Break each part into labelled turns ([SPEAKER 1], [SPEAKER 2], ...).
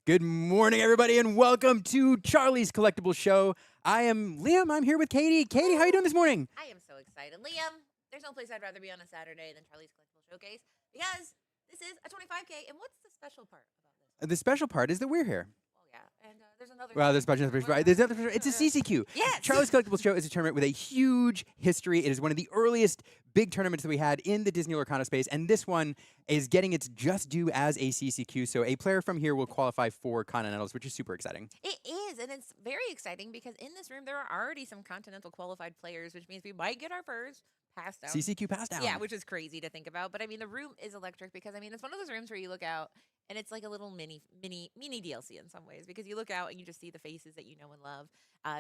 [SPEAKER 1] Good morning, everybody, and welcome to Charlie's Collectible Show. I am Liam. I'm here with Katie. Katie, how are you doing this morning?
[SPEAKER 2] I am so excited. Liam, there's no place I'd rather be on a Saturday than Charlie's Collectible Showcase because this is a 25K. And what's the special part about this?
[SPEAKER 1] The special part is that we're here.
[SPEAKER 2] Well, yeah. And there's another.
[SPEAKER 1] Well, there's a bunch of it's a CCQ.
[SPEAKER 2] Yes.
[SPEAKER 1] Charlie's Collectible Show is a tournament with a huge history. It is one of the earliest big tournaments that we had in the Disney Lorcana space, and this one is getting its just due as a CCQ. So a player from here will qualify for Continentals, which is super exciting.
[SPEAKER 2] It is, and it's very exciting because in this room there are already some Continental qualified players, which means we might get our first pass down.
[SPEAKER 1] CCQ pass down.
[SPEAKER 2] Yeah, which is crazy to think about. But I mean, the room is electric because I mean, it's one of those rooms where you look out and it's like a little mini DLC in some ways because you look out and you just see the faces that you know and love.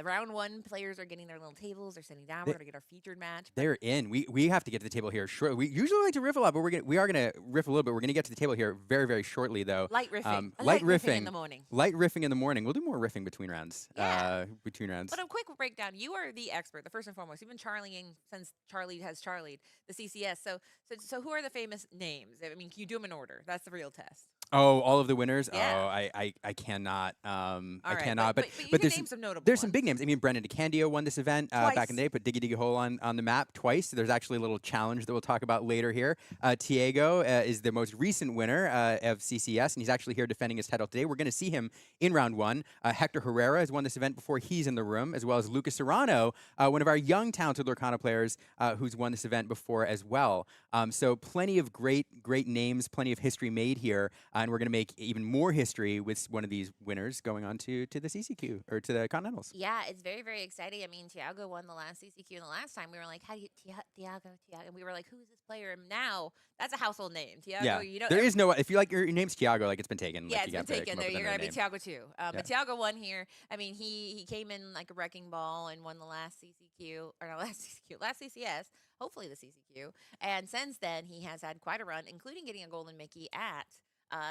[SPEAKER 2] Round one, players are getting their little tables. They're sitting down. We're gonna get our featured match.
[SPEAKER 1] They're in. We have to get to the table here shortly. We usually like to riff a lot, but we are gonna riff a little bit. We're gonna get to the table here very, very shortly, though.
[SPEAKER 2] Light riffing.
[SPEAKER 1] Light riffing
[SPEAKER 2] in the morning.
[SPEAKER 1] Light riffing in the morning. We'll do more riffing between rounds.
[SPEAKER 2] Yeah.
[SPEAKER 1] Between rounds.
[SPEAKER 2] But a quick breakdown. You are the expert, the first and foremost. You've been charlieing since Charlie has charlied the CCS. So who are the famous names? I mean, can you do them in order? That's the real test.
[SPEAKER 1] Oh, all of the winners?
[SPEAKER 2] Yeah.
[SPEAKER 1] Oh, I cannot. I
[SPEAKER 2] Right,
[SPEAKER 1] cannot.
[SPEAKER 2] But you can name some notable
[SPEAKER 1] there's
[SPEAKER 2] ones.
[SPEAKER 1] some big names. I mean, Brendan DeCandio won this event back in the day, put Diggy Diggy Hole on the map twice. So there's actually a little challenge that we'll talk about later here. Tiago is the most recent winner of CCS, and he's actually here defending his title today. We're going to see him in round one. Hector Herrera has won this event before. He's in the room, as well as Lucas Serrano, one of our young, talented Lorcana players who's won this event before as well. So plenty of great names, plenty of history made here, and we're going to make even more history with one of these winners going on to the CCQ or to the Continentals.
[SPEAKER 2] Yeah, it's very, very exciting. I mean, Tiago won the last CCQ, and the last time we were like, "How do you Tiago?" And we were like, "Who's this player?" And now that's a household name, Tiago.
[SPEAKER 1] Yeah,
[SPEAKER 2] You know,
[SPEAKER 1] there is no. If you like your name's Tiago, like it's been taken.
[SPEAKER 2] yeah,
[SPEAKER 1] like,
[SPEAKER 2] it's been taken. There, you're gonna be
[SPEAKER 1] name.
[SPEAKER 2] Tiago too. But Tiago won here. I mean, he came in like a wrecking ball and won the last CCQ or not last CCQ, last CCS. Hopefully the CCQ. And since then, he has had quite a run, including getting a golden Mickey at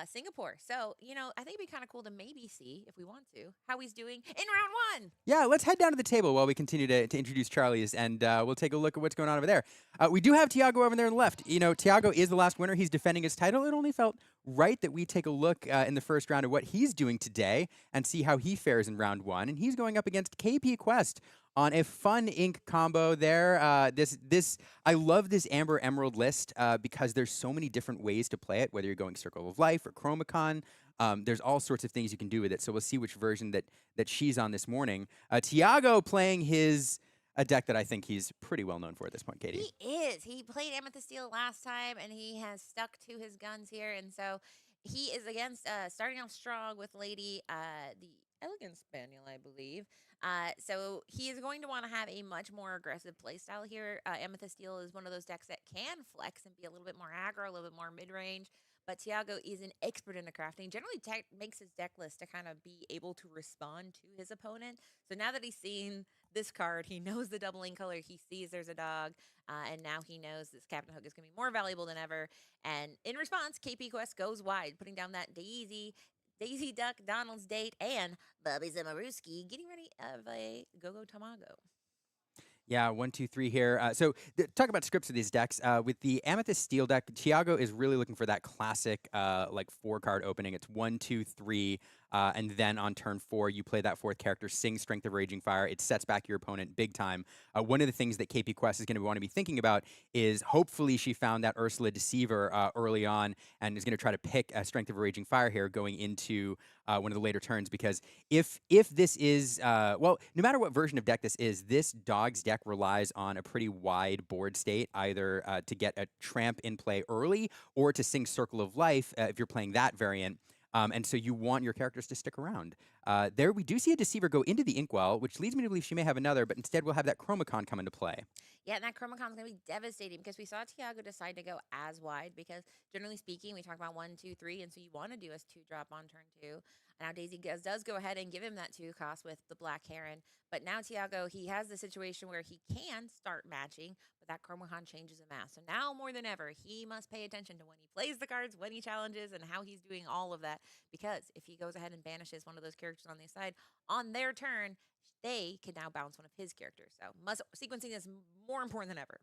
[SPEAKER 2] Singapore. So, you know, I think it'd be kind of cool to maybe see, if we want to, how he's doing in round one.
[SPEAKER 1] Yeah, let's head down to the table while we continue to introduce Charlie's, and we'll take a look at what's going on over there. We do have Tiago over there on the left. You know, Tiago is the last winner. He's defending his title. It only felt right that we take a look in the first round of what he's doing today and see how he fares in round one. And he's going up against KP Quest on a fun ink combo there. I love this Amber Emerald list because there's so many different ways to play it, whether you're going Circle of Life or Chromacon. There's all sorts of things you can do with it. So we'll see which version that she's on this morning. Tiago playing a deck that I think he's pretty well known for at this point, Katie.
[SPEAKER 2] He is. He played Amethyst Steel last time, and he has stuck to his guns here. And so he is against starting off strong with Lady, the Elegant Spaniel, I believe. So he is going to want to have a much more aggressive playstyle here. Amethyst Steel is one of those decks that can flex and be a little bit more aggro, a little bit more mid-range. But Tiago is an expert in the crafting. Generally makes his deck list to kind of be able to respond to his opponent. So now that he's seen this card, he knows the doubling color. He sees there's a dog. And now he knows this Captain Hook is going to be more valuable than ever. And in response, KP Quest goes wide, putting down that Daisy Duck, Donald's Date, and Bubby Zamaruski, getting ready of a Go-Go Tamago.
[SPEAKER 1] Yeah, 1, 2, 3 here. So talk about scripts of these decks. With the Amethyst Steel deck, Tiago is really looking for that classic like 4-card opening. It's 1, 2, 3, and then on turn 4, you play that 4th character, sing Strength of Raging Fire. It sets back your opponent big time. One of the things that KP Quest is going to want to be thinking about is hopefully she found that Ursula Deceiver early on and is going to try to pick Strength of Raging Fire here going into one of the later turns, because if this is, well, no matter what version of deck this is, this dog's deck relies on a pretty wide board state, either to get a tramp in play early or to sing Circle of Life if you're playing that variant. And so you want your characters to stick around. There we do see a Deceiver go into the Inkwell, which leads me to believe she may have another, but instead we'll have that Chromacon come into play.
[SPEAKER 2] Yeah, and that Chromacon is going to be devastating because we saw Tiago decide to go as wide because, generally speaking, we talk about 1, 2, 3, and so you want to do a 2-drop on turn 2. Now Daisy does go ahead and give him that 2 cost with the Black Heron, but now Tiago, he has the situation where he can start matching, but that Chromacon changes the math. So now more than ever, he must pay attention to when he plays the cards, when he challenges, and how he's doing all of that, because if he goes ahead and banishes one of those characters on the side on their turn, they can now bounce one of his characters. So sequencing is more important than ever.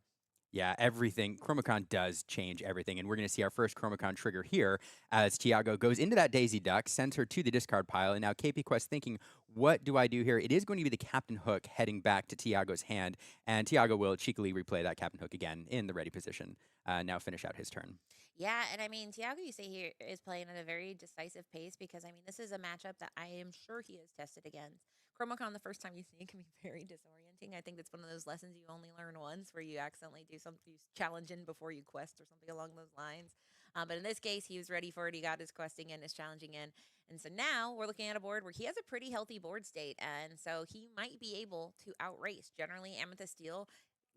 [SPEAKER 1] Yeah, everything. Chromacon does change everything. And we're going to see our first Chromacon trigger here as Tiago goes into that Daisy Duck, sends her to the discard pile. And now KP Quest thinking, what do I do here? It is going to be the Captain Hook heading back to Tiago's hand. And Tiago will cheekily replay that Captain Hook again in the ready position. Now finish out his turn.
[SPEAKER 2] Yeah, and I mean, Tiago, you say he is playing at a very decisive pace because I mean, this is a matchup that I am sure he has tested against. Chromacon, the first time you see it, can be very disorienting. I think it's one of those lessons you only learn once, where you accidentally do something, you challenge in before you quest or something along those lines. But in this case, he was ready for it. He got his questing in, his challenging in, and so now we're looking at a board where he has a pretty healthy board state, and so he might be able to outrace. Generally, Amethyst Steel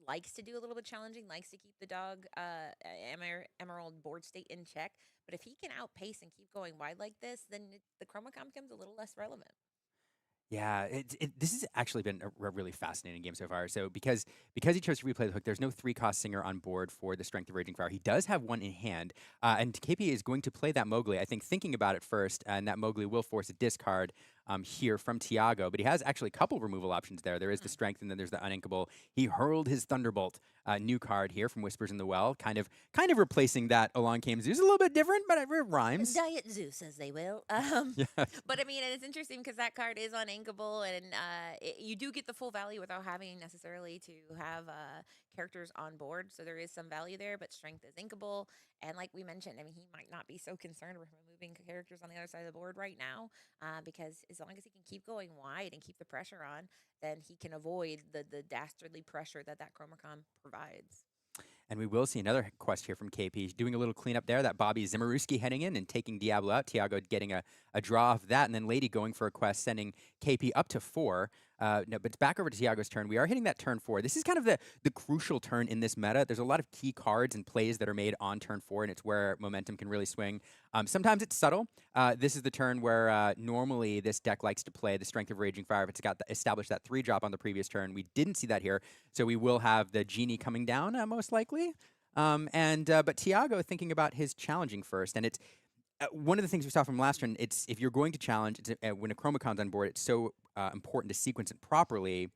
[SPEAKER 2] likes to do a little bit challenging, likes to keep the dog Emerald board state in check. But if he can outpace and keep going wide like this, then the Chromacon becomes a little less relevant.
[SPEAKER 1] Yeah, this has actually been a really fascinating game so far. So because he chose to replay the hook, there's no 3-cost singer on board for the Strength of Raging Fire. He does have one in hand, and KP is going to play that Mowgli. I think thinking about it first, and that Mowgli will force a discard here from Tiago. But he has actually a couple removal options there. There is the Strength, and then there's the Uninkable. He hurled his Thunderbolt, new card here from Whispers in the Well, kind of replacing that Along Came Zeus. A little bit different, but it rhymes.
[SPEAKER 2] Diet Zeus, as they will.
[SPEAKER 1] Yeah.
[SPEAKER 2] But I mean, and it's interesting because that card is uninkable, and you do get the full value without having necessarily to have characters on board. So there is some value there, but strength is inkable. And like we mentioned, I mean, he might not be so concerned with removing characters on the other side of the board right now, because as long as he can keep going wide and keep the pressure on, then he can avoid the dastardly pressure that Chromacon provides.
[SPEAKER 1] And we will see another quest here from KP. Doing a little cleanup there. That Bobby Zimmerowski heading in and taking Diablo out. Tiago getting a draw off that. And then Lady going for a quest, sending KP up to 4. No, but it's back over to Tiago's turn. We are hitting that turn 4. This is kind of the crucial turn in this meta. There's a lot of key cards and plays that are made on turn 4, and it's where momentum can really swing. Sometimes it's subtle. This is the turn where normally this deck likes to play the Strength of Raging Fire if it's got established that 3-drop on the previous turn. We didn't see that here, so we will have the Genie coming down most likely. But Tiago thinking about his challenging first, and it's one of the things we saw from last turn. It's if you're going to challenge, when a Chromacon's on board, it's so important to sequence it properly,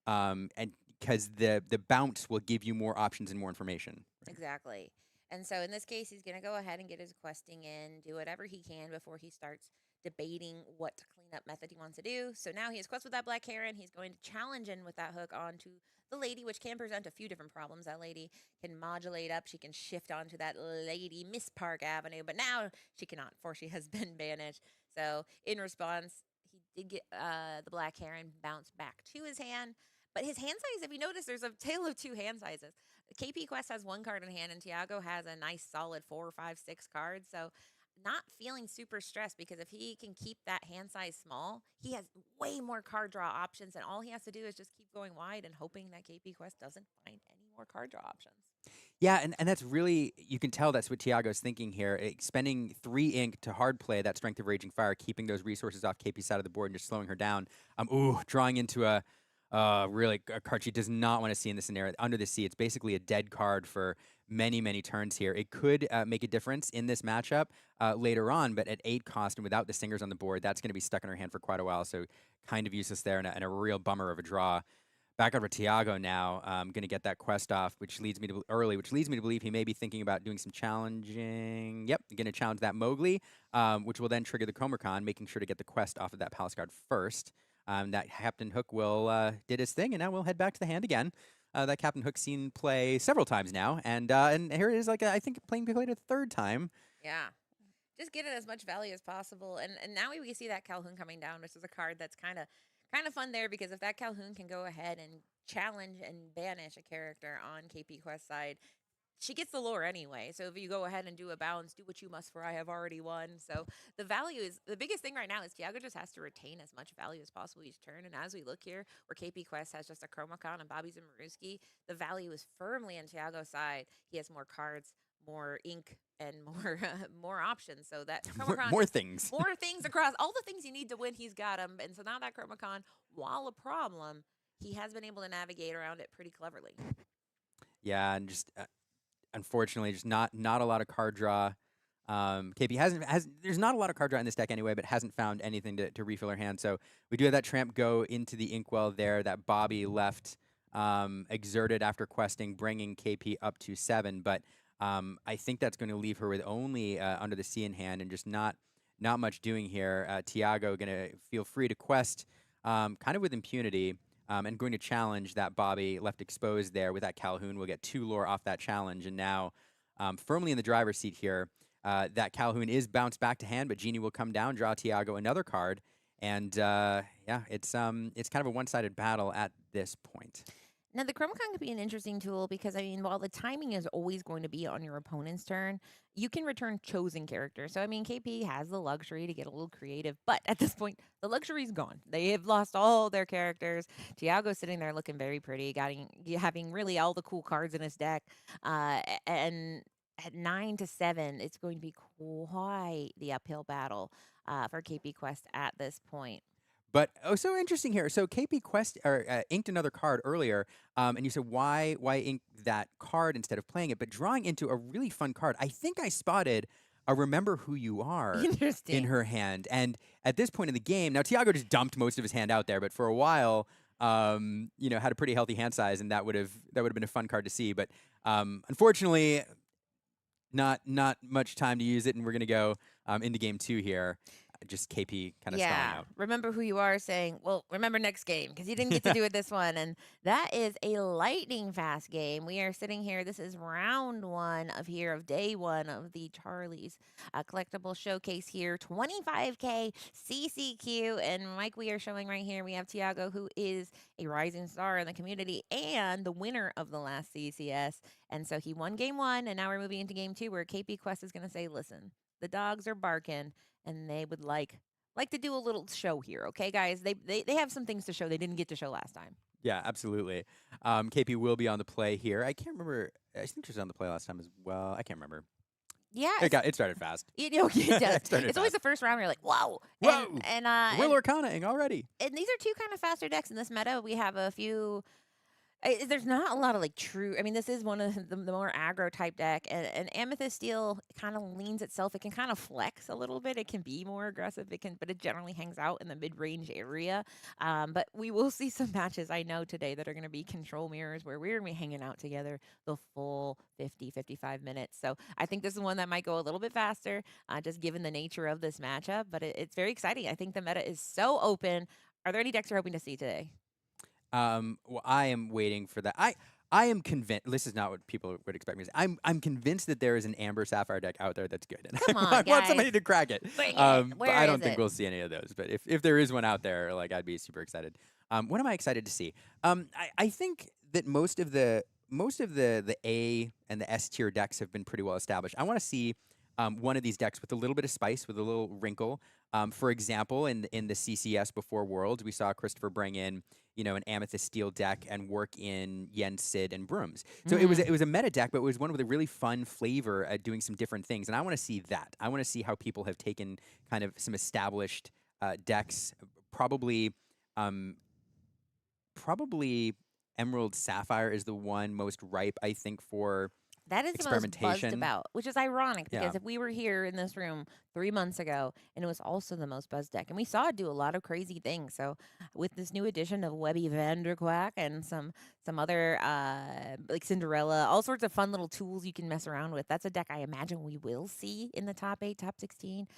[SPEAKER 1] and because the bounce will give you more options and more information.
[SPEAKER 2] Right? Exactly. And so in this case, he's going to go ahead and get his questing in, do whatever he can before he starts debating what cleanup method he wants to do. So now he has quest with that Black Heron. He's going to challenge in with that hook onto the Lady, which can present a few different problems. That Lady can modulate up. She can shift onto that Lady Miss Park Avenue, but now she cannot, for she has been banished. So in response, he did get the Black Heron bounce back to his hand. But his hand size, if you notice, there's a tale of two hand sizes. KP Quest has 1 card in hand, and Tiago has a nice solid 4, 5, 6 cards. So not feeling super stressed, because if he can keep that hand size small, he has way more card draw options, and all he has to do is just keep going wide and hoping that KP Quest doesn't find any more card draw options.
[SPEAKER 1] Yeah, and that's really, you can tell that's what Tiago's thinking here. Spending 3 ink to hard play that Strength of Raging Fire, keeping those resources off KP's side of the board and just slowing her down. Drawing into a really a card she does not want to see in this scenario. Under the Sea, it's basically a dead card for many, many turns here. It could make a difference in this matchup later on, but at 8 cost and without the Stingers on the board, that's going to be stuck in her hand for quite a while, so kind of useless there, and a real bummer of a draw. Back over to Tiago now. I'm going to get that quest off, which leads me to believe he may be thinking about doing some challenging. Yep, going to challenge that Mowgli, which will then trigger the Chromacon, making sure to get the quest off of that Palace card first. That Captain Hook did his thing, and now we'll head back to the hand again. That Captain Hook seen play several times now, and here it is, I think played a 3rd time.
[SPEAKER 2] Yeah. Just get it as much value as possible. And now we see that Calhoun coming down, which is a card that's kind of fun there, because if that Calhoun can go ahead and challenge and banish a character on KP Quest side, she gets the lore anyway. So if you go ahead and do a bounce, do what you must, for I have already won. So the value is, the biggest thing right now is Tiago just has to retain as much value as possible each turn. And as we look here, where KP Quest has just a Chromacon and Bobby Zimmerowski, the value is firmly on Tiago's side. He has more cards, more ink, and more options. So that
[SPEAKER 1] more things.
[SPEAKER 2] More things across all the things you need to win, he's got them. And so now that Chromacon, while a problem, he has been able to navigate around it pretty cleverly.
[SPEAKER 1] Yeah, and just unfortunately, just not a lot of card draw. KP there's not a lot of card draw in this deck anyway, but hasn't found anything to refill her hand. So we do have that Tramp go into the Inkwell there that Bobby left exerted after questing, bringing KP up to 7. But I think that's going to leave her with only Under the Sea in hand and just not much doing here. Tiago going to feel free to quest kind of with impunity and going to challenge that Bobby left exposed there with that Calhoun. We'll get 2 lore off that challenge. And now firmly in the driver's seat here. That Calhoun is bounced back to hand, but Genie will come down, draw Tiago another card. And yeah, it's kind of a one-sided battle at this point.
[SPEAKER 2] Now, the Chromacon could be an interesting tool because, I mean, while the timing is always going to be on your opponent's turn, you can return chosen characters. So, I mean, KP has the luxury to get a little creative, but at this point, the luxury's gone. They have lost all their characters. Tiago's sitting there looking very pretty, having really all the cool cards in his deck. And at 9 to 7, it's going to be quite the uphill battle for KP Quest at this point.
[SPEAKER 1] But so interesting here. So KP Quest inked another card earlier, and you said why ink that card instead of playing it, but drawing into a really fun card. I think I spotted a Remember Who You Are in her hand, and at this point in the game, now Tiago just dumped most of his hand out there, but for a while, had a pretty healthy hand size, and that would have been a fun card to see. But unfortunately, not much time to use it, and we're gonna go into game 2 here. Just KP kind of spelling out.
[SPEAKER 2] Remember Who You Are saying, well, remember next game because you didn't get to do it this one. And that is a lightning fast game. We are sitting here. This is round 1 of day 1 of the Charlie's collectible showcase here. 25K CCQ. And like we are showing right here, we have Tiago, who is a rising star in the community and the winner of the last CCS. And so he won game 1. And now we're moving into game 2 where KP Quest is going to say, listen, the dogs are barking. And they would like to do a little show here, okay, guys? They have some things to show they didn't get to show last time.
[SPEAKER 1] Yeah, absolutely. KP will be on the play here. I can't remember. I think she was on the play last time as well. I can't remember.
[SPEAKER 2] Yeah,
[SPEAKER 1] it started fast.
[SPEAKER 2] It does. It's always the first round where you're like, whoa. And
[SPEAKER 1] we're Lorcana-ing already.
[SPEAKER 2] And these are 2 kind of faster decks in this meta. We have a few. There's not a lot of true. I mean, this is one of the more aggro type deck, and Amethyst Steel kind of leans itself. It can kind of flex a little bit. It can be more aggressive. But it generally hangs out in the mid range area. But we will see some matches I know today that are going to be control mirrors where we're going to be hanging out together the full 55 minutes. So I think this is one that might go a little bit faster, just given the nature of this matchup. But it's very exciting. I think the meta is so open. Are there any decks you're hoping to see today?
[SPEAKER 1] Well, I am waiting for that. I am convinced. This is not what people would expect me to say. I'm convinced that there is an Amber Sapphire deck out there that's good. And
[SPEAKER 2] Come on,
[SPEAKER 1] I want somebody to crack it.
[SPEAKER 2] Bring it.
[SPEAKER 1] But I don't think we'll see any of those. But if there is one out there, I'd be super excited. What am I excited to see? I think that most of the A and the S tier decks have been pretty well established. I want to see one of these decks with a little bit of spice, with a little wrinkle. For example, in the CCS before Worlds, we saw Christopher bring in an Amethyst Steel deck and work in Yen, Sid, and Brooms. So it was a meta deck, but it was one with a really fun flavor at doing some different things. And I want to see that. I want to see how people have taken kind of some established decks, probably Emerald Sapphire is the one most ripe, I think, for
[SPEAKER 2] that is the most buzzed about, which is ironic because if we were here in this room 3 months ago, and it was also the most buzzed deck, and we saw it do a lot of crazy things. So with this new addition of Webby Vanderquack and some other like Cinderella, all sorts of fun little tools you can mess around with, that's a deck I imagine we will see in the top 8, top 16.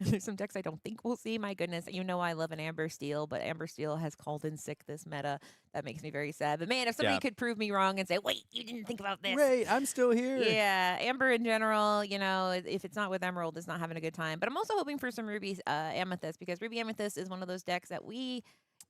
[SPEAKER 2] There's some decks I don't think we'll see. My goodness, I love an Amber Steel, but Amber Steel has called in sick this meta. That makes me very sad. But man, if somebody could prove me wrong and say, wait, you didn't think about this.
[SPEAKER 1] Right, I'm still here.
[SPEAKER 2] Yeah, Amber in general, if it's not with Emerald, it's not having a good time. But I'm also hoping for some Ruby Amethyst because Ruby Amethyst is one of those decks that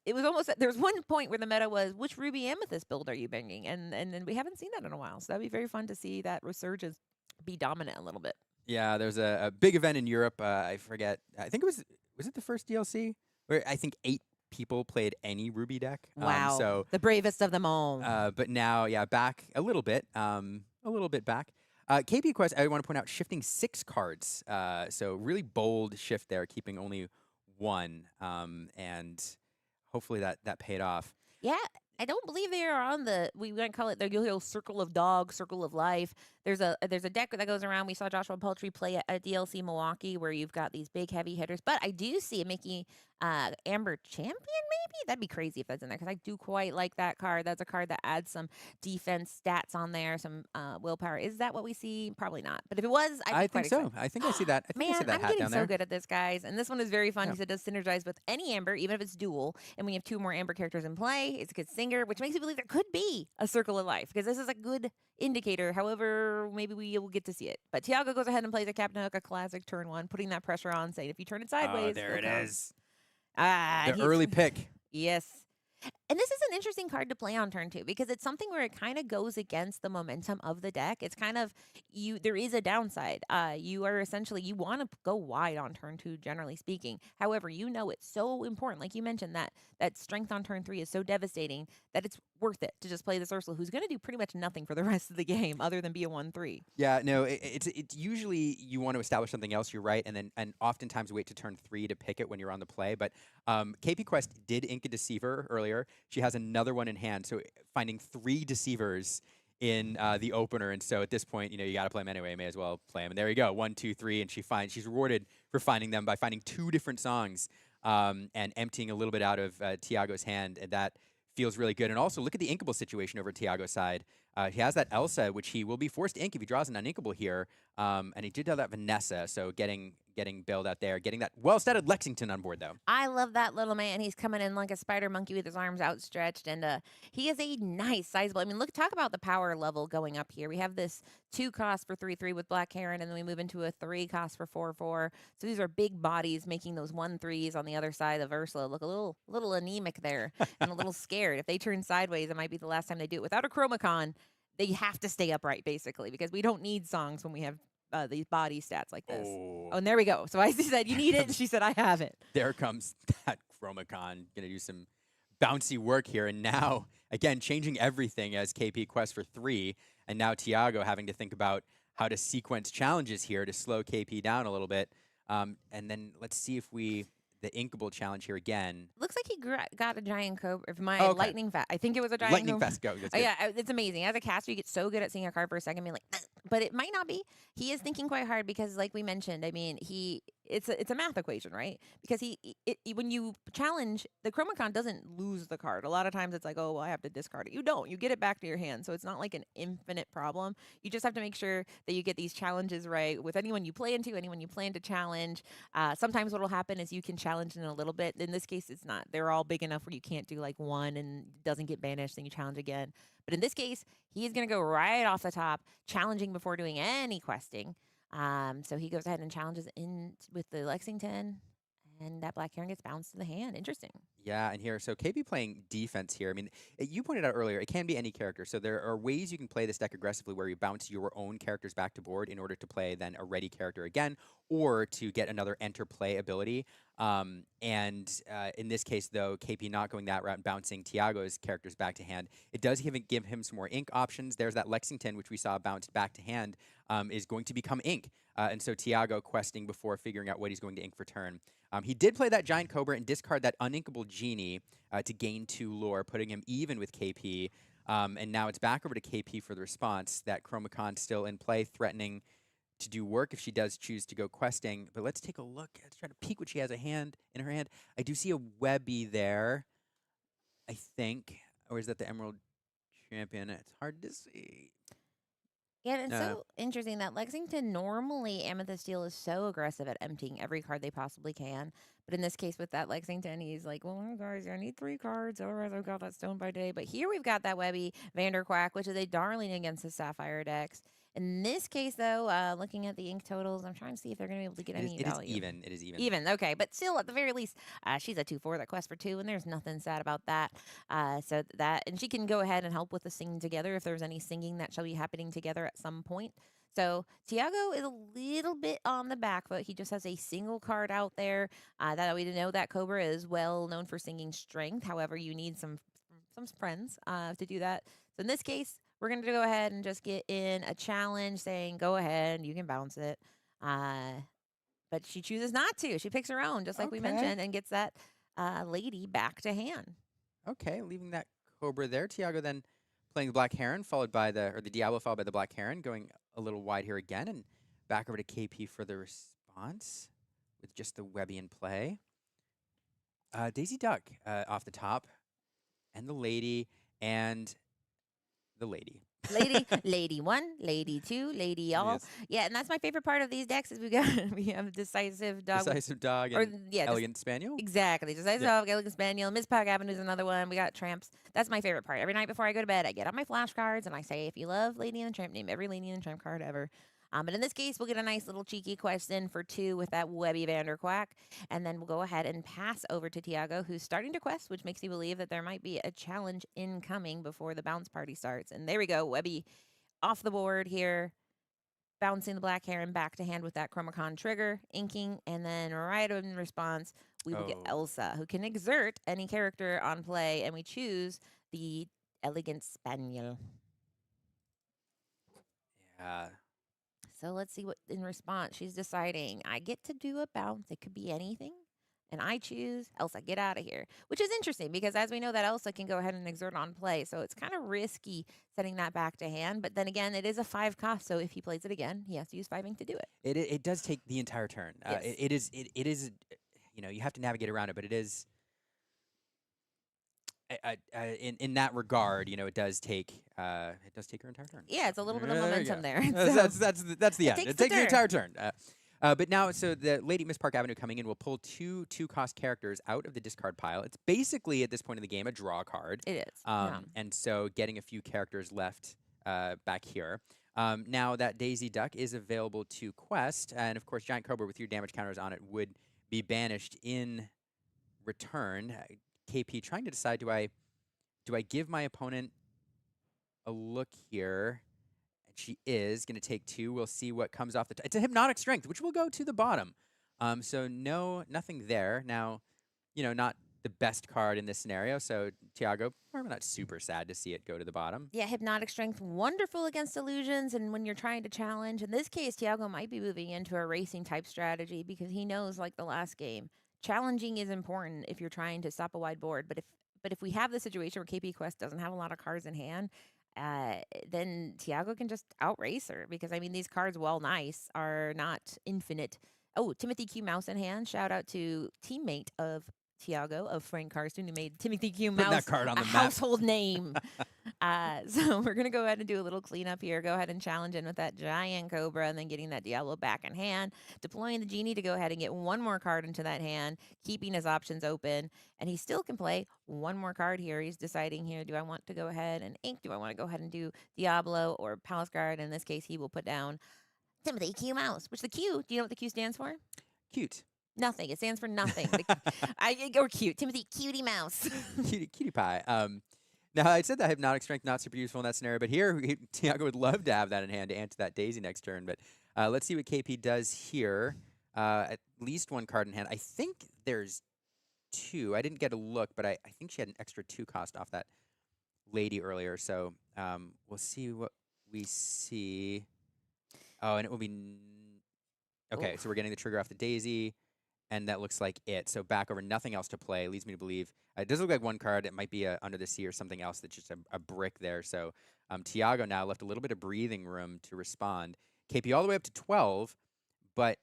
[SPEAKER 2] it was almost, there was one point where the meta was, which Ruby Amethyst build are you bringing? And we haven't seen that in a while. So that'd be very fun to see that resurgence be dominant a little bit.
[SPEAKER 1] Yeah, there's a big event in Europe. I forget. I think was it the first DLC where I think 8 people played any Ruby deck.
[SPEAKER 2] Wow.
[SPEAKER 1] So
[SPEAKER 2] the bravest of them all.
[SPEAKER 1] But now, back a little bit back. KP Quest, I want to point out, shifting 6 cards. So really bold shift there, keeping only 1. And hopefully that paid off.
[SPEAKER 2] Yeah. I don't believe they are on we might call it the circle of dog, circle of life. there's a deck that goes around. We saw Joshua Paltry play at DLC Milwaukee, where you've got these big heavy hitters. But I do see a Mickey Amber Champion. Maybe that'd be crazy if that's in there because I do quite like that card. That's a card that adds some defense stats on there, some willpower. Is that what we see? Probably not. But if it was, I'd
[SPEAKER 1] I
[SPEAKER 2] be quite
[SPEAKER 1] think so.
[SPEAKER 2] excited.
[SPEAKER 1] I think I see that. I think I see
[SPEAKER 2] Man,
[SPEAKER 1] that
[SPEAKER 2] I'm
[SPEAKER 1] hat
[SPEAKER 2] getting
[SPEAKER 1] down
[SPEAKER 2] so
[SPEAKER 1] there.
[SPEAKER 2] good at this, guys. And this one is very fun
[SPEAKER 1] Yeah.
[SPEAKER 2] because it does synergize with any Amber, even if it's dual. And we have 2 more Amber characters in play. It's a good singer, which makes me believe there could be a Circle of Life because this is a good indicator. However, maybe we will get to see it. But Tiago goes ahead and plays a Captain Hook, a classic turn 1, putting that pressure on, saying if you turn it
[SPEAKER 1] Oh,
[SPEAKER 2] sideways,
[SPEAKER 1] there
[SPEAKER 2] he'll
[SPEAKER 1] it
[SPEAKER 2] come.
[SPEAKER 1] is.
[SPEAKER 2] And
[SPEAKER 1] The
[SPEAKER 2] he's
[SPEAKER 1] early pick.
[SPEAKER 2] yes. And this is an interesting card to play on turn 2 because it's something where it kind of goes against the momentum of the deck. It's kind of there is a downside. You are essentially you want to go wide on turn 2 generally speaking. However, it's so important like you mentioned that strength on turn 3 is so devastating that it's worth it to just play this Ursula who's going to do pretty much nothing for the rest of the game other than be a 1/3.
[SPEAKER 1] Yeah, no, it's usually you want to establish something else. You're right, and oftentimes wait to turn 3 to pick it when you're on the play. But KP Quest did ink a Deceiver earlier. She has another one in hand, so finding 3 Deceivers in the opener, and so at this point, you got to play them anyway. May as well play them. And there you go, 1, 2, 3, and she's rewarded for finding them by finding 2 different songs and emptying a little bit out of Tiago's hand, and that feels really good. And also look at the inkable situation over Tiago's side. He has that Elsa, which he will be forced to ink if he draws an uninkable here. And he did have that Vanessa, so getting bailed out there, getting that well-statted Lexington on board, though.
[SPEAKER 2] I love that little man. He's coming in like a spider monkey with his arms outstretched, and he is a nice, sizable. I mean, talk about the power level going up here. We have this 2 cost for 3/3 with Black Heron, and then we move into a 3 cost for 4/4. So these are big bodies making those 1/3s on the other side of Ursula look a little anemic there and a little scared. If they turn sideways, it might be the last time they do it. Without a Chromacon, they have to stay upright basically because we don't need songs when we have these body stats like this. Oh, and there we go. So I said, you need it. And she said, I have it.
[SPEAKER 1] There comes that Chromacon. Going to do some bouncy work here. And now, again, changing everything as KP Quest for 3. And now Tiago having to think about how to sequence challenges here to slow KP down a little bit. And then let's see if the inkable challenge here again.
[SPEAKER 2] Looks like he got a giant cobra. If my
[SPEAKER 1] Okay.
[SPEAKER 2] lightning fast, I think it was a giant
[SPEAKER 1] Lightning
[SPEAKER 2] cobra.
[SPEAKER 1] fast go. That's
[SPEAKER 2] Oh,
[SPEAKER 1] good.
[SPEAKER 2] yeah, it's amazing. As a caster, you get so good at seeing a card for a second, being like, but it might not be. He is thinking quite hard because, like we mentioned, I mean, it's a math equation, right? Because when you challenge, the Chromacon doesn't lose the card. A lot of times it's like, oh, well, I have to discard it. You don't. You get it back to your hand. So it's not like an infinite problem. You just have to make sure that you get these challenges right with anyone you play into, anyone you plan to challenge. Sometimes what will happen is you can challenge in a little bit. In this case, it's not. They're all big enough where you can't do like one and doesn't get banished, then you challenge again. But in this case, he is going to go right off the top, challenging before doing any questing. So he goes ahead and challenges in with the Lexington, and that Black Heron gets bounced to the hand. Interesting.
[SPEAKER 1] Yeah, and here, so KB playing defense here. I mean, you pointed out earlier, it can be any character. So there are ways you can play this deck aggressively where you bounce your own characters back to board in order to play then a ready character again, or to get another enter play ability. In this case, though, KP not going that route and bouncing Tiago's characters back to hand, it does give him some more ink options. There's that Lexington, which we saw bounced back to hand, is going to become ink. And so Tiago questing before figuring out what he's going to ink for turn. He did play that Giant Cobra and discard that uninkable Genie to gain 2 lore, putting him even with KP. And now it's back over to KP for the response. That Chromacon still in play, threatening to do work if she does choose to go questing. But let's take a look. Let's try to peek what she has in her hand. I do see a Webby there, I think. Or is that the Emerald Champion? It's hard to see.
[SPEAKER 2] Yeah, and it's so interesting that Lexington normally Amethyst Steel is so aggressive at emptying every card they possibly can. But in this case, with that Lexington, he's like, well, guys, I need 3 cards. Otherwise, I've got that Stone by Day. But here we've got that Webby Vanderquack, which is a darling against the Sapphire decks. In this case, though, looking at the ink totals, I'm trying to see if they're going to be able to get any value.
[SPEAKER 1] It is even.
[SPEAKER 2] Even, okay. But still, at the very least, she's a 2/4 that quest for 2, and there's nothing sad about that. And she can go ahead and help with the singing together if there's any singing that shall be happening together at some point. So Tiago is a little bit on the back foot. He just has a single card out there. That we know that Cobra is well known for singing strength. However, you need some friends to do that. So in this case, we're going to go ahead and just get in a challenge saying, go ahead, you can bounce it. But she chooses not to. She picks her own, just like we mentioned, and gets that lady back to hand.
[SPEAKER 1] Okay, leaving that Cobra there. Tiago then playing the Black Heron, followed by the Diablo, followed by the Black Heron, going a little wide here again, and back over to KP for the response with just the Webby in play. Daisy Duck off the top, and the lady, and the lady.
[SPEAKER 2] Lady one, lady two, lady all.
[SPEAKER 1] Yes.
[SPEAKER 2] Yeah, and that's my favorite part of these decks is we have decisive dog with,
[SPEAKER 1] Decisive Dog
[SPEAKER 2] or
[SPEAKER 1] and
[SPEAKER 2] yeah, just
[SPEAKER 1] Elegant Spaniel.
[SPEAKER 2] exactly. Decisive
[SPEAKER 1] Yeah.
[SPEAKER 2] dog, elegant spaniel, Miss Park Avenue is another one. We got tramps. That's my favorite part. Every night before I go to bed, I get out my flashcards and I say, if you love Lady and the Tramp, name every Lady and the Tramp card ever. But in this case, we'll get a nice little cheeky question for 2 with that Webby Vanderquack. And then we'll go ahead and pass over to Tiago, who's starting to quest, which makes me believe that there might be a challenge incoming before the bounce party starts. And there we go, Webby off the board here, bouncing the black heron back to hand with that Chromacon trigger, inking, and then right in response, we will get
[SPEAKER 1] Oh.
[SPEAKER 2] Elsa, who can exert any character on play, and we choose the Elegant Spaniel.
[SPEAKER 1] Yeah.
[SPEAKER 2] So let's see what in response she's deciding. I get to do a bounce. It could be anything. And I choose Elsa, get out of here, which is interesting because as we know that Elsa can go ahead and exert on play. So it's kind of risky setting that back to hand. But then again, it is a 5 cost. So if he plays it again, he has to use 5 ink to do it.
[SPEAKER 1] It does take the entire turn.
[SPEAKER 2] Yes.
[SPEAKER 1] It is, you know, you have to navigate around it, but it is, in that regard, you know, it does take your entire turn.
[SPEAKER 2] Yeah, it's a little bit of
[SPEAKER 1] There you
[SPEAKER 2] momentum
[SPEAKER 1] go.
[SPEAKER 2] there.
[SPEAKER 1] That's the
[SPEAKER 2] It
[SPEAKER 1] end.
[SPEAKER 2] takes
[SPEAKER 1] It
[SPEAKER 2] the
[SPEAKER 1] takes the
[SPEAKER 2] turn.
[SPEAKER 1] entire turn. But now, so the Lady Miss Park Avenue coming in will pull 2 2-cost characters out of the discard pile. It's basically, at this point in the game, a draw card.
[SPEAKER 2] It is. Yeah.
[SPEAKER 1] And so getting a few characters left back here. Now that Daisy Duck is available to quest, and of course Giant Cobra with your damage counters on it would be banished in return. KP trying to decide, do I give my opponent a look here? And she is going to take 2. We'll see what comes off the it's a Hypnotic Strength, which will go to the bottom. So nothing there. Now, you know, not the best card in this scenario. So Tiago, I'm not super sad to see it go to the bottom.
[SPEAKER 2] Yeah, Hypnotic Strength, wonderful against illusions and when you're trying to challenge. In this case, Tiago might be moving into a racing type strategy because he knows, like the last game, challenging is important if you're trying to stop a wide board. But if we have the situation where KP Quest doesn't have a lot of cards in hand, then Tiago can just outrace her because I mean these cards, while nice, are not infinite. Oh, Timothy Q Mouse in hand. Shout out to teammate of Tiago of Frank Carson who made Timothy Q
[SPEAKER 1] Putting
[SPEAKER 2] Mouse
[SPEAKER 1] that card on
[SPEAKER 2] a
[SPEAKER 1] the map.
[SPEAKER 2] household name. So we're gonna go ahead and do a little cleanup here. Go ahead and challenge in with that Giant Cobra, and then getting that Diablo back in hand. Deploying the Genie to go ahead and get one more card into that hand, keeping his options open, and he still can play one more card here. He's deciding here: do I want to go ahead and ink? Do I want to go ahead and do Diablo or Palace Guard? In this case, he will put down Timothy Q Mouse. Which the Q? Do you know what the Q stands for?
[SPEAKER 1] Cute.
[SPEAKER 2] Nothing. It stands for nothing. Or cute. Timothy Cutie Mouse.
[SPEAKER 1] Cutie pie. Now, I said that Hypnotic Strength not super useful in that scenario, but here, Tiago would love to have that in hand to answer that Daisy next turn. But let's see what KP does here. At least 1 card in hand. I think there's 2. I didn't get a look, but I think she had an extra 2 cost off that lady earlier. So we'll see what we see. Oh, and it will be... Okay, so we're getting the trigger off the Daisy. And that looks like it. So back over, nothing else to play. Leads me to believe it does look like 1 card. It might be a Under the Sea or something else that's just a brick there. So Tiago now left a little bit of breathing room to respond. KP all the way up to 12, but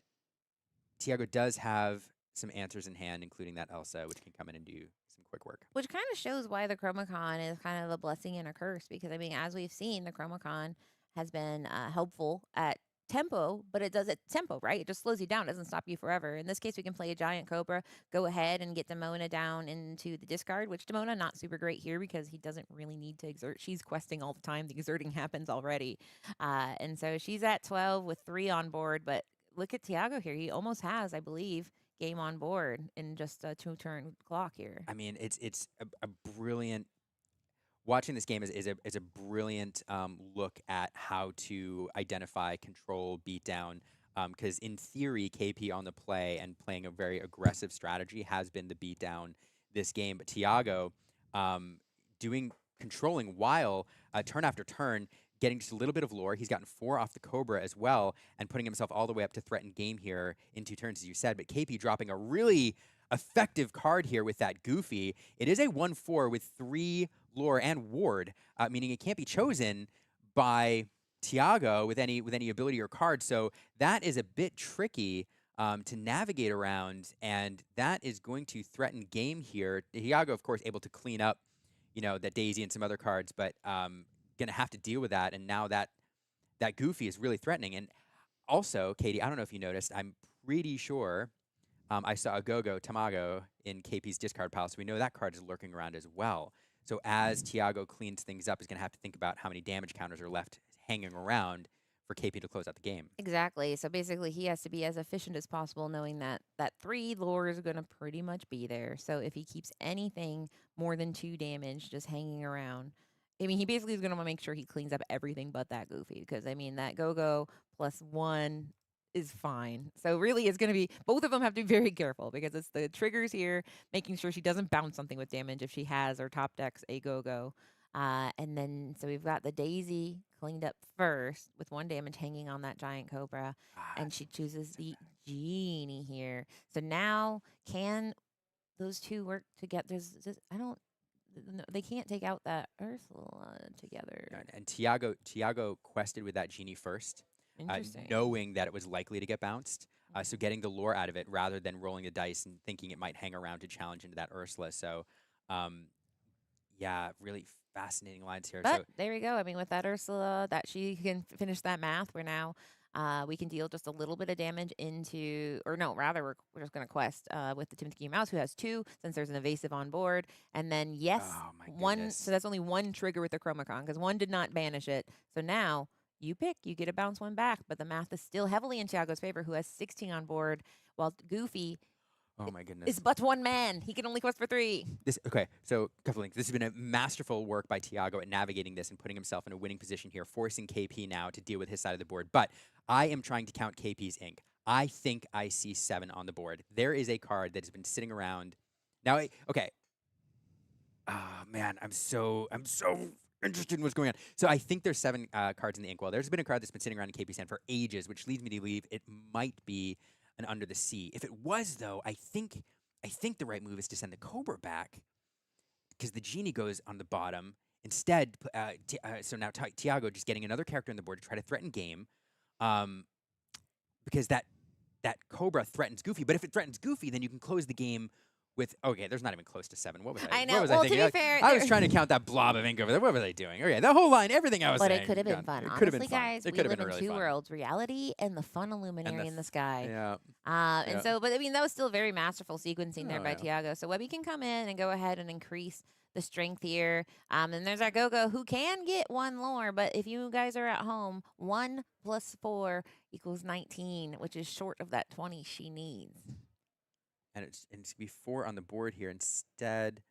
[SPEAKER 1] Tiago does have some answers in hand, including that Elsa, which can come in and do some quick work.
[SPEAKER 2] Which kind of shows why the Chromacon is kind of a blessing and a curse. Because, I mean, as we've seen, the Chromacon has been helpful at tempo, but it does at tempo, right? It just slows you down. It doesn't stop you forever. In this case, we can play a Giant Cobra, go ahead and get Demona down into the discard, which Demona, not super great here because he doesn't really need to exert. She's questing all the time. The exerting happens already. And so she's at 12 with 3 on board. But look at Tiago here. He almost has, I believe, game on board in just a 2-turn clock here.
[SPEAKER 1] I mean, it's a brilliant... Watching this game is a brilliant look at how to identify, control, beat down. Because in theory, KP on the play and playing a very aggressive strategy has been the beat down this game. But Tiago controlling while turn after turn, getting just a little bit of lore. He's gotten 4 off the Cobra as well, and putting himself all the way up to threaten game here in 2 turns, as you said. But KP dropping a really effective card here with that Goofy. It is a 1/4 with 3 lore and ward, meaning it can't be chosen by Tiago with any ability or card. So that is a bit tricky to navigate around, and that is going to threaten game here. Tiago, of course, able to clean up, that Daisy and some other cards, but gonna have to deal with that. And now that Goofy is really threatening. And also, Katie, I don't know if you noticed, I'm pretty sure I saw a Go-Go Tamago in KP's discard pile, so we know that card is lurking around as well. So as Tiago cleans things up, he's going to have to think about how many damage counters are left hanging around for KP to close out the game.
[SPEAKER 2] Exactly. So basically, he has to be as efficient as possible, knowing that that 3 lore is going to pretty much be there. So if he keeps anything more than 2 damage just hanging around, I mean, he basically is going to make sure he cleans up everything but that Goofy, because I mean that Go-Go +1 is fine. So really, it's going to be both of them have to be very careful, because it's the triggers here, making sure she doesn't bounce something with damage if she has or top decks a Go-Go. And then, so we've got the Daisy cleaned up first with 1 damage hanging on that giant cobra, and she chooses the genie here. So now, can those two work together? I don't. No, they can't take out that Ursula together.
[SPEAKER 1] And Tiago quested with that genie first,
[SPEAKER 2] Interesting.
[SPEAKER 1] knowing that it was likely to get bounced. So getting the lore out of it rather than rolling the dice and thinking it might hang around to challenge into that Ursula. So, yeah, really fascinating lines here.
[SPEAKER 2] But
[SPEAKER 1] So
[SPEAKER 2] there we go. I mean, with that Ursula, that she can finish that math. We're now, we can deal just a little bit of damage into, or no, rather, we're just going to quest with the Timothy Mouse, who has 2, since there's an evasive on board. And then, yes,
[SPEAKER 1] oh my
[SPEAKER 2] 1.
[SPEAKER 1] goodness.
[SPEAKER 2] So that's only 1 trigger with the Chromacon, because 1 did not banish it. So now you pick, you get a bounce 1 back, but the math is still heavily in Tiago's favor, who has 16 on board, while Goofy
[SPEAKER 1] Oh my goodness.
[SPEAKER 2] is but 1 man. He can only quest for 3.
[SPEAKER 1] Okay, so a couple things. This has been a masterful work by Tiago at navigating this and putting himself in a winning position here, forcing KP now to deal with his side of the board. But I am trying to count KP's ink. I think I see 7 on the board. There is a card that has been sitting around. Now, okay. Oh man, I'm so interested in what's going on. So I think there's 7 cards in the inkwell. There's been a card that's been sitting around in KP's hand for ages, which leads me to believe it might be an Under the Sea. If it was, though, I think the right move is to send the Cobra back, because the genie goes on the bottom. Instead, so now Tiago just getting another character on the board to try to threaten game, because that Cobra threatens Goofy. But if it threatens Goofy, then you can close the game with, okay, there's not even close to 7. What was I?
[SPEAKER 2] I know.
[SPEAKER 1] What was
[SPEAKER 2] Well,
[SPEAKER 1] I thinking?
[SPEAKER 2] to be fair,
[SPEAKER 1] I was trying to count that blob of ink over there. What were they doing? Okay, that whole line, everything I was
[SPEAKER 2] but
[SPEAKER 1] saying.
[SPEAKER 2] it could have been
[SPEAKER 1] gone.
[SPEAKER 2] fun.
[SPEAKER 1] It could have
[SPEAKER 2] Honestly,
[SPEAKER 1] been fun.
[SPEAKER 2] guys,
[SPEAKER 1] It
[SPEAKER 2] we
[SPEAKER 1] could have
[SPEAKER 2] live
[SPEAKER 1] been
[SPEAKER 2] in
[SPEAKER 1] really
[SPEAKER 2] 2
[SPEAKER 1] fun.
[SPEAKER 2] worlds: reality and the fun illuminary in the sky.
[SPEAKER 1] Yeah.
[SPEAKER 2] And
[SPEAKER 1] Yeah.
[SPEAKER 2] so, but I mean, that was still very masterful sequencing there
[SPEAKER 1] Oh,
[SPEAKER 2] by
[SPEAKER 1] yeah.
[SPEAKER 2] Tiago. So Webby can come in and go ahead and increase the strength here. And there's our Go-Go, who can get 1 lore, but if you guys are at home, 1 + 4 = 19, which is short of that 20 she needs.
[SPEAKER 1] And it's going to be 4 on the board here. Instead,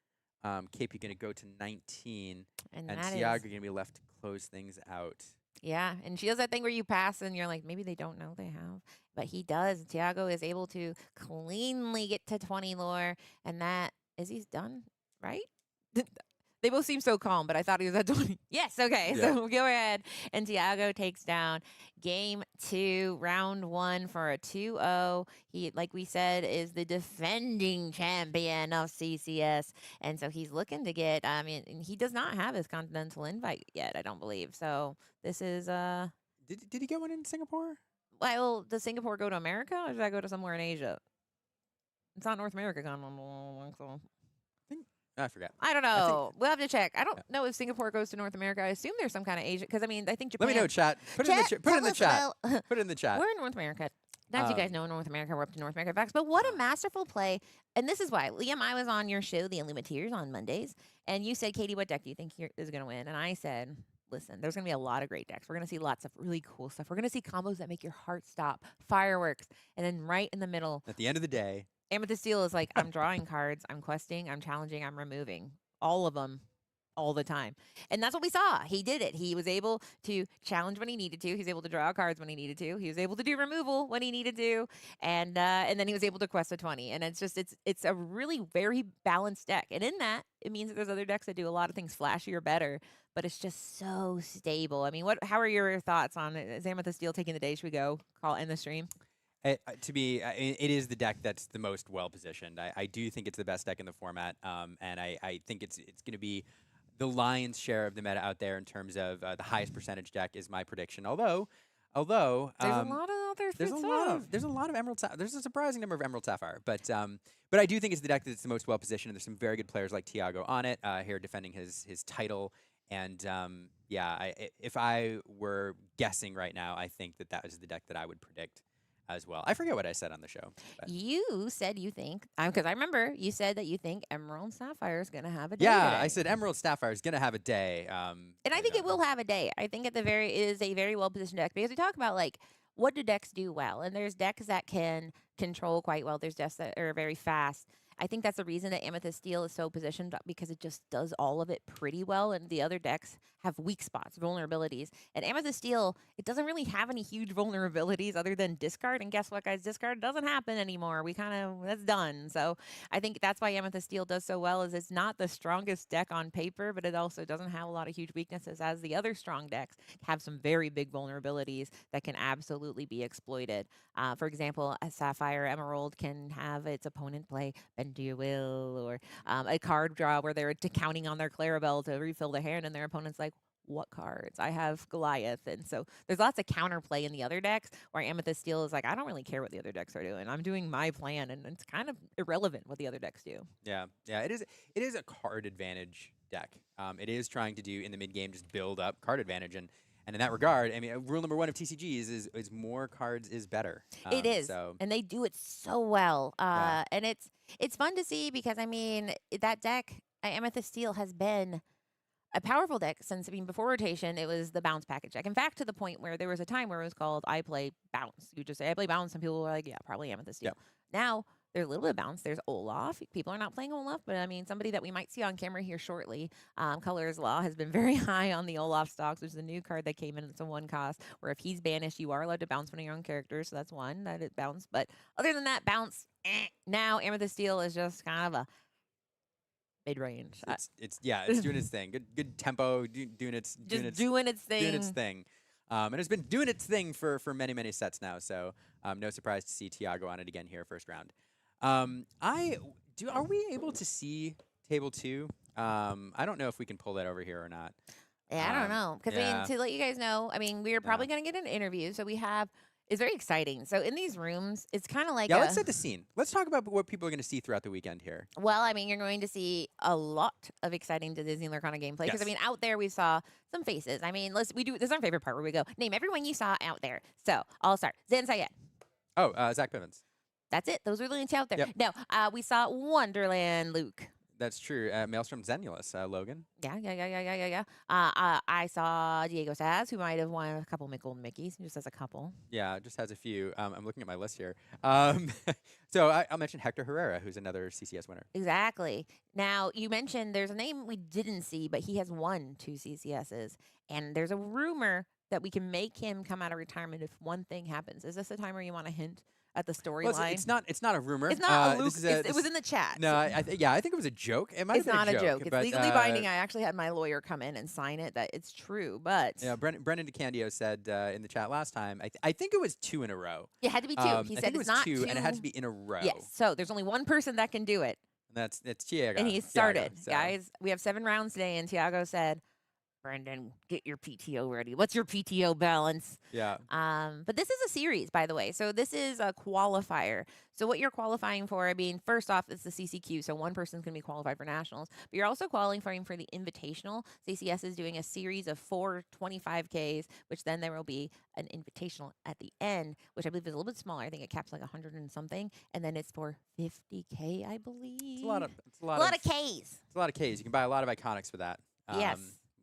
[SPEAKER 1] KP going to go to 19,
[SPEAKER 2] And
[SPEAKER 1] and
[SPEAKER 2] that
[SPEAKER 1] Tiago
[SPEAKER 2] is,
[SPEAKER 1] going to be left to close things out.
[SPEAKER 2] yeah. And she does that thing where you pass and you're like, maybe they don't know they have. But he does. Tiago is able to cleanly get to 20 lore. And that is, he's done, right? They both seem so calm, but I thought he was at 20. Yes, okay.
[SPEAKER 1] Yeah.
[SPEAKER 2] So go ahead. And Tiago takes down game 2, round 1 for a 2-0. He, like we said, is the defending champion of CCS. And so he's looking to get, I mean, he does not have his continental invite yet, I don't believe. So this is,
[SPEAKER 1] Did he get one in Singapore?
[SPEAKER 2] well, does Singapore go to America, or does that go to somewhere in Asia? It's not North America gone on, so.
[SPEAKER 1] I forgot.
[SPEAKER 2] I don't know. We'll have to check. I don't
[SPEAKER 1] Yeah.
[SPEAKER 2] know if Singapore goes to North America. I assume there's some kind of Asia, because I mean, I think Japan.
[SPEAKER 1] Let me know, chat. Put it in the chat. Put it in the chat. Put it in the chat.
[SPEAKER 2] We're in North America. As you guys know, North America, we're up to North America facts. But what a masterful play. And this is why, Liam, I was on your show, The Illuminateers, on Mondays. And you said, Katie, what deck do you think is going to win? And I said, listen, there's going to be a lot of great decks. We're going to see lots of really cool stuff. We're going to see combos that make your heart stop, fireworks. And then right in the middle,
[SPEAKER 1] At the end of the day,
[SPEAKER 2] Amethyst Steel is like, I'm drawing cards, I'm questing, I'm challenging, I'm removing. All of them. All the time. And that's what we saw. He did it. He was able to challenge when he needed to. He was able to draw cards when he needed to. He was able to do removal when he needed to. And then he was able to quest a 20. And it's just it's a really very balanced deck. And in that, it means that there's other decks that do a lot of things flashy or better, but it's just so stable. I mean, how are your thoughts on it? Is Amethyst Steel taking the day? Should we go end the stream?
[SPEAKER 1] to me, it is the deck that's the most well positioned. I do think it's the best deck in the format, and I think it's going to be the lion's share of the meta out there in terms of the highest percentage deck is my prediction. Although
[SPEAKER 2] There's a lot of other
[SPEAKER 1] there's a
[SPEAKER 2] good
[SPEAKER 1] lot
[SPEAKER 2] stuff.
[SPEAKER 1] of Emerald. There's a surprising number of Emerald Sapphire, but I do think it's the deck that's the most well positioned. There's some very good players like Tiago on it here defending his title, and yeah, if I were guessing right now, I think that is the deck that I would predict as well. I forget what I said on the show. But.
[SPEAKER 2] You said you think, because I remember you said that you think Emerald Sapphire is going to have a day
[SPEAKER 1] Yeah,
[SPEAKER 2] today.
[SPEAKER 1] I said Emerald Sapphire is going to have a day.
[SPEAKER 2] And I think it will have a day. I think it is a very well positioned deck because we talk about like what do decks do well, and there's decks that can control quite well. There's decks that are very fast. I think that's the reason that Amethyst Steel is so positioned because it just does all of it pretty well, and the other decks have weak spots, vulnerabilities. And Amethyst Steel, it doesn't really have any huge vulnerabilities other than discard. And guess what, guys? Discard doesn't happen anymore. That's done. So I think that's why Amethyst Steel does so well is it's not the strongest deck on paper, but it also doesn't have a lot of huge weaknesses as the other strong decks have some very big vulnerabilities that can absolutely be exploited. For example, a Sapphire Emerald can have its opponent play Bend to Your Will or a card draw where they're counting on their Clarabelle to refill their hand and their opponent's like, what cards? I have Goliath. And so there's lots of counterplay in the other decks where Amethyst Steel is like, I don't really care what the other decks are doing. I'm doing my plan, and it's kind of irrelevant what the other decks do.
[SPEAKER 1] Yeah, it is a card advantage deck. It is trying to do in the mid game just build up card advantage, and in that regard, I mean, rule number one of TCGs is more cards is better.
[SPEAKER 2] It is,
[SPEAKER 1] so.
[SPEAKER 2] And they do it so well.
[SPEAKER 1] Yeah.
[SPEAKER 2] And it's fun to see because I mean that deck, Amethyst Steel, has been a powerful deck since, I mean, before rotation, it was the bounce package deck. In fact, to the point where there was a time where it was called I play bounce. You just say I play bounce, and people were like, yeah, probably Amethyst Steel.
[SPEAKER 1] Yep.
[SPEAKER 2] Now there's a little bit of bounce. There's Olaf. People are not playing Olaf, but I mean, somebody that we might see on camera here shortly. Color's Law has been very high on the Olaf stocks, which is a new card that came in. It's a 1 cost where if he's banished, you are allowed to bounce one of your own characters. So that's one that it bounced. But other than that, bounce. Now Amethyst Steel is just kind of a mid-range.
[SPEAKER 1] It's doing its thing. Good tempo, doing its thing. And it's been doing its thing for many sets now. So no surprise to see Tiago on it again here first round. Are we able to see table 2? I don't know if we can pull that over here or not.
[SPEAKER 2] Yeah, I don't know. Because I mean, to let you guys know, I mean, we're probably going to get an interview. So it's very exciting. So in these rooms, it's kind of like
[SPEAKER 1] let's set the scene. Let's talk about what people are going to see throughout the weekend here.
[SPEAKER 2] Well, I mean, you're going to see a lot of exciting Disney Lorcana gameplay. Because, I mean, out there we saw some faces. I mean, this is our favorite part where we go, name everyone you saw out there. So I'll start. Zan Syed.
[SPEAKER 1] Oh, Zach Bivens.
[SPEAKER 2] That's it. Those were the only two out there.
[SPEAKER 1] Yep.
[SPEAKER 2] No, we saw Wonderland Luke.
[SPEAKER 1] That's true. Maelstrom Zenulus, Logan.
[SPEAKER 2] Yeah. I saw Diego Saz, who might have won a couple Golden Mickeys, just as a couple.
[SPEAKER 1] Yeah, just has a few. I'm looking at my list here. So I'll mention Hector Herrera, who's another CCS winner.
[SPEAKER 2] Exactly. Now, you mentioned there's a name we didn't see, but he has won 2 CCSs. And there's a rumor that we can make him come out of retirement if one thing happens. Is this the time where you want to hint at the storyline?
[SPEAKER 1] Well, it's not a rumor.
[SPEAKER 2] It's not a Luke. It was in the chat.
[SPEAKER 1] No, I think it was a joke. It might
[SPEAKER 2] it's
[SPEAKER 1] have been
[SPEAKER 2] not a joke. It's
[SPEAKER 1] but,
[SPEAKER 2] legally binding. I actually had my lawyer come in and sign it that it's true, but
[SPEAKER 1] yeah, Brendan DeCandio said in the chat last time. I think it was 2 in a row.
[SPEAKER 2] It had to be 2. He said
[SPEAKER 1] it's
[SPEAKER 2] not
[SPEAKER 1] 2,
[SPEAKER 2] 2,
[SPEAKER 1] and it had to be in a row.
[SPEAKER 2] Yes. So there's only one person that can do it.
[SPEAKER 1] And that's Tiago.
[SPEAKER 2] And he started. Guys, we have 7 rounds today, and Tiago said, Brendan, get your PTO ready. What's your PTO balance?
[SPEAKER 1] Yeah.
[SPEAKER 2] But this is a series, by the way. So this is a qualifier. So what you're qualifying for, I mean, first off, it's the CCQ. So one person's going to be qualified for nationals. But you're also qualifying for the Invitational. CCS is doing a series of 4 25Ks, which then there will be an Invitational at the end, which I believe is a little bit smaller. I think it caps like 100 and something. And then it's for 50K, I believe.
[SPEAKER 1] It's a lot of
[SPEAKER 2] Ks. It's
[SPEAKER 1] a lot of Ks. You can buy a lot of iconics for that.
[SPEAKER 2] Yes.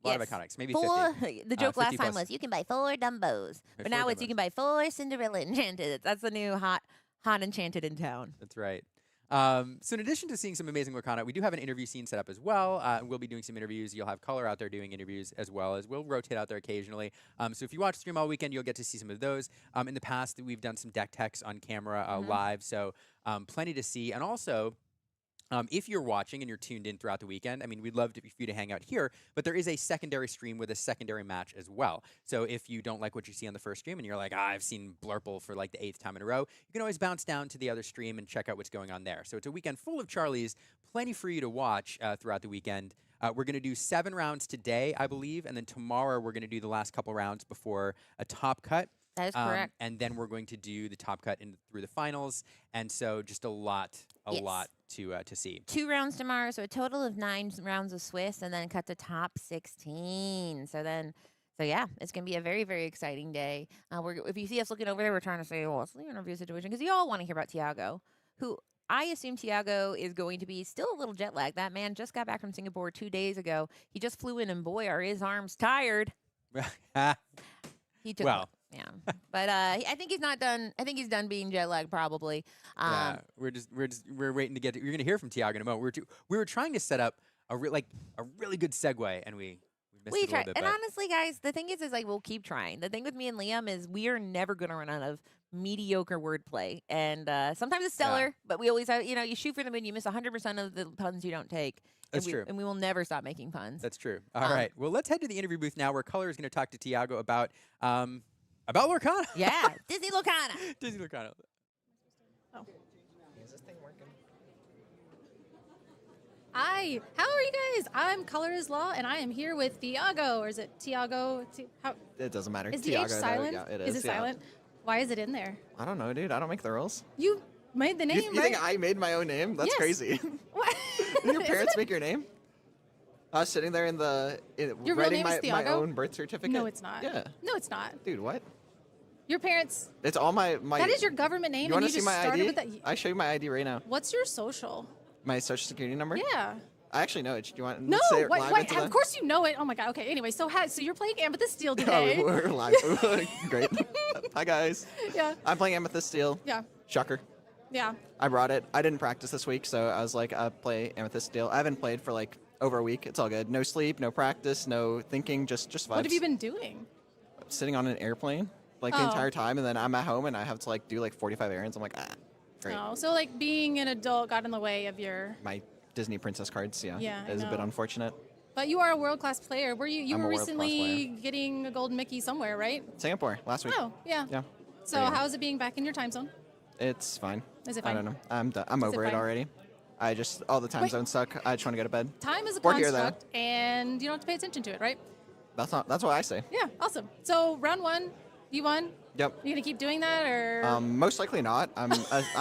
[SPEAKER 1] A lot of iconics, maybe
[SPEAKER 2] 50. The joke last time
[SPEAKER 1] plus.
[SPEAKER 2] was you can buy 4 Dumbos, but now it's you can buy 4 Cinderella Enchanted. That's the new hot Enchanted in town.
[SPEAKER 1] That's right. So in addition to seeing some amazing Lorcana, we do have an interview scene set up as well. We'll be doing some interviews. You'll have Color out there doing interviews as well as we'll rotate out there occasionally. So if you watch the stream all weekend, you'll get to see some of those. In the past, we've done some deck techs on camera live, so plenty to see. And also, If you're watching and you're tuned in throughout the weekend, I mean, we'd love for you to hang out here, but there is a secondary stream with a secondary match as well. So if you don't like what you see on the first stream and you're like, I've seen Blurple for like the 8th time in a row, you can always bounce down to the other stream and check out what's going on there. So it's a weekend full of Charlies, plenty for you to watch throughout the weekend. We're going to do 7 rounds today, I believe, and then tomorrow we're going to do the last couple rounds before a top cut.
[SPEAKER 2] That is correct.
[SPEAKER 1] And then we're going to do the top cut through the finals, and so just a lot to see.
[SPEAKER 2] 2 rounds tomorrow, so a total of 9 rounds of Swiss, and then cut to top 16. So yeah, it's gonna be a very, very exciting day. If you see us looking over there, we're trying to say, "Oh, it's the interview situation," because you all want to hear about Tiago, who I assume Tiago is going to be still a little jet lagged. That man just got back from Singapore 2 days ago. He just flew in, and boy, are his arms tired. He took yeah, but I think he's not done. I think he's done being jet lagged probably.
[SPEAKER 1] Yeah, we're waiting to get. You're going to hear from Tiago in a moment. We were trying to set up a really good segue, and we missed it a little bit.
[SPEAKER 2] And honestly, guys, the thing is like we'll keep trying. The thing with me and Liam is we are never going to run out of mediocre wordplay, and sometimes it's stellar, but we always have. You shoot for the moon, you miss 100% of the puns you don't take.
[SPEAKER 1] That's true.
[SPEAKER 2] And we will never stop making puns.
[SPEAKER 1] That's true. All right. Well, let's head to the interview booth now, where Color is going to talk to Tiago about Lorcana.
[SPEAKER 2] Yeah, Disney Lorcana.
[SPEAKER 1] Disney Lorcana.
[SPEAKER 3] Oh. Is this thing working? Hi, how are you guys? I'm Color is Law, and I am here with Tiago. Or is it Tiago?
[SPEAKER 4] It doesn't matter.
[SPEAKER 3] Is the
[SPEAKER 4] Tiago,
[SPEAKER 3] H silent?
[SPEAKER 4] Yeah, it is.
[SPEAKER 3] Is it silent? Why is it in there?
[SPEAKER 4] I don't know, dude. I don't make the rules.
[SPEAKER 3] You made the name,
[SPEAKER 4] You think I made my own name? That's
[SPEAKER 3] Yes.
[SPEAKER 4] crazy.
[SPEAKER 3] What?
[SPEAKER 4] Did your parents make your name? I was sitting there
[SPEAKER 3] Your real
[SPEAKER 4] writing
[SPEAKER 3] name is
[SPEAKER 4] my
[SPEAKER 3] Tiago?
[SPEAKER 4] own birth certificate.
[SPEAKER 3] No, it's not.
[SPEAKER 4] Yeah.
[SPEAKER 3] No, it's not.
[SPEAKER 4] Dude, what?
[SPEAKER 3] Your parents.
[SPEAKER 4] It's all my.
[SPEAKER 3] That is your government name,
[SPEAKER 4] You want
[SPEAKER 3] and
[SPEAKER 4] to
[SPEAKER 3] you
[SPEAKER 4] see
[SPEAKER 3] just
[SPEAKER 4] my
[SPEAKER 3] started
[SPEAKER 4] ID?
[SPEAKER 3] with that.
[SPEAKER 4] I show you my ID right now.
[SPEAKER 3] What's your social?
[SPEAKER 4] My social security number?
[SPEAKER 3] Yeah.
[SPEAKER 4] I actually know it. Do you want
[SPEAKER 3] No,
[SPEAKER 4] to say it live
[SPEAKER 3] wait,
[SPEAKER 4] into
[SPEAKER 3] of course you know it. Oh my god. Okay. Anyway, so you're playing Amethyst Steel
[SPEAKER 4] the...
[SPEAKER 3] today.
[SPEAKER 4] Oh, we're live. Great. Hi, guys.
[SPEAKER 3] Yeah.
[SPEAKER 4] I'm playing Amethyst Steel.
[SPEAKER 3] Yeah.
[SPEAKER 4] Shocker.
[SPEAKER 3] Yeah.
[SPEAKER 4] I brought it. I didn't practice this week, so I was like, I'll play Amethyst Steel. I haven't played for like over a week. It's all good. No sleep, no practice, no thinking, just vibes.
[SPEAKER 3] What have you been doing?
[SPEAKER 4] Sitting on an airplane like the entire time, and then I'm at home and I have to like do like 45 errands. I'm like, great.
[SPEAKER 3] Oh, so like being an adult got in the way of your.
[SPEAKER 4] My Disney princess cards,
[SPEAKER 3] Yeah, I
[SPEAKER 4] is a bit
[SPEAKER 3] know.
[SPEAKER 4] unfortunate.
[SPEAKER 3] But you are a world-class player. Were you? You
[SPEAKER 4] I'm
[SPEAKER 3] were
[SPEAKER 4] a world-class
[SPEAKER 3] recently getting a golden Mickey somewhere, right?
[SPEAKER 4] Singapore last week.
[SPEAKER 3] Oh, yeah.
[SPEAKER 4] Yeah.
[SPEAKER 3] So
[SPEAKER 4] Yeah.
[SPEAKER 3] how's it being back in your time zone?
[SPEAKER 4] It's fine.
[SPEAKER 3] Is it
[SPEAKER 4] I
[SPEAKER 3] fine?
[SPEAKER 4] don't know. I'm done. I'm
[SPEAKER 3] Is it
[SPEAKER 4] over it
[SPEAKER 3] fine?
[SPEAKER 4] already. I just all the time
[SPEAKER 3] Wait.
[SPEAKER 4] zones suck. I just want to go to bed.
[SPEAKER 3] Time is a
[SPEAKER 4] We're here, though.
[SPEAKER 3] construct, and you don't have to pay attention to it, right?
[SPEAKER 4] That's what I say.
[SPEAKER 3] Yeah, awesome. So round 1, you won.
[SPEAKER 4] Yep.
[SPEAKER 3] You gonna keep doing that, or
[SPEAKER 4] Most likely not. I'm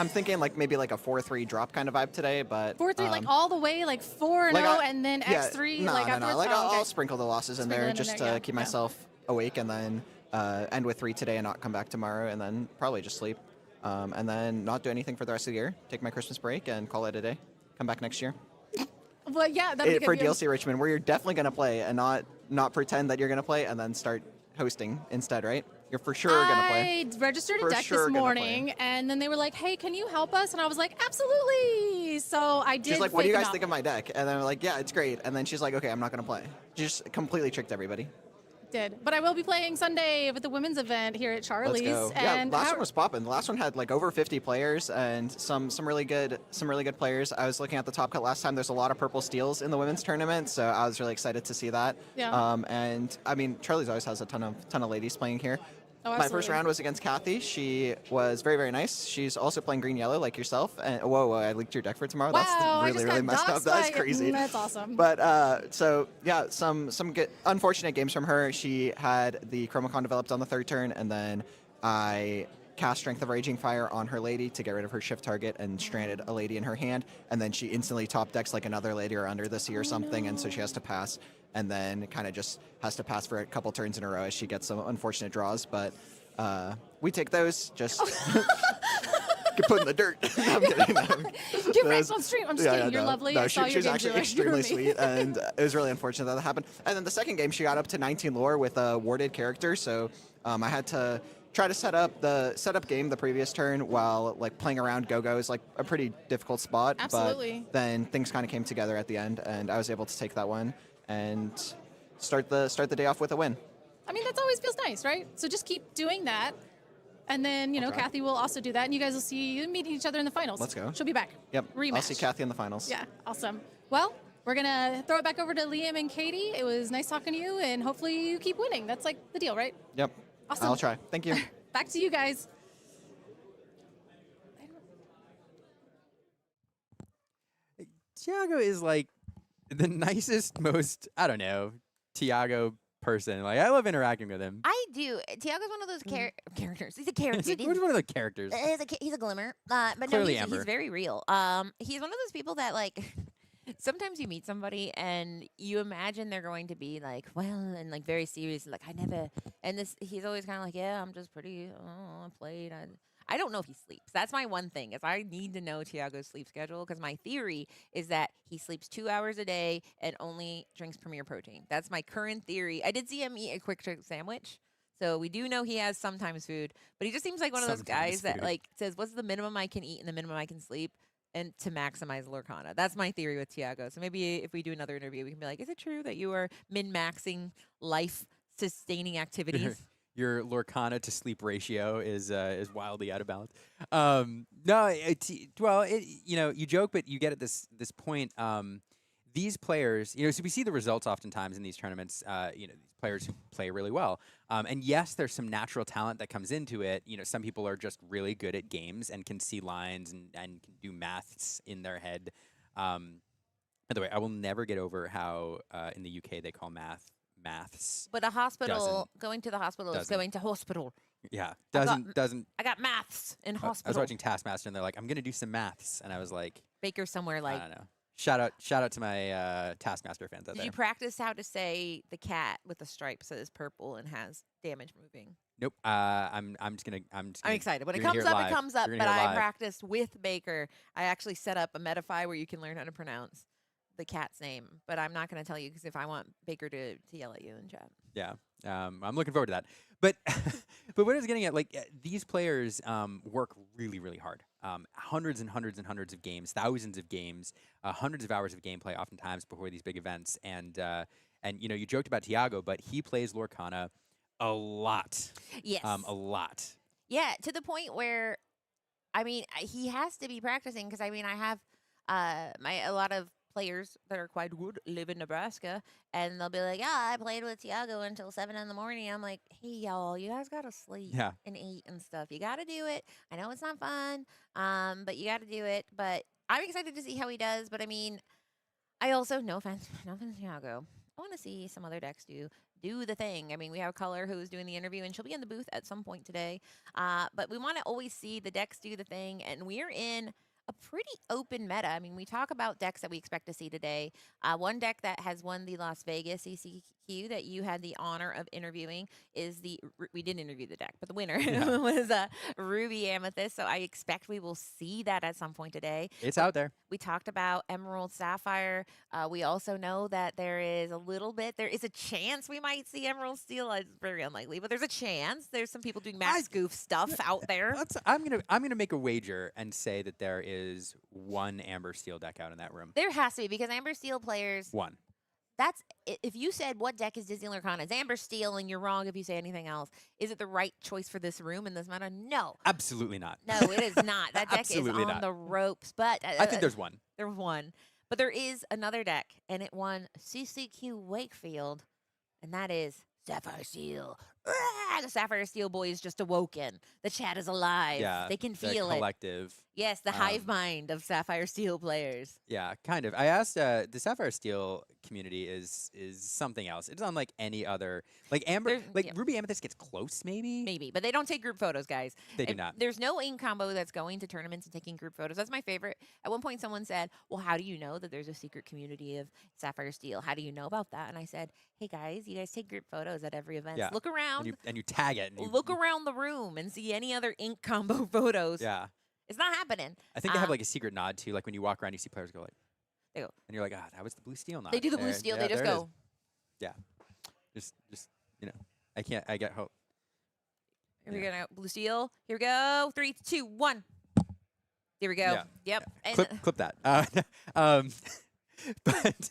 [SPEAKER 4] thinking like maybe like a 4-3 drop kind of vibe today, but
[SPEAKER 3] 4-3, like all the way, like 4-0,
[SPEAKER 4] like,
[SPEAKER 3] and then X3,
[SPEAKER 4] no,
[SPEAKER 3] like
[SPEAKER 4] no,
[SPEAKER 3] afterwards?
[SPEAKER 4] no. Like
[SPEAKER 3] Oh, okay.
[SPEAKER 4] I'll sprinkle the losses in
[SPEAKER 3] Sprinkle
[SPEAKER 4] there
[SPEAKER 3] it in
[SPEAKER 4] just
[SPEAKER 3] there,
[SPEAKER 4] to
[SPEAKER 3] yeah,
[SPEAKER 4] keep
[SPEAKER 3] yeah.
[SPEAKER 4] myself awake, and then end with 3 today and not come back tomorrow, and then probably just sleep, and then not do anything for the rest of the year. Take my Christmas break and call it a day. Come back next year.
[SPEAKER 3] Well, yeah, that'd be good.
[SPEAKER 4] For
[SPEAKER 3] Yeah.
[SPEAKER 4] DLC Richmond, where you're definitely gonna play and not pretend that you're gonna play and then start hosting instead, right? You're for sure gonna play.
[SPEAKER 3] I registered a
[SPEAKER 4] For
[SPEAKER 3] deck
[SPEAKER 4] sure
[SPEAKER 3] this
[SPEAKER 4] gonna
[SPEAKER 3] morning, and then they were like, "Hey, can you help us?" And I was like, "Absolutely!" So I did.
[SPEAKER 4] She's like, "What do you
[SPEAKER 3] fake
[SPEAKER 4] guys
[SPEAKER 3] an
[SPEAKER 4] think of my deck?" And then I'm like, "Yeah, it's great." And then she's like, "Okay, I'm not gonna play." Just completely tricked everybody.
[SPEAKER 3] Did, but I will be playing Sunday with the women's event here at Charlie's.
[SPEAKER 4] Let's go.
[SPEAKER 3] And
[SPEAKER 4] yeah, last one was popping. The last one had like over 50 players and some really good players. I was looking at the top cut last time. There's a lot of purple steals in the women's tournament, so I was really excited to see that.
[SPEAKER 3] Yeah.
[SPEAKER 4] And I mean, Charlie's always has a ton of ladies playing here.
[SPEAKER 3] Oh,
[SPEAKER 4] My first
[SPEAKER 3] absolutely.
[SPEAKER 4] round was against Kathy. She was very, very nice. She's also playing green yellow like yourself. And whoa, I leaked your deck for tomorrow.
[SPEAKER 3] Wow,
[SPEAKER 4] That's
[SPEAKER 3] I
[SPEAKER 4] really,
[SPEAKER 3] just
[SPEAKER 4] really
[SPEAKER 3] got
[SPEAKER 4] messed up.
[SPEAKER 3] doxed
[SPEAKER 4] That's
[SPEAKER 3] by-
[SPEAKER 4] crazy.
[SPEAKER 3] That's awesome.
[SPEAKER 4] But so yeah, some good unfortunate games from her. She had the Chromacon developed on the 3rd turn, and then I cast Strength of Raging Fire on her lady to get rid of her shift target and stranded a lady in her hand, and then she instantly top decks like another lady or under the sea or something, and so she has to pass, and then kind of just has to pass for a couple turns in a row as she gets some unfortunate draws, but we take those, just get put in the dirt. I'm kidding.
[SPEAKER 3] You're right on stream. I'm just kidding. You're
[SPEAKER 4] no,
[SPEAKER 3] lovely.
[SPEAKER 4] No,
[SPEAKER 3] I saw
[SPEAKER 4] she
[SPEAKER 3] your
[SPEAKER 4] was
[SPEAKER 3] games.
[SPEAKER 4] actually
[SPEAKER 3] You're
[SPEAKER 4] extremely
[SPEAKER 3] amazing.
[SPEAKER 4] sweet, and it was really unfortunate that happened. And then the second game, she got up to 19 lore with a warded character, so I had to try to set up game the previous turn while like playing around Go-Go is like a pretty difficult spot.
[SPEAKER 3] Absolutely.
[SPEAKER 4] But then things kind of came together at the end, and I was able to take that one and start the day off with a win.
[SPEAKER 3] I mean, that always feels nice, right? So just keep doing that. And then,
[SPEAKER 4] I'll try.
[SPEAKER 3] Kathy will also do that, and you guys will see you meeting each other in the finals.
[SPEAKER 4] Let's go.
[SPEAKER 3] She'll be back.
[SPEAKER 4] Yep.
[SPEAKER 3] Rematch.
[SPEAKER 4] I'll see Kathy in the finals.
[SPEAKER 3] Yeah, awesome. Well, we're going to throw it back over to Liam and Katie. It was nice talking to you, and hopefully you keep winning. That's like the deal, right?
[SPEAKER 4] Yep.
[SPEAKER 3] Awesome.
[SPEAKER 4] I'll try. Thank you.
[SPEAKER 3] Back to you guys.
[SPEAKER 1] Tiago is like the nicest, most, I don't know, Tiago person. Like, I love interacting with him.
[SPEAKER 2] I do. Tiago's one of those characters. He's a character.
[SPEAKER 1] Which one of the characters?
[SPEAKER 2] He's a glimmer. But
[SPEAKER 1] Clearly
[SPEAKER 2] no,
[SPEAKER 1] Amber.
[SPEAKER 2] he's very real. He's one of those people that like sometimes you meet somebody and you imagine they're going to be like, well, and like very serious, and like I never. And he's always kind of like, yeah, I'm just pretty. Oh, I played. I don't know if he sleeps. That's my one thing is I need to know Tiago's sleep schedule because my theory is that he sleeps 2 hours a day and only drinks Premier Protein. That's my current theory. I did see him eat a quick trip sandwich. So we do know he has sometimes food, but he just seems like one of those guys that like says, what's the minimum I can eat and the minimum I can sleep and to maximize Lorcana. That's my theory with Tiago. So maybe if we do another interview, we can be like, is it true that you are min-maxing life-sustaining activities?
[SPEAKER 1] Your Lorcana to sleep ratio is wildly out of balance. No, you joke, but you get at this point. These players, so we see the results oftentimes in these tournaments. These players who play really well, and yes, there's some natural talent that comes into it. Some people are just really good at games and can see lines and can do maths in their head. By the way, I will never get over how in the UK they call maths.
[SPEAKER 2] But going to the hospital is going to hospital.
[SPEAKER 1] Yeah,
[SPEAKER 2] I got maths in hospital.
[SPEAKER 1] I was watching Taskmaster, and they're like, "I'm gonna do some maths," and I was like,
[SPEAKER 2] Baker somewhere like.
[SPEAKER 1] I don't know. Shout out to my Taskmaster fans out
[SPEAKER 2] Did
[SPEAKER 1] there.
[SPEAKER 2] you practice how to say the cat with the stripes that is purple and has damage moving?
[SPEAKER 1] Nope. I'm
[SPEAKER 2] excited. When it
[SPEAKER 1] you're
[SPEAKER 2] comes
[SPEAKER 1] gonna
[SPEAKER 2] up,
[SPEAKER 1] hear
[SPEAKER 2] it
[SPEAKER 1] live.
[SPEAKER 2] comes up.
[SPEAKER 1] You're
[SPEAKER 2] But
[SPEAKER 1] gonna hear
[SPEAKER 2] I
[SPEAKER 1] live.
[SPEAKER 2] practiced with Baker. I actually set up a Medify where you can learn how to pronounce the cat's name. But I'm not going to tell you because if I want Baker to yell at you in chat.
[SPEAKER 1] Yeah. I'm looking forward to that. But but what I was getting at, like these players work really, really hard. Hundreds and hundreds and hundreds of games, thousands of games, hundreds of hours of gameplay, oftentimes before these big events. And you joked about Tiago, but he plays Lorcana a lot.
[SPEAKER 2] Yes.
[SPEAKER 1] A lot.
[SPEAKER 2] Yeah, to the point where, I mean, he has to be practicing because I mean, I have a lot of players that are quite good live in Nebraska, and they'll be like, "Yeah, I played with Tiago until 7 in the morning." I'm like, "Hey, y'all, you guys gotta sleep and eat and stuff. You gotta do it. I know it's not fun, but you gotta do it. But I'm excited to see how he does. But I mean, I also no offense, Tiago. I want to see some other decks do the thing. I mean, we have Color who's doing the interview, and she'll be in the booth at some point today. But we want to always see the decks do the thing, and we're in a pretty open meta. I mean, we talk about decks that we expect to see today. One deck that has won the Las Vegas CCQ that you had the honor of interviewing is we didn't interview the deck, but the winner was Ruby Amethyst. So I expect we will see that at some point today.
[SPEAKER 1] It's out there.
[SPEAKER 2] We talked about Emerald Sapphire. We also know that there is a chance we might see Emerald Steel. It's very unlikely, but there's a chance. There's some people doing Max Goof stuff out there.
[SPEAKER 1] I'm gonna make a wager and say that there is one Amber Steel deck out in that room.
[SPEAKER 2] There has to be because Amber Steel players.
[SPEAKER 1] One.
[SPEAKER 2] That's if you said what deck is Disney Lorcana, it's Amber Steel, and you're wrong if you say anything else. Is it the right choice for this room in this meta? No,
[SPEAKER 1] Absolutely not.
[SPEAKER 2] no, it is not. That deck is
[SPEAKER 1] Absolutely
[SPEAKER 2] on
[SPEAKER 1] not.
[SPEAKER 2] the ropes. But
[SPEAKER 1] I think there's one.
[SPEAKER 2] There's one, but there is another deck, and it won CCQ Wakefield, and that is Sapphire Steel. The Sapphire Steel boys just awoken. The chat is alive.
[SPEAKER 1] Yeah,
[SPEAKER 2] they can
[SPEAKER 1] the
[SPEAKER 2] feel it.
[SPEAKER 1] collective.
[SPEAKER 2] Yes, the hive mind of Sapphire Steel players.
[SPEAKER 1] Yeah, kind of. I asked the Sapphire Steel community is something else. It's unlike any other. Like Amber, Ruby Amethyst gets close, maybe.
[SPEAKER 2] Maybe, but they don't take group photos, guys.
[SPEAKER 1] They do not.
[SPEAKER 2] There's no ink combo that's going to tournaments and taking group photos. That's my favorite. At one point, someone said, "Well, how do you know that there's a secret community of Sapphire Steel? How do you know about that?" And I said, "Hey guys, you guys take group photos at every event.
[SPEAKER 1] Yeah.
[SPEAKER 2] Look around,
[SPEAKER 1] And you tag it. And
[SPEAKER 2] look around the room, and see any other ink combo photos.
[SPEAKER 1] Yeah.
[SPEAKER 2] It's not happening.
[SPEAKER 1] I think they have like a secret nod too. Like when you walk around, you see players go like,
[SPEAKER 2] they go,
[SPEAKER 1] and you're like, that was the blue steel nod.
[SPEAKER 2] They do the blue
[SPEAKER 1] There-
[SPEAKER 2] steel.
[SPEAKER 1] yeah,
[SPEAKER 2] They just
[SPEAKER 1] there it
[SPEAKER 2] go.
[SPEAKER 1] is. Yeah. Just I get hope.
[SPEAKER 2] Here we go. Blue steel. Here we go. 3, 2, 1. There we go.
[SPEAKER 1] Yeah.
[SPEAKER 2] Yep. And
[SPEAKER 1] Clip that. But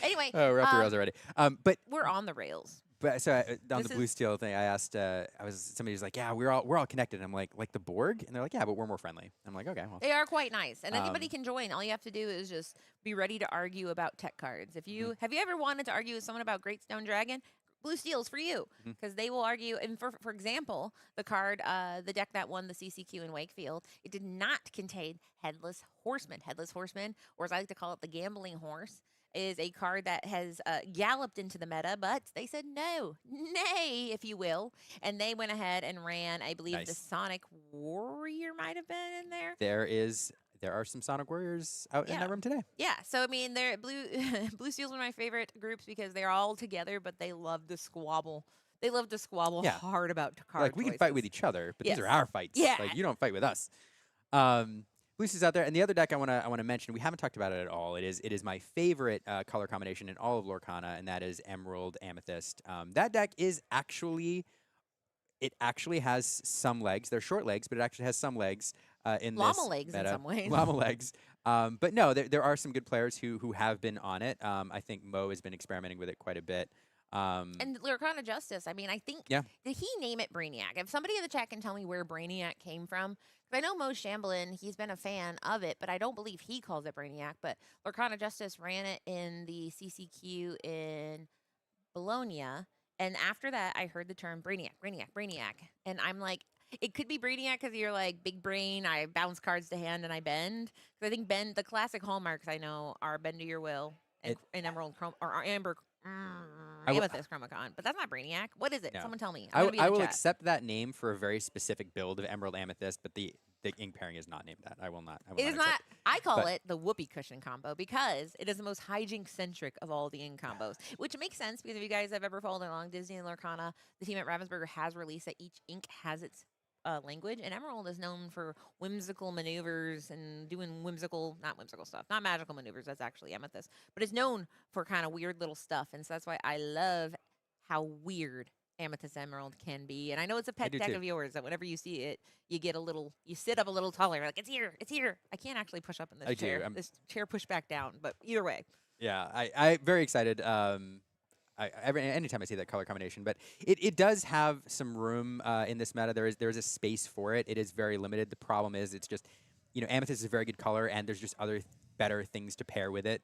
[SPEAKER 2] anyway,
[SPEAKER 1] we're off the rails already. But
[SPEAKER 2] we're on the rails.
[SPEAKER 1] But so on
[SPEAKER 2] This
[SPEAKER 1] the blue
[SPEAKER 2] is
[SPEAKER 1] steel thing, I asked. Somebody was like, "Yeah, we're all connected." I'm like the Borg, and they're like, "Yeah, but we're more friendly." I'm like, "Okay, well."
[SPEAKER 2] They are quite nice, and anybody
[SPEAKER 1] Um,
[SPEAKER 2] can join. All you have to do is just be ready to argue about tech cards. If
[SPEAKER 1] mhm,
[SPEAKER 2] you have you ever wanted to argue with someone about Great Stone Dragon, Blue Steel's for you
[SPEAKER 1] mhm.
[SPEAKER 2] because they will argue. And for example, the card, the deck that won the CCQ in Wakefield, it did not contain Headless Horseman. Headless Horseman, or as I like to call it, the Gambling Horse, is a card that has galloped into the meta, but they said no, nay, if you will, and they went ahead and ran. I believe the
[SPEAKER 1] Nice.
[SPEAKER 2] Sonic Warrior might have been in there.
[SPEAKER 1] There are some Sonic Warriors out in
[SPEAKER 2] Yeah.
[SPEAKER 1] that room today.
[SPEAKER 2] Yeah. So I mean, they're blue blue steel's one of my favorite groups because they're all together, but they love to squabble. They love to squabble
[SPEAKER 1] Yeah.
[SPEAKER 2] hard about card
[SPEAKER 1] Like we can fight with
[SPEAKER 2] choices.
[SPEAKER 1] each other, but these are
[SPEAKER 2] Yes.
[SPEAKER 1] our fights.
[SPEAKER 2] Yeah.
[SPEAKER 1] Like you don't fight with us. Lucy's out there, and the other deck I wanna mention. We haven't talked about it at all. It is my favorite color combination in all of Lorcana, and that is Emerald Amethyst. That deck is actually it actually has some legs. They're short legs, but it actually has some legs in
[SPEAKER 2] Llama
[SPEAKER 1] this
[SPEAKER 2] legs in
[SPEAKER 1] meta.
[SPEAKER 2] some ways.
[SPEAKER 1] Llama legs. But no, there are some good players who have been on it. I think Mo has been experimenting with it quite a bit.
[SPEAKER 2] And Lurkana Justice. I mean, I think
[SPEAKER 1] Yeah.
[SPEAKER 2] did he name it Brainiac? If somebody in the chat can tell me where Brainiac came from, because I know Mo Shamblin, he's been a fan of it, but I don't believe he calls it Brainiac. But Lurkana Justice ran it in the CCQ in Bologna, and after that, I heard the term Brainiac, Brainiac, Brainiac, and I'm like, it could be Brainiac because you're like big brain. I bounce cards to hand and I bend. Because I think bend the classic hallmarks I know are bend to your will and,
[SPEAKER 1] It,
[SPEAKER 2] and emerald chrome or amber.
[SPEAKER 1] I w-
[SPEAKER 2] Amethyst Chromacon, but that's not Brainiac. What is it?
[SPEAKER 1] no.
[SPEAKER 2] Someone tell me.
[SPEAKER 1] I,
[SPEAKER 2] I'm
[SPEAKER 1] w-
[SPEAKER 2] gonna be
[SPEAKER 1] I
[SPEAKER 2] in the
[SPEAKER 1] will
[SPEAKER 2] chat.
[SPEAKER 1] accept that name for a very specific build of Emerald Amethyst, but the ink pairing is not named that. I will not. I will
[SPEAKER 2] It is
[SPEAKER 1] accept
[SPEAKER 2] not. I call
[SPEAKER 1] But-
[SPEAKER 2] it the whoopee cushion combo because it is the most hijink centric of all the ink combos, which makes sense because if you guys have ever followed along, Disney and Lorcana, the team at Ravensburger has released that each ink has its language, and Emerald is known for whimsical maneuvers and doing not whimsical stuff, not magical maneuvers. That's actually Amethyst, but it's known for kind of weird little stuff, and so that's why I love how weird Amethyst Emerald can be. And I know it's a pet
[SPEAKER 1] do
[SPEAKER 2] deck
[SPEAKER 1] too.
[SPEAKER 2] of yours that whenever you see it, you get a little, you sit up a little taller. Like it's here, it's here. I can't actually push up in this
[SPEAKER 1] I do,
[SPEAKER 2] chair. This chair pushed back down, but either way,
[SPEAKER 1] Yeah, I very excited. Anytime I see that color combination, but it does have some room in this meta. There is a space for it. It is very limited. The problem is it's just, amethyst is a very good color, and there's just other better things to pair with it.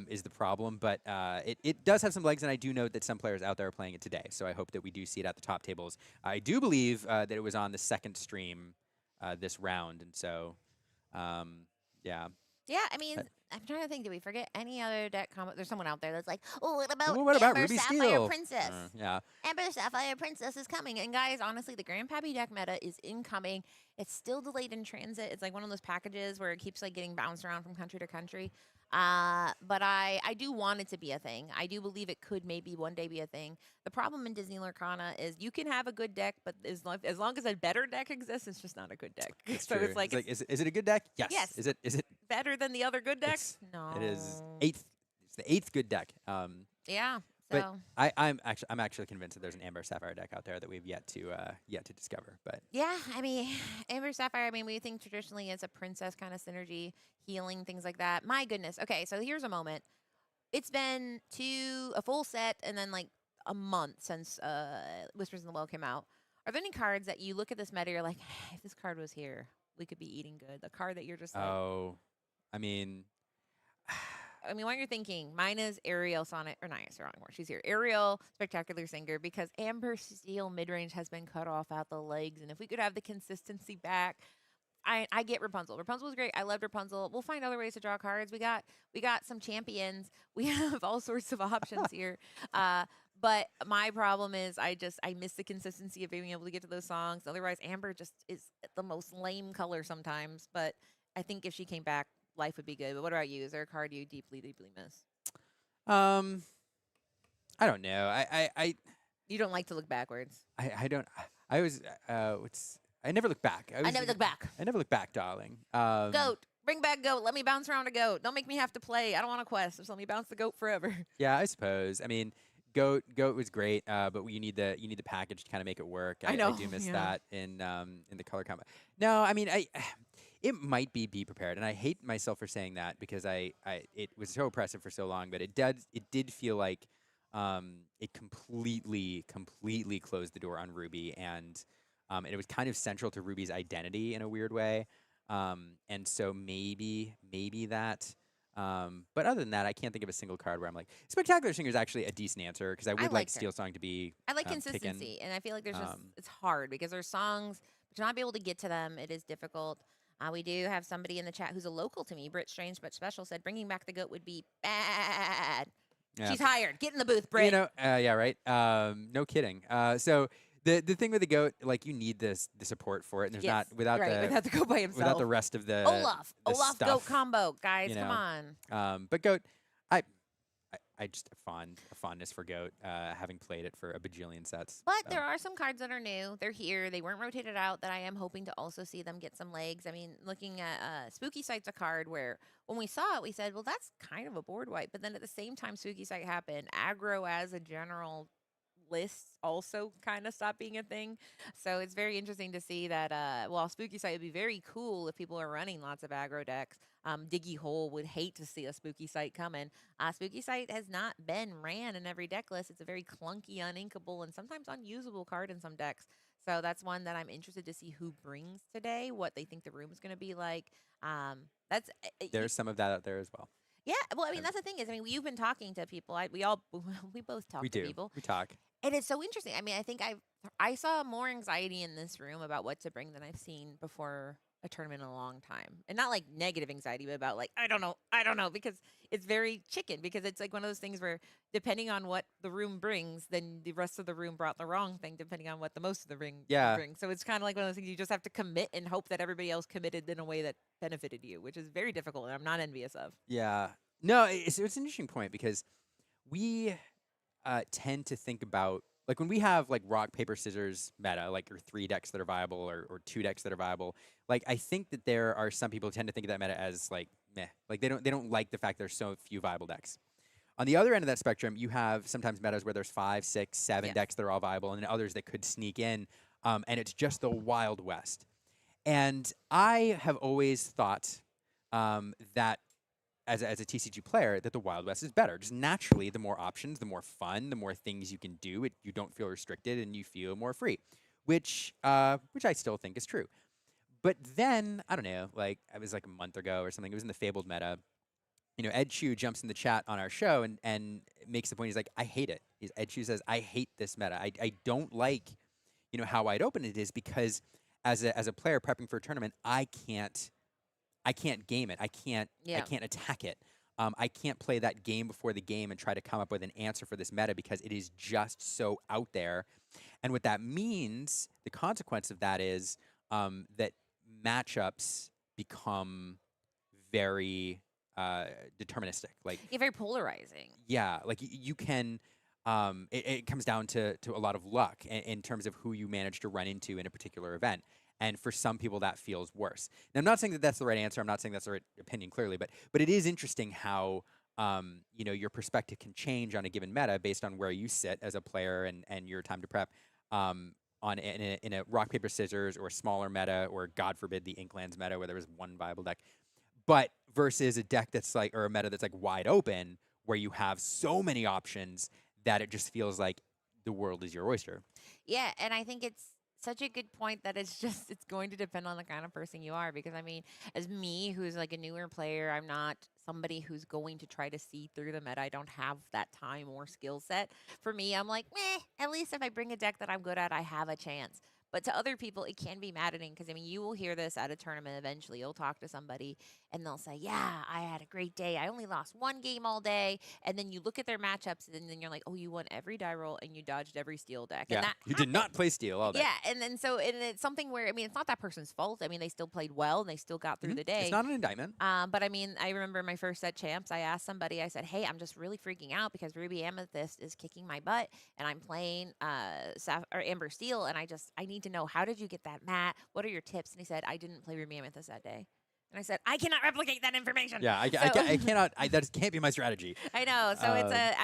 [SPEAKER 1] Is the problem, but it does have some legs, and I do know that some players out there are playing it today. So I hope that we do see it at the top tables. I do believe that it was on the second stream this round, and so yeah.
[SPEAKER 2] yeah. I mean, I'm trying to think. Did we forget any other deck combo? There's someone out there that's like, oh, what about
[SPEAKER 1] Well, what about
[SPEAKER 2] Amber
[SPEAKER 1] Ruby
[SPEAKER 2] Sapphire
[SPEAKER 1] Steel?
[SPEAKER 2] Princess?
[SPEAKER 1] Yeah.
[SPEAKER 2] Amber Sapphire Princess is coming. And guys, honestly, the Grandpappy deck meta is incoming. It's still delayed in transit. It's like one of those packages where it keeps like getting bounced around from country to country. But I do want it to be a thing. I do believe it could maybe one day be a thing. The problem in Disney Lorcana is you can have a good deck, but as long as a better deck exists, it's just not a good deck.
[SPEAKER 1] It's
[SPEAKER 2] So
[SPEAKER 1] true.
[SPEAKER 2] it's like,
[SPEAKER 1] is it a good deck? Yes.
[SPEAKER 2] Yes.
[SPEAKER 1] Is it?
[SPEAKER 2] better than the other good decks? No.
[SPEAKER 1] It is eighth. It's the eighth good deck.
[SPEAKER 2] Yeah.
[SPEAKER 1] But
[SPEAKER 2] So
[SPEAKER 1] I'm actually convinced that there's an Amber Sapphire deck out there that we've yet to discover. But
[SPEAKER 2] yeah, I mean, Amber Sapphire, I mean, we think traditionally it's a princess kind of synergy, healing, things like that. My goodness. Okay, so here's a moment. It's been a full set and then like a month since Whispers in the Well came out. Are there any cards that you look at this meta, you're like, if this card was here, we could be eating good? The card that you're just like,
[SPEAKER 1] I mean,
[SPEAKER 2] while you're thinking, mine is Ariel Sonic, or not, it's the wrong one. She's here. Ariel, Spectacular Singer, because Amber Steel midrange has been cut off at the legs. And if we could have the consistency back, I get Rapunzel. Rapunzel was great. I loved Rapunzel. We'll find other ways to draw cards. We got some champions. We have all sorts of options here. But my problem is I miss the consistency of being able to get to those songs. Otherwise, Amber just is the most lame color sometimes. But I think if she came back, life would be good. But what about you? Is there a card you deeply, deeply miss?
[SPEAKER 1] I don't know.
[SPEAKER 2] You don't like to look backwards.
[SPEAKER 1] I don't. I was. I never look back.
[SPEAKER 2] I never look back.
[SPEAKER 1] I never look back, darling.
[SPEAKER 2] Goat. Bring back Goat. Let me bounce around a goat. Don't make me have to play. I don't want a quest. Just let me bounce the goat forever.
[SPEAKER 1] Yeah, I suppose. I mean, Goat was great, but you need the package to kind of make it work.
[SPEAKER 2] I know,
[SPEAKER 1] I do miss
[SPEAKER 2] yeah.
[SPEAKER 1] that in the color combo. No, I mean it might be prepared, and I hate myself for saying that because it was so oppressive for so long, but it did feel like it completely closed the door on Ruby, and it was kind of central to Ruby's identity in a weird way. And so maybe that. But other than that, I can't think of a single card where I'm like, Spectacular Singer is actually a decent answer because I
[SPEAKER 2] I
[SPEAKER 1] would like
[SPEAKER 2] liked her.
[SPEAKER 1] Steel Song to be
[SPEAKER 2] I like
[SPEAKER 1] taken.
[SPEAKER 2] consistency, and I feel like there's just
[SPEAKER 1] Um,
[SPEAKER 2] it's hard because there's songs, but to not be able to get to them, it is difficult. We do have somebody in the chat who's a local to me, Brit Strange but Special, said bringing back the goat would be bad.
[SPEAKER 1] yeah.
[SPEAKER 2] She's hired. Get in the booth,
[SPEAKER 1] You
[SPEAKER 2] Brit.
[SPEAKER 1] know, yeah, right. No kidding. So the thing with the goat, like you need the support for it, and there's
[SPEAKER 2] Yes,
[SPEAKER 1] not without
[SPEAKER 2] right.
[SPEAKER 1] the
[SPEAKER 2] Without the goat by
[SPEAKER 1] without
[SPEAKER 2] himself.
[SPEAKER 1] the rest of the
[SPEAKER 2] Olaf goat
[SPEAKER 1] stuff,
[SPEAKER 2] combo, guys.
[SPEAKER 1] you
[SPEAKER 2] Come
[SPEAKER 1] know.
[SPEAKER 2] on.
[SPEAKER 1] But goat, I I just a fondness for goat, having played it for a bajillion sets.
[SPEAKER 2] But
[SPEAKER 1] So.
[SPEAKER 2] there are some cards that are new. They're here. They weren't rotated out that I am hoping to also see them get some legs. I mean, looking at Spooky Sight's a card where when we saw it, we said, well, that's kind of a board wipe. But then at the same time Spooky Sight happened, aggro as a general list also kind of stopped being a thing. So it's very interesting to see that while Spooky Sight would be very cool if people are running lots of aggro decks, Diggy Hole would hate to see a Spooky Sight coming. Spooky Sight has not been ran in every deck list. It's a very clunky, uninkable, and sometimes unusable card in some decks. So that's one that I'm interested to see who brings today, what they think the room is going to be like. That's
[SPEAKER 1] There's some of that out there as well.
[SPEAKER 2] yeah. Well, I mean,
[SPEAKER 1] Um,
[SPEAKER 2] that's the thing is, I mean, you've been talking to people. We all we both talk
[SPEAKER 1] we
[SPEAKER 2] to
[SPEAKER 1] do.
[SPEAKER 2] people.
[SPEAKER 1] We talk.
[SPEAKER 2] And it's so interesting. I mean, I think I saw more anxiety in this room about what to bring than I've seen before a tournament in a long time. And not like negative anxiety, but about like, I don't know, because it's very chicken, because it's like one of those things where depending on what the room brings, then the rest of the room brought the wrong thing, depending on what the most of the ring
[SPEAKER 1] Yeah.
[SPEAKER 2] brings. So it's kind of like one of those things you just have to commit and hope that everybody else committed in a way that benefited you, which is very difficult and I'm not envious of.
[SPEAKER 1] Yeah. No, it's an interesting point because we tend to think about like when we have like rock paper scissors meta, like or 3 decks that are viable or 2 decks that are viable. Like I think that there are some people who tend to think of that meta as like meh, like they don't like the fact there's so few viable decks. On the other end of that spectrum, you have sometimes metas where there's 5, 6, 7
[SPEAKER 2] Yes.
[SPEAKER 1] decks that are all viable, and then others that could sneak in, and it's just the Wild West. And I have always thought that as a TCG player, that the Wild West is better. Just naturally, the more options, the more fun, the more things you can do. You don't feel restricted, and you feel more free, which I still think is true. But then I don't know, like it was like a month ago or something. It was in the Fabled meta. You know, Ed Chu jumps in the chat on our show and makes the point. He's like, I hate it. Ed Chu says, I hate this meta. I don't like, you know, how wide open it is because as a player prepping for a tournament, I can't game it. I can't
[SPEAKER 2] Yeah.
[SPEAKER 1] attack it. I can't play that game before the game and try to come up with an answer for this meta because it is just so out there. And what that means, the consequence of that is that matchups become very deterministic. Like
[SPEAKER 2] Yeah, very polarizing.
[SPEAKER 1] yeah, like you can. It comes down to a lot of luck in terms of who you manage to run into in a particular event. And for some people, that feels worse. Now, I'm not saying that that's the right answer. I'm not saying that's the right opinion, clearly. But it is interesting how you know, your perspective can change on a given meta based on where you sit as a player and your time to prep. In a rock paper scissors or a smaller meta, or God forbid the Inklands meta where there was one viable deck, but versus a deck that's like, or a meta that's like wide open where you have so many options that it just feels like the world is your oyster.
[SPEAKER 2] Yeah, and I think it's such a good point that it's just it's going to depend on the kind of person you are, because I mean, as me who's like a newer player, I'm not somebody who's going to try to see through the meta. I don't have that time or skill set. For me, I'm like, meh, at least if I bring a deck that I'm good at, I have a chance. But to other people, it can be maddening because I mean, you will hear this at a tournament eventually. You'll talk to somebody and they'll say, yeah, I had a great day. I only lost one game all day. And then you look at their matchups and then you're like, oh, you won every die roll and you dodged every steel deck.
[SPEAKER 1] Yeah,
[SPEAKER 2] And that
[SPEAKER 1] you did not play steel all day.
[SPEAKER 2] yeah, and then so and it's something where I mean it's not that person's fault. I mean they still played well and they still got through the day.
[SPEAKER 1] It's not an indictment.
[SPEAKER 2] But I mean I remember my first set champs. I asked somebody. I said, "Hey, I'm just really freaking out because Ruby Amethyst is kicking my butt, and I'm playing or Amber Steel, and I need to know how did you get that mat? What are your tips?" And he said, "I didn't play Ruby Amethyst that day." And I said, "I cannot replicate that information."
[SPEAKER 1] Yeah, I cannot. That can't be my strategy.
[SPEAKER 2] I know. So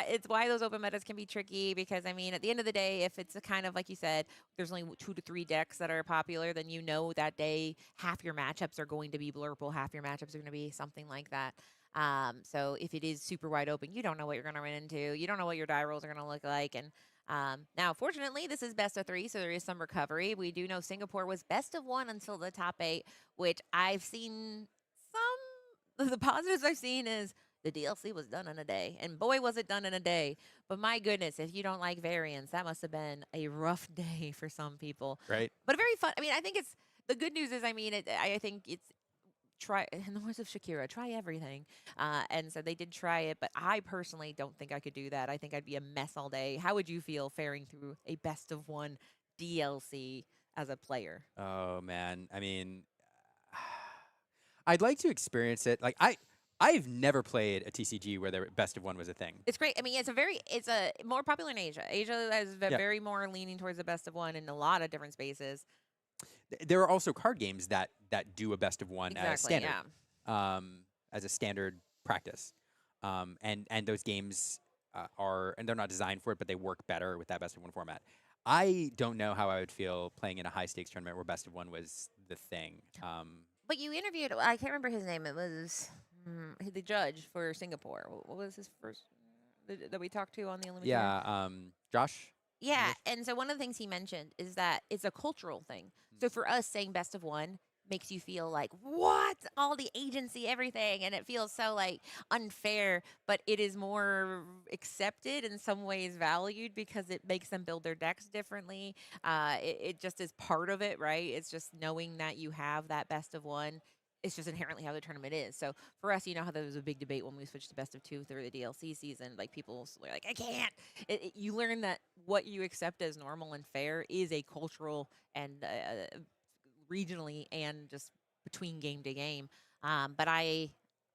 [SPEAKER 2] it's why those open metas can be tricky because I mean, at the end of the day, if it's a kind of like you said, there's only 2 to 3 decks that are popular, then you know that day half your matchups are going to be blurple, half your matchups are going to be something like that. So if it is super wide open, you don't know what you're going to run into. You don't know what your die rolls are going to look like. And now, fortunately, this is best of 3, so there is some recovery. We do know Singapore was best of 1 until the top 8, which I've seen some. The positives I've seen is the DLC was done in a day, and boy, was it done in a day. But my goodness, if you don't like variants, that must have been a rough day for some people.
[SPEAKER 1] Right.
[SPEAKER 2] But a very fun. I mean, I think it's the good news is, I mean, I think it's try in the words of Shakira, try everything. And so they did try it, but I personally don't think I could do that. I think I'd be a mess all day. How would you feel faring through a best of 1 DLC as a player?
[SPEAKER 1] Oh man, I mean, I'd like to experience it. Like I've never played a TCG where the best of 1 was a thing.
[SPEAKER 2] It's great. I mean, it's a more popular in Asia. Asia is
[SPEAKER 1] Yeah.
[SPEAKER 2] very more leaning towards the best of 1 in a lot of different spaces.
[SPEAKER 1] There are also card games that do a best of 1 as
[SPEAKER 2] Exactly.
[SPEAKER 1] standard,
[SPEAKER 2] Yeah.
[SPEAKER 1] as a standard practice, and those games and they're not designed for it, but they work better with that best of 1 format. I don't know how I would feel playing in a high stakes tournament where best of 1 was the thing.
[SPEAKER 2] But you interviewed. I can't remember his name. It was the judge for Singapore. What was his first that we talked to on the elimination?
[SPEAKER 1] Yeah, Josh.
[SPEAKER 2] Yeah,
[SPEAKER 1] English?
[SPEAKER 2] and so one of the things he mentioned is that it's a cultural thing. So for us, saying best of 1 makes you feel like what all the agency, everything, and it feels so like unfair. But it is more accepted in some ways, valued because it makes them build their decks differently. It just is part of it, right? It's just knowing that you have that best of 1. It's just inherently how the tournament is. So for us, you know how there was a big debate when we switched to best of 2 through the DLC season. Like people were like, I can't. You learn that what you accept as normal and fair is a cultural and regionally and just between game to game. But I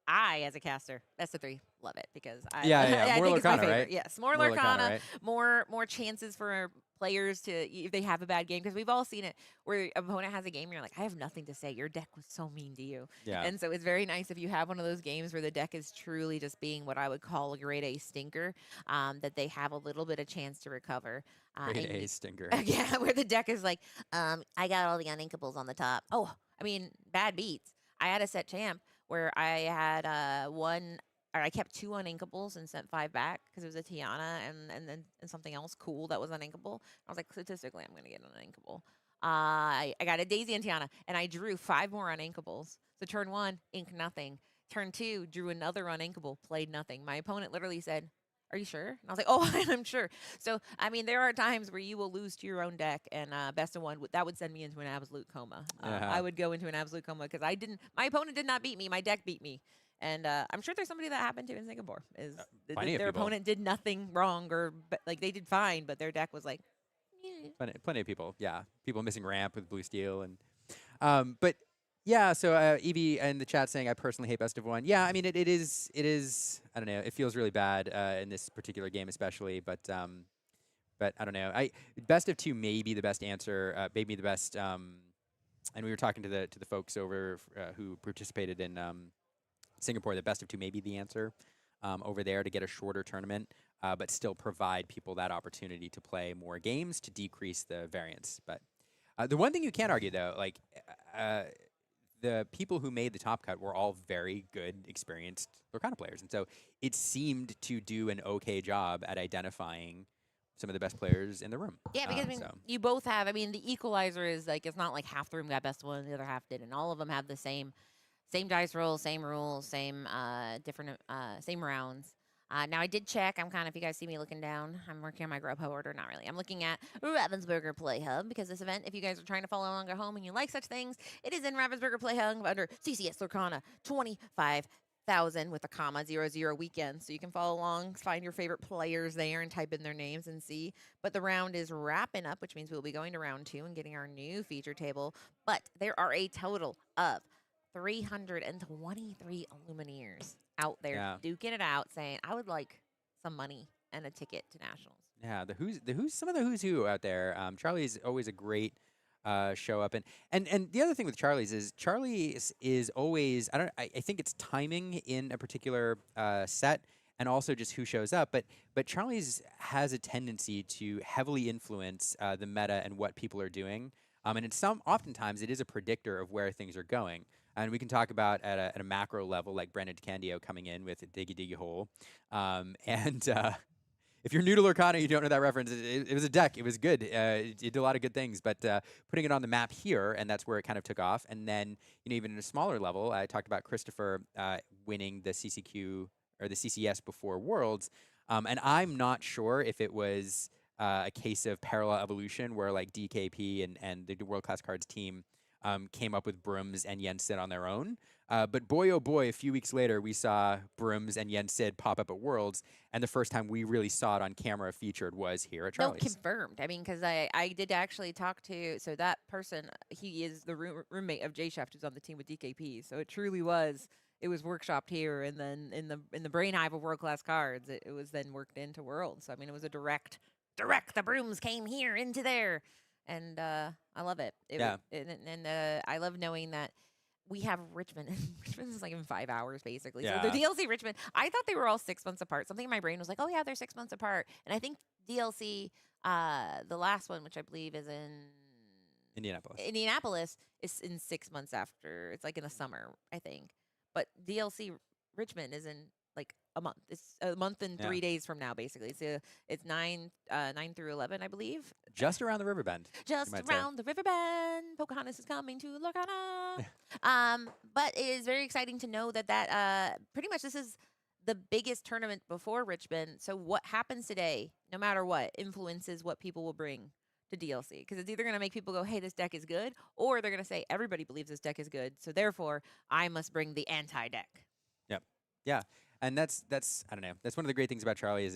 [SPEAKER 2] as a caster, best of 3, love it because I
[SPEAKER 1] Yeah.
[SPEAKER 2] I
[SPEAKER 1] More
[SPEAKER 2] think it's my
[SPEAKER 1] Lorcana,
[SPEAKER 2] favorite.
[SPEAKER 1] right?
[SPEAKER 2] Yes, more
[SPEAKER 1] More Lorcana,
[SPEAKER 2] Lorcana,
[SPEAKER 1] right?
[SPEAKER 2] more chances for players to if they have a bad game because we've all seen it where opponent has a game and you're like I have nothing to say, your deck was so mean to you.
[SPEAKER 1] Yeah.
[SPEAKER 2] And so it's very nice if you have one of those games where the deck is truly just being what I would call a grade A stinker, that they have a little bit of chance to recover.
[SPEAKER 1] Grade
[SPEAKER 2] And
[SPEAKER 1] A stinker.
[SPEAKER 2] yeah, where the deck is like, I got all the uninkables on the top. Oh, I mean, bad beats. I had a set champ where I had one, or I kept 2 uninkables and sent 5 back because it was a Tiana and then something else cool that was uninkable. I was like, statistically, I'm going to get an uninkable. I got a Daisy and Tiana, and I drew 5 more uninkables. So turn 1, ink nothing. Turn 2, drew another uninkable, played nothing. My opponent literally said, are you sure? And I was like, oh, I'm sure. So, I mean, there are times where you will lose to your own deck, and best of 1, that would send me into an absolute coma.
[SPEAKER 1] Yeah.
[SPEAKER 2] I would go into an absolute coma because my opponent did not beat me. My deck beat me. And I'm sure there's somebody that happened to in Singapore. Is
[SPEAKER 1] plenty of
[SPEAKER 2] their
[SPEAKER 1] people.
[SPEAKER 2] opponent did nothing wrong like they did fine, but their deck was like, yeah.
[SPEAKER 1] Plenty of people. Yeah, people missing ramp with blue steel but yeah. So Evie in the chat saying I personally hate best of 1. Yeah, I mean it is I don't know. It feels really bad in this particular game especially, but I don't know. Best of 2 may be the best answer. Maybe the best. And we were talking to the folks over who participated in Singapore. The best of 2 may be the answer over there to get a shorter tournament, but still provide people that opportunity to play more games to decrease the variance. But the one thing you can't argue, though, like the people who made the top cut were all very good, experienced Lorcana players, and so it seemed to do an okay job at identifying some of the best players in the room.
[SPEAKER 2] Yeah, because I mean, you both have. I mean, the equalizer is like it's not like half the room got best of 1, and the other half didn't. All of them have the same dice roll, same rules, same different same rounds. Now I did check. I'm kind of, if you guys see me looking down, I'm working on my Grubhub order. Not really. I'm looking at Ravensburger Play Hub because this event, if you guys are trying to follow along at home and you like such things, it is in Ravensburger Play Hub under CCS Lorcana 25,000 with a comma 00 weekend. So you can follow along, find your favorite players there and type in their names and see. But the round is wrapping up, which means we'll be going to round 2 and getting our new feature table. But there are a total of 323 Lumineers out there duking it out, saying, I would like some money and a ticket to nationals.
[SPEAKER 1] Yeah, some of the who's who out there. Charlie's always a great show up, and the other thing with Charlie's is always I think it's timing in a particular set, and also just who shows up. But Charlie's has a tendency to heavily influence the meta and what people are doing. And oftentimes it is a predictor of where things are going. And we can talk about at a macro level, like Brendan DeCandio coming in with a Diggy Diggy Hole. And if you're new to Lorcana, you don't know that reference. It was a deck. It was good. It did a lot of good things, but putting it on the map here, and that's where it kind of took off. And then, even at a smaller level, I talked about Christopher winning the CCQ or the CCS before Worlds, and I'm not sure if it was a case of parallel evolution where like DKP and the World Class Cards team came up with Brooms and Yensid on their own. But boy, oh boy, a few weeks later, we saw Brooms and Yensid pop up at Worlds. And the first time we really saw it on camera featured was here at
[SPEAKER 2] No,
[SPEAKER 1] Charlie's.
[SPEAKER 2] confirmed. I mean, because I did actually talk to, so that person, he is the roommate of J Shaft, who's on the team with DKP. So it truly was, it was workshopped here, and then in the brain hive of World Class Cards, it was then worked into Worlds. So I mean, it was a direct. The Brooms came here into there, and I love it.
[SPEAKER 1] Yeah.
[SPEAKER 2] And I love knowing that we have Richmond. Richmond is like in 5 hours, basically.
[SPEAKER 1] Yeah.
[SPEAKER 2] So the DLC Richmond, I thought they were all 6 months apart. Something in my brain was like, oh yeah, they're 6 months apart. And I think DLC, the last one, which I believe is in Indianapolis, is in 6 months after. It's like in the summer, I think. But DLC Richmond is in like a month. It's a month and 3 days from now, basically. So it's 9 through 11, I believe.
[SPEAKER 1] Just around the riverbend.
[SPEAKER 2] Just around the riverbend. Pocahontas is coming to Lorcana. But it is very exciting to know that pretty much this is the biggest tournament before Richmond. So what happens today, no matter what, influences what people will bring to DLC. Because it's either going to make people go, hey, this deck is good, or they're going to say, everybody believes this deck is good, so therefore I must bring the anti-deck.
[SPEAKER 1] Yep. Yeah. And that's I don't know. That's one of the great things about Charlie's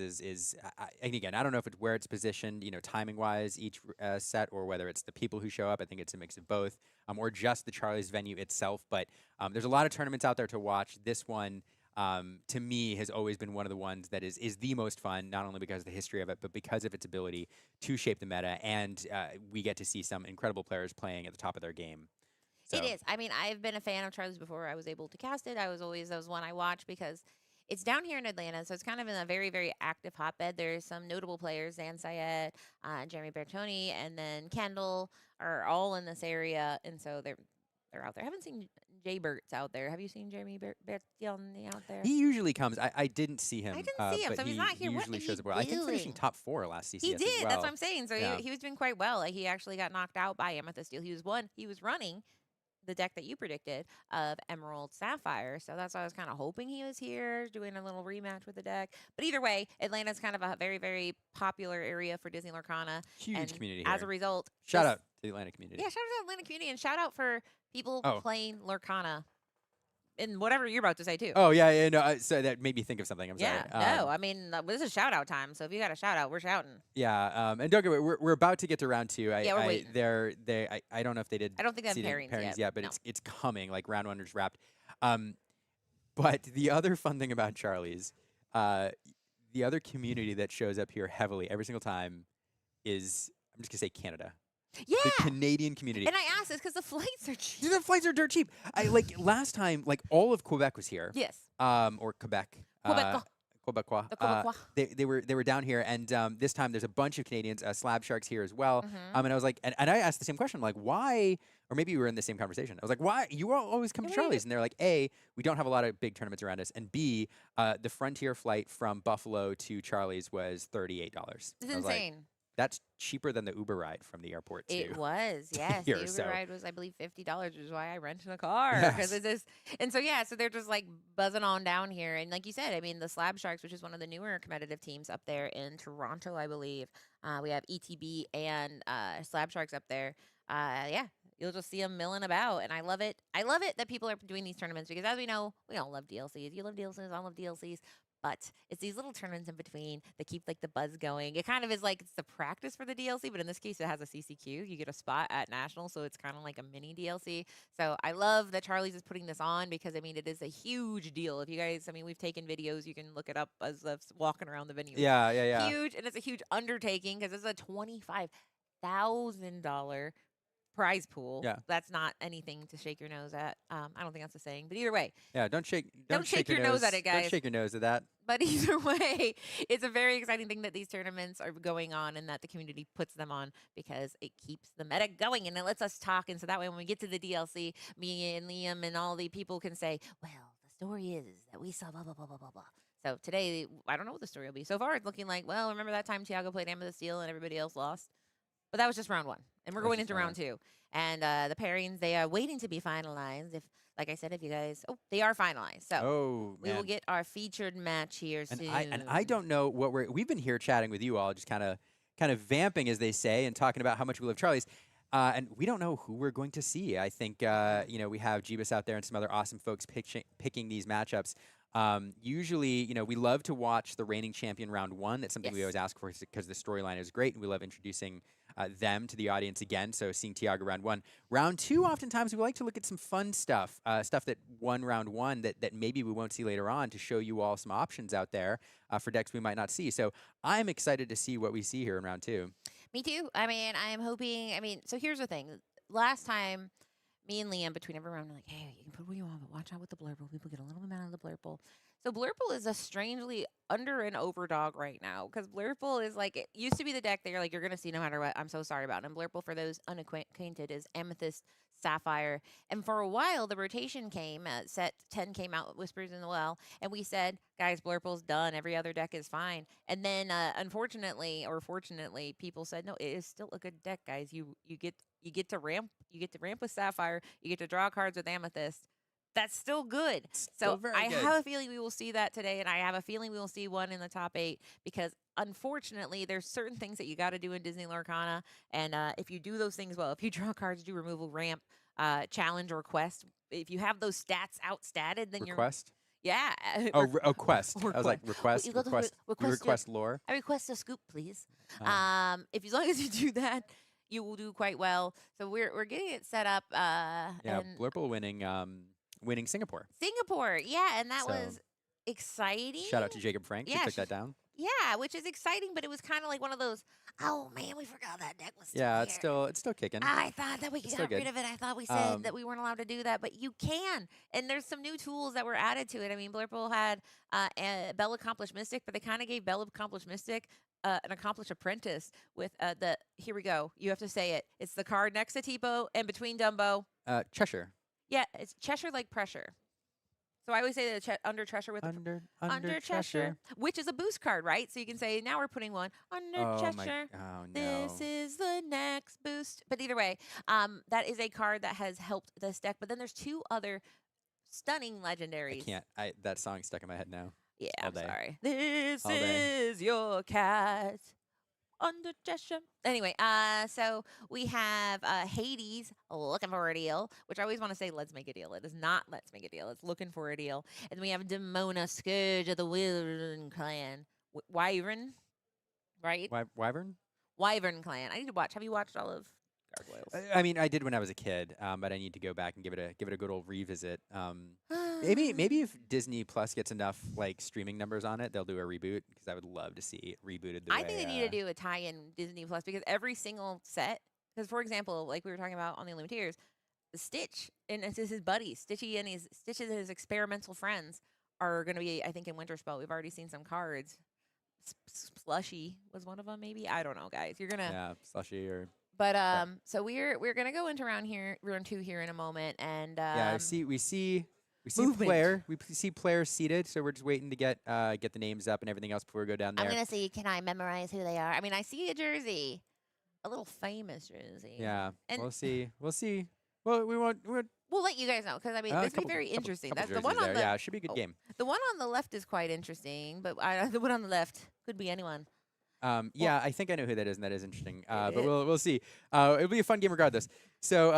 [SPEAKER 1] and again, I don't know if it's where it's positioned, timing wise, each set, or whether it's the people who show up. I think it's a mix of both, or just the Charlie's venue itself. But there's a lot of tournaments out there to watch. This one, to me, has always been one of the ones that is the most fun, not only because of the history of it, but because of its ability to shape the meta. And we get to see some incredible players playing at the top of their game. So.
[SPEAKER 2] It is. I mean, I've been a fan of Charlie's before I was able to cast it. That was one I watched because it's down here in Atlanta, so it's kind of in a very, very active hotbed. There's some notable players, Zan Syed, Jeremy Bertoni, and then Kendall are all in this area, and so they're out there. I haven't seen Jay Bert's out there. Have you seen Jeremy Bertoni out there?
[SPEAKER 1] He usually comes. I didn't see him.
[SPEAKER 2] I didn't see him, so he's not here.
[SPEAKER 1] He
[SPEAKER 2] What
[SPEAKER 1] usually
[SPEAKER 2] is
[SPEAKER 1] shows
[SPEAKER 2] he
[SPEAKER 1] up well. I think finishing
[SPEAKER 2] doing?
[SPEAKER 1] top 4 last CCS.
[SPEAKER 2] He did.
[SPEAKER 1] As well.
[SPEAKER 2] That's what I'm saying. So
[SPEAKER 1] Yeah.
[SPEAKER 2] he was doing quite well. Like, he actually got knocked out by Amethyst Steel. He was running the deck that you predicted of Emerald Sapphire. So that's why I was kind of hoping he was here doing a little rematch with the deck. But either way, Atlanta's kind of a very, very popular area for Disney Lorcana.
[SPEAKER 1] Huge
[SPEAKER 2] and
[SPEAKER 1] community
[SPEAKER 2] as
[SPEAKER 1] here.
[SPEAKER 2] a result,
[SPEAKER 1] Shout out to the Atlanta community.
[SPEAKER 2] Yeah, shout out to the Atlanta community, and shout out for people
[SPEAKER 1] Oh.
[SPEAKER 2] playing Lorcana. And whatever you're about to say too.
[SPEAKER 1] Oh yeah, no. So that made me think of something. I'm
[SPEAKER 2] Yeah,
[SPEAKER 1] sorry.
[SPEAKER 2] no, I mean, this is shout out time. So if you got a shout out, we're shouting.
[SPEAKER 1] Yeah, and don't get me. We're about to get to round 2.
[SPEAKER 2] Yeah, we're waiting.
[SPEAKER 1] I don't know if they did.
[SPEAKER 2] I don't think they have
[SPEAKER 1] seeding
[SPEAKER 2] pairings
[SPEAKER 1] yet, but
[SPEAKER 2] no.
[SPEAKER 1] it's coming. Like round 1 is wrapped. But the other fun thing about Charlie's, the other community that shows up here heavily every single time is, I'm just gonna say Canada.
[SPEAKER 2] Yeah.
[SPEAKER 1] The Canadian community.
[SPEAKER 2] And I asked this because the flights are cheap.
[SPEAKER 1] The flights are dirt cheap. Last time, like all of Quebec was here.
[SPEAKER 2] Yes.
[SPEAKER 1] Or Quebec.
[SPEAKER 2] Quebecois.
[SPEAKER 1] Quebecois.
[SPEAKER 2] The Quebecois.
[SPEAKER 1] They were down here, and this time there's a bunch of Canadians, Slab Sharks here as well.
[SPEAKER 2] Mhm.
[SPEAKER 1] And I was like, and I asked the same question, I'm like, why? Or maybe we were in the same conversation. I was like, why? You all always come to Charlie's, and they're like, A, we don't have a lot of big tournaments around us, and B, the Frontier flight from Buffalo to Charlie's was $38.
[SPEAKER 2] It's insane.
[SPEAKER 1] That's cheaper than the Uber ride from the airport too.
[SPEAKER 2] It was, yes.
[SPEAKER 1] Here,
[SPEAKER 2] the Uber
[SPEAKER 1] so-
[SPEAKER 2] ride was, I believe, $50, which is why I rented a car.
[SPEAKER 1] Yes.
[SPEAKER 2] Because it's just, and so yeah, so they're just like buzzing on down here. And like you said, I mean, the Slab Sharks, which is one of the newer competitive teams up there in Toronto, I believe. We have ETB and Slab Sharks up there. Yeah, you'll just see them milling about, and I love it. I love it that people are doing these tournaments because, as we know, we all love DLCs. You love DLCs, I love DLCs. But it's these little tournaments in between that keep like the buzz going. It kind of is like it's the practice for the DLC, but in this case, it has a CCQ. You get a spot at National, so it's kind of like a mini DLC. So I love that Charlie's is putting this on because, I mean, it is a huge deal. If you guys, I mean, we've taken videos. You can look it up as of walking around the venue.
[SPEAKER 1] Yeah.
[SPEAKER 2] Huge, and it's a huge undertaking because it's a $25,000 prize pool.
[SPEAKER 1] Yeah.
[SPEAKER 2] That's not anything to shake your nose at. I don't think that's a saying, but either way,
[SPEAKER 1] Yeah, don't shake
[SPEAKER 2] shake your nose at it,
[SPEAKER 1] Don't
[SPEAKER 2] guys.
[SPEAKER 1] shake your nose at that.
[SPEAKER 2] But either way, it's a very exciting thing that these tournaments are going on and that the community puts them on because it keeps the meta going and it lets us talk. And so that way, when we get to the DLC, me and Liam and all the people can say, well, the story is that we saw blah, blah, blah, blah, blah, blah. So today, I don't know what the story will be. So far, it's looking like, well, remember that time Tiago played Amethyst Steel and everybody else lost? But that was just round 1. And we're
[SPEAKER 1] That was
[SPEAKER 2] going
[SPEAKER 1] just
[SPEAKER 2] into
[SPEAKER 1] round
[SPEAKER 2] round 2. And the pairings, they are waiting to be finalized. If, like I said, if you guys, they are finalized. So
[SPEAKER 1] Oh,
[SPEAKER 2] we will
[SPEAKER 1] man.
[SPEAKER 2] get our featured match here
[SPEAKER 1] And
[SPEAKER 2] soon.
[SPEAKER 1] I don't know what we've been here chatting with you all, just kind of vamping, as they say, and talking about how much we love Charlie's. And we don't know who we're going to see. I think we have Jeebus out there and some other awesome folks picking these matchups. Usually, we love to watch the reigning champion round 1. That's something we
[SPEAKER 2] Yes.
[SPEAKER 1] always ask for because the storyline is great, and we love introducing them to the audience again. So seeing Tiago round 1. Round 2, oftentimes we like to look at some fun stuff, stuff that won round 1 that maybe we won't see later on, to show you all some options out there for decks we might not see. So I'm excited to see what we see here in round 2.
[SPEAKER 2] Me too. I mean, I am hoping. I mean, so here's the thing. Last time, me and Liam, between every round, we're like, hey, you can put what you want, but watch out with the blurple. People get a little bit mad at the blurple. So blurple is a strangely under and over dog right now because blurple is like, it used to be the deck that you're like, you're going to see no matter what. I'm so sorry about it. And blurple, for those unacquainted, is Amethyst, Sapphire. And for a while, the rotation came, set 10 came out, Whispers in the Well, and we said, guys, blurple's done. Every other deck is fine. And then, unfortunately, or fortunately, people said, no, it is still a good deck, guys. You get to ramp with Sapphire. You get to draw cards with Amethyst. That's still good.
[SPEAKER 1] Still
[SPEAKER 2] So
[SPEAKER 1] very
[SPEAKER 2] I
[SPEAKER 1] good.
[SPEAKER 2] have a feeling we will see that today, and I have a feeling we will see one in the top 8 because unfortunately, there's certain things that you got to do in Disney Lorcana, and if you do those things well, if you draw cards, do removal, ramp, challenge, or quest, if you have those stats outstatted, then
[SPEAKER 1] Request?
[SPEAKER 2] yeah.
[SPEAKER 1] Oh, quest.
[SPEAKER 2] or
[SPEAKER 1] I was like,
[SPEAKER 2] quest.
[SPEAKER 1] request,
[SPEAKER 2] You go to
[SPEAKER 1] request.
[SPEAKER 2] request
[SPEAKER 1] You
[SPEAKER 2] your-
[SPEAKER 1] request lore.
[SPEAKER 2] I request a scoop, please.
[SPEAKER 1] Oh.
[SPEAKER 2] If as long as you do that, you will do quite well. So we're getting it set up.
[SPEAKER 1] Yeah,
[SPEAKER 2] And
[SPEAKER 1] Blurple winning Singapore.
[SPEAKER 2] Singapore, yeah, and that
[SPEAKER 1] So,
[SPEAKER 2] was exciting.
[SPEAKER 1] Shout out to Jacob Frank.
[SPEAKER 2] Yeah,
[SPEAKER 1] He took that down.
[SPEAKER 2] Yeah, which is exciting, but it was kind of like one of those. Oh man, we forgot that deck was still
[SPEAKER 1] Yeah,
[SPEAKER 2] here.
[SPEAKER 1] it's still kicking.
[SPEAKER 2] I thought that we
[SPEAKER 1] It's still
[SPEAKER 2] got rid
[SPEAKER 1] good.
[SPEAKER 2] of it. I thought we said
[SPEAKER 1] Um,
[SPEAKER 2] that we weren't allowed to do that, but you can. And there's some new tools that were added to it. I mean, Blurple had Bell Accomplished Mystic, but they kind of gave Bell Accomplished Mystic an Accomplished Apprentice with the. Here we go. You have to say it. It's the card next to Tipo and between Dumbo.
[SPEAKER 1] Cheshire.
[SPEAKER 2] Yeah, it's Cheshire like pressure. So I always say that under Cheshire with the
[SPEAKER 1] Under
[SPEAKER 2] Cheshire, which is a boost card, right? So you can say, now we're putting one under
[SPEAKER 1] Oh
[SPEAKER 2] Cheshire.
[SPEAKER 1] oh no.
[SPEAKER 2] This is the next boost. But either way, that is a card that has helped this deck. But then there's 2 other stunning
[SPEAKER 1] I
[SPEAKER 2] legendaries.
[SPEAKER 1] can't. That song's stuck in my head now.
[SPEAKER 2] Yeah,
[SPEAKER 1] all
[SPEAKER 2] I'm
[SPEAKER 1] day.
[SPEAKER 2] sorry. This
[SPEAKER 1] All day.
[SPEAKER 2] is your cat under Cheshire. Anyway, so we have Hades looking for a deal, which I always want to say, let's make a deal. It is not let's make a deal. It's looking for a deal. And we have Demona, Scourge of the Wyvern Clan. Wyvern, right?
[SPEAKER 1] Wyvern.
[SPEAKER 2] Wyvern Clan. I need to watch. Have you watched all of Gargoyles?
[SPEAKER 1] I mean, I did when I was a kid, but I need to go back and give it a good old revisit. Maybe if Disney Plus gets enough like streaming numbers on it, they'll do a reboot because I would love to see it rebooted.
[SPEAKER 2] I think they need to do a tie-in Disney Plus because every single set. Because for example, like we were talking about on the Illuminateers, Stitch and his buddies, Stitch and his experimental friends are going to be, I think, in Winterspell. We've already seen some cards. Slushy was one of them, maybe. I don't know, guys. You're gonna.
[SPEAKER 1] Yeah, slushy or
[SPEAKER 2] But so we're gonna go into round 2 here in a moment, and
[SPEAKER 1] yeah. We see
[SPEAKER 2] movement.
[SPEAKER 1] player. We see players seated, so we're just waiting to get the names up and everything else before we go down there.
[SPEAKER 2] I'm gonna see. Can I memorize who they are? I mean, I see a jersey, a little famous jersey.
[SPEAKER 1] Yeah,
[SPEAKER 2] And-
[SPEAKER 1] we'll see. We'll see. Well, we won't.
[SPEAKER 2] We'll let you guys know because I mean, this will be very interesting.
[SPEAKER 1] Couple
[SPEAKER 2] That's the one
[SPEAKER 1] jerseys
[SPEAKER 2] on
[SPEAKER 1] there.
[SPEAKER 2] the
[SPEAKER 1] Yeah, it should be a good
[SPEAKER 2] oh.
[SPEAKER 1] game.
[SPEAKER 2] the one on the left is quite interesting, but the one on the left could be anyone.
[SPEAKER 1] Yeah, I think I know who that is, and that is interesting. But
[SPEAKER 2] it-
[SPEAKER 1] we'll see. It'll be a fun game regardless. So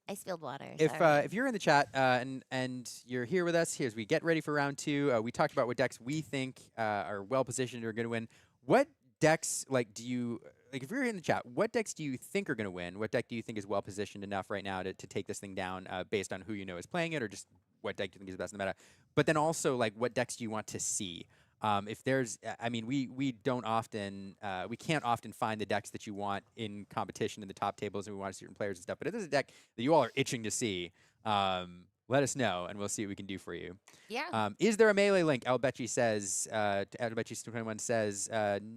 [SPEAKER 2] I spilled water.
[SPEAKER 1] if you're in the chat and you're here with us, here as we get ready for round 2, we talked about what decks we think are well positioned or going to win. What decks do you like? If you're in the chat, what decks do you think are going to win? What deck do you think is well positioned enough right now to take this thing down based on who you know is playing it, or just what deck do you think is the best in the meta? But then also what decks do you want to see? If there's, I mean, we don't often, we can't often find the decks that you want in competition in the top tables, and we want certain players and stuff. But if there's a deck that you all are itching to see, let us know, and we'll see what we can do for you.
[SPEAKER 2] Yeah.
[SPEAKER 1] Is there a melee link? Albetchi says, Albetchi21 says,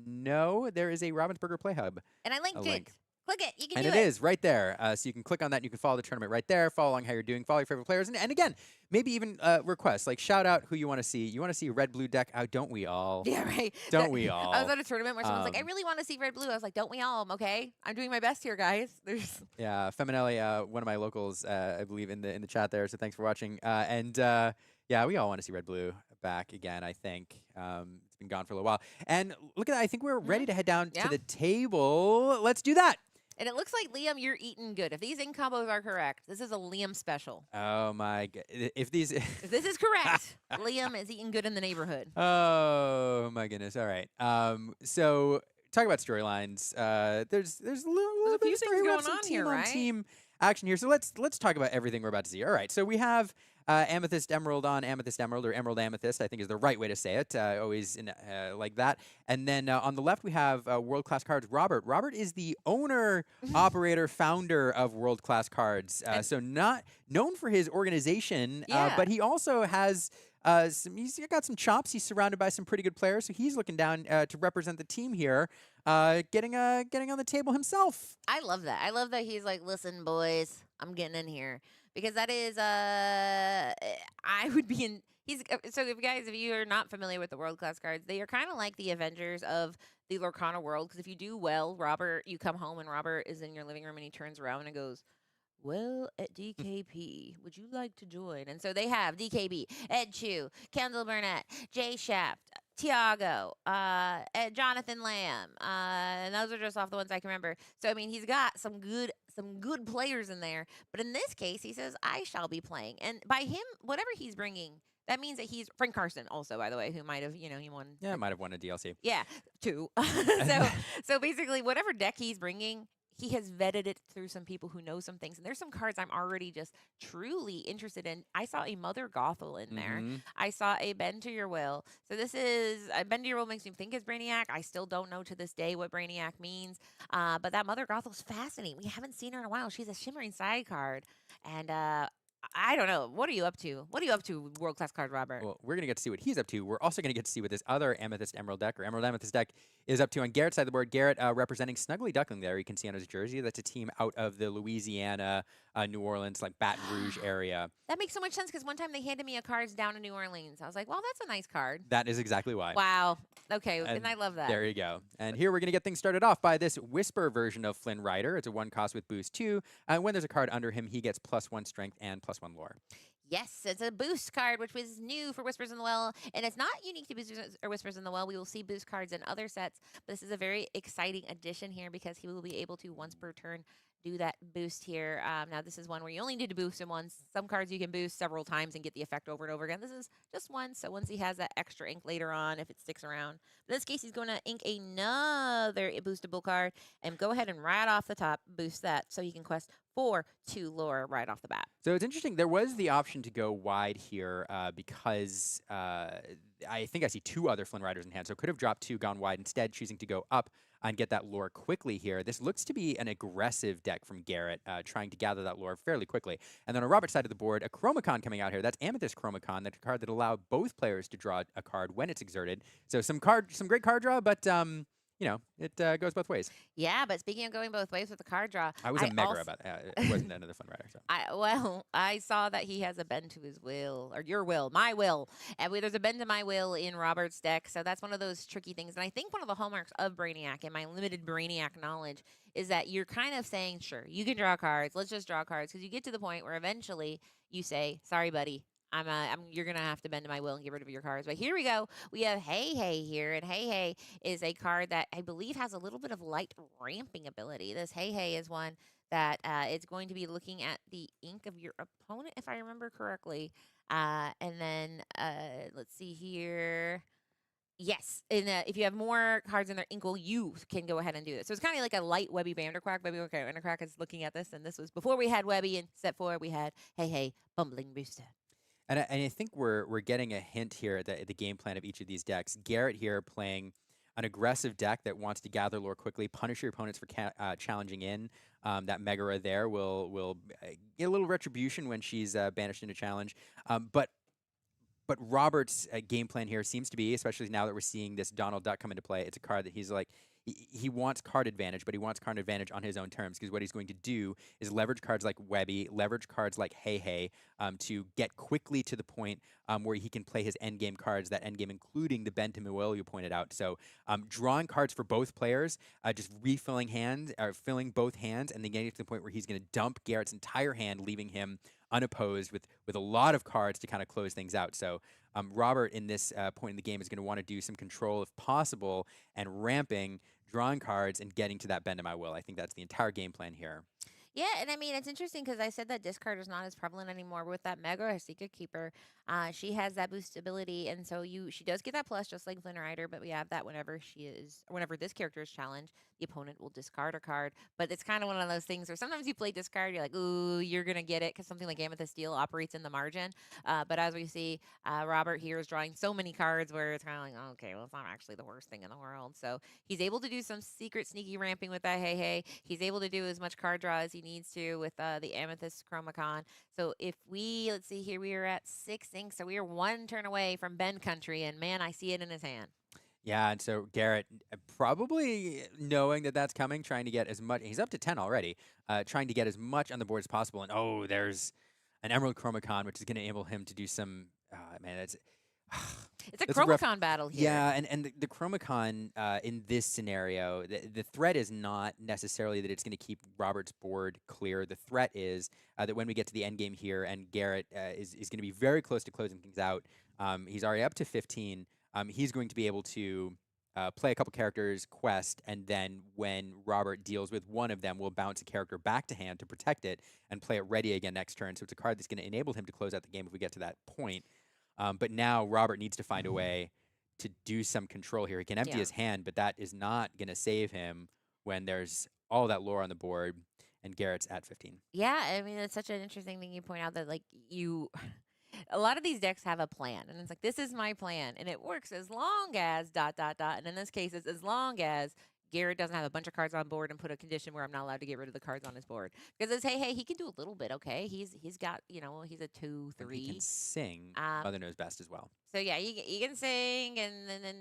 [SPEAKER 1] no, there is a Ravensburger Play Hub.
[SPEAKER 2] And I linked
[SPEAKER 1] link.
[SPEAKER 2] it. Click it. You can
[SPEAKER 1] And
[SPEAKER 2] do
[SPEAKER 1] it is right there. So you can click on that and you can follow the tournament right there, follow along how you're doing, follow your favorite players. And again, maybe even requests, like shout out who you want to see. You want to see a red-blue deck out, don't we all?
[SPEAKER 2] Yeah, right.
[SPEAKER 1] Don't we all?
[SPEAKER 2] I was at a tournament where someone's like, I
[SPEAKER 1] Um,
[SPEAKER 2] really want to see red-blue. I was like, don't we all? Okay. I'm doing my best here, guys. There's
[SPEAKER 1] Yeah, Feminelli, one of my locals, I believe, in the chat there. So thanks for watching. Yeah, we all want to see red-blue back again, I think. It's been gone for a little while. And look at that. I think we're ready to head down
[SPEAKER 2] Yeah.
[SPEAKER 1] to the table. Let's do that.
[SPEAKER 2] And it looks like, Liam, you're eating good. If these in combos are correct, this is a Liam special.
[SPEAKER 1] Oh, my God. If these...
[SPEAKER 2] If this is correct, Liam is eating good in the neighborhood.
[SPEAKER 1] Oh, my goodness. All right. So talk about storylines. There's a little
[SPEAKER 2] a
[SPEAKER 1] bit
[SPEAKER 2] few
[SPEAKER 1] of
[SPEAKER 2] things
[SPEAKER 1] story. We have
[SPEAKER 2] going
[SPEAKER 1] some
[SPEAKER 2] on here, right?
[SPEAKER 1] team action here. So let's talk about everything we're about to see. All right. So we have Amethyst Emerald on Amethyst Emerald, or Emerald Amethyst, I think is the right way to say it. Always like that. And then on the left we have World Class Cards. Robert. Robert is the owner, operator, founder of World Class Cards. So not known for his organization,
[SPEAKER 2] Yeah.
[SPEAKER 1] but he also has. He's got some chops. He's surrounded by some pretty good players, so he's looking down to represent the team here, getting on the table himself.
[SPEAKER 2] I love that. I love that he's like, listen, boys, I'm getting in here. Because that is, I would be in, so if you are not familiar with the World Class Cards, they are kind of like the Avengers of the Lorcana world. Because if you do well, Robert, you come home and Robert is in your living room and he turns around and goes, well, at DKP, would you like to join? And so they have DKB, Ed Chu, Kendall Burnett, Jay Shaft, Tiago, Jonathan Lamb, and those are just off the ones I can remember. So I mean, he's got some good players in there. But in this case, he says, "I shall be playing," and by him, whatever he's bringing, that means that he's Frank Carson, also by the way, who might have he won.
[SPEAKER 1] Yeah, might have won a DLC.
[SPEAKER 2] Yeah, two. So basically, whatever deck he's bringing, he has vetted it through some people who know some things. And there's some cards I'm already just truly interested in. I saw a Mother Gothel in there.
[SPEAKER 1] Mhm.
[SPEAKER 2] I saw a Bend to Your Will. So this is, Bend to Your Will makes me think it's Brainiac. I still don't know to this day what Brainiac means. But that Mother Gothel's fascinating. We haven't seen her in a while. She's a shimmering side card. And I don't know. What are you up to? What are you up to, World Class Card, Robert?
[SPEAKER 1] Well, we're going to get to see what he's up to. We're also going to get to see what this other Amethyst Emerald deck, or Emerald Amethyst deck, is up to. On Garrett's side of the board, Garrett representing Snuggly Duckling there. You can see on his jersey. That's a team out of the Louisiana, New Orleans, like Baton Rouge area.
[SPEAKER 2] That makes so much sense because one time they handed me a card down in New Orleans. I was like, well, that's a nice card.
[SPEAKER 1] That is exactly why.
[SPEAKER 2] Wow. Okay. And
[SPEAKER 1] And
[SPEAKER 2] I love that.
[SPEAKER 1] There you go. And here we're going to get things started off by this Whisper version of Flynn Rider. It's a 1 cost with boost 2. When there's a card under him, he gets +1 strength and +1 lore.
[SPEAKER 2] Yes, it's a boost card, which was new for Whispers in the Well, and it's not unique to Boosters or Whispers in the Well. We will see boost cards in other sets, but this is a very exciting addition here because he will be able to once per turn do that boost here. Now, this is one where you only need to boost him once. Some cards you can boost several times and get the effect over and over again. This is just once, so once he has that extra ink later on, if it sticks around. But in this case, he's going to ink another boostable card and go ahead and right off the top boost that so he can quest for 2 lore right off the bat.
[SPEAKER 1] So it's interesting. There was the option to go wide here because I think I see 2 other Flynn Riders in hand. So could have dropped 2, gone wide instead, choosing to go up and get that lore quickly here. This looks to be an aggressive deck from Garrett, trying to gather that lore fairly quickly. And then on Robert's side of the board, a Chromacon coming out here. That's Amethyst Chromacon. That's a card that allowed both players to draw a card when it's exerted. So some great card draw, but it goes both ways.
[SPEAKER 2] Yeah, but speaking of going both ways with the card draw,
[SPEAKER 1] I was a mega about that. It wasn't another Flynn Rider. So.
[SPEAKER 2] I saw that he has a bend to his will, or your will, my will. And there's a bend to my will in Robert's deck. So that's one of those tricky things. And I think one of the hallmarks of Brainiac and my limited Brainiac knowledge is that you're kind of saying, sure, you can draw cards. Let's just draw cards. Because you get to the point where eventually you say, sorry, buddy. You're going to have to bend to my will and get rid of your cards. But here we go. We have Hey Hey here. And Hey Hey is a card that I believe has a little bit of light ramping ability. This Hey Hey is one that it's going to be looking at the ink of your opponent, if I remember correctly. And then let's see here. Yes, and if you have more cards in their inkle, you can go ahead and do this. So it's kind of like a light Webby Vanderquack. Webby Vanderquack is looking at this, and this was before we had Webby. In set 4, we had Hey Hey Bumbling Booster.
[SPEAKER 1] And I think we're getting a hint here at the game plan of each of these decks. Garrett here playing an aggressive deck that wants to gather lore quickly, punish your opponents for challenging in. That Megara there will get a little retribution when she's banished into challenge. But Robert's game plan here seems to be, especially now that we're seeing this Donald Duck come into play, it's a card that he's like, he wants card advantage, but he wants card advantage on his own terms, because what he's going to do is leverage cards like Webby, leverage cards like Hey Hey, to get quickly to the point where he can play his endgame cards, that endgame including the Bend to Will you pointed out. So drawing cards for both players, just refilling hands, or filling both hands, and then getting to the point where he's going to dump Garrett's entire hand, leaving him unopposed with a lot of cards to kind of close things out. So Robert in this point in the game is going to want to do some control if possible, and ramping, drawing cards, and getting to that Bend to My Will. I think that's the entire game plan here.
[SPEAKER 2] Yeah, and I mean it's interesting because I said that discard is not as prevalent anymore with that Mega or Secret Keeper. She has that boost ability, and so she does get that plus just like Flynn Rider. But we have that whenever this character is challenged, the opponent will discard a card. But it's kind of one of those things where sometimes you play discard, you're like, ooh, you're gonna get it because something like Amethyst Steel operates in the margin. But as we see, Robert here is drawing so many cards where it's kind of like, oh, okay, well, it's not actually the worst thing in the world. So he's able to do some secret sneaky ramping with that Hey Hey. He's able to do as much card draw as he needs to with the Amethyst Chromacon. So if let's see here, we are at 6 inks, so we are one turn away from Bend Country, and man, I see it in his hand.
[SPEAKER 1] Yeah, and so Garrett, probably knowing that that's coming, trying to get as much. He's up to 10 already, trying to get as much on the board as possible. And oh, there's an Emerald Chromacon, which is going to enable him to do some. Man, it's
[SPEAKER 2] It's a
[SPEAKER 1] that's a rough.
[SPEAKER 2] Chromacon battle here.
[SPEAKER 1] Yeah, and the Chromacon in this scenario, the threat is not necessarily that it's going to keep Robert's board clear. The threat is that when we get to the end game here, and Garrett is going to be very close to closing things out. He's already up to 15. He's going to be able to play a couple characters, quest, and then when Robert deals with one of them, we'll bounce a character back to hand to protect it and play it ready again next turn. So it's a card that's going to enable him to close out the game if we get to that point. But now Robert needs to find a way to do some control here. He can empty
[SPEAKER 2] Yeah.
[SPEAKER 1] his hand, but that is not going to save him when there's all that lore on the board and Garrett's at 15.
[SPEAKER 2] Yeah, I mean, it's such an interesting thing you point out that, like, a lot of these decks have a plan, and it's like, this is my plan, and it works as long as ... And in this case, it's as long as Garrett doesn't have a bunch of cards on board and put a condition where I'm not allowed to get rid of the cards on his board. Because it's, hey, he can do a little bit, okay? He's got, he's a 2,
[SPEAKER 1] And he
[SPEAKER 2] 3.
[SPEAKER 1] can sing
[SPEAKER 2] Um,
[SPEAKER 1] Mother Knows Best as well.
[SPEAKER 2] So yeah, you can sing, and then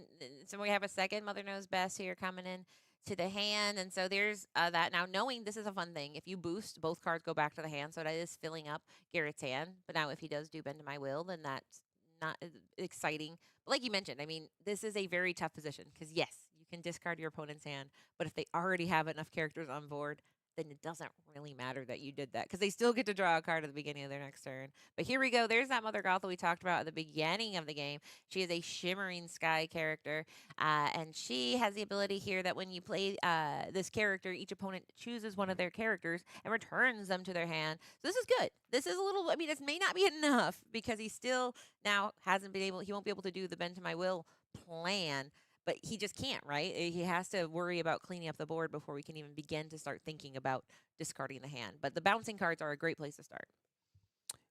[SPEAKER 2] so we have a second Mother Knows Best here coming in to the hand, and so there's that. Now, knowing this is a fun thing, if you boost, both cards go back to the hand, so that is filling up Garrett's hand. But now, if he does do Bend to My Will, then that's not as exciting. But like you mentioned, I mean, this is a very tough position because yes, you can discard your opponent's hand, but if they already have enough characters on board, then it doesn't really matter that you did that because they still get to draw a card at the beginning of their next turn. But here we go. There's that Mother Gothel we talked about at the beginning of the game. She is a Shimmering Sky character, and she has the ability here that when you play this character, each opponent chooses one of their characters and returns them to their hand. So this is good. This is a little, I mean, this may not be enough because he still now he won't be able to do the Bend to My Will plan. But he just can't, right? He has to worry about cleaning up the board before we can even begin to start thinking about discarding the hand. But the bouncing cards are a great place to start.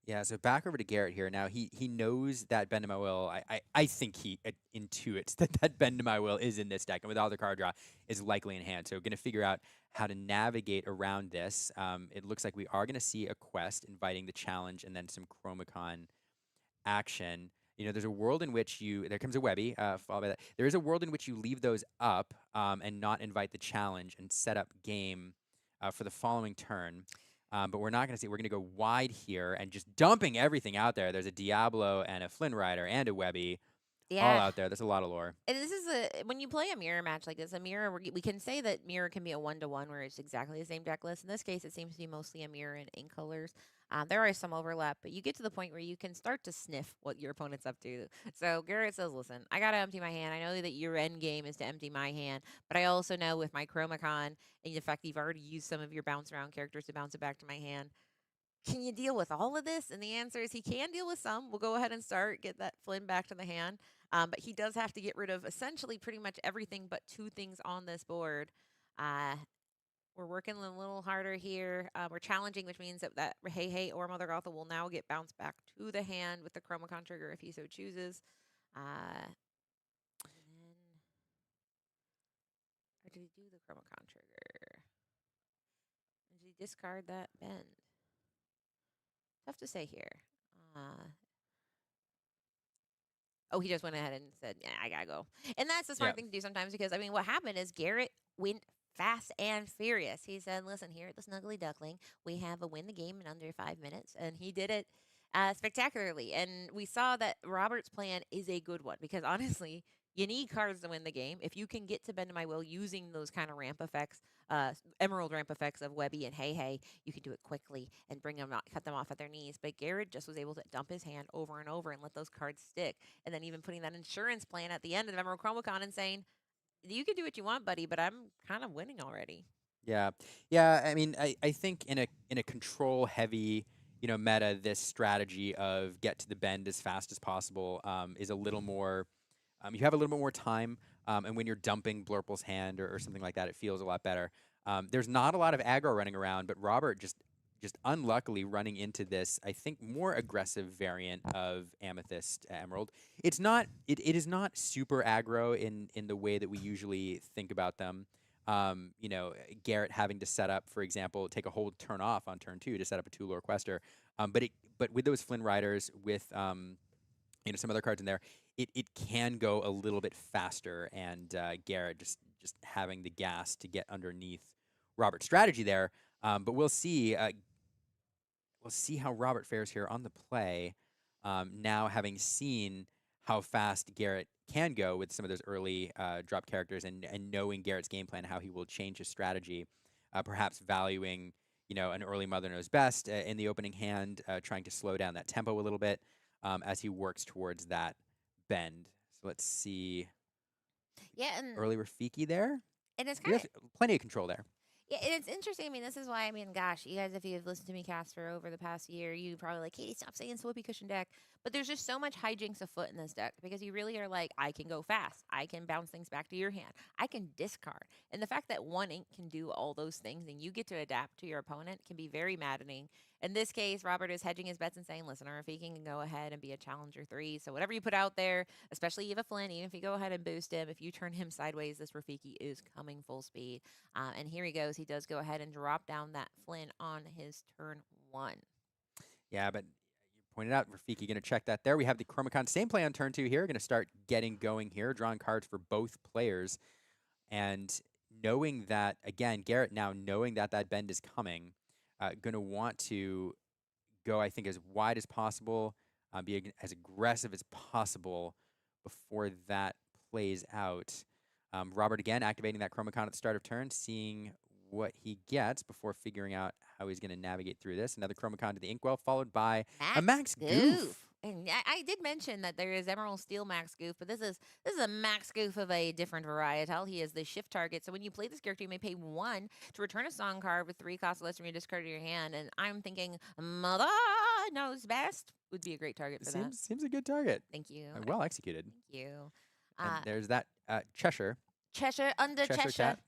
[SPEAKER 1] Yeah, so back over to Garrett here. Now, he knows that Bend to My Will. I think he intuits that Bend to My Will is in this deck, and with all the card draw, is likely in hand. So going to figure out how to navigate around this. It looks like we are going to see a quest inviting the challenge and then some Chromacon action. There's a world in which there comes a Webby, followed by that. There is a world in which you leave those up and not invite the challenge and set up game for the following turn. But we're not going to see. We're going to go wide here and just dumping everything out there. There's a Diablo and a Flynn Rider and a Webby all out there. There's a lot of lore.
[SPEAKER 2] And this is when you play a mirror match like this, a mirror, we can say that mirror can be a 1-to-1 where it's exactly the same deck list. In this case, it seems to be mostly a mirror in colors. There are some overlap, but you get to the point where you can start to sniff what your opponent's up to. So Garrett says, listen, I got to empty my hand. I know that your end game is to empty my hand, but I also know with my Chromacon and the fact that you've already used some of your bounce around characters to bounce it back to my hand, can you deal with all of this? And the answer is he can deal with some. We'll go ahead and get that Flynn back to the hand. But he does have to get rid of essentially pretty much everything but 2 things on this board. We're working a little harder here. We're challenging, which means that Hey Hey or Mother Gothel will now get bounced back to the hand with the Chromacon trigger if he so chooses. And then, or did he do the Chromacon trigger? Did he discard that bend? Tough to say here. Oh, he just went ahead and said, "Yeah, I gotta go." And that's the
[SPEAKER 1] Yeah.
[SPEAKER 2] smart thing to do sometimes because I mean, what happened is Garrett went fast and furious. He said, "Listen, here at the Snuggly Duckling, we have a win the game in under 5 minutes," and he did it spectacularly. And we saw that Robert's plan is a good one because honestly, you need cards to win the game. If you can get to Bend to My Will using those kind of ramp effects, emerald ramp effects of Webby and Hey Hey, you can do it quickly and bring them out, cut them off at their knees. But Garrett just was able to dump his hand over and over and let those cards stick, and then even putting that insurance plan at the end of the Emerald Chromacon and saying, "You can do what you want, buddy, but I'm kind of winning already."
[SPEAKER 1] Yeah, yeah. I mean, I think in a control heavy, meta, this strategy of get to the bend as fast as possible is a little more. You have a little bit more time, and when you're dumping Blurple's hand or something like that, it feels a lot better. There's not a lot of aggro running around, but Robert just unluckily running into this, I think, more aggressive variant of Amethyst Emerald. It is not super aggro in the way that we usually think about them. Garrett having to set up, for example, take a hold turn off on turn 2 to set up a 2 lore quester. But with those Flynn Riders, with some other cards in there, it can go a little bit faster. And Garrett just having the gas to get underneath Robert's strategy there. But we'll see. We'll see how Robert fares here on the play. Now having seen how fast Garrett can go with some of those early drop characters, and knowing Garrett's game plan, how he will change his strategy, perhaps valuing an early Mother Knows Best in the opening hand, trying to slow down that tempo a little bit as he works towards that bend. So let's see.
[SPEAKER 2] Yeah, and
[SPEAKER 1] Early Rafiki there.
[SPEAKER 2] it's
[SPEAKER 1] He
[SPEAKER 2] kind
[SPEAKER 1] has
[SPEAKER 2] of
[SPEAKER 1] plenty of control there.
[SPEAKER 2] yeah, and it's interesting. I mean, this is why I mean, gosh, you guys, if you've listened to me cast for over the past year, you probably like, Katie, stop saying Whoopee Cushion deck. But there's just so much hijinks afoot in this deck because you really are like, I can go fast, I can bounce things back to your hand, I can discard, and the fact that one ink can do all those things and you get to adapt to your opponent can be very maddening. In this case, Robert is hedging his bets and saying, listen, or if he can go ahead and be a challenger 3, so whatever you put out there, especially Eva Flynn, even if you go ahead and boost him, if you turn him sideways, this Rafiki is coming full speed. And here he goes. He does go ahead and drop down that Flynn on his turn 1.
[SPEAKER 1] Yeah, but you pointed out Rafiki going to check that there. We have the Chromacon same play on turn 2 here. Going to start getting going here, drawing cards for both players. And knowing that, again, Garrett now knowing that that bend is coming, going to want to go, I think, as wide as possible, be as aggressive as possible before that plays out. Robert, again, activating that Chromacon at the start of turn, seeing what he gets before figuring out how he's going to navigate through this. Another Chromacon to the Inkwell, followed by a Max Goof.
[SPEAKER 2] And I did mention that there is Emerald Steel Max Goof, but this is a Max Goof of a different varietal. He is the shift target. So when you play this character, you may pay 1 to return a song card with 3 costs less from your discard of your hand. And I'm thinking Mother Knows Best would be a great target for that.
[SPEAKER 1] Seems a good target.
[SPEAKER 2] Thank you.
[SPEAKER 1] Well executed.
[SPEAKER 2] Thank you.
[SPEAKER 1] And there's that Cheshire.
[SPEAKER 2] Cheshire under Cheshire.
[SPEAKER 1] Cat.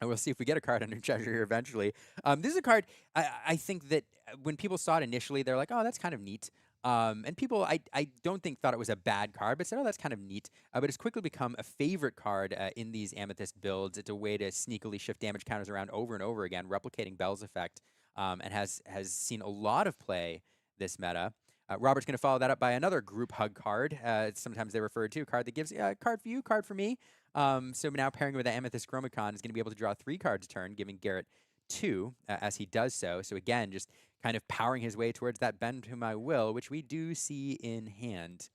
[SPEAKER 1] And we'll see if we get a card under Cheshire here eventually. This is a card I think that when people saw it initially, they're like, oh, that's kind of neat. And people, I don't think thought it was a bad card, but said, oh, that's kind of neat. But it's quickly become a favorite card in these Amethyst builds. It's a way to sneakily shift damage counters around over and over again, replicating Bell's effect, and has seen a lot of play this meta. Robert's going to follow that up by another group hug card. Sometimes they refer to a card that gives card for you, card for me. So now pairing with the Amethyst Chromacon is going to be able to draw 3 cards a turn, giving Garrett 2 as he does so. So again, just kind of powering his way towards that Bend to My Will, which we do see in hand.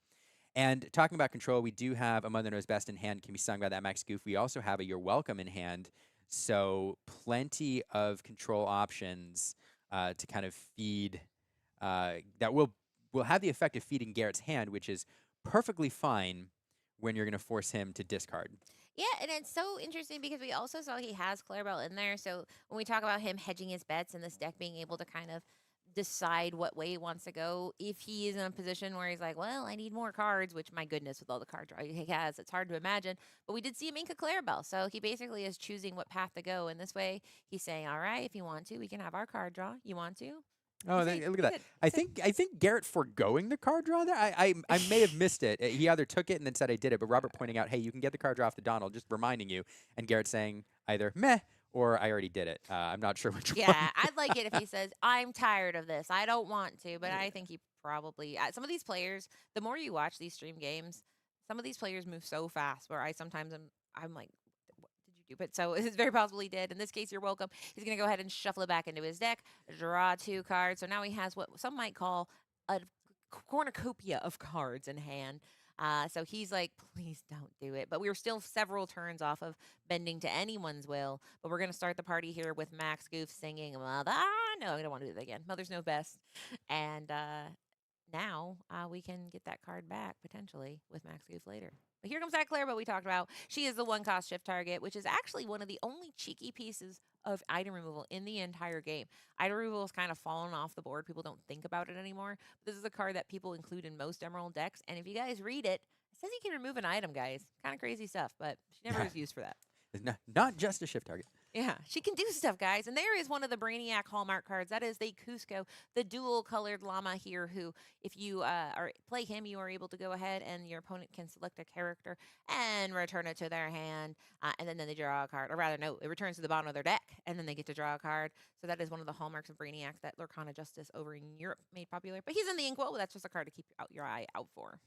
[SPEAKER 1] And talking about control, we do have a Mother Knows Best in hand, can be sung by that Max Goof. We also have a You're Welcome in hand. So plenty of control options to kind of feed that will have the effect of feeding Garrett's hand, which is perfectly fine when you're going to force him to discard.
[SPEAKER 2] Yeah, and it's so interesting because we also saw he has Clarabelle in there. So when we talk about him hedging his bets and this deck being able to kind of decide what way he wants to go. If he is in a position where he's like, well, I need more cards, which my goodness, with all the card draw he has, it's hard to imagine. But we did see him ink a Clarabelle, so he basically is choosing what path to go. And this way, he's saying, all right, if you want to, we can have our card draw. You want to?
[SPEAKER 1] Oh, look at that. I think Garrett foregoing the card draw there. I may have missed it. He either took it and then said I did it, but Robert pointing out, hey, you can get the card draw off the Donald, just reminding you, and Garrett saying either meh or I already did it. I'm not sure which one.
[SPEAKER 2] Yeah, I'd like it if he says, I'm tired of this. I don't want to, but I think he probably, some of these players, the more you watch these stream games, some of these players move so fast where I sometimes I'm like, what did you do? But so it's very possible he did. In this case, you're welcome. He's going to go ahead and shuffle it back into his deck, draw 2 cards. So now he has what some might call a cornucopia of cards in hand. So he's like, please don't do it. But we were still several turns off of bending to anyone's will. But we're going to start the party here with Max Goof singing Mother. No, I don't want to do that again. Mothers Know Best. And now we can get that card back potentially with Max Goof later. But here comes that Clarabelle we talked about. She is the 1-cost shift target, which is actually one of the only cheeky pieces of item removal in the entire game. Item removal has kind of fallen off the board. People don't think about it anymore. But this is a card that people include in most Emerald decks. And if you guys read it, it says you can remove an item, guys. Kind of crazy stuff, but she never is used for that.
[SPEAKER 1] It's not just a shift target.
[SPEAKER 2] Yeah, she can do stuff, guys. And there is one of the Brainiac Hallmark cards. That is the Cusco, the dual-colored llama here, who, if you play him, you are able to go ahead and your opponent can select a character and return it to their hand. And then they draw a card. Or rather, no, it returns to the bottom of their deck, and then they get to draw a card. So that is one of the hallmarks of Brainiac that Lorcana Justice over in Europe made popular. But he's in the Inkwell, but that's just a card to keep your eye out for.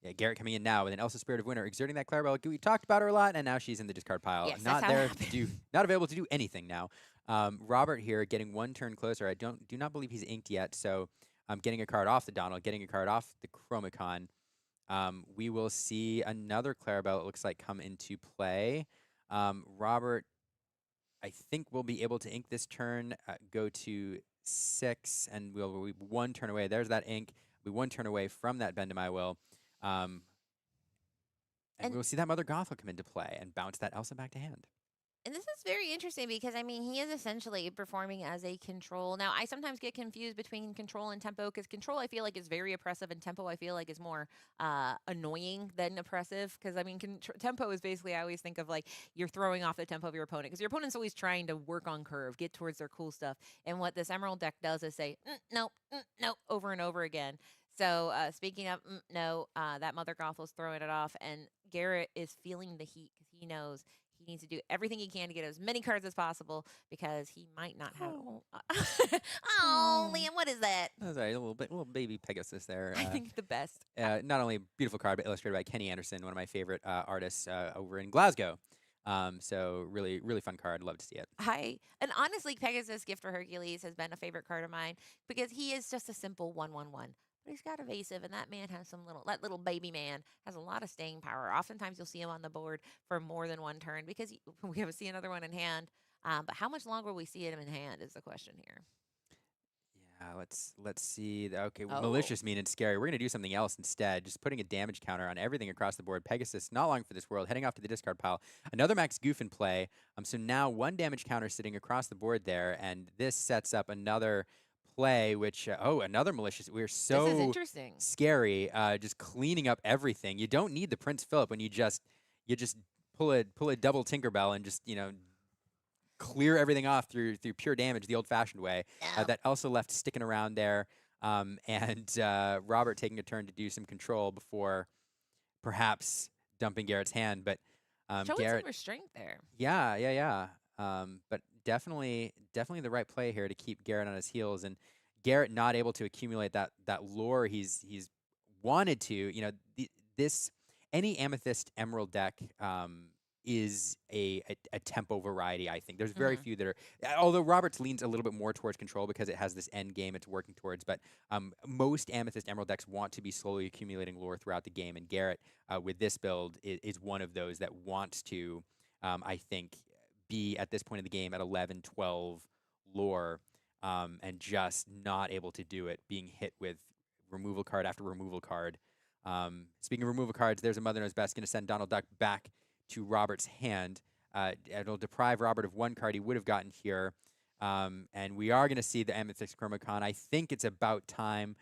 [SPEAKER 1] Yeah, Garrett coming in now with an Elsa Spirit of Winter, exerting that Clarabelle. We talked about her a lot, and now she's in the discard pile.
[SPEAKER 2] Yes,
[SPEAKER 1] Not
[SPEAKER 2] that's how it
[SPEAKER 1] there to
[SPEAKER 2] happened.
[SPEAKER 1] do, not available to do anything now. Robert here getting 1 turn closer. I do not believe he's inked yet, so getting a card off the Donald, getting a card off the Chromicon. We will see another Clarabelle, it looks like, come into play. Robert, I think, will be able to ink this turn, go to 6, and we'll be 1 turn away. There's that ink. We'll be 1 turn away from that Bend to My Will. And we'll see that Mother Gothel come into play and bounce that Elsa back to hand.
[SPEAKER 2] And this is very interesting because, I mean, he is essentially performing as a control. Now, I sometimes get confused between control and tempo because control, I feel like, is very oppressive, and tempo, I feel like, is more annoying than oppressive. Because, I mean, tempo is basically, I always think of like you're throwing off the tempo of your opponent because your opponent's always trying to work on curve, get towards their cool stuff. And what this Emerald deck does is say, nope, nope, over and over again. So speaking of no, that Mother Gothel's throwing it off, and Garrett is feeling the heat because he knows he needs to do everything he can to get as many cards as possible because he might not have. Oh, Liam, what is that?
[SPEAKER 1] That's right, a little baby Pegasus there.
[SPEAKER 2] I think the best.
[SPEAKER 1] Not only a beautiful card, but illustrated by Kenny Anderson, one of my favorite artists over in Glasgow. So really, really fun card. Love to see it.
[SPEAKER 2] And honestly, Pegasus Gift for Hercules has been a favorite card of mine because he is just a simple 1/1/1. But he's got evasive, and that man has that little baby man has a lot of staying power. Oftentimes you'll see him on the board for more than 1 turn because we haven't seen another one in hand. But how much longer will we see him in hand is the question here.
[SPEAKER 1] Yeah, let's see. Okay, malicious, mean, and scary. We're gonna do something else instead. Just putting a damage counter on everything across the board. Pegasus, not long for this world, heading off to the discard pile. Another Max Goof in play. So now 1 damage counter sitting across the board there, and this sets up another play, which another malicious. We're so
[SPEAKER 2] This is interesting.
[SPEAKER 1] scary. Just cleaning up everything. You don't need the Prince Philip when you just pull a double Tinkerbell and just clear everything off through pure damage the old-fashioned way.
[SPEAKER 2] Yeah.
[SPEAKER 1] That Elsa left sticking around there, and Robert taking a turn to do some control before perhaps dumping Garrett's hand. But
[SPEAKER 2] Showing
[SPEAKER 1] Garrett,
[SPEAKER 2] some restraint there.
[SPEAKER 1] yeah. But definitely the right play here to keep Garrett on his heels, and Garrett not able to accumulate that lore he's wanted to. Any Amethyst Emerald deck is a tempo variety. I think there's very few that are. Although Roberts leans a little bit more towards control because it has this end game it's working towards, but most Amethyst Emerald decks want to be slowly accumulating lore throughout the game, and Garrett with this build is one of those that wants to. I think be at this point in the game at 11, 12 lore, and just not able to do it, being hit with removal card after removal card. Speaking of removal cards, there's a Mother Knows Best, going to send Donald Duck back to Robert's hand. It'll deprive Robert of 1 card he would have gotten here. And we are going to see the Amethyst Chromacon. I think it's about time.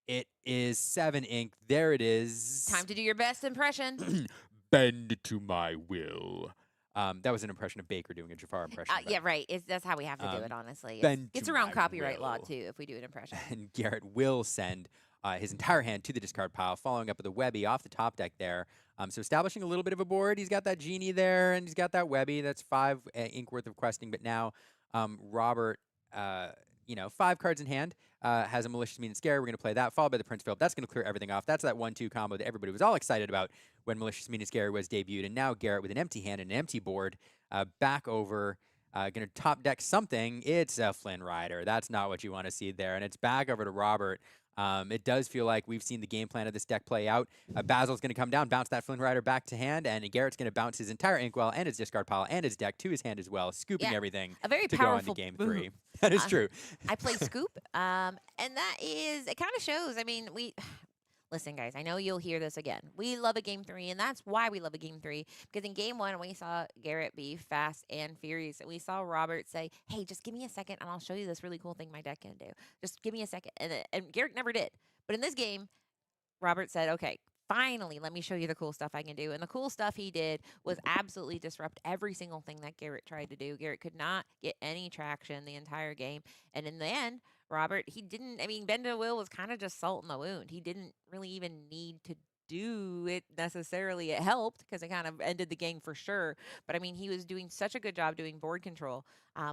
[SPEAKER 1] It is 7 ink. There it is.
[SPEAKER 2] Time to do your best impression.
[SPEAKER 1] Bend to my will. That was an impression of Baker doing a Jafar impression.
[SPEAKER 2] Yeah, right. That's how we have to do it, honestly.
[SPEAKER 1] bend
[SPEAKER 2] It's
[SPEAKER 1] to
[SPEAKER 2] around
[SPEAKER 1] my
[SPEAKER 2] copyright law,
[SPEAKER 1] will.
[SPEAKER 2] too, if we do an impression.
[SPEAKER 1] And Garrett will send his entire hand to the discard pile, following up with a Webby off the top deck there. So establishing a little bit of a board. He's got that Genie there, and he's got that Webby. That's 5 ink worth of questing. But now Robert, 5 cards in hand, has a Malicious Mean and Scary. We're going to play that, followed by the Prince Philip. That's going to clear everything off. That's that 1-2 combo that everybody was all excited about when Malicious Mean and Scary was debuted. And now Garrett with an empty hand and an empty board, back over. Going to top deck something. It's a Flynn Rider. That's not what you want to see there. And it's back over to Robert. It does feel like we've seen the game plan of this deck play out. Basil's going to come down, bounce that Flynn Rider back to hand, and Garrett's going to bounce his entire Inkwell and his discard pile and his deck to his hand as well, scooping everything
[SPEAKER 2] a very
[SPEAKER 1] to
[SPEAKER 2] powerful
[SPEAKER 1] go into game 3. That is true.
[SPEAKER 2] I play Scoop, and that is, it kind of shows. I mean, listen, guys, I know you'll hear this again. We love a game 3, and that's why we love a game 3. Because in game 1, we saw Garrett be fast and furious. And we saw Robert say, hey, just give me a second, and I'll show you this really cool thing my deck can do. Just give me a second. And Garrett never did. But in this game, Robert said, okay, finally, let me show you the cool stuff I can do. And the cool stuff he did was absolutely disrupt every single thing that Garrett tried to do. Garrett could not get any traction the entire game. And in the end, Robert, Bend to Will was kind of just salt in the wound. He didn't really even need to do it necessarily. It helped because it kind of ended the game for sure. But I mean, he was doing such a good job doing board control.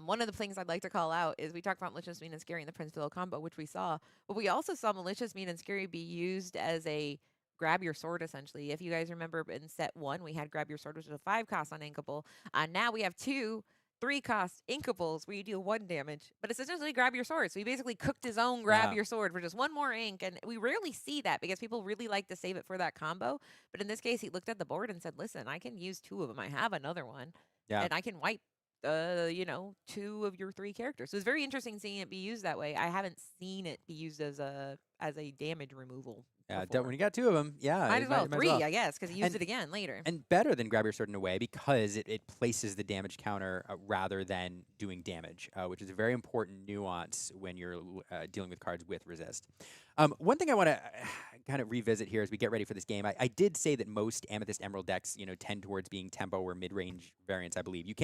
[SPEAKER 2] One of the things I'd like to call out is we talked about Malicious, Mean, and Scary in the Prince Philip combo, which we saw. But we also saw Malicious, Mean, and Scary be used as a grab your sword, essentially. If you guys remember in set 1, we had grab your sword, which is a 5 cost on Inkable. Now we have 2 3-cost Inkables where you deal 1 damage, but it's essentially grab your sword. So he basically cooked his own grab your sword for just 1 more ink, and we rarely see that because people really like to save it for that combo. But in this case, he looked at the board and said, listen, I can use 2 of them. I have another one, and I can wipe 2 of your 3 characters. So it's very interesting seeing it be used that way. I haven't seen it be used as a damage removal.
[SPEAKER 1] Yeah, when you got 2 of them,
[SPEAKER 2] might as well 3, I guess, because he used it again later.
[SPEAKER 1] And better than grab your sword in a way because it places the damage counter rather than doing damage, which is a very important nuance when you're dealing with cards with resist. One thing I want to kind of revisit here as we get ready for this game, I did say that most Amethyst Emerald decks, tend towards being tempo or mid-range variants, I believe. You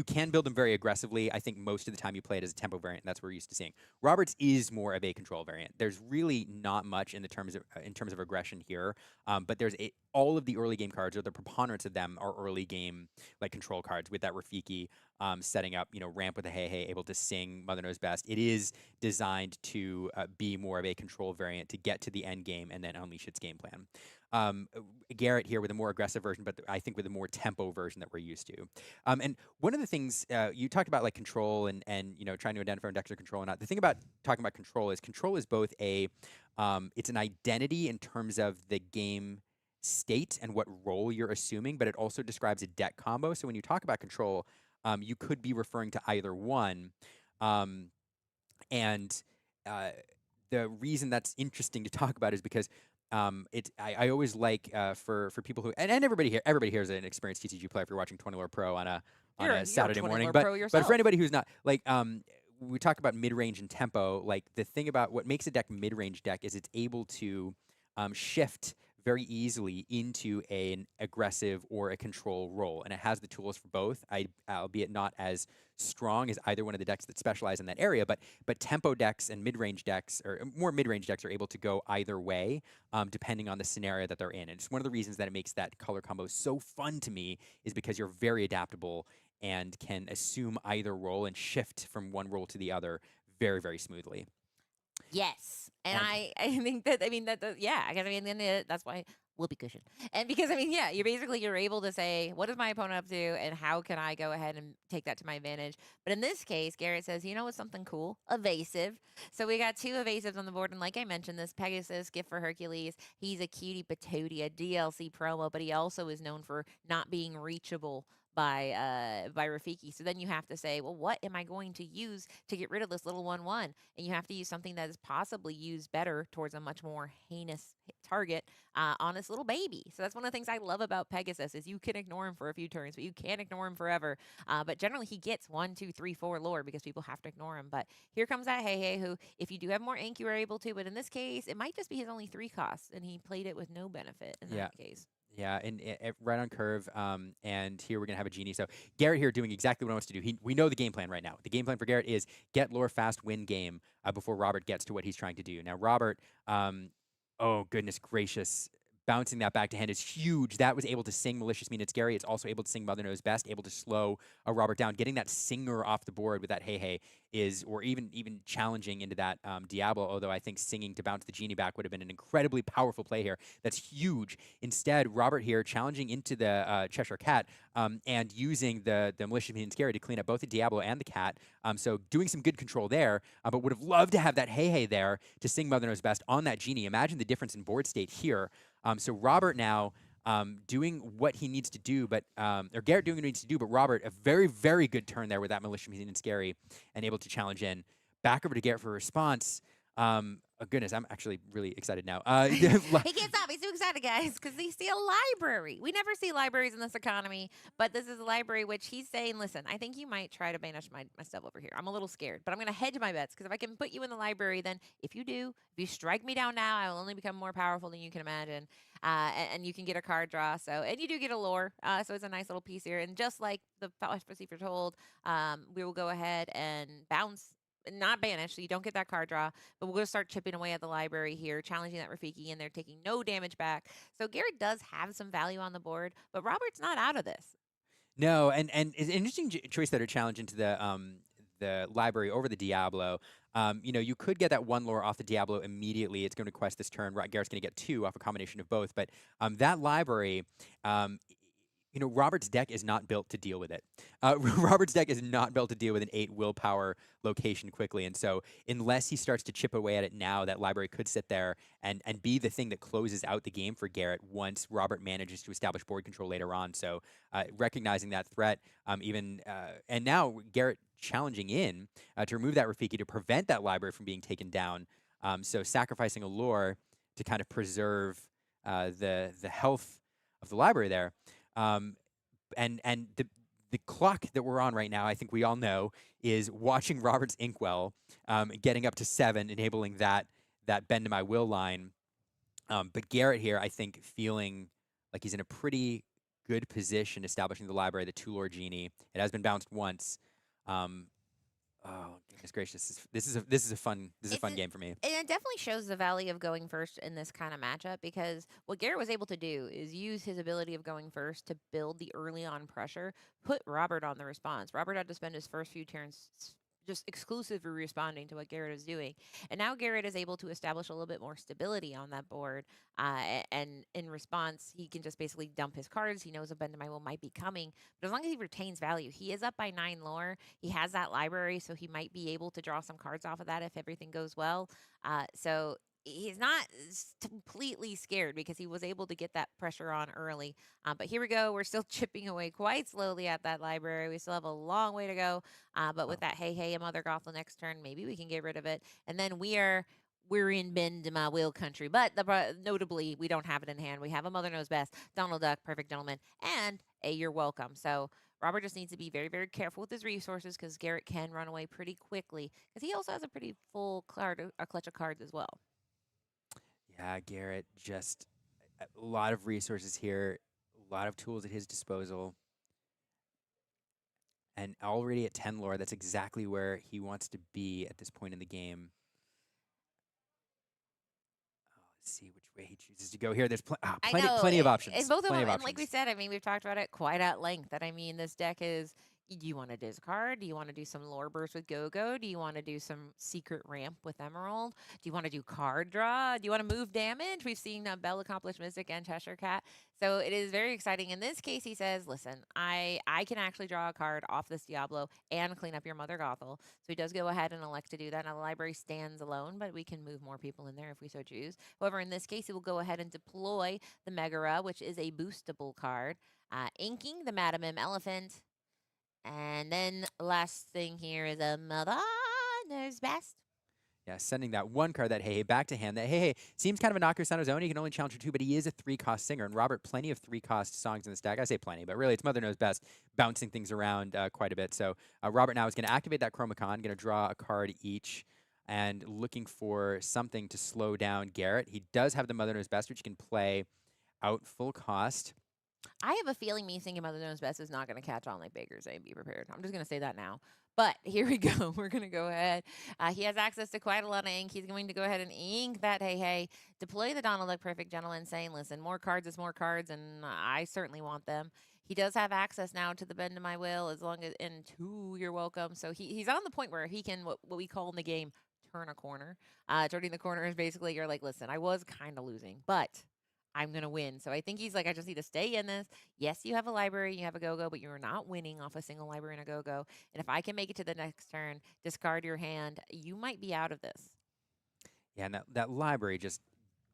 [SPEAKER 1] can build them very aggressively. I think most of the time you play it as a tempo variant, and that's what we're used to seeing. Roberts is more of a control variant. There's really not much in terms of aggression here, but there's all of the early game cards, or the preponderance of them, are early game like control cards with that Rafiki setting up, ramp with a hey, able to sing Mother Knows Best. It is designed to be more of a control variant to get to the end game and then unleash its game plan. Garrett here with a more aggressive version, but I think with a more tempo version that we're used to. And one of the things you talked about, like control and trying to identify when decks are control or not. The thing about talking about control is both it's an identity in terms of the game state and what role you're assuming, but it also describes a deck combo. So when you talk about control, you could be referring to either one. And the reason that's interesting to talk about is because I always like for people who and everybody here is an experienced TCG player if you're watching 20 Lore Pro on a Saturday morning. But for anybody who's not, like, we talk about mid-range and tempo. Like, the thing about what makes a deck mid-range deck is it's able to shift very easily into an aggressive or a control role, and it has the tools for both. Albeit not as strong as either one of the decks that specialize in that area, but tempo decks and mid-range decks, or more mid-range decks, are able to go either way, depending on the scenario that they're in. And it's one of the reasons that it makes that color combo so fun to me, is because you're very adaptable and can assume either role and shift from one role to the other very, very smoothly.
[SPEAKER 2] Yes. And I think that, that's why whoopee cushion. And because, you're able to say, what is my opponent up to, and how can I go ahead and take that to my advantage? But in this case, Garrett says, what's something cool? Evasive. So we got 2 evasives on the board. And like I mentioned, this Pegasus, Gift for Hercules, he's a cutie patootie, a DLC promo, but he also is known for not being reachable by Rafiki. So then you have to say, well, what am I going to use to get rid of this little 1/1? And you have to use something that is possibly used better towards a much more heinous target on this little baby. So that's one of the things I love about Pegasus is you can ignore him for a few turns, but you can't ignore him forever. But generally he gets 1, 2, 3, 4 lore because people have to ignore him. But here comes that Hey Hey, who, if you do have more ink, you are able to. But in this case, it might just be his only 3 costs, and he played it with no benefit in
[SPEAKER 1] Yeah.
[SPEAKER 2] that case.
[SPEAKER 1] Yeah, and right on curve. And here we're gonna have a genie. So Garrett here doing exactly what he wants to do. We know the game plan right now. The game plan for Garrett is get lore fast, win game before Robert gets to what he's trying to do. Now Robert, oh goodness gracious, bouncing that back to hand is huge. That was able to sing Malicious Mean It's Scary. It's also able to sing Mother Knows Best, able to slow Robert down. Getting that singer off the board with that Hey Hey is, or even challenging into that Diablo, although I think singing to bounce the genie back would have been an incredibly powerful play here. That's huge. Instead, Robert here challenging into the Cheshire Cat and using the Malicious Mean Scary to clean up both the Diablo and the cat. So doing some good control there, but would have loved to have that Hey Hey there to sing Mother Knows Best on that genie. Imagine the difference in board state here. So Robert now doing what he needs to do, but or Garrett doing what he needs to do, but Robert, a very, very good turn there with that Malicious Mean and Scary and able to challenge in. Back over to Garrett for a response. Oh goodness, I'm actually really excited now.
[SPEAKER 2] He can't stop. He's too excited, guys, because they see a library. We never see libraries in this economy, but this is a library which he's saying, listen, I think you might try to banish my stuff over here. I'm a little scared, but I'm going to hedge my bets because if I can put you in the library, then if you strike me down now, I will only become more powerful than you can imagine. And you can get a card draw. So, and you do get a lore. So it's a nice little piece here. And just like the prophecy foretold, we will go ahead and bounce, not banish, so you don't get that card draw. But we're going to start chipping away at the library here, challenging that Rafiki, and they're taking no damage back. So Garrett does have some value on the board, but Robert's not out of this.
[SPEAKER 1] No, and it's an interesting choice that are challenged into the library over the Diablo. You could get that 1 lore off the Diablo immediately. It's going to quest this turn. Garrett's going to get 2 off a combination of both. But that library, Robert's deck is not built to deal with it. Robert's deck is not built to deal with an 8 willpower location quickly. And so unless he starts to chip away at it now, that library could sit there and be the thing that closes out the game for Garrett once Robert manages to establish board control later on. So recognizing that threat, and now Garrett challenging in to remove that Rafiki to prevent that library from being taken down. So sacrificing a lore to kind of preserve the health of the library there. And the clock that we're on right now, I think we all know, is watching Robert's Inkwell getting up to 7, enabling that bend to my will line. But Garrett here, I think, feeling like he's in a pretty good position establishing the library, the 2 lore genie. It has been bounced once. Oh goodness gracious! This is a fun game for me.
[SPEAKER 2] And it definitely shows the value of going first in this kind of matchup because what Garrett was able to do is use his ability of going first to build the early on pressure, put Robert on the response. Robert had to spend his first few turns just exclusively responding to what Garrett is doing. And now Garrett is able to establish a little bit more stability on that board. And in response, he can just basically dump his cards. He knows a Bend to My Will might be coming. But as long as he retains value, he is up by 9 lore. He has that library, so he might be able to draw some cards off of that if everything goes well. So he's not completely scared because he was able to get that pressure on early. But here we go. We're still chipping away quite slowly at that library. We still have a long way to go. But with that Hey Hey, a Mother Goth the next turn, maybe we can get rid of it. And then we're in Bend to My Will country. But notably, we don't have it in hand. We have a Mother Knows Best, Donald Duck, Perfect Gentleman, and a You're Welcome. So Robert just needs to be very, very careful with his resources because Garrett can run away pretty quickly because he also has a pretty full a clutch of cards as well.
[SPEAKER 1] Yeah, Garrett, just a lot of resources here, a lot of tools at his disposal. And already at 10 lore, that's exactly where he wants to be at this point in the game. Let's see which way he chooses to go here. There's plenty of options.
[SPEAKER 2] And both of
[SPEAKER 1] plenty
[SPEAKER 2] them,
[SPEAKER 1] of
[SPEAKER 2] and like we
[SPEAKER 1] options.
[SPEAKER 2] said, I mean, we've talked about it quite at length. That I mean, this deck is Do you want to discard? Do you want to do some lore burst with Go-Go? Do you want to do some secret ramp with Emerald? Do you want to do card draw? Do you want to move damage? We've seen Bell Accomplished Mystic and Cheshire Cat. So it is very exciting. In this case, he says, listen, I can actually draw a card off this Diablo and clean up your Mother Gothel. So he does go ahead and elect to do that. Now, the library stands alone, but we can move more people in there if we so choose. However, in this case, he will go ahead and deploy the Megara, which is a boostable card. Inking the Madam M Elephant. And then last thing here is a Mother Knows Best.
[SPEAKER 1] Yeah, sending that one card, that hey back to hand. That hey seems kind of innocuous on his own. He can only challenge for 2, but he is a 3-cost singer. And Robert, plenty of 3-cost songs in this deck. I say plenty, but really it's Mother Knows Best, bouncing things around quite a bit. So Robert now is going to activate that Chromacon, going to draw a card each, and looking for something to slow down Garrett. He does have the Mother Knows Best, which he can play out full cost.
[SPEAKER 2] I have a feeling me singing Mother Knows Best is not going to catch on like Baker's A. Be prepared. I'm just going to say that now. But here we go. We're going to go ahead. He has access to quite a lot of ink. He's going to go ahead and ink that hey, deploy the Donald Duck Perfect Gentleman, saying, listen, more cards is more cards, and I certainly want them. He does have access now to the Bend of My Will, as long as, and two, you're welcome. So he's on the point where he can, what we call in the game, turn a corner. Turning the corner is basically, you're like, listen, I was kind of losing, but I'm going to win. So I think he's like, I just need to stay in this. Yes, you have a library, you have a Go-Go, but you're not winning off a single library and a Go-Go. And if I can make it to the next turn, discard your hand, you might be out of this.
[SPEAKER 1] Yeah, and that library just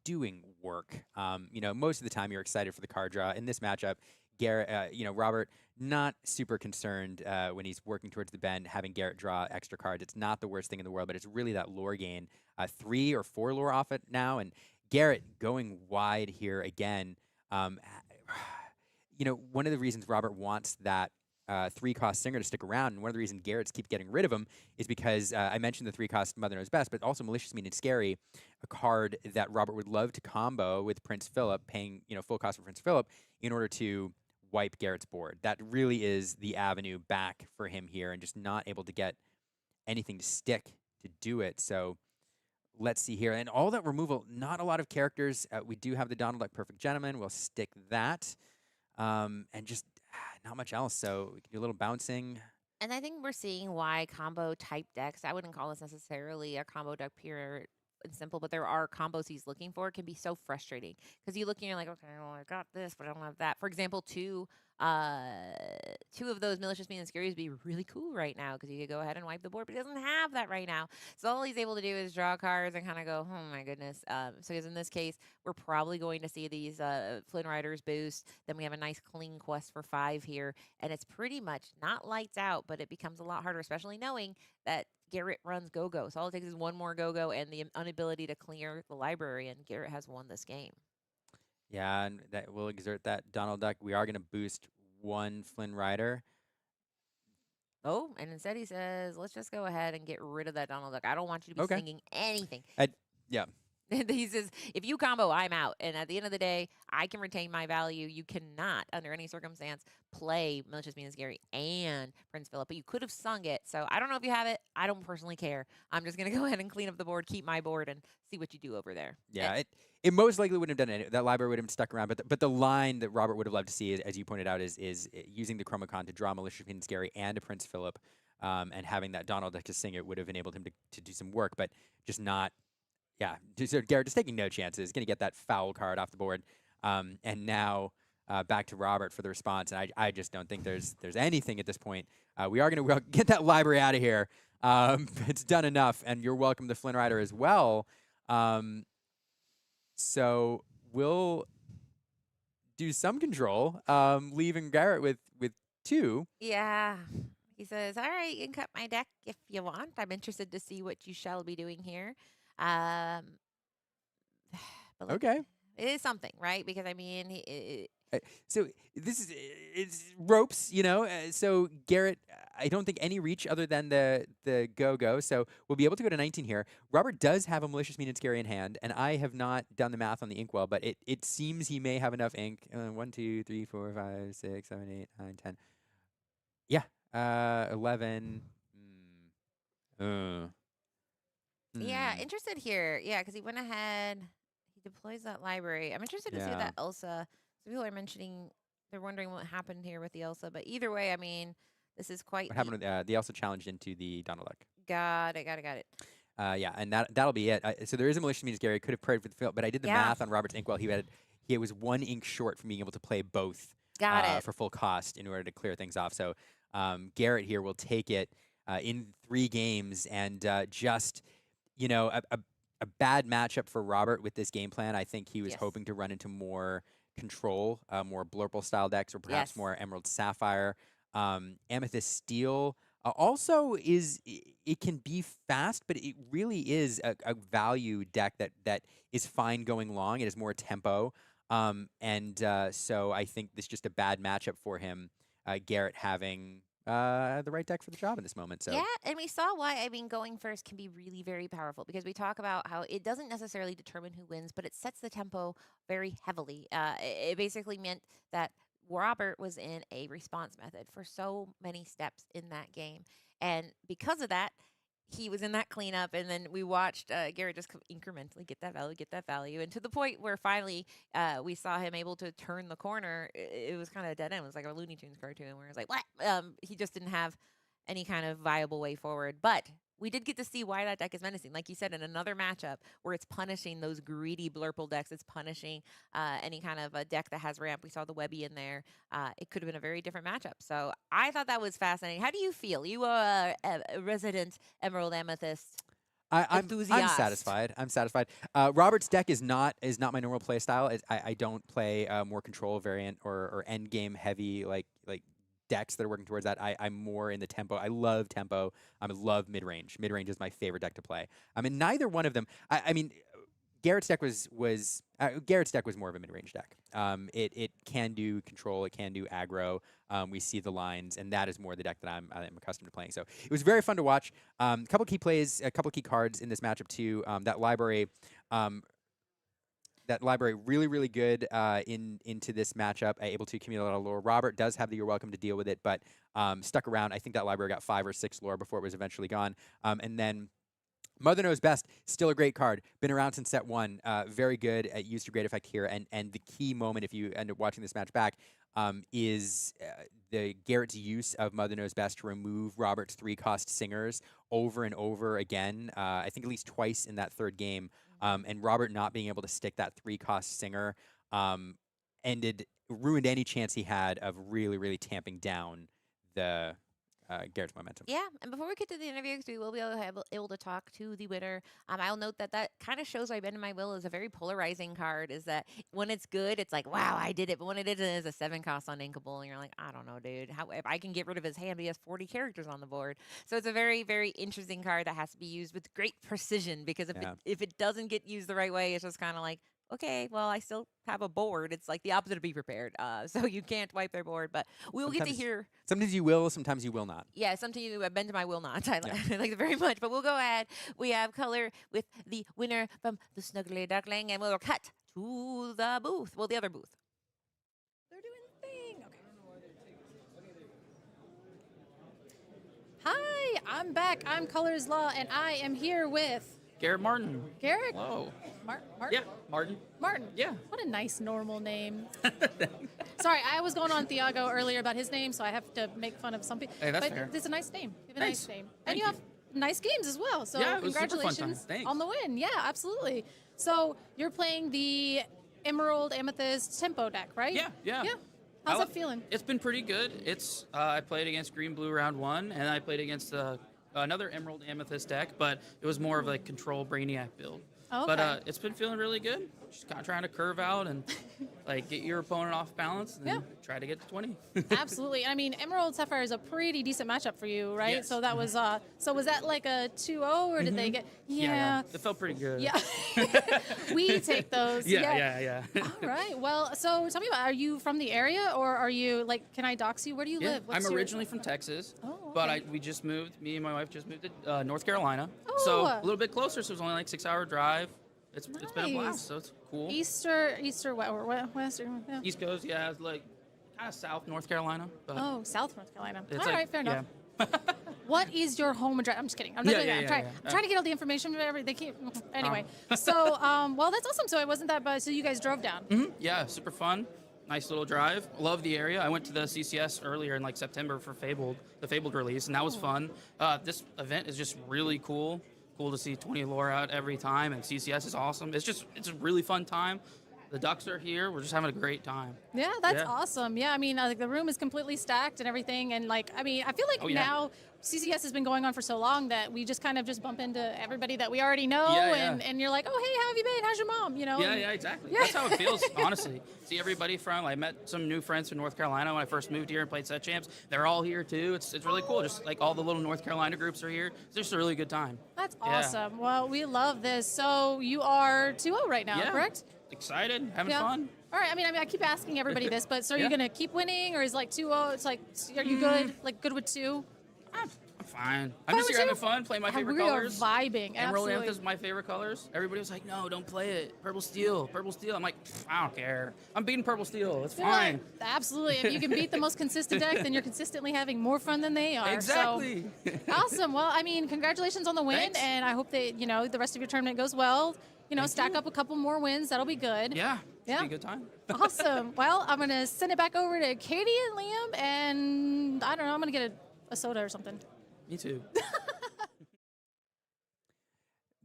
[SPEAKER 1] doing work. Most of the time you're excited for the card draw. In this matchup, Garrett, Robert, not super concerned when he's working towards the bend, having Garrett draw extra cards. It's not the worst thing in the world, but it's really that lore gain. 3 or 4 lore off it now, and Garrett going wide here again. One of the reasons Robert wants that 3-cost singer to stick around, and one of the reasons Garrett's keep getting rid of him, is because I mentioned the 3-cost Mother Knows Best, but also Malicious, Mean, and Scary, a card that Robert would love to combo with Prince Philip, paying full cost for Prince Philip in order to wipe Garrett's board. That really is the avenue back for him here, and just not able to get anything to stick to do it. So let's see here. And all that removal, not a lot of characters. We do have the Donald Duck Perfect Gentleman. We'll stick that. And just not much else. So we can do a little bouncing.
[SPEAKER 2] And I think we're seeing why combo type decks, I wouldn't call this necessarily a combo deck pure and simple, but there are combos he's looking for, can be so frustrating. Because you look and you're like, okay, well, I got this, but I don't have that. For example, two of those Malicious, Mean, and Scary would be really cool right now, because you could go ahead and wipe the board, but he doesn't have that right now. So all he's able to do is draw cards and kind of go, oh my goodness. So in this case, we're probably going to see these Flynn Riders boost. Then we have a nice clean quest for 5 here, and it's pretty much not lights out, but it becomes a lot harder, especially knowing that Garrett runs Go-Go. So all it takes is one more Go-Go and the inability to clear the library, and Garrett has won this game.
[SPEAKER 1] Yeah, and that will exert that Donald Duck. We are going to boost 1 Flynn Rider.
[SPEAKER 2] Oh, and instead he says, let's just go ahead and get rid of that Donald Duck. I don't want you to be singing anything.
[SPEAKER 1] Yeah.
[SPEAKER 2] He says, if you combo, I'm out. And at the end of the day, I can retain my value. You cannot, under any circumstance, play Malicious, Mean, and Scary and Prince Philip. But you could have sung it. So I don't know if you have it. I don't personally care. I'm just going to go ahead and clean up the board, keep my board, and see what you do over there.
[SPEAKER 1] Yeah, it most likely wouldn't have done it. That library would have stuck around. But the line that Robert would have loved to see, as you pointed out, is using the Chromacon to draw Malicious, Mean, and Scary and a Prince Philip, and having that Donald Duck to sing it would have enabled him to do some work, but just not. Yeah, so Garrett just taking no chances, going to get that foul card off the board. And now back to Robert for the response. And I just don't think there's anything at this point. We are going to get that library out of here. It's done enough, and you're welcome to Flynn Rider as well. So we'll do some control, leaving Garrett with 2.
[SPEAKER 2] Yeah. He says, all right, you can cut my deck if you want. I'm interested to see what you shall be doing here. But
[SPEAKER 1] Okay.
[SPEAKER 2] it is something, right? Because I mean,
[SPEAKER 1] So this is it's ropes, so Garrett, I don't think any reach other than the go. So we'll be able to go to 19 here. Robert does have a Malicious, Mean, and Scary in hand, and I have not done the math on the inkwell, but it seems he may have enough ink. 1, 2, 3, 4, 5, 6, 7, 8, 9, 10. Yeah, 11.
[SPEAKER 2] yeah, interested here. Yeah, because he went ahead, he deploys that library. I'm interested to see
[SPEAKER 1] Yeah.
[SPEAKER 2] that Elsa. Some people are mentioning, they're wondering what happened here with the Elsa. But either way, I mean, This is quite
[SPEAKER 1] What happened with, they also challenged into the Donalek.
[SPEAKER 2] got it.
[SPEAKER 1] Yeah, and that'll be it. So there is a malicious means Gary could have prayed for the field, but I did the
[SPEAKER 2] Yeah.
[SPEAKER 1] math on Robert's Inkwell. He was 1 ink short from being able to play both
[SPEAKER 2] Got it.
[SPEAKER 1] for full cost in order to clear things off. So Garrett here will take it in 3 games, and just a bad matchup for Robert with this game plan. I think he was
[SPEAKER 2] Yes.
[SPEAKER 1] hoping to run into more control, more Blurple style decks, or perhaps
[SPEAKER 2] Yes.
[SPEAKER 1] more Emerald Sapphire. Amethyst Steel also it can be fast, but it really is a value deck that is fine going long. It is more tempo, so I think this is just a bad matchup for him. Garrett having the right deck for the job in this moment. So
[SPEAKER 2] Yeah, and we saw why. I mean, going first can be really, very powerful because we talk about how it doesn't necessarily determine who wins, but it sets the tempo very heavily. It basically meant that Robert was in a response method for so many steps in that game. And because of that, he was in that cleanup, and then we watched Garrett just incrementally get that value, and to the point where finally we saw him able to turn the corner. It was kind of a dead end. It was like a Looney Tunes cartoon where it was like, what? He just didn't have any kind of viable way forward. But we did get to see why that deck is menacing. Like you said, in another matchup where it's punishing those greedy Blurple decks, it's punishing any kind of a deck that has ramp. We saw the Webby in there. It could have been a very different matchup. So I thought that was fascinating. How do you feel? You are a resident Emerald Amethyst
[SPEAKER 1] I'm
[SPEAKER 2] enthusiast.
[SPEAKER 1] satisfied. I'm satisfied. Robert's deck is not my normal play style. I don't play more control variant or end game heavy like decks that are working towards that. I'm more in the tempo. I love tempo. I love mid range. Mid range is my favorite deck to play. I mean, neither one of them. I mean, Garrett's deck was more of a mid range deck. It can do control. It can do aggro. We see the lines, and that is more the deck that I'm accustomed to playing. So it was very fun to watch. A couple key plays, a couple key cards in this matchup too. That library. That library really, really good into this matchup, able to accumulate a lot of lore. Robert does have the You're Welcome to deal with it, but stuck around. I think that library got 5 or 6 lore before it was eventually gone. And then Mother Knows Best, still a great card. Been around since set 1. Very good. Used to great effect here. And the key moment, if you end up watching this match back, is the Garrett's use of Mother Knows Best to remove Robert's 3-cost singers over and over again. I think at least twice in that 3rd game. And Robert not being able to stick that 3-cost singer ruined any chance he had of really, really tamping down the Garrett's momentum.
[SPEAKER 2] Yeah, and before we get to the interview, because we will be able to talk to the winner, I'll note that kind of shows why Bend in My Will is a very polarizing card, is that when it's good, it's like, wow, I did it. But when it isn't, it's a 7-cost uninkable, and you're like, I don't know, dude. How if I can get rid of his hand, but he has 40 characters on the board. So it's a very, very interesting card that has to be used with great precision, because if it doesn't get used the right way, it's just kind of like, okay, well, I still have a board. It's like the opposite of Be Prepared. So you can't wipe their board, but we'll get to hear.
[SPEAKER 1] Sometimes you will, sometimes you will not.
[SPEAKER 2] Yeah, sometimes you bend to my will not. I like it very much, but we'll go ahead. We have color with the winner from the Snuggly Duckling, and we'll cut to the booth. Well, the other booth.
[SPEAKER 3] They're doing the thing. Okay. Hi, I'm back. I'm Colors Law, and I am here with
[SPEAKER 5] Garrett Martin.
[SPEAKER 3] Garrett.
[SPEAKER 5] Hello.
[SPEAKER 3] Martin?
[SPEAKER 5] Yeah, Martin.
[SPEAKER 3] Martin.
[SPEAKER 5] Yeah.
[SPEAKER 3] What a nice normal name. Sorry, I was going on Tiago earlier about his name, so I have to make fun of some people.
[SPEAKER 5] Hey, that's
[SPEAKER 3] but
[SPEAKER 5] fair.
[SPEAKER 3] it's a nice name. You have a
[SPEAKER 5] Thanks.
[SPEAKER 3] nice name.
[SPEAKER 5] Thank
[SPEAKER 3] and you have nice games as well. So
[SPEAKER 5] Yeah, it was super fun time.
[SPEAKER 3] congratulations
[SPEAKER 5] Thanks.
[SPEAKER 3] on the win. Yeah, absolutely. So you're playing the Emerald Amethyst Tempo deck, right?
[SPEAKER 5] Yeah.
[SPEAKER 3] Yeah. How's that feeling?
[SPEAKER 5] It's been pretty good. It's I played against Green Blue round 1, and I played against another Emerald Amethyst deck, but it was more of like control Brainiac build.
[SPEAKER 3] Oh,
[SPEAKER 5] But
[SPEAKER 3] okay.
[SPEAKER 5] it's been feeling really good. Just kind of trying to curve out and like get your opponent off balance, and then try to get to 20.
[SPEAKER 3] Absolutely. I mean, Emerald Sapphire is a pretty decent matchup for you, right?
[SPEAKER 5] Yes.
[SPEAKER 3] So that was so was that like a 2-0 or did they get
[SPEAKER 5] Yeah, it felt pretty good.
[SPEAKER 3] Yeah. We take those.
[SPEAKER 5] Yeah.
[SPEAKER 3] All right. Well, so tell me about, are you from the area, or are you like, can I dox you? Where do you live?
[SPEAKER 5] I'm originally from Texas,
[SPEAKER 3] Oh,
[SPEAKER 5] but
[SPEAKER 3] okay.
[SPEAKER 5] we just moved. Me and my wife just moved to North Carolina,
[SPEAKER 3] Oh.
[SPEAKER 5] so a little bit closer. So it was only like 6-hour drive. It's been a
[SPEAKER 3] Nice.
[SPEAKER 5] blast. So it's cool.
[SPEAKER 3] West, or west, yeah.
[SPEAKER 5] East Coast, yeah, it's like kind of South North Carolina. But
[SPEAKER 3] Oh, South North Carolina.
[SPEAKER 5] it's
[SPEAKER 3] All
[SPEAKER 5] like,
[SPEAKER 3] right, fair enough.
[SPEAKER 5] Yeah.
[SPEAKER 3] What is your home address? I'm just kidding. I'm not
[SPEAKER 5] Yeah,
[SPEAKER 3] doing
[SPEAKER 5] yeah,
[SPEAKER 3] that.
[SPEAKER 5] yeah,
[SPEAKER 3] I'm
[SPEAKER 5] yeah.
[SPEAKER 3] trying to get all the information. They keep anyway. So, well, that's awesome. So it wasn't that bad. So you guys drove down.
[SPEAKER 5] Yeah, super fun. Nice little drive. Love the area. I went to the CCS earlier in like September for the Fabled release, and that was fun. This event is just really cool. Cool to see 20 lore out every time, and CCS is awesome. It's a really fun time. The ducks are here. We're just having a great time.
[SPEAKER 3] Yeah, that's awesome. Yeah, I mean, like the room is completely stacked and everything, and like, I mean, I feel like now CCS has been going on for so long that we just kind of just bump into everybody that we already know, and you're like, oh, hey, how have you been? How's your mom? You know?
[SPEAKER 5] Yeah, exactly. That's how it feels, honestly. See everybody from, I met some new friends from North Carolina when I first moved here and played set champs. They're all here too. It's really cool. Just like all the little North Carolina groups are here. It's just a really good time.
[SPEAKER 3] That's awesome. Well, we love this. So you are 2-0 right now, correct?
[SPEAKER 5] Excited, having fun.
[SPEAKER 3] All right. I mean, I keep asking everybody this, but so are you gonna keep winning, or is like 2-0? It's like, are you good? Like good with 2?
[SPEAKER 5] I'm fine. I'm just here having fun, playing my favorite colors.
[SPEAKER 3] We are vibing.
[SPEAKER 5] Emerald Amethyst is my favorite colors. Everybody was like, no, don't play it. Purple Steel, Purple Steel. I'm like, I don't care. I'm beating Purple Steel. It's fine.
[SPEAKER 3] Like, absolutely. If you can beat the most consistent deck, then you're consistently having more fun than they are.
[SPEAKER 5] Exactly.
[SPEAKER 3] So, awesome. Well, I mean, congratulations on the win,
[SPEAKER 5] Thanks.
[SPEAKER 3] and I hope that the rest of your tournament goes well. Stack up a couple more wins. That'll be good.
[SPEAKER 5] Yeah. Be a good time.
[SPEAKER 3] Awesome. Well, I'm going to send it back over to Katie and Liam, and I don't know, I'm going to get a soda or something.
[SPEAKER 5] Me too.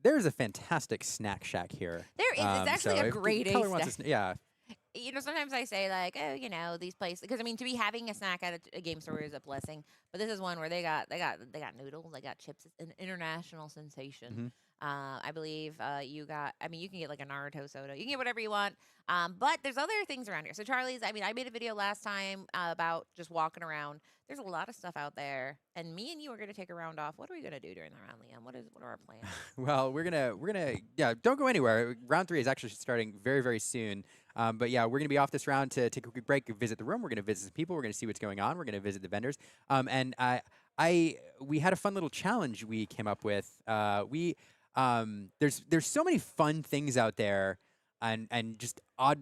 [SPEAKER 1] There's a fantastic snack shack here.
[SPEAKER 2] There is. It's actually
[SPEAKER 1] so
[SPEAKER 2] a
[SPEAKER 1] if
[SPEAKER 2] great
[SPEAKER 1] Color wants to yeah.
[SPEAKER 2] Sometimes I say like, oh, these places, because I mean, to be having a snack at a game store is a blessing. But this is one where they got noodles, they got chips. It's an international sensation. I believe you can get like a Naruto soda. You can get whatever you want. But there's other things around here. So Charlie's, I made a video last time about just walking around. There's a lot of stuff out there, and me and you are going to take a round off. What are we going to do during the round, Liam? What are our plans?
[SPEAKER 1] Well, we're gonna don't go anywhere. Round 3 is actually starting very, very soon. But yeah, we're gonna be off this round to take a quick break, visit the room. We're gonna visit some people. We're gonna see what's going on. We're gonna visit the vendors. And we had a fun little challenge we came up with. There's so many fun things out there, and just odd.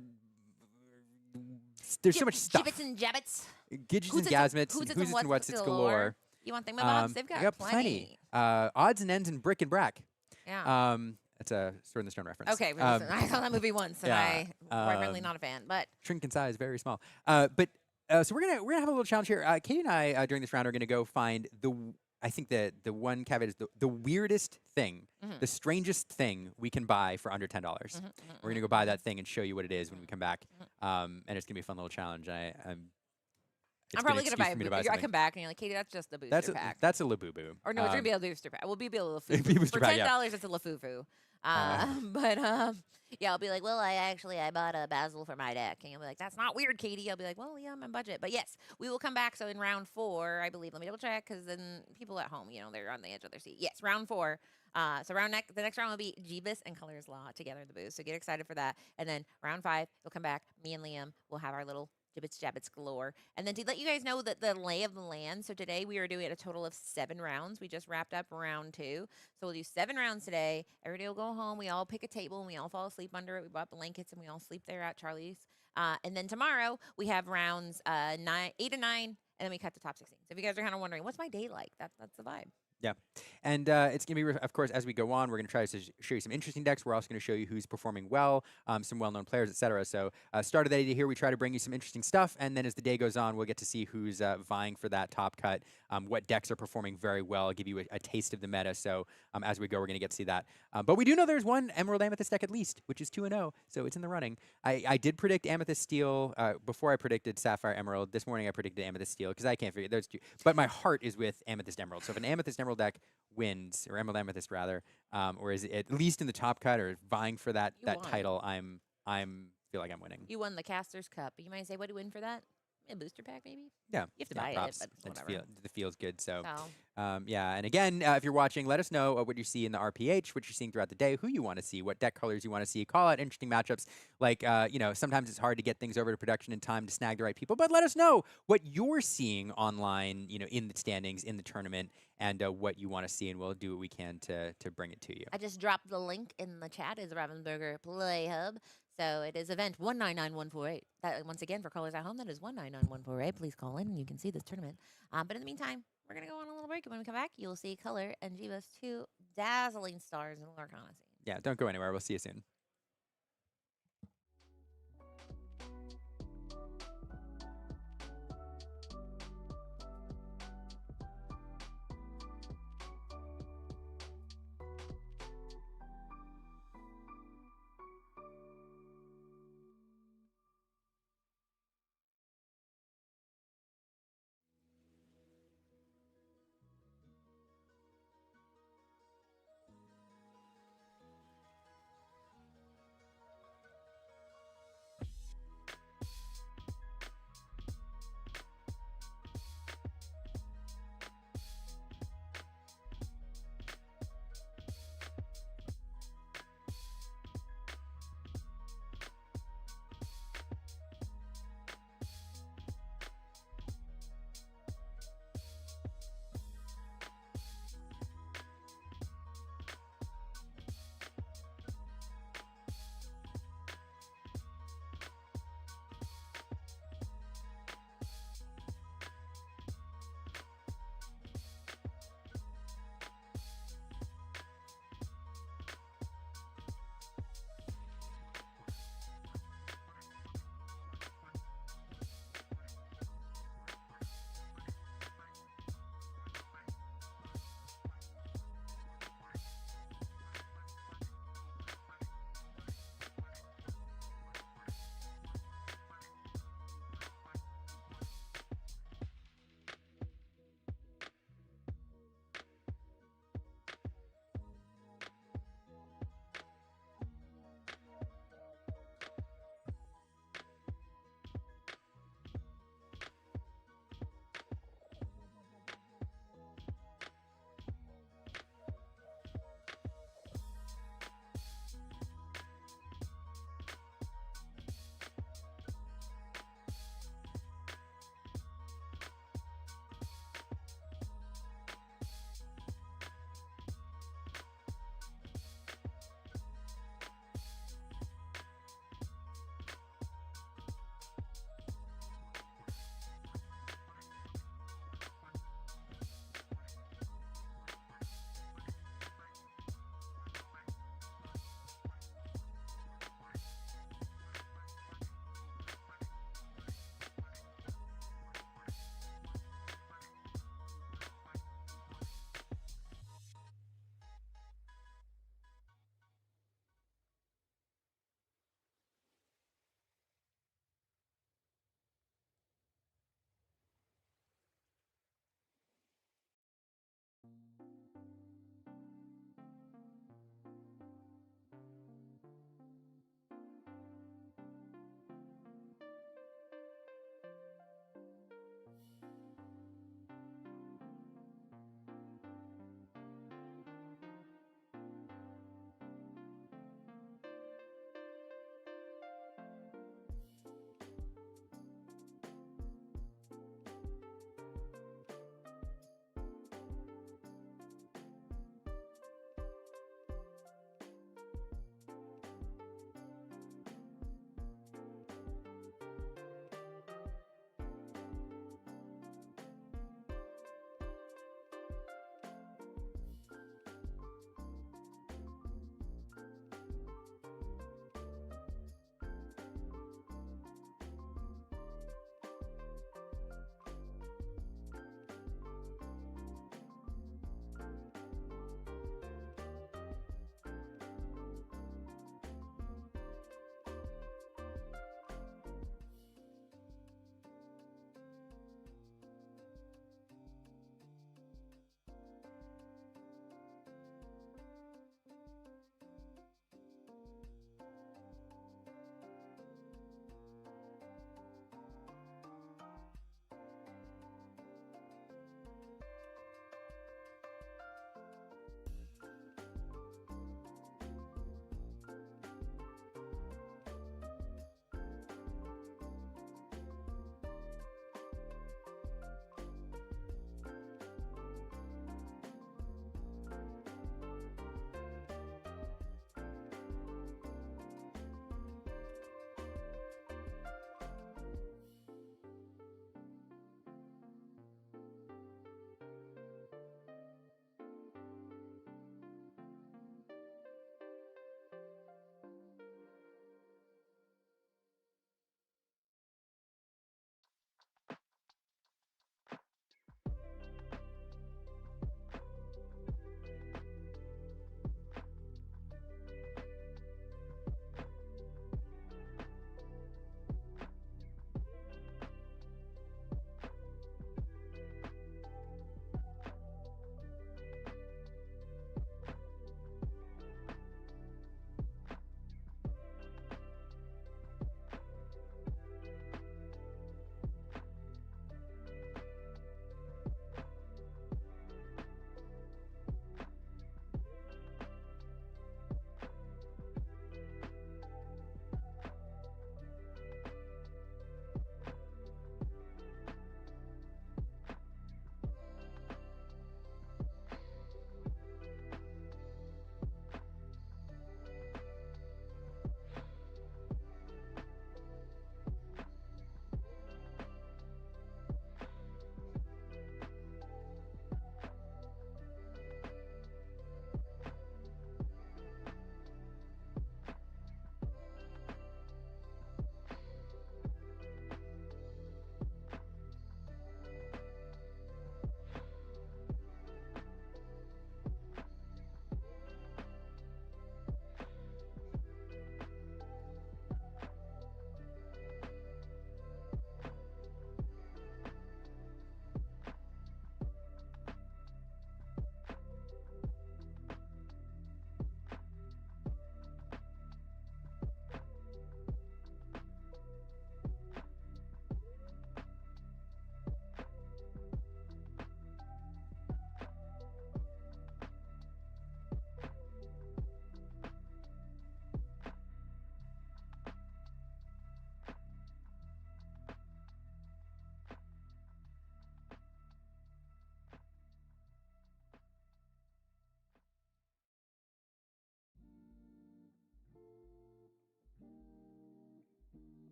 [SPEAKER 1] There's so much stuff.
[SPEAKER 2] Gibbets and jabbets.
[SPEAKER 1] Gidgets and gasmets, who's and what's it's galore.
[SPEAKER 2] You want thingamabobs? They've got plenty.
[SPEAKER 1] Odds and ends and brick and brack.
[SPEAKER 2] Yeah.
[SPEAKER 1] That's a Sword in the Stone reference.
[SPEAKER 2] Okay, I saw that movie once, and I'm primarily not a fan. But
[SPEAKER 1] shrink in size, very small. So we're gonna have a little challenge here. Katie and I during this round are gonna go find I think the one caveat is the weirdest thing, the strangest thing we can buy for under $10. We're gonna go buy that thing and show you what it is when we come back. And it's gonna be a fun little challenge.
[SPEAKER 2] I'm probably gonna buy. I come back and you're like, Katie, that's just a booster pack.
[SPEAKER 1] That's a Labubu.
[SPEAKER 2] Or no, it's gonna be a booster pack. We'll be a little for $10. It's a Lafufu. Yeah, I'll be like, well, I bought a Basil for my deck, and you'll be like, that's not weird, Katie. I'll be like, well, yeah, I'm on budget, but yes, we will come back. So in round 4, I believe. Let me double check, because then people at home, they're on the edge of their seat. Yes, round 4. So the next round will be Jeebus and Colors Law together in the booth. So get excited for that. And then round 5, we'll come back. Me and Liam will have our little Gibbets Jabbets galore. And then to let you guys know that the lay of the land, so today we are doing a total of 7 rounds. We just wrapped up round 2. So we'll do 7 rounds today. Everybody will go home. We all pick a table and we all fall asleep under it. We bought blankets and we all sleep there at Charlie's. And then tomorrow we have rounds 8 and 9, and then we cut the top 16. So if you guys are kind of wondering, what's my day like? That's the vibe.
[SPEAKER 1] Yeah. And it's going to be, of course, as we go on, we're going to try to show you some interesting decks. We're also going to show you who's performing well, some well-known players, etc. So start of the day here, we try to bring you some interesting stuff. And then as the day goes on, we'll get to see who's vying for that top cut, what decks are performing very well, give you a taste of the meta. So as we go, we're going to get to see that. But we do know there's one Emerald Amethyst deck at least, which is 2-0. So it's in the running. I did predict Amethyst Steel before I predicted Sapphire Emerald. This morning I predicted Amethyst Steel because I can't figure those two. But my heart is with Amethyst Emerald. So if an Amethyst Emerald deck wins, or Emerald Amethyst rather, or is at least in the top cut or vying for that title, I'm feel like I'm winning.
[SPEAKER 2] You won the Caster's Cup. You might say, what do you win for that? A booster pack, maybe?
[SPEAKER 1] Yeah.
[SPEAKER 2] You have to buy
[SPEAKER 1] props.
[SPEAKER 2] it, but whatever.
[SPEAKER 1] It feels good. So, yeah. And again, if you're watching, let us know what you see in the RPH, what you're seeing throughout the day, who you want to see, what deck colors you want to see. Call out interesting matchups. Like, sometimes it's hard to get things over to production in time to snag the right people, but let us know what you're seeing online, in the standings, in the tournament, and what you want to see, and we'll do what we can to bring it to you.
[SPEAKER 2] I just dropped the link in the chat. Is Ravensburger Play Hub. So it is event 199148. That, once again, for callers at home, that is 199148. Please call in and you can see this tournament. But in the meantime, we're going to go on a little break. And when we come back, you'll see Color and Jeebus, 2 dazzling stars in the Lorcana scene.
[SPEAKER 1] Yeah, don't go anywhere. We'll see you soon.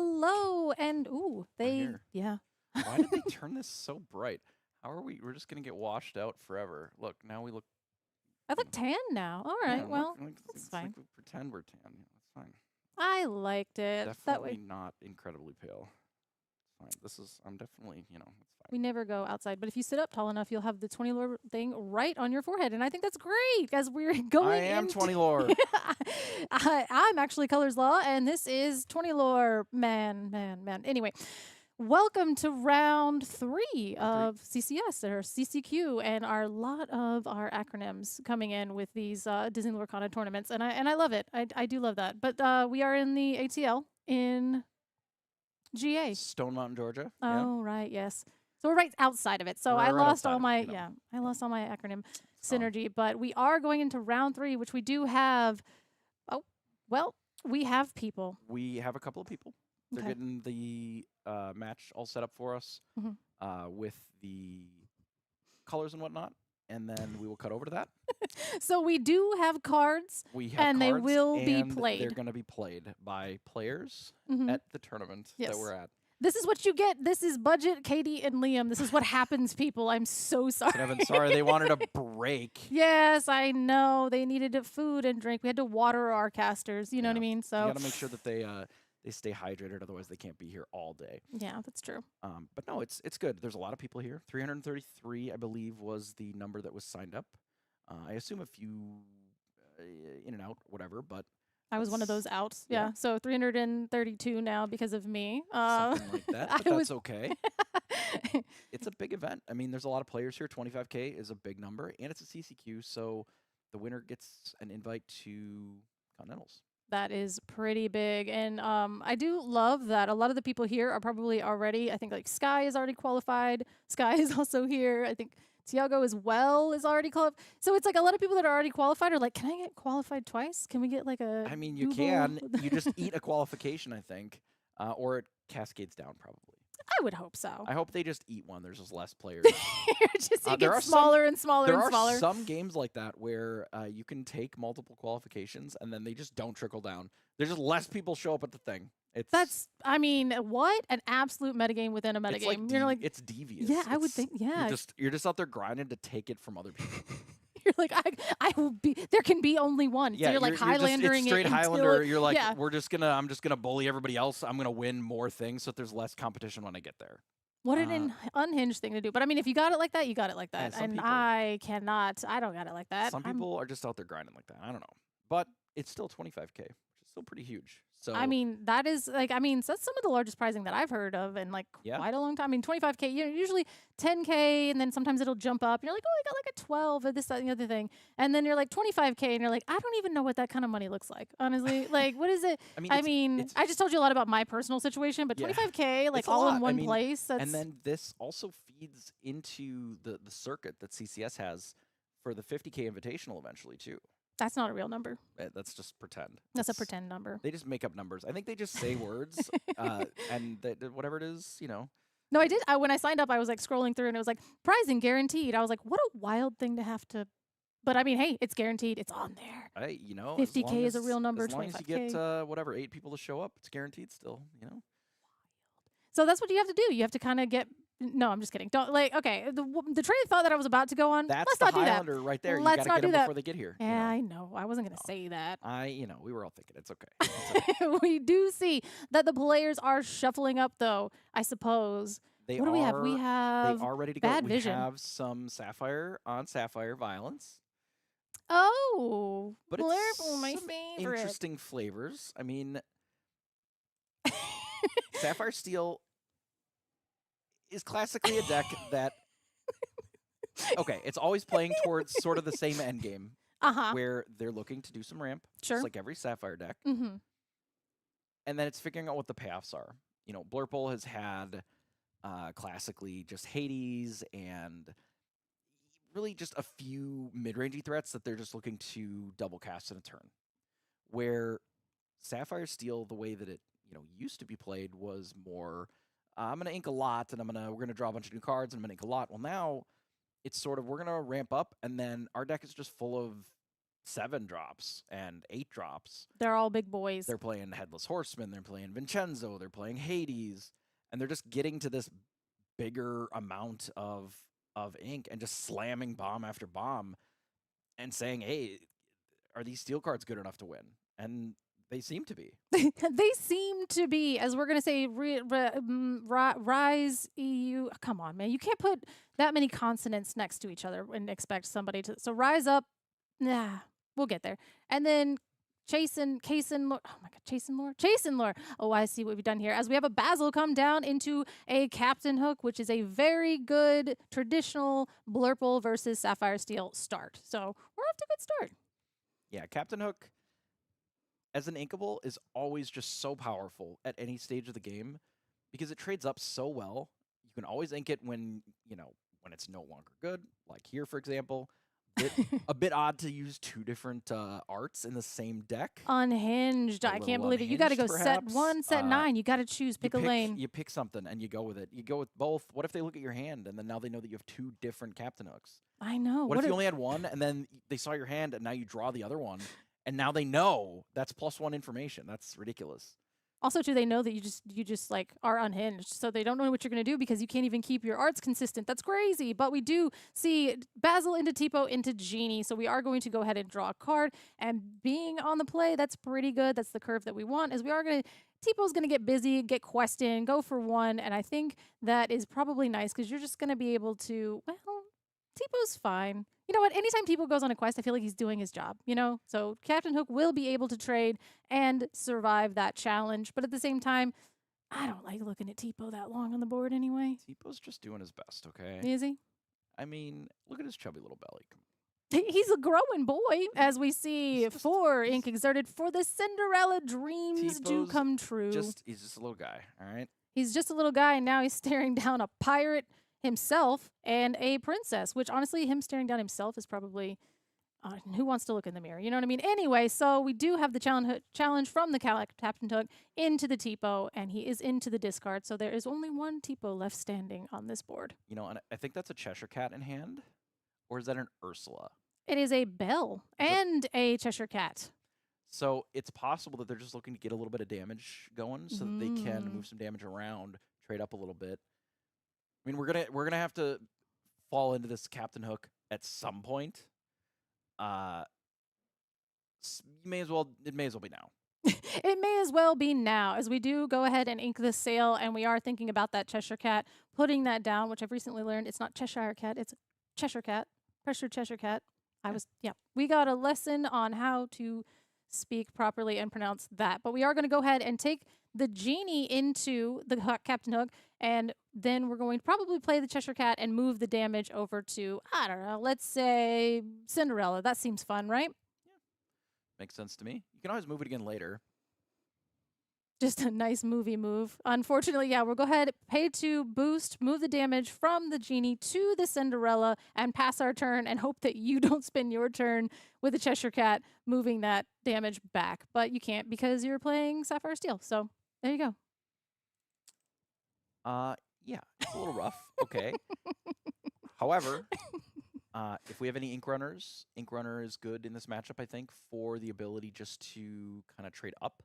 [SPEAKER 3] Hello, and ooh,
[SPEAKER 6] here.
[SPEAKER 3] yeah.
[SPEAKER 6] Why did they turn this so bright? How are we? We're just gonna get washed out forever. Look, now we look.
[SPEAKER 3] I look tan now. All
[SPEAKER 6] Yeah,
[SPEAKER 3] right, well, that's
[SPEAKER 6] it's
[SPEAKER 3] fine.
[SPEAKER 6] like we pretend we're tan. Yeah, that's fine.
[SPEAKER 3] I liked it. That
[SPEAKER 6] Definitely
[SPEAKER 3] way,
[SPEAKER 6] not incredibly pale. It's fine. I'm definitely, it's fine.
[SPEAKER 3] we never go outside. But if you sit up tall enough, you'll have the 20 lore thing right on your forehead, and I think that's great as we're going.
[SPEAKER 6] I am 20 lore.
[SPEAKER 3] I'm actually Colors Law, and this is 20 lore. Man. Anyway. Welcome to round 3 of CCS or CCQ, and a lot of our acronyms coming in with these Disney Lorcana tournaments, and I love it. I do love that. But we are in the ATL in GA.
[SPEAKER 6] Stone Mountain, Georgia.
[SPEAKER 3] Oh right, yes. So we're right outside of it. So
[SPEAKER 6] We're
[SPEAKER 3] I
[SPEAKER 6] right
[SPEAKER 3] lost
[SPEAKER 6] outside
[SPEAKER 3] all
[SPEAKER 6] of it,
[SPEAKER 3] my I lost all my acronym synergy. But we are going into round 3, which we do have. Oh well, we have people.
[SPEAKER 6] We have a couple of people. They're
[SPEAKER 3] Okay.
[SPEAKER 6] getting the match all set up for us
[SPEAKER 3] Mhm.
[SPEAKER 6] with the colors and whatnot, and then we will cut over to that.
[SPEAKER 3] So we do have cards.
[SPEAKER 6] We have
[SPEAKER 3] And they
[SPEAKER 6] cards,
[SPEAKER 3] will be
[SPEAKER 6] and
[SPEAKER 3] played.
[SPEAKER 6] They're going to be played by players
[SPEAKER 3] Mhm.
[SPEAKER 6] at the tournament
[SPEAKER 3] Yes.
[SPEAKER 6] that we're at.
[SPEAKER 3] This is what you get. This is Budget, Katie, and Liam. This is what happens, people. I'm so sorry.
[SPEAKER 6] And Evan, sorry, they wanted a break.
[SPEAKER 3] Yes, I know. They needed food and drink. We had to water our casters. You know what I mean?
[SPEAKER 6] You
[SPEAKER 3] So
[SPEAKER 6] got to make sure that they stay hydrated, otherwise they can't be here all day.
[SPEAKER 3] yeah, that's true.
[SPEAKER 6] But no, it's good. There's a lot of people here. 333, I believe, was the number that was signed up. I assume a few in and out, whatever, but
[SPEAKER 3] I was one of
[SPEAKER 6] that's-
[SPEAKER 3] those outs.
[SPEAKER 6] yeah.
[SPEAKER 3] Yeah. So 332 now because of me.
[SPEAKER 6] something like that.
[SPEAKER 3] I
[SPEAKER 6] But that's
[SPEAKER 3] was-
[SPEAKER 6] okay. It's a big event. I mean, there's a lot of players here. 25K is a big number, and it's a CCQ, so the winner gets an invite to Continentals.
[SPEAKER 3] That is pretty big. And I do love that a lot of the people here are probably already, I think like Sky is already qualified. Sky is also here. I think Tiago as well is already qualified. So it's like a lot of people that are already qualified are like, can I get qualified twice? Can we get like a
[SPEAKER 6] I mean, you
[SPEAKER 3] Google-
[SPEAKER 6] can. You just eat a qualification, I think, or it cascades down probably.
[SPEAKER 3] I would hope so.
[SPEAKER 6] I hope they just eat one. There's just less players.
[SPEAKER 3] Just you
[SPEAKER 6] there
[SPEAKER 3] get
[SPEAKER 6] are some-
[SPEAKER 3] smaller and smaller
[SPEAKER 6] There
[SPEAKER 3] and
[SPEAKER 6] are
[SPEAKER 3] smaller.
[SPEAKER 6] some games like that where you can take multiple qualifications and then they just don't trickle down. There's just less people show up at the thing. It's
[SPEAKER 3] I mean, what an absolute metagame within a metagame.
[SPEAKER 6] it's like
[SPEAKER 3] You're like,
[SPEAKER 6] it's devious.
[SPEAKER 3] yeah, I would
[SPEAKER 6] It's-
[SPEAKER 3] think, yeah.
[SPEAKER 6] You're just out there grinding to take it from other people.
[SPEAKER 3] You're like, I will be. There can be only one.
[SPEAKER 6] Yeah,
[SPEAKER 3] so you're like
[SPEAKER 6] just,
[SPEAKER 3] Highlandering
[SPEAKER 6] it's straight
[SPEAKER 3] it until
[SPEAKER 6] Highlander.
[SPEAKER 3] it-
[SPEAKER 6] You're like,
[SPEAKER 3] yeah.
[SPEAKER 6] I'm just gonna bully everybody else. I'm gonna win more things so that there's less competition when I get there.
[SPEAKER 3] What an unhinged thing to do. But I mean, if you got it like that, you got it like that.
[SPEAKER 6] some
[SPEAKER 3] And
[SPEAKER 6] people-
[SPEAKER 3] I cannot. I don't got it like that.
[SPEAKER 6] Some people are just out there grinding like that. I don't know, but it's still 25K, which is still pretty huge. So
[SPEAKER 3] I mean, that is like, I mean, that's some of the largest pricing that I've heard of in like
[SPEAKER 6] Yeah.
[SPEAKER 3] quite a long time. I mean, 25K, you know, usually 10K, and then sometimes it'll jump up. You're like, oh, I got like a 12 or this, that, and the other thing. And then you're like 25K, and you're like, I don't even know what that kind of money looks like, honestly. Like, what is it?
[SPEAKER 6] I mean, it's-
[SPEAKER 3] I just told you a lot about my personal situation, but
[SPEAKER 6] Yeah.
[SPEAKER 3] 25K, like
[SPEAKER 6] It's a
[SPEAKER 3] all
[SPEAKER 6] lot.
[SPEAKER 3] in
[SPEAKER 6] I
[SPEAKER 3] one
[SPEAKER 6] mean,
[SPEAKER 3] place. That's,
[SPEAKER 6] and then this also feeds into the circuit that CCS has for the 50K Invitational eventually too.
[SPEAKER 3] that's not a real number.
[SPEAKER 6] That's just pretend.
[SPEAKER 3] That's a
[SPEAKER 6] It's-
[SPEAKER 3] pretend number.
[SPEAKER 6] They just make up numbers. I think they just say words, and whatever it is,
[SPEAKER 3] No, I did. When I signed up, I was like scrolling through, and it was like pricing guaranteed. I was like, what a wild thing to have to. But I mean, hey, it's guaranteed. It's on there.
[SPEAKER 6] as
[SPEAKER 3] 50K
[SPEAKER 6] long
[SPEAKER 3] is a
[SPEAKER 6] as-
[SPEAKER 3] real number,
[SPEAKER 6] As long as you get
[SPEAKER 3] 25K.
[SPEAKER 6] whatever 8 people to show up, it's guaranteed still.
[SPEAKER 3] So that's what you have to do. You have to kind of get. No, I'm just kidding. Don't like. Okay, the train of thought that I was about to go on.
[SPEAKER 6] That's
[SPEAKER 3] let's
[SPEAKER 6] the
[SPEAKER 3] not do that.
[SPEAKER 6] Highlander right there.
[SPEAKER 3] Let's
[SPEAKER 6] You gotta
[SPEAKER 3] not
[SPEAKER 6] get
[SPEAKER 3] do
[SPEAKER 6] them
[SPEAKER 3] that.
[SPEAKER 6] before they get here. you
[SPEAKER 3] Yeah,
[SPEAKER 6] know.
[SPEAKER 3] I know. I wasn't gonna say that.
[SPEAKER 6] We were all thinking it's okay. It's okay.
[SPEAKER 3] We do see that the players are shuffling up, though. I suppose.
[SPEAKER 6] They
[SPEAKER 3] What do we have? We
[SPEAKER 6] are-
[SPEAKER 3] have.
[SPEAKER 6] They are ready to
[SPEAKER 3] Bad
[SPEAKER 6] go.
[SPEAKER 3] Vision.
[SPEAKER 6] We have some Sapphire on Sapphire violence,
[SPEAKER 3] Oh,
[SPEAKER 6] but
[SPEAKER 3] Blair,
[SPEAKER 6] it's
[SPEAKER 3] my
[SPEAKER 6] some
[SPEAKER 3] favorite.
[SPEAKER 6] interesting flavors. I mean, Sapphire Steel is classically a deck that. Okay, it's always playing towards sort of the same end game
[SPEAKER 3] Uh-huh.
[SPEAKER 6] where they're looking to do some ramp,
[SPEAKER 3] Sure.
[SPEAKER 6] just like every Sapphire deck,
[SPEAKER 3] Mm-hmm.
[SPEAKER 6] and then it's figuring out what the payoffs are. Blurple has had classically just Hades and really just a few mid-rangey threats that they're just looking to double cast in a turn. Where Sapphire Steel, the way that it used to be played, was more I'm gonna ink a lot and we're gonna draw a bunch of new cards and I'm gonna ink a lot. Well, now it's sort of we're gonna ramp up and then our deck is just full of 7 drops and 8 drops.
[SPEAKER 3] They're all big boys.
[SPEAKER 6] They're playing Headless Horseman, they're playing Vincenzo, they're playing Hades, and they're just getting to this bigger amount of ink and just slamming bomb after bomb and saying, hey, are these steel cards good enough to win? And they seem to be.
[SPEAKER 3] They seem to be, as we're going to say, Rise EU. Come on, man. You can't put that many consonants next to each other and expect somebody to. So Rise Up, nah, we'll get there. And then Chasen Lore. Oh my God, Chasen Lore. Oh, I see what we've done here. As we have a Basil come down into a Captain Hook, which is a very good traditional Blurple versus Sapphire Steel start. So we're off to a good start.
[SPEAKER 6] Yeah, Captain Hook as an inkable is always just so powerful at any stage of the game because it trades up so well. You can always ink it when, when it's no longer good, like here, for example. A bit odd to use 2 different arts in the same deck.
[SPEAKER 3] Unhinged. I can't believe it. You got to go
[SPEAKER 6] perhaps.
[SPEAKER 3] set 1, set 9. You got to choose, pick a lane.
[SPEAKER 6] You pick something and you go with it. You go with both. What if they look at your hand and then now they know that you have 2 different Captain Hooks?
[SPEAKER 3] I know.
[SPEAKER 6] What if you only had one and then they saw your hand and now you draw the other one and now they know that's +1 information? That's ridiculous.
[SPEAKER 3] Also, too, they know that you just like are unhinged, so they don't know what you're going to do because you can't even keep your arts consistent. That's crazy. But we do see Basil into Tipo into Genie, so we are going to go ahead and draw a card. And being on the play, that's pretty good. That's the curve that we want. As we are going to, Tipo's going to get busy, get quest in, go for 1, and I think that is probably nice because you're just going to be able to. Well, Tipo's fine. You know what? Anytime Tipo goes on a quest, I feel like he's doing his job, So Captain Hook will be able to trade and survive that challenge. But at the same time, I don't like looking at Tipo that long on the board anyway.
[SPEAKER 6] Tipo's just doing his best, okay?
[SPEAKER 3] Is he?
[SPEAKER 6] I mean, look at his chubby little belly.
[SPEAKER 3] He's a growing boy, as we see 4 ink exerted for the Cinderella dreams do come true.
[SPEAKER 6] He's just a little guy, all right?
[SPEAKER 3] He's just a little guy, and now he's staring down a pirate himself and a princess, which honestly, him staring down himself is probably who wants to look in the mirror? You know what I mean? Anyway, so we do have the challenge from the Captain Hook into the Tipo, and he is into the discard. So there is only 1 Tipo left standing on this board.
[SPEAKER 6] And I think that's a Cheshire Cat in hand, or is that an Ursula?
[SPEAKER 3] It is a Belle and a Cheshire Cat.
[SPEAKER 6] So it's possible that they're just looking to get a little bit of damage going so that they can move some damage around, trade up a little bit. I mean, we're gonna have to fall into this Captain Hook at some point. It may as well be now.
[SPEAKER 3] It may as well be now, as we do go ahead and ink the sail, and we are thinking about that Cheshire Cat, putting that down, which I've recently learned it's not Cheshire Cat, it's Cheshire Cat, Pressure Cheshire Cat. We got a lesson on how to speak properly and pronounce that. But we are going to go ahead and take the Genie into the Captain Hook, and then we're going to probably play the Cheshire Cat and move the damage over to, I don't know, let's say Cinderella. That seems fun, right?
[SPEAKER 6] Yeah. Makes sense to me. You can always move it again later.
[SPEAKER 3] Just a nice movie move. Unfortunately, we'll go ahead, pay to boost, move the damage from the Genie to the Cinderella, and pass our turn and hope that you don't spend your turn with the Cheshire Cat moving that damage back. But you can't because you're playing Sapphire Steel. So there you go.
[SPEAKER 6] Yeah, it's a little rough. Okay. However, if we have any Ink Runners, Ink Runner is good in this matchup, I think, for the ability just to kind of trade up.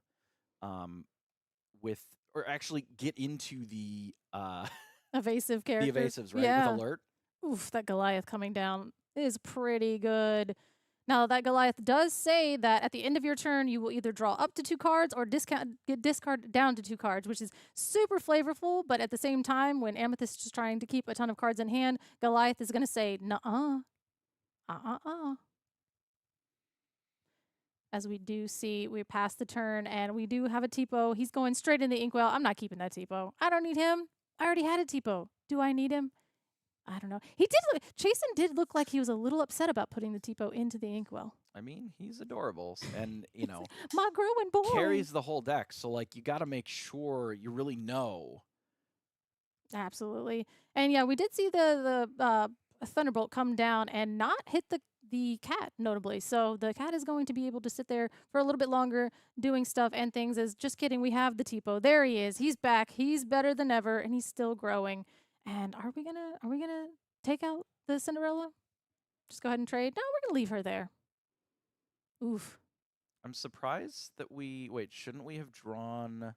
[SPEAKER 6] Or actually get into the
[SPEAKER 3] evasive character.
[SPEAKER 6] The evasives, right? With alert.
[SPEAKER 3] Oof, that Goliath coming down is pretty good. Now, that Goliath does say that at the end of your turn, you will either draw up to 2 cards or discard down to 2 cards, which is super flavorful. But at the same time, when Amethyst is trying to keep a ton of cards in hand, Goliath is going to say, nuh-uh. As we do see, we pass the turn, and we do have a Tipo. He's going straight in the inkwell. I'm not keeping that Tipo. I don't need him. I already had a Tipo. Do I need him? I don't know. Chasen did look like he was a little upset about putting the Tipo into the inkwell.
[SPEAKER 6] I mean, he's adorable, and,
[SPEAKER 3] my growing boy.
[SPEAKER 6] Carries the whole deck, so, you got to make sure you really know.
[SPEAKER 3] Absolutely. And, we did see the Thunderbolt come down and not hit the cat, notably. So the cat is going to be able to sit there for a little bit longer doing stuff and things. Just kidding, we have the Tipo. There he is. He's back. He's better than ever, and he's still growing. And are we gonna take out the Cinderella? Just go ahead and trade? No, we're gonna leave her there. Oof.
[SPEAKER 6] I'm surprised that wait, shouldn't we have drawn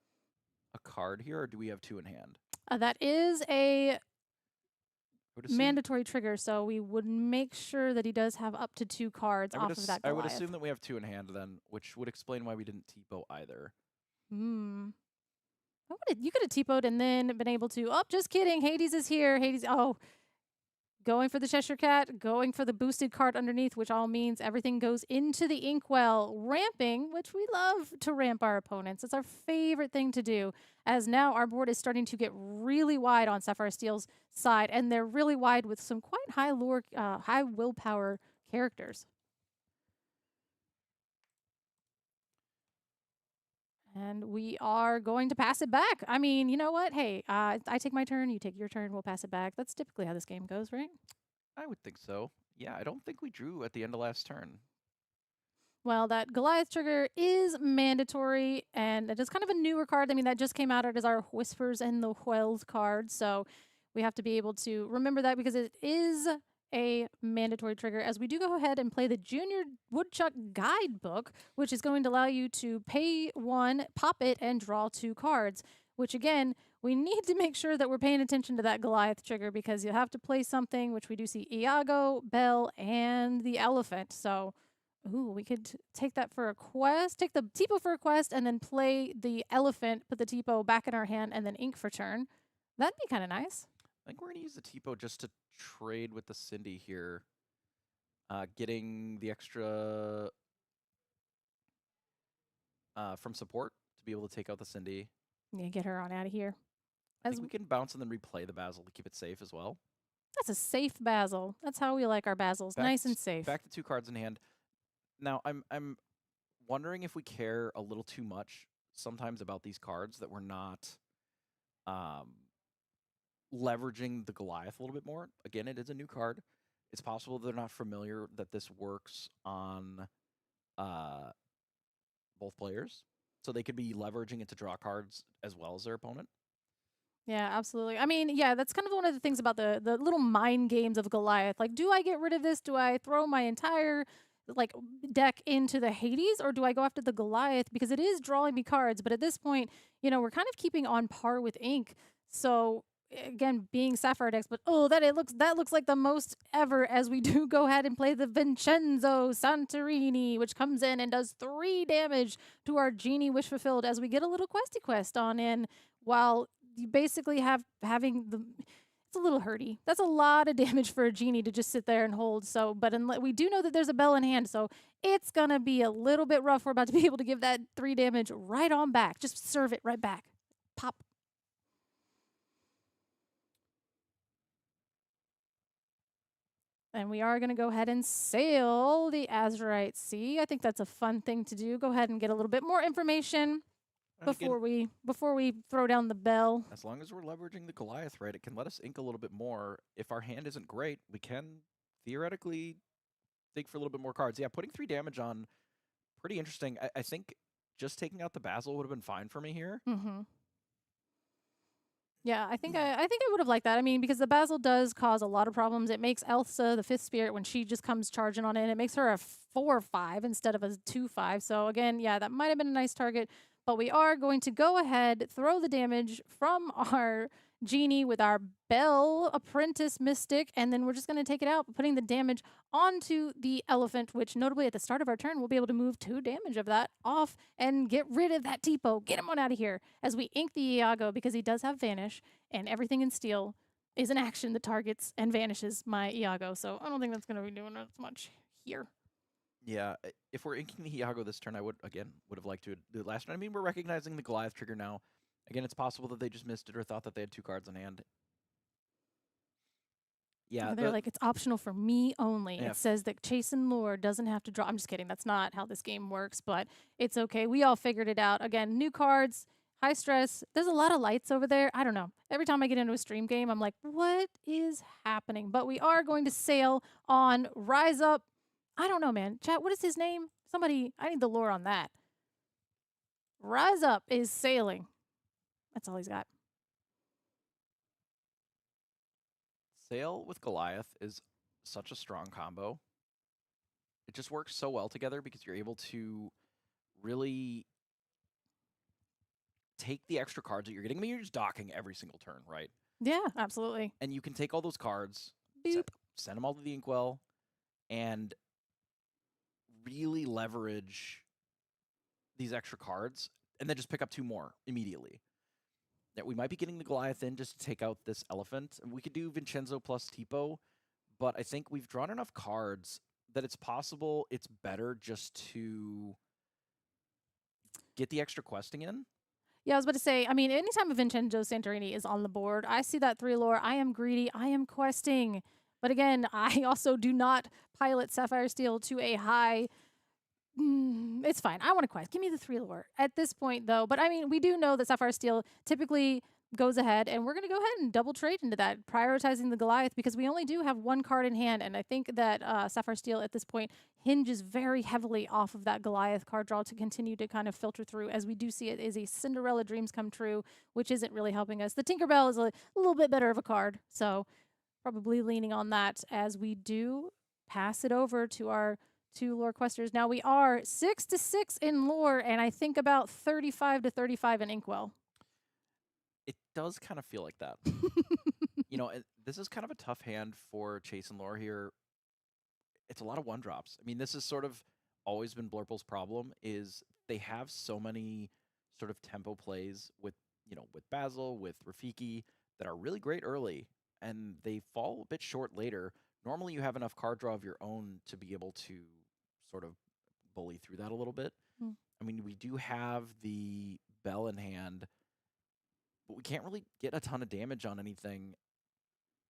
[SPEAKER 6] a card here, or do we have 2 in hand?
[SPEAKER 3] That is a
[SPEAKER 6] Would assume,
[SPEAKER 3] mandatory trigger, so we would make sure that he does have up to 2 cards off of that
[SPEAKER 6] I would
[SPEAKER 3] Goliath.
[SPEAKER 6] assume that we have 2 in hand then, which would explain why we didn't TPO either.
[SPEAKER 3] Hmm. You could have TPO'd and then been able to. Oh, just kidding. Hades is here. Hades. Oh, going for the Cheshire Cat, going for the boosted card underneath, which all means everything goes into the inkwell. Ramping, which we love to ramp our opponents. It's our favorite thing to do, as now our board is starting to get really wide on Sapphire Steel's side, and they're really wide with some quite high willpower characters. And we are going to pass it back. I mean, you know what? Hey, I take my turn, you take your turn, we'll pass it back. That's typically how this game goes, right?
[SPEAKER 6] I would think so. Yeah, I don't think we drew at the end of last turn.
[SPEAKER 3] Well, that Goliath trigger is mandatory, and it is kind of a newer card. I mean, that just came out. It is our Whispers and the Wells card, so we have to be able to remember that because it is a mandatory trigger, as we do go ahead and play the Junior Woodchuck Guidebook, which is going to allow you to pay 1, pop it, and draw 2 cards, which again, we need to make sure that we're paying attention to that Goliath trigger because you have to play something, which we do see Iago, Belle, and the Elephant. So, ooh, we could take that for a quest, take the Tipo for a quest, and then play the Elephant, put the Tipo back in our hand, and then ink for turn. That'd be kind of nice.
[SPEAKER 6] I think we're going to use the TPO just to trade with the Cindy here. Getting the extra from support to be able to take out the Cindy.
[SPEAKER 3] Yeah, get her on out of here.
[SPEAKER 6] I think we can bounce and then replay the Basil to keep it safe as well.
[SPEAKER 3] That's a safe Basil. That's how we like our Basils. Nice and safe.
[SPEAKER 6] Back to 2 cards in hand. Now, I'm wondering if we care a little too much sometimes about these cards that we're not leveraging the Goliath a little bit more. Again, it is a new card. It's possible they're not familiar that this works on both players. So they could be leveraging it to draw cards as well as their opponent.
[SPEAKER 3] Yeah, absolutely. I mean, yeah, that's kind of one of the things about the little mind games of Goliath. Like, do I get rid of this? Do I throw my entire deck into the Hades, or do I go after the Goliath because it is drawing me cards? But at this point, we're kind of keeping on par with ink. So again, being Sapphire decks, but that looks like the most ever as we do go ahead and play the Vincenzo Santorini, which comes in and does 3 damage to our Genie Wish Fulfilled as we get a little questy quest on in, while you basically having the. It's a little hurty. That's a lot of damage for a Genie to just sit there and hold. So, but we do know that there's a Bell in hand, so it's gonna be a little bit rough. We're about to be able to give that 3 damage right on back. Just serve it right back. Pop. And we are going to go ahead and sail the Azurite Sea. I think that's a fun thing to do. Go ahead and get a little bit more information before we throw down the bell.
[SPEAKER 6] As long as we're leveraging the Goliath right, it can let us ink a little bit more. If our hand isn't great, we can theoretically dig for a little bit more cards. Yeah, putting 3 damage on, pretty interesting. I think just taking out the Basil would have been fine for me here.
[SPEAKER 3] Mm-hmm. Yeah, I think I would have liked that. I mean, because the Basil does cause a lot of problems. It makes Elsa, the 5th spirit, when she just comes charging on in, it makes her a 4/5 instead of a 2/5. So again, yeah, that might have been a nice target. But we are going to go ahead, throw the damage from our Genie with our Bell Apprentice Mystic, and then we're just going to take it out, putting the damage onto the Elephant, which notably at the start of our turn, we'll be able to move 2 damage of that off and get rid of that Tipo. Get him on out of here as we ink the Iago because he does have Vanish, and everything in Steel is an action that targets and vanishes my Iago. So I don't think that's going to be doing as much here.
[SPEAKER 6] Yeah, if we're inking the Iago this turn, I would have liked to do it last turn. I mean, we're recognizing the Goliath trigger now. Again, it's possible that they just missed it or thought that they had 2 cards in hand. Yeah,
[SPEAKER 3] they're like, it's optional for me only.
[SPEAKER 6] Yeah.
[SPEAKER 3] It says that Chase and Lure doesn't have to draw. I'm just kidding. That's not how this game works, but it's okay. We all figured it out. Again, new cards, high stress. There's a lot of lights over there. I don't know. Every time I get into a stream game, I'm like, what is happening? But we are going to sail on Rise Up. I don't know, man. Chat, what is his name? Somebody, I need the lore on that. Rise Up is sailing. That's all he's got.
[SPEAKER 6] Sail with Goliath is such a strong combo. It just works so well together because you're able to really take the extra cards that you're getting. I mean, you're just docking every single turn, right?
[SPEAKER 3] Yeah, absolutely.
[SPEAKER 6] And you can take all those cards,
[SPEAKER 3] Boop.
[SPEAKER 6] send them all to the Inkwell, and really leverage these extra cards, and then just pick up 2 more immediately. That we might be getting the Goliath in just to take out this elephant. And we could do Vincenzo plus Tipo, but I think we've drawn enough cards that it's possible it's better just to get the extra questing in.
[SPEAKER 3] Yeah, I was about to say, I mean, anytime a Vincenzo Santorini is on the board, I see that 3 lore, I am greedy, I am questing. But again, I also do not pilot Sapphire Steel to a high. It's fine. I want to quest. Give me the 3 lore at this point, though. But I mean, we do know that Sapphire Steel typically goes ahead, and we're going to go ahead and double trade into that, prioritizing the Goliath because we only do have 1 card in hand. And I think that Sapphire Steel at this point hinges very heavily off of that Goliath card draw to continue to kind of filter through, as we do see it is a Cinderella Dreams Come True, which isn't really helping us. The Tinkerbell is a little bit better of a card, so probably leaning on that as we do pass it over to our 2 lore questers. Now we are 6-6 in lore, and I think about 35-35 in Inkwell.
[SPEAKER 6] It does kind of feel like that. This is kind of a tough hand for Chase and Lore here. It's a lot of 1-drops. I mean, this has sort of always been Blurple's problem, is they have so many sort of tempo plays with Basil, with Rafiki, that are really great early, and they fall a bit short later. Normally you have enough card draw of your own to be able to sort of bully through that a little bit. I mean, we do have the Bell in hand, but we can't really get a ton of damage on anything.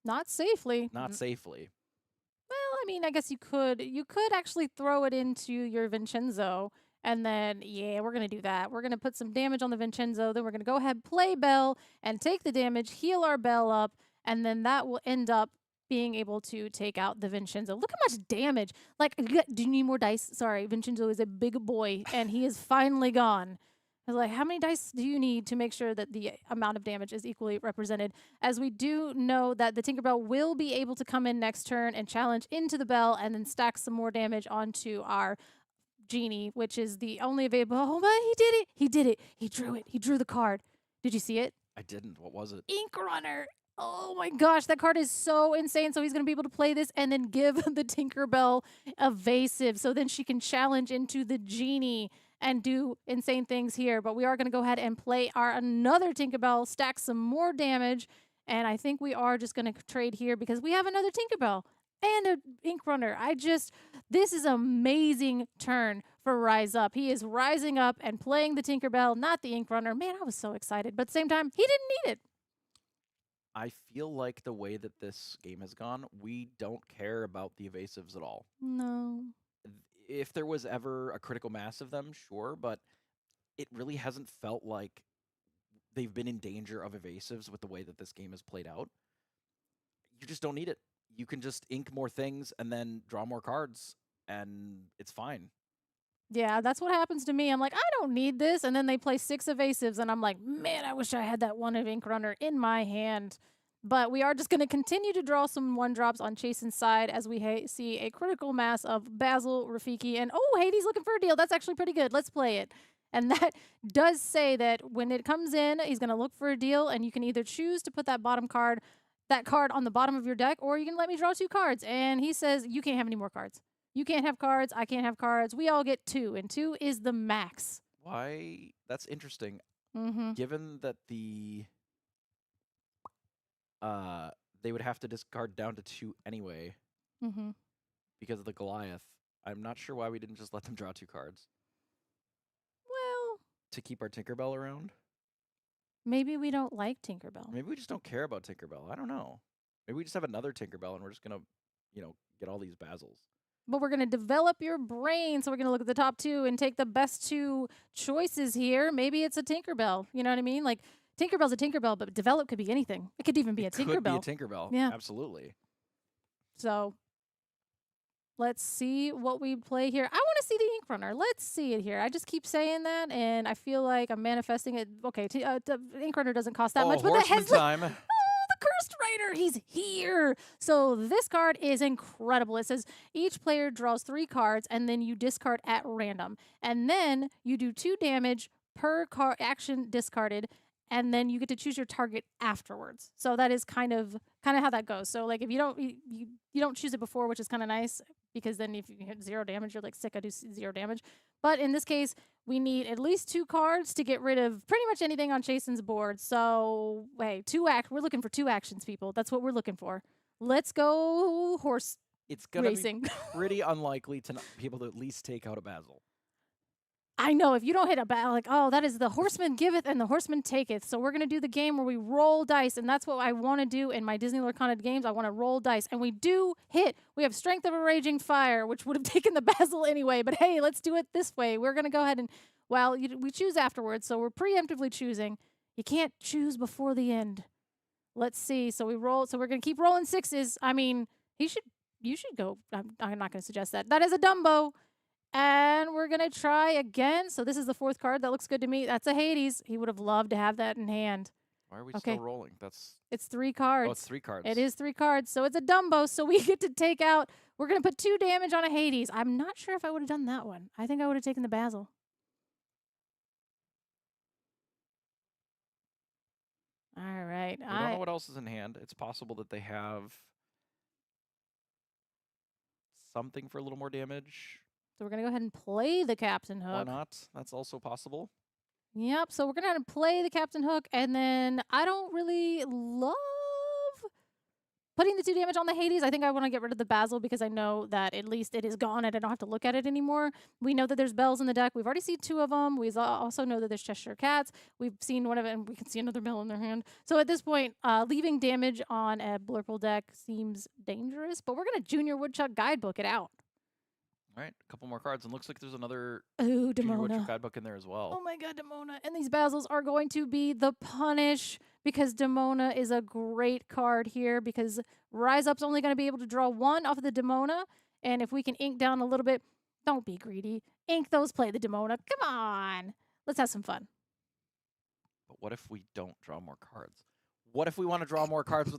[SPEAKER 3] Not safely.
[SPEAKER 6] Not safely.
[SPEAKER 3] Well, I mean, I guess you could actually throw it into your Vincenzo, and then, yeah, we're going to do that. We're going to put some damage on the Vincenzo, then we're going to go ahead, play Bell, and take the damage, heal our Bell up, and then that will end up being able to take out the Vincenzo. Look how much damage. Like, do you need more dice? Sorry, Vincenzo is a big boy, and he is finally gone. I was like, how many dice do you need to make sure that the amount of damage is equally represented? As we do know that the Tinkerbell will be able to come in next turn and challenge into the Bell and then stack some more damage onto our Genie, which is the only available. Oh, my, he did it. He did it. He drew it. He drew the card. Did you see it?
[SPEAKER 6] I didn't. What was it?
[SPEAKER 3] Ink Runner. Oh my gosh, that card is so insane. So he's going to be able to play this and then give the Tinkerbell evasive. So then she can challenge into the Genie and do insane things here. But we are going to go ahead and play our another Tinkerbell, stack some more damage. And I think we are just going to trade here because we have another Tinkerbell and an Ink Runner. This is an amazing turn for Rise Up. He is rising up and playing the Tinkerbell, not the Ink Runner. Man, I was so excited. But at the same time, he didn't need it.
[SPEAKER 6] I feel like the way that this game has gone, we don't care about the evasives at all.
[SPEAKER 3] No.
[SPEAKER 6] If there was ever a critical mass of them, sure, but it really hasn't felt like they've been in danger of evasives with the way that this game has played out. You just don't need it. You can just ink more things and then draw more cards, and it's fine.
[SPEAKER 3] Yeah, that's what happens to me. I'm like, I don't need this. And then they play 6 evasives, and I'm like, man, I wish I had that one of Ink Runner in my hand. But we are just going to continue to draw some 1-drops on Chasen's side as we see a critical mass of Basil, Rafiki, and oh, Hades looking for a deal. That's actually pretty good. Let's play it. And that does say that when it comes in, he's going to look for a deal, and you can either choose to put that card on the bottom of your deck, or you can let me draw 2 cards. And he says, you can't have any more cards. You can't have cards. I can't have cards. We all get 2, and 2 is the max.
[SPEAKER 6] Why? That's interesting.
[SPEAKER 3] Mm-hmm.
[SPEAKER 6] Given that they would have to discard down to 2 anyway because of the Goliath. I'm not sure why we didn't just let them draw 2 cards.
[SPEAKER 3] Well,
[SPEAKER 6] to keep our Tinkerbell around?
[SPEAKER 3] Maybe we don't like Tinkerbell.
[SPEAKER 6] Maybe we just don't care about Tinkerbell. I don't know. Maybe we just have another Tinkerbell and we're just going to, get all these Basils.
[SPEAKER 3] But we're going to develop your brain. So we're going to look at the top 2 and take the best 2 choices here. Maybe it's a Tinkerbell. You know what I mean? Like, Tinkerbell's a Tinkerbell, but develop could be anything. It could even be a Tinkerbell.
[SPEAKER 6] Could be a Tinkerbell.
[SPEAKER 3] Yeah.
[SPEAKER 6] Absolutely.
[SPEAKER 3] So let's see what we play here. I want to see the Ink Runner. Let's see it here. I just keep saying that, and I feel like I'm manifesting it. Okay, the Ink Runner doesn't cost that much, but the
[SPEAKER 6] Horseman time.
[SPEAKER 3] the Cursed Spider, he's here. So this card is incredible. It says each player draws 3 cards and then you discard at random. And then you do 2 damage per action discarded, and then you get to choose your target afterwards. So that is kind of how that goes. So like if you don't choose it before, which is kind of nice, because then if you hit 0 damage, you're like, sick, I do 0 damage. But in this case, we need at least 2 cards to get rid of pretty much anything on Chasen's board. So wait, we're looking for 2 actions, people. That's what we're looking for. Let's go horse
[SPEAKER 6] It's gonna
[SPEAKER 3] racing.
[SPEAKER 6] be pretty unlikely to be able to at least take out a Basil.
[SPEAKER 3] I know, if you don't hit a bat, like, oh, that is the horseman giveth and the horseman taketh. So we're going to do the game where we roll dice, and that's what I want to do in my Disney Lorcana games. I want to roll dice, and we do hit. We have Strength of a Raging Fire, which would have taken the Basil anyway, but hey, let's do it this way. We're going to go ahead and, well, we choose afterwards, so we're preemptively choosing. You can't choose before the end. Let's see. So we roll. So we're going to keep rolling 6s. I mean, you should go. I'm not going to suggest that. That is a Dumbo. And we're going to try again. So this is the 4th card. That looks good to me. That's a Hades. He would have loved to have that in hand.
[SPEAKER 6] Why are we
[SPEAKER 3] Okay.
[SPEAKER 6] still rolling?
[SPEAKER 3] It's 3 cards.
[SPEAKER 6] Oh, it's 3 cards.
[SPEAKER 3] It is 3 cards. So it's a Dumbo. So we get to take out. We're going to put 2 damage on a Hades. I'm not sure if I would have done that one. I think I would have taken the Basil. All right.
[SPEAKER 6] We don't know what else is in hand. It's possible that they have something for a little more damage.
[SPEAKER 3] So we're going to go ahead and play the Captain Hook.
[SPEAKER 6] Why not? That's also possible.
[SPEAKER 3] Yep. So we're going to have to play the Captain Hook. And then I don't really love putting the 2 damage on the Hades. I think I want to get rid of the Basil because I know that at least it is gone and I don't have to look at it anymore. We know that there's bells in the deck. We've already seen 2 of them. We also know that there's Cheshire Cats. We've seen one of it, and we can see another bell in their hand. So at this point, leaving damage on a Blurple deck seems dangerous, but we're going to Junior Woodchuck Guidebook it out.
[SPEAKER 6] All right, a couple more cards, and looks like there's another
[SPEAKER 3] Ooh,
[SPEAKER 6] Junior Woodchuck
[SPEAKER 3] Demona.
[SPEAKER 6] Guidebook in there as well.
[SPEAKER 3] Oh my god, Demona. And these Basils are going to be the punish because Demona is a great card here because Rise Up's only going to be able to draw 1 off of the Demona. And if we can ink down a little bit, don't be greedy. Ink those, play the Demona. Come on. Let's have some fun.
[SPEAKER 6] But what if we don't draw more cards? What if we want to draw more cards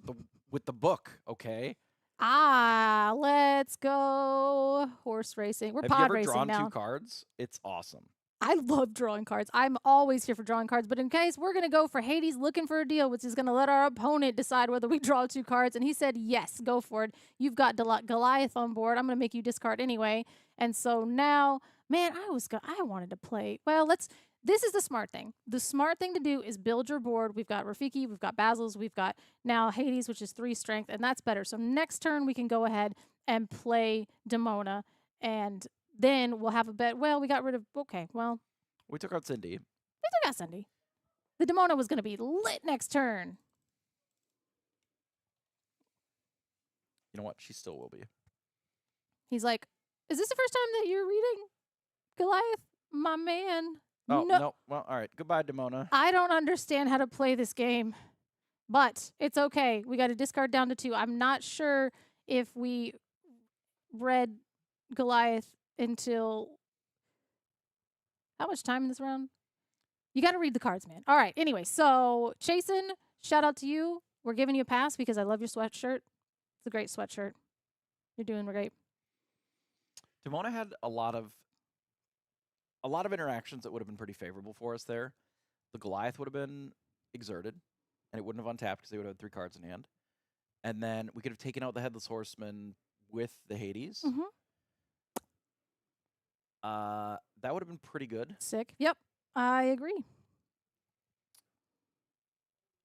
[SPEAKER 6] with the book, okay?
[SPEAKER 3] Let's go horse racing. We're pod racing now.
[SPEAKER 6] Have you ever drawn 2 cards? It's awesome.
[SPEAKER 3] I love drawing cards. I'm always here for drawing cards. But in case, we're going to go for Hades looking for a deal, which is going to let our opponent decide whether we draw 2 cards. And he said, yes, go for it. You've got Goliath on board. I'm going to make you discard anyway. And so now, man, I wanted to play. Well, this is the smart thing. The smart thing to do is build your board. We've got Rafiki, we've got Basils, we've got now Hades, which is 3 strength, and that's better. So next turn, we can go ahead and play Demona, and then we'll have a bet. Well, we got rid of, okay, well.
[SPEAKER 6] We took out Cindy.
[SPEAKER 3] We took out Cindy. The Demona was going to be lit next turn.
[SPEAKER 6] You know what? She still will be.
[SPEAKER 3] He's like, is this the first time that you're reading Goliath? My man.
[SPEAKER 6] Oh, no. Well, all right. Goodbye, Demona.
[SPEAKER 3] I don't understand how to play this game, but it's okay. We got to discard down to 2. I'm not sure if we read Goliath until... How much time in this round? You got to read the cards, man. All right. Anyway, so Chasen, shout out to you. We're giving you a pass because I love your sweatshirt. It's a great sweatshirt. You're doing great.
[SPEAKER 6] Demona had a lot of interactions that would have been pretty favorable for us there. The Goliath would have been exerted, and it wouldn't have untapped because they would have had 3 cards in hand. And then we could have taken out the Headless Horseman with the Hades.
[SPEAKER 3] Mm-hmm.
[SPEAKER 6] That would have been pretty good.
[SPEAKER 3] Sick. Yep, I agree.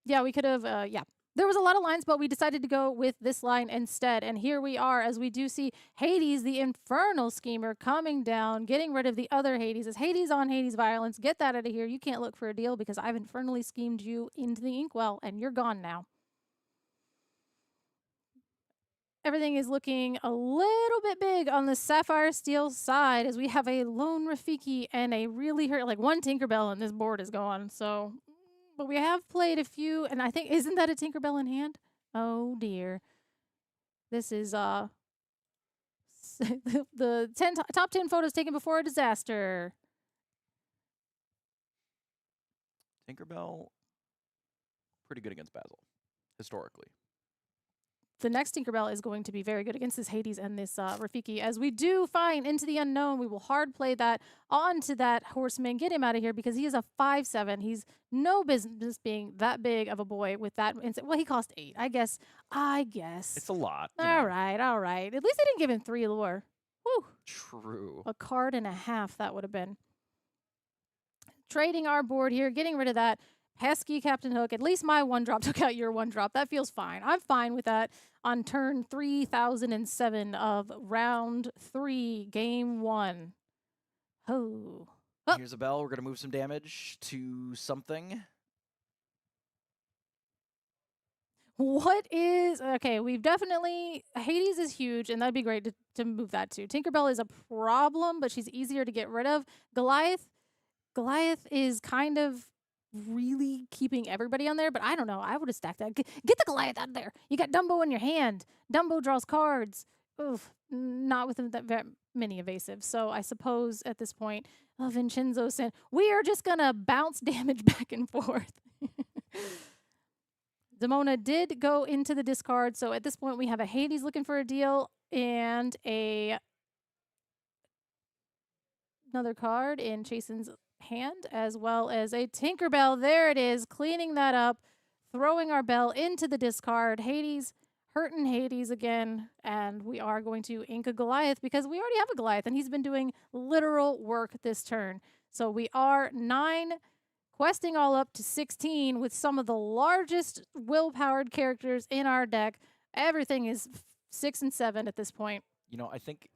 [SPEAKER 3] Yeah, we could have, yeah. There was a lot of lines, but we decided to go with this line instead. And here we are, as we do see Hades, the infernal schemer, coming down, getting rid of the other Hades. It's Hades on Hades violence. Get that out of here. You can't look for a deal because I've infernally schemed you into the inkwell, and you're gone now. Everything is looking a little bit big on the Sapphire Steel side as we have a lone Rafiki and a really hurt, like 1 Tinkerbell, and this board is gone. So, but we have played a few, and I think, isn't that a Tinkerbell in hand? Oh dear. This is the top 10 photos taken before a disaster.
[SPEAKER 6] Tinkerbell, pretty good against Basil, historically.
[SPEAKER 3] the next Tinkerbell is going to be very good against this Hades and this Rafiki. As we do find Into the Unknown, we will hard play that onto that Horseman, get him out of here because he is a 5/7. He's no business being that big of a boy with that. Well, he cost 8. I guess.
[SPEAKER 6] It's a lot.
[SPEAKER 3] All right. At least they didn't give him 3 lore. Whew.
[SPEAKER 6] True.
[SPEAKER 3] A card and a half that would have been. Trading our board here, getting rid of that pesky Captain Hook. At least my 1-drop took out your 1-drop. That feels fine. I'm fine with that on turn 3007 of round 3, game 1. Oh.
[SPEAKER 6] Here's a bell. We're going to move some damage to something.
[SPEAKER 3] What is... Okay, we've definitely... Hades is huge, and that'd be great to move that to. Tinkerbell is a problem, but she's easier to get rid of. Goliath is kind of really keeping everybody on there, but I don't know. I would have stacked that. Get the Goliath out of there. You got Dumbo in your hand. Dumbo draws cards. Oof, not with that very many evasives. So I suppose at this point, Vincenzo said, we are just going to bounce damage back and forth. Demona did go into the discard, so at this point we have a Hades looking for a deal and another card in Chasen's hand, as well as a Tinkerbell. There it is, cleaning that up, throwing our bell into the discard. Hades, hurting Hades again, and we are going to ink a Goliath because we already have a Goliath, and he's been doing literal work this turn. So we are 9, questing all up to 16 with some of the largest will-powered characters in our deck. Everything is 6 and 7 at this point.
[SPEAKER 6] You know, I think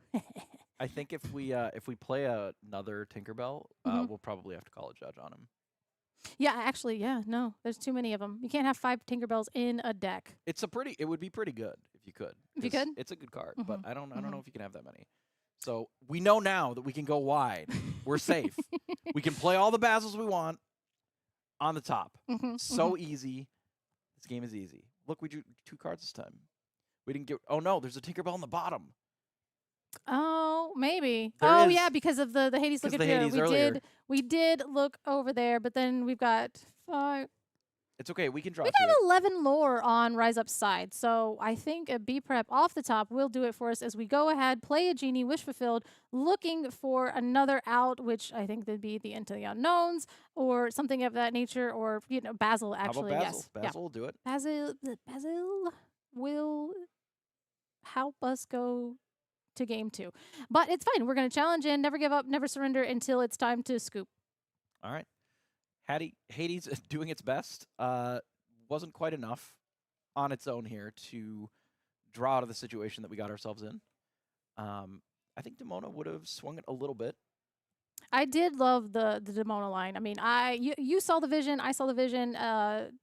[SPEAKER 6] if we play another Tinkerbell, we'll probably have to call a judge on him.
[SPEAKER 3] Yeah, actually, no, there's too many of them. You can't have 5 Tinkerbells in a deck.
[SPEAKER 6] It would be pretty good if you could.
[SPEAKER 3] If you could?
[SPEAKER 6] It's a good card, but I don't know if you can have that many. So we know now that we can go wide. We're safe. We can play all the Basils we want on the top. So easy. This game is easy. Look, we drew 2 cards this time. We didn't get... Oh, no, there's a Tinkerbell on the bottom.
[SPEAKER 3] Oh, maybe.
[SPEAKER 6] There is.
[SPEAKER 3] Yeah, because of the Hades look at
[SPEAKER 6] earlier.
[SPEAKER 3] We did look over there, but then we've got 5.
[SPEAKER 6] It's okay. We can draw
[SPEAKER 3] We
[SPEAKER 6] to
[SPEAKER 3] got
[SPEAKER 6] it.
[SPEAKER 3] 11 lore on Rise Up side, so I think a B prep off the top will do it for us as we go ahead, play a Genie, Wish Fulfilled, looking for another out, which I think would be the Into the Unknowns or something of that nature, or Basil actually.
[SPEAKER 6] How about Basil?
[SPEAKER 3] Yes,
[SPEAKER 6] Basil will do it.
[SPEAKER 3] Basil will help us go to game 2. But it's fine. We're going to challenge in, never give up, never surrender until it's time to scoop.
[SPEAKER 6] All right. Hades doing its best. Wasn't quite enough on its own here to draw out of the situation that we got ourselves in. I think Demona would have swung it a little bit.
[SPEAKER 3] I did love the Demona line. I mean, you saw the vision. I saw the vision.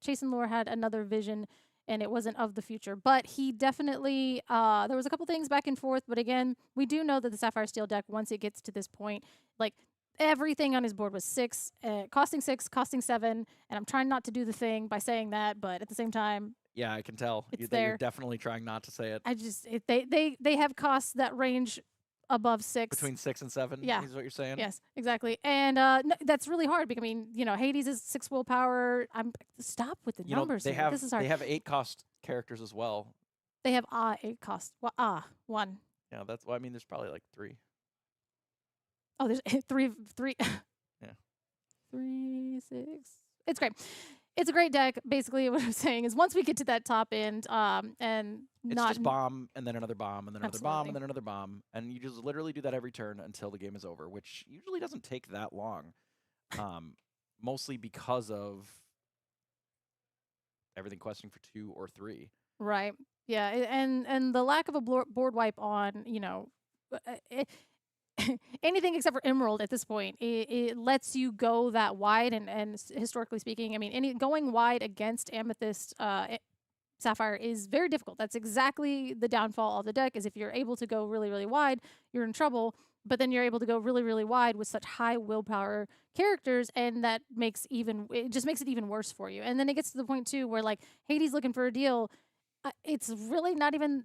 [SPEAKER 3] Chase and Lore had another vision, and it wasn't of the future. But he definitely, there was a couple things back and forth. But again, we do know that the Sapphire Steel deck, once it gets to this point, like, everything on his board was 6, costing 6, costing 7, and I'm trying not to do the thing by saying that, but at the same time,
[SPEAKER 6] yeah, I can tell
[SPEAKER 3] it's
[SPEAKER 6] that you're
[SPEAKER 3] there.
[SPEAKER 6] definitely trying not to say it.
[SPEAKER 3] They have costs that range above 6.
[SPEAKER 6] Between 6 and 7,
[SPEAKER 3] Yeah.
[SPEAKER 6] is what you're saying?
[SPEAKER 3] Yes, exactly. And no, that's really hard because, I mean, Hades is 6 willpower. Stop with the numbers.
[SPEAKER 6] They
[SPEAKER 3] this is hard.
[SPEAKER 6] they have 8 cost characters as well.
[SPEAKER 3] They have 8 cost. Well, 1.
[SPEAKER 6] Yeah, that's why. I mean, there's probably like 3.
[SPEAKER 3] Oh, there's 3.
[SPEAKER 6] Yeah.
[SPEAKER 3] 3, 6. It's great. It's a great deck. Basically, what I'm saying is once we get to that top end, and
[SPEAKER 6] It's
[SPEAKER 3] not
[SPEAKER 6] just bomb, and then another bomb, and then another bomb,
[SPEAKER 3] Absolutely.
[SPEAKER 6] and then another bomb. And you just literally do that every turn until the game is over, which usually doesn't take that long. Mostly because of everything questing for 2 or 3.
[SPEAKER 3] right. Yeah, and the lack of a board wipe on, anything except for Emerald at this point, it lets you go that wide, and historically speaking, I mean, going wide against Amethyst Sapphire is very difficult. That's exactly the downfall of the deck, is if you're able to go really, really wide, you're in trouble, but then you're able to go really, really wide with such high willpower characters, and it just makes it even worse for you. And then it gets to the point, too, where, like, Hades looking for a deal, it's really not even...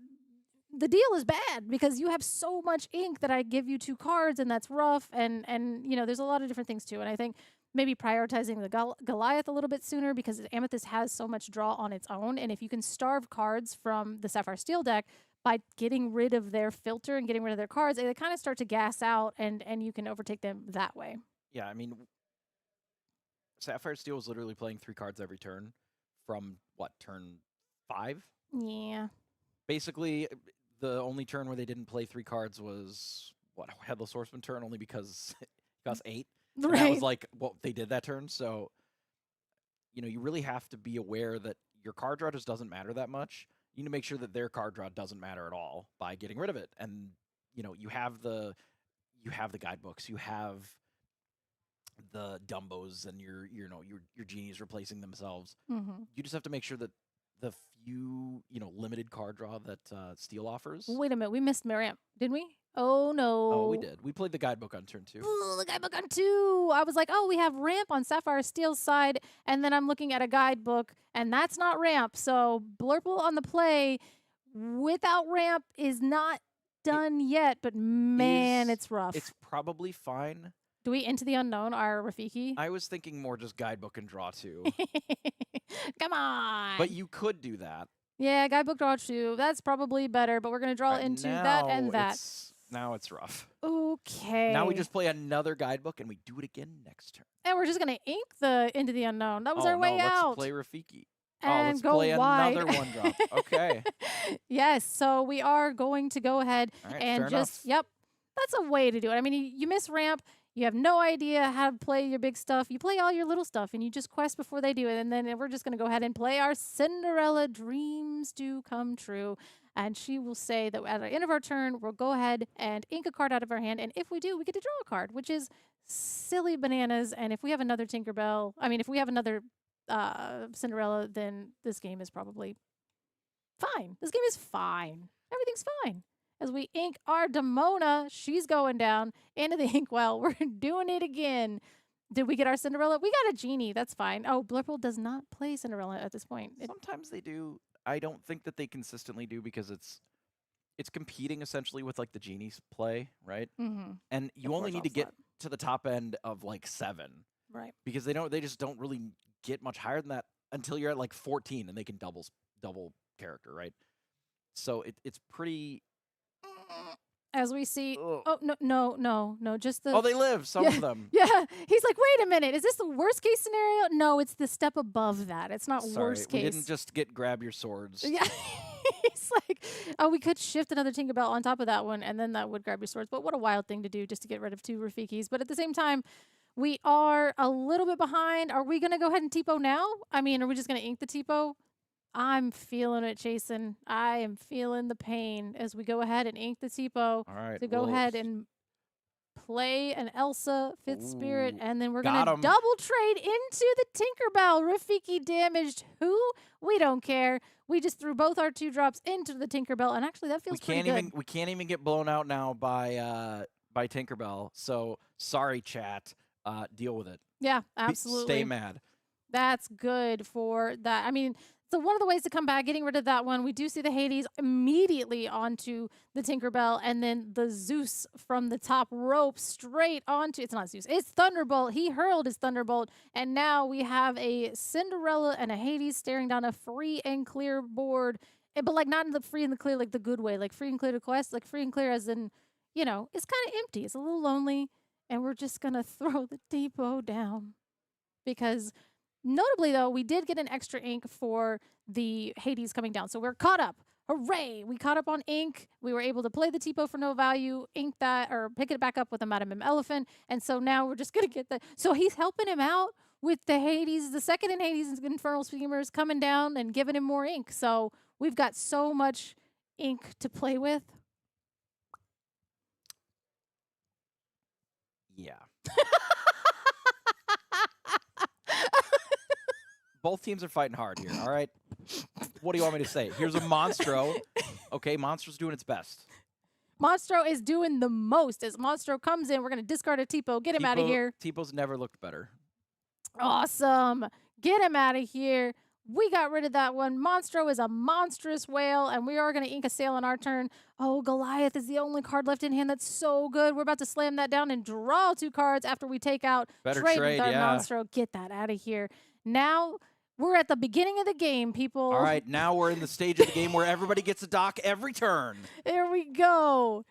[SPEAKER 3] The deal is bad because you have so much ink that I give you 2 cards, and that's rough, and there's a lot of different things too. And I think maybe prioritizing the Goliath a little bit sooner because Amethyst has so much draw on its own. And if you can starve cards from the Sapphire Steel deck by getting rid of their filter and getting rid of their cards, they kind of start to gas out and you can overtake them that way.
[SPEAKER 6] Yeah, I mean, Sapphire Steel was literally playing 3 cards every turn from, what, turn 5?
[SPEAKER 3] Yeah.
[SPEAKER 6] Basically, the only turn where they didn't play 3 cards was, what, Headless Horseman turn, only because it cost 8. And that was like what they did that turn. So, you know, you really have to be aware that your card draw just doesn't matter that much. You need to make sure that their card draw doesn't matter at all by getting rid of it. And, you know, you have the guidebooks, you have the Dumbos and your genies replacing themselves. You just have to make sure that the few, you know, limited card draw that Steel offers.
[SPEAKER 3] Wait a minute, we missed Ramp, didn't we? Oh no.
[SPEAKER 6] Oh, we did. We played the guidebook on turn 2.
[SPEAKER 3] Ooh, the guidebook on 2. I was like, oh, we have Ramp on Sapphire Steel's side, and then I'm looking at a guidebook, and that's not Ramp. So Blurple on the play without Ramp is not done yet, but man, it's rough.
[SPEAKER 6] It's probably fine.
[SPEAKER 3] Do we Into the Unknown our Rafiki?
[SPEAKER 6] I was thinking more just guidebook and draw 2.
[SPEAKER 3] Come on.
[SPEAKER 6] But you could do that.
[SPEAKER 3] Yeah, guidebook draw 2. That's probably better, but we're going to draw into that and that.
[SPEAKER 6] Now it's rough.
[SPEAKER 3] Okay.
[SPEAKER 6] Now we just play another guidebook and we do it again next turn.
[SPEAKER 3] And we're just going to ink the Into the Unknown. That was our way out.
[SPEAKER 6] Let's play Rafiki.
[SPEAKER 3] And
[SPEAKER 6] let's
[SPEAKER 3] go
[SPEAKER 6] play
[SPEAKER 3] wide.
[SPEAKER 6] another 1-drop. Okay.
[SPEAKER 3] Yes, so we are going to go ahead
[SPEAKER 6] All right,
[SPEAKER 3] and
[SPEAKER 6] fair
[SPEAKER 3] just,
[SPEAKER 6] enough.
[SPEAKER 3] yep, that's a way to do it. I mean, you miss Ramp. You have no idea how to play your big stuff. You play all your little stuff, and you just quest before they do it. And then we're just going to go ahead and play our Cinderella Dreams Do Come True. And she will say that at the end of our turn, we'll go ahead and ink a card out of our hand. And if we do, we get to draw a card, which is silly bananas. And if we have another Tinkerbell, if we have another Cinderella, then this game is probably fine. This game is fine. Everything's fine. As we ink our Demona, she's going down into the inkwell. We're doing it again. Did we get our Cinderella? We got a genie. That's fine. Oh, Blurple does not play Cinderella at this point.
[SPEAKER 6] Sometimes they do. I don't think that they consistently do because it's competing essentially with like the genies play, right? And you only need to get to the top end of like 7,
[SPEAKER 3] right?
[SPEAKER 6] Because they just don't really get much higher than that until you're at like 14 and they can double character, right? So it's pretty.
[SPEAKER 3] As we see, no, just the.
[SPEAKER 6] Oh, they live, some of them.
[SPEAKER 3] Yeah, he's like, wait a minute, is this the worst case scenario? No, it's the step above that. It's not worst case.
[SPEAKER 6] We didn't just grab your swords.
[SPEAKER 3] Yeah, he's like, oh, we could shift another Tinkerbell on top of that one, and then that would grab your swords. But what a wild thing to do just to get rid of 2 Rafikis. But at the same time, we are a little bit behind. Are we going to go ahead and Tipo now? I mean, are we just going to ink the Tipo? I'm feeling it, Jason. I am feeling the pain as we go ahead and ink the Tipo to go ahead and play an Elsa 5th Spirit, and then we're going to double trade into the Tinkerbell. Rafiki damaged who? We don't care. We just threw both our 2-drops into the Tinkerbell, and actually that feels pretty good.
[SPEAKER 6] We can't even get blown out now by Tinkerbell. So sorry, chat. Deal with it.
[SPEAKER 3] Yeah, absolutely.
[SPEAKER 6] Stay mad.
[SPEAKER 3] That's good for that. I mean, so one of the ways to come back, getting rid of that one, we do see the Hades immediately onto the Tinkerbell, and then the Zeus from the top rope straight onto, it's not Zeus, it's Thunderbolt. He hurled his Thunderbolt, and now we have a Cinderella and a Hades staring down a free and clear board, but like not in the free and the clear, like the good way, like free and clear to quest, like free and clear as in, you know, it's kind of empty. It's a little lonely, and we're just going to throw the depot down because... Notably, though, we did get an extra ink for the Hades coming down. So we're caught up. Hooray! We caught up on ink. We were able to play the Tipo for no value, ink that, or pick it back up with a Madame M Elephant. And so now we're just going to get the... So he's helping him out with the Hades, the second in Hades Infernal Streamers coming down and giving him more ink. So we've got so much ink to play with.
[SPEAKER 6] Yeah. Both teams are fighting hard here, all right? What do you want me to say? Here's a Monstro. Okay, Monstro's doing its best.
[SPEAKER 3] Monstro is doing the most. As Monstro comes in, we're going to discard a Tipo. Get him out of here.
[SPEAKER 6] Tipo's never looked better.
[SPEAKER 3] Awesome. Get him out of here. We got rid of that one. Monstro is a monstrous whale, and we are going to ink a sail on our turn. Oh, Goliath is the only card left in hand that's so good. We're about to slam that down and draw 2 cards after we take out
[SPEAKER 6] Better
[SPEAKER 3] trade
[SPEAKER 6] trade,
[SPEAKER 3] with our
[SPEAKER 6] yeah.
[SPEAKER 3] Monstro. Get that out of here. Now we're at the beginning of the game, people.
[SPEAKER 6] All right, now we're in the stage of the game where everybody gets a dock every turn.
[SPEAKER 3] There we go.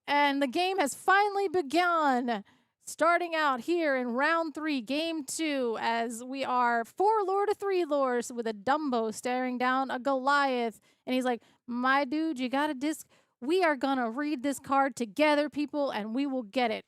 [SPEAKER 3] And the game has finally begun. Starting out here in round 3, game 2, as we are 4 lore to 3 lores with a Dumbo staring down a Goliath. And he's like, my dude, you got a disc. We are going to read this card together, people, and we will get it.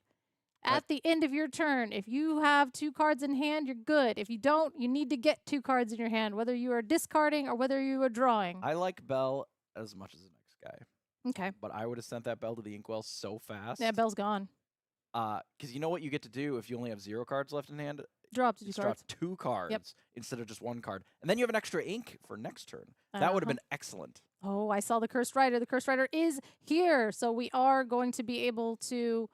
[SPEAKER 3] At the end of your turn, if you have 2 cards in hand, you're good. If you don't, you need to get 2 cards in your hand, whether you are discarding or whether you are drawing.
[SPEAKER 6] I like Bell as much as the next guy.
[SPEAKER 3] Okay.
[SPEAKER 6] But I would have sent that Bell to the Inkwell so fast.
[SPEAKER 3] Yeah, Bell's gone.
[SPEAKER 6] Because you know what you get to do if you only have 0 cards left in hand?
[SPEAKER 3] Draw up to 2
[SPEAKER 6] Just
[SPEAKER 3] cards.
[SPEAKER 6] draw 2 cards instead of just 1 card. And then you have an extra ink for next turn. That would have been excellent.
[SPEAKER 3] Oh, I saw the Cursed Rider. The Cursed Rider is here. So we are going to be able to...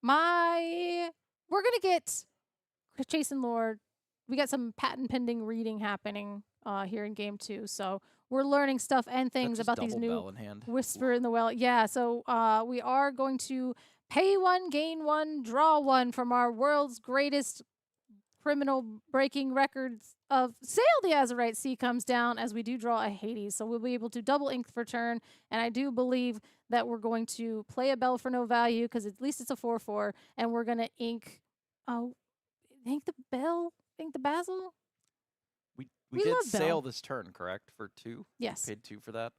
[SPEAKER 3] We're going to get Chasing Lord. We got some patent pending reading happening here in game 2. So we're learning stuff and things about these new
[SPEAKER 6] Bell in hand.
[SPEAKER 3] Whisper in the Well. Yeah, so we are going to pay 1, gain 1, draw 1 from our world's greatest criminal breaking records of Sail the Azurite Sea comes down as we do draw a Hades. So we'll be able to double ink for turn. And I do believe that we're going to play a Bell for no value because at least it's a 4/4. And we're going to ink the Bell, ink the Basil.
[SPEAKER 6] We
[SPEAKER 3] We
[SPEAKER 6] did
[SPEAKER 3] love
[SPEAKER 6] sail
[SPEAKER 3] Bell.
[SPEAKER 6] this turn, correct? For 2?
[SPEAKER 3] Yes.
[SPEAKER 6] Paid 2 for that.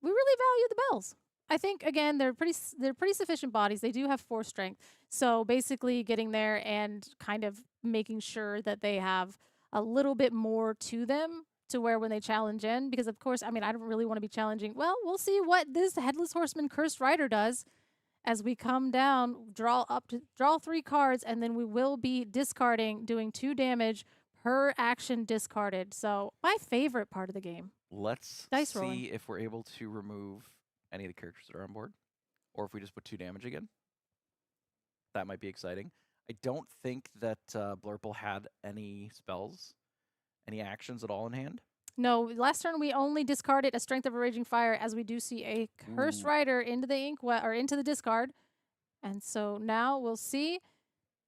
[SPEAKER 3] We really value the bells. I think again they're pretty sufficient bodies. They do have 4 strength. So basically getting there and kind of making sure that they have a little bit more to them to where when they challenge in, because of course, I mean, I don't really want to be challenging. Well, we'll see what this Headless Horseman Cursed Rider does as we come down, draw 3 cards, and then we will be discarding, doing 2 damage per action discarded. So my favorite part of the game.
[SPEAKER 6] Let's
[SPEAKER 3] Dice
[SPEAKER 6] see
[SPEAKER 3] rolling.
[SPEAKER 6] if we're able to remove any of the characters that are on board, or if we just put 2 damage again. That might be exciting. I don't think that Blurple had any spells, any actions at all in hand.
[SPEAKER 3] No, last turn we only discarded a Strength of a Raging Fire, as we do see a Cursed
[SPEAKER 6] Ooh.
[SPEAKER 3] Rider into the or into the discard. And so now we'll see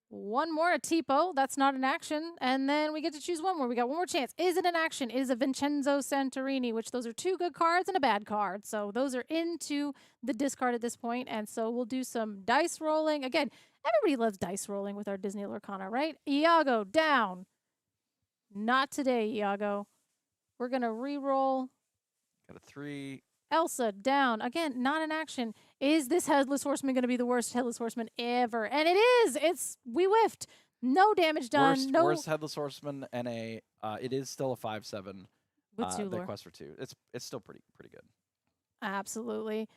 [SPEAKER 3] 1 more, a Tipo. That's not an action. And then we get to choose 1 more. We got 1 more chance. Is it an action? It is a Vincenzo Santorini, which those are 2 good cards and a bad card. So those are into the discard at this point. And so we'll do some dice rolling. Again, everybody loves dice rolling with our Disney Lorcana, right? Iago, down. Not today, Iago. We're going to re-roll.
[SPEAKER 6] Got a 3.
[SPEAKER 3] Elsa, down. Again, not an action. Is this Headless Horseman going to be the worst Headless Horseman ever? And it is. We whiffed. No damage done.
[SPEAKER 6] Worst Headless Horseman, and it is still a 5/7.
[SPEAKER 3] With 2
[SPEAKER 6] the
[SPEAKER 3] lore.
[SPEAKER 6] quest for 2. It's still pretty good.
[SPEAKER 3] Absolutely.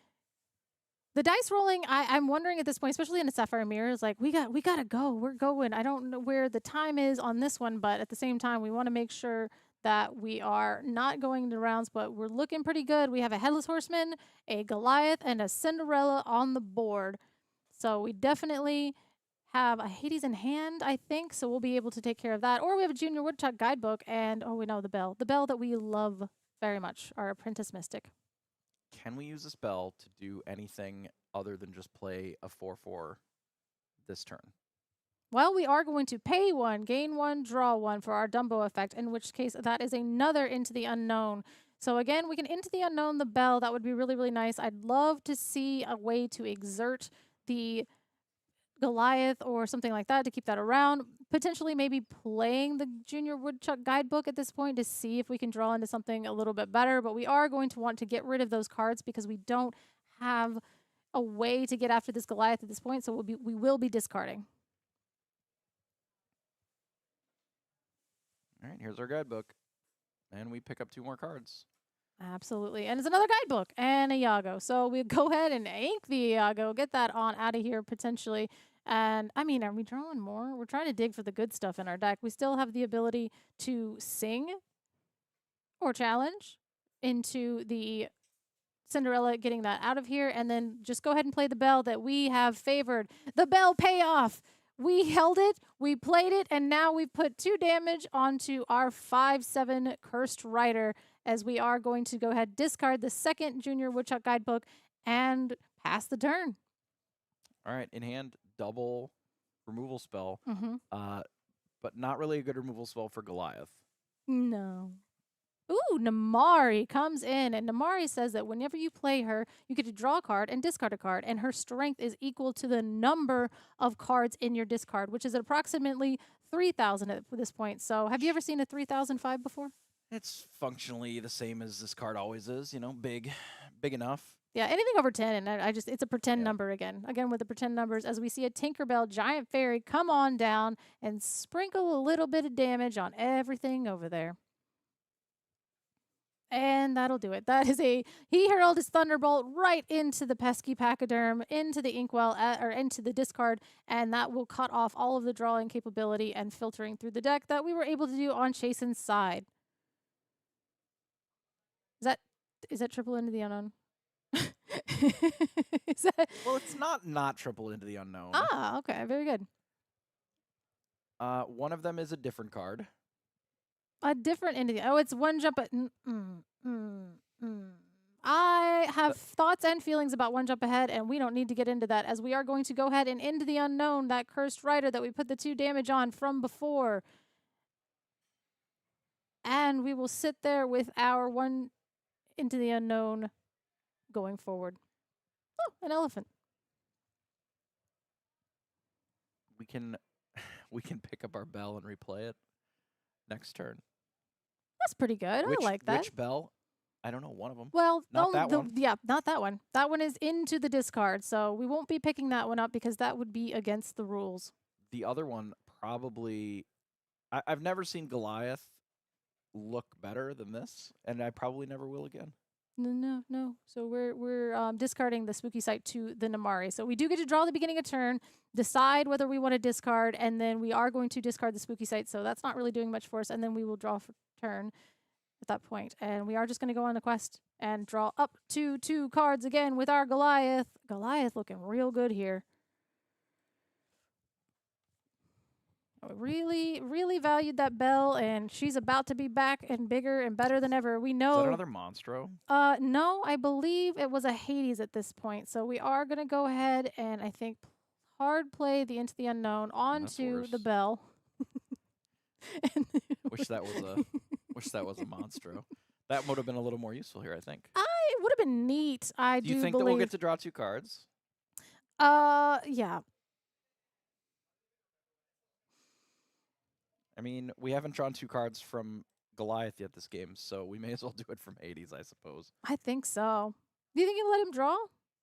[SPEAKER 3] The dice rolling, I'm wondering at this point, especially in a Sapphire Mirror, is like, we got to go. We're going. I don't know where the time is on this one, but at the same time, we want to make sure that we are not going to rounds, but we're looking pretty good. We have a Headless Horseman, a Goliath, and a Cinderella on the board. So we definitely have a Hades in hand, I think, so we'll be able to take care of that. Or we have a Junior Woodchuck guidebook, and, we know the Bell. The Bell that we love very much, our Apprentice Mystic.
[SPEAKER 6] Can we use this Bell to do anything other than just play a 4/4 this turn?
[SPEAKER 3] Well, we are going to pay 1, gain 1, draw 1 for our Dumbo effect, in which case that is another Into the Unknown. So again, we can Into the Unknown the Bell. That would be really, really nice. I'd love to see a way to exert the Goliath or something like that to keep that around. Potentially maybe playing the Junior Woodchuck guidebook at this point to see if we can draw into something a little bit better. But we are going to want to get rid of those cards because we don't have a way to get after this Goliath at this point. So we will be discarding.
[SPEAKER 6] All right, here's our guidebook. And we pick up 2 more cards.
[SPEAKER 3] Absolutely. And it's another guidebook and a Iago. So we go ahead and ink the Iago, get that on out of here potentially. And I mean, are we drawing more? We're trying to dig for the good stuff in our deck. We still have the ability to sing or challenge into the Cinderella, getting that out of here. And then just go ahead and play the Bell that we have favored. The Bell payoff. we held it, we played it, and now we've put 2 damage onto our 5/7 Cursed Rider, as we are going to go ahead, discard the second Junior Woodchuck Guidebook, and pass the turn.
[SPEAKER 6] All right, in hand, double removal spell,
[SPEAKER 3] Mm-hmm.
[SPEAKER 6] but not really a good removal spell for Goliath.
[SPEAKER 3] No. Ooh, Namari comes in, and Namari says that whenever you play her, you get to draw a card and discard a card, and her strength is equal to the number of cards in your discard, which is approximately 3,000 at this point. So have you ever seen a 3,005 before?
[SPEAKER 6] It's functionally the same as this card always is, big enough.
[SPEAKER 3] Yeah, anything over 10, and it's a pretend number again. Again, with the pretend numbers, as we see a Tinkerbell Giant Fairy come on down and sprinkle a little bit of damage on everything over there. And that'll do it. That is he hurled his Thunderbolt right into the pesky Pachyderm, into the Inkwell, or into the discard, and that will cut off all of the drawing capability and filtering through the deck that we were able to do on Chasen's side. Is that triple into the unknown?
[SPEAKER 6] Well, it's not triple into the unknown.
[SPEAKER 3] Ah, okay, very good.
[SPEAKER 6] One of them is a different card.
[SPEAKER 3] A different entity. Oh, it's one jump. I have thoughts and feelings about one jump ahead, and we don't need to get into that, as we are going to go ahead and into the unknown, that Cursed Rider that we put the 2 damage on from before. And we will sit there with our one into the unknown going forward. Oh, an elephant.
[SPEAKER 6] We can pick up our bell and replay it next turn.
[SPEAKER 3] That's pretty good. I like that.
[SPEAKER 6] Which bell? I don't know, one of them.
[SPEAKER 3] Well,
[SPEAKER 6] not that one.
[SPEAKER 3] Yeah, not that one. That one is into the discard, so we won't be picking that one up because that would be against the rules.
[SPEAKER 6] The other one probably... I've never seen Goliath look better than this, and I probably never will again.
[SPEAKER 3] No. So we're discarding the Spooky Sight to the Namari. So we do get to draw the beginning of turn, decide whether we want to discard, and then we are going to discard the Spooky Sight. So that's not really doing much for us, and then we will draw for turn at that point. And we are just going to go on the quest and draw up to 2 cards again with our Goliath. Goliath looking real good here. Really, really valued that bell, and she's about to be back and bigger and better than ever. We know.
[SPEAKER 6] Is that another Monstro?
[SPEAKER 3] No, I believe it was a Hades at this point. So we are going to go ahead and I think hard play the Into the Unknown onto the bell.
[SPEAKER 6] Wish that was a Monstro. That would have been a little more useful here, I think.
[SPEAKER 3] It would have been neat. I do
[SPEAKER 6] you think
[SPEAKER 3] believe.
[SPEAKER 6] that we'll get to draw 2 cards?
[SPEAKER 3] Yeah.
[SPEAKER 6] I mean, we haven't drawn 2 cards from Goliath yet this game, so we may as well do it from Hades, I suppose.
[SPEAKER 3] I think so. Do you think you'll let him draw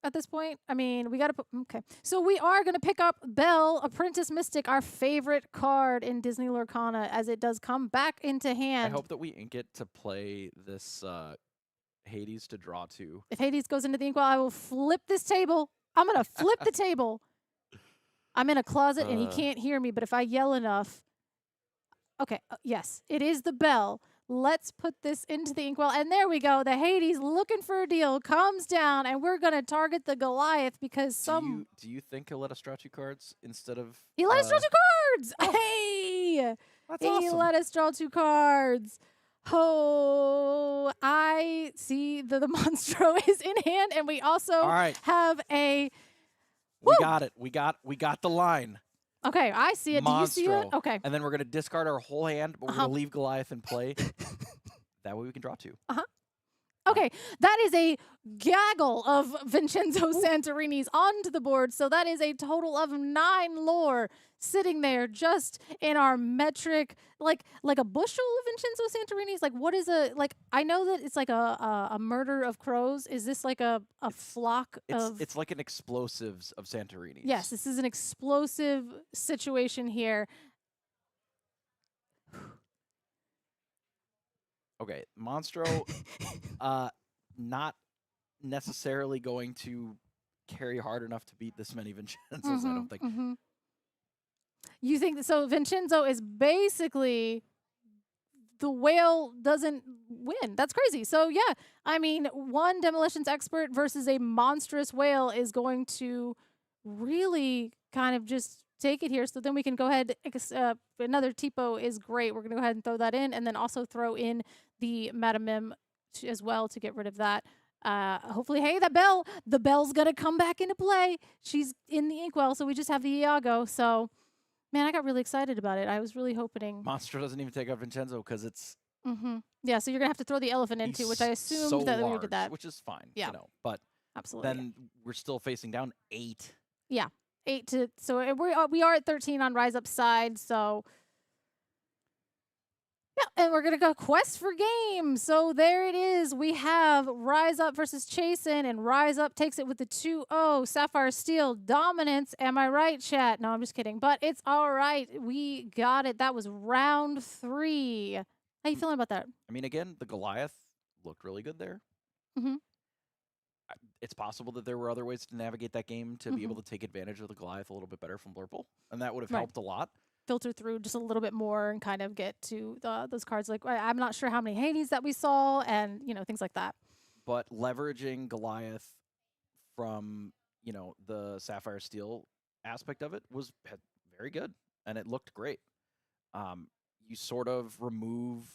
[SPEAKER 3] at this point? I mean, we got to put... Okay. So we are going to pick up Bell, Apprentice Mystic, our favorite card in Disney Lorcana, as it does come back into hand.
[SPEAKER 6] I hope that we ink it to play this Hades to draw 2.
[SPEAKER 3] If Hades goes into the inkwell, I will flip this table. I'm going to flip the table. I'm in a closet and he can't hear me, but if I yell enough... Okay, yes, it is the bell. Let's put this into the inkwell. And there we go. The Hades, looking for a deal, comes down, and we're going to target the Goliath because
[SPEAKER 6] Do you think he'll let us draw 2 cards instead of...
[SPEAKER 3] He let us draw 2 cards! Oh, hey!
[SPEAKER 6] That's
[SPEAKER 3] He
[SPEAKER 6] awesome.
[SPEAKER 3] let us draw 2 cards. Oh, I see the Monstro is in hand, and we also have a...
[SPEAKER 6] We got it. We got the line.
[SPEAKER 3] Okay, I see it.
[SPEAKER 6] Monstro.
[SPEAKER 3] Do you see it? Okay.
[SPEAKER 6] And then we're going to discard our whole hand, but we're going to leave Goliath in play. That way we can draw 2.
[SPEAKER 3] Okay, that is a gaggle of Vincenzo Santorinis onto the board. So that is a total of 9 lore sitting there just in our metric, like a bushel of Vincenzo Santorinis. Like, what is I know that it's like a murder of crows. Is this like a flock of...
[SPEAKER 6] It's like an explosives of Santorinis.
[SPEAKER 3] Yes, this is an explosive situation here.
[SPEAKER 6] Okay, Monstro, not necessarily going to carry hard enough to beat this many Vincenzos, I don't think.
[SPEAKER 3] You think so? Vincenzo is basically the whale doesn't win. That's crazy. So yeah, I mean, one demolitions expert versus a monstrous whale is going to really kind of just take it here. So then we can go ahead. Another Tipo is great. We're going to go ahead and throw that in, and then also throw in the Madame as well to get rid of that. Hopefully, hey, the bell's going to come back into play. She's in the Inkwell, so we just have the Iago. So, man, I got really excited about it. I was really hoping.
[SPEAKER 6] Monstro doesn't even take out Vincenzo because it's.
[SPEAKER 3] Yeah, so you're going to have to throw the elephant into, which I assumed
[SPEAKER 6] so
[SPEAKER 3] that we
[SPEAKER 6] large,
[SPEAKER 3] did that.
[SPEAKER 6] which is fine.
[SPEAKER 3] Yeah.
[SPEAKER 6] You know, but
[SPEAKER 3] absolutely.
[SPEAKER 6] then we're still facing down 8.
[SPEAKER 3] Yeah, 8 to. So we are at 13 on Rise Up side. So. Yeah, and we're going to go quest for game. So there it is. We have Rise Up versus Chasen, and Rise Up takes it with the 2-0 Sapphire Steel dominance. Am I right, chat? No, I'm just kidding. But it's all right. We got it. That was round 3. How you feeling about that?
[SPEAKER 6] I mean, again, the Goliath looked really good there. It's possible that there were other ways to navigate that game to be able to take advantage of the Goliath a little bit better from Blurple, and that would have helped a lot.
[SPEAKER 3] Filter through just a little bit more and kind of get to those cards. Like, I'm not sure how many Hades that we saw and, things like that.
[SPEAKER 6] But leveraging Goliath from, the Sapphire Steel aspect of it was very good, and it looked great. You sort of remove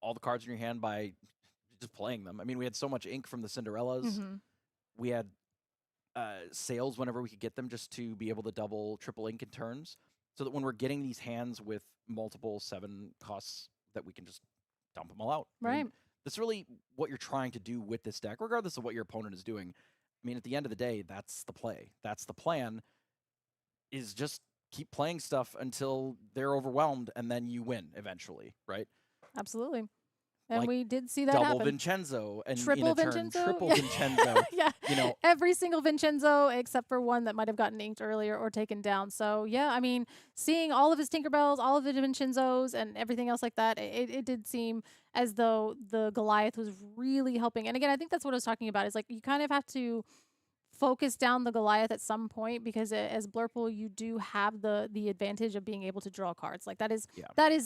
[SPEAKER 6] all the cards in your hand by just playing them. I mean, we had so much ink from the Cinderellas. We had sales whenever we could get them just to be able to double, triple ink in turns, so that when we're getting these hands with multiple 7 costs, that we can just dump them all out.
[SPEAKER 3] Right.
[SPEAKER 6] I mean, that's really what you're trying to do with this deck, regardless of what your opponent is doing. I mean, at the end of the day, that's the play. That's the plan, is just keep playing stuff until they're overwhelmed, and then you win eventually, right?
[SPEAKER 3] Absolutely. And
[SPEAKER 6] like
[SPEAKER 3] we did see that
[SPEAKER 6] double
[SPEAKER 3] happen.
[SPEAKER 6] Vincenzo and
[SPEAKER 3] Triple
[SPEAKER 6] in a turn,
[SPEAKER 3] Vincenzo?
[SPEAKER 6] triple
[SPEAKER 3] Yeah.
[SPEAKER 6] Vincenzo.
[SPEAKER 3] Yeah. Every single Vincenzo except for one that might have gotten inked earlier or taken down. So, yeah, I mean, seeing all of his Tinkerbells, all of the Vincenzos, and everything else like that, it did seem as though the Goliath was really helping. And again, I think that's what I was talking about, is like you kind of have to focus down the Goliath at some point, because as Blurple, you do have the advantage of being able to draw cards. Like that is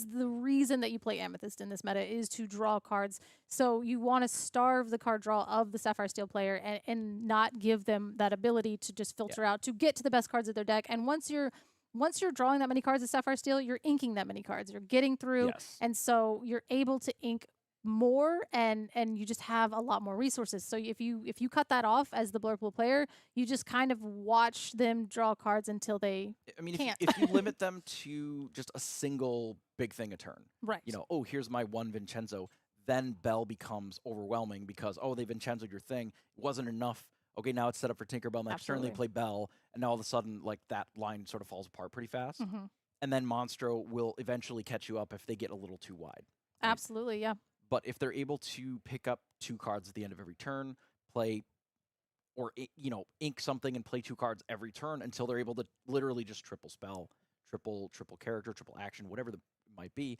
[SPEAKER 3] the reason that you play Amethyst in this meta, is to draw cards. So you want to starve the card draw of the Sapphire Steel player and not give them that ability to just filter out to get to the best cards of their deck. And once you're drawing that many cards of Sapphire Steel, you're inking that many cards. You're getting through, and so you're able to ink more, and you just have a lot more resources. So if you cut that off as the Blurple player, you just kind of watch them draw cards until they can't.
[SPEAKER 6] If you limit them to just a single big thing a turn,
[SPEAKER 3] right?
[SPEAKER 6] Oh, here's my one Vincenzo. Then Bell becomes overwhelming because they Vincenzo'd your thing. It wasn't enough. Okay, now it's set up for Tinkerbell. Next turn they play Bell, and now all of a sudden, like, that line sort of falls apart pretty fast. And then Monstro will eventually catch you up if they get a little too wide. Right?
[SPEAKER 3] Absolutely, yeah.
[SPEAKER 6] But if they're able to pick up 2 cards at the end of every turn, play, or ink something and play 2 cards every turn until they're able to literally just triple spell, triple character, triple action, whatever it might be,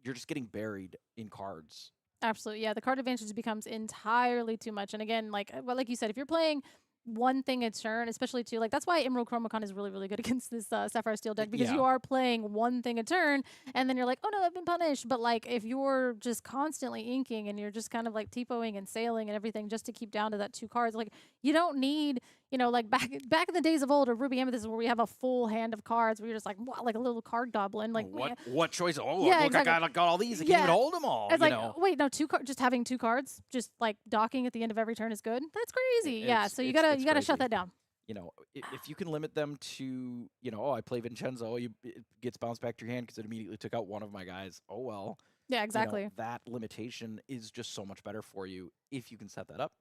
[SPEAKER 6] you're just getting buried in cards.
[SPEAKER 3] Absolutely, yeah. The card advantage becomes entirely too much. And again, like you said, if you're playing one thing a turn, especially too, like that's why Emerald Chromacon is really, really good against this Sapphire Steel deck, because you are playing one thing a turn, and then you're like, oh no, I've been punished. But like if you're just constantly inking and you're just kind of like T-poing and sailing and everything just to keep down to that 2 cards, like you don't need, like back in the days of old of Ruby Amethyst, where we have a full hand of cards, where you're just like, what, like a little card goblin, like
[SPEAKER 6] what choice? Oh,
[SPEAKER 3] yeah,
[SPEAKER 6] look,
[SPEAKER 3] exactly.
[SPEAKER 6] I got all these. I can't even hold them all.
[SPEAKER 3] It's like, wait, no, just having 2 cards, just like docking at the end of every turn is good. That's crazy. So you gotta shut that down.
[SPEAKER 6] If you can limit them to, I play Vincenzo, it gets bounced back to your hand because it immediately took out one of my guys. Oh well.
[SPEAKER 3] Yeah, exactly.
[SPEAKER 6] That limitation is just so much better for you if you can set that up.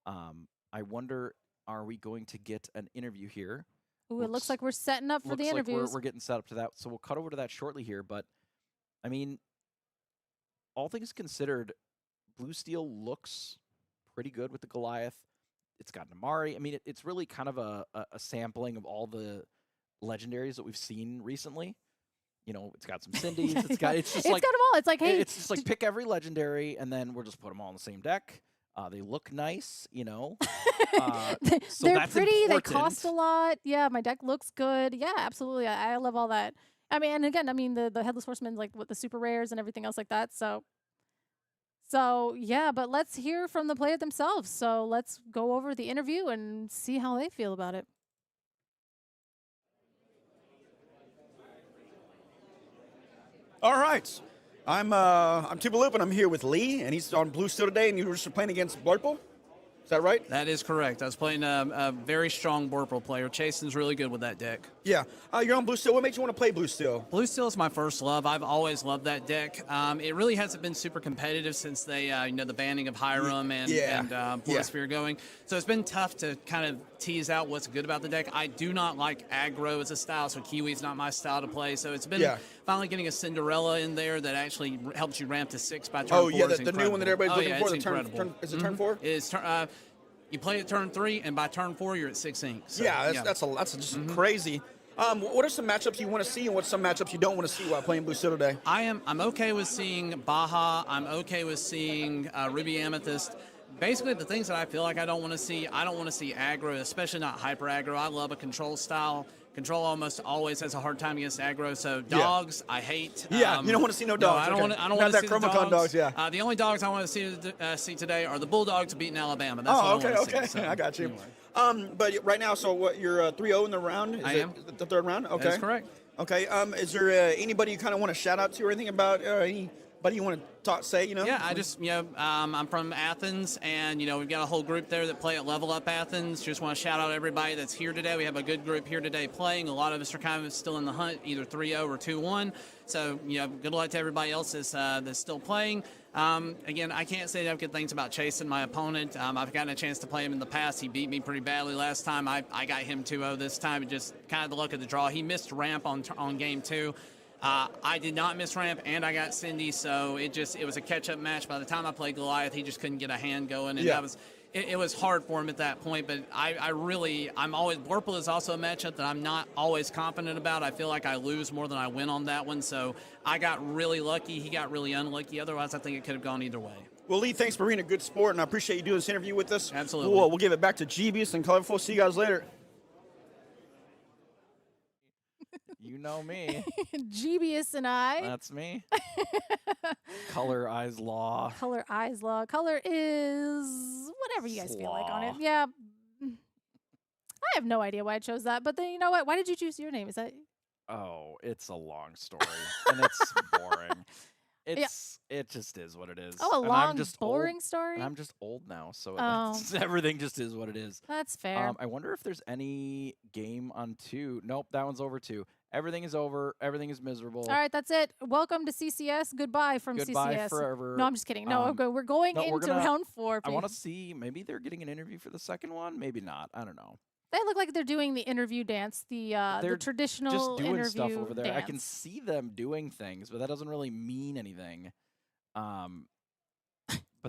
[SPEAKER 6] I wonder, are we going to get an interview here?
[SPEAKER 3] Ooh, it looks like we're setting up for the interviews.
[SPEAKER 6] We're getting set up to that, so we'll cut over to that shortly here. But, I mean, all things considered, Blue Steel looks pretty good with the Goliath. It's got Namari. I mean, it's really kind of a sampling of all the legendaries that we've seen recently. It's got some Cindy's. It's got them
[SPEAKER 3] all. It's like, hey,
[SPEAKER 6] it's just like pick every legendary, and then we'll just put them all in the same deck. They look nice, so
[SPEAKER 3] they're pretty.
[SPEAKER 6] Important.
[SPEAKER 3] They cost a lot. Yeah, my deck looks good. Yeah, absolutely. I love all that. I mean, and again, the Headless Horseman, like with the super rares and everything else like that. So yeah, but let's hear from the player themselves. So let's go over the interview and see how they feel about it.
[SPEAKER 7] All right. I'm Tupaloop, and I'm here with Lee, and he's on blue steel today, and you were just playing against Blurple? Is that right?
[SPEAKER 8] That is correct. I was playing a very strong Borpal player. Chasen's really good with that deck.
[SPEAKER 7] Yeah. You're on blue steel. What made you want to play blue steel?
[SPEAKER 8] Blue Steel is my first love. I've always loved that deck. It really hasn't been super competitive since they, the banning of Hiram and Polasphere going. So it's been tough to kind of tease out what's good about the deck. I do not like aggro as a style, so Kiwi's not my style to play. So it's been finally getting a Cinderella in there that actually helps you ramp to 6 by turn 4.
[SPEAKER 7] Oh, yeah, the new one that everybody's looking for. Is it turn 4?
[SPEAKER 8] It's you play at turn 3, and by turn 4, you're at 6 ink. So,
[SPEAKER 7] that's just crazy. What are some matchups you want to see, and what's some matchups you don't want to see while playing blue steel today?
[SPEAKER 8] I'm okay with seeing Baja. I'm okay with seeing Ruby Amethyst. Basically, the things that I feel like I don't want to see aggro, especially not hyper aggro. I love a control style. Control almost always has a hard time against aggro, so dogs I hate.
[SPEAKER 7] You don't want to see no dogs.
[SPEAKER 8] No, I don't want to see the
[SPEAKER 7] Chromacon dogs.
[SPEAKER 8] The only dogs I want to see today are the Bulldogs beating Alabama. That's what I want to see. So,
[SPEAKER 7] I got you.
[SPEAKER 8] Anyway.
[SPEAKER 7] But right now, so what? You're 3-0 in the round.
[SPEAKER 8] I am.
[SPEAKER 7] The third round. Okay,
[SPEAKER 8] that's correct.
[SPEAKER 7] Okay. Is there anybody you kind of want to shout out to or anything about? Anybody you want to say?
[SPEAKER 8] Yeah, I just I'm from Athens, and we've got a whole group there that play at Level Up Athens. Just want to shout out everybody that's here today. We have a good group here today playing. A lot of us are kind of still in the hunt, either 3-0 or 2-1. So good luck to everybody else that's still playing. Again, I can't say enough good things about Chasen, my opponent. I've gotten a chance to play him in the past. He beat me pretty badly last time. I got him 2-0 this time. It just kind of the luck of the draw. He missed ramp on game 2. I did not miss ramp, and I got Cindy, so it was a catch-up match. By the time I played Goliath, he just couldn't get a hand going, and it was hard for him at that point. But I'm always Borpal is also a matchup that I'm not always confident about. I feel like I lose more than I win on that one, so I got really lucky. He got really unlucky. Otherwise, I think it could have gone either way.
[SPEAKER 7] Well, Lee, thanks for being a good sport, and I appreciate you doing this interview with us.
[SPEAKER 8] Absolutely.
[SPEAKER 7] We'll give it back to Jeebius and Colorful. See you guys later.
[SPEAKER 6] You know me.
[SPEAKER 3] Jeebius and I.
[SPEAKER 6] That's me. Color, eyes, law.
[SPEAKER 3] Color, eyes, law. Color is whatever you guys feel like on it. Yeah. I have no idea why I chose that, but then you know what? Why did you choose your name? Is that?
[SPEAKER 6] Oh, it's a long story, and it's boring. It just is what it is.
[SPEAKER 3] Oh, a
[SPEAKER 6] and
[SPEAKER 3] long,
[SPEAKER 6] I'm just
[SPEAKER 3] boring
[SPEAKER 6] old,
[SPEAKER 3] story?
[SPEAKER 6] And I'm just old now, so
[SPEAKER 3] Oh.
[SPEAKER 6] everything just is what it is.
[SPEAKER 3] That's fair.
[SPEAKER 6] I wonder if there's any game on 2. Nope, that one's over 2. Everything is over. Everything is miserable.
[SPEAKER 3] All right, that's it. Welcome to CCS. Goodbye from
[SPEAKER 6] Goodbye
[SPEAKER 3] CCS.
[SPEAKER 6] forever.
[SPEAKER 3] No, I'm just kidding. No, we're going into round 4.
[SPEAKER 6] I want to see, maybe they're getting an interview for the second one. Maybe not. I don't know.
[SPEAKER 3] They look like they're doing the interview dance, the traditional
[SPEAKER 6] just doing
[SPEAKER 3] interview
[SPEAKER 6] stuff over there.
[SPEAKER 3] dance.
[SPEAKER 6] I can see them doing things, but that doesn't really mean anything. But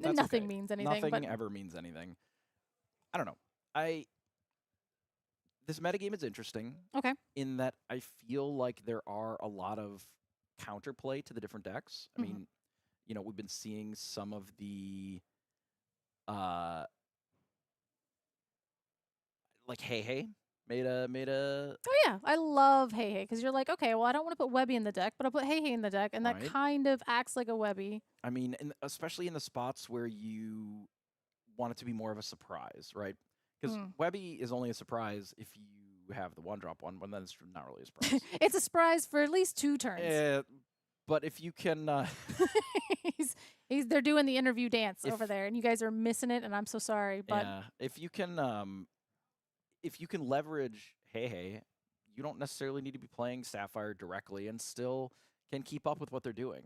[SPEAKER 6] that's
[SPEAKER 3] nothing
[SPEAKER 6] okay.
[SPEAKER 3] means anything.
[SPEAKER 6] Nothing ever means anything. I don't know. This metagame is interesting.
[SPEAKER 3] Okay.
[SPEAKER 6] In that I feel like there are a lot of counterplay to the different decks. I mean, we've been seeing some of the like Hey made a
[SPEAKER 3] Oh yeah, I love Hey because you're like, okay, well I don't want to put Webby in the deck, but I'll put Hey in the deck, and that kind of acts like a Webby.
[SPEAKER 6] I mean, especially in the spots where you want it to be more of a surprise, right? Because Webby is only a surprise if you have the 1-drop one, but then it's not really a surprise.
[SPEAKER 3] It's a surprise for at least 2 turns.
[SPEAKER 6] But if you can,
[SPEAKER 3] they're doing the interview dance over there, and you guys are missing it, and I'm so sorry. But
[SPEAKER 6] if you can leverage Hey, you don't necessarily need to be playing Sapphire directly, and still can keep up with what they're doing.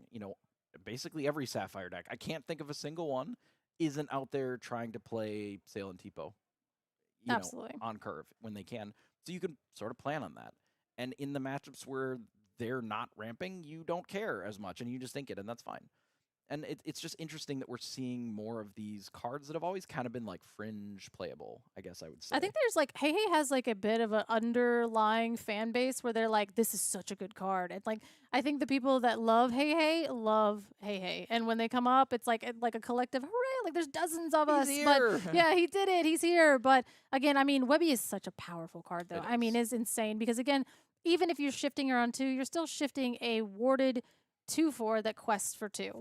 [SPEAKER 6] Basically every Sapphire deck, I can't think of a single one, isn't out there trying to play Sail and Tipo.
[SPEAKER 3] Absolutely.
[SPEAKER 6] On curve when they can. So you can sort of plan on that. And in the matchups where they're not ramping, you don't care as much, and you just think it, and that's fine. And it's just interesting that we're seeing more of these cards that have always kind of been like fringe playable, I guess I would say.
[SPEAKER 3] I think there's like Hey has like a bit of an underlying fan base where they're like, this is such a good card. And like I think the people that love Hey love Hey. And when they come up, it's like a collective hooray, like there's dozens of us.
[SPEAKER 6] Here.
[SPEAKER 3] But yeah, he did it. He's here. But again, I mean, Webby is such a powerful card though. I mean, it's insane because again, even if you're shifting her on 2, you're still shifting a warded 2/4 that quests for 2.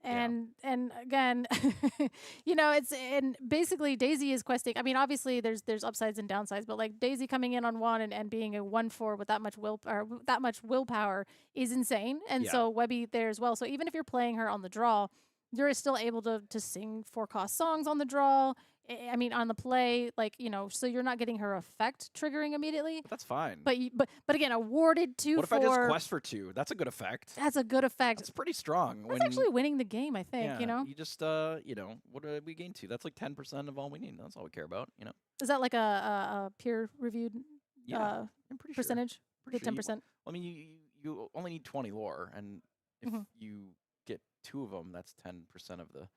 [SPEAKER 3] And again, it's and basically Daisy is questing. I mean, obviously there's upsides and downsides, but like Daisy coming in on 1 and being a 1/4 with that much willpower is insane. And so Webby there as well. So even if you're playing her on the draw, you're still able to sing 4-cost songs on the draw. I mean, on the play, like, so you're not getting her effect triggering immediately.
[SPEAKER 6] But that's fine.
[SPEAKER 3] But again, awarded 2
[SPEAKER 6] What if I just quest for 2? That's a good effect.
[SPEAKER 3] That's a good effect.
[SPEAKER 6] That's pretty strong.
[SPEAKER 3] That's actually winning the game, I think,
[SPEAKER 6] You just, what do we gain 2? That's like 10% of all we need. That's all we care about,
[SPEAKER 3] Is that like a peer-reviewed
[SPEAKER 6] I'm pretty
[SPEAKER 3] percentage?
[SPEAKER 6] Sure.
[SPEAKER 3] The 10%?
[SPEAKER 6] I mean, you only need 20 lore, and if you get 2 of them, that's 10% of the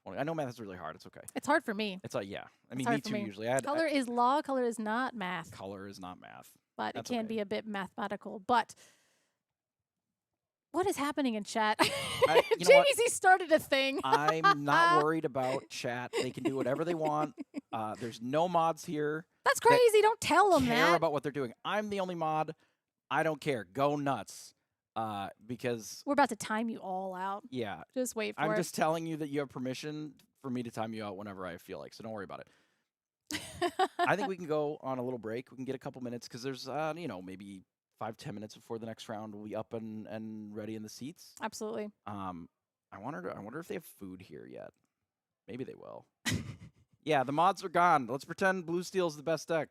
[SPEAKER 6] 20. I know math is really hard. It's okay.
[SPEAKER 3] It's hard for me.
[SPEAKER 6] It's I mean,
[SPEAKER 3] hard
[SPEAKER 6] me
[SPEAKER 3] for
[SPEAKER 6] too.
[SPEAKER 3] me.
[SPEAKER 6] Usually,
[SPEAKER 3] Color is law. Color is not math.
[SPEAKER 6] Color is not math.
[SPEAKER 3] But
[SPEAKER 6] That's
[SPEAKER 3] it can
[SPEAKER 6] okay.
[SPEAKER 3] be a bit mathematical. But what is happening in chat? JVZ started a thing.
[SPEAKER 6] I'm not worried about chat. They can do whatever they want. There's no mods here.
[SPEAKER 3] That's crazy. Don't tell them
[SPEAKER 6] care
[SPEAKER 3] that.
[SPEAKER 6] about what they're doing. I'm the only mod. I don't care. Go nuts. Because
[SPEAKER 3] we're about to time you all out.
[SPEAKER 6] Yeah.
[SPEAKER 3] Just wait for
[SPEAKER 6] I'm
[SPEAKER 3] it.
[SPEAKER 6] just telling you that you have permission for me to time you out whenever I feel like. So don't worry about it. I think we can go on a little break. We can get a couple minutes because there's, maybe 5-10 minutes before the next round. We'll be up and ready in the seats.
[SPEAKER 3] Absolutely.
[SPEAKER 6] I wonder if they have food here yet. Maybe they will. Yeah, the mods are gone. Let's pretend Blue Steel's the best deck.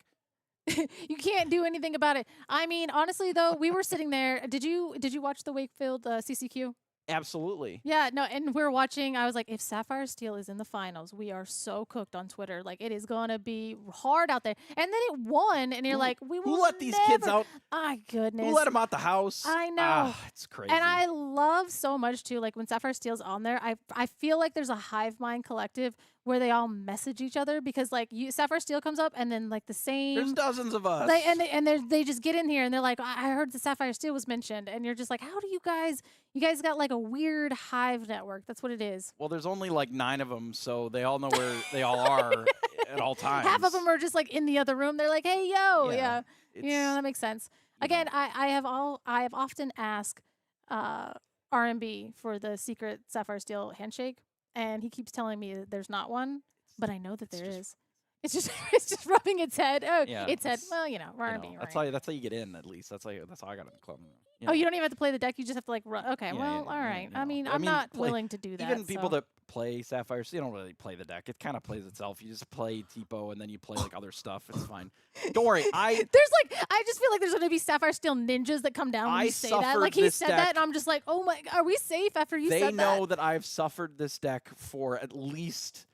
[SPEAKER 3] You can't do anything about it. I mean, honestly, though, we were sitting there. Did you watch the Wakefield CCQ?
[SPEAKER 6] Absolutely.
[SPEAKER 3] Yeah, no, and we're watching. I was like, if Sapphire Steel is in the finals, we are so cooked on Twitter. Like, it is going to be hard out there. And then it won, and you're like, we will
[SPEAKER 6] Who let these kids out?
[SPEAKER 3] My goodness.
[SPEAKER 6] Who let them out the house?
[SPEAKER 3] I know.
[SPEAKER 6] It's crazy.
[SPEAKER 3] And I love so much, too, like, when Sapphire Steel's on there, I feel like there's a hive mind collective where they all message each other because, like, Sapphire Steel comes up, and then, like, the same...
[SPEAKER 6] There's dozens of us.
[SPEAKER 3] They just get in here, and they're like, I heard the Sapphire Steel was mentioned. And you're just like, how do you guys... You guys got like a weird hive network. That's what it is.
[SPEAKER 6] Well, there's only like 9 of them, so they all know where they all are at all times.
[SPEAKER 3] Half of them are just like in the other room. They're like, "Hey, yo,
[SPEAKER 6] Yeah,
[SPEAKER 3] yeah, that makes sense." Again, I have often asked RMB for the secret Sapphire Steel handshake, and he keeps telling me that there's not one, but I know that there is. It's just rubbing its head. Oh,
[SPEAKER 6] Yeah,
[SPEAKER 3] its head. Well, RMB.
[SPEAKER 6] That's
[SPEAKER 3] right.
[SPEAKER 6] how you get in. At least that's how I got in the club.
[SPEAKER 3] Oh, you don't even have to play the deck. You just have to like run. Okay,
[SPEAKER 6] Yeah,
[SPEAKER 3] well, all right.
[SPEAKER 6] you know.
[SPEAKER 3] I mean, I'm not willing to do that.
[SPEAKER 6] Even people
[SPEAKER 3] so.
[SPEAKER 6] that play Sapphire, you don't really play the deck. It kind of plays itself. You just play Tipo, and then you play like other stuff. It's fine. Don't worry. I
[SPEAKER 3] just feel like there's going to be Sapphire Steel ninjas that come down when you say that.
[SPEAKER 6] suffered
[SPEAKER 3] Like he
[SPEAKER 6] this
[SPEAKER 3] said
[SPEAKER 6] deck.
[SPEAKER 3] that, and I'm just like, oh my, are we safe after you
[SPEAKER 6] They
[SPEAKER 3] said that?
[SPEAKER 6] know that I've suffered this deck for at least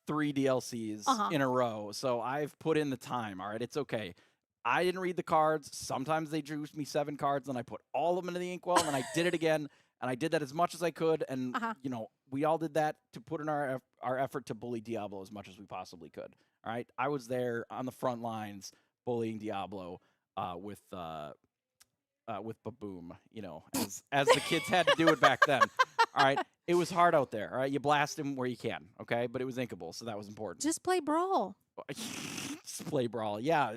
[SPEAKER 6] 3 DLCs in a row, so I've put in the time. All right, it's okay. I didn't read the cards. Sometimes they drew me 7 cards, and I put all of them into the inkwell, and I did it again, and I did that as much as I could, and we all did that to put in our effort to bully Diablo as much as we possibly could. All right, I was there on the front lines bullying Diablo with Baboom, as the kids had to do it back then. All right, it was hard out there. All right, you blast him where you can, okay, but it was inkable, so that was important.
[SPEAKER 3] Just play Brawl.
[SPEAKER 6] Just play Brawl, yeah.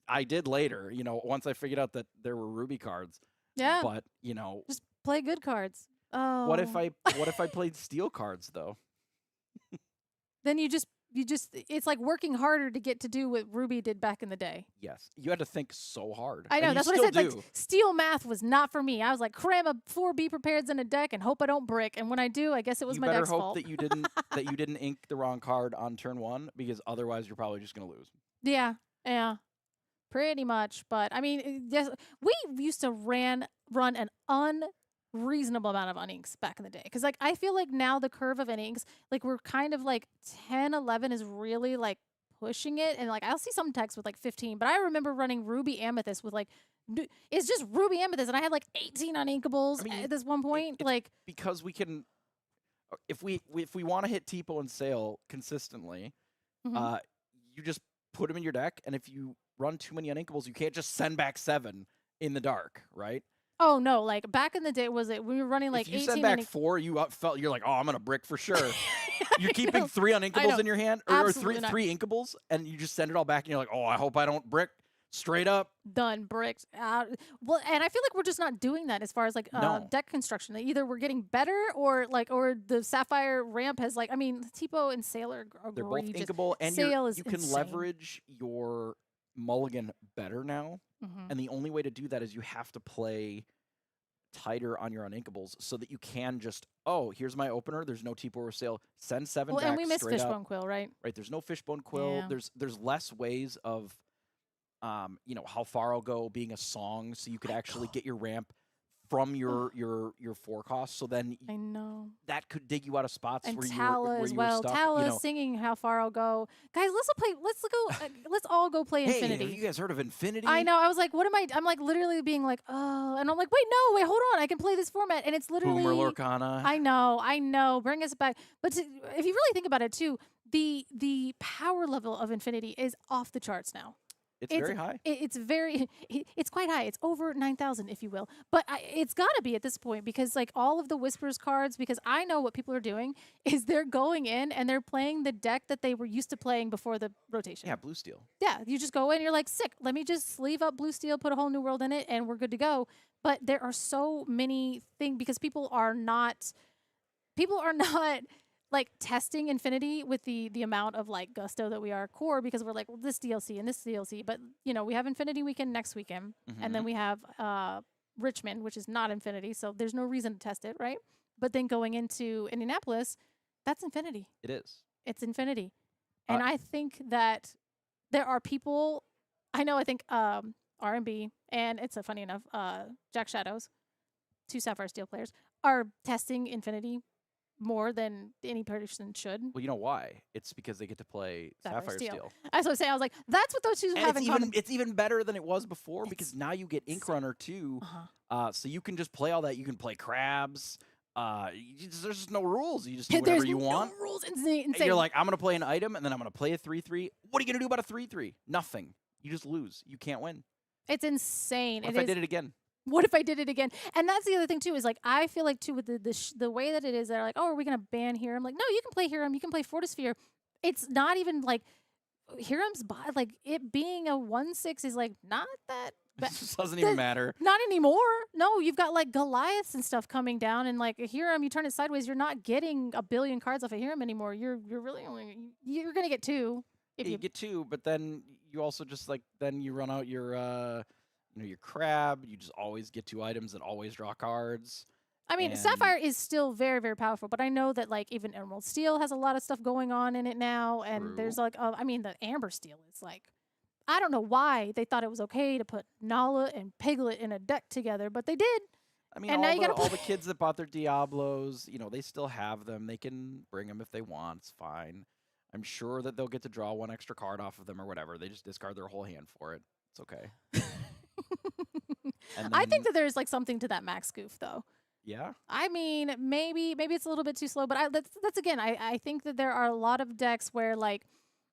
[SPEAKER 6] I did later, once I figured out that there were Ruby cards.
[SPEAKER 3] Yeah.
[SPEAKER 6] But,
[SPEAKER 3] just play good cards. Oh.
[SPEAKER 6] What if I played steel cards though?
[SPEAKER 3] Then you just it's like working harder to get to do what Ruby did back in the day.
[SPEAKER 6] Yes. You had to think so hard.
[SPEAKER 3] I know,
[SPEAKER 6] and
[SPEAKER 3] that's what I said. Like steel math was not for me. I was like, cram a 4B prepareds in a deck and hope I don't brick. And when I do, I guess it was my deck's fault.
[SPEAKER 6] You better hope that you didn't ink the wrong card on turn 1, because otherwise you're probably just gonna lose.
[SPEAKER 3] Yeah. Pretty much, but I mean, yes, we used to run an unreasonable amount of uninks back in the day. Because like I feel like now the curve of innings, like we're kind of like 10, 11 is really like pushing it, and like I'll see some decks with like 15, but I remember running Ruby Amethyst with like it's just Ruby Amethyst, and I had like 18 uninkables at this one point.
[SPEAKER 6] Because we can, if we want to hit Tipo and Sail consistently, you just put them in your deck, and if you run too many uninkables, you can't just send back 7 in the dark, right?
[SPEAKER 3] Oh no! Like back in the day, was it we were running like
[SPEAKER 6] if you
[SPEAKER 3] 18
[SPEAKER 6] send back 4, you're like, oh, I'm gonna brick for sure. You're keeping
[SPEAKER 3] know.
[SPEAKER 6] 3 uninkables in your hand, or
[SPEAKER 3] Absolutely
[SPEAKER 6] three inkables, and you just send it all back, and you're like, oh, I hope I don't brick. straight up.
[SPEAKER 3] Done, bricked out. Well, and I feel like we're just not doing that as far as like
[SPEAKER 6] No.
[SPEAKER 3] deck construction. Either we're getting better or the Sapphire ramp has like, I mean, Tipo and Sailor are
[SPEAKER 6] They're both
[SPEAKER 3] egregious.
[SPEAKER 6] inkable, and
[SPEAKER 3] Sail is
[SPEAKER 6] you can
[SPEAKER 3] insane.
[SPEAKER 6] leverage your mulligan better now.
[SPEAKER 3] Mhm.
[SPEAKER 6] And the only way to do that is you have to play tighter on your uninkables so that you can just, oh, here's my opener. There's no Tipo or Sail. Send 7
[SPEAKER 3] Well,
[SPEAKER 6] back
[SPEAKER 3] and we missed
[SPEAKER 6] straight up.
[SPEAKER 3] Fishbone Quill, right?
[SPEAKER 6] Right. There's no Fishbone Quill.
[SPEAKER 3] Yeah.
[SPEAKER 6] There's less ways of, how far I'll go being a song, so you could actually get your ramp from your 4 cost. So then
[SPEAKER 3] I know.
[SPEAKER 6] that could dig you out of spots
[SPEAKER 3] And
[SPEAKER 6] where you
[SPEAKER 3] Tala
[SPEAKER 6] were
[SPEAKER 3] as
[SPEAKER 6] you
[SPEAKER 3] well.
[SPEAKER 6] were stuck.
[SPEAKER 3] Tala is singing "How Far I'll Go." Guys, let's play. Let's go. Let's all go play
[SPEAKER 6] Hey,
[SPEAKER 3] Infinity.
[SPEAKER 6] have you guys heard of Infinity?
[SPEAKER 3] I know. I was like, what am I? I'm like literally being like, oh, and I'm like, wait, hold on. I can play this format, and it's literally.
[SPEAKER 6] Boomer Lorcana.
[SPEAKER 3] I know. Bring us back. But if you really think about it too, the power level of Infinity is off the charts now.
[SPEAKER 6] It's very high.
[SPEAKER 3] It's quite high. It's over 9,000, if you will. But it's got to be at this point because like all of the Whispers cards, because I know what people are doing is they're going in and they're playing the deck that they were used to playing before the rotation.
[SPEAKER 6] Yeah, blue steel.
[SPEAKER 3] Yeah, you just go in, you're like, sick. Let me just sleeve up blue steel, put a whole new world in it, and we're good to go. But there are so many things because people are not like testing Infinity with the amount of like gusto that we are core because we're like, well, this DLC and this DLC. But we have Infinity weekend next weekend, and then we have Richmond, which is not Infinity, so there's no reason to test it, right? But then going into Indianapolis, that's Infinity.
[SPEAKER 6] It is.
[SPEAKER 3] It's Infinity. And I think that there are people, I think R&B, and it's funny enough, Jack Shadows, 2 Sapphire Steel players, are testing Infinity more than any person should.
[SPEAKER 6] Well, you know why? It's because they get to play Sapphire Steel.
[SPEAKER 3] That's what I'm saying. I was like, that's what those two have in common.
[SPEAKER 6] It's even better than it was before because now you get Ink Runner too. So you can just play all that. You can play crabs. There's just no rules. You just do whatever you want.
[SPEAKER 3] No rules. Insane.
[SPEAKER 6] And you're like, I'm gonna play an item, and then I'm gonna play a 3/3. What are you gonna do about a 3/3? Nothing. You just lose. You can't win.
[SPEAKER 3] It's insane.
[SPEAKER 6] What if I did it again?
[SPEAKER 3] What if I did it again? And that's the other thing too is like I feel like too with the way that it is, they're like, oh, are we gonna ban Hiram? Like, no, you can play Hiram. You can play Fortisphere. It's not even like Hiram's like it being a 1/6 is like not that.
[SPEAKER 6] This doesn't even matter.
[SPEAKER 3] Not anymore. No, you've got like Goliaths and stuff coming down, and like a Hiram, you turn it sideways, you're not getting a billion cards off a Hiram anymore. You're really only you're gonna get 2. If
[SPEAKER 6] you get 2, but then you also just like then you run out your your crab. You just always get 2 items and always draw cards.
[SPEAKER 3] I mean, Sapphire is still very, very powerful, but I know that like even Emerald Steel has a lot of stuff going on in it now, and there's like, I mean, the Amber Steel is like, I don't know why they thought it was okay to put Nala and Piglet in a deck together, but they did.
[SPEAKER 6] I mean,
[SPEAKER 3] and now
[SPEAKER 6] all the kids that bought their Diablos, they still have them. They can bring them if they want. It's fine. I'm sure that they'll get to draw 1 extra card off of them or whatever. They just discard their whole hand for it. It's okay.
[SPEAKER 3] I think that there's like something to that max goof though.
[SPEAKER 6] Yeah.
[SPEAKER 3] I mean, maybe it's a little bit too slow, but that's again, I think that there are a lot of decks where like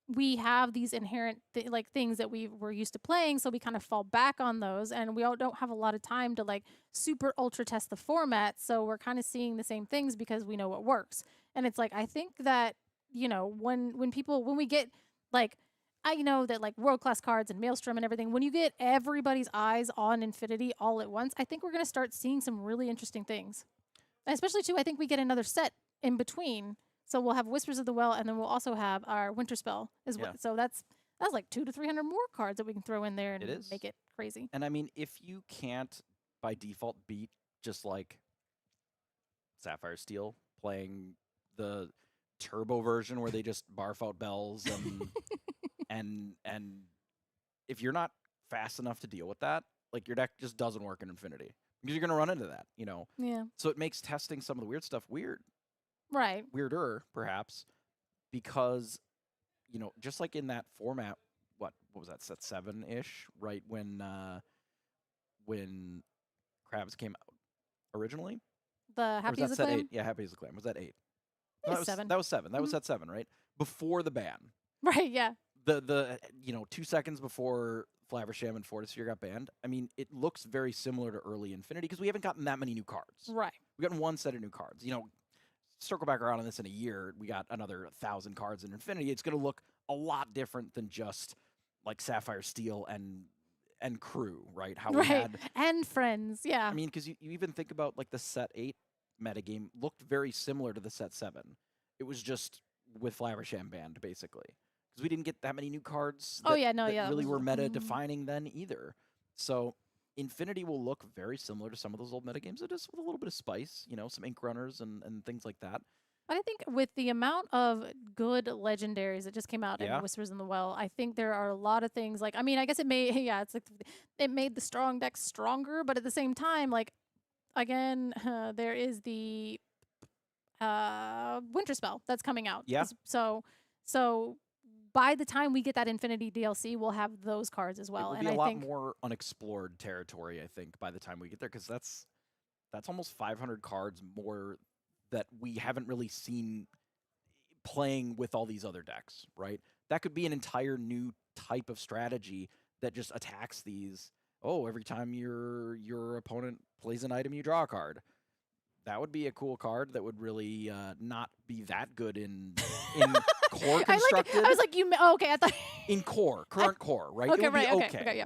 [SPEAKER 3] we have these inherent like things that we were used to playing, so we kind of fall back on those, and we all don't have a lot of time to like super ultra test the format, so we're kind of seeing the same things because we know what works. And it's like I think that when we get like I know that like world-class cards and Maelstrom and everything, when you get everybody's eyes on Infinity all at once, I think we're going to start seeing some really interesting things. And especially, too, I think we get another set in between. So we'll have Whispers of the Well, and then we'll also have our Winter Spell as well. So that's like 200 to 300 more cards that we can throw in there and make it crazy.
[SPEAKER 6] And I mean, if you can't, by default, beat just like Sapphire Steel playing the turbo version where they just barf out bells and and if you're not fast enough to deal with that, like your deck just doesn't work in Infinity because you're gonna run into that,
[SPEAKER 3] Yeah.
[SPEAKER 6] So it makes testing some of the weird stuff weird,
[SPEAKER 3] right?
[SPEAKER 6] Weirder, perhaps, because just like in that format, what was that, set 7-ish, right when Crabs came out originally?
[SPEAKER 3] The Happy as a
[SPEAKER 6] set
[SPEAKER 3] Clam?
[SPEAKER 6] 8? Yeah, Happy as a Clam. Was that 8?
[SPEAKER 3] That was 7.
[SPEAKER 6] That was 7. That was set 7, right? Before the ban.
[SPEAKER 3] Right, yeah.
[SPEAKER 6] The 2 seconds before Flaversham and Fortisphere got banned. I mean, it looks very similar to early Infinity because we haven't gotten that many new cards.
[SPEAKER 3] Right.
[SPEAKER 6] We've gotten 1 set of new cards. Circle back around on this in a year, we got another 1,000 cards in Infinity. It's going to look a lot different than just like Sapphire Steel and and crew, right? How we
[SPEAKER 3] Right.
[SPEAKER 6] had,
[SPEAKER 3] And friends. Yeah.
[SPEAKER 6] I mean, because you even think about like the set 8 metagame looked very similar to the set 7. It was just with Flaversham banned, basically. Because we didn't get that many new cards
[SPEAKER 3] Oh,
[SPEAKER 6] that,
[SPEAKER 3] yeah, no,
[SPEAKER 6] that
[SPEAKER 3] yeah, that
[SPEAKER 6] really
[SPEAKER 3] was-
[SPEAKER 6] were meta defining then either. So Infinity will look very similar to some of those old metagames, just with a little bit of spice, you know, some ink runners and things like that.
[SPEAKER 3] But I think with the amount of good legendaries that just came out
[SPEAKER 6] Yeah.
[SPEAKER 3] in Whispers in the Well, I think there are a lot of things like, I mean, I guess it may, yeah, it's like it made the strong deck stronger, but at the same time, like, again, there is the Winter Spell that's coming out.
[SPEAKER 6] Yeah.
[SPEAKER 3] So by the time we get that Infinity DLC, we'll have those cards as well.
[SPEAKER 6] It will
[SPEAKER 3] And
[SPEAKER 6] be a
[SPEAKER 3] I
[SPEAKER 6] lot
[SPEAKER 3] think
[SPEAKER 6] more unexplored territory, I think, by the time we get there, because that's almost 500 cards more that we haven't really seen playing with all these other decks, right? That could be an entire new type of strategy that just attacks these. Oh, every time your opponent plays an item, you draw a card. That would be a cool card that would really not be that good in core constructed.
[SPEAKER 3] I was like, okay, I thought
[SPEAKER 6] in current core, right?
[SPEAKER 3] Okay,
[SPEAKER 6] it would
[SPEAKER 3] right,
[SPEAKER 6] be
[SPEAKER 3] okay, yeah.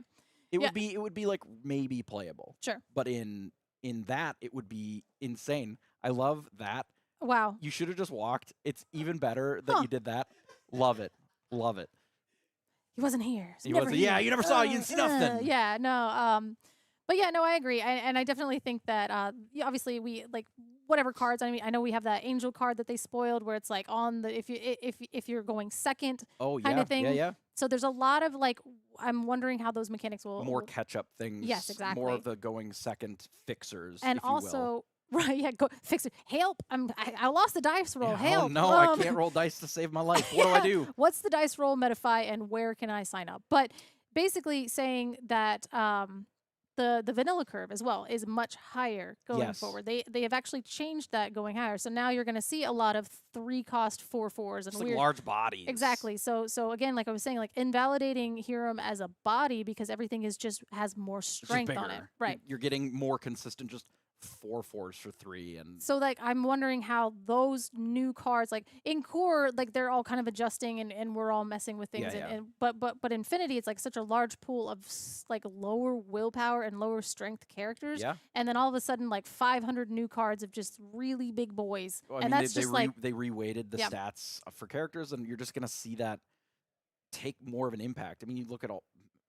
[SPEAKER 6] It
[SPEAKER 3] Yeah.
[SPEAKER 6] would be like maybe playable.
[SPEAKER 3] Sure.
[SPEAKER 6] But in that, it would be insane. I love that.
[SPEAKER 3] Wow.
[SPEAKER 6] You should have just walked. It's even better that
[SPEAKER 3] Huh.
[SPEAKER 6] you did that. Love it. Love it.
[SPEAKER 3] He wasn't here. He's
[SPEAKER 6] He
[SPEAKER 3] never
[SPEAKER 6] wasn't- yeah,
[SPEAKER 3] here.
[SPEAKER 6] you never saw it. You didn't see nothing.
[SPEAKER 3] Yeah, no. But yeah, no, I agree, and I definitely think that yeah, obviously we like whatever cards. I mean, I know we have that angel card that they spoiled, where it's like on the if you're going second
[SPEAKER 6] Oh
[SPEAKER 3] kind
[SPEAKER 6] yeah,
[SPEAKER 3] of thing.
[SPEAKER 6] yeah.
[SPEAKER 3] So there's a lot of like I'm wondering how those mechanics will
[SPEAKER 6] More catch up things.
[SPEAKER 3] Yes, exactly.
[SPEAKER 6] More of the going second fixers.
[SPEAKER 3] and
[SPEAKER 6] if you will.
[SPEAKER 3] also right, yeah, go fix it. Help! I lost the dice roll.
[SPEAKER 6] Yeah,
[SPEAKER 3] Help!
[SPEAKER 6] Oh no, I can't roll dice to save my life. What do I do?
[SPEAKER 3] What's the dice roll Metafy and where can I sign up? But basically saying that the vanilla curve as well is much higher going
[SPEAKER 6] Yes.
[SPEAKER 3] forward. They have actually changed that going higher. So now you're going to see a lot of 3-cost 4/4s and
[SPEAKER 6] It's like
[SPEAKER 3] weird
[SPEAKER 6] large bodies.
[SPEAKER 3] Exactly. So again, like I was saying, like invalidating Hiram as a body because everything is just has more
[SPEAKER 6] It's just
[SPEAKER 3] strength on it.
[SPEAKER 6] bigger.
[SPEAKER 3] Right.
[SPEAKER 6] You're getting more consistent, just 4/4s for 3 and
[SPEAKER 3] So like I'm wondering how those new cards like in core like they're all kind of adjusting and we're all messing with things
[SPEAKER 6] Yeah, yeah.
[SPEAKER 3] and but Infinity it's like such a large pool of like lower willpower and lower strength characters
[SPEAKER 6] yeah.
[SPEAKER 3] and then all of a sudden like 500 new cards of just really big boys
[SPEAKER 6] Well, I
[SPEAKER 3] and
[SPEAKER 6] mean,
[SPEAKER 3] that's
[SPEAKER 6] they
[SPEAKER 3] just like
[SPEAKER 6] they reweighted the
[SPEAKER 3] Yeah.
[SPEAKER 6] stats for characters, and you're just gonna see that take more of an impact. I mean, you look at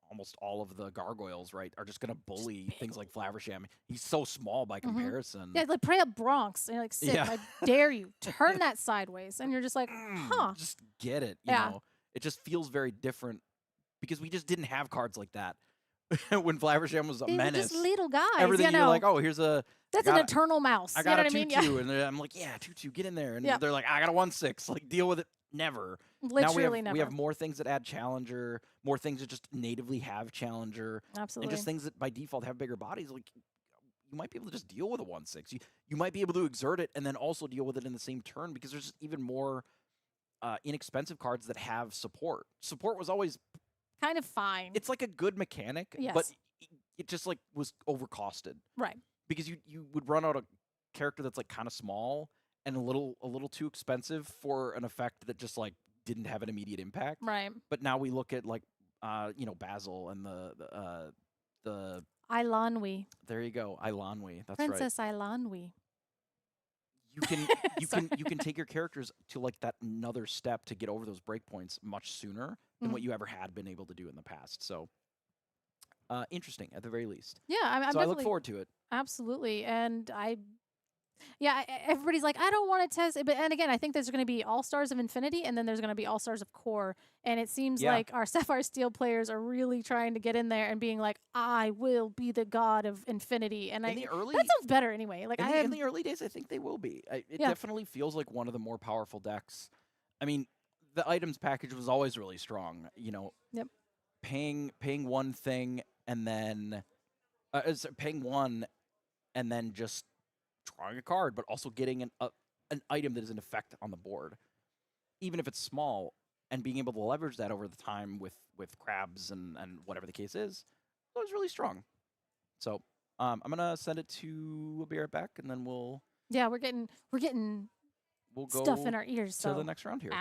[SPEAKER 6] almost all of the gargoyles, right, are just gonna bully things like Flaversham. He's so small by comparison.
[SPEAKER 3] yeah like pray up Bronx and you're like sit
[SPEAKER 6] Yeah.
[SPEAKER 3] I dare you turn that sideways and you're just like huh
[SPEAKER 6] Just get it. You
[SPEAKER 3] Yeah.
[SPEAKER 6] know, it just feels very different because we just didn't have cards like that when Flaversham was a
[SPEAKER 3] they were
[SPEAKER 6] menace.
[SPEAKER 3] just little guys
[SPEAKER 6] Everything
[SPEAKER 3] you
[SPEAKER 6] you're
[SPEAKER 3] know
[SPEAKER 6] like, oh, here's a
[SPEAKER 3] that's
[SPEAKER 6] I
[SPEAKER 3] an
[SPEAKER 6] got a-
[SPEAKER 3] eternal mouse
[SPEAKER 6] I
[SPEAKER 3] you
[SPEAKER 6] got
[SPEAKER 3] know
[SPEAKER 6] a
[SPEAKER 3] what I mean
[SPEAKER 6] 2/2, and I'm like, yeah, 2/2, get in there, and
[SPEAKER 3] Yeah.
[SPEAKER 6] they're like, I got a 1/6, like deal with it. Never.
[SPEAKER 3] literally
[SPEAKER 6] now
[SPEAKER 3] never
[SPEAKER 6] we have more things that add challenger, more things that just natively have challenger,
[SPEAKER 3] absolutely
[SPEAKER 6] and just things that by default have bigger bodies. Like you might be able to just deal with a 1/6. You might be able to exert it and then also deal with it in the same turn because there's just even more inexpensive cards that have support. Support was always
[SPEAKER 3] kind of fine
[SPEAKER 6] it's like a good mechanic, but
[SPEAKER 3] Yes.
[SPEAKER 6] it just like was overcosted
[SPEAKER 3] right
[SPEAKER 6] because you would run out a character that's like kind of small and a little too expensive for an effect that just like didn't have an immediate impact.
[SPEAKER 3] right
[SPEAKER 6] But now we look at like Basil and the
[SPEAKER 3] Ilanwi.
[SPEAKER 6] there you go, Ilanwi. That's
[SPEAKER 3] Princess Ilanwi.
[SPEAKER 6] right. You can take your characters to like that another step to get over those breakpoints much sooner than what you ever had been able to do in the past. So interesting at the very least.
[SPEAKER 3] Yeah, I'm
[SPEAKER 6] So I
[SPEAKER 3] definitely
[SPEAKER 6] look forward to it.
[SPEAKER 3] absolutely, and everybody's like, I don't want to test it, but and again, I think there's going to be All Stars of Infinity, and then there's going to be All Stars of Core, and it seems
[SPEAKER 6] Yeah.
[SPEAKER 3] like our Sapphire Steel players are really trying to get in there and being like, I will be the god of Infinity, and
[SPEAKER 6] In the early
[SPEAKER 3] that sounds better anyway. Like
[SPEAKER 6] in the early days, I think they will be. It
[SPEAKER 3] Yeah.
[SPEAKER 6] definitely feels like one of the more powerful decks. I mean, the items package was always really strong. You know,
[SPEAKER 3] Yep.
[SPEAKER 6] paying one thing and then paying one and then just drawing a card, but also getting an item that is an effect on the board, even if it's small, and being able to leverage that over the time with crabs and whatever the case is, it was really strong. So I'm gonna send it to. We'll be right back, and then we'll
[SPEAKER 3] we're getting
[SPEAKER 6] go
[SPEAKER 3] stuff in our ears.
[SPEAKER 6] to
[SPEAKER 3] So
[SPEAKER 6] the next round here.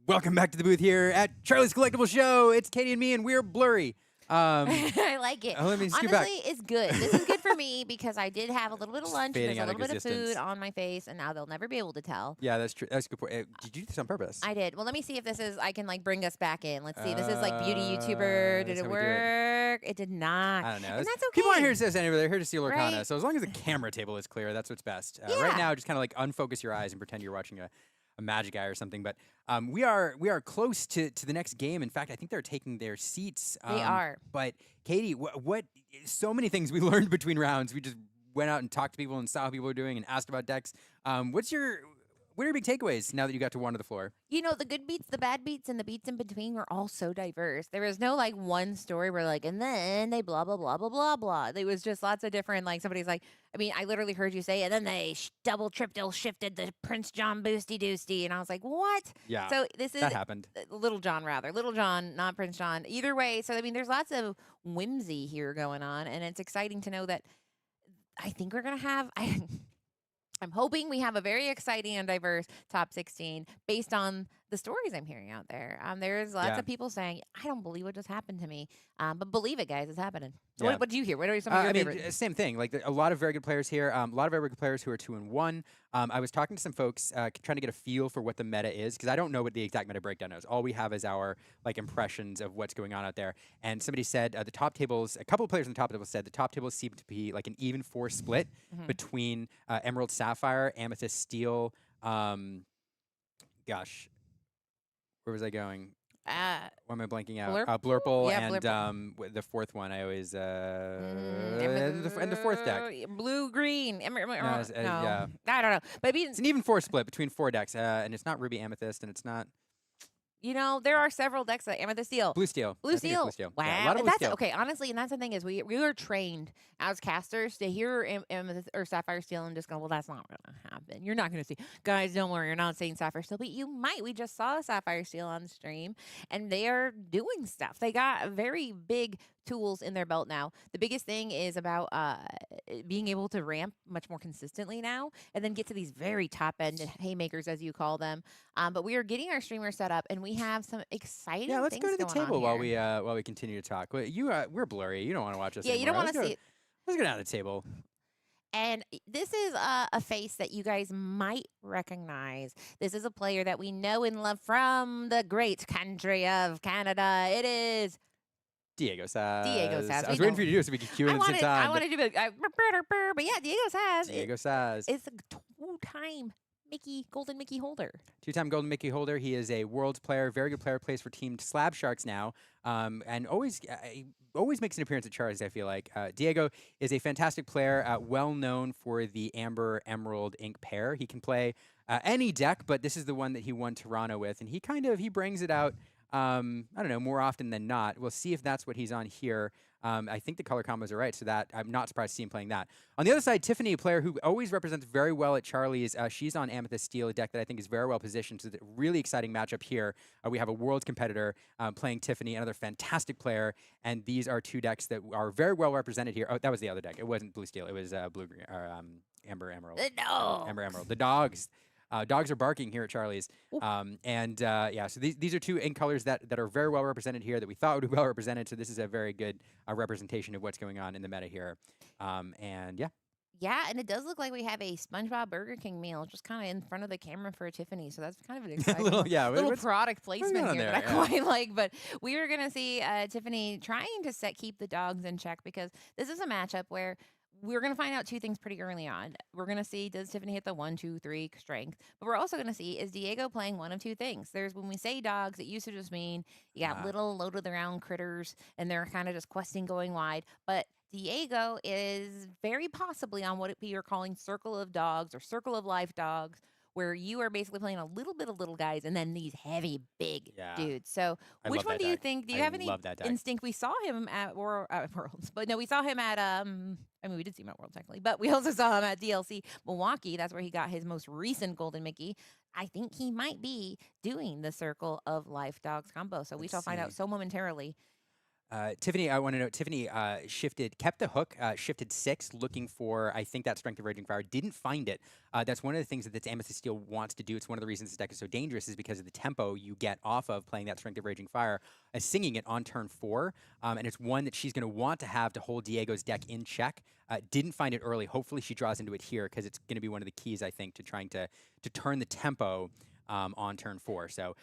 [SPEAKER 1] Welcome back to the booth here at Charlie's Collectible Show. It's Katie and me, and we're blurry.
[SPEAKER 2] I like it.
[SPEAKER 1] Let me scoot
[SPEAKER 2] Honestly,
[SPEAKER 1] back.
[SPEAKER 2] it's good. This is good for me because I did have a little bit of
[SPEAKER 1] Just
[SPEAKER 2] lunch and
[SPEAKER 1] fading
[SPEAKER 2] there's a
[SPEAKER 1] out of
[SPEAKER 2] little bit of food
[SPEAKER 1] existence.
[SPEAKER 2] on my face, and now they'll never be able to tell.
[SPEAKER 1] Yeah, that's true. That's a good point. Did you do this on purpose?
[SPEAKER 2] I did. Well, let me see if this is. I can like bring us back in. Let's see. This is like beauty YouTuber. Did
[SPEAKER 1] that's
[SPEAKER 2] it
[SPEAKER 1] how we do it.
[SPEAKER 2] work? It did not.
[SPEAKER 1] I don't know.
[SPEAKER 2] And that's okay.
[SPEAKER 1] People aren't here to see us anyway. They're here to see Lorcana.
[SPEAKER 2] Right?
[SPEAKER 1] So as long as the camera table is clear, that's what's best.
[SPEAKER 2] Yeah.
[SPEAKER 1] Right now, just kind of like unfocus your eyes and pretend you're watching a Magic Eye or something. But we are close to the next game. In fact, I think they're taking their seats.
[SPEAKER 2] They are.
[SPEAKER 1] But Katie, what? So many things we learned between rounds. We just went out and talked to people and saw how people were doing and asked about decks. What are your big takeaways now that you got to wander the floor?
[SPEAKER 2] You know, the good beats, the bad beats, and the beats in between were all so diverse. There was no like one story where like, and then they blah, blah, blah, blah, blah, blah. There was just lots of different, like somebody's like, I mean, I literally heard you say, and then they double, triple shifted the Prince John Boosty Doosty. And I was like, what?
[SPEAKER 1] Yeah.
[SPEAKER 2] So this is
[SPEAKER 1] that happened.
[SPEAKER 2] Little John, rather. Little John, not Prince John. Either way. So, I mean, there's lots of whimsy here going on. And it's exciting to know that I think we're going to have. I'm hoping we have a very exciting and diverse top 16 based on the stories I'm hearing out there. There's lots
[SPEAKER 1] Yeah.
[SPEAKER 2] of people saying, "I don't believe what just happened to me," but believe it, guys, it's happening. So
[SPEAKER 1] Yeah.
[SPEAKER 2] what do you hear? What are some of your
[SPEAKER 1] I mean,
[SPEAKER 2] favorites?
[SPEAKER 1] same thing. Like a lot of very good players here. A lot of very good players who are 2-1. I was talking to some folks trying to get a feel for what the meta is because I don't know what the exact meta breakdown is. All we have is our like impressions of what's going on out there. And somebody said the top tables. A couple of players on the top table said the top tables seem to be like an even 4 split between Emerald Sapphire, Amethyst Steel. Gosh, where was I going?
[SPEAKER 2] Uh,
[SPEAKER 1] Why am I blanking out?
[SPEAKER 2] Blurple?
[SPEAKER 1] Blurple
[SPEAKER 2] Yeah,
[SPEAKER 1] and
[SPEAKER 2] Blurple.
[SPEAKER 1] the fourth one. I always and the fourth deck.
[SPEAKER 2] Blue green.
[SPEAKER 1] No,
[SPEAKER 2] No,
[SPEAKER 1] yeah,
[SPEAKER 2] I don't know. But
[SPEAKER 1] it's an even 4 split between 4 decks, and it's not Ruby Amethyst, and it's not
[SPEAKER 2] there are several decks that Amethyst Steel.
[SPEAKER 1] Blue Steel.
[SPEAKER 2] Blue
[SPEAKER 1] I think it's
[SPEAKER 2] Steel.
[SPEAKER 1] Blue Steel.
[SPEAKER 2] Wow.
[SPEAKER 1] Yeah, a lot of Blue
[SPEAKER 2] That's
[SPEAKER 1] Steel.
[SPEAKER 2] okay. Honestly, and that's the thing is we are trained as casters to hear Amethyst or Sapphire Steel and just go, well, that's not going to happen. You're not going to see. Guys, don't worry. You're not saying Sapphire Steel, but you might. We just saw Sapphire Steel on the stream, and they are doing stuff. They got very big tools in their belt now. The biggest thing is about being able to ramp much more consistently now, and then get to these very top end haymakers, as you call them. But we are getting our streamer set up, and we have some exciting.
[SPEAKER 1] Yeah, let's go to the
[SPEAKER 2] going on
[SPEAKER 1] table while
[SPEAKER 2] here.
[SPEAKER 1] we continue to talk. We're blurry. You don't want to watch us.
[SPEAKER 2] Yeah, you don't
[SPEAKER 1] anymore.
[SPEAKER 2] want to see it.
[SPEAKER 1] Let's go down to the table.
[SPEAKER 2] And this is a face that you guys might recognize. This is a player that we know and love from the great country of Canada. It is
[SPEAKER 1] Diego Saz.
[SPEAKER 2] Diego Saz.
[SPEAKER 1] I was
[SPEAKER 2] We
[SPEAKER 1] waiting
[SPEAKER 2] know-
[SPEAKER 1] for you to do it so we could cue in at the same time.
[SPEAKER 2] I wanted to be but yeah, Diego Saz
[SPEAKER 1] Diego Saz.
[SPEAKER 2] is a two-time Golden Mickey holder.
[SPEAKER 1] 2-time Golden Mickey holder. He is a Worlds player, very good player, plays for Team Slab Sharks now, and always makes an appearance at Charlie's, I feel like. Diego is a fantastic player, well known for the Amber Emerald Ink pair. He can play any deck, but this is the one that he won Toronto with, and he brings it out, I don't know, more often than not. We'll see if that's what he's on here. I think the color combos are right, so that I'm not surprised to see him playing that. On the other side, Tiffany, a player who always represents very well at Charlie's. She's on Amethyst Steel, a deck that I think is very well positioned. So, the really exciting matchup here. We have a Worlds competitor playing Tiffany, another fantastic player, and these are 2 decks that are very well represented here. Oh, that was the other deck. It wasn't Blue Steel. It was Blue Green or Amber Emerald.
[SPEAKER 2] No.
[SPEAKER 1] Amber Emerald. The dogs. Dogs are barking here at Charlie's. Yeah, so these are 2 ink colors that are very well represented here that we thought would be well represented. So this is a very good representation of what's going on in the meta here. And yeah.
[SPEAKER 2] Yeah, and it does look like we have a SpongeBob Burger King meal just kind of in front of the camera for Tiffany. So that's kind of an exciting little product placement
[SPEAKER 1] on
[SPEAKER 2] here
[SPEAKER 1] there?
[SPEAKER 2] that I quite like. But we are going to see Tiffany trying to keep the dogs in check because this is a matchup where we're going to find out 2 things pretty early on. We're going to see, does Tiffany hit the 1, 2, 3 strength? But we're also going to see, is Diego playing one of 2 things? When we say dogs, it used to just mean you got little loaded-around critters, and they're kind of just questing going wide. But Diego is very possibly on what we are calling Circle of Dogs or Circle of Life Dogs, where you are basically playing a little bit of little guys and then these heavy, big dudes. So
[SPEAKER 1] I
[SPEAKER 2] which
[SPEAKER 1] love
[SPEAKER 2] one
[SPEAKER 1] that
[SPEAKER 2] do you
[SPEAKER 1] deck.
[SPEAKER 2] think? Do you
[SPEAKER 1] I
[SPEAKER 2] have any
[SPEAKER 1] love that deck.
[SPEAKER 2] instinct? We saw him at Worlds, but no, we saw him at I mean, we did see him at Worlds technically, but we also saw him at DLC Milwaukee. That's where he got his most recent Golden Mickey. I think he might be doing the Circle of Life Dogs combo. So we shall find out so momentarily.
[SPEAKER 1] Tiffany, I want to know, Tiffany kept the hook, shifted 6, looking for, I think, that Strength of Raging Fire. Didn't find it. That's one of the things that this Amethyst Steel wants to do. It's one of the reasons this deck is so dangerous is because of the tempo you get off of playing that Strength of Raging Fire, singing it on turn 4. And it's one that she's going to want to have to hold Diego's deck in check. Didn't find it early. Hopefully she draws into it here because it's going to be one of the keys, I think, to trying to turn the tempo on turn 4. So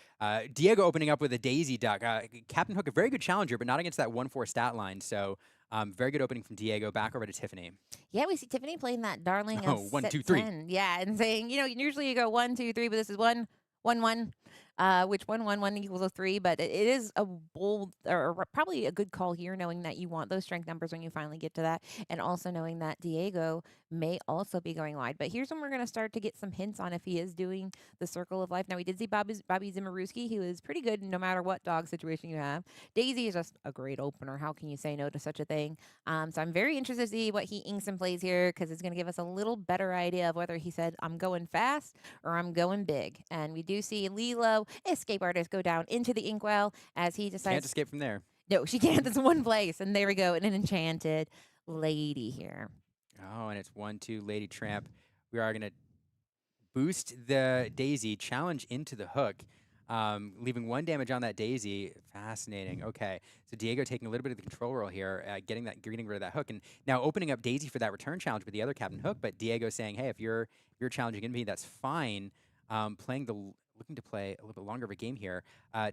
[SPEAKER 1] Diego opening up with a Daisy duck. Captain Hook, a very good challenger, but not against that 1-4 stat line. So very good opening from Diego. Back over to Tiffany.
[SPEAKER 2] Yeah, we see Tiffany playing that darling
[SPEAKER 1] Oh,
[SPEAKER 2] of
[SPEAKER 1] 1,
[SPEAKER 2] set
[SPEAKER 1] 2, 3.
[SPEAKER 2] 10. Yeah, and saying, usually you go 1, 2, 3, but this is 1, 1, 1. Which 1, 1, 1 equals a 3, but it is a bold or probably a good call here, knowing that you want those strength numbers when you finally get to that, and also knowing that Diego may also be going wide. But here's when we're going to start to get some hints on if he is doing the Circle of Life. Now, we did see Bobby Zimmerowski, who is pretty good no matter what dog situation you have. Daisy is just a great opener. How can you say no to such a thing? So I'm very interested to see what he inks and plays here because it's going to give us a little better idea of whether he said, I'm going fast or I'm going big. And we do see Lilo, escape artist, go down into the inkwell as he decides.
[SPEAKER 1] Can't escape from there.
[SPEAKER 2] No, she can't. That's one place. And there we go. And an enchanted lady here.
[SPEAKER 1] Oh, and it's 1, 2, Lady Tramp. We are going to boost the Daisy, challenge into the hook. leaving 1 damage on that daisy. Fascinating. Okay, so Diego taking a little bit of the control role here, getting rid of that hook, and now opening up Daisy for that return challenge with the other Captain Hook. But Diego saying, "Hey, if you're challenging me, that's fine." Looking to play a little bit longer of a game here.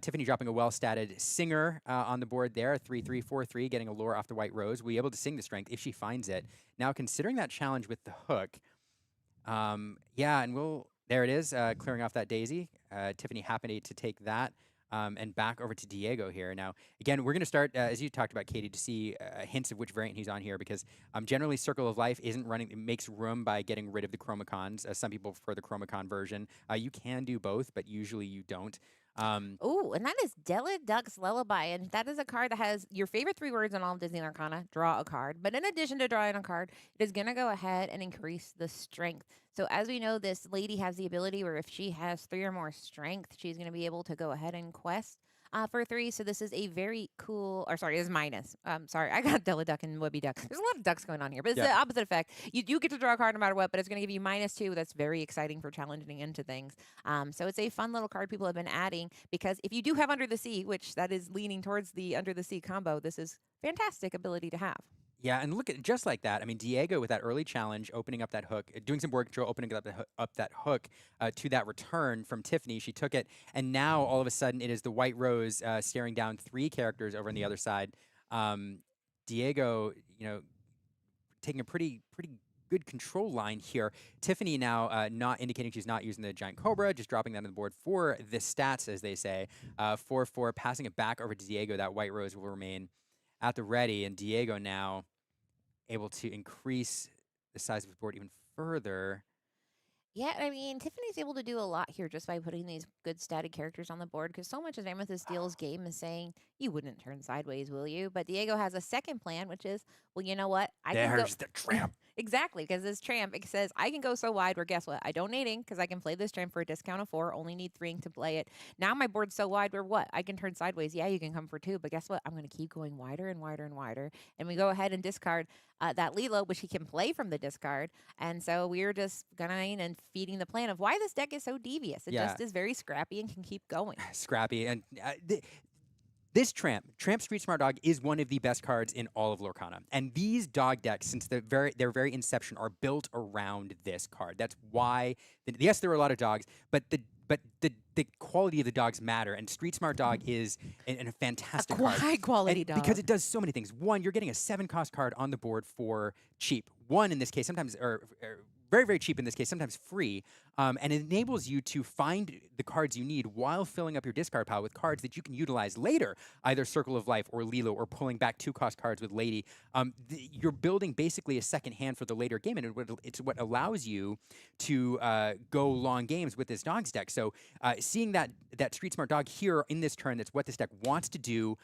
[SPEAKER 1] Tiffany dropping a well-statted Singer on the board there, 3-3, 4-3, getting a lure off the White Rose. Will be able to sing the Strength if she finds it. Now, considering that challenge with the hook, yeah, and there it is, clearing off that Daisy. Tiffany happy to take that. And back over to Diego here. Now, again, we're going to start, as you talked about, Katie, to see hints of which variant he's on here, because generally Circle of Life isn't running, it makes room by getting rid of the Chromacons. Some people prefer the Chromacon version. You can do both, but usually you don't.
[SPEAKER 2] Oh, and that is Della Duck's Lullaby. And that is a card that has your favorite 3 words in all of Disney Lorcana, draw a card. But in addition to drawing a card, it is going to go ahead and increase the strength. So as we know, this lady has the ability where if she has 3 or more strength, she's going to be able to go ahead and quest for 3. So this is a very cool, or sorry, it's minus. Sorry, I got Della Duck and Webby Duck. There's a lot of ducks going on here, but it's the opposite effect. You do get to draw a card no matter what, but it's going to give you -2. That's very exciting for challenging into things. So it's a fun little card people have been adding, because if you do have Under the Sea, which that is leaning towards the Under the Sea combo, this is fantastic ability to have.
[SPEAKER 1] Yeah, and look at just like that. I mean, Diego with that early challenge, opening up that hook, doing some board control, opening up that hook to that return from Tiffany. She took it, and now all of a sudden it is the White Rose staring down 3 characters over on the other side. Diego, taking a pretty good control line here. Tiffany now not indicating she's not using the Giant Cobra, just dropping that on the board for the stats, as they say. 4-4, passing it back over to Diego. That White Rose will remain at the ready, and Diego now able to increase the size of his board even further.
[SPEAKER 2] Yeah, I mean, Tiffany's able to do a lot here just by putting these good static characters on the board, because so much of Amethyst Steel's game is saying, you wouldn't turn sideways, will you? But Diego has a second plan, which is, well, you know what?
[SPEAKER 1] There's the tramp.
[SPEAKER 2] Exactly, because this tramp, it says, I can go so wide where, guess what? I don't need ink, because I can play this tramp for a discount of 4, only need 3 ink to play it. Now my board's so wide where what? I can turn sideways. Yeah, you can come for 2, but guess what? I'm going to keep going wider and wider and wider. And we go ahead and discard that Lilo, which he can play from the discard. And so we're just going and feeding the plan of why this deck is so devious. It just is very scrappy and can keep going.
[SPEAKER 1] Scrappy. And this Tramp Street Smart Dog, is one of the best cards in all of Lorcana. And these dog decks, since their very inception, are built around this card. That's why, yes, there are a lot of dogs, but the quality of the dogs matter, and Street Smart Dog is a fantastic card.
[SPEAKER 2] High quality dog.
[SPEAKER 1] Because it does so many things. One, you're getting a 7-cost card on the board for cheap. 1 in this case, sometimes, or very, very cheap in this case, sometimes free, and it enables you to find the cards you need while filling up your discard pile with cards that you can utilize later, either Circle of Life or Lilo, or pulling back 2-cost cards with Lady. You're building basically a second hand for the later game, and it's what allows you to go long games with this Dogs deck. So seeing that Street Smart Dog here in this turn, that's what this deck wants to do.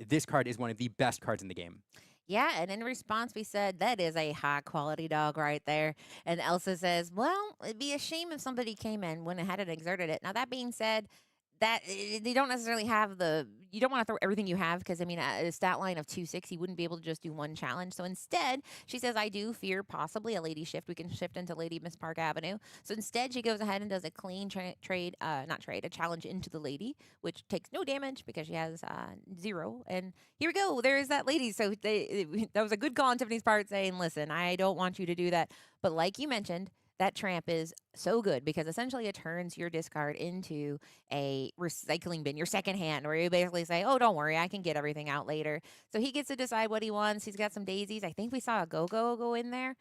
[SPEAKER 1] This card is one of the best cards in the game.
[SPEAKER 2] Yeah, and in response, we said, that is a high-quality dog right there. And Elsa says, well, it'd be a shame if somebody came in when it hadn't exerted it. Now, that being said, that they don't necessarily have you don't want to throw everything you have, because I mean, a stat line of 2-6, you wouldn't be able to just do 1 challenge. So instead, she says, I do fear possibly a Lady shift. We can shift into Lady Miss Park Avenue. So instead, she goes ahead and does a clean a challenge into the Lady, which takes no damage because she has 0. And here we go. There is that Lady. So that was a good call on Tiffany's part, saying, listen, I don't want you to do that. But like you mentioned, that tramp is so good because essentially it turns your discard into a recycling bin, your second hand, where you basically say, oh, don't worry, I can get everything out later. So he gets to decide what he wants. He's got some daisies. I think we saw a go in there.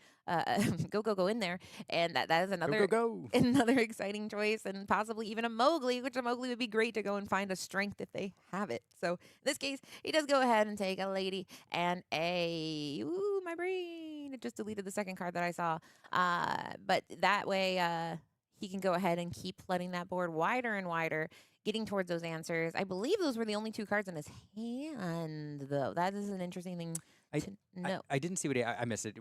[SPEAKER 2] Go in there. And that is another another exciting choice, and possibly even a Mowgli, which a Mowgli would be great to go and find a strength if they have it. So in this case, he does go ahead and take a Lady and ooh, my brain. It just deleted the second card that I saw. But that way, he can go ahead and keep letting that board wider and wider, getting towards those answers. I believe those were the only 2 cards in his hand, though. That is an interesting thing to know.
[SPEAKER 1] I didn't see what I missed it.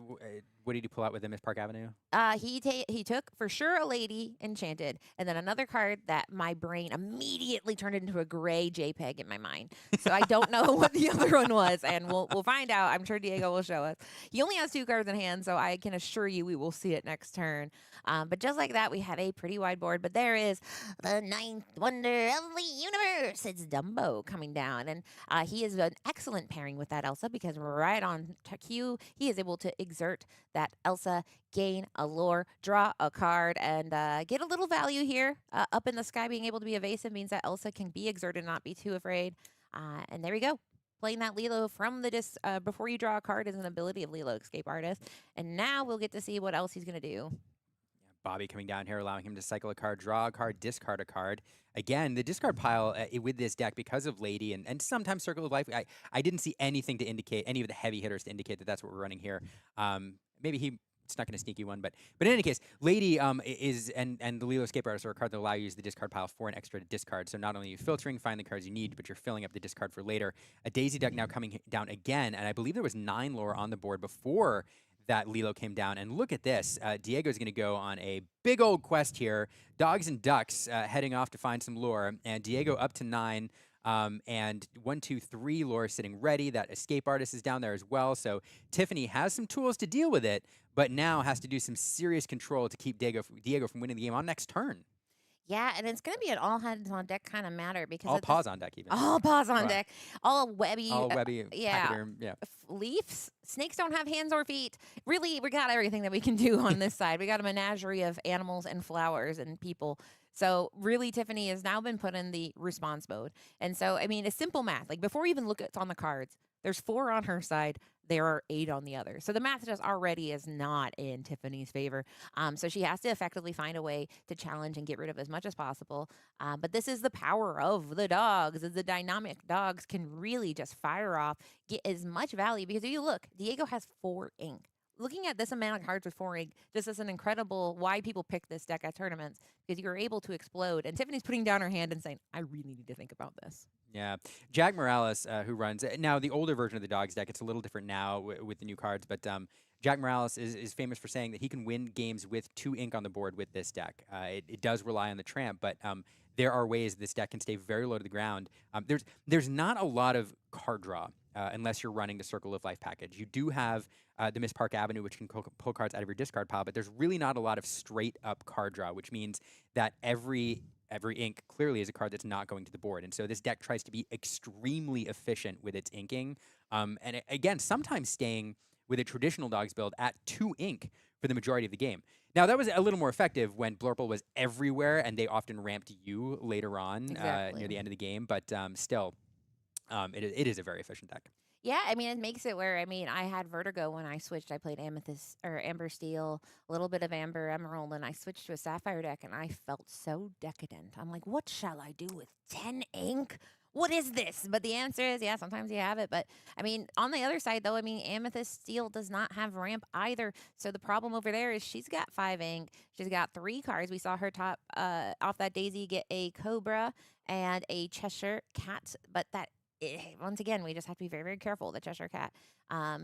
[SPEAKER 1] What did he pull out with him, Miss Park Avenue?
[SPEAKER 2] He took for sure a lady enchanted, and then another card that my brain immediately turned into a gray JPEG in my mind. So I don't know what the other one was, and we'll find out. I'm sure Diego will show us. He only has 2 cards in hand, so I can assure you we will see it next turn. But just like that, we have a pretty wide board. But there is the 9th wonder of the universe. It's Dumbo coming down, and he is an excellent pairing with that Elsa because right on cue, he is able to exert that Elsa, gain a lore, draw a card, and get a little value here. Up in the sky, being able to be evasive means that Elsa can be exerted and not be too afraid. And there we go. Playing that Lilo from the disc before you draw a card is an ability of Lilo Escape Artist. And now we'll get to see what else he's going to do.
[SPEAKER 1] Bobby coming down here, allowing him to cycle a card, draw a card, discard a card. Again, the discard pile with this deck, because of Lady and sometimes Circle of Life, I didn't see anything to indicate, any of the heavy hitters to indicate that that's what we're running here. Maybe he snuck in a sneaky one, but in any case, Lady is, and the Lilo Escape Artist are a card that allow you to use the discard pile for an extra to discard. So not only are you filtering, find the cards you need, but you're filling up the discard for later. A Daisy deck now coming down again, and I believe there was 9 lore on the board before that Lilo came down. And look at this. Diego's going to go on a big old quest here. Dogs and ducks heading off to find some lore. And Diego up to 9. And 1, 2, 3 lore sitting ready. That Escape Artist is down there as well. So Tiffany has some tools to deal with it, but now has to do some serious control to keep Diego from winning the game on next turn.
[SPEAKER 2] Yeah, and it's going to be an all hands on deck kind of matter because
[SPEAKER 1] all paws on deck even.
[SPEAKER 2] All paws on deck. All webby.
[SPEAKER 1] Yeah.
[SPEAKER 2] Leaves. Snakes don't have hands or feet. Really, we got everything that we can do on this side. We got a menagerie of animals and flowers and people. So really, Tiffany has now been put in the response mode. And so, I mean, it's simple math. Like before we even look at on the cards, there's 4 on her side. There are 8 on the other. So the math just already is not in Tiffany's favor. So she has to effectively find a way to challenge and get rid of as much as possible. But this is the power of the dogs. The dynamic dogs can really just fire off, get as much value. Because if you look, Diego has 4 ink. Looking at this amount of cards with 4 ink just is an incredible why people pick this deck at tournaments, because you're able to explode. And Tiffany's putting down her hand and saying, I really need to think about this.
[SPEAKER 1] Yeah. Jack Morales, who runs now the older version of the Dogs deck, it's a little different now with the new cards, but Jack Morales is famous for saying that he can win games with 2 ink on the board with this deck. It does rely on the tramp, but there are ways this deck can stay very low to the ground. There's not a lot of card draw unless you're running the Circle of Life package. You do have the Miss Park Avenue, which can pull cards out of your discard pile, but there's really not a lot of straight up card draw, which means that every ink clearly is a card that's not going to the board. And so this deck tries to be extremely efficient with its inking. And again, sometimes staying with a traditional Dogs build at 2 ink for the majority of the game. Now, that was a little more effective when Blurple was everywhere, and they often ramped you later on near the end of the game. But still, it is a very efficient deck.
[SPEAKER 2] Yeah, I mean, it makes it where, I mean, I had Vertigo when I switched. I played Amethyst or Amber Steel, a little bit of Amber Emerald, and I switched to a Sapphire deck, and I felt so decadent. I'm like, what shall I do with 10 ink? What is this? But the answer is, yeah, sometimes you have it. But, I mean, on the other side, though, I mean, Amethyst Steel does not have ramp either. So the problem over there is she's got 5 ink. She's got 3 cards. We saw her top off that Daisy get a Cobra and a Cheshire Cat, but that once again, we just have to be very, very careful. The Cheshire Cat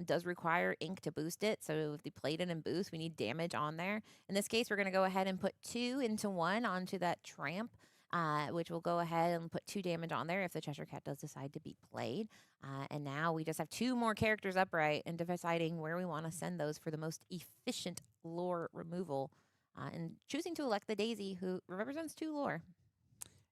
[SPEAKER 2] does require ink to boost it. So if they played it in boost, we need damage on there. In this case, we're going to go ahead and put 2 into 1 onto that Tramp, which will go ahead and put 2 damage on there if the Cheshire Cat does decide to be played. And now we just have 2 more characters upright and deciding where we want to send those for the most efficient lore removal. And choosing to elect the Daisy, who represents 2 lore.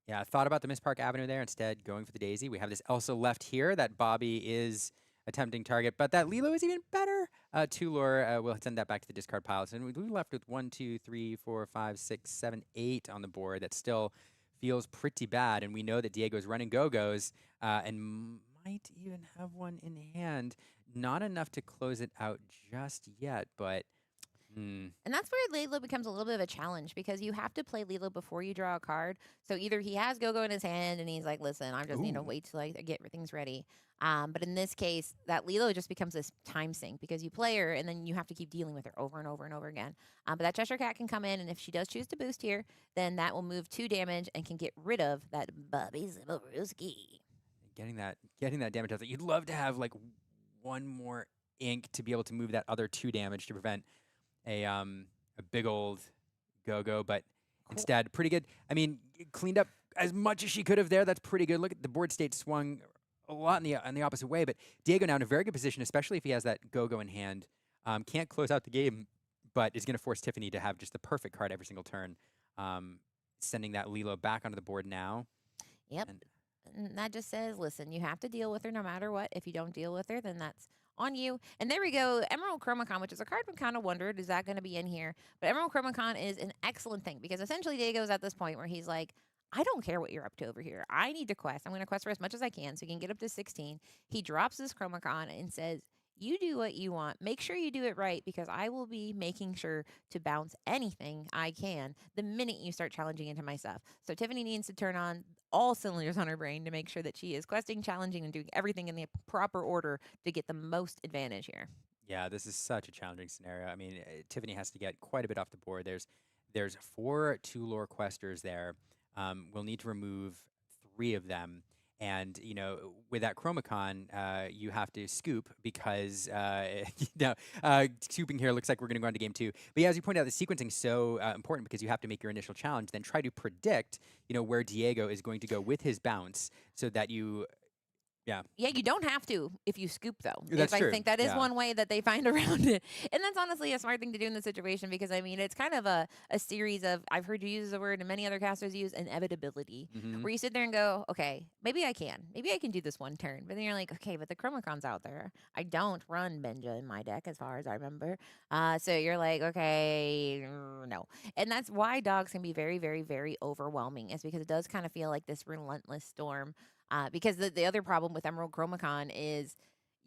[SPEAKER 1] Yeah, I thought about the Miss Park Avenue there, instead going for the Daisy. We have this Elsa left here that Bobby is attempting target, but that Lilo is even better. 2 lore, we'll send that back to the discard pile. So we're left with 1, 2, 3, 4, 5, 6, 7, 8 on the board. That still feels pretty bad, and we know that Diego's running Go-Go's and might even have one in hand. Not enough to close it out just yet, but...
[SPEAKER 2] And that's where Lilo becomes a little bit of a challenge, because you have to play Lilo before you draw a card. So either he has Go-Go in his hand and he's like, listen, I just need to wait till I get things ready. But in this case, that Lilo just becomes this time sink, because you play her and then you have to keep dealing with her over and over and over again. But that Cheshire Cat can come in, and if she does choose to boost here, then that will move 2 damage and can get rid of that Bobby Ziborowski.
[SPEAKER 1] Getting that damage out there. You'd love to have like one more ink to be able to move that other 2 damage to prevent a big old go-go, but instead, pretty good. I mean, cleaned up as much as she could have there. That's pretty good. Look at the board state swung a lot in the opposite way, but Diego now in a very good position, especially if he has that go-go in hand. Can't close out the game, but is going to force Tiffany to have just the perfect card every single turn, sending that Lilo back onto the board now.
[SPEAKER 2] Yep. And that just says, listen, you have to deal with her no matter what. If you don't deal with her, then that's on you. And there we go. Emerald Chromacon, which is a card we kind of wondered, is that going to be in here? But Emerald Chromacon is an excellent thing because essentially Diego's at this point where he's like, I don't care what you're up to over here. I need to quest. I'm going to quest for as much as I can so he can get up to 16. He drops this Chromacon and says, you do what you want. Make sure you do it right because I will be making sure to bounce anything I can the minute you start challenging into my stuff. So Tiffany needs to turn on all cylinders on her brain to make sure that she is questing, challenging, and doing everything in the proper order to get the most advantage here.
[SPEAKER 1] Yeah, this is such a challenging scenario. I mean, Tiffany has to get quite a bit off the board. There's 4 2-lore questers there. We'll need to remove 3 of them. And, you know, with that Chromacon, you have to scoop because, scooping here looks like we're going to go on to game 2. But yeah, as you pointed out, the sequencing is so important because you have to make your initial challenge, then try to predict, you know, where Diego is going to go with his bounce so that you... Yeah.
[SPEAKER 2] Yeah, you don't have to if you scoop, though.
[SPEAKER 1] That's
[SPEAKER 2] I
[SPEAKER 1] true.
[SPEAKER 2] think that is one way that they find around it. And that's honestly a smart thing to do in this situation because, I mean, it's kind of a series of, I've heard you use the word and many other casters use, inevitability, where you sit there and go, okay, maybe I can. Maybe I can do this one turn. But then you're like, okay, but the Chromacon's out there. I don't run Benja in my deck as far as I remember. So you're like, okay, no. And that's why dogs can be very, very, very overwhelming is because it does kind of feel like this relentless storm. Because the other problem with Emerald Chromacon is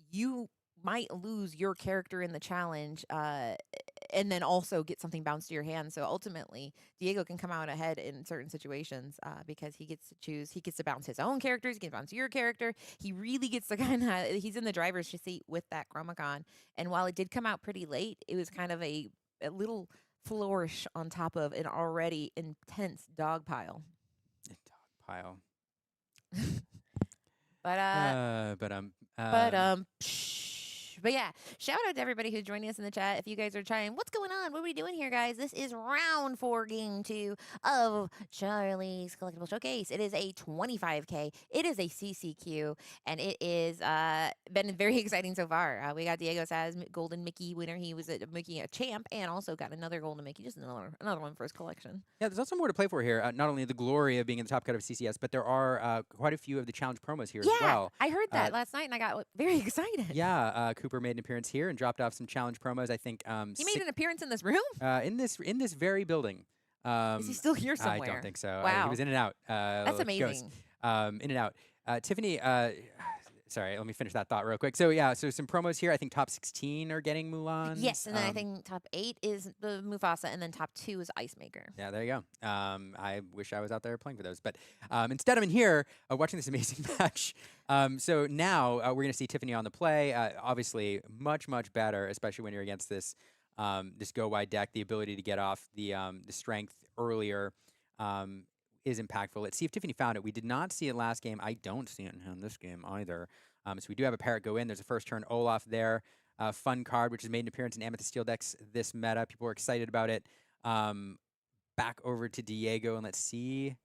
[SPEAKER 2] you might lose your character in the challenge and then also get something bounced to your hand. So ultimately, Diego can come out ahead in certain situations because he gets to choose. He gets to bounce his own characters. He can bounce your character. He really gets to kind of, he's in the driver's seat with that Chromacon. And while it did come out pretty late, it was kind of a little flourish on top of an already intense dog pile.
[SPEAKER 1] Pile.
[SPEAKER 2] But yeah, shout out to everybody who's joining us in the chat. If you guys are trying, what's going on? What are we doing here, guys? This is round 4, game 2 of Charlie's Collectible Showcase. It is a 25K. It is a CCQ, and it is been very exciting so far. We got Diego Saz, Golden Mickey winner. He was a champ, and also got another Golden Mickey, just another one for his collection.
[SPEAKER 1] Yeah, there's also more to play for here. Not only the glory of being in the top cut of CCS, but there are quite a few of the challenge promos here as well.
[SPEAKER 2] I heard that last night, and I got very excited.
[SPEAKER 1] Yeah, Cooper made an appearance here and dropped off some challenge promos. I think
[SPEAKER 2] he made an appearance in this room.
[SPEAKER 1] In this very building.
[SPEAKER 2] Is he still here somewhere?
[SPEAKER 1] I don't think so.
[SPEAKER 2] Wow,
[SPEAKER 1] he was in and out.
[SPEAKER 2] That's amazing.
[SPEAKER 1] In and out. Tiffany. Sorry, let me finish that thought real quick. So yeah, so some promos here. I think top 16 are getting Mulan.
[SPEAKER 2] Yes, and then I think top 8 is the Mufasa, and then top 2 is Ice Maker.
[SPEAKER 1] Yeah, there you go. I wish I was out there playing for those, but instead I'm in here watching this amazing match. So now we're going to see Tiffany on the play. Obviously, much better, especially when you're against this this go wide deck. The ability to get off the strength earlier is impactful. Let's see if Tiffany found it. We did not see it last game. I don't see it in this game either. So we do have a parrot go in. There's a first turn Olaf there. Fun card, which has made an appearance in Amethyst Steel decks this meta. People are excited about it. Back over to Diego, and let's see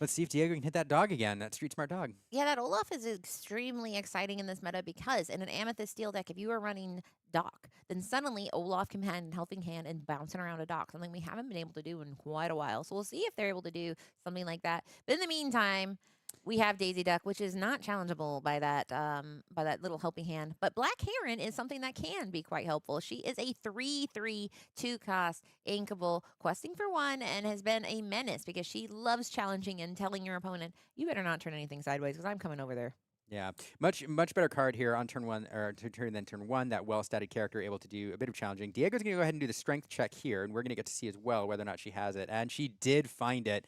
[SPEAKER 1] if Diego can hit that dog again, that street smart dog.
[SPEAKER 2] Yeah, that Olaf is extremely exciting in this meta because in an Amethyst Steel deck, if you are running Doc, then suddenly Olaf can hand Helping Hand and bouncing around a Doc, something we haven't been able to do in quite a while. So we'll see if they're able to do something like that. But in the meantime, we have Daisy Duck, which is not challengeable by that little Helping Hand. But Black Heron is something that can be quite helpful. She is a 3/3 2-cost inkable, questing for 1, and has been a menace because she loves challenging and telling your opponent, you better not turn anything sideways because I'm coming over there.
[SPEAKER 1] Yeah, much better card here on turn 1, or turn 1. That well-statted character able to do a bit of challenging. Diego's going to go ahead and do the strength check here, and we're going to get to see as well whether or not she has it. And she did find it.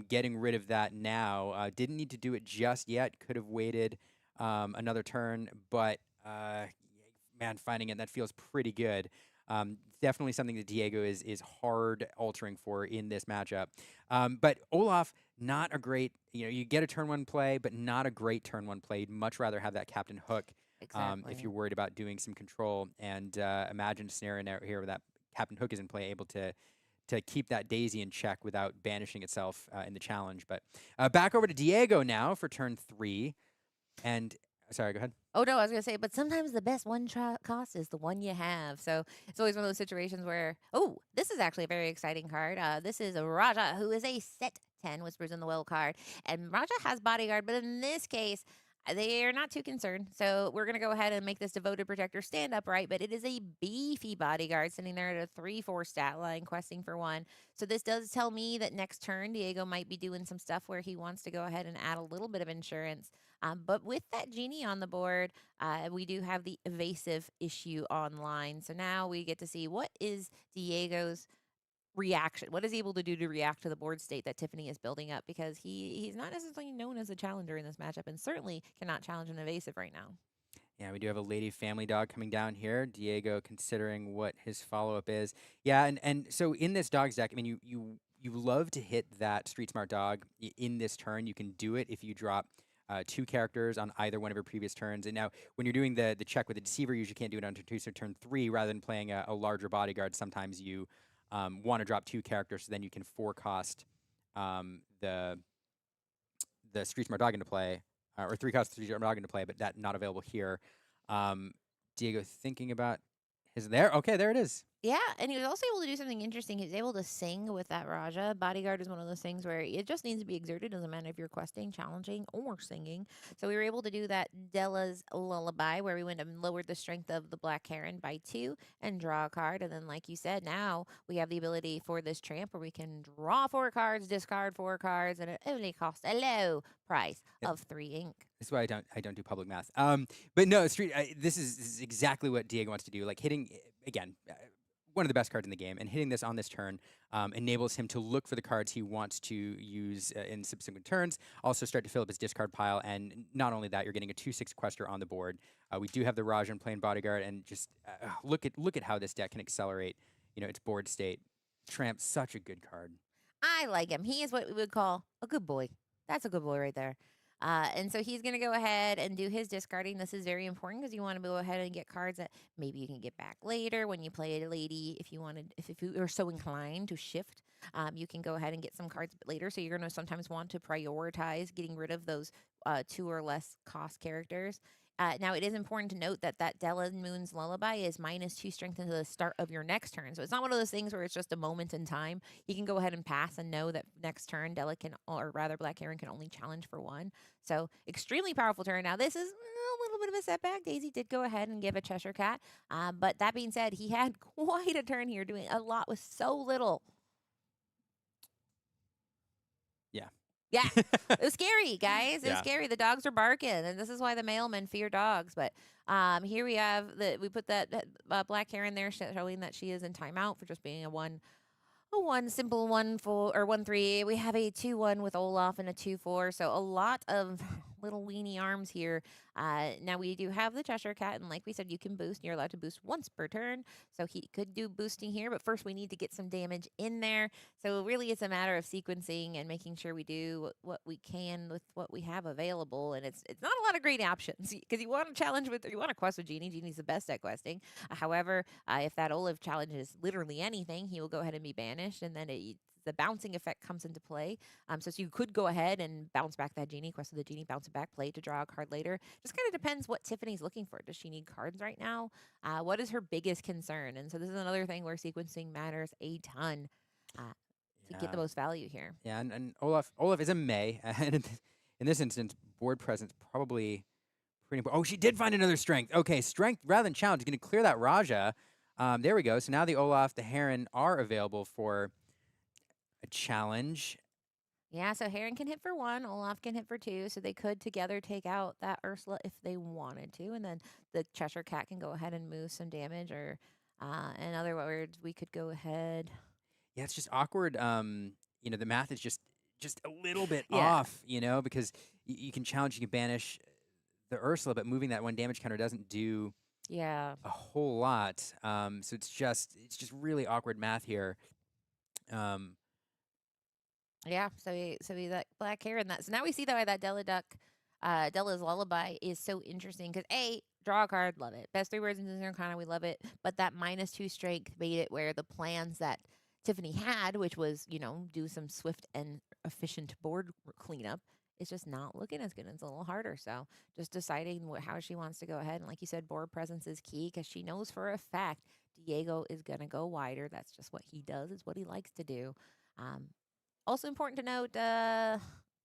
[SPEAKER 1] Getting rid of that now. Didn't need to do it just yet. Could have waited another turn, but man, finding it, that feels pretty good. Definitely something that Diego is hard altering for in this matchup. But Olaf, not a great, you get a turn 1 play, but not a great turn 1 play. You'd much rather have that Captain Hook
[SPEAKER 2] Exactly.
[SPEAKER 1] if you're worried about doing some control. And imagine a scenario here where that Captain Hook is in play, able to keep that daisy in check without banishing itself in the challenge. But back over to Diego now for turn 3. And sorry, go ahead.
[SPEAKER 2] Oh no, I was gonna say, but sometimes the best one cost is the one you have. So it's always one of those situations where, oh, this is actually a very exciting card. This is a Raja, who is a set 10 Whispers in the Well card, and Raja has bodyguard, but in this case, they are not too concerned. So we're gonna go ahead and make this devoted protector stand upright, but it is a beefy bodyguard sitting there at a 3/4 stat line, questing for 1. So this does tell me that next turn Diego might be doing some stuff where he wants to go ahead and add a little bit of insurance. But with that genie on the board, we do have the evasive issue online. So now we get to see what is Diego's reaction. What is he able to do to react to the board state that Tiffany is building up? Because he's not necessarily known as a challenger in this matchup, and certainly cannot challenge an evasive right now.
[SPEAKER 1] Yeah, we do have a lady family dog coming down here. Diego considering what his follow-up is. Yeah, and so in this dog's deck, I mean, you love to hit that street smart dog in this turn. You can do it if you drop 2 characters on either one of your previous turns. And now, when you're doing the check with the deceiver, you usually can't do it on turn 2, so turn 3, rather than playing a larger bodyguard, sometimes you want to drop 2 characters, so then you can 4-cost the street smart dog into play, or 3-cost street smart dog into play, but that not available here. Diego thinking about his there. Okay, there it is.
[SPEAKER 2] Yeah, and he was also able to do something interesting. He was able to sing with that Raja. Bodyguard is one of those things where it just needs to be exerted. Doesn't matter if you're questing, challenging, or singing. So we were able to do that Della's Lullaby, where we went and lowered the strength of the Black Heron by 2 and draw a card. And then, like you said, now we have the ability for this tramp where we can draw 4 cards, discard 4 cards, and it only costs a low price of 3 ink.
[SPEAKER 1] This is why I don't do public math. But no, this is exactly what Diego wants to do. Like hitting again. One of the best cards in the game, and hitting this on this turn enables him to look for the cards he wants to use in subsequent turns. Also start to fill up his discard pile, and not only that, you're getting a 2/6 quester on the board. We do have the Rajan playing bodyguard, and just look at how this deck can accelerate, its board state. Tramp's such a good card.
[SPEAKER 2] I like him. He is what we would call a good boy. That's a good boy right there. And so he's going to go ahead and do his discarding. This is very important because you want to go ahead and get cards that maybe you can get back later when you play a lady. If you are so inclined to shift, you can go ahead and get some cards later. So you're going to sometimes want to prioritize getting rid of those 2 or less cost characters. Now, it is important to note that Della Moon's Lullaby is -2 strength into the start of your next turn. So it's not one of those things where it's just a moment in time. You can go ahead and pass and know that next turn Della can, or rather Black Heron can only challenge for 1. So extremely powerful turn. Now, this is a little bit of a setback. Daisy did go ahead and give a Cheshire Cat. But that being said, he had quite a turn here, doing a lot with so little.
[SPEAKER 1] Yeah.
[SPEAKER 2] Yeah, it was scary, guys. It was
[SPEAKER 6] Yeah.
[SPEAKER 2] scary. The dogs are barking, and this is why the mailmen fear dogs. But here we have we put that Black Heron there, showing that she is in timeout for just being a one simple 1-4 or 1-3. We have a 2-1 with Olaf and a 2-4. So a lot of little weenie arms here. Now we do have the Cheshire Cat, and like we said, you can boost. You're allowed to boost once per turn, so he could do boosting here. But first, we need to get some damage in there. So really, it's a matter of sequencing and making sure we do what we can with what we have available. And it's not a lot of great options because you want to challenge with, or you want to quest with Genie. Genie's the best at questing. However, if that Olaf challenges literally anything, he will go ahead and be banished, and then the bouncing effect comes into play. So you could go ahead and bounce back that Genie, quest with the Genie, bounce it back, play to draw a card later. Just kind of depends what Tiffany's looking for. Does she need cards right now? What is her biggest concern? And so this is another thing where sequencing matters a ton to get the most value here.
[SPEAKER 1] Yeah, and Olaf is a May, and in this instance, board presence probably pretty important. Oh, she did find another strength. Okay, strength rather than challenge. Going to clear that Raja. There we go. So now the Olaf, the Heron are available for a challenge.
[SPEAKER 2] Yeah, so Heron can hit for 1, Olaf can hit for 2, so they could together take out that Ursula if they wanted to, and then the Cheshire Cat can go ahead and move some damage, or in other words, we could go ahead.
[SPEAKER 1] Yeah, it's just awkward. The math is just a little bit
[SPEAKER 2] Yeah.
[SPEAKER 1] off, because you can challenge, you can banish the Ursula, but moving that 1 damage counter doesn't do
[SPEAKER 2] Yeah.
[SPEAKER 1] a whole lot. So it's just really awkward math here.
[SPEAKER 2] Yeah, so we that Black Heron. So now we see that Della Duck Della's Lullaby is so interesting because A, draw a card, love it. Best 3 words in Lorcana, we love it. But that -2 strength made it where the plans that Tiffany had, which was, do some swift and efficient board cleanup, it's just not looking as good. It's a little harder. So just deciding how she wants to go ahead. And like you said, board presence is key because she knows for a fact Diego is going to go wider. That's just what he does, is what he likes to do. Also important to note,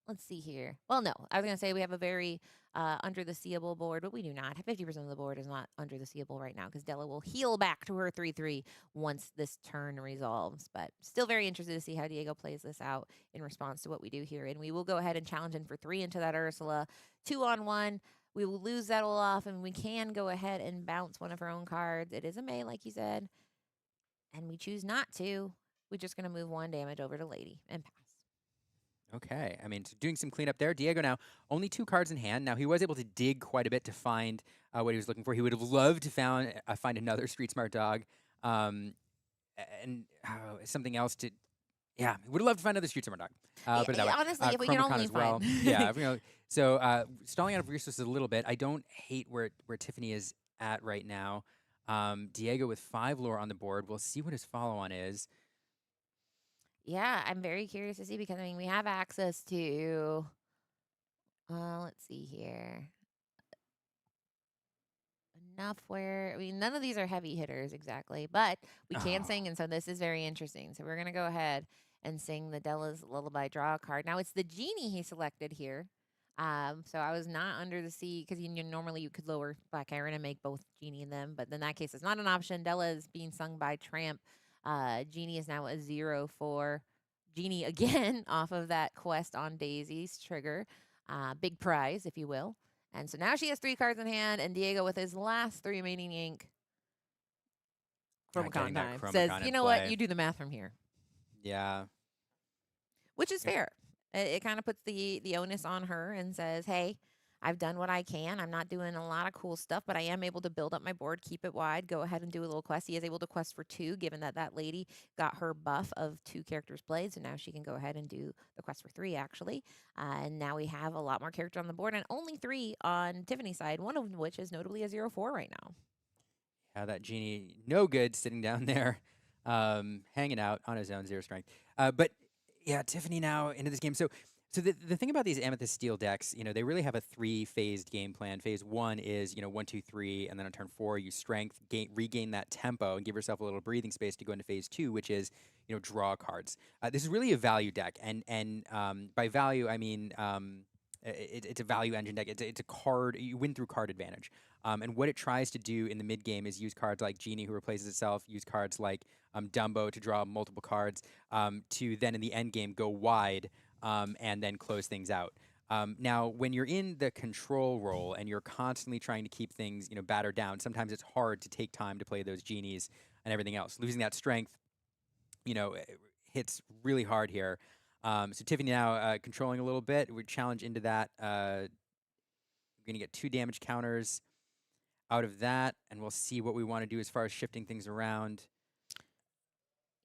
[SPEAKER 2] let's see here. Well, no, I was going to say we have a very under the seeable board, but we do not. 50% of the board is not under the seeable right now because Della will heal back to her 3/3 once this turn resolves. But still very interested to see how Diego plays this out in response to what we do here. And we will go ahead and challenge in for 3 into that Ursula. 2-on-1. We will lose that Olaf, and we can go ahead and bounce one of our own cards. It is a May, like you said. And we choose not to. We're just going to move 1 damage over to Lady and pass.
[SPEAKER 1] Okay, I mean, so doing some cleanup there. Diego now only 2 cards in hand. Now he was able to dig quite a bit to find what he was looking for. He would have loved to find another street smart dog, and something else to. Yeah, he would have loved to find another street smart dog. Put it that way.
[SPEAKER 2] Honestly, if we can
[SPEAKER 1] Chromacon
[SPEAKER 2] only
[SPEAKER 1] as well.
[SPEAKER 2] find.
[SPEAKER 1] Yeah, so stalling out of resources a little bit. I don't hate where Tiffany is at right now. Diego with 5 lore on the board. We'll see what his follow-on is.
[SPEAKER 2] Yeah, I'm very curious to see because I mean we have access to. Let's see here. Enough where none of these are heavy hitters exactly, but we can sing, and so this is very interesting. So we're gonna go ahead and sing the Della's Lullaby. Draw a card. Now it's the genie he selected here. So I was not under the sea because normally you could lower Black Heron and make both genie and them, but in that case it's not an option. Della is being sung by Tramp. Genie is now a 0 for Genie again off of that quest on Daisy's trigger. Big prize, if you will. And so now she has 3 cards in hand, and Diego, with his last 3 remaining ink, Chromacon time, says, you know what, you do the math from here.
[SPEAKER 1] Yeah.
[SPEAKER 2] Which is fair. It kind of puts the onus on her and says, hey, I've done what I can. I'm not doing a lot of cool stuff, but I am able to build up my board, keep it wide, go ahead and do a little quest. He is able to quest for 2, given that lady got her buff of 2 characters played. So now she can go ahead and do the quest for 3, actually. And now we have a lot more characters on the board, and only 3 on Tiffany's side, one of which is notably a 0-4 right now.
[SPEAKER 1] Yeah, that genie, no good, sitting down there, hanging out on his own, 0 strength. But yeah, Tiffany now into this game. So the thing about these Amethyst Steel decks, they really have a 3-phased game plan. Phase 1 is, 1, 2, 3, and then on turn 4, you strength, regain that tempo, and give yourself a little breathing space to go into phase 2, which is, draw cards. This is really a value deck, and by value, I mean it's a value engine deck. It's a card. You win through card advantage. And what it tries to do in the mid game is use cards like Genie, who replaces itself, use cards like Dumbo to draw multiple cards, to then in the end game go wide. And then close things out. Now, when you're in the control role and you're constantly trying to keep things, battered down, sometimes it's hard to take time to play those genies and everything else. Losing that strength, hits really hard here. So Tiffany now controlling a little bit. We challenge into that. We're going to get 2 damage counters out of that, and we'll see what we want to do as far as shifting things around.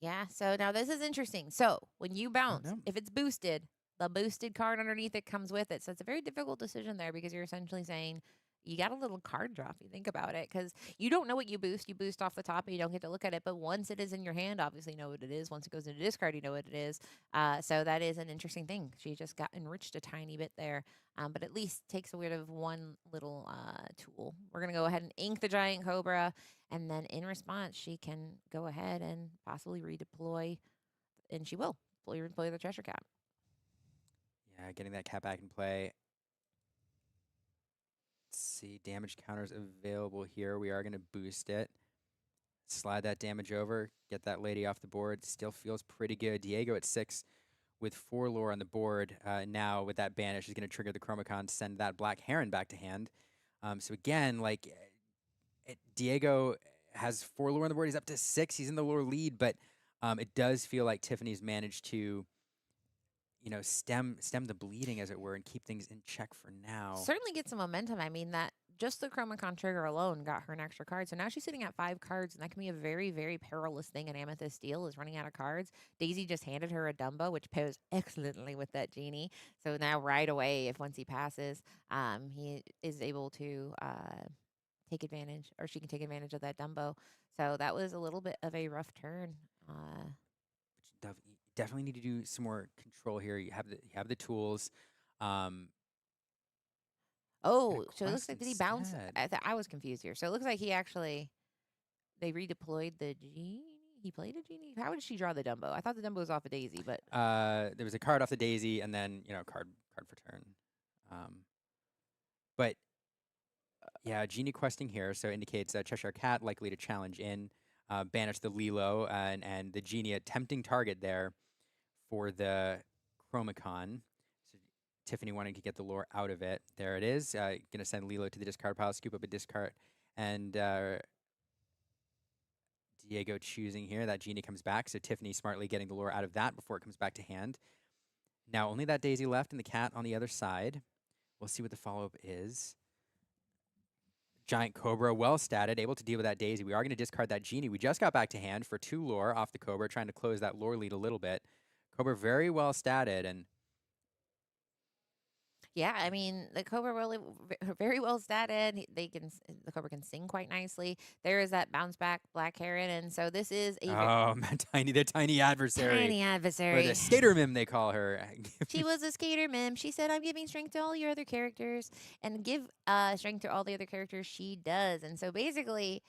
[SPEAKER 2] Yeah, so now this is interesting. So when you bounce, if it's boosted, the boosted card underneath it comes with it. So it's a very difficult decision there because you're essentially saying you got a little card drop. You think about it because you don't know what you boost. You boost off the top and you don't get to look at it. But once it is in your hand, obviously you know what it is. Once it goes into discard, you know what it is. So that is an interesting thing. She just got enriched a tiny bit there, but at least takes away of one little tool. We're going to go ahead and ink the Giant Cobra. And then in response, she can go ahead and possibly redeploy, and she will redeploy the treasure cap.
[SPEAKER 1] Yeah, getting that cap back in play. Let's see, damage counters available here. We are going to boost it. Slide that damage over, get that lady off the board. Still feels pretty good. Diego at 6 with 4 lore on the board. Now with that banish, is going to trigger the Chromacon, send that Black Heron back to hand. So again, like Diego has 4 lore on the board. He's up to 6. He's in the lore lead, but it does feel like Tiffany's managed to, stem the bleeding, as it were, and keep things in check for now.
[SPEAKER 2] Certainly get some momentum. I mean, that just the Chromacon trigger alone got her an extra card. So now she's sitting at 5 cards, and that can be a very, very perilous thing in Amethyst Steel is running out of cards. Daisy just handed her a Dumbo, which pairs excellently with that Genie. So now right away, if once he passes, he is able to take advantage, or she can take advantage of that Dumbo. So that was a little bit of a rough turn.
[SPEAKER 1] You definitely need to do some more control here. You have the tools.
[SPEAKER 2] Oh, so it looks
[SPEAKER 1] quest
[SPEAKER 2] like, did he bounce?
[SPEAKER 1] instead.
[SPEAKER 2] I was confused here. So it looks like he actually, they redeployed the Genie. He played a Genie. How did she draw the Dumbo? I thought the Dumbo was off of Daisy, but
[SPEAKER 1] There was a card off the Daisy, and then card for turn. But yeah, Genie questing here, so indicates Cheshire Cat likely to challenge in, banish the Lilo, and the Genie a tempting target there for the Chromacon. So Tiffany wanting to get the lore out of it. There it is. Gonna send Lilo to the discard pile, scoop up a discard, and Diego choosing here. That Genie comes back, so Tiffany smartly getting the lore out of that before it comes back to hand. Now only that Daisy left and the cat on the other side. We'll see what the follow-up is. Giant Cobra, well statted, able to deal with that Daisy. We are going to discard that Genie. We just got back to hand for 2 lore off the Cobra, trying to close that lore lead a little bit. Cobra very well statted, and
[SPEAKER 2] yeah, I mean the Cobra really very well statted. The Cobra can sing quite nicely. There is that bounce back Black Heron, and so this is a
[SPEAKER 1] the tiny adversary.
[SPEAKER 2] tiny
[SPEAKER 1] Or
[SPEAKER 2] adversary.
[SPEAKER 1] the skater mim, they call her.
[SPEAKER 2] She was a skater mim. She said, "I'm giving strength to all your other characters, and give strength to all the other characters." She does, and so basically,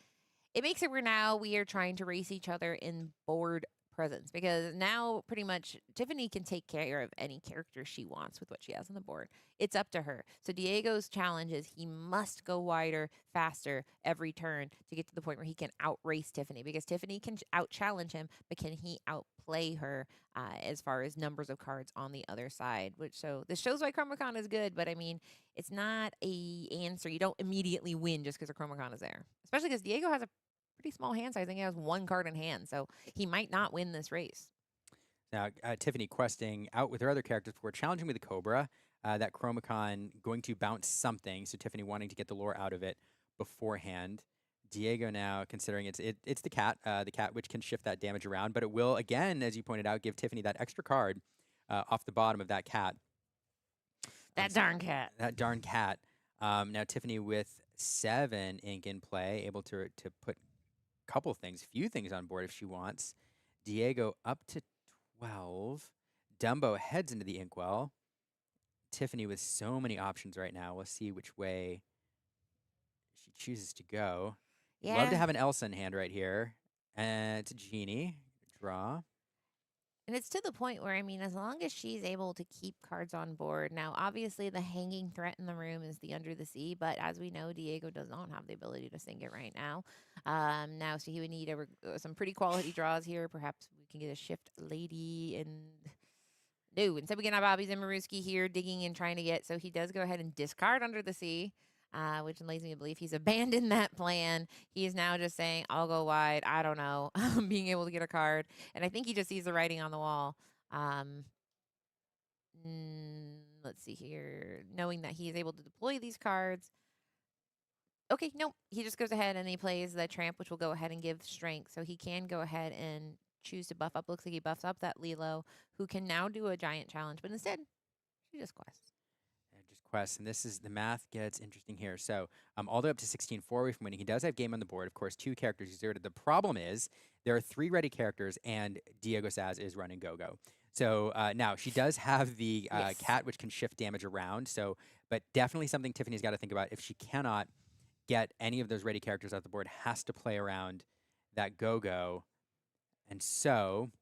[SPEAKER 2] it makes it where now we are trying to race each other in board presence, because now pretty much Tiffany can take care of any character she wants with what she has on the board. It's up to her. So Diego's challenge is he must go wider, faster every turn to get to the point where he can outrace Tiffany, because Tiffany can out challenge him, but can he outplay her as far as numbers of cards on the other side? So this shows why Chromacon is good, but I mean, it's not a answer. You don't immediately win just because a Chromacon is there, especially because Diego has a pretty small hand size. I think he has 1 card in hand, so he might not win this race.
[SPEAKER 1] Now, Tiffany questing out with her other characters before challenging with the Cobra. That Chromacon going to bounce something, so Tiffany wanting to get the lore out of it beforehand. Diego now considering it's the cat which can shift that damage around, but it will, again, as you pointed out, give Tiffany that extra card off the bottom of that cat.
[SPEAKER 2] That darn cat.
[SPEAKER 1] That darn cat. Now Tiffany with 7 ink in play, able to put few things on board if she wants. Diego up to 12. Dumbo heads into the inkwell. Tiffany with so many options right now. We'll see which way she chooses to go.
[SPEAKER 2] Yeah.
[SPEAKER 1] Love to have an Elsa in hand right here. And it's a Genie. Draw.
[SPEAKER 2] And it's to the point where, I mean, as long as she's able to keep cards on board. Now, obviously, the hanging threat in the room is the Under the Sea, but as we know, Diego does not have the ability to sing it right now. So he would need some pretty quality draws here. Perhaps we can get a Shift Lady and... No, instead we get Bobby Zimmerowski here digging and trying to get... So he does go ahead and discard Under the Sea. Which leads me to believe he's abandoned that plan. He is now just saying, I'll go wide. I don't know. Being able to get a card. And I think he just sees the writing on the wall. Let's see here. Knowing that he is able to deploy these cards. Okay, no. He just goes ahead and he plays the Tramp, which will go ahead and give strength. So he can go ahead and choose to buff up. Looks like he buffs up that Lilo, who can now do a giant challenge. But instead, she just quests.
[SPEAKER 1] Quests, and this is the math gets interesting here. So all the way up to 16 4-way from winning. He does have game on the board. Of course, 2 characters exerted. The problem is there are 3 ready characters, and Diego Saz is running Go-Go. So now she does have the
[SPEAKER 2] Yes.
[SPEAKER 1] cat, which can shift damage around. So, but definitely something Tiffany's got to think about. If she cannot get any of those ready characters off the board, has to play around that Go-Go. And so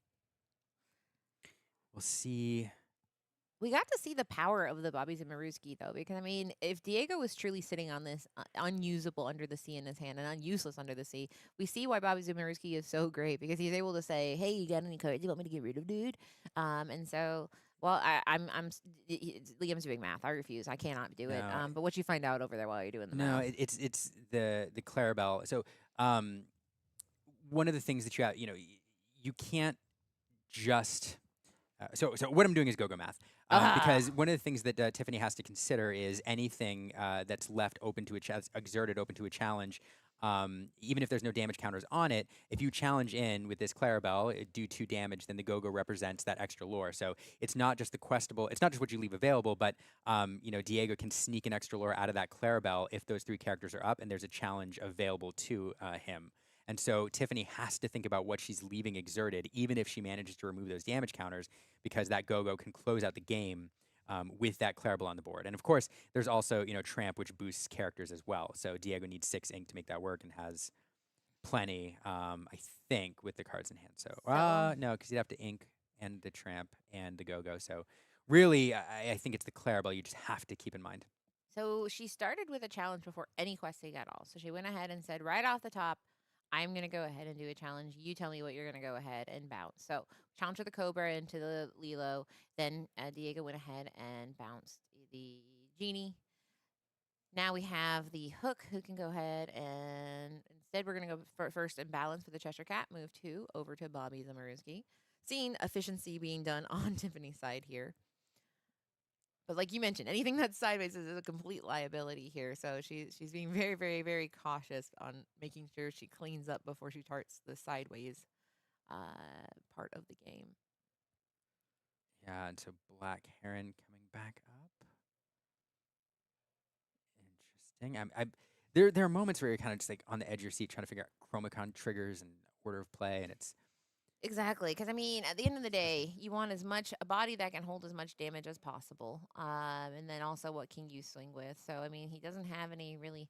[SPEAKER 1] we'll see.
[SPEAKER 2] We got to see the power of the Bobby Zimmerowski, though, because, I mean, if Diego was truly sitting on this unusable Under the Sea in his hand and useless Under the Sea, we see why Bobby Zimmerowski is so great, because he's able to say, hey, you got any cards you want me to get rid of, dude? And so, well, Liam's doing math. I refuse. I cannot do it.
[SPEAKER 1] No.
[SPEAKER 2] But what you find out over there while you're doing the
[SPEAKER 1] No,
[SPEAKER 2] math?
[SPEAKER 1] it's the Clarabelle. So one of the things that you can't just... So what I'm doing is go-go math. Because one of the things that Tiffany has to consider is anything that's left open to exerted open to a challenge. Even if there's no damage counters on it, if you challenge in with this Clarabelle, do 2 damage, then the go-go represents that extra lore. So it's not just the questable, it's not just what you leave available, but Diego can sneak an extra lore out of that Clarabelle if those 3 characters are up and there's a challenge available to him. And so Tiffany has to think about what she's leaving exerted, even if she manages to remove those damage counters, because that go-go can close out the game with that Clarabelle on the board. And of course, there's also Tramp, which boosts characters as well. So Diego needs 6 ink to make that work and has plenty, I think, with the cards in hand. So no, because you'd have to ink and the Tramp and the go-go. So really, I think it's the Clarabelle you just have to keep in mind.
[SPEAKER 2] So she started with a challenge before any questing at all. So she went ahead and said right off the top, I'm going to go ahead and do a challenge. You tell me what you're going to go ahead and bounce. So challenge with the Cobra into the Lilo. Then Diego went ahead and bounced the Genie. Now we have the Hook, who can go ahead and instead we're going to go first and balance with the Cheshire Cat. Move 2 over to Bobby Zamarewski. Seeing efficiency being done on Tiffany's side here. But like you mentioned, anything that's sideways is a complete liability here. So she's being very, very, very cautious on making sure she cleans up before she starts the sideways part of the game.
[SPEAKER 1] Yeah, and so Black Heron coming back up. Interesting. There are moments where you're kind of just like on the edge of your seat trying to figure out Chromacon triggers and order of play, and it's
[SPEAKER 2] Exactly, because I mean, at the end of the day, you want a body that can hold as much damage as possible, and then also what can you swing with. So I mean, he doesn't have any really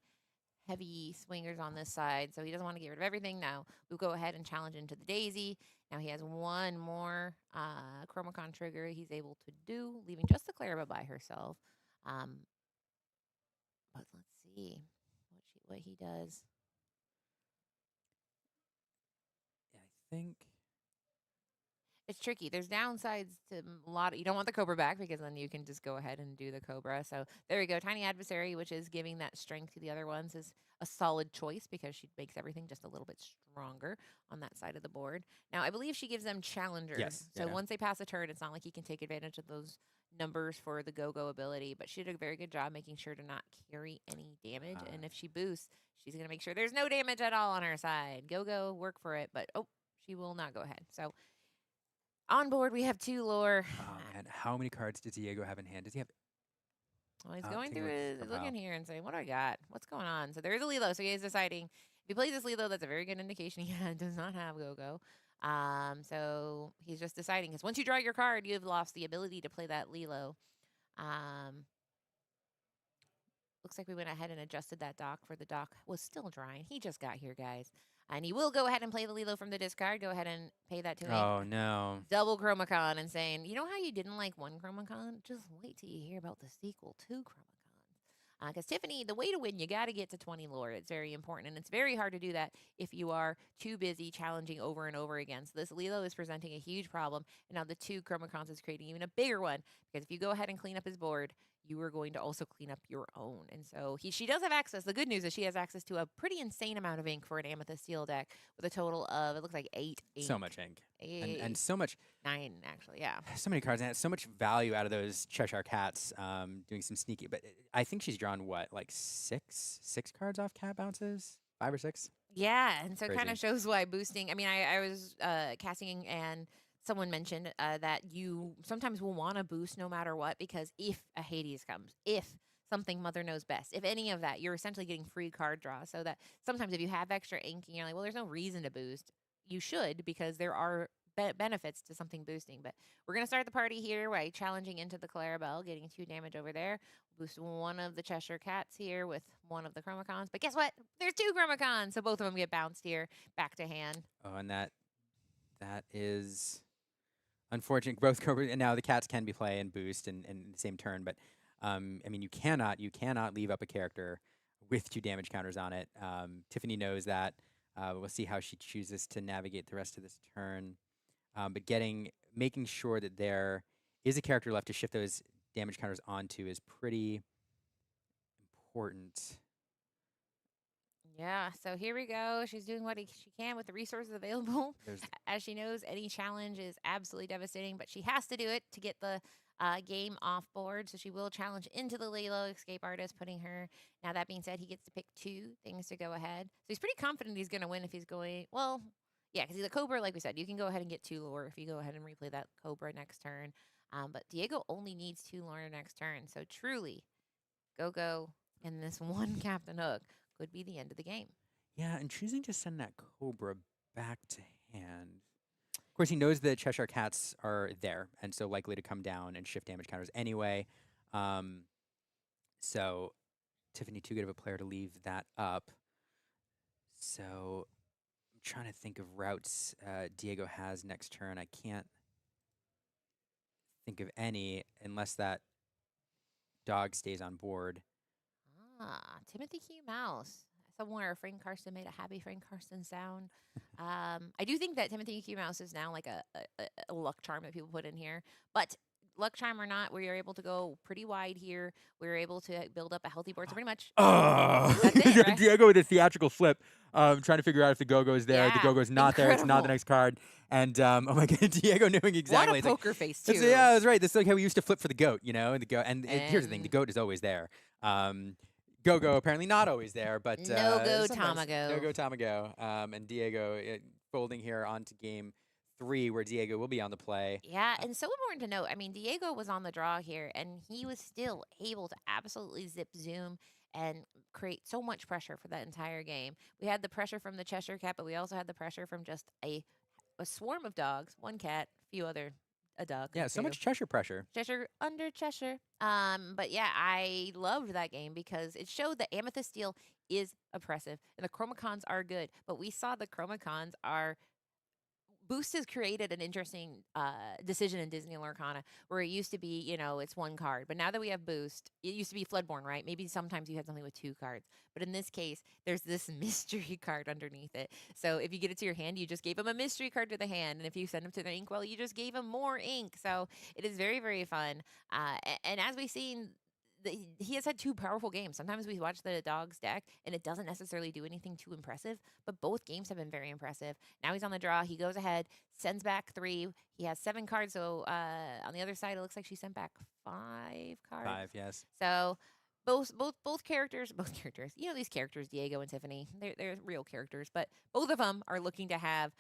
[SPEAKER 2] heavy swingers on this side, so he doesn't want to get rid of everything. Now we'll go ahead and challenge into the Daisy. Now he has one more Chromacon trigger he's able to do, leaving just the Clarabelle by herself. But let's see what he does.
[SPEAKER 1] yeah, I think.
[SPEAKER 2] It's tricky. There's downsides to a lot. You don't want the Cobra back because then you can just go ahead and do the Cobra. So there we go. Tiny Adversary, which is giving that strength to the other ones, is a solid choice because she makes everything just a little bit stronger on that side of the board. Now, I believe she gives them challengers.
[SPEAKER 1] Yes,
[SPEAKER 2] So
[SPEAKER 1] yeah.
[SPEAKER 2] once they pass a turn, it's not like he can take advantage of those numbers for the go-go ability. But she did a very good job making sure to not carry any damage. And if she boosts, she's going to make sure there's no damage at all on her side. Go, work for it. But, she will not go ahead. So on board, we have 2 lore.
[SPEAKER 1] Oh man, how many cards does Diego have in hand? Does he have?
[SPEAKER 2] Well, he's
[SPEAKER 1] Oh,
[SPEAKER 2] going
[SPEAKER 1] take a
[SPEAKER 2] through
[SPEAKER 1] look
[SPEAKER 2] his,
[SPEAKER 1] somehow.
[SPEAKER 2] looking here and saying, what do I got? What's going on? So there is a Lilo. So he is deciding. If he plays this Lilo, that's a very good indication he does not have go-go. So he's just deciding. Because once you draw your card, you have lost the ability to play that Lilo. Looks like we went ahead and adjusted that dock for the dock was still drying. He just got here, guys. And he will go ahead and play the Lilo from the discard. Go ahead and pay that to him.
[SPEAKER 1] Oh no.
[SPEAKER 2] Double Chromacon and saying, you know how you didn't like one Chromacon? Just wait till you hear about the sequel to Chromacon. Because Tiffany, the way to win, you got to get to 20 lore. It's very important. And it's very hard to do that if you are too busy challenging over and over again. So this Lilo is presenting a huge problem. And now the 2 Chromacons is creating even a bigger one. Because if you go ahead and clean up his board, you are going to also clean up your own. And so she does have access. The good news is she has access to a pretty insane amount of ink for an Amethyst Steel deck with a total of, it looks like 8 ink.
[SPEAKER 1] So much ink. And so much.
[SPEAKER 2] 9, actually, yeah.
[SPEAKER 1] So many cards and so much value out of those Cheshire Cats doing some sneaky. But I think she's drawn what, like six cards off cat bounces? 5 or 6?
[SPEAKER 2] Yeah, and so it kind
[SPEAKER 1] Crazy.
[SPEAKER 2] of shows why boosting. I mean, I was casting and someone mentioned that you sometimes will want to boost no matter what because if a Hades comes, if something Mother knows best, if any of that, you're essentially getting free card draw. So that sometimes if you have extra ink and you're like, well, there's no reason to boost, you should because there are benefits to something boosting. But we're going to start the party here by challenging into the Clarabelle, getting 2 damage over there. Boost one of the Cheshire Cats here with one of the Chromacons. But guess what? There's 2 Chromacons, so both of them get bounced here, back to hand.
[SPEAKER 1] Oh, and that is unfortunate. Both Cobra and now the cats can be play and boost in the same turn, but I mean you cannot leave up a character with 2 damage counters on it. Tiffany knows that. We'll see how she chooses to navigate the rest of this turn. But making sure that there is a character left to shift those damage counters onto is pretty important.
[SPEAKER 2] Yeah, so here we go. She's doing what she can with the resources available. As she knows, any challenge is absolutely devastating, but she has to do it to get the game off board, so she will challenge into the lay low escape artist, putting her. Now, that being said, he gets to pick 2 things to go ahead. So he's pretty confident he's going to win if he's going, well, yeah, because he's a Cobra, like we said. You can go ahead and get 2 lore if you go ahead and replay that Cobra next turn. But Diego only needs 2 lore next turn. So truly, go, and this one Captain Hook could be the end of the game.
[SPEAKER 1] Yeah, and choosing to send that Cobra back to hand. Of course, he knows that Cheshire Cats are there, and so likely to come down and shift damage counters anyway. So Tiffany, too good of a player to leave that up. So I'm trying to think of routes Diego has next turn. I can't think of any unless that dog stays on board.
[SPEAKER 2] Timothy Q. Mouse. Somewhere Frank Karsten made a happy Frank Karsten sound. I do think that Timothy Q. Mouse is now like a luck charm that people put in here. But luck charm or not, we are able to go pretty wide here. We are able to build up a healthy board. So pretty much. That's it, right?
[SPEAKER 1] Diego with a theatrical flip, trying to figure out if the go-go is there.
[SPEAKER 2] Yeah,
[SPEAKER 1] The go-go is not there. It's not the
[SPEAKER 2] incredible.
[SPEAKER 1] next card. And oh my god, Diego knowing exactly.
[SPEAKER 2] What a poker face too.
[SPEAKER 1] Yeah, that's right. That's like how we used to flip for the goat, you know. And the goat. And here's the thing: the goat is always there. Go-go apparently not always there, but
[SPEAKER 2] No-go
[SPEAKER 1] sometimes-
[SPEAKER 2] Tamago.
[SPEAKER 1] No-go Tamago. And Diego folding here onto game 3, where Diego will be on the play.
[SPEAKER 2] Yeah, and so important to note. I mean, Diego was on the draw here, and he was still able to absolutely zip zoom and create so much pressure for that entire game. We had the pressure from the Cheshire Cat, but we also had the pressure from just a swarm of dogs, 1 cat, a dog.
[SPEAKER 1] Yeah, so
[SPEAKER 2] too.
[SPEAKER 1] much Cheshire pressure.
[SPEAKER 2] Cheshire under Cheshire. But yeah, I loved that game because it showed that Amethyst Steel is oppressive and the Chromacons are good. But we saw the Chromacons are. Boost has created an interesting decision in Disney Lorcana where it used to be, it's 1 card. But now that we have Boost, it used to be Floodborn, right? Maybe sometimes you had something with 2 cards. But in this case, there's this mystery card underneath it. So if you get it to your hand, you just gave him a mystery card to the hand. And if you send him to the inkwell, you just gave him more ink. So it is very, very fun. And as we've seen, he has had 2 powerful games. Sometimes we watch the dog's deck and it doesn't necessarily do anything too impressive, but both games have been very impressive. Now he's on the draw. He goes ahead, sends back 3. He has 7 cards. So on the other side, it looks like she sent back 5 cards.
[SPEAKER 1] 5, yes.
[SPEAKER 2] So both characters, these characters, Diego and Tiffany, they're real characters, but both of them are looking to have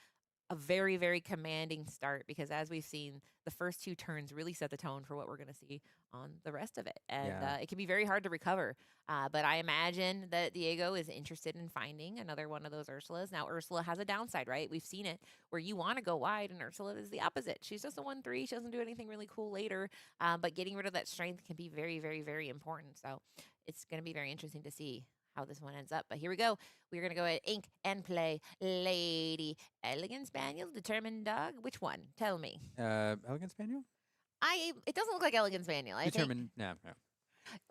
[SPEAKER 2] a very, very commanding start because as we've seen, the first 2 turns really set the tone for what we're going to see on the rest of it. And it can be very hard to recover. But I imagine that Diego is interested in finding another one of those Ursulas. Now, Ursula has a downside, right? We've seen it where you want to go wide and Ursula is the opposite. She's just a 1/3. She doesn't do anything really cool later. But getting rid of that strength can be very, very, very important. So it's going to be very interesting to see how this one ends up. But here we go. We're going to go ahead, ink, and play Lady Elegant Spaniel, Determined Dog. Which one? Tell me.
[SPEAKER 1] Elegant Spaniel?
[SPEAKER 2] It doesn't look like Elegant Spaniel. I think.
[SPEAKER 1] Determined. No.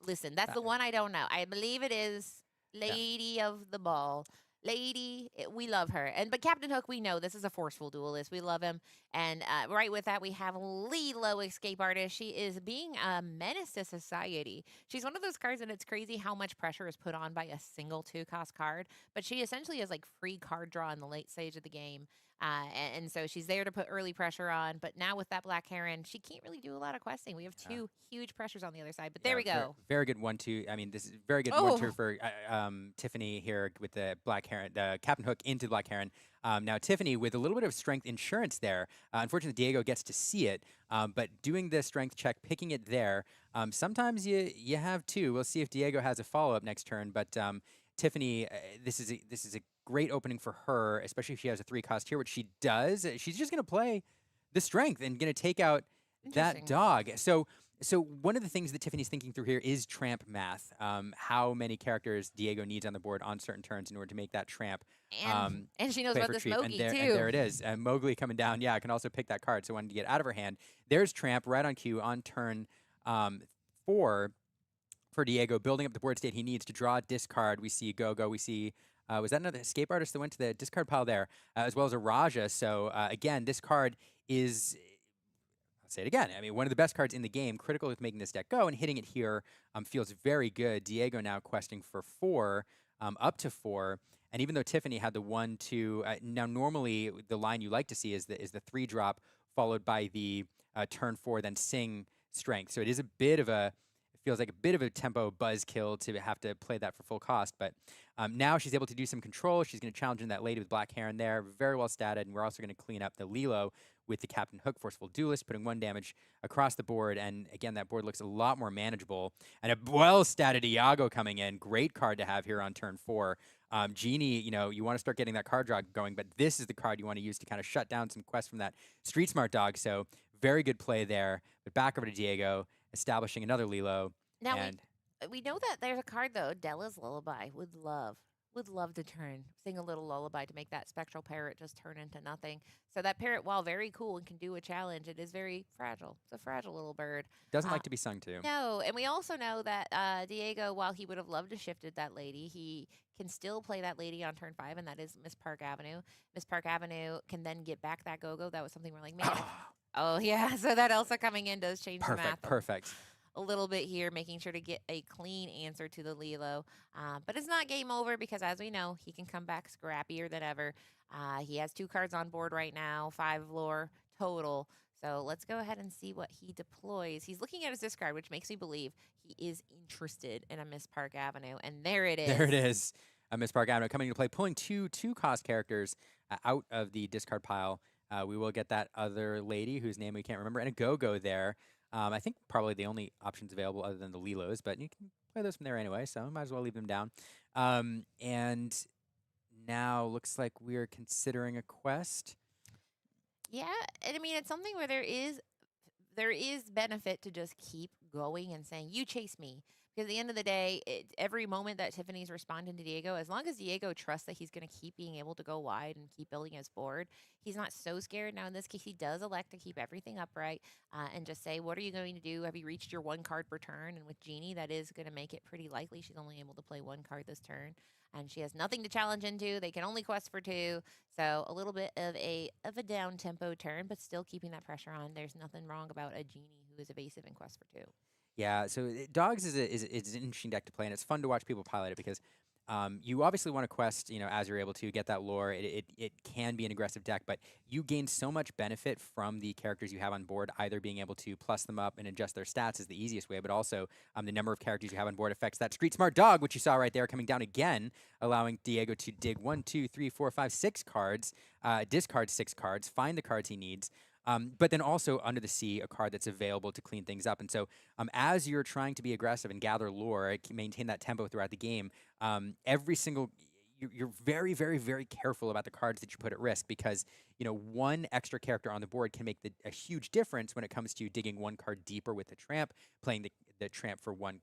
[SPEAKER 2] Listen, that's the one I don't know. I believe it is Lady of the Ball. Lady, we love her. But Captain Hook, we know this is a forceful duelist. We love him. And right with that, we have Lilo, Escape Artist. She is being a menace to society. She's one of those cards, and it's crazy how much pressure is put on by a single 2-cost card. But she essentially is like free card draw in the late stage of the game. And so she's there to put early pressure on. But now with that Black Heron, she can't really do a lot of questing. We have 2 huge pressures on the other side. But there we go.
[SPEAKER 1] Very good 1-2. I mean, this is very good 1-2 for Tiffany here with the Black Heron, the Captain Hook into the Black Heron. Now, Tiffany with a little bit of strength insurance there. Unfortunately, Diego gets to see it. But doing the strength check, picking it there, sometimes you have 2. We'll see if Diego has a follow-up next turn. But Tiffany, this is a great opening for her, especially if she has a 3-cost here, which she does. She's just going to play the strength and going to take out that dog. So one of the things that Tiffany's thinking through here is tramp math. How many characters Diego needs on the board on certain turns in order to make that tramp.
[SPEAKER 2] And she knows about this Mowgli, too.
[SPEAKER 1] And there it is. Mowgli coming down. Yeah, I can also pick that card. So wanted to get out of her hand. There's tramp right on cue on turn 4 for Diego, building up the board state he needs to draw, discard. We see go-go. We see... was that another escape artist that went to the discard pile there, as well as a Raja? So, again, this card is, I'll say it again, I mean, one of the best cards in the game, critical with making this deck go, and hitting it here feels very good. Diego now questing for 4, up to 4. And even though Tiffany had the 1-2, now normally the line you like to see is the 3-drop followed by the turn 4, then sing strength. So it is a bit of a, it feels like a bit of a tempo buzzkill to have to play that for full cost. But now she's able to do some control. She's going to challenge in that lady with black hair in there. Very well statted. And we're also going to clean up the Lilo with the Captain Hook Forceful Duelist, putting 1 damage across the board. And again, that board looks a lot more manageable. And a well-statted Tiago coming in. Great card to have here on turn 4. Genie, you know, you want to start getting that card draw going, but this is the card you want to use to kind of shut down some quests from that Street Smart dog. So very good play there. But back over to Tiago, establishing another Lilo.
[SPEAKER 2] Now
[SPEAKER 1] And
[SPEAKER 2] we know that there's a card though. Della's Lullaby would love to sing a little lullaby to make that spectral parrot just turn into nothing. So that parrot, while very cool and can do a challenge, it is very fragile. It's a fragile little bird.
[SPEAKER 1] doesn't like to be sung to.
[SPEAKER 2] No, and we also know that Tiago, while he would have loved to shifted that lady, he can still play that lady on turn 5, and that is Miss Park Avenue. Miss Park Avenue can then get back that go-go. That was something we're like, man. Oh, yeah. So that Elsa coming in does change the math.
[SPEAKER 1] Perfect.
[SPEAKER 2] A little bit here, making sure to get a clean answer to the Lilo. But it's not game over because, as we know, he can come back scrappier than ever. He has 2 cards on board right now, 5 lore total. So let's go ahead and see what he deploys. He's looking at his discard, which makes me believe he is interested in a Miss Park Avenue. And there it is.
[SPEAKER 1] There it is. Miss Park Avenue coming into play, pulling two cost characters out of the discard pile. We will get that other lady whose name we can't remember, and a go-go there. I think probably the only options available other than the Lilos, but you can play those from there anyway, so might as well leave them down. And now looks like we're considering a quest.
[SPEAKER 2] Yeah, and I mean, it's something where there is benefit to just keep going and saying, you chase me. Because at the end of the day, every moment that Tiffany's responding to Tiago, as long as Tiago trusts that he's going to keep being able to go wide and keep building his board, he's not so scared. Now, in this case, he does elect to keep everything upright and just say, what are you going to do? Have you reached your 1 card per turn? And with Genie, that is going to make it pretty likely she's only able to play 1 card this turn. And she has nothing to challenge into. They can only quest for 2. So a little bit of a down-tempo turn, but still keeping that pressure on. There's nothing wrong about a Genie who is evasive in quest for 2.
[SPEAKER 1] Yeah, so Dogs is an interesting deck to play, and it's fun to watch people pilot it because you obviously want to quest, you know, as you're able to get that lore. It can be an aggressive deck, but you gain so much benefit from the characters you have on board, either being able to plus them up and adjust their stats is the easiest way, but also the number of characters you have on board affects that Street Smart dog, which you saw right there coming down again, allowing Tiago to dig 1, 2, 3, 4, 5, 6 cards, discard 6 cards, find the cards he needs. But then also Under the Sea, a card that's available to clean things up. And so as you're trying to be aggressive and gather lore, maintain that tempo throughout the game, you're very, very, very careful about the cards that you put at risk because, you know, 1 extra character on the board can make a huge difference when it comes to digging 1 card deeper with the Tramp, playing the Tramp for 1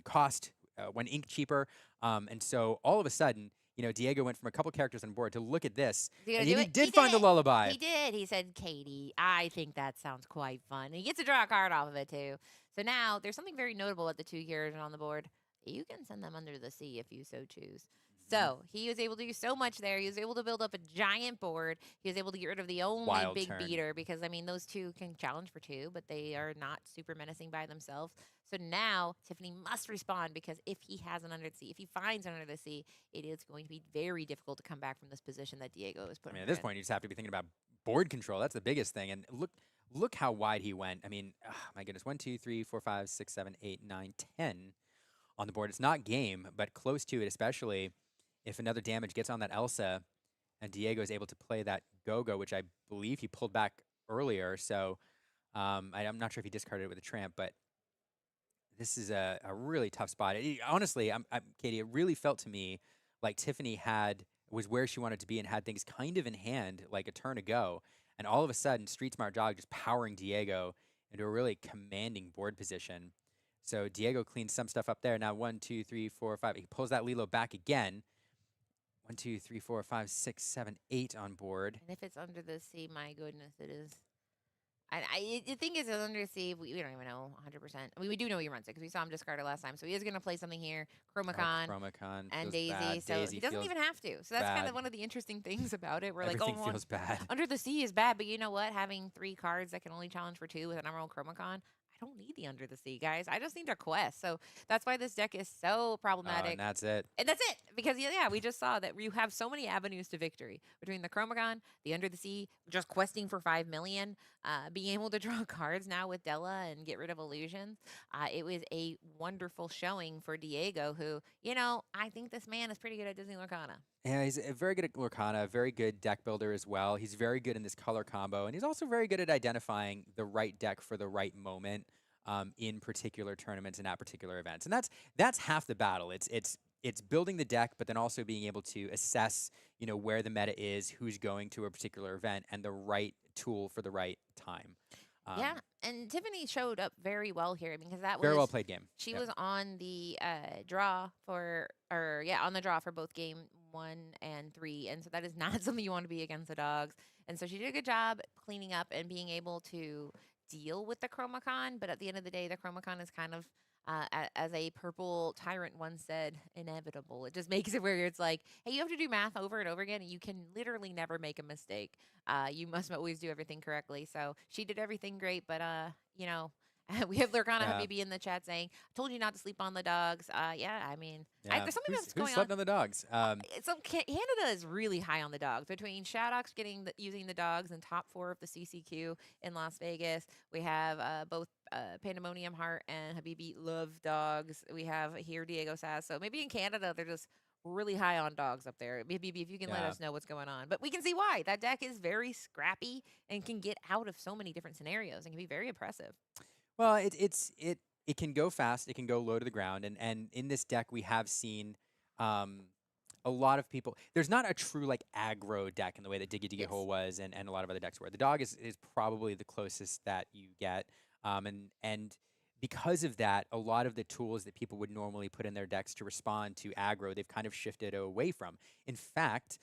[SPEAKER 1] cost, 1 ink cheaper. And so all of a sudden, you know, Tiago went from a couple characters on board to look at this, and he did find the lullaby.
[SPEAKER 2] He did. He said, Katie, I think that sounds quite fun. And he gets to draw a card off of it, too. So now there's something very notable at the 2 characters on the board. You can send them under the sea if you so choose. So he was able to do so much there. He was able to build up a giant board. He was able to get rid of the only
[SPEAKER 1] Wild
[SPEAKER 2] big
[SPEAKER 1] turn.
[SPEAKER 2] beater because, I mean, those 2 can challenge for 2, but they are not super menacing by themselves. So now Tiffany must respond because if he has an under the sea, if he finds an under the sea, it is going to be very difficult to come back from this position that Tiago is putting.
[SPEAKER 1] I mean, at this point, you just have to be thinking about board control. That's the biggest thing. And look how wide he went. I mean, my goodness, 1, 2, 3, 4, 5, 6, 7, 8, 9, 10 on the board. It's not game, but close to it, especially if another damage gets on that Elsa and Tiago is able to play that go-go, which I believe he pulled back earlier. So I'm not sure if he discarded it with a Tramp, but this is a really tough spot. Honestly, Katie, it really felt to me like Tiffany was where she wanted to be and had things kind of in hand like a turn ago. And all of a sudden, Street Smart Dog just powering Tiago into a really commanding board position. So Tiago cleans some stuff up there. Now 1, 2, 3, 4, 5. He pulls that Lilo back again. 1, 2, 3, 4, 5, 6, 7, 8 on board.
[SPEAKER 2] And if it's under the sea, my goodness, it is. The thing is, under the sea, we don't even know 100%. I mean, we do know he runs it because we saw him discard it last time. So he is going to play something here, Chromacon,
[SPEAKER 1] feels
[SPEAKER 2] and Daisy.
[SPEAKER 1] bad.
[SPEAKER 2] So
[SPEAKER 1] Daisy
[SPEAKER 2] he doesn't
[SPEAKER 1] feels
[SPEAKER 2] even have to. So that's kind
[SPEAKER 1] bad.
[SPEAKER 2] of one of the interesting things about it. We're
[SPEAKER 1] Everything
[SPEAKER 2] like, oh,
[SPEAKER 1] feels bad.
[SPEAKER 2] Under the Sea is bad, but you know what? Having 3 cards that can only challenge for 2 with an Emerald Chromacon, I don't need the Under the Sea, guys. I just need a quest. So that's why this deck is so problematic.
[SPEAKER 1] And that's it.
[SPEAKER 2] And that's it. Because, yeah, we just saw that you have so many avenues to victory between the Chromagon, the Under the Sea, just questing for 5 million, being able to draw cards now with Della and get rid of illusions. It was a wonderful showing for Diego, who, I think this man is pretty good at Disney Lorcana.
[SPEAKER 1] Yeah, he's very good at Lorcana, very good deck builder as well. He's very good in this color combo, and he's also very good at identifying the right deck for the right moment in particular tournaments and at particular events. And that's half the battle. It's building the deck, but then also being able to assess, where the meta is, who's going to a particular event, and the right tool for the right time.
[SPEAKER 2] Yeah, and Tiffany showed up very well here because that was
[SPEAKER 1] very well played game.
[SPEAKER 2] She was on the draw on the draw for both game 1 and 3, and so that is not something you want to be against the dogs. And so she did a good job cleaning up and being able to deal with the Chromacon. But at the end of the day, the Chromacon is kind of as a purple tyrant once said, inevitable. It just makes it where it's like, hey, you have to do math over and over again, and you can literally never make a mistake. You must always do everything correctly. So she did everything great, but we have Lorcana Habibi in the chat saying, "I told you not to sleep on the dogs." There's something that's going
[SPEAKER 1] slept on the dogs?
[SPEAKER 2] Canada is really high on the dogs. Between Shadox using the dogs in top 4 of the CCQ in Las Vegas, we have both Pandemonium Heart and Habibi love dogs. We have here Diego Sass. So maybe in Canada they're just really high on dogs up there. Habibi, if you can let us know what's going on. But we can see why. That deck is very scrappy and can get out of so many different scenarios and can be very impressive.
[SPEAKER 1] Well, it can go fast. It can go low to the ground. And in this deck, we have seen a lot of people. There's not a true aggro deck in the way that Diggy Diggy Hole was and a lot of other decks were. The dog is probably the closest that you get. And because of that, a lot of the tools that people would normally put in their decks to respond to aggro, they've kind of shifted away from. In fact,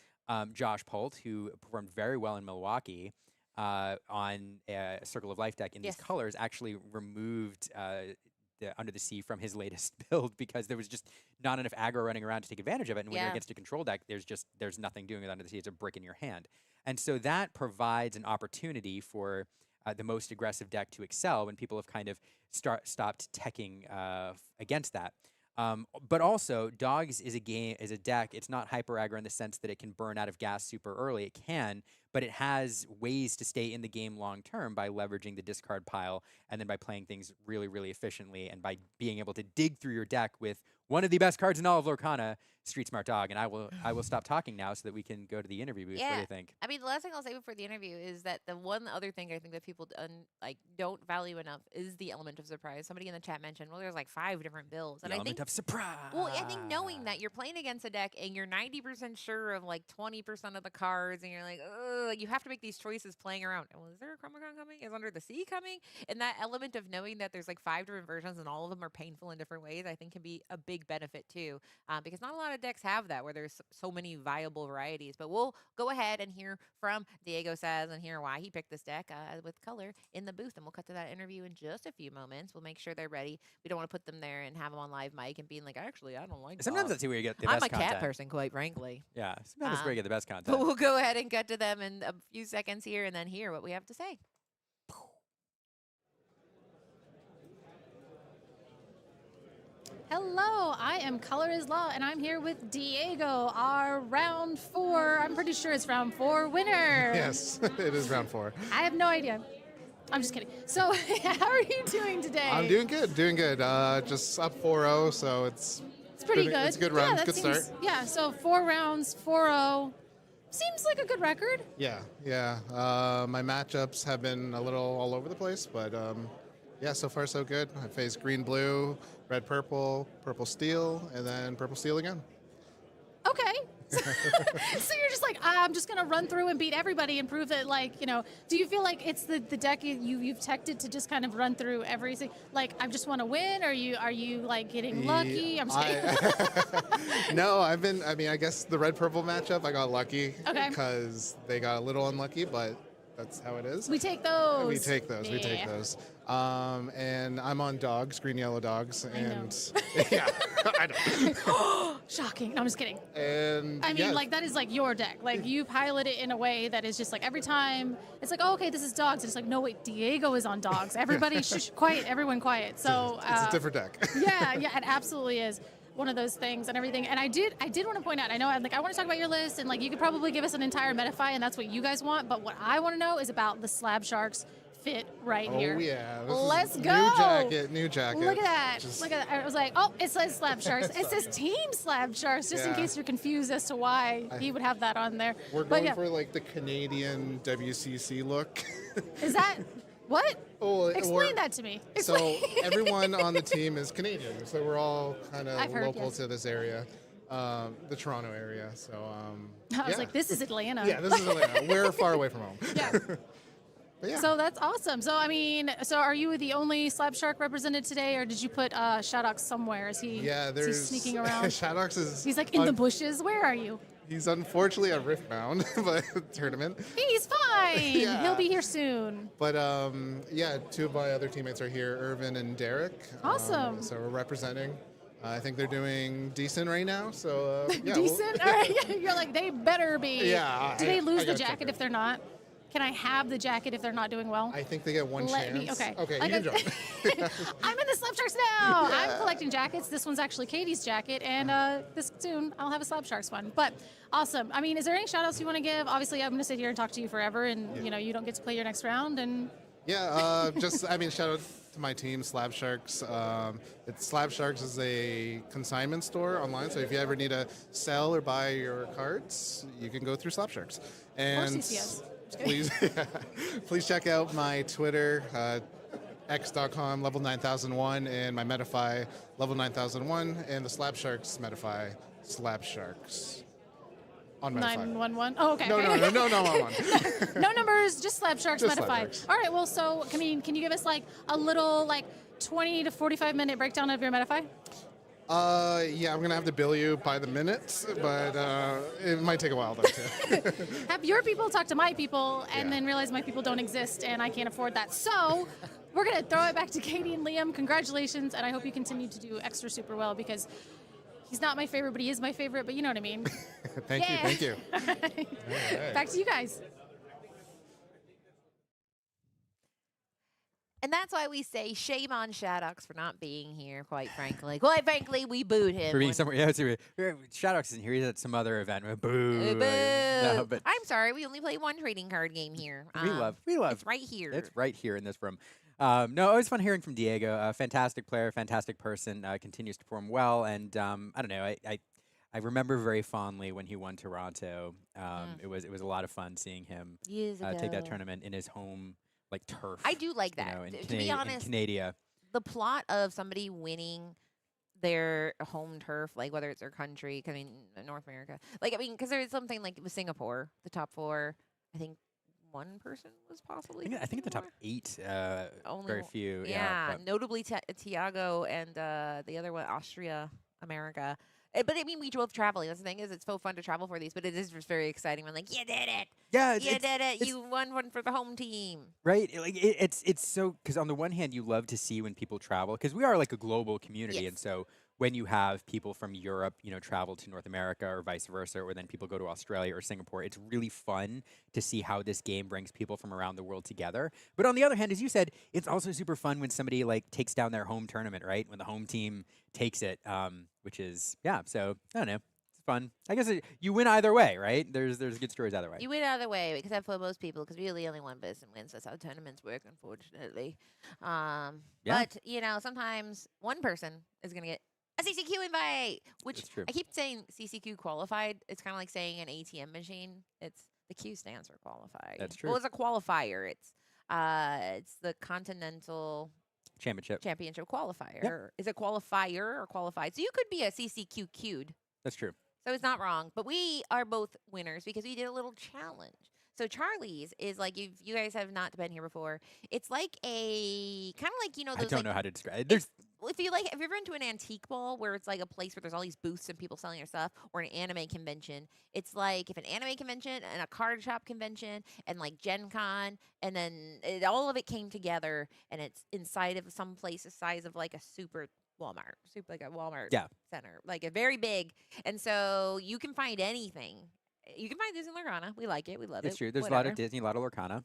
[SPEAKER 1] Josh Polt, who performed very well in Milwaukee, on a Circle of Life deck in these colors, actually removed the Under the Sea from his latest build because there was just not enough aggro running around to take advantage of it. And when you're against a control deck, there's nothing doing with Under the Sea. It's a brick in your hand. And so that provides an opportunity for the most aggressive deck to excel when people have kind of stopped teching against that. But also, Dogs is a deck. It's not hyper aggro in the sense that it can burn out of gas super early. It can, but it has ways to stay in the game long term by leveraging the discard pile and then by playing things really, really efficiently and by being able to dig through your deck with one of the best cards in all of Lorcana, Street Smart Dog. And I will stop talking now so that we can go to the interview booth. What do you think?
[SPEAKER 2] I mean, the last thing I'll say before the interview is that the one other thing I think that people don't value enough is the element of surprise. Somebody in the chat mentioned, well, there's 5 different builds. And
[SPEAKER 1] the element of surprise.
[SPEAKER 2] Well, I think knowing that you're playing against a deck and you're 90% sure of 20% of the cards, and you're like, ugh, you have to make these choices playing around. Well, is there a Chromacon coming? Is Under the Sea coming? And that element of knowing that there's 5 different versions and all of them are painful in different ways, I think can be a big benefit too, because not a lot of decks have that where there's so many viable varieties. But we'll go ahead and hear from Diego Says and hear why he picked this deck with color in the booth, and we'll cut to that interview in just a few moments. We'll make sure they're ready. We don't want to put them there and have them on live mic and being like, actually, I don't like
[SPEAKER 1] Sometimes
[SPEAKER 2] dogs.
[SPEAKER 1] that's where you get the best content.
[SPEAKER 2] I'm a cat person, quite frankly.
[SPEAKER 1] Yeah, sometimes that's where you get the best content.
[SPEAKER 2] But we'll go ahead and cut to them in a few seconds here and then hear what we have to say.
[SPEAKER 3] Hello, I am Color is Law, and I'm here with Diego, our round 4, I'm pretty sure it's round 4 winner.
[SPEAKER 9] Yes, it is round 4.
[SPEAKER 3] I have no idea. I'm just kidding. So, how are you doing today?
[SPEAKER 9] I'm doing good. Just up 4-0, so it's
[SPEAKER 3] pretty good.
[SPEAKER 9] It's a good run, good start.
[SPEAKER 3] Yeah, so 4 rounds, 4-0. Seems like a good record.
[SPEAKER 9] Yeah. My matchups have been a little all over the place, but yeah, so far so good. I faced green, blue, red, purple, purple, steel, and then purple, steel again.
[SPEAKER 3] Okay. So you're just I'm just gonna run through and beat everybody and prove that, do you feel like it's the deck you've teched it to just kind of run through everything? I just want to win? Are you getting lucky? I'm just kidding.
[SPEAKER 9] No, I guess the red purple matchup I got lucky.
[SPEAKER 3] Okay.
[SPEAKER 9] Because they got a little unlucky, but That's how it is.
[SPEAKER 3] We take those.
[SPEAKER 9] We take those. We take
[SPEAKER 3] Yeah.
[SPEAKER 9] those. And I'm on dogs, green yellow dogs, and yeah, I know.
[SPEAKER 3] Shocking. No, I'm just kidding.
[SPEAKER 9] And
[SPEAKER 3] I mean, like, that is like your deck. Like, you pilot it in a way that is just like every time it's like, oh, okay, this is dogs. And it's like, no, wait, Diego is on dogs. Everybody, shush, quiet, everyone quiet. So
[SPEAKER 9] it's a different deck.
[SPEAKER 3] yeah, it absolutely is one of those things and everything. And I did want to point out, I know, I want to talk about your list, and like, you could probably give us an entire Metafy, and that's what you guys want. But what I want to know is about the Slab Sharks fit right here.
[SPEAKER 9] Oh yeah.
[SPEAKER 3] Let's go.
[SPEAKER 9] New jacket.
[SPEAKER 3] Look at that. Look at that. I was like, oh, it says Slab Sharks. It says Team Slab Sharks, just in case you're confused as to why he would have that on there.
[SPEAKER 9] We're going for like the Canadian WCC look.
[SPEAKER 3] Is that what?
[SPEAKER 9] Oh,
[SPEAKER 3] explain that to me.
[SPEAKER 9] So everyone on the team is Canadian, so we're all kind of local
[SPEAKER 3] yes.
[SPEAKER 9] to this area, the Toronto area. So
[SPEAKER 3] I was like, this is Atlanta.
[SPEAKER 9] Yeah, this is Atlanta. We're far away from home.
[SPEAKER 3] Yeah.
[SPEAKER 9] But yeah.
[SPEAKER 3] So that's awesome. So I mean, are you the only Slab Shark represented today, or did you put Shadox somewhere? Is he?
[SPEAKER 9] Yeah,
[SPEAKER 3] is he sneaking around?
[SPEAKER 9] Shadox is.
[SPEAKER 3] He's like in the bushes. Where are you?
[SPEAKER 9] He's unfortunately at Riftbound, but tournament.
[SPEAKER 3] He's fine.
[SPEAKER 9] Yeah.
[SPEAKER 3] He'll be here soon.
[SPEAKER 9] But yeah, two of my other teammates are here, Irvin and Derek.
[SPEAKER 3] Awesome.
[SPEAKER 9] So we're representing. I think they're doing decent right now. So yeah,
[SPEAKER 3] decent. All right. You're like, they better be.
[SPEAKER 9] Yeah.
[SPEAKER 3] Do they lose the jacket if they're not? Can I have the jacket if they're not doing well?
[SPEAKER 9] I think they get one chance.
[SPEAKER 3] Okay.
[SPEAKER 9] Okay,
[SPEAKER 3] like
[SPEAKER 9] you can join.
[SPEAKER 3] I'm in the Slab Sharks now. I'm collecting jackets. This one's actually Katie's jacket, and this soon I'll have a Slab Sharks one. But awesome. I mean, is there any shout outs you want to give? Obviously, I'm going to sit here and talk to you forever, and you know, you don't get to play your next round. And
[SPEAKER 9] yeah, I mean, shout out to my team, Slab Sharks. Slab Sharks is a consignment store online, so if you ever need to sell or buy your cards, you can go through Slab Sharks. And
[SPEAKER 3] or CCS.
[SPEAKER 9] Please check out my Twitter, x.com level 9001, and my Metafy level 9001, and the Slab Sharks Metafy Slab Sharks on Metafy.
[SPEAKER 3] 911. Oh, okay.
[SPEAKER 9] No.
[SPEAKER 3] No numbers, just Slab Sharks
[SPEAKER 9] Just
[SPEAKER 3] Metafy.
[SPEAKER 9] Slab Sharks.
[SPEAKER 3] All right. Well, so can you give us like a little 20 to 45 minute breakdown of your Metafy?
[SPEAKER 9] Yeah, I'm gonna have to bill you by the minute, but it might take a while though too.
[SPEAKER 3] Have your people talk to my people and then realize my people don't exist and I can't afford that. So we're gonna throw it back to Katie and Liam. Congratulations, and I hope you continue to do extra super well, because he's not my favorite, but he is my favorite. But you know what I mean.
[SPEAKER 9] Thank you.
[SPEAKER 3] All right. Back to you guys.
[SPEAKER 2] And that's why we say shame on Shadox for not being here, quite frankly. Quite frankly, we booed him.
[SPEAKER 1] For being somewhere, Shadox isn't here. He's at some other event. Boo.
[SPEAKER 2] Boo.
[SPEAKER 1] No, but
[SPEAKER 2] I'm sorry, we only play one trading card game here.
[SPEAKER 1] we love.
[SPEAKER 2] It's right here.
[SPEAKER 1] It's right here in this room. No, always fun hearing from Diego. Fantastic player, fantastic person. Continues to perform well, and I don't know. I remember very fondly when he won Toronto. It was a lot of fun seeing him take that tournament in his home turf.
[SPEAKER 2] I do like that.
[SPEAKER 1] In
[SPEAKER 2] to be honest,
[SPEAKER 1] in Canada.
[SPEAKER 2] The plot of somebody winning their home turf, whether it's their country, I mean, North America, because there's something like with Singapore, the top four, I think one person was possibly.
[SPEAKER 1] I think the top 8,
[SPEAKER 2] only
[SPEAKER 1] very few.
[SPEAKER 2] Yeah, notably Tiago and the other one, Austria, America. But I mean, we drove traveling. That's the thing is, it's so fun to travel for these, but it is just very exciting. When you did it.
[SPEAKER 1] Yeah,
[SPEAKER 2] you did it. You won one for the home team.
[SPEAKER 1] Right. It's so, because on the one hand, you love to see when people travel, because we are a global community, and so when you have people from Europe, travel to North America or vice versa, or then people go to Australia or Singapore, it's really fun to see how this game brings people from around the world together. But on the other hand, as you said, it's also super fun when somebody takes down their home tournament, right? When the home team takes it, which is, so I don't know. It's fun. I guess you win either way, right? There's good stories either way.
[SPEAKER 2] You win either way, except for most people, because really only one person wins. That's how tournaments work, unfortunately. But, sometimes one person is going to get a CCQ invite, which I keep saying CCQ qualified. It's kind of like saying an ATM machine. The Q stands for qualified.
[SPEAKER 1] That's true.
[SPEAKER 2] Well, it's a qualifier. It's the Continental
[SPEAKER 1] Championship
[SPEAKER 2] qualifier.
[SPEAKER 1] Yep.
[SPEAKER 2] Is it qualifier or qualified? So you could be a CCQ queued.
[SPEAKER 1] That's true.
[SPEAKER 2] So it's not wrong. But we are both winners because we did a little challenge. So Charlie's is if you guys have not been here before, it's like a kind of those.
[SPEAKER 1] I don't know how to describe it.
[SPEAKER 2] if you like, have you ever been to an antique mall where it's like a place where there's all these booths and people selling their stuff, or an anime convention? It's like if an anime convention and a card shop convention and like Gen Con, and then all of it came together, and it's inside of some place the size of like a super Walmart, like a Walmart
[SPEAKER 1] Yeah.
[SPEAKER 2] center, like a very big. And so you can find anything. You can find Disney Lorcana. We like it. We love it.
[SPEAKER 1] It's true. There's a
[SPEAKER 2] whatever.
[SPEAKER 1] lot of Disney, a lot of Lorcana.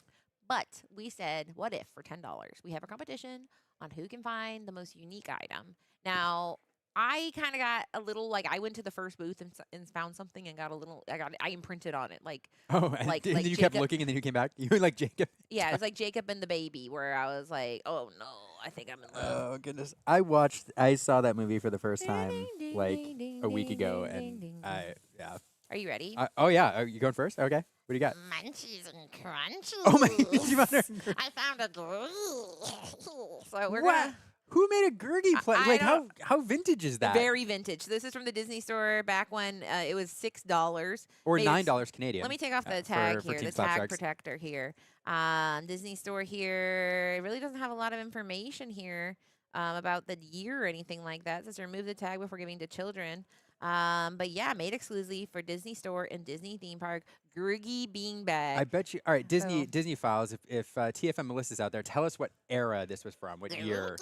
[SPEAKER 2] But we said, what if for $10 we have a competition on who can find the most unique item? Now, I kind of got a little like I went to the first booth and found something and got a little. I imprinted on it like
[SPEAKER 1] Oh, and
[SPEAKER 2] like
[SPEAKER 1] then you kept
[SPEAKER 2] Jacob.
[SPEAKER 1] looking, and then you came back. You were like Jacob.
[SPEAKER 2] Yeah, it was like Jacob and the Baby, where I was like, oh no, I think I'm in love.
[SPEAKER 1] Oh goodness! I saw that movie for the first time
[SPEAKER 2] Ding, ding,
[SPEAKER 1] like
[SPEAKER 2] ding, ding,
[SPEAKER 1] a week
[SPEAKER 2] ding,
[SPEAKER 1] ago,
[SPEAKER 2] ding,
[SPEAKER 1] and
[SPEAKER 2] ding,
[SPEAKER 1] I
[SPEAKER 2] ding.
[SPEAKER 1] yeah.
[SPEAKER 2] Are you ready?
[SPEAKER 1] Oh yeah, are you going first? Okay, what do you got?
[SPEAKER 2] Munchies and crunchies.
[SPEAKER 1] Oh my! you found her-
[SPEAKER 2] I found a so we're
[SPEAKER 1] What?
[SPEAKER 2] gonna.
[SPEAKER 1] Who made a Gurgi play?
[SPEAKER 2] I
[SPEAKER 1] Like
[SPEAKER 2] don't-
[SPEAKER 1] how vintage is that?
[SPEAKER 2] Very vintage. This is from the Disney store back when it was $6
[SPEAKER 1] or
[SPEAKER 2] Made it-
[SPEAKER 1] $9 Canadian.
[SPEAKER 2] Let me take off the
[SPEAKER 1] for
[SPEAKER 2] tag
[SPEAKER 1] Team
[SPEAKER 2] here, the
[SPEAKER 1] Slap
[SPEAKER 2] tag
[SPEAKER 1] Sharks.
[SPEAKER 2] protector here. Disney store here. It really doesn't have a lot of information here about the year or anything like that. It says remove the tag before giving to children. But yeah, made exclusively for Disney store and Disney theme park. Gurgi beanbag.
[SPEAKER 1] I bet you. All right, Disney
[SPEAKER 2] So-
[SPEAKER 1] Disney Files. If TFM Melissa's out there, tell us what era this was from. What year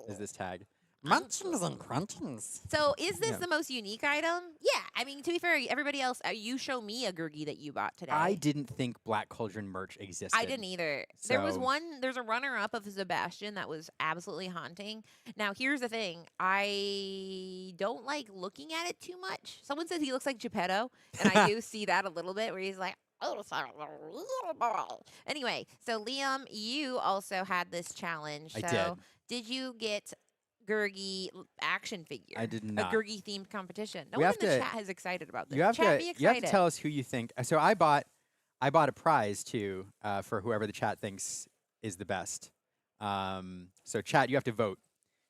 [SPEAKER 1] is this tag? Munchies and crunchies.
[SPEAKER 2] So is this
[SPEAKER 1] Yeah.
[SPEAKER 2] the most unique item? Yeah. I mean, to be fair, everybody else, you show me a Gurgi that you bought today.
[SPEAKER 1] I didn't think Black Cauldron merch existed.
[SPEAKER 2] I didn't either. There was
[SPEAKER 1] So-
[SPEAKER 2] there's a runner up of Sebastian that was absolutely haunting. Now, here's the thing. I don't like looking at it too much. Someone says he looks like Geppetto, and I do see that a little bit where he's like, oh, sorry. Anyway, so Liam, you also had this challenge.
[SPEAKER 1] I
[SPEAKER 2] So did you get Gurgi action figure?
[SPEAKER 1] I did not.
[SPEAKER 2] A Gurgi themed competition. No
[SPEAKER 1] We
[SPEAKER 2] one
[SPEAKER 1] have
[SPEAKER 2] in the
[SPEAKER 1] to-
[SPEAKER 2] chat is excited about this.
[SPEAKER 1] You have
[SPEAKER 2] Chat,
[SPEAKER 1] to
[SPEAKER 2] be excited.
[SPEAKER 1] you have to tell us who you think. So I bought a prize too for whoever the chat thinks is the best. So chat, you have to vote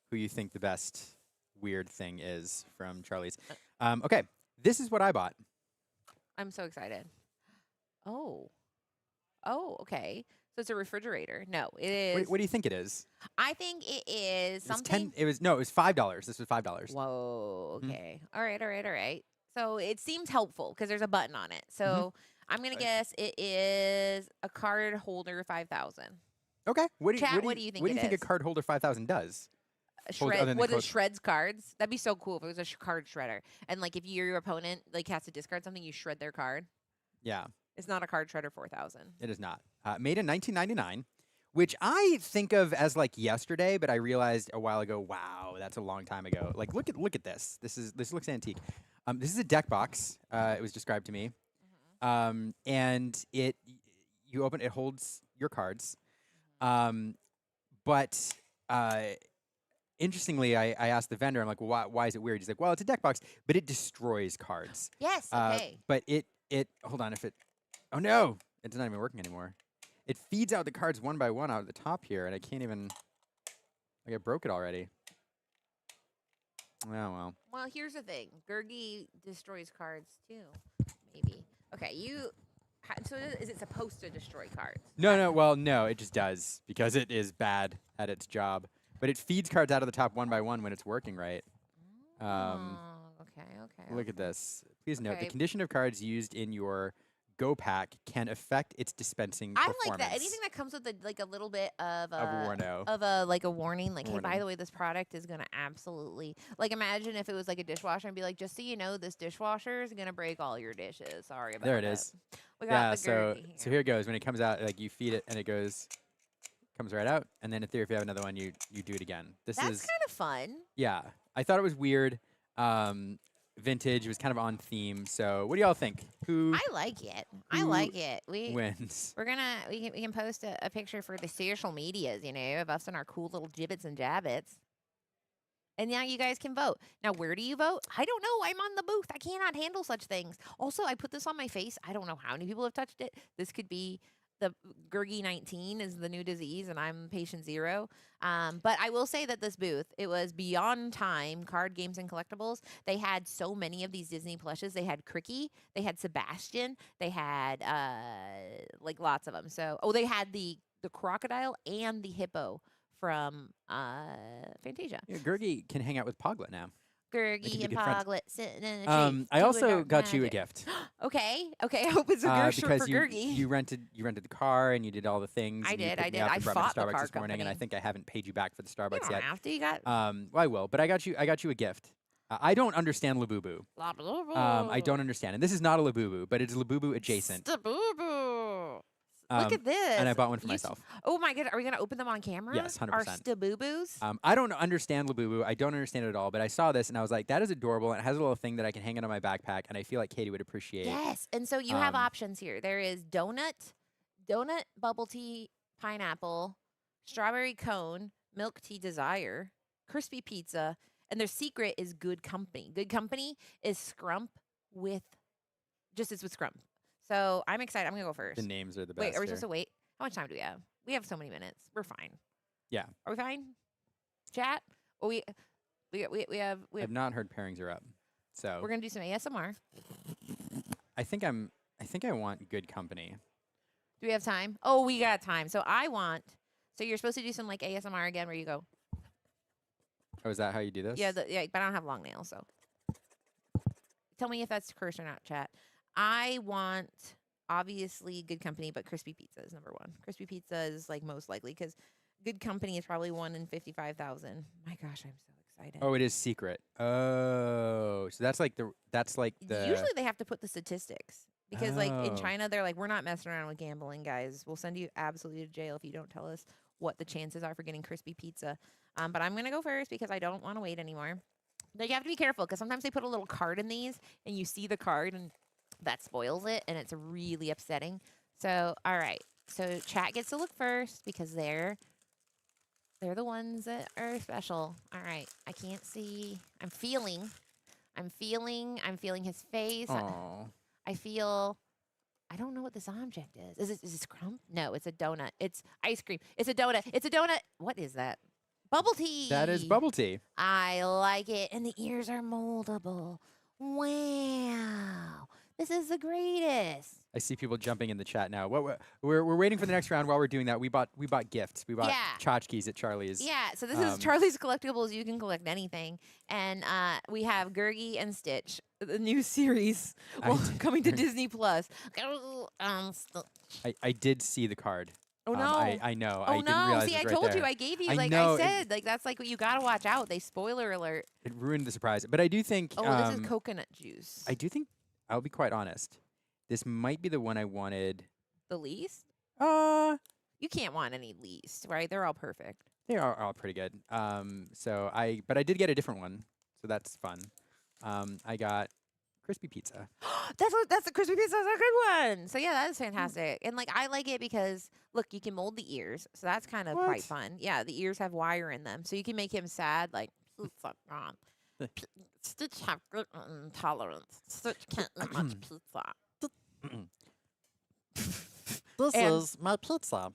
[SPEAKER 1] who you think the best weird thing is from Charlie's. Okay, this is what I bought.
[SPEAKER 2] I'm so excited. Oh. Oh, okay. So it's a refrigerator. No, it is.
[SPEAKER 1] What do you think it is?
[SPEAKER 2] I think it is
[SPEAKER 1] It was
[SPEAKER 2] something.
[SPEAKER 1] It was $5. This was $5.
[SPEAKER 2] Whoa.
[SPEAKER 1] Mhm.
[SPEAKER 2] Okay. All right. All right. All right. So it seems helpful because there's a button on it. So
[SPEAKER 1] Mm-hmm.
[SPEAKER 2] I'm gonna guess it is a card holder 5,000.
[SPEAKER 1] Okay.
[SPEAKER 2] Chat, what do you think
[SPEAKER 1] What do you
[SPEAKER 2] it
[SPEAKER 1] think a
[SPEAKER 2] is?
[SPEAKER 1] card holder 5,000 does? Hold- other
[SPEAKER 2] Shred.
[SPEAKER 1] than
[SPEAKER 2] What
[SPEAKER 1] the
[SPEAKER 2] it shreds cards? That'd be so cool if it was a card shredder. And like if your opponent like has to discard something, you shred their card.
[SPEAKER 1] Yeah,
[SPEAKER 2] It's not a card shredder 4,000.
[SPEAKER 1] it is not. Made in 1999, which I think of as like yesterday, but I realized a while ago, wow, that's a long time ago. Like look at this. This looks antique. This is a deck box. It was described to me. And you open it holds your cards. But interestingly, I asked the vendor, I'm like, well, why is it weird? He's like, well, it's a deck box, but it destroys cards.
[SPEAKER 2] Yes. Okay.
[SPEAKER 1] But it hold on, oh no, it's not even working anymore. It feeds out the cards one by one out of the top here, and I can't even, like I broke it already. Oh well.
[SPEAKER 2] Well, here's the thing. Gurgi destroys cards too. Maybe. Okay, so is it supposed to destroy cards?
[SPEAKER 1] No, it just does because it is bad at its job. But it feeds cards out of the top one by one when it's working right.
[SPEAKER 2] Okay.
[SPEAKER 1] Look at this. Please note, the
[SPEAKER 2] Okay.
[SPEAKER 1] condition of cards used in your Go Pack can affect its dispensing
[SPEAKER 2] I
[SPEAKER 1] performance.
[SPEAKER 2] like that. Anything that comes with like a little bit of
[SPEAKER 1] Of a warno.
[SPEAKER 2] of a like a warning, like, hey, by
[SPEAKER 1] Warning.
[SPEAKER 2] the way, this product is gonna absolutely like. Imagine if it was like a dishwasher and be like, just so you know, this dishwasher is gonna break all your dishes. Sorry about
[SPEAKER 1] There it
[SPEAKER 2] that.
[SPEAKER 1] is.
[SPEAKER 2] We got
[SPEAKER 1] Yeah,
[SPEAKER 2] the
[SPEAKER 1] so
[SPEAKER 2] Gurgi
[SPEAKER 1] here it goes. When it comes out, like you feed it and it comes right out. And then in theory, if you have another one, you do it again. This
[SPEAKER 2] That's
[SPEAKER 1] is
[SPEAKER 2] kind of fun.
[SPEAKER 1] yeah. I thought it was weird. Vintage. It was kind of on theme. So what do y'all think? Who
[SPEAKER 2] I like it. I
[SPEAKER 1] who
[SPEAKER 2] like it.
[SPEAKER 1] wins?
[SPEAKER 2] We can post a picture for the social medias, you know, of us and our cool little gibbets and jabbets. And now you guys can vote. Now, where do you vote? I don't know. I'm on the booth. I cannot handle such things. Also, I put this on my face. I don't know how many people have touched it. This could be the Gurgi 19 is the new disease, and I'm patient 0. But I will say that this booth, it was beyond time, card games and collectibles. They had so many of these Disney plushes. They had Cricky, they had Sebastian, they had like lots of them. So, they had the crocodile and the hippo from Fantasia.
[SPEAKER 1] Yeah, Gurgi can hang out with Poglet now.
[SPEAKER 2] Gurgi
[SPEAKER 1] be
[SPEAKER 2] and
[SPEAKER 1] good friends.
[SPEAKER 2] Poglet sitting in a tree.
[SPEAKER 1] I
[SPEAKER 2] doing
[SPEAKER 1] also
[SPEAKER 2] dark
[SPEAKER 1] got you a
[SPEAKER 2] magic.
[SPEAKER 1] gift.
[SPEAKER 2] Okay. I hope it's a Gurgi
[SPEAKER 1] because
[SPEAKER 2] for
[SPEAKER 1] you,
[SPEAKER 2] Gurgi.
[SPEAKER 1] you rented the car and you did all the things.
[SPEAKER 2] I
[SPEAKER 1] and you
[SPEAKER 2] did,
[SPEAKER 1] picked
[SPEAKER 2] I
[SPEAKER 1] me
[SPEAKER 2] did.
[SPEAKER 1] up
[SPEAKER 2] I
[SPEAKER 1] and brought me to
[SPEAKER 2] fought the
[SPEAKER 1] Starbucks
[SPEAKER 2] car
[SPEAKER 1] this morning, and I
[SPEAKER 2] company.
[SPEAKER 1] think I haven't paid you back for the
[SPEAKER 2] You
[SPEAKER 1] Starbucks
[SPEAKER 2] don't
[SPEAKER 1] yet.
[SPEAKER 2] have to. You got
[SPEAKER 1] Well, I will, but I got you a gift. I don't understand Labubu.
[SPEAKER 2] blah blah blah.
[SPEAKER 1] I don't understand, and this is not a Labubu, but it is Labubu adjacent.
[SPEAKER 2] Staboo-boo. Look at this.
[SPEAKER 1] And I bought one for
[SPEAKER 2] You s-
[SPEAKER 1] myself.
[SPEAKER 2] Oh my god, are we gonna open them on camera?
[SPEAKER 1] Yes, 100%.
[SPEAKER 2] Our staboo-boos?
[SPEAKER 1] I don't understand Labubu. I don't understand it at all, but I saw this and I was like, that is adorable. And it has a little thing that I can hang it on my backpack, and I feel like Katie would appreciate.
[SPEAKER 2] Yes. And so you have
[SPEAKER 1] Um,
[SPEAKER 2] options here. There is donut, bubble tea, pineapple, strawberry cone, milk tea desire, crispy pizza, and their secret is good company. Good company is scrump with it's with scrump. So I'm excited. I'm gonna go first.
[SPEAKER 1] The names are the best.
[SPEAKER 2] Wait, are we
[SPEAKER 1] here.
[SPEAKER 2] supposed to wait? How much time do we have? We have so many minutes. We're fine.
[SPEAKER 1] Yeah.
[SPEAKER 2] Are we fine? Chat? Oh, we have
[SPEAKER 1] I've not heard pairings are up, so
[SPEAKER 2] we're gonna do some ASMR.
[SPEAKER 1] I think I want good company.
[SPEAKER 2] Do we have time? Oh, we got time. So you're supposed to do some like ASMR again where you go,
[SPEAKER 1] Oh, is that how you do this?
[SPEAKER 2] yeah, but I don't have long nails, so tell me if that's cursed or not, chat. I want obviously good company, but crispy pizza is number one. Crispy pizza is like most likely because good company is probably 1 in 55,000. My gosh, I'm so excited.
[SPEAKER 1] Oh, it is secret. Oh, so that's like the
[SPEAKER 2] Usually they have to put the statistics because like in
[SPEAKER 1] Oh.
[SPEAKER 2] China they're like, we're not messing around with gambling, guys. We'll send you absolutely to jail if you don't tell us what the chances are for getting crispy pizza. But I'm gonna go first because I don't want to wait anymore. But you have to be careful because sometimes they put a little card in these and you see the card and that spoils it and it's really upsetting. So all right, so chat gets to look first because they're the ones that are special. All right, I can't see. I'm feeling his face.
[SPEAKER 1] Oh,
[SPEAKER 2] I feel. I don't know what this object is. Is it crumb? No, it's a donut. It's ice cream. It's a donut. It's a donut. What is that? Bubble tea.
[SPEAKER 1] that is bubble tea.
[SPEAKER 2] I like it. And the ears are moldable. Wow. This is the greatest.
[SPEAKER 1] I see people jumping in the chat now. We're waiting for the next round. While we're doing that, we bought gifts. We bought
[SPEAKER 2] Yeah.
[SPEAKER 1] tchotchkes at Charlie's.
[SPEAKER 2] Yeah, so this is Charlie's Collectibles. You can collect anything. And we have Gurgi and Stitch, the new series coming to Disney Plus.
[SPEAKER 1] I did see the card.
[SPEAKER 2] Oh no!
[SPEAKER 1] I know.
[SPEAKER 2] Oh
[SPEAKER 1] I didn't
[SPEAKER 2] no!
[SPEAKER 1] realize
[SPEAKER 2] See,
[SPEAKER 1] it
[SPEAKER 2] I
[SPEAKER 1] was right
[SPEAKER 2] told
[SPEAKER 1] there.
[SPEAKER 2] you. I gave you.
[SPEAKER 1] I
[SPEAKER 2] Like
[SPEAKER 1] know,
[SPEAKER 2] I said, like that's like what you gotta watch out. They spoiler alert.
[SPEAKER 1] It ruined the surprise. But I do think.
[SPEAKER 2] Oh, this is coconut juice.
[SPEAKER 1] I do think. I'll be quite honest. This might be the one I wanted.
[SPEAKER 2] The least?
[SPEAKER 1] You
[SPEAKER 2] can't want any least, right? They're all perfect.
[SPEAKER 1] They are all pretty good. But I did get a different one, so that's fun. I got crispy pizza.
[SPEAKER 2] That's the crispy pizza. That's a good one. So yeah, that is fantastic. And like I like it because look, you can mold the ears, so that's kind of
[SPEAKER 1] What?
[SPEAKER 2] quite fun. Yeah, the ears have wire in them, so you can make him sad. Like pizza gone. Stitch have gluten intolerance. Stitch can't eat much pizza.
[SPEAKER 10] This
[SPEAKER 2] And-
[SPEAKER 10] is my pizza.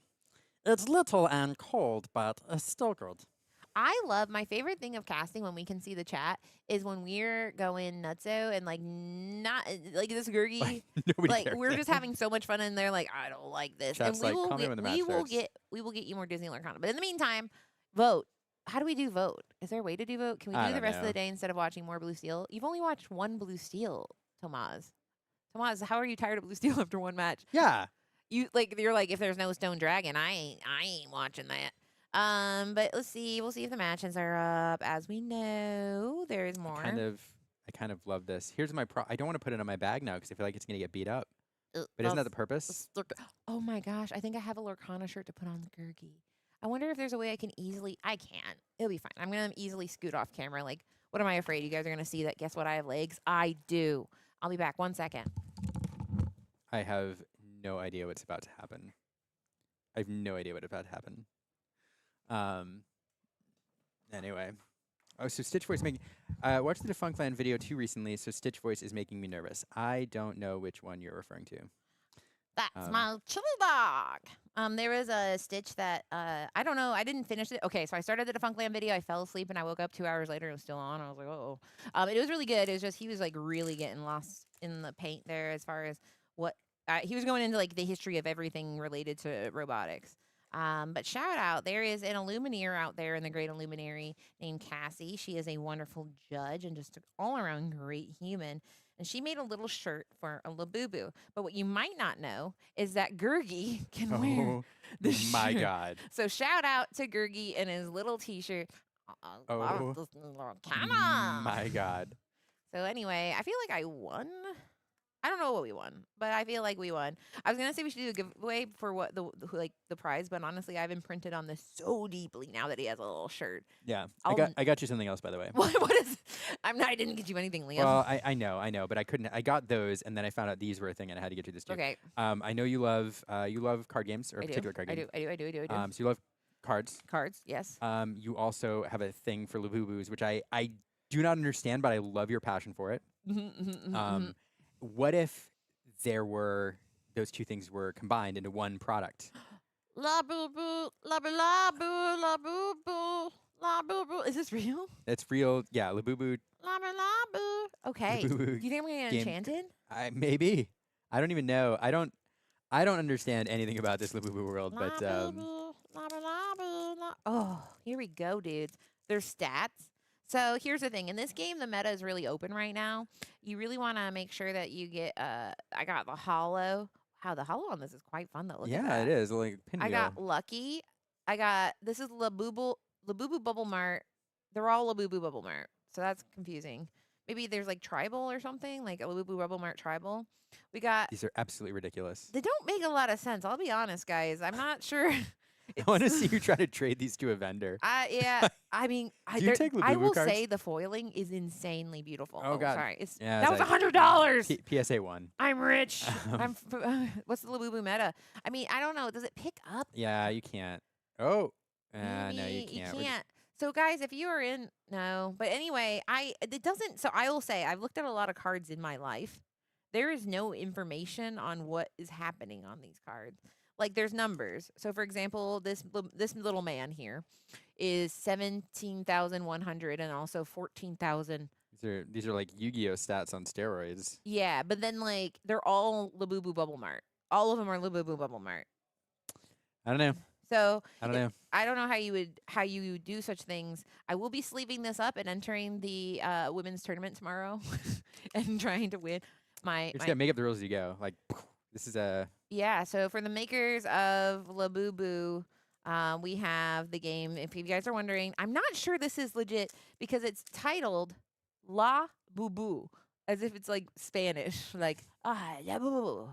[SPEAKER 10] It's little and cold, but it's still good.
[SPEAKER 2] I love my favorite thing of casting when we can see the chat is when we're going nutso and like not like this Gurgi.
[SPEAKER 1] Nobody
[SPEAKER 2] Like
[SPEAKER 1] cares.
[SPEAKER 2] we're just having so much fun and they're like, I don't like this.
[SPEAKER 1] Chat's
[SPEAKER 2] and we
[SPEAKER 1] like,
[SPEAKER 2] will
[SPEAKER 1] "Call me
[SPEAKER 2] get
[SPEAKER 1] when the match starts."
[SPEAKER 2] we will get you more Disney Lorcana. But in the meantime, vote. How do we do vote? Is there a way to do vote? Can we
[SPEAKER 1] I
[SPEAKER 2] do the
[SPEAKER 1] don't
[SPEAKER 2] rest of
[SPEAKER 1] know.
[SPEAKER 2] the day instead of watching more Blue Steel? You've only watched one Blue Steel, Tomas. Tomas, how are you tired of Blue Steel after one match?
[SPEAKER 1] Yeah.
[SPEAKER 2] You're like, if there's no Stone Dragon, I ain't watching that. But let's see. We'll see if the matches are up. As we know, there is more.
[SPEAKER 1] I kind of love this. Here's my I don't want to put it in my bag now because I feel like it's gonna get beat up. But isn't that the purpose?
[SPEAKER 2] Oh my gosh, I think I have a Lorcana shirt to put on the Gurgi. I wonder if there's a way I can I can't. It'll be fine. I'm going to easily scoot off camera. Like, what am I afraid? You guys are going to see that. Guess what? I have legs. I do. I'll be back 1 second.
[SPEAKER 1] I have no idea what's about to happen. I have no idea what's about to happen. Anyway. Oh, so Stitch Voice making... I watched the Defunct Land video too recently, so Stitch Voice is making me nervous. I don't know which one you're referring to.
[SPEAKER 2] That's my chili dog. There was a Stitch that, I don't know. I didn't finish it. Okay, so I started the Defunct Land video. I fell asleep and I woke up 2 hours later. It was still on. I was like, oh. It was really good. It was just, he was like really getting lost in the paint there as far as what, he was going into like the history of everything related to robotics. But shout out, there is an Illumineer out there in the Great Illuminary named Cassie. She is a wonderful judge and just an all around great human. And she made a little shirt for a Labubu. But what you might not know is that Gurgi can wear
[SPEAKER 1] Oh
[SPEAKER 2] this
[SPEAKER 1] my
[SPEAKER 2] shirt.
[SPEAKER 1] God.
[SPEAKER 2] So shout out to Gurgi and his little T-shirt.
[SPEAKER 1] Oh
[SPEAKER 2] Come on.
[SPEAKER 1] my God.
[SPEAKER 2] So anyway, I feel like I won. I don't know what we won, but I feel like we won. I was gonna say we should do a giveaway for what the prize, but honestly, I've imprinted on this so deeply now that he has a little shirt.
[SPEAKER 1] Yeah,
[SPEAKER 2] I'll-
[SPEAKER 1] I got you something else, by the way.
[SPEAKER 2] What is? I didn't get you anything, Liam.
[SPEAKER 1] Well, I know, but I couldn't. I got those, and then I found out these were a thing, and I had to get you this too.
[SPEAKER 2] Okay.
[SPEAKER 1] I know you love card games or
[SPEAKER 2] I do.
[SPEAKER 1] particular card games.
[SPEAKER 2] I do.
[SPEAKER 1] So you love cards.
[SPEAKER 2] Cards, yes.
[SPEAKER 1] You also have a thing for Labubus, which I do not understand, but I love your passion for it. What if those two things were combined into one product?
[SPEAKER 2] La boo boo, la boo la boo, la boo boo, la boo boo. Is this real?
[SPEAKER 1] That's real. Yeah, Labubu.
[SPEAKER 2] La boo la boo. Okay. Do
[SPEAKER 1] Labubu
[SPEAKER 2] you think I'm gonna get
[SPEAKER 1] game-
[SPEAKER 2] enchanted?
[SPEAKER 1] Maybe. I don't even know. I don't understand anything about this Labubu world,
[SPEAKER 2] La
[SPEAKER 1] but
[SPEAKER 2] boo boo, la boo la boo, la. Oh, here we go, dudes. There's stats. So here's the thing. In this game, the meta is really open right now. You really want to make sure that you get. I got the hollow. Wow, the hollow on this is quite fun though. Look at
[SPEAKER 1] yeah,
[SPEAKER 2] that.
[SPEAKER 1] it is like pinwheel.
[SPEAKER 2] I got lucky. This is Labubu Bubble Mart. They're all Labubu Bubble Mart. So that's confusing. Maybe there's like tribal or something, like a Labubu Bubble Mart tribal. We got.
[SPEAKER 1] These are absolutely ridiculous.
[SPEAKER 2] They don't make a lot of sense. I'll be honest, guys. I'm not sure.
[SPEAKER 1] I want to see you try to trade these to a vendor.
[SPEAKER 2] Yeah. I mean,
[SPEAKER 1] Do you take
[SPEAKER 2] I
[SPEAKER 1] Labubu
[SPEAKER 2] will
[SPEAKER 1] cards?
[SPEAKER 2] say the foiling is insanely beautiful.
[SPEAKER 1] Oh, God.
[SPEAKER 2] sorry.
[SPEAKER 1] Yeah,
[SPEAKER 2] that
[SPEAKER 1] it's
[SPEAKER 2] was
[SPEAKER 1] like
[SPEAKER 2] $100.
[SPEAKER 1] PSA 1.
[SPEAKER 2] I'm rich. What's the Labubu meta? I mean, I don't know. Does it pick up?
[SPEAKER 1] Yeah, you can't. Oh, no, you
[SPEAKER 2] Maybe
[SPEAKER 1] can't.
[SPEAKER 2] You
[SPEAKER 1] We're
[SPEAKER 2] can't. So, guys, if you are in, no. But anyway, it doesn't. So I will say, I've looked at a lot of cards in my life. There is no information on what is happening on these cards. Like there's numbers. So for example, this little man here is 17,100 and also 14,000.
[SPEAKER 1] These are like Yu-Gi-Oh stats on steroids.
[SPEAKER 2] Yeah, but then like they're all Labubu Bubble Mart. All of them are Labubu Bubble Mart.
[SPEAKER 1] I don't know.
[SPEAKER 2] So
[SPEAKER 1] I don't know.
[SPEAKER 2] I don't know how you would do such things. I will be sleeving this up and entering the women's tournament tomorrow and trying to win
[SPEAKER 1] You just gotta make up the rules as you go. Like this is a.
[SPEAKER 2] Yeah, so for the makers of Labubu, we have the game. If you guys are wondering, I'm not sure this is legit because it's titled La Bubu, as if it's like Spanish, like La Bubu.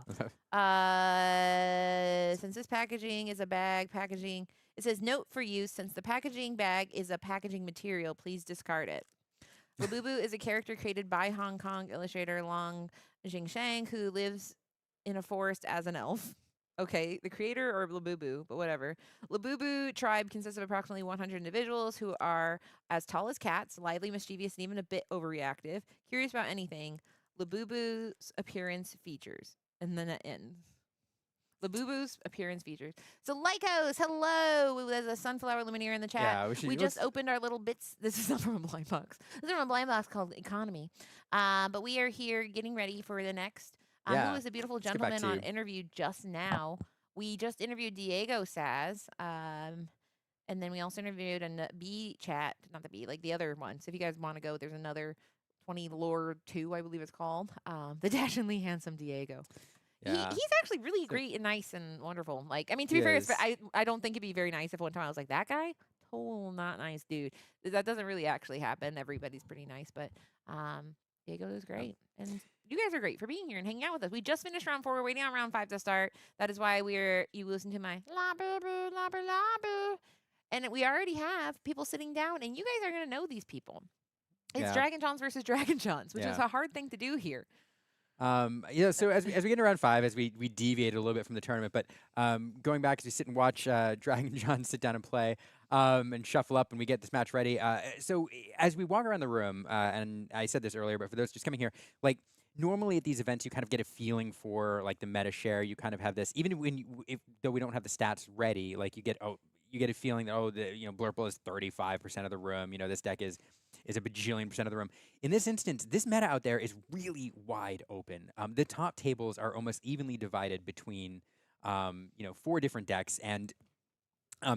[SPEAKER 2] Since this packaging is a bag packaging, it says note for use. Since the packaging bag is a packaging material, please discard it. Labubu is a character created by Hong Kong illustrator Long Jingshang, who lives in a forest as an elf. Okay, the creator or Labubu, but whatever. Labubu tribe consists of approximately 100 individuals who are as tall as cats, lively, mischievous, and even a bit overreactive, curious about anything. Labubu's appearance features. And then it ends. Labubu's appearance features. So Lycos, hello. There's a sunflower lumineer in the chat.
[SPEAKER 1] Yeah,
[SPEAKER 2] we just opened our little bits. This is not from a blind box. This is from a blind box called Economy. But we are here getting ready for the next.
[SPEAKER 1] Yeah.
[SPEAKER 2] Who was a beautiful
[SPEAKER 1] Let's get back
[SPEAKER 2] gentleman
[SPEAKER 1] to
[SPEAKER 2] on interview just now. We just interviewed Diego Saz. And then we also interviewed a B chat, not the B, like the other one. So if you guys want to go, there's another 20 Lore 2, I believe it's called. The dashingly handsome Diego.
[SPEAKER 1] Yeah.
[SPEAKER 2] He's actually really great and nice and wonderful. Like, I mean, to
[SPEAKER 1] He
[SPEAKER 2] be fair,
[SPEAKER 1] is.
[SPEAKER 2] I don't think it'd be very nice if one time I was like, that guy, total not nice dude. That doesn't really actually happen. Everybody's pretty nice, but Diego is great. And you guys are great for being here and hanging out with us. We just finished round 4. We're waiting on round 5 to start. That is why you listen to my la boo boo, la boo la boo. And we already have people sitting down, and you guys are going to know these people. It's
[SPEAKER 1] Yeah.
[SPEAKER 2] Dragon Johns versus Dragon Johns, which is
[SPEAKER 1] Yeah.
[SPEAKER 2] a hard thing to do here.
[SPEAKER 1] Yeah, so as we get into round 5, as we deviated a little bit from the tournament, but going back as we sit and watch Dragon John sit down and play and shuffle up and we get this match ready. So as we walk around the room, and I said this earlier, but for those just coming here, like normally at these events you kind of get a feeling for like the meta share. You kind of have this, even when though we don't have the stats ready, like you get a feeling that Blurple is 35% of the room. This deck is a bajillion% of the room. In this instance, this meta out there is really wide open. The top tables are almost evenly divided between 4 different decks, and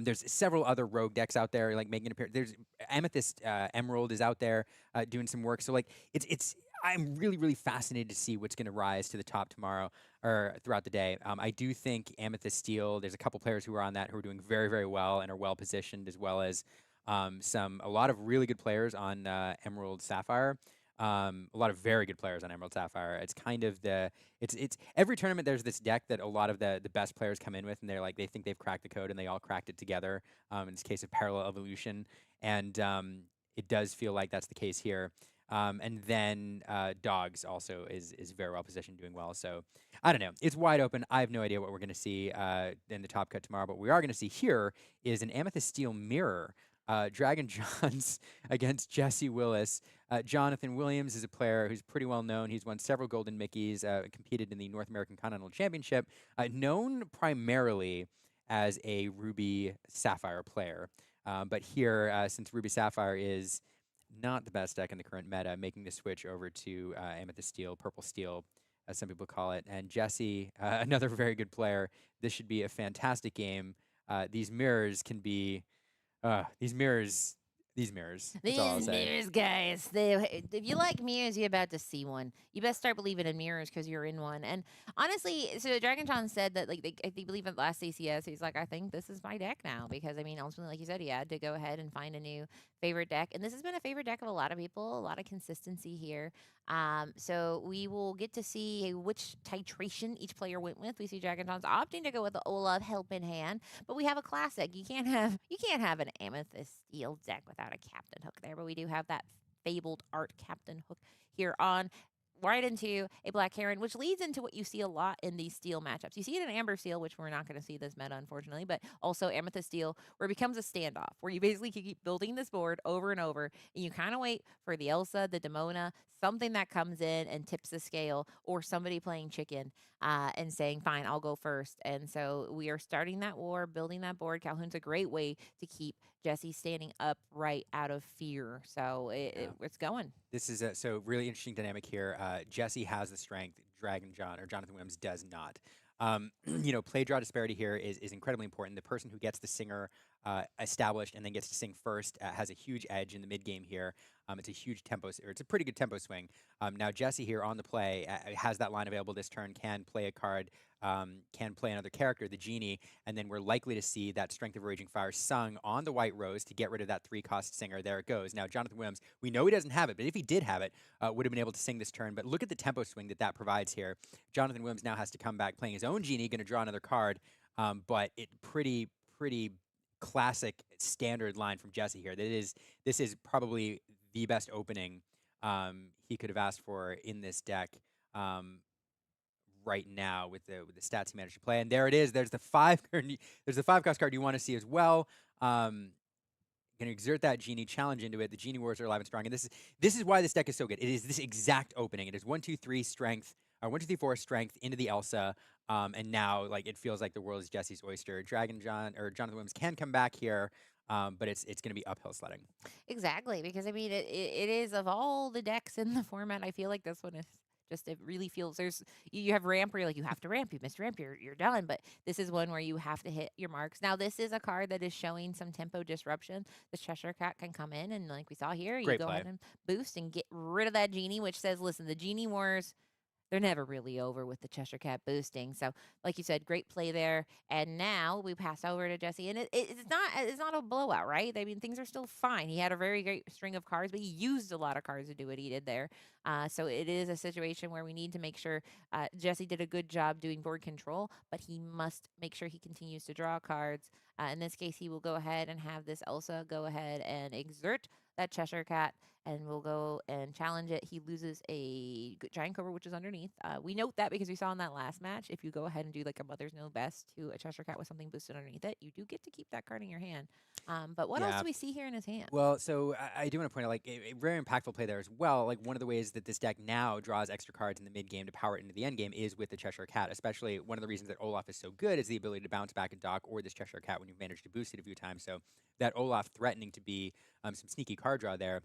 [SPEAKER 1] There's several other rogue decks out there, like making an appearance. There's Amethyst Emerald is out there doing some work. So like it's I'm really fascinated to see what's going to rise to the top tomorrow or throughout the day. I do think Amethyst Steel. There's a couple players who are on that who are doing very well and are well positioned, as well as a lot of really good players on Emerald Sapphire. A lot of very good players on Emerald Sapphire. It's kind of it's every tournament there's this deck that a lot of the best players come in with, and they think they've cracked the code, and they all cracked it together. In this case of Parallel Evolution, and it does feel like that's the case here. And then Dogs also is very well positioned, doing well. So I don't know. It's wide open. I have no idea what we're going to see in the top cut tomorrow, but what we are going to see here is an Amethyst Steel Mirror. Dragon Johns against Jesse Willis. Jonathan Williams is a player who's pretty well known. He's won several Golden Mickeys, competed in the North American Continental Championship, known primarily as a Ruby Sapphire player. But here, since Ruby Sapphire is not the best deck in the current meta, making the switch over to Amethyst Steel, Purple Steel, as some people call it. And Jesse, another very good player. This should be a fantastic game. These mirrors can be these mirrors. That's all I'll
[SPEAKER 2] These
[SPEAKER 1] say.
[SPEAKER 2] mirrors, guys. If you like mirrors, you're about to see one. You best start believing in mirrors because you're in one. And honestly, so Dragon John said that they believe at last CCS, he's like, I think this is my deck now because I mean, ultimately, like you said, he had to go ahead and find a new favorite deck, and this has been a favorite deck of a lot of people. A lot of consistency here. So we will get to see which titration each player went with. We see Dragon John's opting to go with the Olaf Help in Hand, but we have a classic. You can't have an Amethyst Steel deck without a Captain Hook there, but we do have that fabled art Captain Hook here on right into a Black Heron, which leads into what you see a lot in these steel matchups. You see it in Amber Steel, which we're not going to see this meta, unfortunately, but also Amethyst Steel, where it becomes a standoff, where you basically keep building this board over and over, and you kind of wait for the Elsa, the Demona, something that comes in and tips the scale, or somebody playing chicken and saying, fine, I'll go first. And so we are starting that war, building that board. Calhoun's a great way to keep Jesse standing upright out of fear. So it's going.
[SPEAKER 1] This is so really interesting dynamic here. Jesse has the strength. Jonathan Williams does not. Play draw disparity here is incredibly important. The person who gets the singer established and then gets to sing first has a huge edge in the mid game here. It's a huge tempo, or it's a pretty good tempo swing. Now Jesse here on the play has that line available this turn, can play a card, can play another character, the Genie, and then we're likely to see that Strength of Raging Fire sung on the White Rose to get rid of that 3-cost singer. There it goes. Now Jonathan Williams, we know he doesn't have it, but if he did have it, would have been able to sing this turn. But look at the tempo swing that provides here. Jonathan Williams now has to come back playing his own Genie, going to draw another card, but it pretty classic standard line from Jesse here. This is probably the best opening he could have asked for in this deck right now with the stats he managed to play. And there it is. There's the 5-cost card you want to see as well. Going to exert that Genie, challenge into it. The Genie Wars are alive and strong, and this is why this deck is so good. It is this exact opening. It is 1, 2, 3 strength, or 1, 2, 3, 4 strength into the Elsa. And now, like, it feels like the world is Jesse's oyster. Jonathan Williams can come back here, but it's going to be uphill sledding.
[SPEAKER 2] Exactly, because I mean, it is of all the decks in the format, I feel like this one is just, it really feels you have ramp where you're like, you have to ramp, you missed ramp, you're done. But this is one where you have to hit your marks. Now, this is a card that is showing some tempo disruption. The Cheshire Cat can come in, and like we saw here, you go ahead and boost and get rid of that Genie, which says, listen, the Genie Wars, they're never really over with the Cheshire Cat boosting. So, like you said, great play there. And now we pass over to Jesse, and it's not a blowout, right? I mean, things are still fine. He had a very great string of cards, but he used a lot of cards to do what he did there. So it is a situation where we need to make sure Jesse did a good job doing board control, but he must make sure he continues to draw cards. In this case, he will go ahead and have this Elsa go ahead and exert that Cheshire Cat, and we'll go and challenge it. He loses a Giant Cobra, which is underneath. We note that because we saw in that last match, if you go ahead and do like a Mother's Know Best to a Cheshire Cat with something boosted underneath it, you do get to keep that card in your hand. But what else do we see here in his hand?
[SPEAKER 1] Well, so I do want to point out, like, a very impactful play there as well. Like, one of the ways that this deck now draws extra cards in the mid game to power it into the end game is with the Cheshire Cat. Especially one of the reasons that Olaf is so good is the ability to bounce back and dock, or this Cheshire Cat when you've managed to boost it a few times. So that Olaf threatening to be some sneaky card draw there.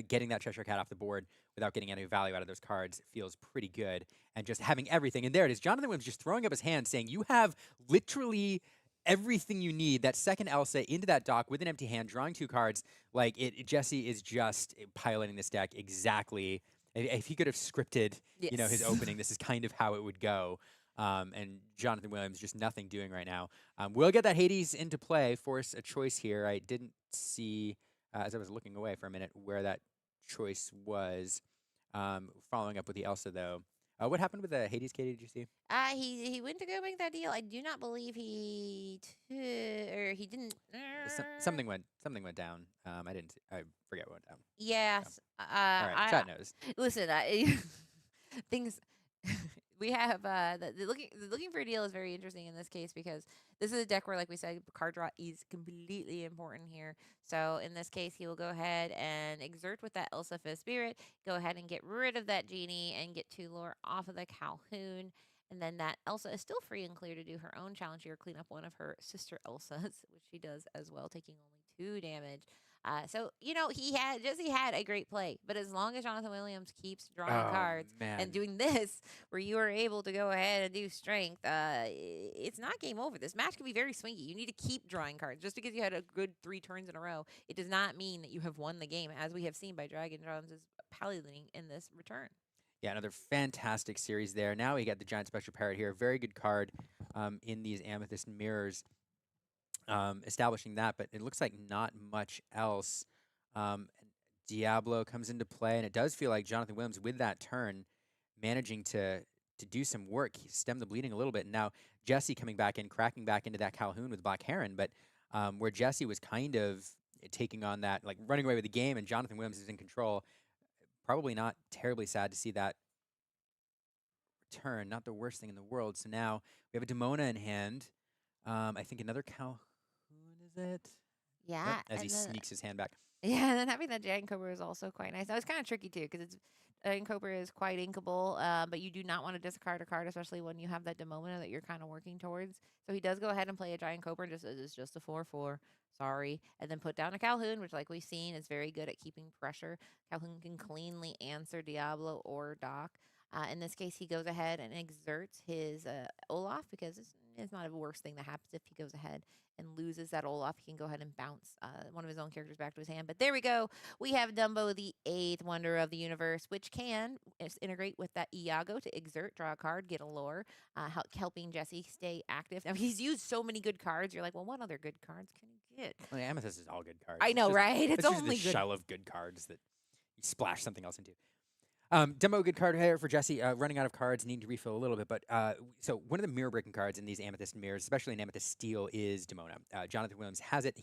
[SPEAKER 1] Getting that Cheshire Cat off the board without getting any value out of those cards feels pretty good. And just having everything. And there it is. Jonathan Williams just throwing up his hand saying, you have literally everything you need. That second Elsa into that dock with an empty hand, drawing 2 cards. Like Jesse is just piloting this deck exactly. If he could have scripted, his
[SPEAKER 2] Yes.
[SPEAKER 1] opening, this is kind of how it would go. And Jonathan Williams just nothing doing right now. We'll get that Hades into play, force a choice here. I didn't see, as I was looking away for a minute, where that choice was. Following up with the Elsa, though. What happened with the Hades, Katie? Did you see?
[SPEAKER 2] He went to go make that deal. I do not believe or he didn't.
[SPEAKER 1] Something went down. I didn't. I forget what went down.
[SPEAKER 2] Yes.
[SPEAKER 1] All right, chat knows.
[SPEAKER 2] Listen, things. We have the looking for a deal is very interesting in this case because this is a deck where, like we said, card draw is completely important here. So in this case, he will go ahead and exert with that Elsa Fifth Spirit, go ahead and get rid of that genie and get 2 lore off of the Calhoun. And then that Elsa is still free and clear to do her own challenge here, clean up one of her sister Elsas, which she does as well, taking only 2 damage. So Jesse had a great play, but as long as Jonathan Williams keeps drawing cards and doing this, where you are able to go ahead and do strength, it's not game over. This match can be very swingy. You need to keep drawing cards. Just because you had a good 3 turns in a row, it does not mean that you have won the game, as we have seen by Dragon Jones' paladin in this return.
[SPEAKER 1] Yeah, another fantastic series there. Now we got the Giant Spectral Parrot here. Very good card in these Amethyst Mirrors. Establishing that, but it looks like not much else. Diablo comes into play, and it does feel like Jonathan Williams, with that turn, managing to do some work. He stemmed the bleeding a little bit, and now Jesse coming back in, cracking back into that Calhoun with Black Heron, but where Jesse was kind of taking on that, like running away with the game, and Jonathan Williams is in control. Probably not terribly sad to see that return. Not the worst thing in the world. So now we have a Demona in hand. I think another Calhoun. Is it?
[SPEAKER 2] Yeah.
[SPEAKER 1] Yep, as he sneaks his hand back.
[SPEAKER 2] Yeah, and then having that Giant Cobra is also quite nice. Now, it's kind of tricky, too, because Giant Cobra is quite inkable, but you do not want to discard a card, especially when you have that Demona that you're kind of working towards. So he does go ahead and play a Giant Cobra, and it's just a 4/4. Sorry. And then put down a Calhoun, which, like we've seen, is very good at keeping pressure. Calhoun can cleanly answer Diablo or Doc. In this case, he goes ahead and exerts his Olaf because it's not a worst thing that happens if he goes ahead and loses that Olaf. He can go ahead and bounce one of his own characters back to his hand. But there we go. We have Dumbo, the 8th wonder of the universe, which can integrate with that Iago to exert, draw a card, get a lore, helping Jesse stay active. Now, he's used so many good cards. You're like, well, what other good cards can he get?
[SPEAKER 1] Well, Amethyst is all good cards.
[SPEAKER 2] I know, right? It's
[SPEAKER 1] just
[SPEAKER 2] only
[SPEAKER 1] the
[SPEAKER 2] good.
[SPEAKER 1] shell of good cards that you splash something else into. Demo, good card here for Jesse. Running out of cards, needing to refill a little bit. But so one of the mirror-breaking cards in these Amethyst mirrors, especially in Amethyst Steel, is Demona. Jonathan Williams has it.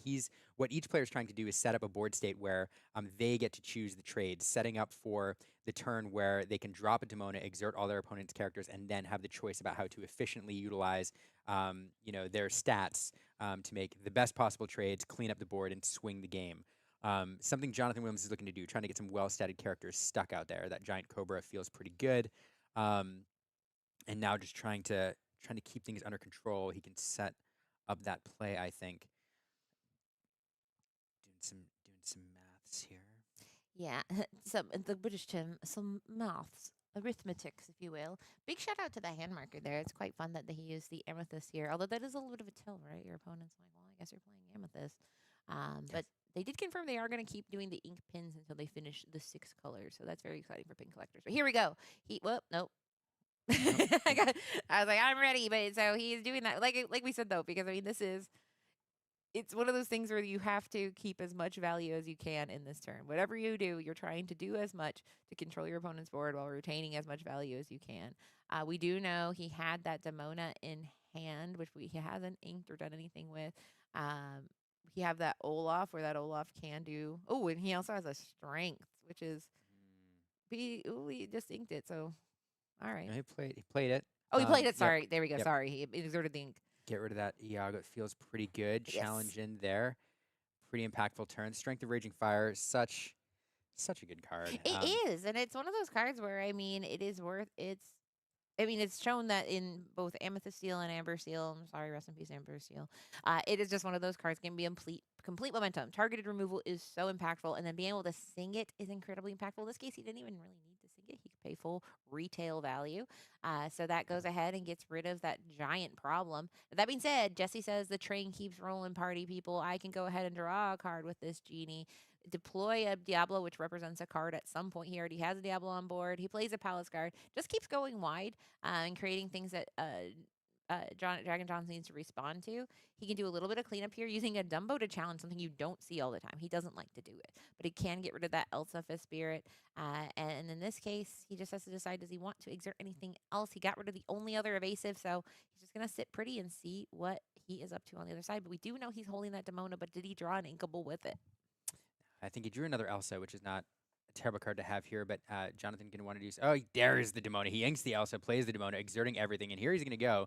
[SPEAKER 1] What each player is trying to do is set up a board state where they get to choose the trade, setting up for the turn where they can drop a Demona, exert all their opponent's characters, and then have the choice about how to efficiently utilize their stats to make the best possible trades, clean up the board, and swing the game. Something Jonathan Williams is looking to do, trying to get some well-statted characters stuck out there. That Giant Cobra feels pretty good, and now just trying to keep things under control. He can set up that play, I think. Doing some maths here.
[SPEAKER 2] Yeah, the British term, some maths, arithmetics, if you will. Big shout out to the hand marker there. It's quite fun that he used the amethyst here. Although that is a little bit of a tell, right? Your opponent's like, well, I guess you're playing amethyst. But they did confirm they are going to keep doing the ink pins until they finish the 6 colors. So that's very exciting for pin collectors. But here we go. Nope. I was like, I'm ready. But so he's doing that. Like we said, though, because, I mean, it's one of those things where you have to keep as much value as you can in this turn. Whatever you do, you're trying to do as much to control your opponent's board while retaining as much value as you can. We do know he had that Demona in hand, which he hasn't inked or done anything with. We have that Olaf, where that Olaf can do. Oh, and he also has a strength, which is he just inked it. So, all right.
[SPEAKER 1] He played it.
[SPEAKER 2] Oh, he played it.
[SPEAKER 1] Yep.
[SPEAKER 2] Sorry, there we go.
[SPEAKER 1] Yep.
[SPEAKER 2] Sorry, he exerted the ink.
[SPEAKER 1] Get rid of that Iago. It feels pretty good.
[SPEAKER 2] Yes.
[SPEAKER 1] Challenge in there. Pretty impactful turn. Strength of Raging Fire. Such a good card.
[SPEAKER 2] It is, and it's one of those cards where, I mean, it is worth it's. I mean, it's shown that in both Amethyst Steel and Amber Steel. I'm sorry, rest in peace, Amber Steel. It is just one of those cards can be complete momentum. Targeted removal is so impactful, and then being able to sing it is incredibly impactful. In this case, he didn't even really need to sing it. He pay full retail value. So that goes ahead and gets rid of that giant problem. That being said, Jesse says the train keeps rolling, party people. I can go ahead and draw a card with this genie, deploy a Diablo, which represents a card at some point. He already has a Diablo on board. He plays a Palace guard, just keeps going wide and creating things that Dragon Johnson needs to respond to. He can do a little bit of cleanup here using a Dumbo to challenge something you don't see all the time. He doesn't like to do it, but he can get rid of that Elsa Fist Spirit. And in this case, he just has to decide, does he want to exert anything else? He got rid of the only other evasive, so he's just going to sit pretty and see what he is up to on the other side. But we do know he's holding that Demona, but did he draw an Inkable with it?
[SPEAKER 1] I think he drew another Elsa, which is not a terrible card to have here, but Jonathan going to want to do so. Oh, he dares the Demona. He inks the Elsa, plays the Demona, exerting everything, and here he's going to go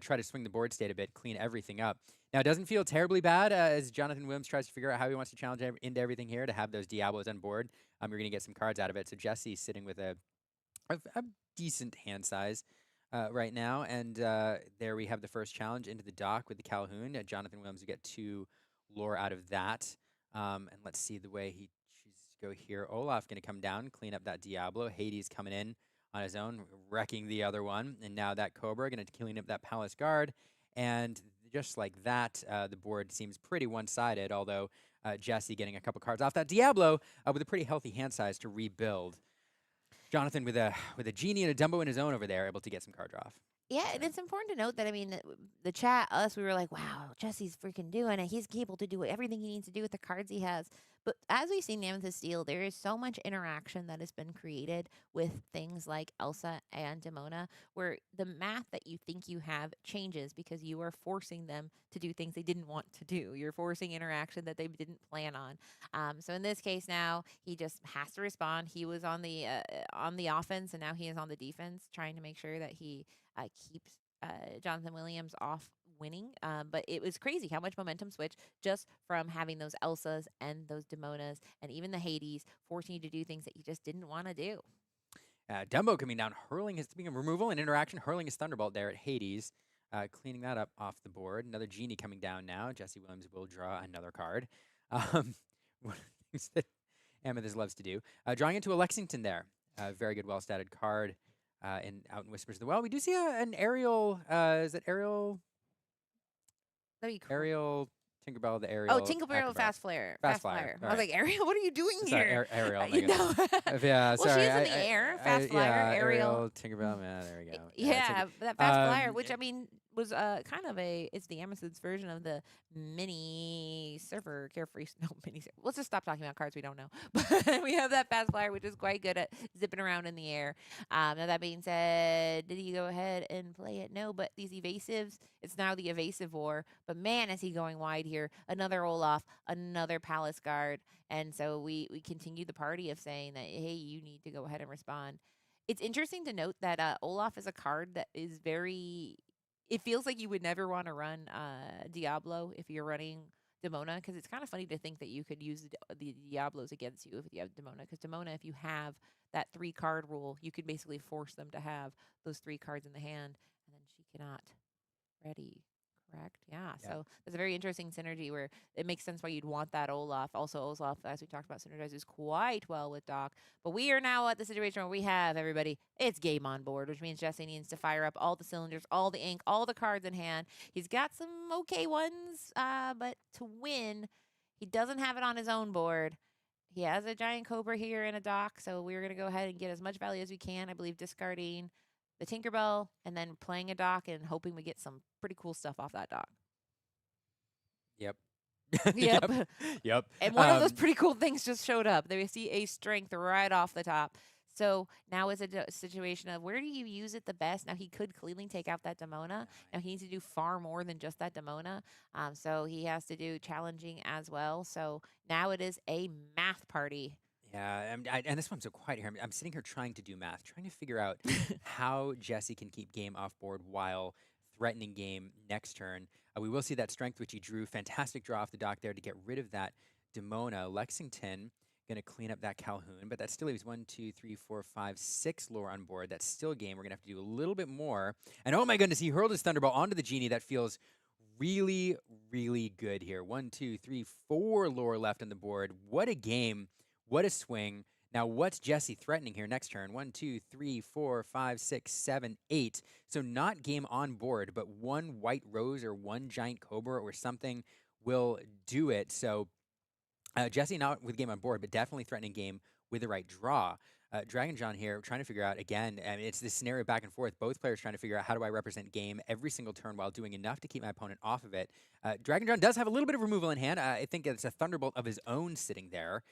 [SPEAKER 1] try to swing the board state a bit, clean everything up. Now, it doesn't feel terribly bad as Jonathan Williams tries to figure out how he wants to challenge into everything here to have those Diablos on board. You're going to get some cards out of it. So Jesse's sitting with a decent hand size right now, and there we have the first challenge into the dock with the Calhoun. Jonathan Williams will get 2 lore out of that. And let's see the way he chooses to go here. Olaf going to come down, clean up that Diablo. Hades coming in on his own, wrecking the other one. And now that Cobra going to clean up that Palace Guard. And just like that, the board seems pretty one-sided, although Jesse getting a couple cards off that Diablo with a pretty healthy hand size to rebuild. Jonathan with a genie and a Dumbo in his own over there, able to get some card draw off.
[SPEAKER 2] Yeah, and it's important to note that, I mean, the chat, we were like, wow, Jesse's freaking doing it. He's able to do everything he needs to do with the cards he has. But as we've seen in Amethyst Steel, there is so much interaction that has been created with things like Elsa and Demona, where the math that you think you have changes because you are forcing them to do things they didn't want to do. You're forcing interaction that they didn't plan on. So in this case now, he just has to respond. He was on the offense, and now he is on the defense, trying to make sure that he keeps Jonathan Williams off winning. But it was crazy how much momentum switch just from having those Elsas and those Demonas and even the Hades forcing you to do things that you just didn't want to do.
[SPEAKER 1] Dumbo coming down, hurling his, speaking of removal and interaction, hurling his Thunderbolt there at Hades, cleaning that up off the board. Another Genie coming down now. Jesse Williams will draw another card. One of the things that Amethyst loves to do. Drawing into a Lexington there. Very good, well-statted card. Out in Whispers of the Well, we do see an aerial. Is it aerial?
[SPEAKER 2] That'd be cool.
[SPEAKER 1] Aerial Tinkerbell, the aerial.
[SPEAKER 2] Oh, Tinkerbell Fast Flyer.
[SPEAKER 1] Fast Flyer.
[SPEAKER 2] I was like, Ariel, what are you doing here?
[SPEAKER 1] Aerial.
[SPEAKER 2] You know?
[SPEAKER 1] Yeah,
[SPEAKER 2] Well,
[SPEAKER 1] sorry.
[SPEAKER 2] she's in the air. Fast Flyer,
[SPEAKER 1] yeah,
[SPEAKER 2] Ariel.
[SPEAKER 1] Tinkerbell, man. There we go.
[SPEAKER 2] Yeah, that Fast Flyer, which I mean was kind of it's the Amethyst's version of the mini surfer carefree. No, mini. Let's just stop talking about cards we don't know. But we have that Fast Flyer, which is quite good at zipping around in the air. Now that being said, did he go ahead and play it? No, but these evasives, it's now the evasive war. But man, is he going wide here? Another Olaf, another Palace Guard, and so we continue the party of saying that, hey, you need to go ahead and respond. It's interesting to note that Olaf is a card that is very. It feels like you would never want to run Diablo if you're running Demona, because it's kind of funny to think that you could use the Diablos against you if you have Demona. Because Demona, if you have that 3-card rule, you could basically force them to have those 3 cards in the hand, and then she cannot ready. Correct. Yeah. So there's a very interesting synergy where it makes sense why you'd want that Olaf. Also, Olaf, as we talked about, synergizes quite well with Doc. But we are now at the situation where we have everybody. It's game on board, which means Jesse needs to fire up all the cylinders, all the ink, all the cards in hand. He's got some okay ones, but to win, he doesn't have it on his own board. He has a giant Cobra here in a Doc, so we're going to go ahead and get as much value as we can. I believe discarding the Tinkerbell, and then playing a Doc and hoping we get some pretty cool stuff off that Doc.
[SPEAKER 1] Yep.
[SPEAKER 2] Yep. And one of those pretty cool things just showed up. They see a strength right off the top. So now it's a situation of where do you use it the best? Now he could cleanly take out that Demona. Now he needs to do far more than just that Demona. So he has to do challenging as well. So now it is a math party.
[SPEAKER 1] Yeah, and this one's so quiet here. I'm sitting here trying to do math, trying to figure out how Jesse can keep game off board while threatening game next turn. We will see that strength, which he drew. Fantastic draw off the dock there to get rid of that Demona. Lexington going to clean up that Calhoun, but that still leaves 1, 2, 3, 4, 5, 6 lore on board. That's still game. We're going to have to do a little bit more. And oh my goodness, he hurled his Thunderbolt onto the Genie. That feels really, really good here. 1, 2, 3, 4 lore left on the board. What a game. What a swing. Now, what's Jesse threatening here next turn? 1, 2, 3, 4, 5, 6, 7, 8. So not game on board, but one white rose or one giant cobra or something will do it. So Jesse not with game on board, but definitely threatening game with the right draw. Dragon John here trying to figure out, again, I mean, it's this scenario back and forth. Both players trying to figure out how do I represent game every single turn while doing enough to keep my opponent off of it. Dragon John does have a little bit of removal in hand. I think it's a Thunderbolt of his own sitting there.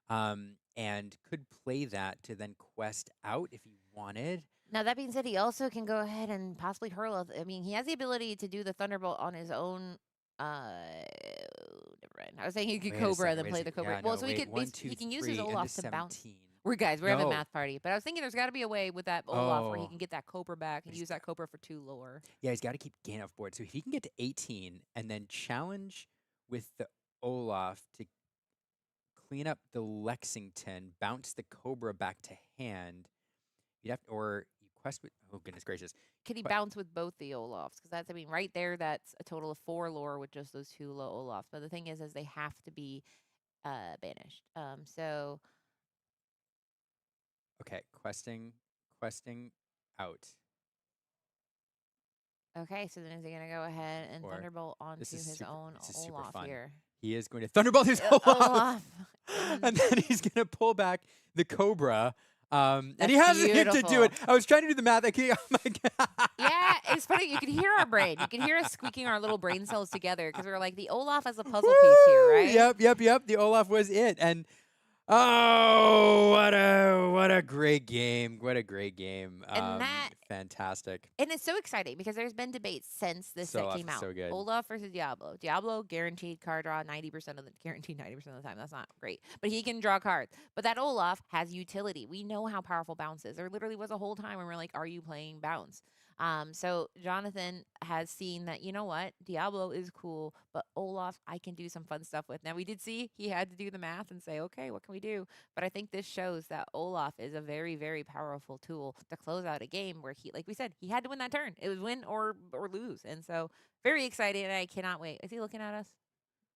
[SPEAKER 1] And could play that to then quest out if he wanted.
[SPEAKER 2] Now, that being said, he also can go ahead and possibly hurl. I mean, he has the ability to do the Thunderbolt on his own. Never mind. I was saying he could
[SPEAKER 1] Wait a
[SPEAKER 2] Cobra
[SPEAKER 1] second,
[SPEAKER 2] and then
[SPEAKER 1] wait a
[SPEAKER 2] play the
[SPEAKER 1] second.
[SPEAKER 2] Cobra.
[SPEAKER 1] Yeah,
[SPEAKER 2] well,
[SPEAKER 1] no,
[SPEAKER 2] so
[SPEAKER 1] wait,
[SPEAKER 2] he could
[SPEAKER 1] 1, 2,
[SPEAKER 2] he can use
[SPEAKER 1] 3
[SPEAKER 2] his
[SPEAKER 1] into
[SPEAKER 2] Olaf to bounce.
[SPEAKER 1] 17.
[SPEAKER 2] We're having
[SPEAKER 1] No.
[SPEAKER 2] math party, but I was thinking there's got to be a way with that Olaf where he
[SPEAKER 1] Oh.
[SPEAKER 2] can get that Cobra back and
[SPEAKER 1] He's
[SPEAKER 2] use that Cobra for 2 lore.
[SPEAKER 1] Yeah, he's got to keep gain off board. So if he can get to 18 and then challenge with the Olaf to clean up the Lexington, bounce the Cobra back to hand, you'd have to, or you quest with, oh goodness gracious.
[SPEAKER 2] Can he
[SPEAKER 1] But-
[SPEAKER 2] bounce with both the Olafs? Because that's, I mean, right there, that's a total of 4 lore with just those 2 low Olafs. But the thing is they have to be banished. So
[SPEAKER 1] Okay, questing out.
[SPEAKER 2] okay, so then is he gonna go ahead and
[SPEAKER 1] Or
[SPEAKER 2] Thunderbolt onto
[SPEAKER 1] this is
[SPEAKER 2] his
[SPEAKER 1] super-
[SPEAKER 2] own
[SPEAKER 1] this is super
[SPEAKER 2] Olaf
[SPEAKER 1] fun.
[SPEAKER 2] here?
[SPEAKER 1] He is going to Thunderbolt his Olaf.
[SPEAKER 2] Olaf.
[SPEAKER 1] And then he's going to pull back the Cobra. And
[SPEAKER 2] That's
[SPEAKER 1] he hasn't hit to do it.
[SPEAKER 2] beautiful.
[SPEAKER 1] I was trying to do the math. I can't, oh my God.
[SPEAKER 2] Yeah, it's funny. You can hear our brain. You can hear us squeaking our little brain cells together because we're like the Olaf as a puzzle piece here, right?
[SPEAKER 1] Yep. The Olaf was it. And oh, what a great game. What a great game.
[SPEAKER 2] And that-
[SPEAKER 1] Fantastic.
[SPEAKER 2] And it's so exciting because there's been debates since this set
[SPEAKER 1] Olaf
[SPEAKER 2] came
[SPEAKER 1] is
[SPEAKER 2] out.
[SPEAKER 1] so good.
[SPEAKER 2] Olaf versus Diablo. Diablo guaranteed card draw 90% of the guaranteed 90% of the time. That's not great, but he can draw cards. But that Olaf has utility. We know how powerful bounce is. There literally was a whole time when we're like, "Are you playing bounce?" So Jonathan has seen that, you know what, Diablo is cool, but Olaf, I can do some fun stuff with. Now, we did see he had to do the math and say, okay, what can we do? But I think this shows that Olaf is a very, very powerful tool to close out a game where he, like we said, he had to win that turn. It was win or lose. And so very excited, and I cannot wait. Is he looking at us?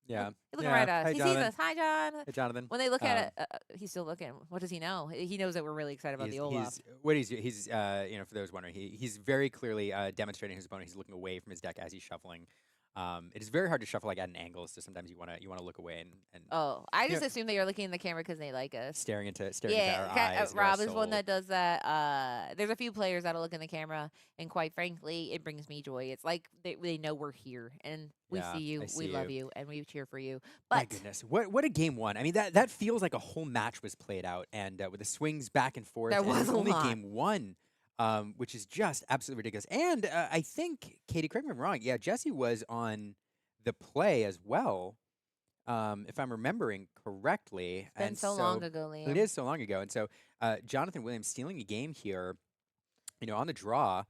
[SPEAKER 1] Yeah.
[SPEAKER 2] He's looking right at us.
[SPEAKER 1] Hi,
[SPEAKER 2] He
[SPEAKER 1] Jonathan.
[SPEAKER 2] sees us. Hi, John.
[SPEAKER 1] Hey, Jonathan.
[SPEAKER 2] When they look at it, he's still looking. What does he know? He knows that we're really excited about the Olaf.
[SPEAKER 1] He's for those wondering, he's very clearly demonstrating his opponent. He's looking away from his deck as he's shuffling. It is very hard to shuffle like at an angle, so sometimes you wanna look away and
[SPEAKER 2] Oh, I
[SPEAKER 1] you
[SPEAKER 2] just
[SPEAKER 1] know,
[SPEAKER 2] assume that you're looking in the camera because they like us.
[SPEAKER 1] staring into our
[SPEAKER 2] Yeah,
[SPEAKER 1] eyes.
[SPEAKER 2] Rob is one that does that. There's a few players that'll look in the camera, and quite frankly, it brings me joy. It's like they know we're here, and we
[SPEAKER 1] Yeah,
[SPEAKER 2] see you,
[SPEAKER 1] I see
[SPEAKER 2] we love
[SPEAKER 1] you.
[SPEAKER 2] you, and we cheer for you.
[SPEAKER 1] My
[SPEAKER 2] But
[SPEAKER 1] goodness, what a game one! I mean, that feels like a whole match was played out, and with the swings back and forth.
[SPEAKER 2] There
[SPEAKER 1] and
[SPEAKER 2] was
[SPEAKER 1] it's
[SPEAKER 2] a
[SPEAKER 1] only
[SPEAKER 2] lot.
[SPEAKER 1] game one, which is just absolutely ridiculous. And I think, Katie, correct me if I'm wrong. Yeah, Jesse was on the play as well, if I'm remembering correctly.
[SPEAKER 2] it's been
[SPEAKER 1] and
[SPEAKER 2] so long ago, Liam.
[SPEAKER 1] It is so long ago, and so Jonathan Williams stealing a game here, on the draw,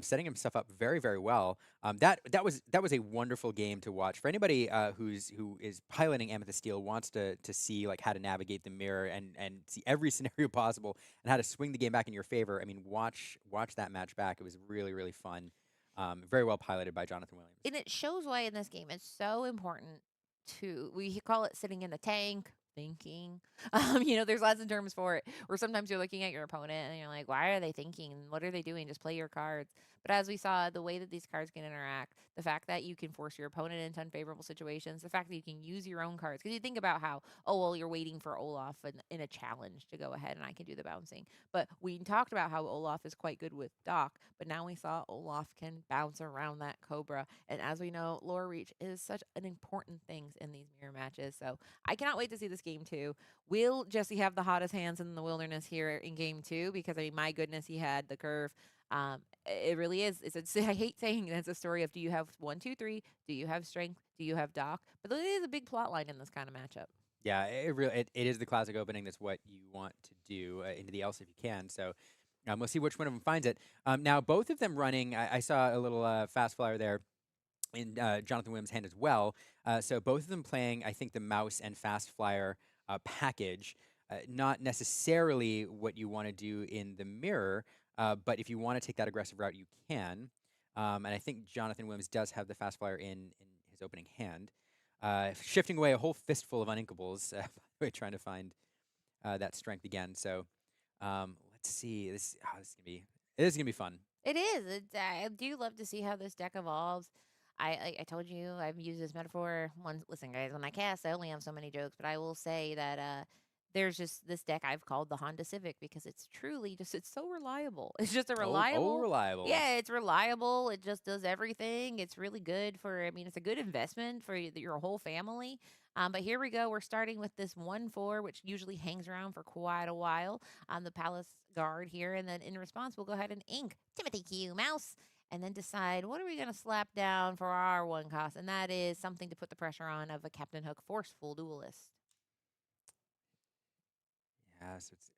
[SPEAKER 1] setting himself up very, very well. That was a wonderful game to watch for anybody who is piloting Amethyst Steel, wants to see like how to navigate the mirror and see every scenario possible and how to swing the game back in your favor. I mean, watch that match back. It was really, really fun. Very well piloted by Jonathan Williams.
[SPEAKER 2] And it shows why in this game it's so important to, we call it sitting in the tank, thinking. There's lots of terms for it, where sometimes you're looking at your opponent and you're like, why are they thinking? What are they doing? Just play your cards. But as we saw, the way that these cards can interact, the fact that you can force your opponent into unfavorable situations, the fact that you can use your own cards. Because you think about how, you're waiting for Olaf in a challenge to go ahead and I can do the bouncing. But we talked about how Olaf is quite good with Doc, but now we saw Olaf can bounce around that Cobra. And as we know, lore reach is such an important thing in these mirror matches. So I cannot wait to see this game too. Will Jesse have the hottest hands in the wilderness here in game 2? Because, I mean, my goodness, he had the curve. It really is. I hate saying it's a story of, do you have 1, 2, 3? Do you have strength? Do you have Doc? But it is a big plot line in this kind of matchup.
[SPEAKER 1] Yeah, it is the classic opening. That's what you want to do into the else if you can. So we'll see which one of them finds it. Now, both of them running, I saw a little fast flyer there in Jonathan Williams' hand as well. So both of them playing, I think, the mouse and fast flyer package. Not necessarily what you want to do in the mirror, but if you want to take that aggressive route, you can. And I think Jonathan Williams does have the fast flyer in his opening hand. Shifting away a whole fistful of uninkables, by the way, trying to find that strength again. So let's see. This is gonna be fun.
[SPEAKER 2] It is. I do love to see how this deck evolves. I told you I've used this metaphor once. Listen, guys, when I cast, I only have so many jokes, but I will say that there's just this deck I've called the Honda Civic because it's truly just it's so reliable. It's just a
[SPEAKER 1] Oh,
[SPEAKER 2] reliable.
[SPEAKER 1] reliable.
[SPEAKER 2] Yeah, it's reliable. It just does everything. It's really good for. I mean, it's a good investment for your whole family. But here we go. We're starting with this 1/4, which usually hangs around for quite a while on the Palace Guard here. And then in response, we'll go ahead and ink Timothy Q. Mouse and then decide what are we going to slap down for our 1 cost. And that is something to put the pressure on of a Captain Hook Forceful Duelist.
[SPEAKER 1] Yeah, so it's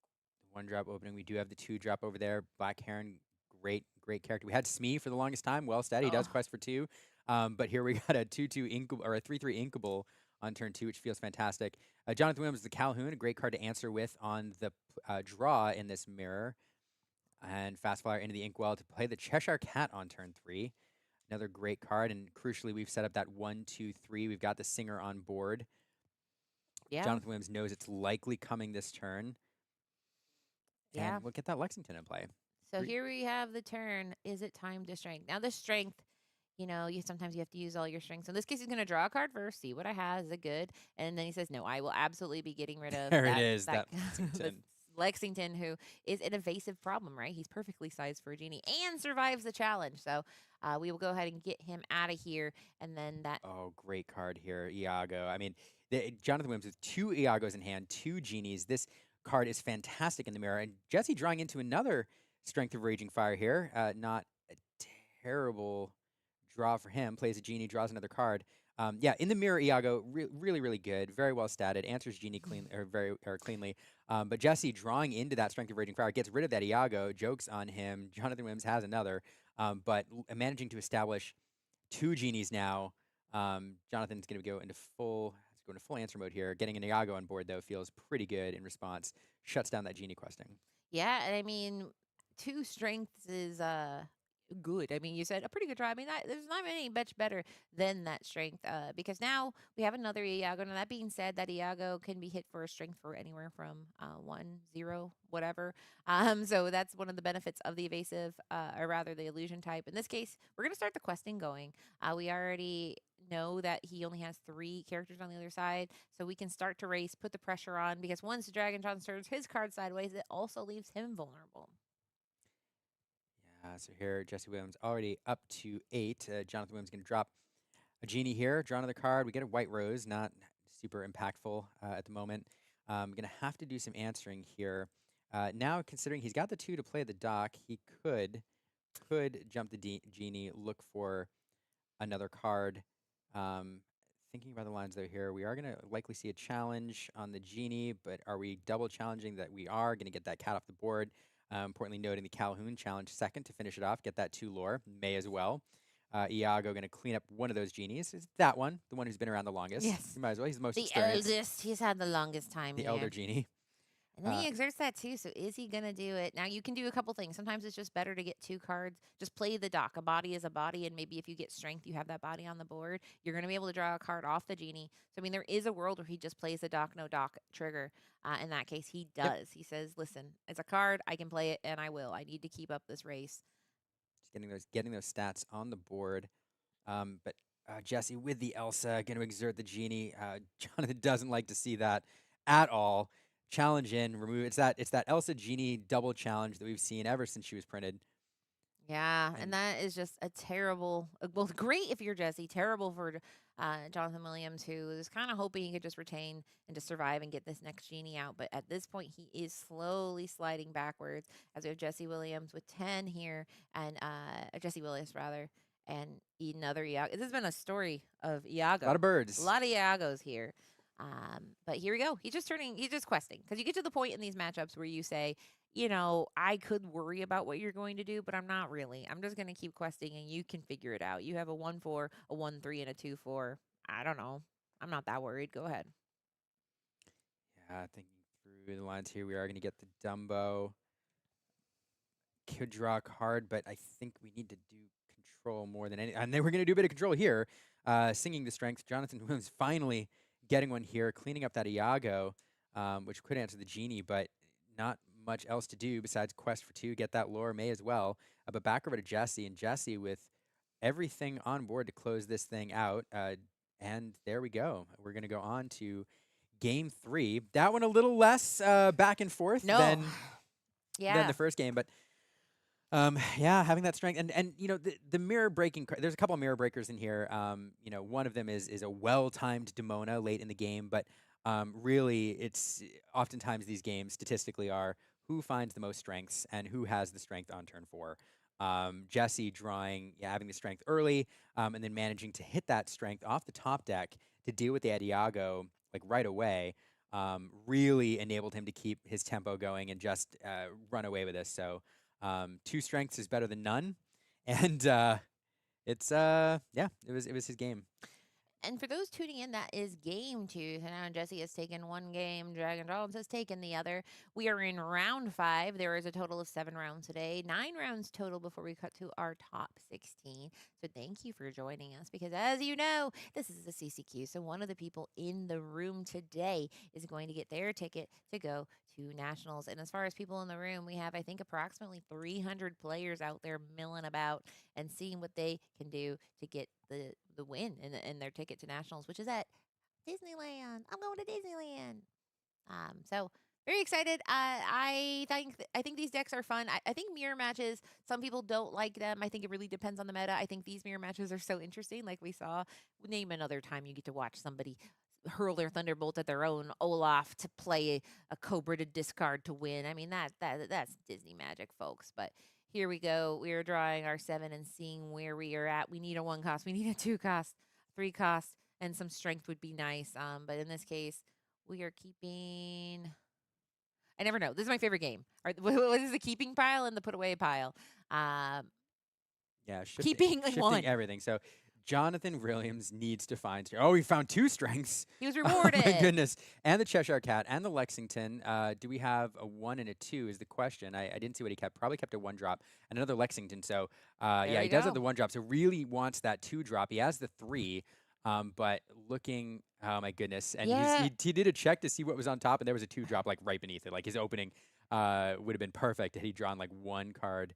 [SPEAKER 1] the 1-drop opening. We do have the 2-drop over there. Black Heron, great character. We had Smee for the longest time. Well stat. He does
[SPEAKER 2] Oh,
[SPEAKER 1] quest for 2. But here we got a 2/2 inkable or a 3/3 inkable on turn 2, which feels fantastic. Jonathan Williams, the Calhoun, a great card to answer with on the draw in this mirror. And Fast Flyer into the Inkwell to play the Cheshire Cat on turn 3. Another great card. And crucially, we've set up that 1/2/3. We've got the Singer on board.
[SPEAKER 2] yeah.
[SPEAKER 1] Jonathan Williams knows it's likely coming this turn.
[SPEAKER 2] Yeah.
[SPEAKER 1] And we'll get that Lexington in play.
[SPEAKER 2] So here we have the turn. Is it time to strength? Now, the strength, you sometimes you have to use all your strengths. So in this case, he's going to draw a card first, see what I have. Is it good? And then he says, no, I will absolutely be getting rid of
[SPEAKER 1] There it
[SPEAKER 2] that.
[SPEAKER 1] is,
[SPEAKER 2] That,
[SPEAKER 1] that Lexington.
[SPEAKER 2] Lexington, who is an evasive problem, right? He's perfectly sized for a genie and survives the challenge. So we will go ahead and get him out of here. And then that.
[SPEAKER 1] Oh, great card here, Iago. I mean, Jonathan Williams with 2 Iagos in hand, 2 genies. This card is fantastic in the mirror. And Jesse drawing into another Strength of Raging Fire here. Not a terrible draw for him. Plays a genie, draws another card. Yeah, in the mirror, Iago, really good. Very well statted. Answers genie clean or cleanly. But Jesse drawing into that Strength of Raging Fire gets rid of that Iago. Jokes on him. Jonathan Williams has another. But managing to establish 2 genies now. Jonathan's going to go into full answer mode here. Getting an Iago on board though feels pretty good in response. Shuts down that genie questing.
[SPEAKER 2] Yeah. And I mean, 2 strengths is good. I mean, you said a pretty good draw. I mean, there's not any much better than that strength because now we have another Iago. Now, that being said, that Iago can be hit for a strength for anywhere from 1, 0, whatever. So that's one of the benefits of the evasive, or rather the illusion type. In this case, we're going to start the questing going. We already know that he only has 3 characters on the other side, so we can start to race, put the pressure on, because once Dragon John turns his card sideways, it also leaves him vulnerable.
[SPEAKER 1] So here, Jesse Williams already up to 8. Jonathan Williams going to drop a genie here, draw another card. We get a white rose, not super impactful at the moment. Going to have to do some answering here. Now, considering he's got the 2 to play the dock, he could jump the genie, look for another card. Thinking about the lines though here, we are going to likely see a challenge on the genie, but are we double challenging that we are going to get that cat off the board? Importantly noting the Calhoun challenge second to finish it off, get that 2 lore, may as well. Iago going to clean up one of those genies. It's that one, the one who's been around the longest.
[SPEAKER 2] Yes.
[SPEAKER 1] He might as well. He's the most
[SPEAKER 2] The
[SPEAKER 1] experienced.
[SPEAKER 2] eldest. He's had the longest time
[SPEAKER 1] The
[SPEAKER 2] here.
[SPEAKER 1] elder genie.
[SPEAKER 2] And then he exerts that too. So is he going to do it? Now, you can do a couple things. Sometimes it's just better to get 2 cards. Just play the dock. A body is a body. And maybe if you get strength, you have that body on the board. You're going to be able to draw a card off the genie. So, I mean, there is a world where he just plays the dock, no dock trigger. In that case, he does. Yep. He says, listen, it's a card. I can play it, and I will. I need to keep up this race.
[SPEAKER 1] Just getting those stats on the board. But Jesse with the Elsa going to exert the genie. Jonathan doesn't like to see that at all. Challenge in, remove. It's that Elsa genie double challenge that we've seen ever since she was printed.
[SPEAKER 2] Yeah, and that is just a terrible. Well, great if you're Jesse. Terrible for Jonathan Williams, who is kind of hoping he could just retain and just survive and get this next genie out. But at this point, he is slowly sliding backwards. As we have Jesse Williams with 10 here, and Jesse Willis rather, and another Iago. This has been a story of Iago.
[SPEAKER 1] A lot of birds.
[SPEAKER 2] A lot of Iagos here. But here we go. He's just questing. Because you get to the point in these matchups where you say, I could worry about what you're going to do, but I'm not really. I'm just going to keep questing and you can figure it out. You have a 1/4, a 1/3, and a 2/4. I don't know. I'm not that worried. Go ahead.
[SPEAKER 1] Yeah, thinking through the lines here, we are going to get the Dumbo. Could draw a card, but I think we need to do control more than anything. And then we're going to do a bit of control here. Singing the strength. Jonathan Williams finally getting one here, cleaning up that Iago. which could answer the genie, but not much else to do besides quest for 2, get that lore, may as well. But back over to Jesse, and Jesse with everything on board to close this thing out. And there we go. We're going to go on to game 3. That one a little less back and forth than the first game, but yeah, having that strength and the mirror breaking. There's a couple of mirror breakers in here. One of them is a well-timed Demona late in the game, but really, it's oftentimes these games statistically are who finds the most strengths and who has the strength on turn 4. Jesse having the strength early, and then managing to hit that strength off the top deck to deal with the Tiago like right away. Really enabled him to keep his tempo going and just run away with this. So 2 strengths is better than none, and it was his game.
[SPEAKER 2] And for those tuning in, that is game 2. So now Jesse has taken 1 game. Dragon Jones has taken the other. We are in round 5. There is a total of 7 rounds today. 9 rounds total before we cut to our top 16. So thank you for joining us because, as you know, this is the CCQ. So one of the people in the room today is going to get their ticket to go to Nationals. And as far as people in the room, we have, I think, approximately 300 players out there milling about and seeing what they can do to get the win and their ticket to Nationals, which is at Disneyland. I'm going to Disneyland. So very excited. I think these decks are fun. I think mirror matches, some people don't like them. I think it really depends on the meta. I think these mirror matches are so interesting. Like we saw, name another time you get to watch somebody hurl their thunderbolt at their own Olaf to play a Cobra to discard to win. I mean that's Disney magic, folks. But here we go. We are drawing our 7 and seeing where we are at. We need a 1 cost. We need a 2 cost, 3 cost, and some strength would be nice. But in this case, we are keeping. I never know. This is my favorite game. What is the keeping pile and the put away pile?
[SPEAKER 1] Yeah,
[SPEAKER 2] keeping one.
[SPEAKER 1] Everything. So Jonathan Williams needs to find. Oh, he found 2 strengths.
[SPEAKER 2] He was rewarded.
[SPEAKER 1] Oh my goodness! And the Cheshire Cat and the Lexington. Do we have a 1 and a 2? Is the question. I didn't see what he kept. Probably kept a 1 drop and another Lexington. So yeah, he does have the 1 drop. So really wants that 2 drop. He has the 3. But looking, oh my goodness! And he did a check to see what was on top, and there was a 2 drop like right beneath it. Like his opening would have been perfect had he drawn like 1 card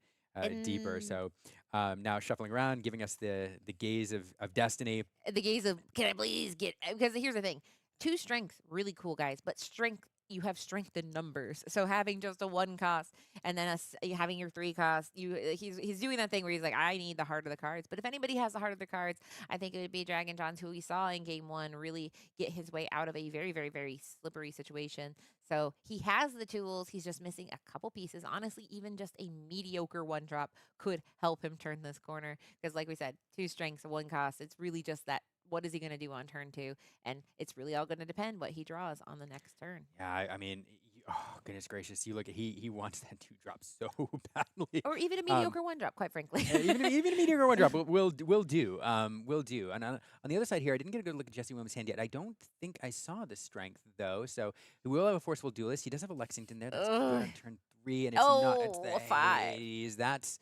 [SPEAKER 1] deeper. So now shuffling around, giving us the gaze of destiny.
[SPEAKER 2] The gaze of, can I please get, because here's the thing. 2 strength, really cool, guys, but strength, you have strength in numbers. So having just a 1 cost and then having your 3 cost, he's doing that thing where he's like, I need the heart of the cards. But if anybody has the heart of the cards, I think it would be Dragon Johns, who we saw in game 1 really get his way out of a very, very, very slippery situation. So he has the tools. He's just missing a couple pieces. Honestly, even just a mediocre 1 drop could help him turn this corner. Because like we said, 2 strengths, 1 cost. It's really just that. What is he going to do on turn 2? And it's really all going to depend what he draws on the next turn.
[SPEAKER 1] Yeah, I mean, oh goodness gracious! You look at he wants that 2 drop so badly,
[SPEAKER 2] or even a mediocre 1 drop, quite frankly.
[SPEAKER 1] even a mediocre 1 drop will do. Will do. And on the other side here, I didn't get a good look at Jesse Williams' hand yet. I don't think I saw the strength though. So he will have a forceful duelist. He does have a Lexington there. That's good on turn 3, and it's not. It's the
[SPEAKER 2] 5.
[SPEAKER 1] Hades. That's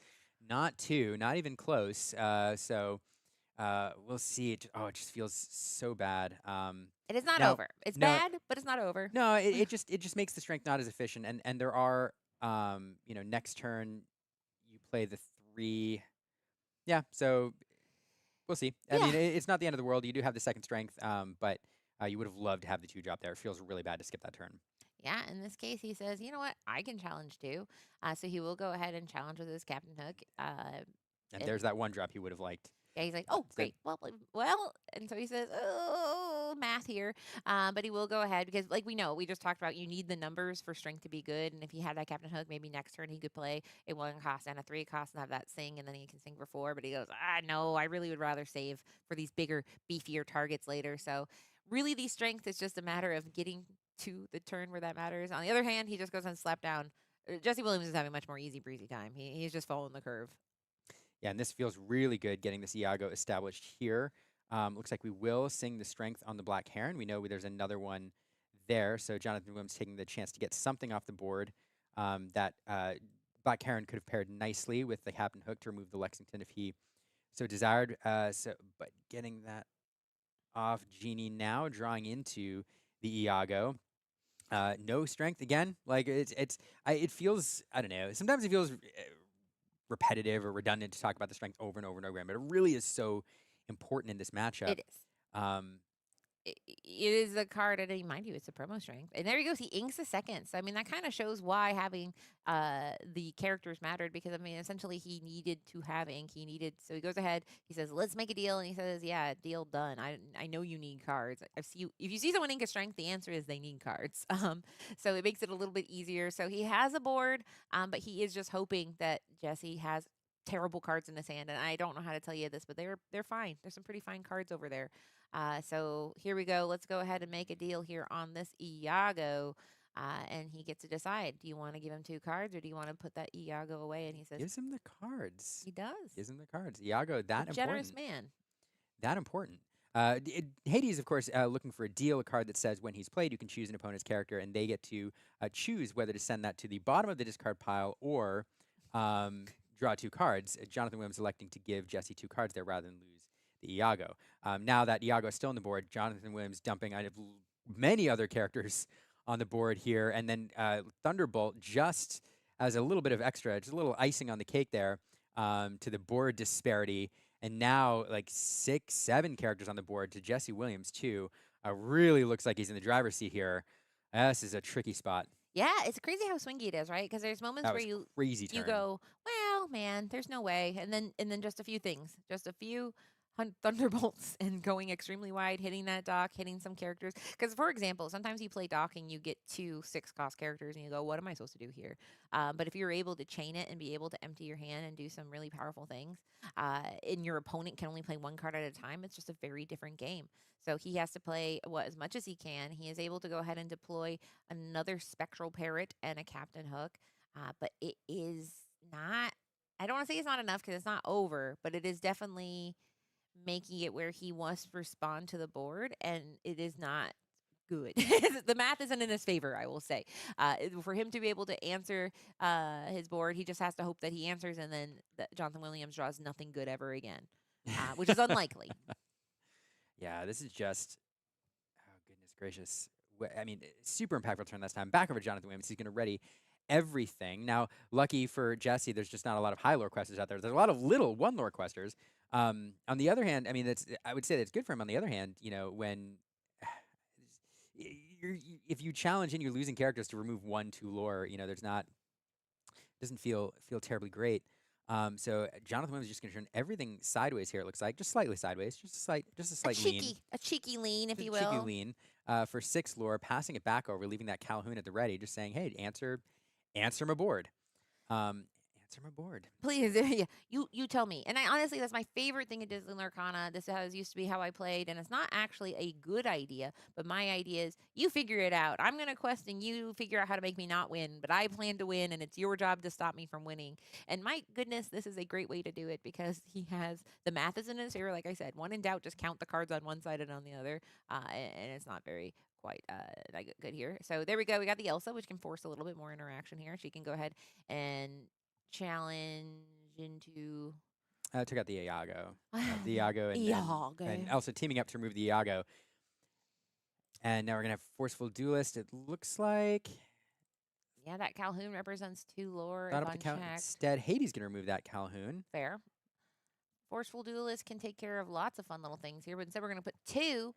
[SPEAKER 1] not 2. Not even close. So. We'll see. It just feels so bad.
[SPEAKER 2] It is not over. It's bad, but it's not over.
[SPEAKER 1] No, it just makes the strength not as efficient. And there are, next turn you play the 3. Yeah, so we'll see. I mean, it's not the end of the world. You do have the 2nd strength, but you would have loved to have the 2 drop there. It feels really bad to skip that turn.
[SPEAKER 2] Yeah, in this case, he says, you know what? I can challenge too. So he will go ahead and challenge with his Captain Hook.
[SPEAKER 1] And there's that 1 drop he would have liked.
[SPEAKER 2] Yeah, he's like, oh, great. Well, and so he says, oh, math here. But he will go ahead because, like we know, we just talked about you need the numbers for strength to be good. And if he had that Captain Hook, maybe next turn he could play a 1 cost and a 3 cost and have that sing, and then he can sing for 4. But he goes, no, I really would rather save for these bigger, beefier targets later. So really, the strength is just a matter of getting to the turn where that matters. On the other hand, he just goes and slap down. Jesse Williams is having much more easy breezy time. He's just following the curve.
[SPEAKER 1] Yeah, and this feels really good getting this Tiago established here. Looks like we will sing the strength on the Black Heron. We know there's another one there, so Jonathan Williams taking the chance to get something off the board. That Black Heron could have paired nicely with the Captain Hook to remove the Lexington if he so desired. But getting that off Genie now, drawing into the Tiago. No strength again. Like it feels, I don't know. Sometimes it feels repetitive or redundant to talk about the strength over and over and over again, but it really is so important in this matchup.
[SPEAKER 2] It is.
[SPEAKER 1] Um,
[SPEAKER 2] It is a card, and mind you, it's a promo strength. And there he goes. He inks a second. So I mean, that kind of shows why having the characters mattered, because I mean, essentially, he needed to have ink. He needed. So he goes ahead. He says, "Let's make a deal." And he says, "Yeah, deal done. I know you need cards. I see you. If you see someone ink a strength, the answer is they need cards. So it makes it a little bit easier. So he has a board, but he is just hoping that Jesse has terrible cards in his hand. And I don't know how to tell you this, but they're fine. There's some pretty fine cards over there. So here we go. Let's go ahead and make a deal here on this Iago. And he gets to decide. Do you want to give him 2 cards, or do you want to put that Iago away? And he says,
[SPEAKER 1] gives him the cards.
[SPEAKER 2] he does.
[SPEAKER 1] Gives him the cards. Iago, that
[SPEAKER 2] A generous
[SPEAKER 1] important.
[SPEAKER 2] man.
[SPEAKER 1] That important. Hades, of course, looking for a deal, a card that says when he's played, you can choose an opponent's character, and they get to choose whether to send that to the bottom of the discard pile or draw 2 cards. Jonathan Williams electing to give Jesse 2 cards there rather than lose the Iago. Now that Iago is still on the board, Jonathan Williams dumping many other characters on the board here, and then Thunderbolt just as a little bit of extra, just a little icing on the cake there to the board disparity. And now like 6, 7 characters on the board to Jesse Williams too. Really looks like he's in the driver's seat here. This is a tricky spot.
[SPEAKER 2] Yeah, it's crazy how swingy it is, right? Because there's moments
[SPEAKER 1] That
[SPEAKER 2] where
[SPEAKER 1] was crazy turn.
[SPEAKER 2] you go, well, man, there's no way, and then just a few things, just a few thunderbolts, and going extremely wide, hitting that dock, hitting some characters. Because for example, sometimes you play dock and you get 2 6-cost characters, and you go, what am I supposed to do here? But if you're able to chain it and be able to empty your hand and do some really powerful things, and your opponent can only play 1 card at a time, it's just a very different game. So he has to play as much as he can. He is able to go ahead and deploy another Spectral Parrot and a Captain Hook, but it is not. I don't want to say it's not enough, because it's not over, but it is definitely making it where he wants to respond to the board, and it is not good. The math isn't in his favor, I will say. For him to be able to answer his board, he just has to hope that he answers, and then Jonathan Williams draws nothing good ever again, which is unlikely.
[SPEAKER 1] Yeah, this is just, oh, goodness gracious. I mean, super impactful turn this time. Back over to Jonathan Williams. He's going to ready everything. Now, lucky for Jesse, there's just not a lot of high lore questers out there. There's a lot of little 1 lore questers. On the other hand, I mean, I would say that's good for him. On the other hand, you know, when if you challenge and you're losing characters to remove 1, 2 lore, you know, doesn't feel terribly great. So Jonathan Williams is just going to turn everything sideways here. It looks like just slightly sideways, just a slight lean,
[SPEAKER 2] a cheeky lean, if you will.
[SPEAKER 1] Cheeky lean for 6 lore, passing it back over, leaving that Calhoun at the ready, just saying, "Hey, answer my board." Answer my board.
[SPEAKER 2] Please, yeah, you tell me. And I honestly, that's my favorite thing in Disney Lorcana. This used to be how I played, and it's not actually a good idea. But my idea is, you figure it out. I'm gonna quest, and you figure out how to make me not win. But I plan to win, and it's your job to stop me from winning. And my goodness, this is a great way to do it, because he has the math is in his favor. Like I said, when in doubt, just count the cards on one side and on the other, and it's not very quite good here. So there we go. We got the Elsa, which can force a little bit more interaction here. She can go ahead and challenge into
[SPEAKER 1] Took out the Iago. The Iago and
[SPEAKER 2] Iago.
[SPEAKER 1] also teaming up to remove the Iago. And now we're going to have Forceful Duelist. It looks like.
[SPEAKER 2] Yeah, that Calhoun represents 2 lore.
[SPEAKER 1] Not up to Calhoun. Instead, Hades going to remove that Calhoun.
[SPEAKER 2] Fair. Forceful Duelist can take care of lots of fun little things here, but instead we're going to put 2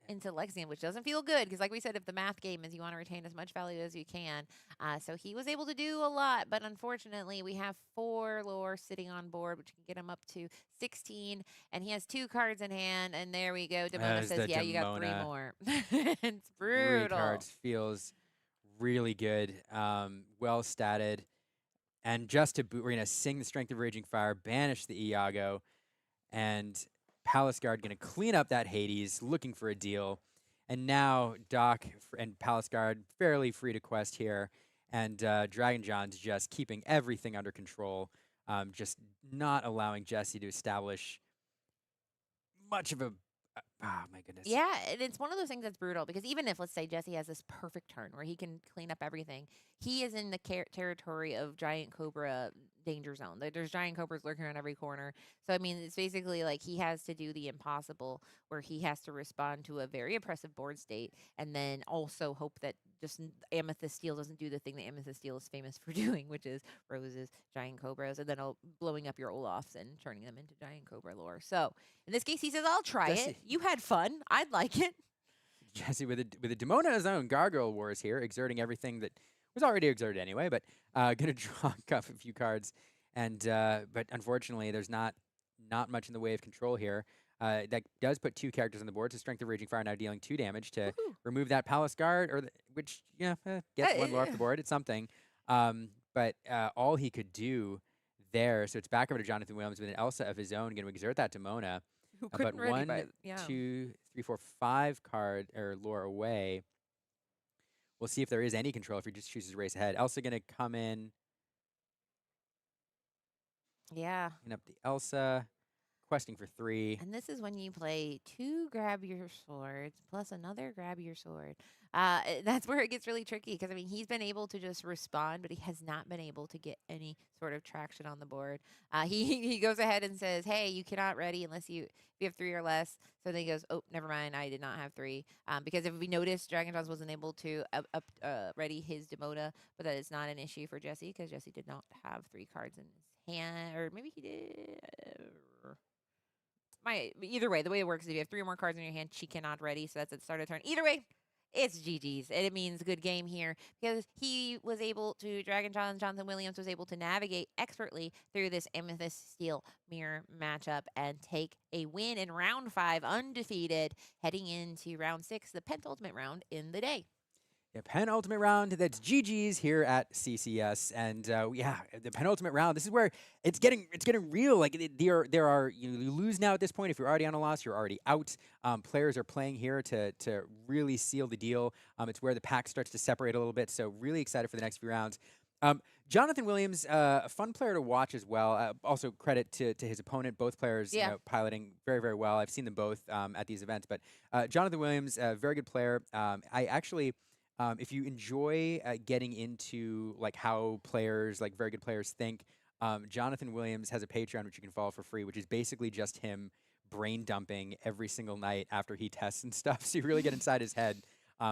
[SPEAKER 2] into Lexian, which doesn't feel good, because like we said, if the math game is you want to retain as much value as you can. So he was able to do a lot, but unfortunately we have 4 lore sitting on board, which can get him up to 16, and he has 2 cards in hand, and there we go. Demona says, yeah, you got 3 more. It's brutal.
[SPEAKER 1] 3 cards feels really good. Well statted. And just to boot, we're going to sing the Strength of Raging Fire, banish the Iago, and Palace Guard going to clean up that Hades, looking for a deal. And now Doc and Palace Guard fairly free to quest here. And Dragon John's just keeping everything under control, just not allowing Jesse to establish much of a... Oh, my goodness.
[SPEAKER 2] Yeah, and it's one of those things that's brutal, because even if, let's say, Jesse has this perfect turn where he can clean up everything, he is in the territory of Giant Cobra danger zone. There's Giant Cobras lurking around every corner. So, I mean, it's basically like he has to do the impossible, where he has to respond to a very oppressive board state, and then also hope that just Amethyst Steel doesn't do the thing that Amethyst Steel is famous for doing, which is roses, giant cobras, and then blowing up your Olafs and turning them into giant cobra lore. So in this case, he says, "I'll try
[SPEAKER 1] Jesse.
[SPEAKER 2] it. You had fun. I'd like it."
[SPEAKER 1] Jesse with a Demona of his own, Gargoyle Wars here, exerting everything that was already exerted anyway, but gonna draw a few cards, and but unfortunately, there's not much in the way of control here. That does put 2 characters on the board. So Strength of Raging Fire now dealing 2 damage to remove that Palace Guard, or which gets 1 lore off the board. It's something, but all he could do there. So it's back over to Jonathan Williams with an Elsa of his own, going to exert that Demona.
[SPEAKER 2] Who
[SPEAKER 1] But
[SPEAKER 2] couldn't ready
[SPEAKER 1] 1,
[SPEAKER 2] by yeah.
[SPEAKER 1] 2, 3, 4, 5 card or lore away. We'll see if there is any control if he just chooses to race ahead. Elsa going to come in.
[SPEAKER 2] Yeah.
[SPEAKER 1] And up the Elsa, questing for 3.
[SPEAKER 2] And this is when you play 2 grab your swords plus another grab your sword. That's where it gets really tricky because, I mean, he's been able to just respond, but he has not been able to get any sort of traction on the board. He goes ahead and says, "Hey, you cannot ready unless if you have 3 or less." So then he goes, "Oh, never mind, I did not have 3." Because if we noticed, Dragon Johns wasn't able to ready his Demona, but that is not an issue for Jesse because Jesse did not have 3 cards in his hand, or maybe he did. Either way, the way it works is if you have 3 or more cards in your hand, she cannot ready. So that's at the start of the turn. Either way, it's GG's. And it means good game here because he was able to, Jonathan Williams was able to navigate expertly through this Amethyst Steel mirror matchup and take a win in round 5 undefeated, heading into round 6, the penultimate round in the day.
[SPEAKER 1] Yeah, penultimate round. That's GG's here at CCS, and the penultimate round. This is where it's getting real. Like there are you lose now at this point. If you're already on a loss, you're already out. Players are playing here to really seal the deal. It's where the pack starts to separate a little bit. So really excited for the next few rounds. Jonathan Williams, a fun player to watch as well. Also credit to his opponent. Both players piloting very, very well. I've seen them both at these events. But Jonathan Williams, a very good player. I actually. If you enjoy getting into like how players, like very good players, think, Jonathan Williams has a Patreon which you can follow for free, which is basically just him brain dumping every single night after he tests and stuff. So you really get inside his head.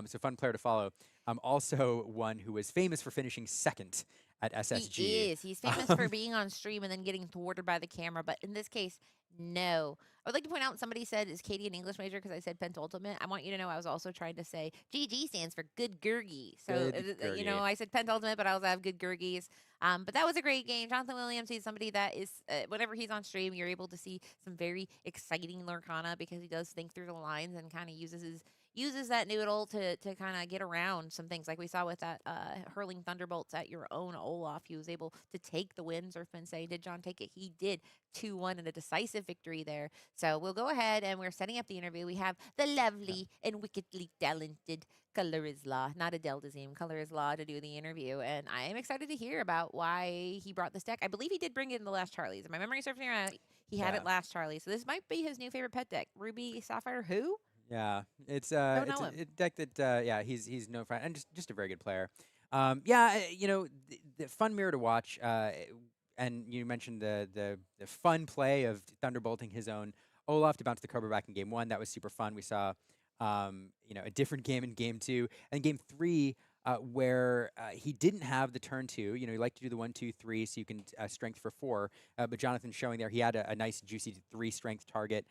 [SPEAKER 1] So fun player to follow. Also one who is famous for finishing second at SSG.
[SPEAKER 2] He is. He's famous for being on stream and then getting thwarted by the camera. But in this case, no. I would like to point out, somebody said, "Is Katie an English major?" Because I said pentultimate. I want you to know I was also trying to say GG stands for good Gurgi. So,
[SPEAKER 1] Good
[SPEAKER 2] I said pentultimate, but I also have good Gurgis. But that was a great game. Jonathan Williams, he's somebody that is, whenever he's on stream, you're able to see some very exciting Lorcana because he does think through the lines and kind of uses that noodle to kind of get around some things like we saw with that hurling thunderbolts at your own Olaf. He was able to take the win. Zerfman saying, "Did John take it?" He did. 2-1 in a decisive victory there. So we'll go ahead and we're setting up the interview. We have the lovely and wickedly talented Color is Law, not Adele Dazeem, Color is Law, to do the interview. And I am excited to hear about why he brought this deck. I believe he did bring it in the last Charlie's. If my memory serves me right, he had it last Charlie. So this might be his new favorite pet deck. Ruby Sapphire who?
[SPEAKER 1] Yeah, it's
[SPEAKER 2] Don't
[SPEAKER 1] it's
[SPEAKER 2] know
[SPEAKER 1] a deck that he's known for, and just a very good player. The fun mirror to watch. And you mentioned the fun play of thunderbolting his own Olaf to bounce the Cobra back in game 1. That was super fun. We saw a different game in game 2 and game 3 where he didn't have the turn 2. You like to do the 1, 2, 3 so you can strength for 4. But Jonathan's showing there he had a nice juicy 3 strength target,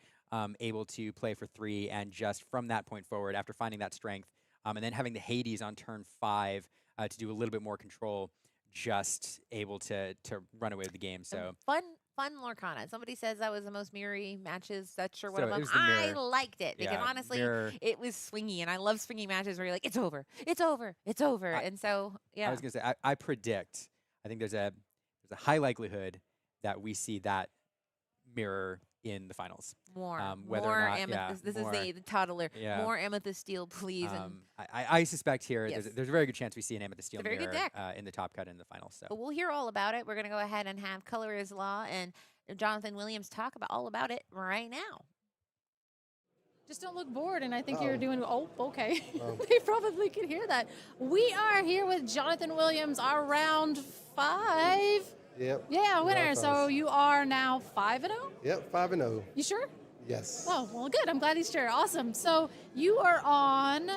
[SPEAKER 1] able to play for 3, and just from that point forward, after finding that strength, and then having the Hades on turn 5 to do a little bit more control, just able to run away with the game. So
[SPEAKER 2] fun Lorcana. Somebody says that was the most mirrory matches. That's sure one
[SPEAKER 1] So
[SPEAKER 2] of
[SPEAKER 1] it
[SPEAKER 2] them.
[SPEAKER 1] was the
[SPEAKER 2] I
[SPEAKER 1] mirror.
[SPEAKER 2] liked it because
[SPEAKER 1] Yeah,
[SPEAKER 2] honestly,
[SPEAKER 1] mirror.
[SPEAKER 2] it was swingy, and I love swingy matches where you're like, "It's over, it's over, it's over," and so
[SPEAKER 1] I was gonna say I predict. I think there's a high likelihood that we see that mirror in the finals.
[SPEAKER 2] more
[SPEAKER 1] Whether
[SPEAKER 2] more
[SPEAKER 1] or not,
[SPEAKER 2] amethyst. This
[SPEAKER 1] more,
[SPEAKER 2] is the toddler.
[SPEAKER 1] yeah.
[SPEAKER 2] More amethyst steel, please. And
[SPEAKER 1] I suspect here
[SPEAKER 2] Yes.
[SPEAKER 1] there's a very good chance we see an Amethyst Steel
[SPEAKER 2] It's a very good
[SPEAKER 1] mirror
[SPEAKER 2] deck.
[SPEAKER 1] in the top cut in the finals. So
[SPEAKER 2] but we'll hear all about it. We're gonna go ahead and have Color is Law and Jonathan Williams talk about all about it right now.
[SPEAKER 3] Just don't look bored, and I think you're doing. Oh, okay. They probably can hear that. We are here with Jonathan Williams, our round 5.
[SPEAKER 11] Yep.
[SPEAKER 3] Yeah, winner.
[SPEAKER 11] Round
[SPEAKER 3] So
[SPEAKER 11] five.
[SPEAKER 3] you are now 5-0.
[SPEAKER 11] Yep, 5-0.
[SPEAKER 3] You sure?
[SPEAKER 11] Yes.
[SPEAKER 3] Oh, well, good. I'm glad he's sure. Awesome. So you are on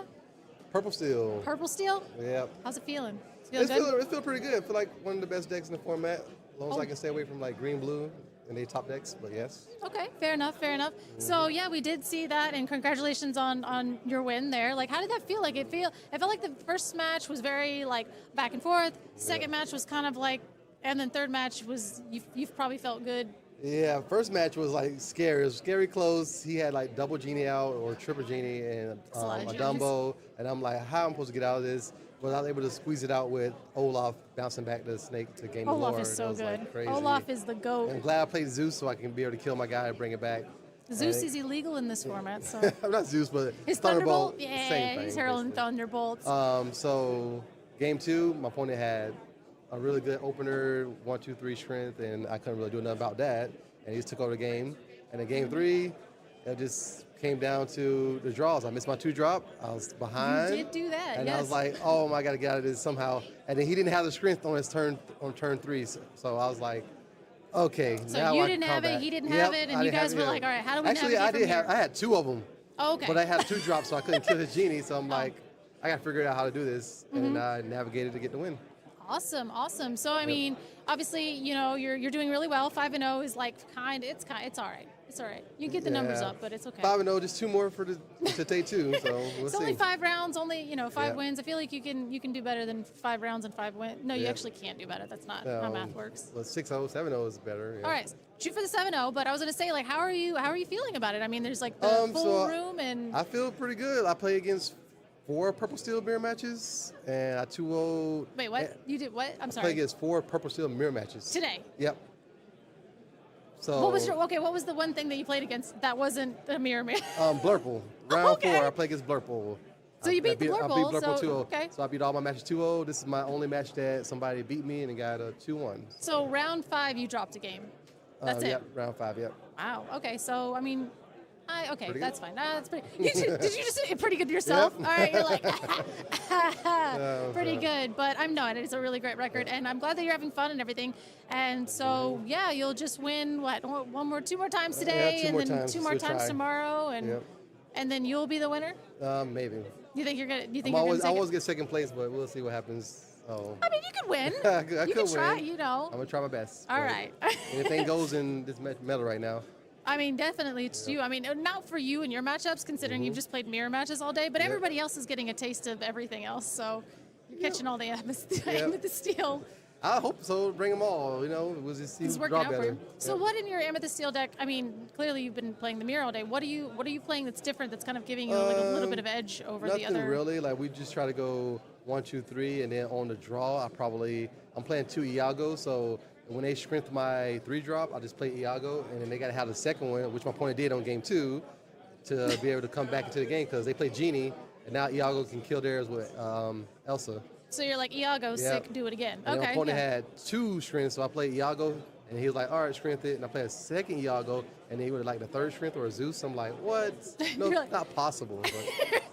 [SPEAKER 11] Purple Steel.
[SPEAKER 3] Purple Steel?
[SPEAKER 11] Yep.
[SPEAKER 3] How's it feeling?
[SPEAKER 11] It's feeling pretty good. I feel like one of the best decks in the format, as long as I can stay away from like green, blue, and they top decks, but yes.
[SPEAKER 3] Okay, fair enough, fair enough. So yeah, we did see that, and congratulations on your win there. Like, how did that feel? Like, it felt like the first match was very like back and forth. Second match was kind of like, and then third match was you've probably felt good.
[SPEAKER 11] Yeah, first match was like scary. It was scary close. He had like double Genie out or triple Genie and a Dumbo, and I'm like, how am I supposed to get out of this? But I was able to squeeze it out with Olaf bouncing back the snake to gain the lore.
[SPEAKER 3] Olaf is so good.
[SPEAKER 11] Like crazy.
[SPEAKER 3] Olaf is the GOAT.
[SPEAKER 11] I'm glad I played Zeus so I can be able to kill my guy and bring it back.
[SPEAKER 3] Zeus is illegal in this format, so.
[SPEAKER 11] I'm not Zeus, but
[SPEAKER 3] his
[SPEAKER 11] Thunderbolt.
[SPEAKER 3] Yeah,
[SPEAKER 11] same thing,
[SPEAKER 3] he's hurling thunderbolts.
[SPEAKER 11] So game 2, my opponent had a really good opener, 1-2-3 strength, and I couldn't really do nothing about that. And he just took over the game. And in game 3, it just came down to the draws. I missed my 2-drop. I was behind.
[SPEAKER 3] You did do that,
[SPEAKER 11] and
[SPEAKER 3] yes.
[SPEAKER 11] I was like, oh, I got to get out of this somehow. And then he didn't have the strength on his turn 3. So I was like, okay,
[SPEAKER 3] so
[SPEAKER 11] now
[SPEAKER 3] you
[SPEAKER 11] I
[SPEAKER 3] didn't
[SPEAKER 11] can
[SPEAKER 3] have
[SPEAKER 11] come
[SPEAKER 3] it,
[SPEAKER 11] back.
[SPEAKER 3] he didn't have it, and you guys were like, all right, how do we
[SPEAKER 11] Actually,
[SPEAKER 3] navigate from here?
[SPEAKER 11] I had 2 of them.
[SPEAKER 3] Oh, okay.
[SPEAKER 11] But I had 2 drops, so I couldn't kill his Genie. So I'm like, I got to figure out how to do this. And I navigated to get the win.
[SPEAKER 3] Awesome, awesome. So I mean, obviously, you know, you're doing really well. 5-0 is like it's all right. It's all right. You get the numbers up, but it's okay.
[SPEAKER 11] 5-0, just 2 more for to take 2. So we'll
[SPEAKER 3] it's
[SPEAKER 11] see.
[SPEAKER 3] only 5 rounds, only 5 wins. I feel like you can do better than 5 rounds and 5 wins. No, you actually can't do better. That's not how math works.
[SPEAKER 11] Well, 6-0, 7-0 is better. Yeah.
[SPEAKER 3] All right, shoot for the 7-0. But I was gonna say, like, how are you feeling about it? I mean, there's like the full room, and
[SPEAKER 11] I feel pretty good. I play against 4 Purple Steel mirror matches, and I 2-0.
[SPEAKER 3] Wait, what? You did what? I'm
[SPEAKER 11] I
[SPEAKER 3] sorry.
[SPEAKER 11] played against 4 Purple Steel mirror matches.
[SPEAKER 3] Today?
[SPEAKER 11] Yep. So
[SPEAKER 3] what was the one thing that you played against that wasn't a mirror man?
[SPEAKER 11] Blurple. Round 4, I play against Blurple.
[SPEAKER 3] So you beat the Blurple.
[SPEAKER 11] I beat Blurple
[SPEAKER 3] so,
[SPEAKER 11] 2-0.
[SPEAKER 3] okay.
[SPEAKER 11] So I beat all my matches 2-0. This is my only match that somebody beat me and got a 2-1.
[SPEAKER 3] So round 5, you dropped a game. That's it.
[SPEAKER 11] Yep, round 5, yep.
[SPEAKER 3] Wow. Okay. So I mean, okay,
[SPEAKER 11] Pretty
[SPEAKER 3] that's
[SPEAKER 11] good.
[SPEAKER 3] fine. That's pretty. Did you just say pretty good yourself?
[SPEAKER 11] Yep.
[SPEAKER 3] All right. You're like pretty
[SPEAKER 11] no.
[SPEAKER 3] good, but I'm not. It's a really great record, and I'm glad that you're having fun and everything. And so yeah, you'll just win 2 more times today,
[SPEAKER 11] two
[SPEAKER 3] and
[SPEAKER 11] more
[SPEAKER 3] then
[SPEAKER 11] times.
[SPEAKER 3] 2 more
[SPEAKER 11] We'll
[SPEAKER 3] times
[SPEAKER 11] try.
[SPEAKER 3] tomorrow, and
[SPEAKER 11] Yep.
[SPEAKER 3] and then you'll be the winner.
[SPEAKER 11] Maybe.
[SPEAKER 3] You think you're gonna? Do you
[SPEAKER 11] I
[SPEAKER 3] think you're
[SPEAKER 11] always
[SPEAKER 3] gonna
[SPEAKER 11] get second place, but we'll see what happens. Oh.
[SPEAKER 3] I mean, you could win.
[SPEAKER 11] I
[SPEAKER 3] you
[SPEAKER 11] could
[SPEAKER 3] can try.
[SPEAKER 11] win.
[SPEAKER 3] You know.
[SPEAKER 11] I'm gonna try my best.
[SPEAKER 3] All
[SPEAKER 11] but
[SPEAKER 3] right.
[SPEAKER 11] Anything goes in this medal right now.
[SPEAKER 3] I mean, definitely it's you. I mean, not for you and your matchups, considering you've just played mirror matches all day, but everybody else is getting a taste of everything else, so you're catching all the amethyst steel.
[SPEAKER 11] I hope so. Bring them all. You know, we'll just see
[SPEAKER 3] It's
[SPEAKER 11] who
[SPEAKER 3] working
[SPEAKER 11] draw
[SPEAKER 3] out for
[SPEAKER 11] better.
[SPEAKER 3] you. So what in your amethyst steel deck, I mean, clearly you've been playing the mirror all day. What are you playing that's different, that's kind of giving you like a little bit of edge over the other?
[SPEAKER 11] Nothing really. Like, we just try to go 1, 2, 3, and then on the draw, I'm playing 2 Iago, so when they strength my 3-drop, I just play Iago, and then they got to have the second one, which my opponent did on game 2, to be able to come back into the game, because they play Genie, and now Iago can kill theirs with Elsa.
[SPEAKER 3] So you're like, Iago, sick, do it again.
[SPEAKER 11] And
[SPEAKER 3] okay.
[SPEAKER 11] my opponent had 2 strengths, so I played Iago, and he was like, all right, strength it, and I played a second Iago, and he would like the 3rd strength or a Zeus. I'm like, what? No,
[SPEAKER 3] You're like-
[SPEAKER 11] not possible. But,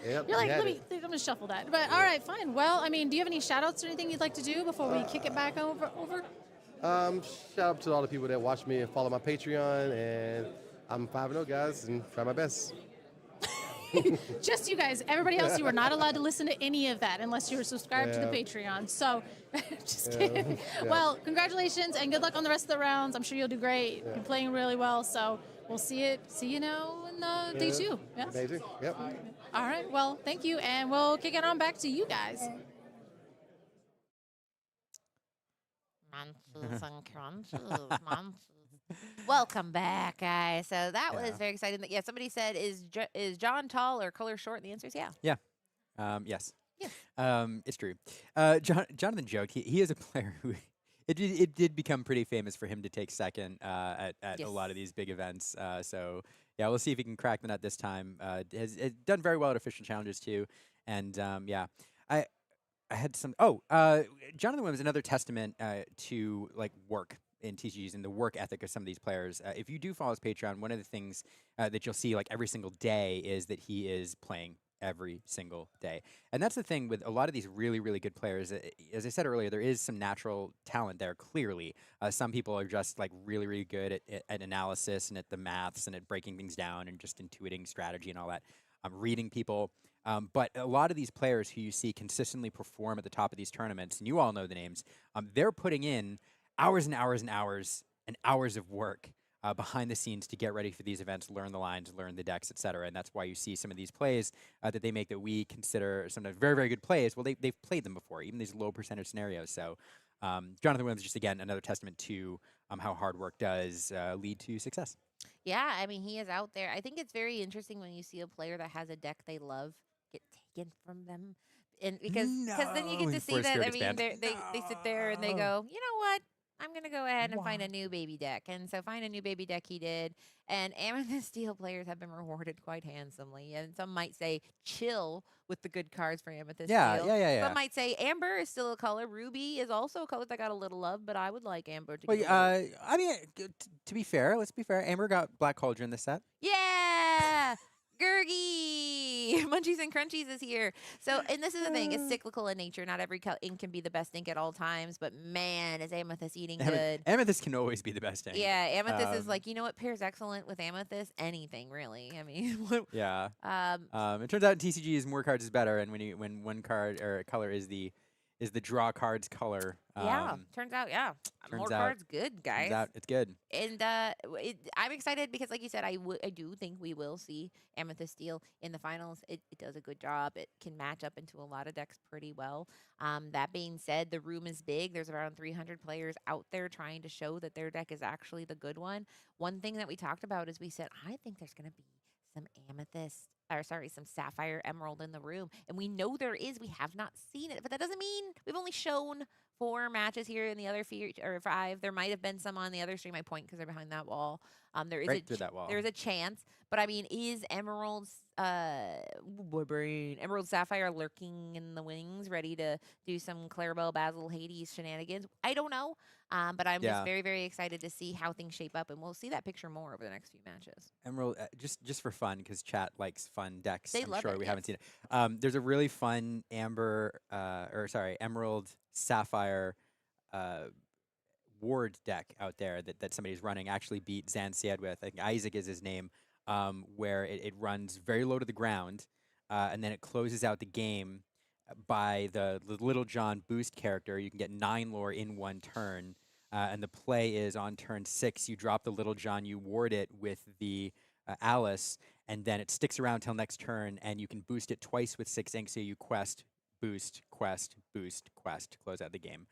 [SPEAKER 11] yep,
[SPEAKER 3] You're like,
[SPEAKER 11] he had
[SPEAKER 3] let me shuffle that. But all right, fine. Well, I mean, do you have any shout outs or anything you'd like to do before we kick it back over?
[SPEAKER 11] Shout out to all the people that watch me and follow my Patreon, and I'm 5-0, guys, and try my best.
[SPEAKER 3] Just you guys. Everybody else, you are not allowed to listen to any of that unless you're subscribed to the Patreon. So, just kidding.
[SPEAKER 11] Yeah.
[SPEAKER 3] Well, congratulations and good luck on the rest of the rounds. I'm sure you'll do great. You're playing really well. So we'll see you now in day 2. Yeah.
[SPEAKER 11] Day 2. Yep.
[SPEAKER 3] All right. Well, thank you, and we'll kick it on back to you guys.
[SPEAKER 2] Munches and crunches, munches. Welcome back, guys. So that was very exciting. Yeah, somebody said, is John tall or color short? And the answer is yeah.
[SPEAKER 1] Yeah. Yes.
[SPEAKER 2] Yeah.
[SPEAKER 1] It's true. Jonathan joked. He is a player who it did become pretty famous for him to take second at a lot of these big events. So yeah, we'll see if he can crack the nut this time. Has done very well at official challenges too, and yeah, I had some. Jonathan was another testament to like work in TCGs and the work ethic of some of these players. If you do follow his Patreon, one of the things that you'll see like every single day is that he is playing every single day. And that's the thing with a lot of these really, really good players. As I said earlier, there is some natural talent there, clearly. Some people are just like really, really good at analysis and at the maths and at breaking things down and just intuiting strategy and all that. Reading people. But a lot of these players who you see consistently perform at the top of these tournaments, and you all know the names, they're putting in hours and hours and hours and hours of work behind the scenes to get ready for these events, learn the lines, learn the decks, et cetera. And that's why you see some of these plays that they make that we consider sometimes very, very good plays. Well, they've played them before, even these low percentage scenarios. So Jonathan Williams, just again, another testament to how hard work does lead to success.
[SPEAKER 2] Yeah, I mean, he is out there. I think it's very interesting when you see a player that has a deck they love get taken from them. And because then you get to see that. I mean, they sit there and they go, you know what? I'm gonna go ahead and find a new baby deck, and so find a new baby deck he did. And Amethyst Steel players have been rewarded quite handsomely, and some might say chill with the good cards for Amethyst Steel.
[SPEAKER 1] Yeah.
[SPEAKER 2] Some might say Amber is still a color. Ruby is also a color that got a little love, but I would like Amber to.
[SPEAKER 1] Well, I mean, to be fair, let's be fair. Amber got Black Cauldron this set.
[SPEAKER 2] Yeah. Gurgi! Munchies and Crunchies is here. So, and this is the thing, it's cyclical in nature. Not every ink can be the best ink at all times, but man, is Amethyst eating good.
[SPEAKER 1] Amethyst can always be the best ink.
[SPEAKER 2] Yeah, Amethyst is like, you know what pairs excellent with Amethyst? Anything, really. I mean,
[SPEAKER 1] yeah. It turns out in TCGs, more cards is better, and when one card or color is the draw cards color.
[SPEAKER 2] Turns out, more cards good, guys.
[SPEAKER 1] Turns out it's good.
[SPEAKER 2] And I'm excited because, like you said, I do think we will see Amethyst Steel in the finals. It does a good job. It can match up into a lot of decks pretty well. That being said, the room is big. There's around 300 players out there trying to show that their deck is actually the good one. One thing that we talked about is we said, I think there's going to be some sapphire emerald in the room. And we know there is. We have not seen it. But that doesn't mean we've only shown 4 matches here in the other 5. There might have been some on the other stream. I point because they're behind that wall. There is
[SPEAKER 1] right through that wall.
[SPEAKER 2] There's a chance. But I mean, is Emerald Sapphire lurking in the wings, ready to do some Clarabelle, Basil, Hades shenanigans? I don't know. But I'm just very, very excited to see how things shape up, and we'll see that picture more over the next few matches.
[SPEAKER 1] Emerald, just for fun, because chat likes fun decks.
[SPEAKER 2] They
[SPEAKER 1] I'm
[SPEAKER 2] love
[SPEAKER 1] sure
[SPEAKER 2] it,
[SPEAKER 1] we haven't seen it. There's a really fun Emerald Sapphire Ward deck out there that somebody's running. Actually beat Zansied with. I think Isaac is his name. Where it runs very low to the ground, and then it closes out the game by the Little John boost character. You can get 9 lore in 1 turn. And the play is on turn 6, you drop the Little John, you ward it with the Alice, and then it sticks around till next turn, and you can boost it twice with 6 ink, so you quest, boost, quest, boost, quest to close out the game.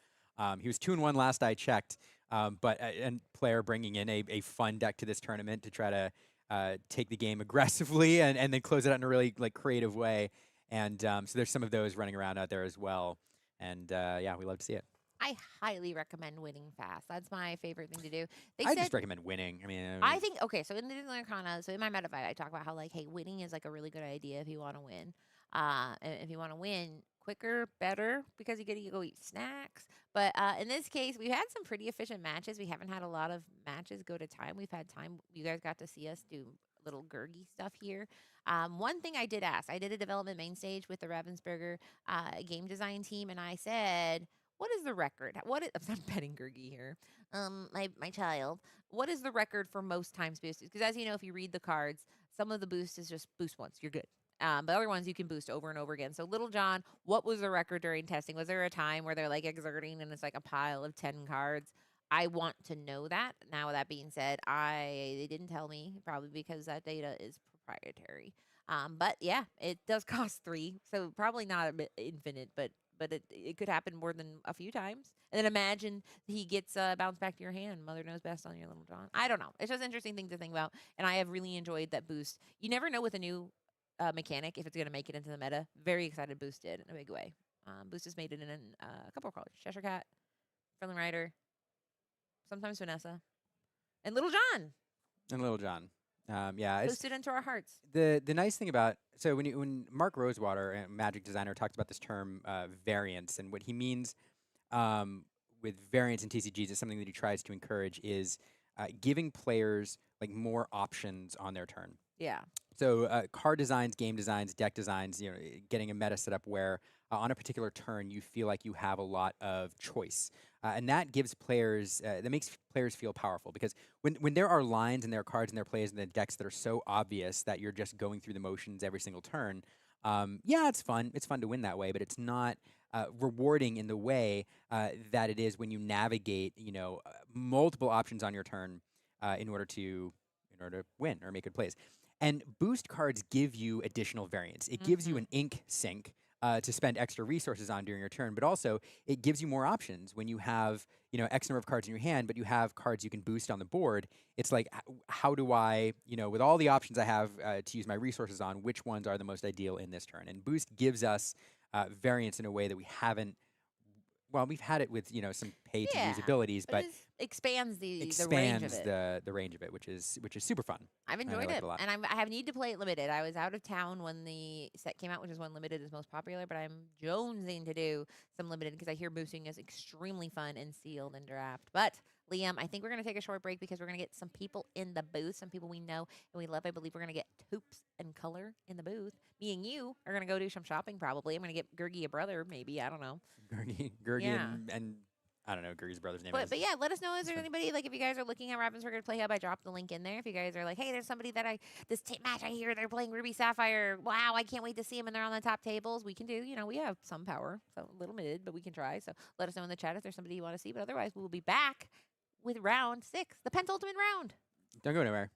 [SPEAKER 1] He was 2-1 last I checked, but and player bringing in a fun deck to this tournament to try to take the game aggressively and then close it out in a really creative way. And so there's some of those running around out there as well. And we love to see it.
[SPEAKER 2] I highly recommend winning fast. That's my favorite thing to do.
[SPEAKER 1] I just recommend winning. I mean,
[SPEAKER 2] I think, okay, so in the Lorcana, so in my Metafy, I talk about how, hey, winning is a really good idea if you want to win. If you want to win quicker, better, because you get to go eat snacks. But in this case, we've had some pretty efficient matches. We haven't had a lot of matches go to time. We've had time. You guys got to see us do little Gurgi stuff here. One thing I did ask, I did a development main stage with the Ravensburger game design team, and I said, what is the record? I'm betting Gurgi here. My child. What is the record for most times boosted? Because as you know, if you read the cards, some of the boost is just boost once, you're good. But other ones you can boost over and over again. So Little John, what was the record during testing? Was there a time where they're exerting and it's a pile of 10 cards? I want to know that. Now, with that being said, they didn't tell me, probably because that data is proprietary. But yeah, it does cost 3, so probably not infinite, but it could happen more than a few times. And then imagine he gets bounced back to your hand. Mother knows best on your Little John. I don't know. It's just an interesting thing to think about. And I have really enjoyed that boost. You never know with a new mechanic if it's going to make it into the meta. Very excited Boost did in a big way. Boost has made it in a couple of colors. Cheshire Cat, Friendly Rider, sometimes Vanessa, and Little John. Boosted into our hearts.
[SPEAKER 1] The nice thing about when Mark Rosewater, a Magic designer, talks about this term variance, and what he means with variance in TCGs is something that he tries to encourage is giving players more options on their turn.
[SPEAKER 2] Yeah.
[SPEAKER 1] So card designs, game designs, deck designs, getting a meta set up where on a particular turn you feel like you have a lot of choice. And that gives players, that makes players feel powerful, because when there are lines and there are cards and there are plays and the decks that are so obvious that you're just going through the motions every single turn, Yeah, it's fun. It's fun to win that way, but it's not rewarding in the way that it is when you navigate, multiple options on your turn in order to win or make good plays. And boost cards give you additional variance. It gives you an ink sink to spend extra resources on during your turn, but also it gives you more options when you have X number of cards in your hand, but you have cards you can boost on the board. It's like, how do I, with all the options I have to use my resources on, which ones are the most ideal in this turn? And boost gives us variance in a way that we haven't. Well, we've had it with some pay to use
[SPEAKER 2] Yeah,
[SPEAKER 1] abilities,
[SPEAKER 2] but
[SPEAKER 1] but
[SPEAKER 2] it expands the range of
[SPEAKER 1] expands
[SPEAKER 2] it.
[SPEAKER 1] the range of it, which is super fun.
[SPEAKER 2] I've
[SPEAKER 1] And I
[SPEAKER 2] enjoyed
[SPEAKER 1] like
[SPEAKER 2] it,
[SPEAKER 1] it a lot.
[SPEAKER 2] and I have need to play it limited. I was out of town when the set came out, which is when limited is most popular. But I'm jonesing to do some limited because I hear boosting is extremely fun and sealed and draft. But Liam, I think we're gonna take a short break because we're gonna get some people in the booth, some people we know and we love. I believe we're gonna get Toops and Color in the booth. Me and you are gonna go do some shopping. Probably, I'm gonna get Gurgi a brother. Maybe I don't know.
[SPEAKER 1] Gurgi
[SPEAKER 2] Yeah.
[SPEAKER 1] and I don't know Gurgi's brother's name.
[SPEAKER 2] But
[SPEAKER 1] Is.
[SPEAKER 2] yeah, let us know. Is there
[SPEAKER 1] fun.
[SPEAKER 2] anybody like if you guys are looking at Ravensburger Play Hub? I dropped the link in there. If you guys are like, hey, there's somebody that match I hear they're playing Ruby Sapphire. Wow, I can't wait to see them and they're on the top tables. We can do. We have some power, so a little mid, but we can try. So let us know in the chat if there's somebody you want to see. But otherwise, we will be back with round 6, the penultimate round.
[SPEAKER 1] Don't go anywhere.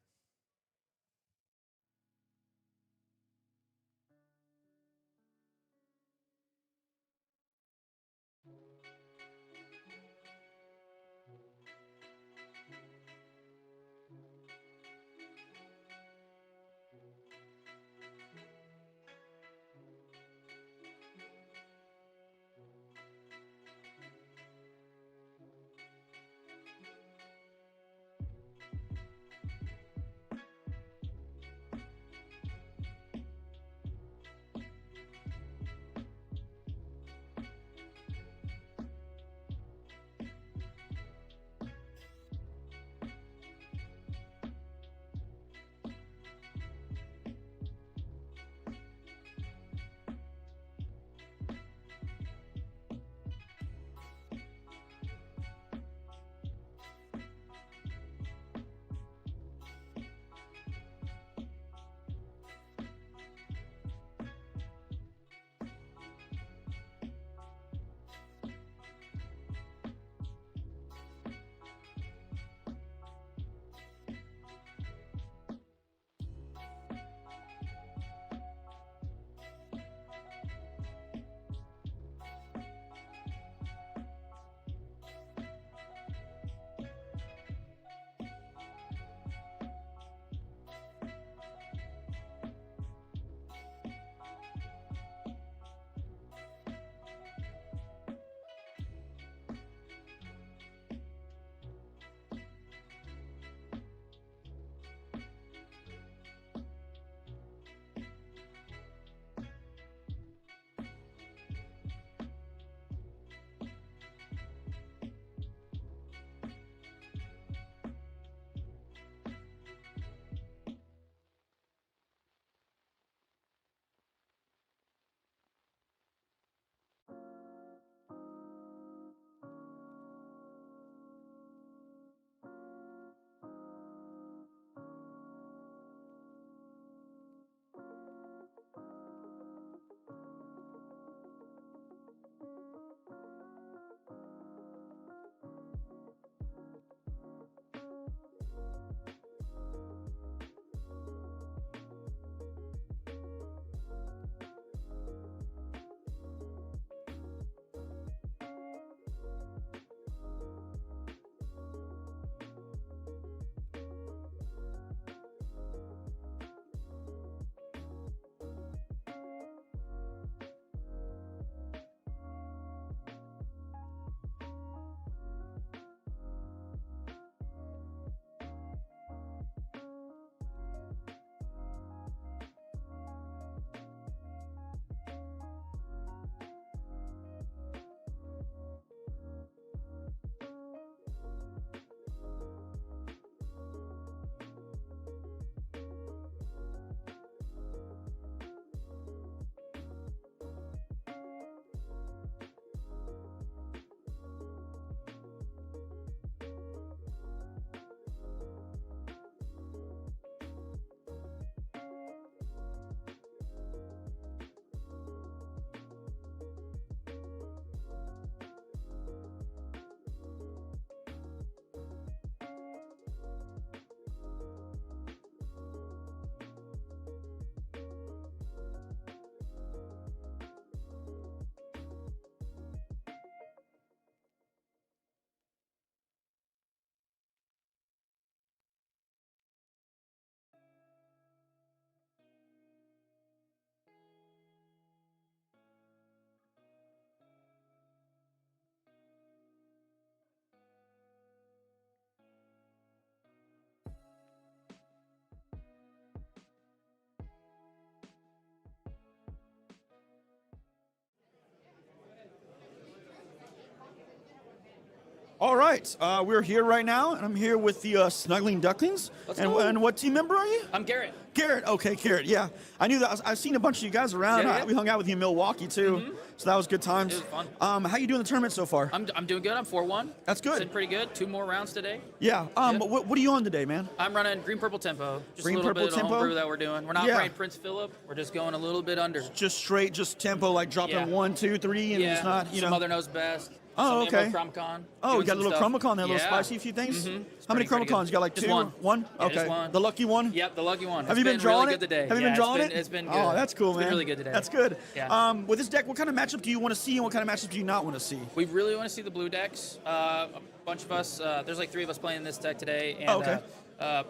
[SPEAKER 7] All right, we're here right now, and I'm here with the Snuggling Ducklings. And what team member are you?
[SPEAKER 5] I'm Garrett.
[SPEAKER 7] Garrett, okay, Garrett, yeah. I knew that. I've seen a bunch of you guys around.
[SPEAKER 5] Yeah.
[SPEAKER 7] We hung out with you in Milwaukee, too. So that was good times.
[SPEAKER 5] It was fun.
[SPEAKER 7] How you doing in the tournament so far?
[SPEAKER 5] I'm doing good. I'm 4-1.
[SPEAKER 7] That's good.
[SPEAKER 5] It's been pretty good. 2 more rounds today.
[SPEAKER 7] Yeah. What are you on today, man?
[SPEAKER 5] I'm running green purple tempo. Just
[SPEAKER 7] Green
[SPEAKER 5] a little
[SPEAKER 7] purple
[SPEAKER 5] bit
[SPEAKER 7] tempo?
[SPEAKER 5] of homebrew that we're doing. We're not playing Prince Philip. We're just going a little bit under.
[SPEAKER 7] Just straight, just tempo, like dropping 1, 2, 3, and it's not,
[SPEAKER 5] some Mother Knows Best.
[SPEAKER 7] Oh,
[SPEAKER 5] some
[SPEAKER 7] okay.
[SPEAKER 5] Chromicon.
[SPEAKER 7] Oh, we got a little
[SPEAKER 5] stuff.
[SPEAKER 7] Chromicon there, a little spicy few things. How many
[SPEAKER 5] pretty
[SPEAKER 7] Chromicons?
[SPEAKER 5] good.
[SPEAKER 7] You got like
[SPEAKER 5] Just
[SPEAKER 7] 2?
[SPEAKER 5] one.
[SPEAKER 7] One?
[SPEAKER 5] Yeah,
[SPEAKER 7] Okay.
[SPEAKER 5] just one.
[SPEAKER 7] The lucky one?
[SPEAKER 5] Yep, the lucky one.
[SPEAKER 7] Have you
[SPEAKER 5] It's
[SPEAKER 7] been drawing
[SPEAKER 5] really
[SPEAKER 7] it?
[SPEAKER 5] good today.
[SPEAKER 7] Have you been drawing it?
[SPEAKER 5] It's been good.
[SPEAKER 7] Oh, that's cool, man.
[SPEAKER 5] It's been really good today.
[SPEAKER 7] That's good.
[SPEAKER 5] Yeah.
[SPEAKER 7] With this deck, what kind of matchup do you want to see, and what kind of matchup do you not want to see?
[SPEAKER 5] We really want to see the blue decks. A bunch of us, there's like 3 of us playing this deck today, and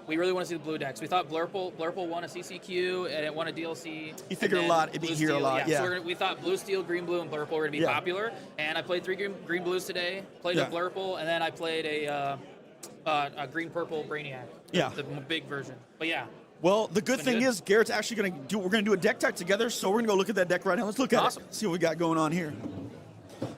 [SPEAKER 5] we really want to see the blue decks. We thought Blurple won a CCQ and it won a DLC.
[SPEAKER 7] You figured a lot, it'd be here a lot, yeah.
[SPEAKER 5] So we thought blue steel, green blue, and Blurple were going to be popular, and I played 3 green blues today, played a Blurple, and then I played a green purple Brainiac. The big version. But yeah.
[SPEAKER 7] Well, the good thing is Garrett's actually we're going to do a deck tech together, so we're going to go look at that deck right now. Let's look at it, see what we got going on here.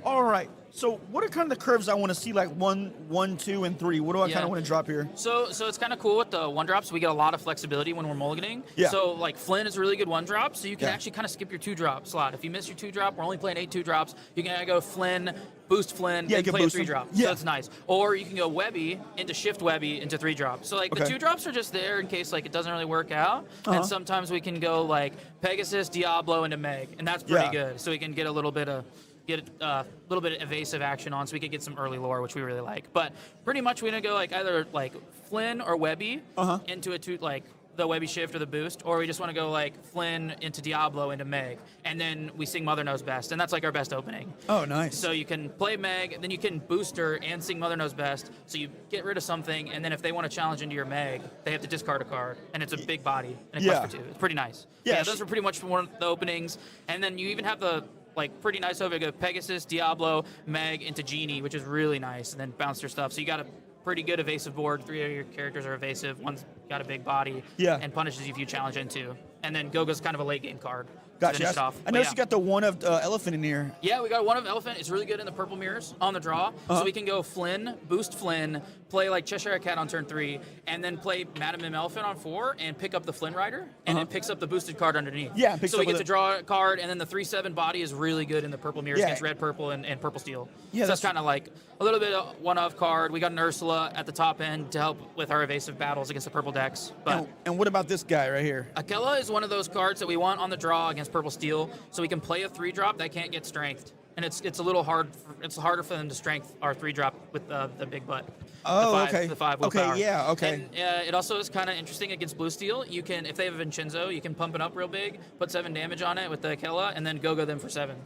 [SPEAKER 7] All right. So what are kind of the curves I want to see, like 1, 2, and 3? What do I kind of want to drop here?
[SPEAKER 5] So it's kind of cool with the 1-drops. We get a lot of flexibility when we're mulliganing.
[SPEAKER 7] Yeah.
[SPEAKER 5] So like Flynn is a really good 1-drop, so you can actually kind of skip your 2-drop slot. If you miss your 2-drop, we're only playing 8 2-drops. You can go Flynn, boost Flynn, then play a 3-drop. So that's nice. Or you can go Webby into shift Webby into 3-drops. So like the 2-drops are just there in case like it doesn't really work out. And sometimes we can go like Pegasus, Diablo into Meg, and that's pretty good. So we can get a little bit of evasive action on, so we could get some early lore, which we really like. But pretty much we're gonna go like either like Flynn or Webby into like the Webby shift or the boost, or we just want to go like Flynn into Diablo into Meg, and then we sing Mother Knows Best, and that's like our best opening.
[SPEAKER 7] Oh, nice.
[SPEAKER 5] So you can play Meg, then you can boost her and sing Mother Knows Best, so you get rid of something, and then if they want to challenge into your Meg, they have to discard a card, and it's a big body, and it costs for 2. It's pretty nice. Yeah, those are pretty much one of the openings, and then you even have the like pretty nice over go Pegasus, Diablo, Meg into Genie, which is really nice, and then bounce their stuff. So you got a pretty good evasive board. 3 of your characters are evasive. One's got a big body and punishes you if you challenge into. And then Gogo's kind of a late game card.
[SPEAKER 7] Gotcha. I noticed you got the one of Elephant in here.
[SPEAKER 5] Yeah, we got one of Elephant. It's really good in the purple mirrors on the draw. So we can go Flynn, boost Flynn, play like Cheshire Cat on turn 3, and then play Madam M Elephant on 4 and pick up the Flynn Rider, and it picks up the boosted card underneath.
[SPEAKER 7] Yeah,
[SPEAKER 5] so we get to draw a card, and then the 3/7 body is really good in the purple mirrors against red, purple, and purple steel.
[SPEAKER 7] Yeah,
[SPEAKER 5] so that's kind of like a little bit of one-of card. We got an Ursula at the top end to help with our evasive battles against the purple decks. But
[SPEAKER 7] and what about this guy right here?
[SPEAKER 5] Akela is one of those cards that we want on the draw against purple steel, so we can play a 3-drop that can't get strengthed. And it's a little hard. It's harder for them to strength our 3-drop with the big butt.
[SPEAKER 7] Oh,
[SPEAKER 5] the 5 willpower.
[SPEAKER 7] Okay, yeah, okay.
[SPEAKER 5] And it also is kind of interesting against blue steel. You can, if they have a Vincenzo, you can pump it up real big, put 7 damage on it with the Akela, and then go them for 7.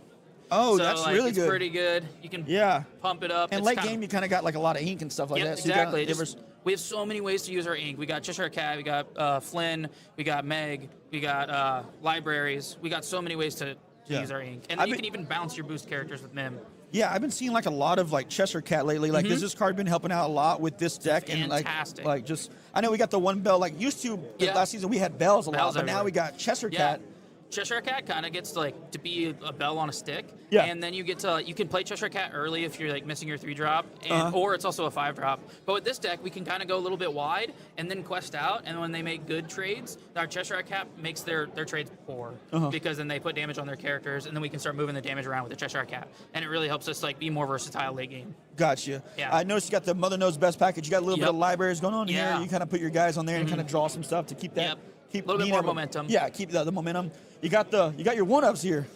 [SPEAKER 7] Oh,
[SPEAKER 5] so,
[SPEAKER 7] that's
[SPEAKER 5] like,
[SPEAKER 7] really
[SPEAKER 5] it's
[SPEAKER 7] good.
[SPEAKER 5] pretty good. You can pump it up.
[SPEAKER 7] And late game, you kind of got like a lot of ink and stuff like that. So
[SPEAKER 5] exactly. We have so many ways to use our ink. We got Cheshire Cat, we got Flynn, we got Meg, we got libraries. We got so many ways to use our ink. And then you can even bounce your boost characters with Mim.
[SPEAKER 7] Yeah, I've been seeing like a lot of like Cheshire Cat lately. Like, has this card been helping out a lot with this deck?
[SPEAKER 5] Fantastic.
[SPEAKER 7] And like just, I know we got the one bell. Like used to last season we had bells a lot, but now we got Cheshire Cat.
[SPEAKER 5] Cheshire Cat kind of gets to be a bell on a stick.
[SPEAKER 7] Yeah.
[SPEAKER 5] And then you can play Cheshire Cat early if you're like missing your 3-drop, or it's also a 5-drop. But with this deck, we can kind of go a little bit wide and then quest out. And when they make good trades, our Cheshire Cat makes their trades poor because then they put damage on their characters, and then we can start moving the damage around with the Cheshire Cat, and it really helps us like be more versatile late game.
[SPEAKER 7] Gotcha.
[SPEAKER 5] Yeah.
[SPEAKER 7] I noticed you got the Mother Knows Best package. You got a little bit of libraries going on here. You kind of put your guys on there and kind of draw some stuff to keep that. Keep
[SPEAKER 5] a little bit more momentum.
[SPEAKER 7] Yeah, keep the momentum. You got your 1-ups here.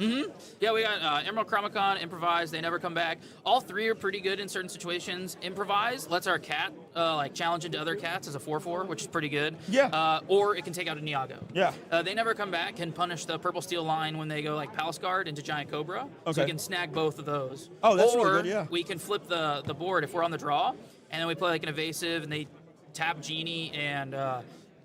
[SPEAKER 5] Yeah, we got Emerald Chromicon, Improvise, They Never Come Back. All 3 are pretty good in certain situations. Improvise lets our cat like challenge into other cats as a 4/4, which is pretty good.
[SPEAKER 7] Yeah.
[SPEAKER 5] Or it can take out a Niago.
[SPEAKER 7] Yeah.
[SPEAKER 5] They Never Come Back can punish the purple steel line when they go like Palace Guard into Giant Cobra.
[SPEAKER 7] Okay.
[SPEAKER 5] So we can snag both of those.
[SPEAKER 7] Oh, that's
[SPEAKER 5] or
[SPEAKER 7] really good, yeah.
[SPEAKER 5] we can flip the board if we're on the draw, and then we play like an evasive, and they tap Genie and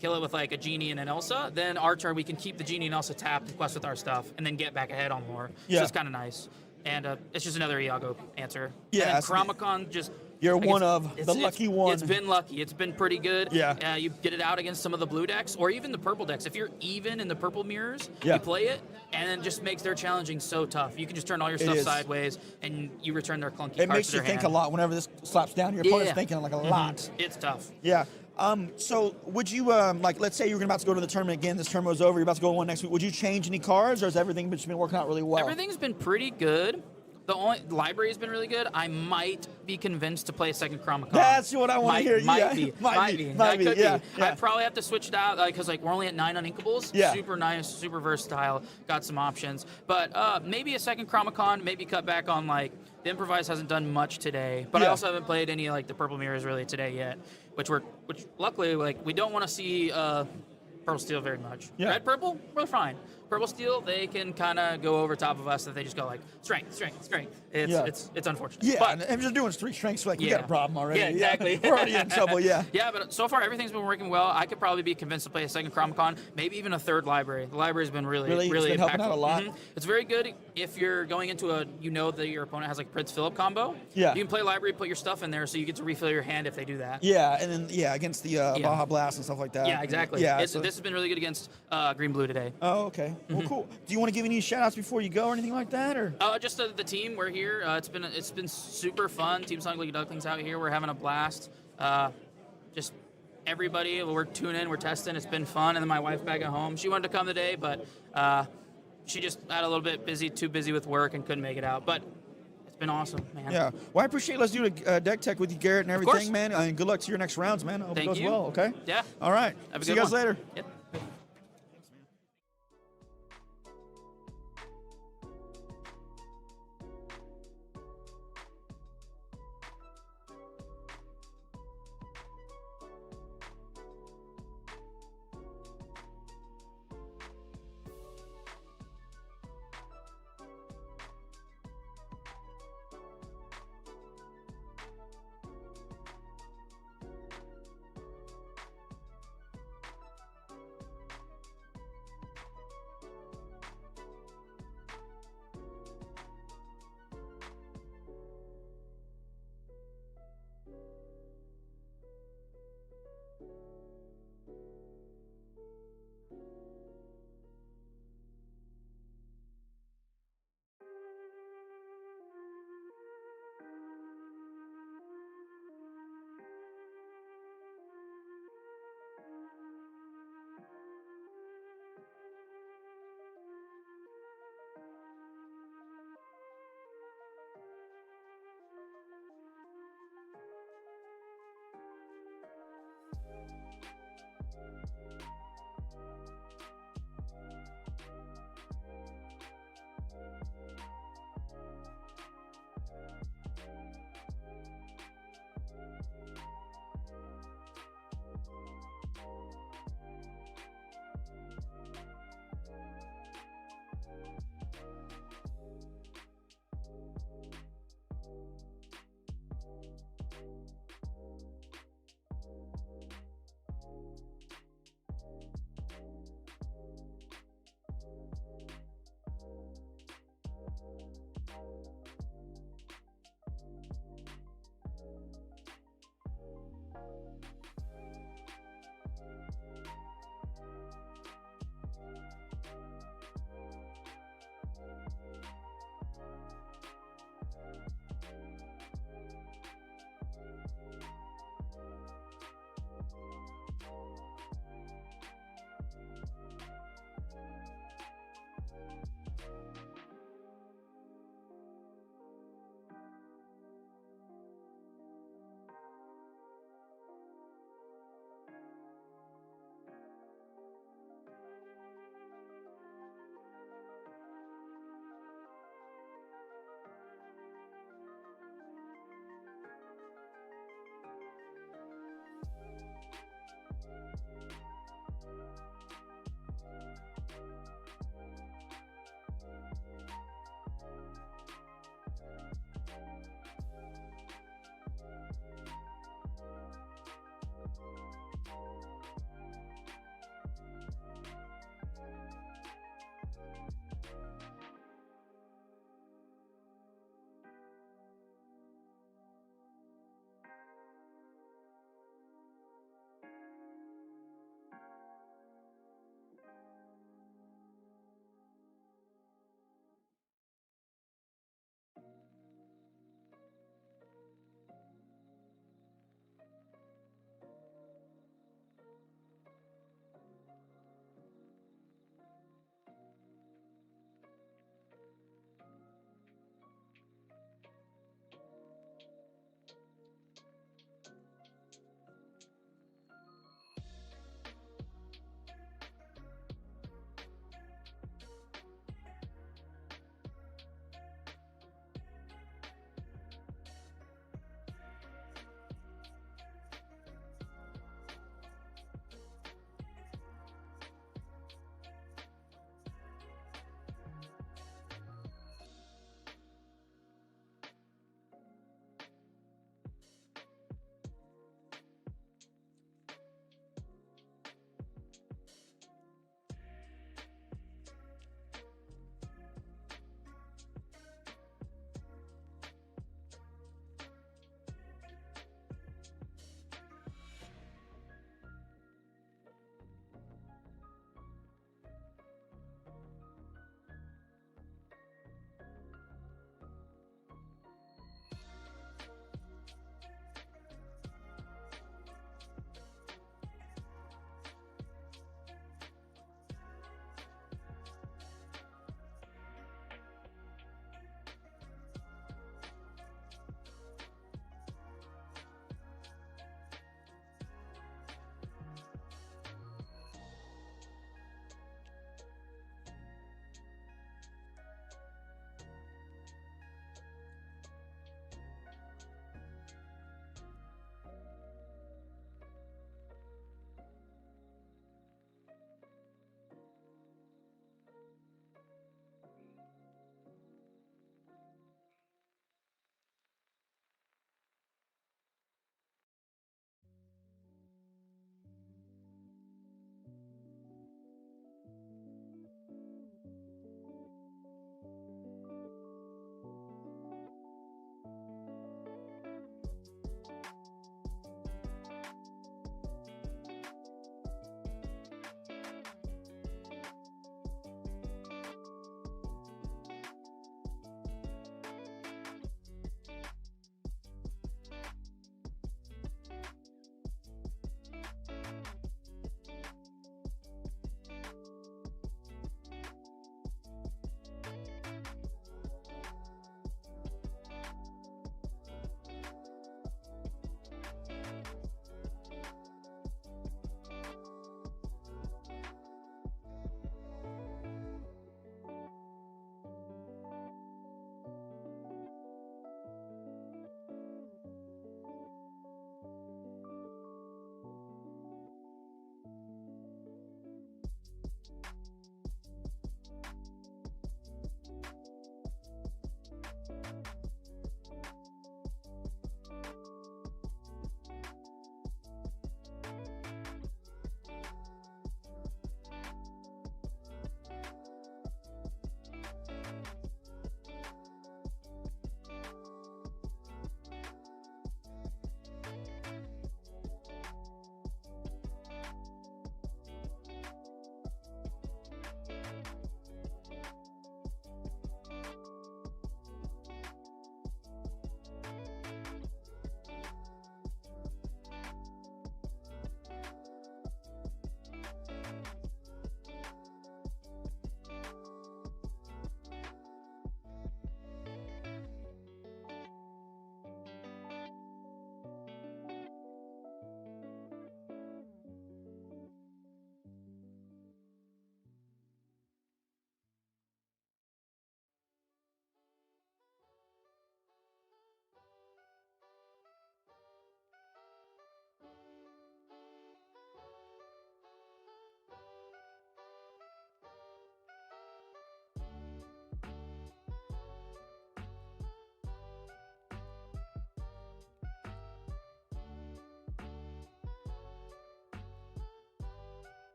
[SPEAKER 5] kill it with like a Genie and an Elsa. Then our turn, we can keep the Genie and Elsa tapped and quest with our stuff, and then get back ahead on more.
[SPEAKER 7] Yeah.
[SPEAKER 5] So it's kind of nice. And it's just another Iago answer.
[SPEAKER 7] Yeah.
[SPEAKER 5] And then Chromicon just
[SPEAKER 7] You're
[SPEAKER 5] Like,
[SPEAKER 7] one of the
[SPEAKER 5] it's-
[SPEAKER 7] lucky one.
[SPEAKER 5] It's been lucky. It's been pretty good.
[SPEAKER 7] Yeah.
[SPEAKER 5] You get it out against some of the blue decks or even the purple decks. If you're even in the purple mirrors,
[SPEAKER 7] Yeah.
[SPEAKER 5] you play it, and it just makes their challenging so tough. You can just turn all your stuff
[SPEAKER 7] is.
[SPEAKER 5] sideways, and you return their clunky
[SPEAKER 7] It
[SPEAKER 5] cards
[SPEAKER 7] makes
[SPEAKER 5] to
[SPEAKER 7] you
[SPEAKER 5] their
[SPEAKER 7] think
[SPEAKER 5] hand.
[SPEAKER 7] a lot whenever this slaps down. Your opponent's thinking like a lot.
[SPEAKER 5] It's tough.
[SPEAKER 7] Yeah. So would you like, let's say you're about to go to the tournament again. This tournament was over. You're about to go to one next week. Would you change any cards, or has everything just been working out really well?
[SPEAKER 5] Everything's been pretty good. The only library's been really good. I might be convinced to play a second Chromacon.
[SPEAKER 7] That's what I want to hear.
[SPEAKER 5] Might
[SPEAKER 7] Yeah.
[SPEAKER 5] be.
[SPEAKER 7] Might be.
[SPEAKER 5] That could
[SPEAKER 7] Yeah.
[SPEAKER 5] be. I'd probably have to switch it out because we're only at 9 uninkables.
[SPEAKER 7] Yeah.
[SPEAKER 5] Super nice, super versatile. Got some options, but maybe a second Chromacon. Maybe cut back on the improvise hasn't done much today, but I
[SPEAKER 7] Yeah.
[SPEAKER 5] also haven't played any the purple mirrors really today yet, which luckily we don't want to see purple steel very much.
[SPEAKER 7] Yeah.
[SPEAKER 5] Red purple, we're fine. Purple steel, they can kind of go over top of us if they just go strength. It's unfortunate.
[SPEAKER 7] Yeah,
[SPEAKER 5] but
[SPEAKER 7] and just doing 3 strengths, we
[SPEAKER 5] Yeah.
[SPEAKER 7] got a problem already.
[SPEAKER 5] Yeah, exactly.
[SPEAKER 7] We're already in trouble, yeah.
[SPEAKER 5] Yeah, but so far everything's been working well. I could probably be convinced to play a second Chromacon, maybe even a third library. The library's been really
[SPEAKER 7] Really? It's been helping
[SPEAKER 5] impactful.
[SPEAKER 7] out a lot?
[SPEAKER 5] It's very good if you're going into that your opponent has a Prince Philip combo.
[SPEAKER 7] Yeah.
[SPEAKER 5] You can play library, put your stuff in there, so you get to refill your hand if they do that.
[SPEAKER 7] Yeah, and then, against the Baja Blast and stuff like that.
[SPEAKER 5] Yeah, exactly.
[SPEAKER 7] Yeah,
[SPEAKER 5] This has been really good against green-blue today.
[SPEAKER 7] Oh, okay. Well, cool. Do you want to give any shout-outs before you go or anything like that, or?
[SPEAKER 5] Just the team. We're here. It's been super fun. Team Sonic League Ducklings out here. We're having a blast. Just everybody. We're tuning in. We're testing. It's been fun. And then my wife back at home. She wanted to come today, but she just got a little bit too busy with work and couldn't make it out. But it's been awesome, man.
[SPEAKER 7] Yeah. Well, I appreciate it. Let's do a deck tech with you, Garrett, and
[SPEAKER 5] course.
[SPEAKER 7] everything, man. And good luck to your next rounds, man. I hope
[SPEAKER 5] Thank
[SPEAKER 7] it goes
[SPEAKER 5] you.
[SPEAKER 7] well, okay?
[SPEAKER 5] Yeah.
[SPEAKER 7] All right.
[SPEAKER 5] Have a
[SPEAKER 7] See
[SPEAKER 5] good
[SPEAKER 7] you guys
[SPEAKER 5] one.
[SPEAKER 7] later.
[SPEAKER 5] Yep.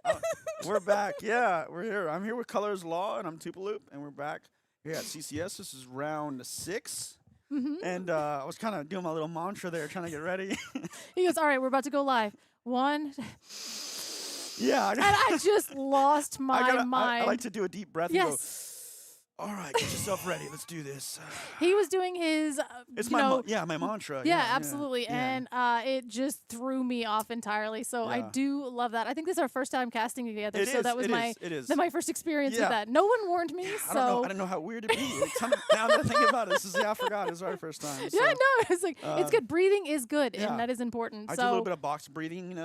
[SPEAKER 7] back. We're back. Yeah, we're here. I'm here with Colors Law, and I'm Tupaloop, and we're back here at CCS. This is round 6. And I was kind of doing my little mantra there, trying to get ready.
[SPEAKER 3] He goes, all right, we're about to go live. 1.
[SPEAKER 7] Yeah.
[SPEAKER 3] And I just lost my mind.
[SPEAKER 7] I like to do a deep breath
[SPEAKER 3] Yes.
[SPEAKER 7] and go, all right, get yourself ready. Let's do this.
[SPEAKER 3] He was doing his,
[SPEAKER 7] It's
[SPEAKER 3] my
[SPEAKER 7] my mantra.
[SPEAKER 3] Yeah, absolutely.
[SPEAKER 7] Yeah.
[SPEAKER 3] And it just threw me off entirely. So I do love that. I think this is our first time casting together. That was my first experience with that. No one warned me.
[SPEAKER 7] I don't know how weird it'd be. Now that I think about it, I forgot. It was our first time. So,
[SPEAKER 3] yeah, no, it's like it's good. Breathing is good, and that is important.
[SPEAKER 7] I do a little bit of box breathing,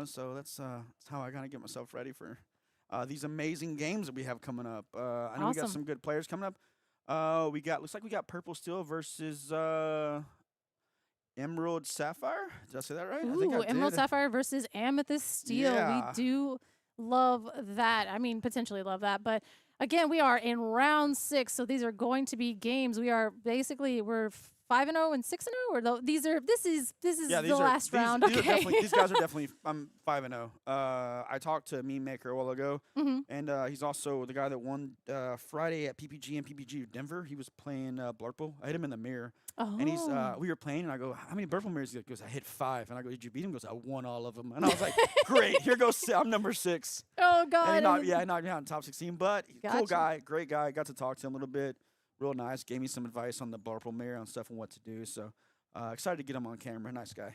[SPEAKER 7] so that's how I kind of get myself ready for these amazing games that we have coming up. I know we got some good players coming up. Looks like we got Purple Steel versus Emerald Sapphire. Did I say that right?
[SPEAKER 3] Ooh,
[SPEAKER 7] I think I
[SPEAKER 3] Emerald
[SPEAKER 7] did.
[SPEAKER 3] Sapphire versus Amethyst Steel.
[SPEAKER 7] Yeah.
[SPEAKER 3] We do love that. I mean, potentially love that. But again, we are in round 6, so these are going to be games. We're 5-0 and 6-0, or this is the last round.
[SPEAKER 7] These guys are definitely. I'm 5-0. I talked to Meme Maker a while ago, and he's also the guy that won Friday at PPG and PPG Denver. He was playing Blurple. I hit him in the mirror, and we were playing, and I go, "How many Blurple mirrors?" He goes, "I hit 5." And I go, "Did you beat him?" He goes, "I won all of them." And I was like, "Great, here goes. I'm number 6."
[SPEAKER 3] Oh God!
[SPEAKER 7] And I knocked me out in top 16. But cool guy, great guy. Got to talk to him a little bit. Real nice. Gave me some advice on the Blurple mirror and stuff and what to do. So excited to get him on camera. Nice guy.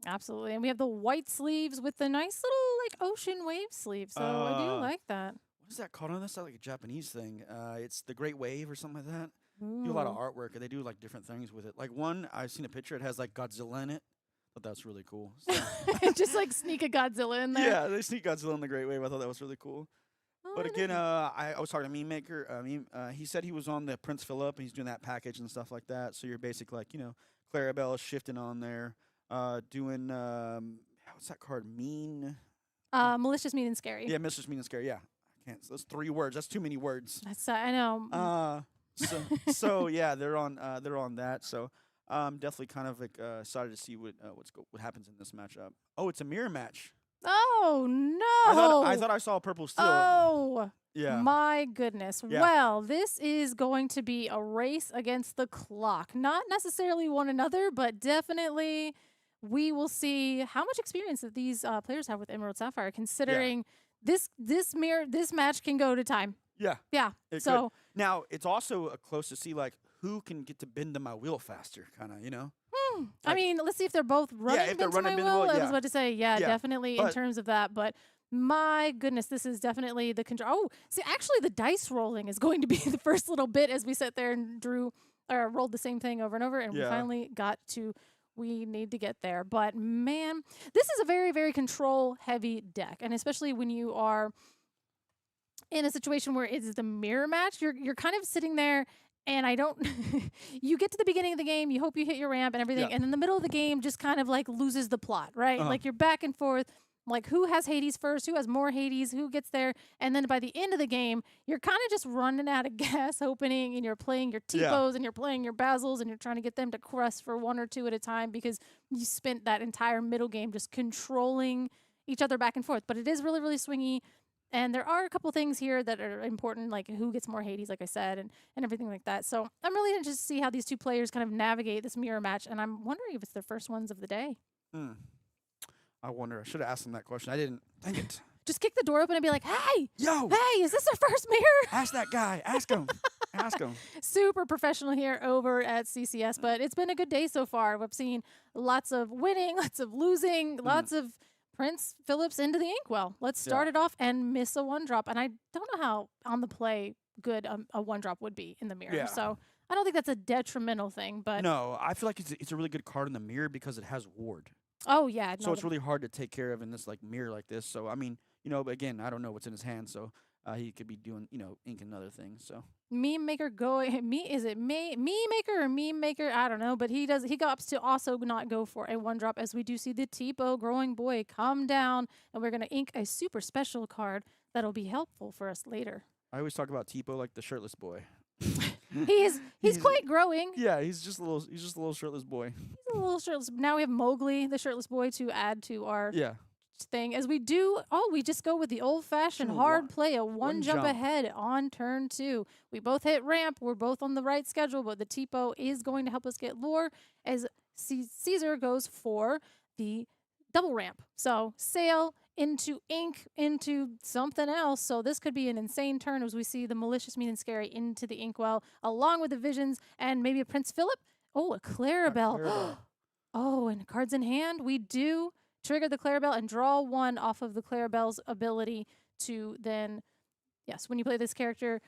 [SPEAKER 3] Absolutely. And we have the white sleeves with the nice little ocean wave sleeve. So I do like that.
[SPEAKER 7] What is that called on this? That's like a Japanese thing. It's the Great Wave or something like that. They do a lot of artwork, and they do like different things with it. Like one, I've seen a picture. It has like Godzilla in it. Thought that's really cool. So.
[SPEAKER 3] Just like sneak a Godzilla in there.
[SPEAKER 7] Yeah, they sneak Godzilla in the Great Wave. I thought that was really cool. But again, I was talking to Meme Maker. He said he was on the Prince Philip, and he's doing that package and stuff like that. So you're basically like, Clarabelle shifting on there, doing what's that card? Mean.
[SPEAKER 3] Malicious, mean, and scary.
[SPEAKER 7] Yeah, malicious, mean, and scary. Yeah, I can't. So that's 3 words. That's too many words.
[SPEAKER 3] That's I know.
[SPEAKER 7] So yeah, they're on that. So definitely kind of like excited to see what happens in this matchup. Oh, it's a mirror match.
[SPEAKER 3] Oh no!
[SPEAKER 7] I thought I saw Purple Steel.
[SPEAKER 3] Oh,
[SPEAKER 7] yeah.
[SPEAKER 3] My goodness.
[SPEAKER 7] Yeah.
[SPEAKER 3] Well, this is going to be a race against the clock. Not necessarily one another, but definitely we will see how much experience that these players have with Emerald Sapphire. Considering this match can go to time.
[SPEAKER 7] Yeah.
[SPEAKER 3] Yeah.
[SPEAKER 7] It
[SPEAKER 3] so
[SPEAKER 7] could. Now it's also close to see like who can get to bend to my wheel faster, kind of.
[SPEAKER 3] I mean, let's see if they're both running
[SPEAKER 7] if they're
[SPEAKER 3] into my
[SPEAKER 7] running
[SPEAKER 3] will.
[SPEAKER 7] bendable,
[SPEAKER 3] I was about to say, definitely in
[SPEAKER 7] But-
[SPEAKER 3] terms of that. But my goodness, this is definitely the control. Oh, see, actually, the dice rolling is going to be the first little bit as we sat there and rolled the same thing over and over, and we finally got to. We need to get there. But man, this is a very, very control-heavy deck, and especially when you are in a situation where it's the mirror match, you're kind of sitting there. And you get to the beginning of the game, you hope you hit your ramp and everything, and in the middle of the game just kind of like loses the plot, right? Like you're back and forth, like who has Hades first, who has more Hades, who gets there, and then by the end of the game, you're kind of just running out of gas opening, and you're playing your T-Pos and you're playing your Basils, and you're trying to get them to crust for 1 or 2 at a time because you spent that entire middle game just controlling each other back and forth. But it is really, really swingy. And there are a couple things here that are important, like who gets more Hades, like I said, and everything like that. So I'm really interested to see how these two players kind of navigate this mirror match, and I'm wondering if it's their first ones of the day.
[SPEAKER 7] I wonder. I should have asked him that question. I didn't. Dang it.
[SPEAKER 3] Just kick the door open and be like, hey,
[SPEAKER 7] Yo,
[SPEAKER 3] hey, is this our first mirror?
[SPEAKER 7] ask that guy. Ask him. Ask him.
[SPEAKER 3] Super professional here over at CCS, but it's been a good day so far. We've seen lots of winning, lots of losing, lots of Prince Phillips into the inkwell. Let's start it off and miss a 1-drop. And I don't know how on the play good a 1-drop would be in the mirror.
[SPEAKER 7] Yeah.
[SPEAKER 3] So I don't think that's a detrimental thing. But
[SPEAKER 7] No, I feel like it's a really good card in the mirror because it has ward.
[SPEAKER 3] oh yeah,
[SPEAKER 7] So it's really hard to take care of in this like mirror like this. So I mean, but again, I don't know what's in his hand, so he could be doing inking other things. So
[SPEAKER 3] Meme Maker is it Meme Maker or Meme Maker? I don't know, but he opts to also not go for a 1-drop, as we do see the Tipo Growing Boy come down, and we're gonna ink a super special card that'll be helpful for us later.
[SPEAKER 7] I always talk about Tipo like the shirtless boy.
[SPEAKER 3] He's quite growing.
[SPEAKER 7] Yeah, he's just a little shirtless boy.
[SPEAKER 3] He's a little shirtless. Now we have Mowgli, the shirtless boy, to add to our
[SPEAKER 7] Yeah.
[SPEAKER 3] next thing as we do, we just go with the old-fashioned hard play, a one jump ahead on turn 2. We both hit ramp. We're both on the right schedule, but the TPO is going to help us get lore as Caesar goes for the double ramp. So sail into ink, into something else. So this could be an insane turn as we see the malicious, mean, and scary into the inkwell, along with the visions and maybe a Prince Philip. Oh, a Clarabelle. Oh, and cards in hand. We do trigger the Clarabelle and draw 1 off of the Clarabelle's ability to then, yes, when you play this character,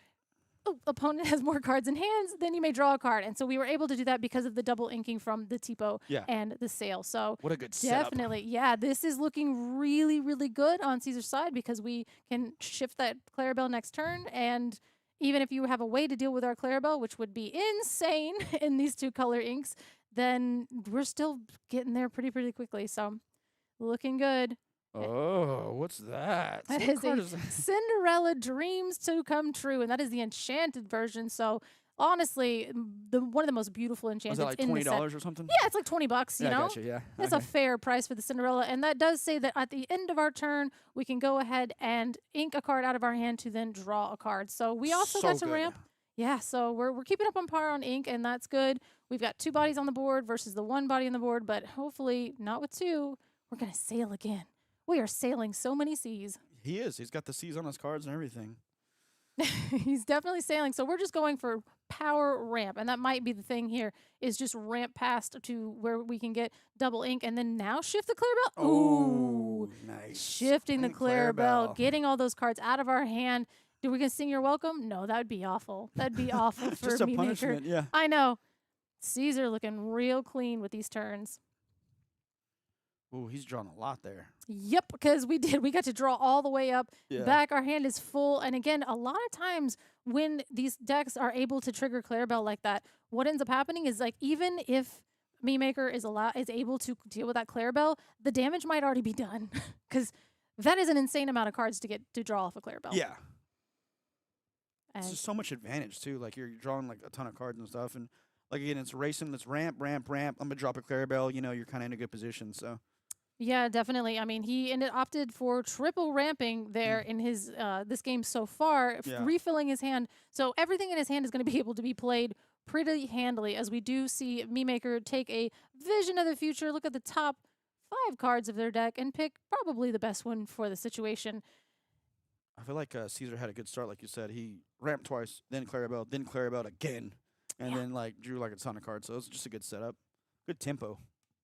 [SPEAKER 3] opponent has more cards in hands, then you may draw a card. And so we were able to do that because of the double inking from the TPO and the sail. So
[SPEAKER 7] what a good
[SPEAKER 3] definitely,
[SPEAKER 7] setup.
[SPEAKER 3] yeah, this is looking really, really good on Caesar's side because we can shift that Clarabelle next turn. And even if you have a way to deal with our Clarabelle, which would be insane in these 2 color inks, then we're still getting there pretty quickly. So looking good.
[SPEAKER 7] Oh, what's that?
[SPEAKER 3] That is a Cinderella Dreams to Come True, and that is the enchanted version. So honestly, one of the most beautiful enchantments
[SPEAKER 7] Was that like $20 or something?
[SPEAKER 3] Yeah, it's like $20. You know,
[SPEAKER 7] gotcha, yeah.
[SPEAKER 3] That's a fair price for the Cinderella, and that does say that at the end of our turn, we can go ahead and ink a card out of our hand to then draw a card. So we also got to ramp. Yeah, so we're keeping up on par on ink, and that's good. We've got 2 bodies on the board versus the 1 body on the board, but hopefully not with 2. We're gonna sail again. We are sailing so many seas.
[SPEAKER 7] He is. He's got the C's on his cards and everything.
[SPEAKER 3] He's definitely sailing. So we're just going for power ramp. And that might be the thing here is just ramp past to where we can get double ink and then now shift the Clarabelle.
[SPEAKER 7] Ooh, nice.
[SPEAKER 3] Shifting the Clarabelle, getting all those cards out of our hand. Do we gonna sing You're Welcome? No, that would be awful. That'd be awful for
[SPEAKER 7] just a
[SPEAKER 3] me
[SPEAKER 7] punishment,
[SPEAKER 3] maker.
[SPEAKER 7] yeah.
[SPEAKER 3] I know. Caesar looking real clean with these turns.
[SPEAKER 7] Ooh, he's drawn a lot there.
[SPEAKER 3] Yep, because we did. We got to draw all the way up.
[SPEAKER 7] Yeah.
[SPEAKER 3] Back, our hand is full. And again, a lot of times when these decks are able to trigger Clarabelle like that, what ends up happening is like even if Meme Maker is able to deal with that Clarabelle, the damage might already be done. Because that is an insane amount of cards to get to draw off a Clarabelle.
[SPEAKER 7] Yeah.
[SPEAKER 3] And
[SPEAKER 7] It's just so much advantage too. Like you're drawing like a ton of cards and stuff, and like again, it's racing. Let's ramp. I'm gonna drop a Clarabelle. You know, you're kind of in a good position. So
[SPEAKER 3] yeah, definitely. I mean, he opted for triple ramping there in his this game so far, refilling his hand. So everything in his hand is going to be able to be played pretty handily, as we do see Meme Maker take a Vision of the Future, look at the top 5 cards of their deck, and pick probably the best one for the situation.
[SPEAKER 7] I feel like Caesar had a good start, like you said. He ramped twice, then Clarabelle again, and then like drew like a ton of cards. So it was just a good setup, good tempo.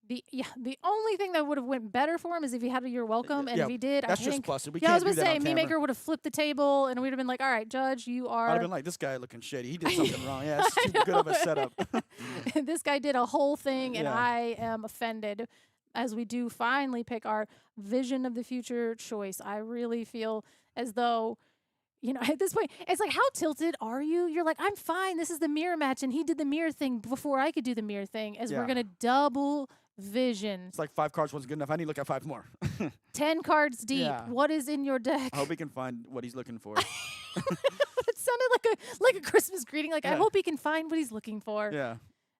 [SPEAKER 3] The only thing that would have went better for him is if he had a You're Welcome, and if he did,
[SPEAKER 7] that's
[SPEAKER 3] I
[SPEAKER 7] just
[SPEAKER 3] think.
[SPEAKER 7] busted. We
[SPEAKER 3] I was
[SPEAKER 7] can't
[SPEAKER 3] gonna
[SPEAKER 7] do that
[SPEAKER 3] say,
[SPEAKER 7] on
[SPEAKER 3] Meme
[SPEAKER 7] camera.
[SPEAKER 3] Maker would have flipped the table, and we'd have been like, "All right, Judge, you are."
[SPEAKER 7] I'd have been like, this guy looking shitty. He did something wrong. Yeah, it's too good of a setup.
[SPEAKER 3] This guy did a whole thing, and
[SPEAKER 7] Yeah.
[SPEAKER 3] I am offended. As we do finally pick our Vision of the Future choice, I really feel as though, you know, at this point, it's like, how tilted are you? You're like, I'm fine. This is the mirror match, and he did the mirror thing before I could do the mirror thing. As we're gonna double Vision.
[SPEAKER 7] It's like 5 cards wasn't good enough. I need to look at 5 more.
[SPEAKER 3] 10 cards deep.
[SPEAKER 7] Yeah.
[SPEAKER 3] What is in your deck?
[SPEAKER 7] I hope he can find what he's looking for.
[SPEAKER 3] It sounded like a Christmas greeting. Like, I
[SPEAKER 7] Yeah.
[SPEAKER 3] hope he can find what he's looking for.
[SPEAKER 7] Yeah.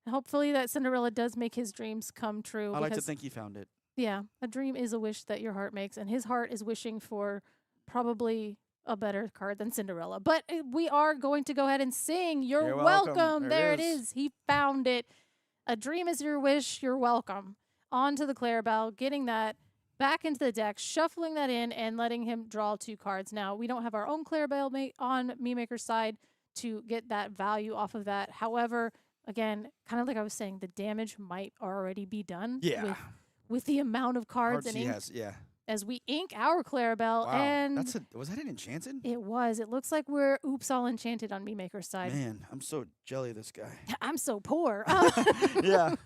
[SPEAKER 3] Hopefully that Cinderella does make his dreams come true.
[SPEAKER 7] I like to
[SPEAKER 3] because,
[SPEAKER 7] think he found it.
[SPEAKER 3] yeah, a dream is a wish that your heart makes, and his heart is wishing for probably a better card than Cinderella. But we are going to go ahead and sing You're Welcome. There it is. He found it. A dream is your wish. You're welcome. On to the Clarabelle, getting that back into the deck, shuffling that in, and letting him draw 2 cards. Now, we don't have our own Clarabelle on Meme Maker's side to get that value off of that. However, again, kind of like I was saying, the damage might already be done with the amount of cards and
[SPEAKER 7] he
[SPEAKER 3] ink
[SPEAKER 7] has, yeah.
[SPEAKER 3] as we ink our Clarabelle.
[SPEAKER 7] Wow.
[SPEAKER 3] And
[SPEAKER 7] Was that an enchanted?
[SPEAKER 3] it was. It looks like we're all enchanted on Meme Maker's side.
[SPEAKER 7] Man, I'm so jelly of this guy.
[SPEAKER 3] I'm so poor.
[SPEAKER 7] Yeah.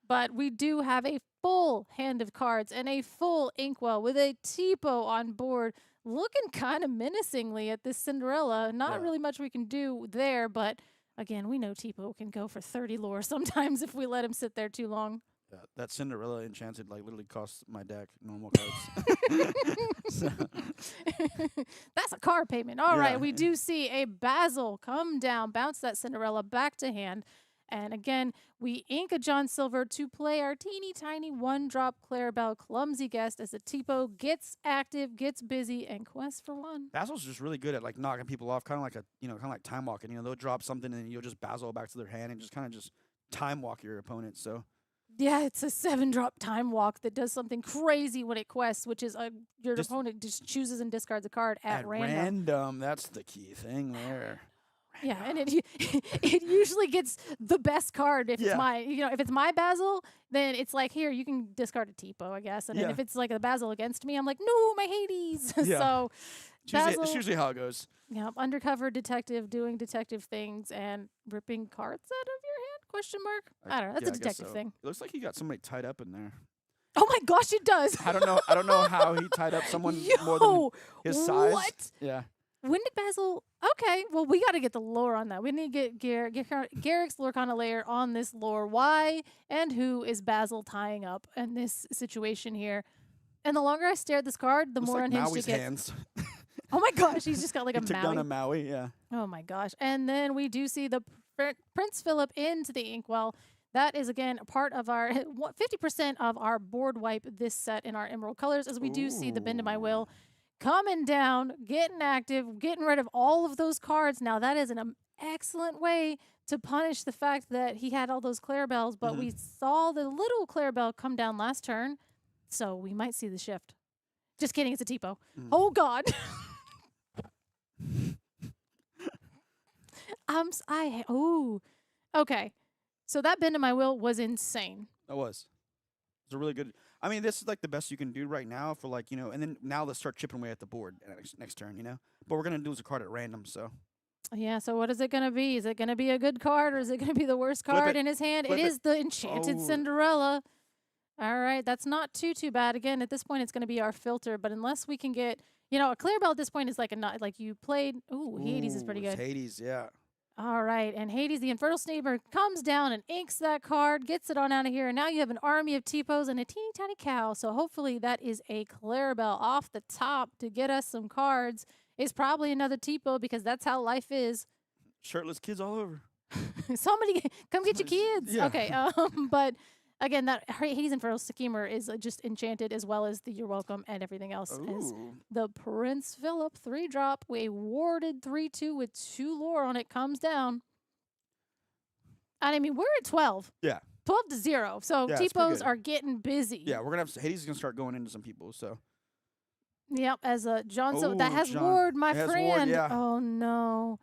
[SPEAKER 3] But we do have a full hand of cards and a full inkwell with a Tipo on board, looking kind of menacingly at this Cinderella. Not really much we can do there, but again, we know Tipo can go for 30 lore sometimes if we let him sit there too long.
[SPEAKER 7] Yeah, that Cinderella enchanted like literally costs my deck normal cards. So,
[SPEAKER 3] That's a card payment. All right, we do see a Basil come down, bounce that Cinderella back to hand. And again, we ink a John Silver to play our teeny tiny 1-drop Clarabelle Clumsy Guest as the Tipo gets active, gets busy, and quests for 1.
[SPEAKER 7] Basil's just really good at like knocking people off, kind of like time walking. They'll drop something and you'll just Basil back to their hand and just kind of just time walk your opponent. So
[SPEAKER 3] Yeah, it's a 7-drop time walk that does something crazy when it quests, which is your opponent just chooses and discards a card at random.
[SPEAKER 7] That's the key thing there.
[SPEAKER 3] Yeah, and it usually gets the best card if it's if it's my Basil, then it's like, here, you can discard a Tipo, I guess. And then if it's like a Basil against me, I'm like, no, my Hades. So
[SPEAKER 7] It's usually how it goes.
[SPEAKER 3] Yeah, undercover detective doing detective things and ripping cards out of your hand? Question mark? I don't know. That's a detective thing.
[SPEAKER 7] It looks like he got somebody tied up in there.
[SPEAKER 3] Oh my gosh, it does.
[SPEAKER 7] I don't know how he tied up someone more than his size.
[SPEAKER 3] What?
[SPEAKER 7] Yeah.
[SPEAKER 3] When did Basil? Okay, well, we got to get the lore on that. We need to get Garrett's Lorcana layer on this lore. Why and who is Basil tying up in this situation here? And the longer I stare at this card, the
[SPEAKER 7] Looks
[SPEAKER 3] more
[SPEAKER 7] like
[SPEAKER 3] unhinged
[SPEAKER 7] Maui's
[SPEAKER 3] it gets.
[SPEAKER 7] hands.
[SPEAKER 3] Oh my gosh, he's just got like
[SPEAKER 7] He
[SPEAKER 3] a
[SPEAKER 7] took
[SPEAKER 3] Maui.
[SPEAKER 7] down a Maui, yeah.
[SPEAKER 3] Oh my gosh. And then we do see the Prince Philip into the Inkwell. That is, again, a part of our 50% of our board wipe this set in our emerald colors, as we do see the Bend to My Will coming down, getting active, getting rid of all of those cards. Now, that is an excellent way to punish the fact that he had all those Clarabelles, but we saw the little Clarabelle come down last turn, so we might see the shift. Just kidding, it's a Tipo. Oh, God. Okay. So that Bend to My Will was insane.
[SPEAKER 7] It was. It's a really good. I mean, this is like the best you can do right now for like, and then now let's start chipping away at the board next turn, But we're going to lose a card at random, so.
[SPEAKER 3] Yeah, so what is it going to be? Is it going to be a good card or is it going to be the worst card in his hand? It is the Enchanted Cinderella. All right, that's not too bad. Again, at this point, it's going to be our filter, but unless we can get, a Clarabelle at this point is like you played. Ooh, Hades is pretty good.
[SPEAKER 7] Hades, yeah.
[SPEAKER 3] All right, and Hades, the Infernal Sneaker, comes down and inks that card, gets it on out of here, and now you have an army of Tipos and a teeny tiny cow. So hopefully that is a Clarabelle off the top to get us some cards. It's probably another Tipo because that's how life is.
[SPEAKER 7] Shirtless kids all over.
[SPEAKER 3] Somebody come get your kids.
[SPEAKER 7] Yeah.
[SPEAKER 3] Okay, but again, that Hades Infernal Schemer is just enchanted, as well as the You're Welcome and everything else. As the Prince Philip 3-drop, a warded 3/2 with 2 lore on it comes down. And I mean, we're at 12.
[SPEAKER 7] Yeah.
[SPEAKER 3] 12-0. So
[SPEAKER 7] Yeah,
[SPEAKER 3] Tipos are getting busy.
[SPEAKER 7] Yeah, we're gonna have Hades is gonna start going into some people. So.
[SPEAKER 3] Yep, as a John Silver that has
[SPEAKER 7] John.
[SPEAKER 3] ward, my
[SPEAKER 7] It has
[SPEAKER 3] friend.
[SPEAKER 7] ward, yeah.
[SPEAKER 3] Oh no.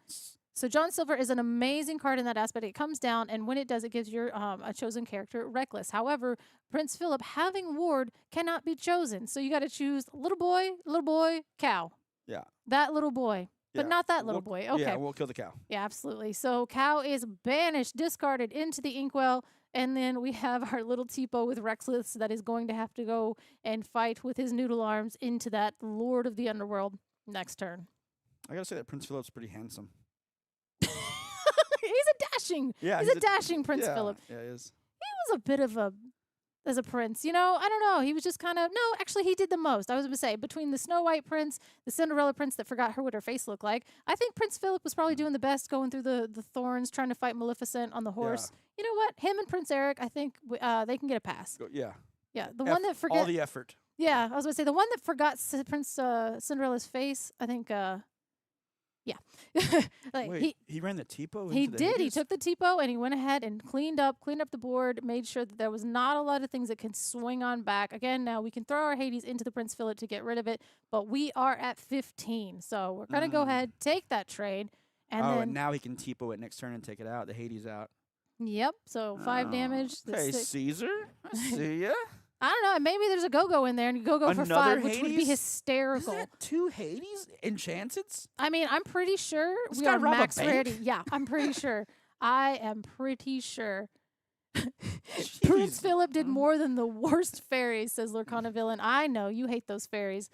[SPEAKER 3] So John Silver is an amazing card in that aspect. It comes down, and when it does, it gives your a chosen character reckless. However, Prince Philip having ward cannot be chosen. So you got to choose little boy, cow.
[SPEAKER 7] Yeah.
[SPEAKER 3] That little boy, but
[SPEAKER 7] Yeah.
[SPEAKER 3] not that little boy. Okay.
[SPEAKER 7] Yeah, we'll kill the cow.
[SPEAKER 3] Yeah, absolutely. So cow is banished, discarded into the Inkwell, and then we have our little Tipo with Reckless that is going to have to go and fight with his noodle arms into that Lord of the Underworld next turn.
[SPEAKER 7] I gotta say that Prince Philip's pretty handsome.
[SPEAKER 3] He's a dashing.
[SPEAKER 7] Yeah,
[SPEAKER 3] he's a dashing Prince Philip.
[SPEAKER 7] Yeah, he is.
[SPEAKER 3] He was a bit of as a prince, I don't know. He was just kind of, no, actually he did the most. I was going to say, between the Snow White prince, the Cinderella prince that forgot what her face looked like, I think Prince Philip was probably doing the best going through the thorns, trying to fight Maleficent on the horse. You know what? Him and Prince Eric, I think they can get a pass.
[SPEAKER 7] Yeah.
[SPEAKER 3] Yeah, the one that forgot.
[SPEAKER 7] All the effort.
[SPEAKER 3] Yeah, I was going to say, the one that forgot Prince Cinderella's face, I think, yeah.
[SPEAKER 7] Like wait, he ran the Tipo?
[SPEAKER 3] He did. He took the Tipo and he went ahead and cleaned up the board, made sure that there was not a lot of things that can swing on back. Again, now we can throw our Hades into the Prince Philip to get rid of it, but we are at 15. So we're going to go ahead, take that trade. And then,
[SPEAKER 7] and now he can Tipo it next turn and take it out. The Hades out.
[SPEAKER 3] Yep. So 5 damage.
[SPEAKER 7] Hey, Caesar. I see ya.
[SPEAKER 3] I don't know. Maybe there's a go-go in there, and you go-go for 5, which would be hysterical.
[SPEAKER 7] Is that 2 Hades enchanted?
[SPEAKER 3] I mean, I'm pretty sure we are max ready. Yeah, I'm pretty sure. I am pretty sure. Prince Philip did more than the worst fairies, says Lorcana Villain. I know, you hate those fairies.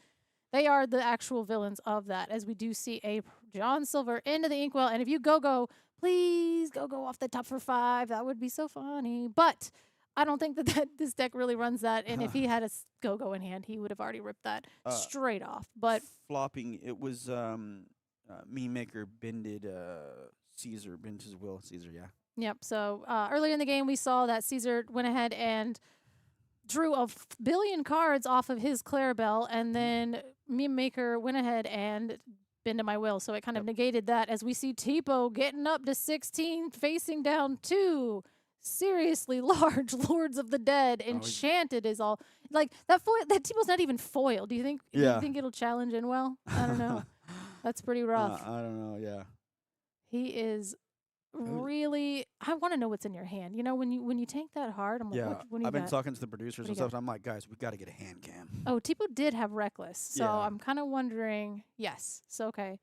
[SPEAKER 3] They are the actual villains of that, as we do see a John Silver into the Inkwell. And if you go-go, please go-go off the top for 5. That would be so funny. But I don't think that this deck really runs that, and if he had a go-go in hand, he would have already ripped that straight off. But
[SPEAKER 7] flopping, it was Meme Maker bended Caesar, bent his will. Caesar, yeah.
[SPEAKER 3] Yep. So earlier in the game, we saw that Caesar went ahead and drew a billion cards off of his Clarabelle, and then Meme Maker went ahead and bended my will. So it kind of negated that as we see Tipo getting up to 16, facing down 2 seriously large Lords of the Dead. Enchanted is all like that. That Tipo's not even foiled. Do you think? Do you think it'll challenge in well? I don't know. That's pretty rough.
[SPEAKER 7] I don't know. Yeah.
[SPEAKER 3] He is really. I want to know what's in your hand. You know, when you tank that hard, I'm like,
[SPEAKER 7] Yeah.
[SPEAKER 3] what do you
[SPEAKER 7] I've been
[SPEAKER 3] got?
[SPEAKER 7] talking to the producers
[SPEAKER 3] What
[SPEAKER 7] and
[SPEAKER 3] do you
[SPEAKER 7] stuff. And I'm like, guys, we got to get a hand cam.
[SPEAKER 3] Oh, Tipo did have Reckless, so
[SPEAKER 7] Yeah.
[SPEAKER 3] I'm kind of wondering. Yes, so okay.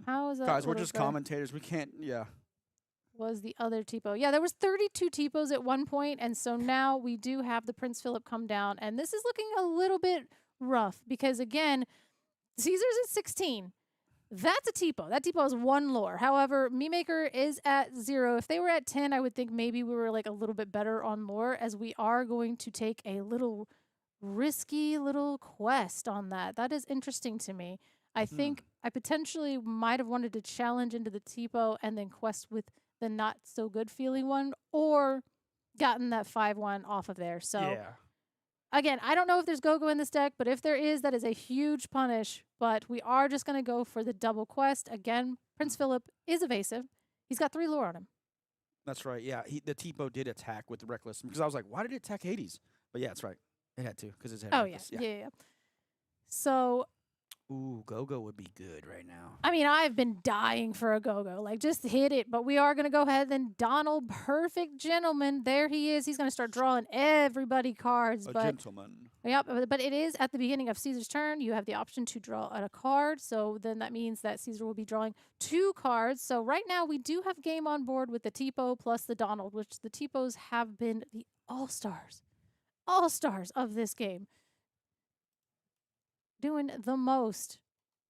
[SPEAKER 3] How is that?
[SPEAKER 7] Guys, we're
[SPEAKER 3] little
[SPEAKER 7] just
[SPEAKER 3] guy-
[SPEAKER 7] commentators. We can't. Yeah.
[SPEAKER 3] Was the other Tipo? Yeah, there was 32 Tipos at one point, and so now we do have the Prince Philip come down, and this is looking a little bit rough because again, Caesar's at 16. That's a Tipo. That Tipo has 1 lore. However, Meme Maker is at 0. If they were at 10, I would think maybe we were like a little bit better on lore, as we are going to take a little risky little quest on that. That is interesting to me. I think I potentially might have wanted to challenge into the Tipo and then quest with the not so good feeling one, or gotten that 5-1 off of there. So
[SPEAKER 7] Yeah.
[SPEAKER 3] again, I don't know if there's Go-Go in this deck, but if there is, that is a huge punish. But we are just going to go for the double quest. Again, Prince Philip is evasive. He's got 3 lore on him.
[SPEAKER 7] That's right. Yeah. The Tipo did attack with the Reckless because I was like, why did it attack Hades? But yeah, that's right. It had to because it's had
[SPEAKER 3] Oh, yeah.
[SPEAKER 7] Reckless.
[SPEAKER 3] Yeah. So,
[SPEAKER 7] Ooh, Go-Go would be good right now.
[SPEAKER 3] I mean, I've been dying for a Go-Go. Like, just hit it. But we are going to go ahead and Donald, perfect gentleman. There he is. He's going to start drawing everybody cards.
[SPEAKER 7] A
[SPEAKER 3] but
[SPEAKER 7] gentleman.
[SPEAKER 3] Yep, but it is at the beginning of Caesar's turn. You have the option to draw a card. So then that means that Caesar will be drawing 2 cards. So right now we do have game on board with the Tipo plus the Donald, which the Tipos have been the all-stars of this game. Doing the most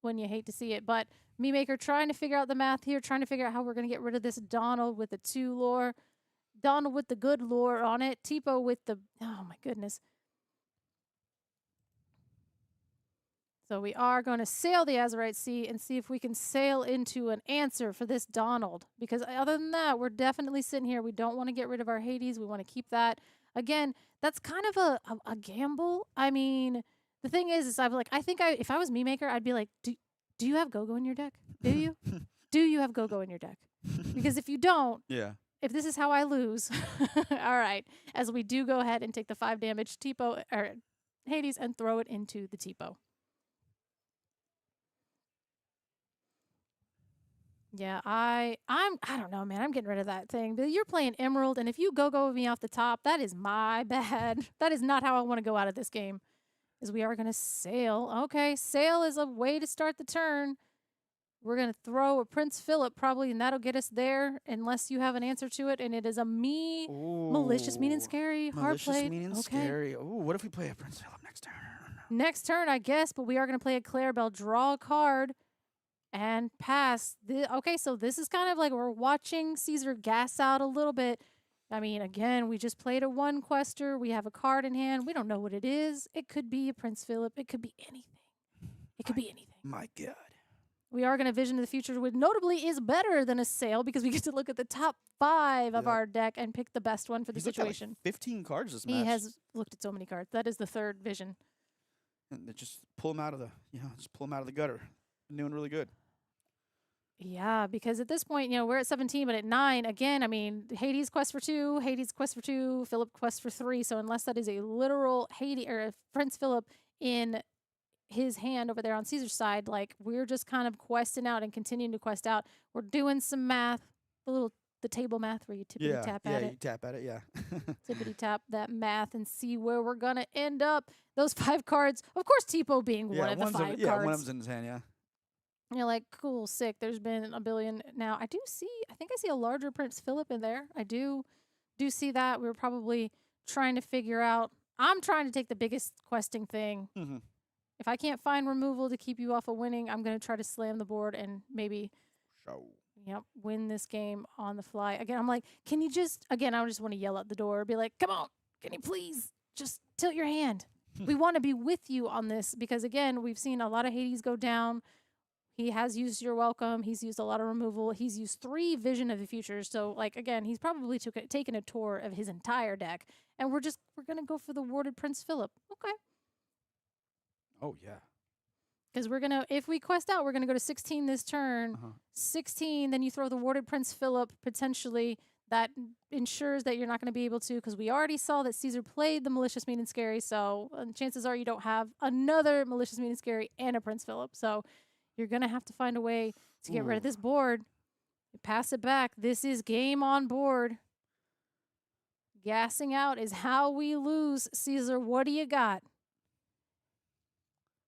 [SPEAKER 3] when you hate to see it. But Meme Maker trying to figure out the math here, trying to figure out how we're going to get rid of this Donald with the 2 lore. Donald with the good lore on it. Tipo with the, oh my goodness. So we are going to sail the Azurite Sea and see if we can sail into an answer for this Donald. Because other than that, we're definitely sitting here. We don't want to get rid of our Hades. We want to keep that. Again, that's kind of a gamble. I mean, the thing is I'm like, if I was Meme Maker, I'd be like, do you have Go-Go in your deck? Do you? Do you have Go-Go in your deck? Because if you don't,
[SPEAKER 7] Yeah.
[SPEAKER 3] if this is how I lose, all right, as we do go ahead and take the 5 damage Tipo or Hades and throw it into the Tipo. Yeah, I don't know, man. I'm getting rid of that thing. But you're playing Emerald, and if you go with me off the top, that is my bad. That is not how I want to go out of this game. Is we are going to sail. Okay, sail is a way to start the turn. We're going to throw a Prince Philip probably, and that'll get us there unless you have an answer to it. And it is a malicious, mean, and scary. Hard play.
[SPEAKER 7] Malicious, mean, and scary. Ooh, what if we play a Prince Philip next turn?
[SPEAKER 3] Next turn, I guess, but we are going to play a Clarabelle, draw a card, and pass. Okay, so this is kind of like we're watching Caesar gas out a little bit. I mean, again, we just played a 1 quester. We have a card in hand. We don't know what it is. It could be a Prince Philip. It could be anything. It could be anything.
[SPEAKER 7] My God.
[SPEAKER 3] We are going to vision to the future, which notably is better than a sail because we get to look at the top 5 of our deck and pick the best one for the
[SPEAKER 7] He's looked at, like,
[SPEAKER 3] situation.
[SPEAKER 7] 15 cards this match.
[SPEAKER 3] He has looked at so many cards. That is the 3rd vision.
[SPEAKER 7] And they just pull him out of the gutter. Doing really good.
[SPEAKER 3] Yeah, because at this point, we're at 17, but at 9, again, I mean, Hades quest for 2, Hades quest for 2, Philip quest for 3. So unless that is a literal Hades or a Prince Philip in his hand over there on Caesar's side, like we're just kind of questing out and continuing to quest out. We're doing some math, the table math where you tippity tap at it.
[SPEAKER 7] Yeah, you tap at it, yeah.
[SPEAKER 3] Tippity tap that math and see where we're gonna end up. Those 5 cards, of course, Tipo being one of the 5 cards.
[SPEAKER 7] Yeah, one of them's in his hand, yeah.
[SPEAKER 3] You're like, cool, sick. There's been a billion. Now, I think I see a larger Prince Philip in there. I do see that. We were probably trying to figure out. I'm trying to take the biggest questing thing.
[SPEAKER 7] Mm-hmm.
[SPEAKER 3] If I can't find removal to keep you off of winning, I'm going to try to slam the board and maybe win this game on the fly. Again, I'm like, can you just, again, I just want to yell out the door, be like, come on, can you please just tilt your hand? We want to be with you on this because, again, we've seen a lot of Hades go down. He has used your welcome. He's used a lot of removal. He's used 3 Vision of the Future. So, like, again, he's probably taken a tour of his entire deck. And we're going to go for the Warded Prince Philip. Okay.
[SPEAKER 7] Oh, yeah.
[SPEAKER 3] Because we're going to, if we quest out, we're going to go to 16 this turn. 16, then you throw the Warded Prince Philip, potentially. That ensures that you're not going to be able to, because we already saw that Caesar played the Malicious, Mean, and Scary. So chances are you don't have another Malicious, Mean, and Scary and a Prince Philip. So you're going to have to find a way to get rid of this board. Pass it back. This is game on board. Gassing out is how we lose. Caesar, what do you got?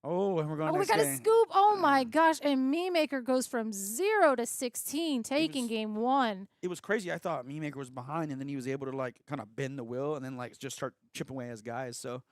[SPEAKER 7] Oh, and we're going
[SPEAKER 3] we
[SPEAKER 7] next
[SPEAKER 3] got a
[SPEAKER 7] game.
[SPEAKER 3] scoop. Oh, my gosh. And Meme Maker goes from 0 to 16, taking game 1.
[SPEAKER 7] It was crazy. I thought Meme Maker was behind, and then he was able to, like, kind of bend the wheel and then, like, just start chipping away his guys. So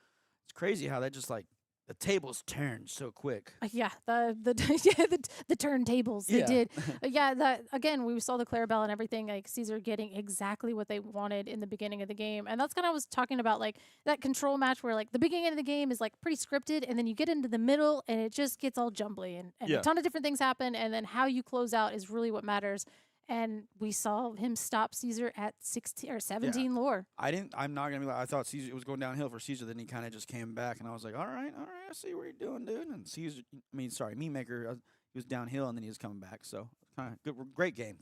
[SPEAKER 7] it's crazy how that just, like, the tables turned so quick.
[SPEAKER 3] Yeah, the turntables they did. That again, we saw the Clarabelle and everything. Like Caesar getting exactly what they wanted in the beginning of the game, and that's kind of I was talking about, like that control match where like the beginning of the game is like pretty scripted, and then you get into the middle and it just gets all jumbly, and a ton of different things happen, and then how you close out is really what matters. And we saw him stop Caesar at 16 or 17 lore.
[SPEAKER 7] I'm not gonna be like, I thought Caesar, it was going downhill for Caesar. Then he kind of just came back, and I was like, all right, I see what you're doing, dude. And Caesar, Meme Maker, he was downhill, and then he was coming back. So kind of good, great game.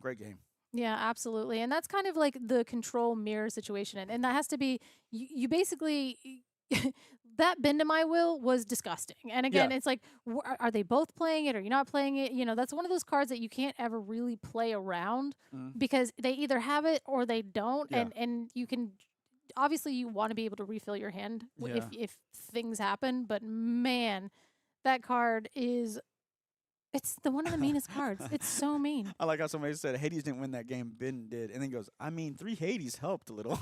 [SPEAKER 3] Yeah, absolutely. And that's kind of like the control mirror situation. And that has to be, you basically, that bend to my will was disgusting. And again, it's like, are they both playing it or you're not playing it? You know, that's one of those cards that you can't ever really play around because they either have it or they don't. And you can, obviously you want to be able to refill your hand if things happen. But man, that card is... It's one of the meanest cards. It's so mean.
[SPEAKER 7] I like how somebody said Hades didn't win that game, Ben did. And then goes, 3 Hades helped a little.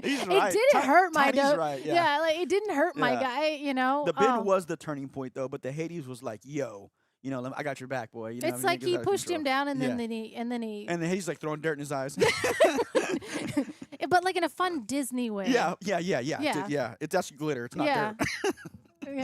[SPEAKER 7] He's right.
[SPEAKER 3] It didn't hurt my
[SPEAKER 7] Tiny's right,
[SPEAKER 3] like it didn't hurt my guy, you know.
[SPEAKER 7] The Ben was the turning point though, but the Hades was like, yo, you know, I got your back, boy. You know,
[SPEAKER 3] it's like he pushed him down and then he
[SPEAKER 7] and then Hades like throwing dirt in his eyes.
[SPEAKER 3] But like in a fun Disney way.
[SPEAKER 7] Yeah. It's actually glitter. It's not dirt.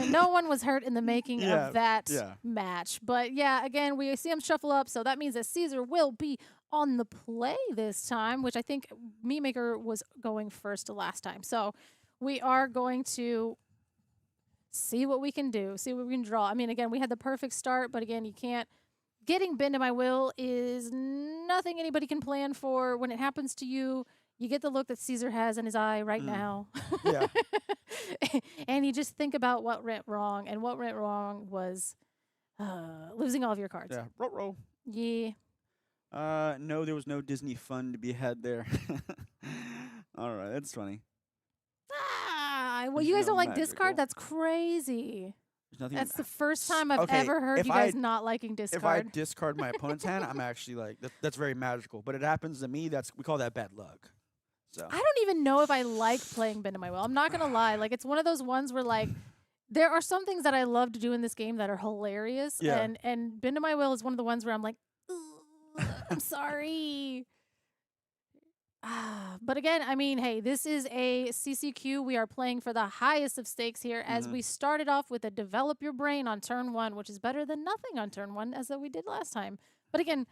[SPEAKER 3] No one was hurt in the making of that match. But yeah, again, we see him shuffle up, so that means that Caesar will be on the play this time, which I think Meme Maker was going first last time. So we are going to see what we can do, see what we can draw. I mean, again, we had the perfect start, but again, you can't. Getting bend to my will is nothing anybody can plan for. When it happens to you, you get the look that Caesar has in his eye right now.
[SPEAKER 7] Yeah.
[SPEAKER 3] And you just think about what went wrong, and what went wrong was losing all of your cards.
[SPEAKER 7] Yeah, roll.
[SPEAKER 3] Yeah.
[SPEAKER 7] No, there was no Disney fun to be had there. All right, that's funny.
[SPEAKER 3] Well, you guys don't like this card? That's crazy. That's the first time I've ever heard you guys not liking discard.
[SPEAKER 7] If I discard my opponent's hand, I'm actually like, that's very magical. But it happens to me, we call that bad luck. So
[SPEAKER 3] I don't even know if I like playing Bend to My Will. I'm not gonna lie. Like, it's one of those ones where like there are some things that I love to do in this game that are hilarious.
[SPEAKER 7] Yeah.
[SPEAKER 3] And Bend to My Will is one of the ones where I'm like, I'm sorry. But again, I mean, hey, this is a CCQ. We are playing for the highest of stakes here, as we started off with a develop your brain on turn 1, which is better than nothing on turn 1, as we did last time. But again,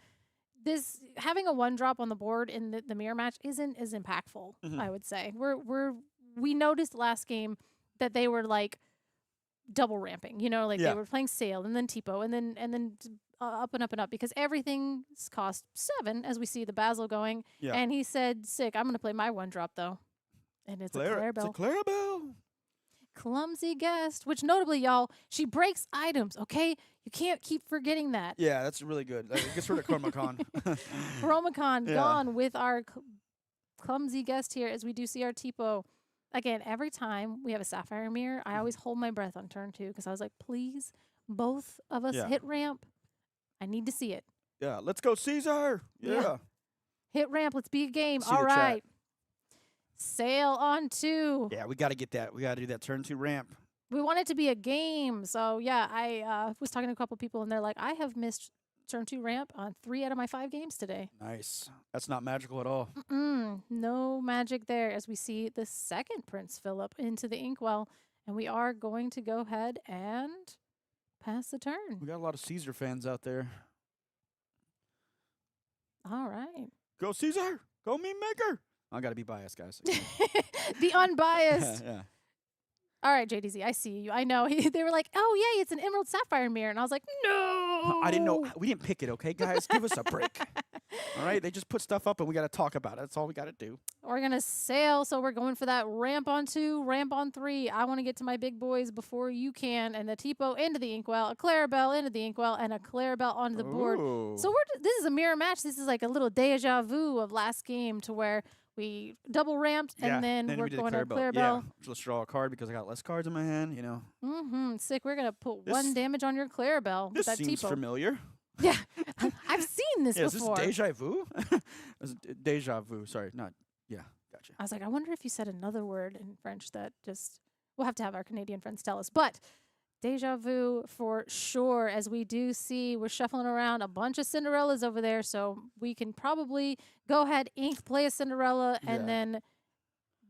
[SPEAKER 3] this having a 1-drop on the board in the mirror match isn't as impactful. I would say we noticed last game that they were like double ramping. You know, like they were playing Sail and then Tipo and then up and up and up, because everything's cost 7, as we see the Basil going. Yeah. And he said, "Sick, I'm going to play my 1-drop though," and it's a Clarabelle.
[SPEAKER 7] It's a Clarabelle.
[SPEAKER 3] Clumsy guest, which notably, y'all, she breaks items, okay? You can't keep forgetting that.
[SPEAKER 7] Yeah, that's really good. It gets rid of Chromacon.
[SPEAKER 3] Chromacon gone with our clumsy guest here, as we do see our Tipo. Again, every time we have a Sapphire Mirror, I always hold my breath on turn 2, because I was like, please, both of us hit ramp. I need to see it.
[SPEAKER 7] Yeah, let's go, Caesar. Yeah.
[SPEAKER 3] Hit ramp, let's be a game.
[SPEAKER 7] See
[SPEAKER 3] all right.
[SPEAKER 7] Chat.
[SPEAKER 3] Sail on 2.
[SPEAKER 7] Yeah, we got to get that. We got to do that turn 2 ramp.
[SPEAKER 3] We want it to be a game. So, yeah, I was talking to a couple people, and they're like, I have missed turn 2 ramp on 3 out of my 5 games today.
[SPEAKER 7] Nice. That's not magical at all.
[SPEAKER 3] No magic there, as we see the second Prince Philip into the Inkwell. And we are going to go ahead and pass the turn.
[SPEAKER 7] We got a lot of Caesar fans out there.
[SPEAKER 3] All right.
[SPEAKER 7] Go Caesar! Go meme maker! I gotta be biased, guys.
[SPEAKER 3] The unbiased.
[SPEAKER 7] Yeah.
[SPEAKER 3] All right, JDZ, I see you. I know. They were like, oh, yay, it's an emerald sapphire mirror. And I was like, no.
[SPEAKER 7] I didn't know. We didn't pick it, okay, guys? Give us a break. All right? They just put stuff up and we got to talk about it. That's all we got to do.
[SPEAKER 3] We're going to sail, so we're going for that ramp on 2, ramp on 3. I want to get to my big boys before you can. And the Tipo into the inkwell, a Clarabelle into the inkwell, and a Clarabelle onto the board. So this is a mirror match. This is like a little deja vu of last game to where we double ramped, and then we're going to Clarabelle.
[SPEAKER 7] Yeah, let's draw a card because I got less cards in my hand, you know.
[SPEAKER 3] Sick. We're going to put 1 damage on your Clarabelle with that
[SPEAKER 7] This seems
[SPEAKER 3] Tipo.
[SPEAKER 7] familiar.
[SPEAKER 3] Yeah. I've seen this before.
[SPEAKER 7] Is this deja vu? Deja vu. Sorry, not. Yeah, gotcha.
[SPEAKER 3] I was like, I wonder if you said another word in French that just, we'll have to have our Canadian friends tell us. But deja vu for sure, as we do see, we're shuffling around a bunch of Cinderellas over there, so we can probably go ahead, play a Cinderella, and then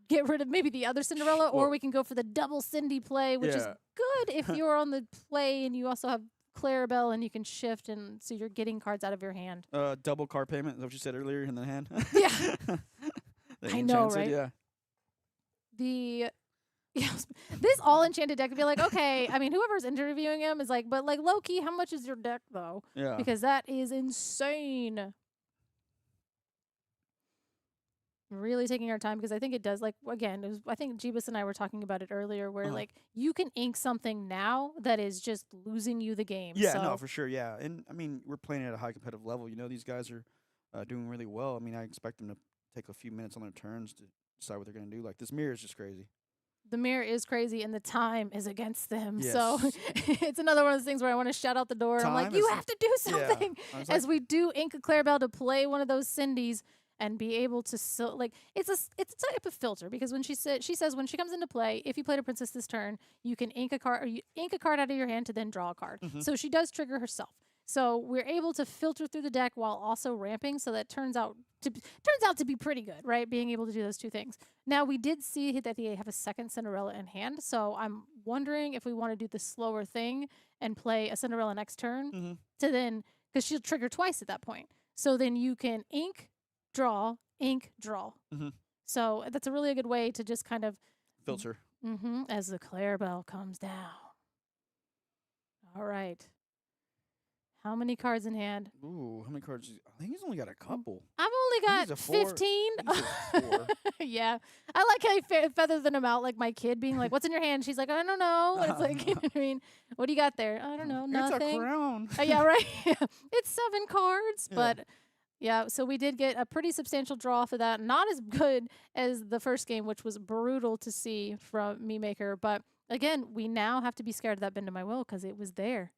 [SPEAKER 3] get rid of maybe the other Cinderella, or we can go for the double Cindy play, which is good if you're on the play and you also have Clarabelle and you can shift, and so you're getting cards out of your hand.
[SPEAKER 7] Double card payment, is that what you said earlier in the hand?
[SPEAKER 3] Yeah.
[SPEAKER 7] The
[SPEAKER 3] I know,
[SPEAKER 7] enchanted,
[SPEAKER 3] right?
[SPEAKER 7] Yeah.
[SPEAKER 3] This all enchanted deck would be like, okay, I mean, whoever's interviewing him is like, but like low key, how much is your deck though?
[SPEAKER 7] Yeah.
[SPEAKER 3] Because that is insane. Really taking our time because I think it does, like, again, I think Jeebus and I were talking about it earlier where like you can ink something now that is just losing you the game.
[SPEAKER 7] Yeah,
[SPEAKER 3] so.
[SPEAKER 7] no, for sure, yeah. And I mean, we're playing at a high competitive level. You know, these guys are doing really well. I mean, I expect them to take a few minutes on their turns to decide what they're going to do. Like, this mirror is just crazy.
[SPEAKER 3] The mirror is crazy, and the time is against them.
[SPEAKER 7] Yes.
[SPEAKER 3] So it's another one of those things where I want to shut out the door. I'm like, you have to do something. As we do ink a Clarabelle to play one of those Cindy's and be able to it's a type of filter, because when she says when she comes into play, if you played a princess this turn, you can ink a card, or you ink a card out of your hand to then draw a card. So she does trigger herself. So we're able to filter through the deck while also ramping, so that turns out to be pretty good, right? Being able to do those two things. Now, we did see that they have a second Cinderella in hand, so I'm wondering if we want to do the slower thing and play a Cinderella next turn to then, because she'll trigger twice at that point. So then you can ink, draw, ink, draw. So that's a really good way to just kind of
[SPEAKER 7] filter.
[SPEAKER 3] As the Clarabelle comes down. All right. How many cards in hand?
[SPEAKER 7] Ooh, how many cards? I think he's only got a couple.
[SPEAKER 3] I've only got 15. Yeah. I like how he feathers them out like my kid being like, what's in your hand? She's like, I don't know. And it's like, you know what I mean? What do you got there? I don't know. Nothing.
[SPEAKER 7] It's a crown.
[SPEAKER 3] Yeah, right. It's 7 cards, but yeah, so we did get a pretty substantial draw for that. Not as good as the first game, which was brutal to see from Me Maker. But again, we now have to be scared of that bend to my will because it was there.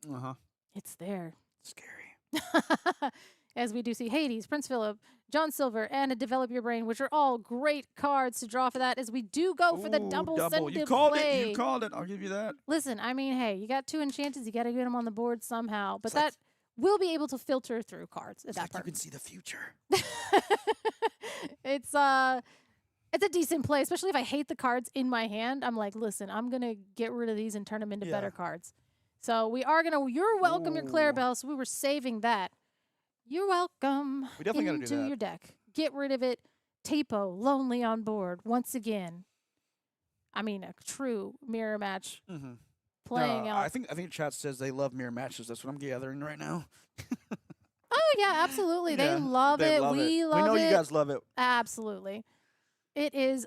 [SPEAKER 3] It's there.
[SPEAKER 7] Scary.
[SPEAKER 3] As we do see Hades, Prince Philip, John Silver, and a Develop Your Brain, which are all great cards to draw for that, as we do go for the double
[SPEAKER 7] You
[SPEAKER 3] send
[SPEAKER 7] called
[SPEAKER 3] play.
[SPEAKER 7] it. You called it. I'll give you that.
[SPEAKER 3] Listen, I mean, hey, you got 2 enchanters, you got to get them on the board somehow. But that will be able to filter through cards at that part.
[SPEAKER 7] You can see the future.
[SPEAKER 3] It's a decent play, especially if I hate the cards in my hand. I'm like, listen, I'm going to get rid of these and turn them into better cards. So we are going to, you're welcome, your Clarabelle. So we were saving that. You're welcome.
[SPEAKER 7] We definitely got to do
[SPEAKER 3] into
[SPEAKER 7] that.
[SPEAKER 3] your deck. Get rid of it. Tipo, lonely on board once again. I mean, a true mirror match playing out.
[SPEAKER 7] I think chat says they love mirror matches. That's what I'm gathering right now.
[SPEAKER 3] Oh, yeah, absolutely. They love it. We love it.
[SPEAKER 7] We know you guys love it.
[SPEAKER 3] Absolutely. It is.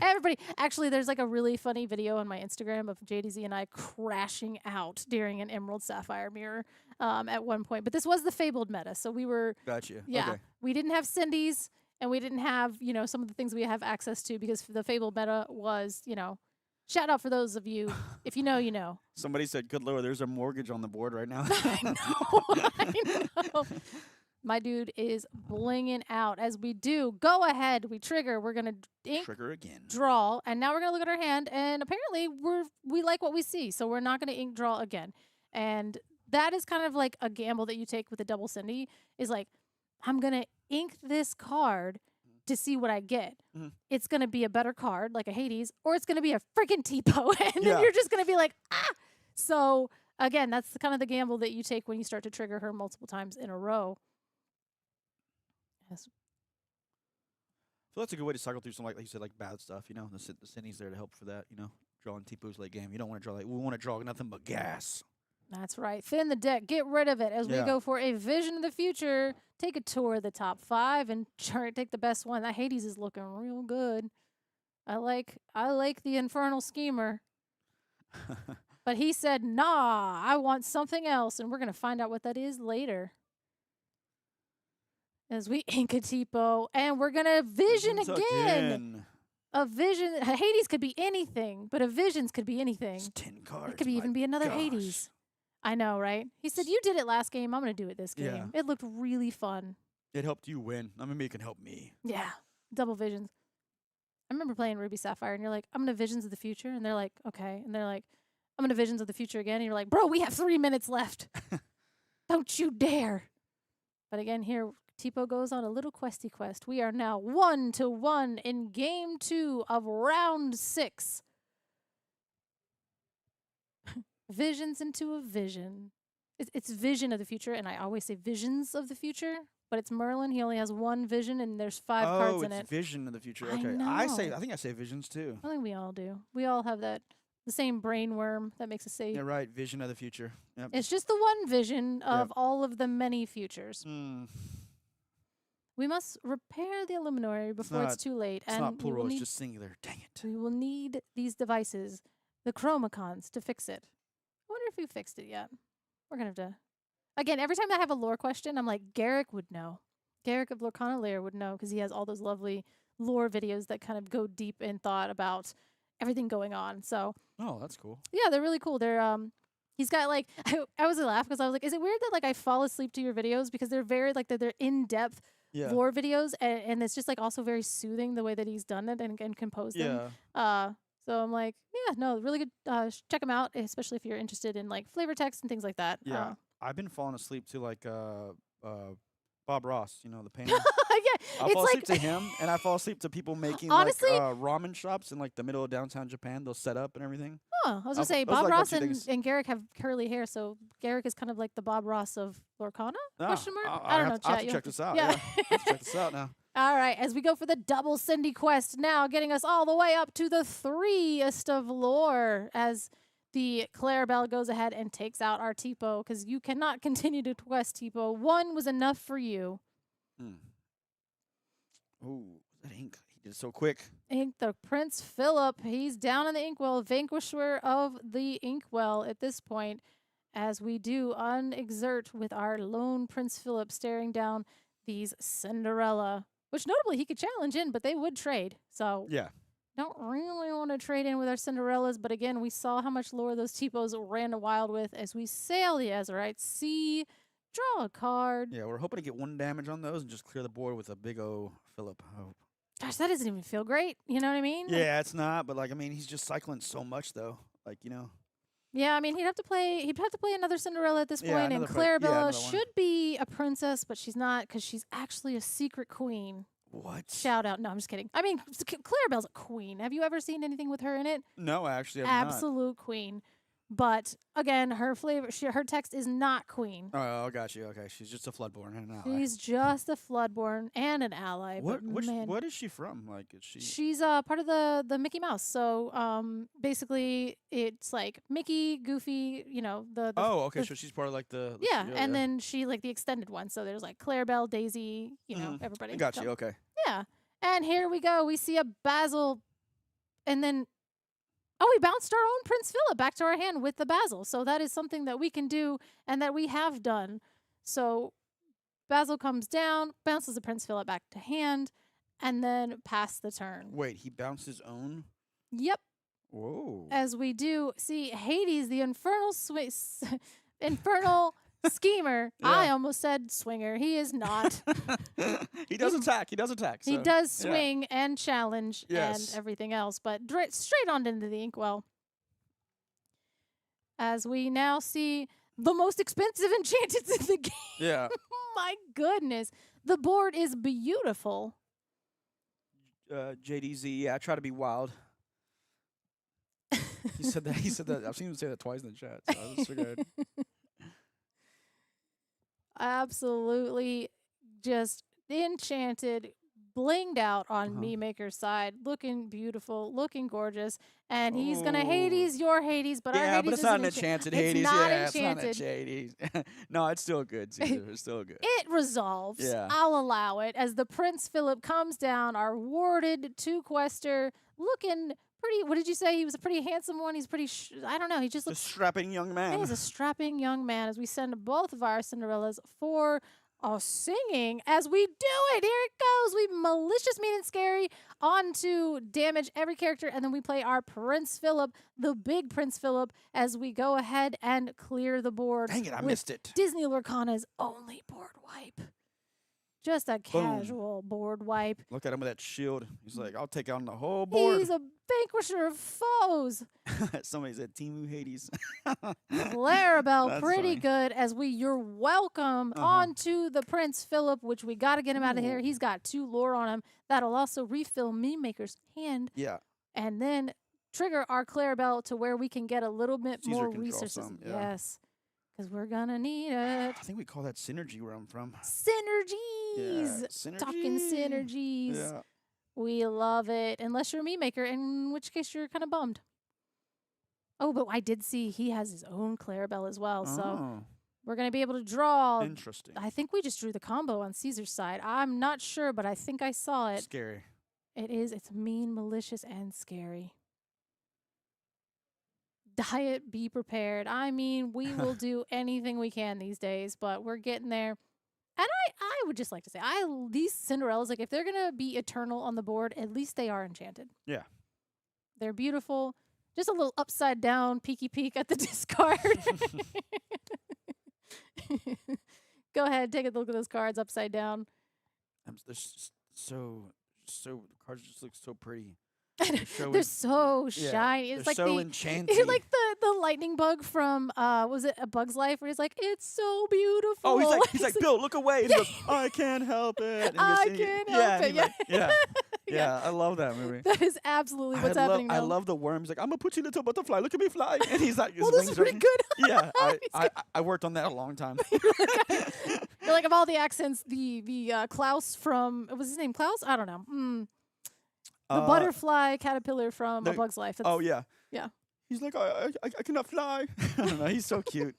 [SPEAKER 3] Everybody, actually, there's like a really funny video on my Instagram of JDZ and I crashing out during an Emerald Sapphire mirror at one point. But this was the Fabled meta, so we were.
[SPEAKER 7] Gotcha.
[SPEAKER 3] Yeah,
[SPEAKER 7] Okay.
[SPEAKER 3] we didn't have Cindy's, and we didn't have some of the things we have access to, because the Fabled meta was shout out for those of you, if you know, you know.
[SPEAKER 7] Somebody said, "Good Lord, there's a mortgage on the board right now."
[SPEAKER 3] I know. My dude is blinging out. As we do, go ahead, we trigger. We're gonna ink,
[SPEAKER 7] Trigger again.
[SPEAKER 3] draw, and now we're gonna look at our hand. And apparently, we like what we see, so we're not gonna ink draw again. And that is kind of like a gamble that you take with a double Cindy. Is like, I'm gonna ink this card to see what I get. It's gonna be a better card, like a Hades, or it's gonna be a freaking Tipo, and then you're just gonna be like, ah. So again, that's kind of the gamble that you take when you start to trigger her multiple times in a row. Yes.
[SPEAKER 7] So that's a good way to cycle through some, like you said, like bad stuff. You know, the Cindy's there to help for that. You know, drawing T-Poos late game. You don't want to draw we want to draw nothing but gas.
[SPEAKER 3] That's right. Thin the deck. Get rid of it as we
[SPEAKER 7] Yeah.
[SPEAKER 3] go for a vision of the future. Take a tour of the top 5 and take the best one. That Hades is looking real good. I like the Infernal Schemer. But he said, nah, I want something else. And we're going to find out what that is later. As we ink a Tipo. And we're going to vision again. A vision. Hades could be anything, but a visions could be anything.
[SPEAKER 7] It's 10 cards.
[SPEAKER 3] It could even be another
[SPEAKER 7] gosh.
[SPEAKER 3] Hades. I know, right? He said, you did it last game. I'm going to do it this game.
[SPEAKER 7] Yeah.
[SPEAKER 3] It looked really fun.
[SPEAKER 7] It helped you win. I mean, it can help me.
[SPEAKER 3] Yeah. Double visions. I remember playing Ruby Sapphire, and you're like, I'm going to visions of the future. And they're like, okay. And they're like, I'm going to visions of the future again. And you're like, bro, we have 3 minutes left. Don't you dare. But again, here, Tipo goes on a little questy quest. We are now 1-1 in game 2 of round 6. Visions into a vision. It's vision of the future, and I always say visions of the future, but it's Merlin. He only has 1 vision, and there's 5 cards in it.
[SPEAKER 7] Oh, it's vision of the future.
[SPEAKER 3] I
[SPEAKER 7] Okay,
[SPEAKER 3] know.
[SPEAKER 7] I think I say visions too.
[SPEAKER 3] I think we all do. We all have the same brain worm that makes us say.
[SPEAKER 7] Yeah, right. Vision of the future. Yep.
[SPEAKER 3] It's just the one vision of all of the many futures. We must repair the Illuminary before it's too late.
[SPEAKER 7] It's not plural, it's just singular. Dang it.
[SPEAKER 3] We will need these devices, the Chromacons, to fix it. I wonder if we fixed it yet. We're going to have to. Again, every time I have a lore question, I'm like, Garrett would know. Garrett of Lorcana Lair would know because he has all those lovely lore videos that kind of go deep in thought about everything going on. So.
[SPEAKER 7] Oh, that's cool.
[SPEAKER 3] Yeah, they're really cool. They're he's got like I was laughing because I was like, is it weird that like I fall asleep to your videos because they're very like they're in depth lore videos and it's just like also very soothing the way that he's done it and composed them. So I'm like, yeah, no, really good. Check them out, especially if you're interested in like flavor text and things like that.
[SPEAKER 7] Yeah, I've been falling asleep to like Bob Ross, you know, the painter.
[SPEAKER 3] Yeah,
[SPEAKER 7] I fall asleep to him, and I fall asleep to people making
[SPEAKER 3] honestly,
[SPEAKER 7] like ramen shops in like the middle of downtown Japan. They'll set up and everything.
[SPEAKER 3] Oh, I was gonna say Bob Ross and Garrett have curly hair, so Garrett is kind of like the Bob Ross of Lorcana? Question mark? I don't know.
[SPEAKER 7] I have to check this out. Yeah, I have to check this out now.
[SPEAKER 3] All right, as we go for the double Cindy quest now, getting us all the way up to the 3st of lore as the Clarabelle goes ahead and takes out our Tipo because you cannot continue to quest Tipo. 1 was enough for you.
[SPEAKER 7] Ooh, that ink. He did it so quick.
[SPEAKER 3] Ink the Prince Philip. He's down in the inkwell, vanquisher of the inkwell at this point as we do unexert with our lone Prince Philip staring down these Cinderella. Which notably he could challenge in, but they would trade. So
[SPEAKER 7] yeah,
[SPEAKER 3] don't really want to trade in with our Cinderellas. But again, we saw how much lore those Tipos ran wild with as we sail the Azurite Sea, draw a card.
[SPEAKER 7] Yeah, we're hoping to get 1 damage on those and just clear the board with a big O Philip. Hope.
[SPEAKER 3] Gosh, that doesn't even feel great. You know what I mean?
[SPEAKER 7] Yeah, it's not. But like, I mean, he's just cycling so much though. Like, you know.
[SPEAKER 3] Yeah, I mean, he'd have to play another Cinderella at this point, and Clarabella should be a princess, but she's not because she's actually a secret queen.
[SPEAKER 7] What?
[SPEAKER 3] Shout out. No, I'm just kidding. I mean, Clarabelle's a queen. Have you ever seen anything with her in it?
[SPEAKER 7] No, actually,
[SPEAKER 3] absolute queen. But again, her her text is not queen.
[SPEAKER 7] Oh, got you. Okay, she's just a floodborn and an ally.
[SPEAKER 3] She's just a floodborn and an ally.
[SPEAKER 7] What is she from? Like, is she?
[SPEAKER 3] She's part of the Mickey Mouse. So basically, it's like Mickey, Goofy. You know the
[SPEAKER 7] oh, okay. So she's part of like the
[SPEAKER 3] and then she like the extended one. So there's like Clarabelle, Daisy. You know everybody.
[SPEAKER 7] I got you. Okay.
[SPEAKER 3] Yeah, and here we go. We see a Basil, and then. Oh, we bounced our own Prince Philip back to our hand with the Basil. So that is something that we can do and that we have done. So Basil comes down, bounces the Prince Philip back to hand, and then pass the turn.
[SPEAKER 7] Wait, he bounced his own?
[SPEAKER 3] Yep.
[SPEAKER 7] Whoa.
[SPEAKER 3] As we do see Hades, the infernal schemer. Yeah. I almost said swinger. He is not.
[SPEAKER 7] He does attack. So.
[SPEAKER 3] He does swing and challenge and everything else, but straight on into the inkwell. As we now see the most expensive enchantments in the game.
[SPEAKER 7] Yeah.
[SPEAKER 3] My goodness. The board is beautiful.
[SPEAKER 7] JDZ, yeah, I try to be wild. He said that. He said that. I've seen him say that twice in the chat. So I just figured.
[SPEAKER 3] Absolutely just enchanted, blinged out on Meme Maker's side, looking beautiful, looking gorgeous. And he's going to Hades your Hades, but our
[SPEAKER 7] Yeah,
[SPEAKER 3] Hades
[SPEAKER 7] but it's
[SPEAKER 3] isn't
[SPEAKER 7] not an enchanted Hades.
[SPEAKER 3] It's not
[SPEAKER 7] Yeah,
[SPEAKER 3] enchanted.
[SPEAKER 7] it's not enchanted. No, it's still good, Caesar. It's still good.
[SPEAKER 3] It resolves.
[SPEAKER 7] Yeah.
[SPEAKER 3] I'll allow it. As the Prince Philip comes down, our warded two-quester, looking pretty, what did you say? He was a pretty handsome one. He's pretty, I don't know. He just
[SPEAKER 7] A
[SPEAKER 3] looks
[SPEAKER 7] strapping young man.
[SPEAKER 3] He's a strapping young man as we send both of our Cinderellas for singing. As we do it, here it goes. We malicious, mean, and scary on to damage every character, and then we play our Prince Philip, the big Prince Philip, as we go ahead and clear the board.
[SPEAKER 7] Dang it, I
[SPEAKER 3] with
[SPEAKER 7] missed it.
[SPEAKER 3] Disney Lorcana's only board wipe. Just a casual board wipe.
[SPEAKER 7] Look at him with that shield. He's like, I'll take out the whole board.
[SPEAKER 3] He's a vanquisher of foes.
[SPEAKER 7] Somebody said Timu Hades.
[SPEAKER 3] Clarabelle,
[SPEAKER 7] That's
[SPEAKER 3] pretty
[SPEAKER 7] funny.
[SPEAKER 3] good as you're welcome on to the Prince Philip, which we got to get him out of here. He's got 2 lore on him. That'll also refill Meme Maker's hand.
[SPEAKER 7] Yeah.
[SPEAKER 3] And then trigger our Clarabelle to where we can get a little bit
[SPEAKER 7] Caesar
[SPEAKER 3] more
[SPEAKER 7] can draw
[SPEAKER 3] resources.
[SPEAKER 7] some, yeah.
[SPEAKER 3] Yes, because we're going to need it.
[SPEAKER 7] I think we call that synergy where I'm from.
[SPEAKER 3] Synergies.
[SPEAKER 7] Synergy.
[SPEAKER 3] Talking synergies.
[SPEAKER 7] Yeah.
[SPEAKER 3] We love it. Unless you're a Meme Maker, in which case you're kind of bummed. Oh, but I did see he has his own Clarabelle as well. So
[SPEAKER 7] Oh,
[SPEAKER 3] we're going to be able to draw.
[SPEAKER 7] interesting.
[SPEAKER 3] I think we just drew the combo on Caesar's side. I'm not sure, but I think I saw it.
[SPEAKER 7] Scary.
[SPEAKER 3] It is. It's mean, malicious, and scary. Diet, be prepared. I mean, we will do anything we can these days, but we're getting there. And I would just like to say, these Cinderellas, like if they're going to be eternal on the board, at least they are enchanted.
[SPEAKER 7] Yeah.
[SPEAKER 3] They're beautiful. Just a little upside down peeky peek at the discard. Go ahead, take a look at those cards upside down.
[SPEAKER 7] They're so the cards just look so pretty.
[SPEAKER 3] They're so
[SPEAKER 7] yeah,
[SPEAKER 3] shiny. It's
[SPEAKER 7] they're
[SPEAKER 3] like
[SPEAKER 7] so
[SPEAKER 3] the
[SPEAKER 7] enchanting.
[SPEAKER 3] You're like the lightning bug from was it A Bug's Life, where he's like, it's so beautiful.
[SPEAKER 7] Oh, he's like, Bill, look away. And he goes, I can't help it. And
[SPEAKER 3] I
[SPEAKER 7] he goes,
[SPEAKER 3] can't
[SPEAKER 7] yeah,
[SPEAKER 3] help it.
[SPEAKER 7] and he like, yeah. Yeah, I love that movie.
[SPEAKER 3] That is absolutely what's happening.
[SPEAKER 7] I
[SPEAKER 3] now.
[SPEAKER 7] love the worm. He's like, I'm gonna put you little butterfly. Look at me fly. And he's like, his
[SPEAKER 3] Well, this
[SPEAKER 7] wings
[SPEAKER 3] is pretty
[SPEAKER 7] are-
[SPEAKER 3] good.
[SPEAKER 7] Yeah, I worked on that a long time.
[SPEAKER 3] You're like, of all the accents, the Klaus from, was his name Klaus? I don't know. The butterfly caterpillar from A Bug's Life.
[SPEAKER 7] Oh yeah.
[SPEAKER 3] Yeah.
[SPEAKER 7] He's like, I cannot fly. I don't know. He's so cute.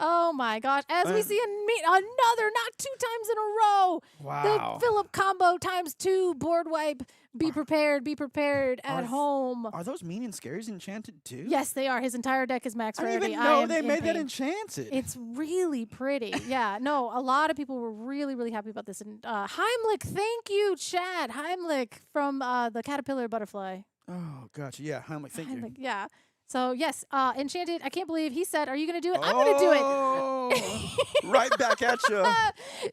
[SPEAKER 3] Oh my gosh. As we see another, not 2 times in a row.
[SPEAKER 7] Wow.
[SPEAKER 3] The Philip combo ×2 board wipe. Be prepared at home.
[SPEAKER 7] Are those mean and scaries enchanted too?
[SPEAKER 3] Yes, they are. His entire deck is max
[SPEAKER 7] I
[SPEAKER 3] rarity.
[SPEAKER 7] didn't even know
[SPEAKER 3] am
[SPEAKER 7] they
[SPEAKER 3] in
[SPEAKER 7] made that
[SPEAKER 3] pain.
[SPEAKER 7] enchanted.
[SPEAKER 3] It's really pretty. Yeah, no, a lot of people were really, really happy about this. And Heimlich, thank you, Chad. Heimlich from the caterpillar butterfly.
[SPEAKER 7] Oh, gotcha. Yeah, Heimlich, thank you.
[SPEAKER 3] Heimlich, yeah. So, yes, Enchanted, I can't believe he said, are you going to do it? I'm going to do it.
[SPEAKER 7] Oh, right back at you.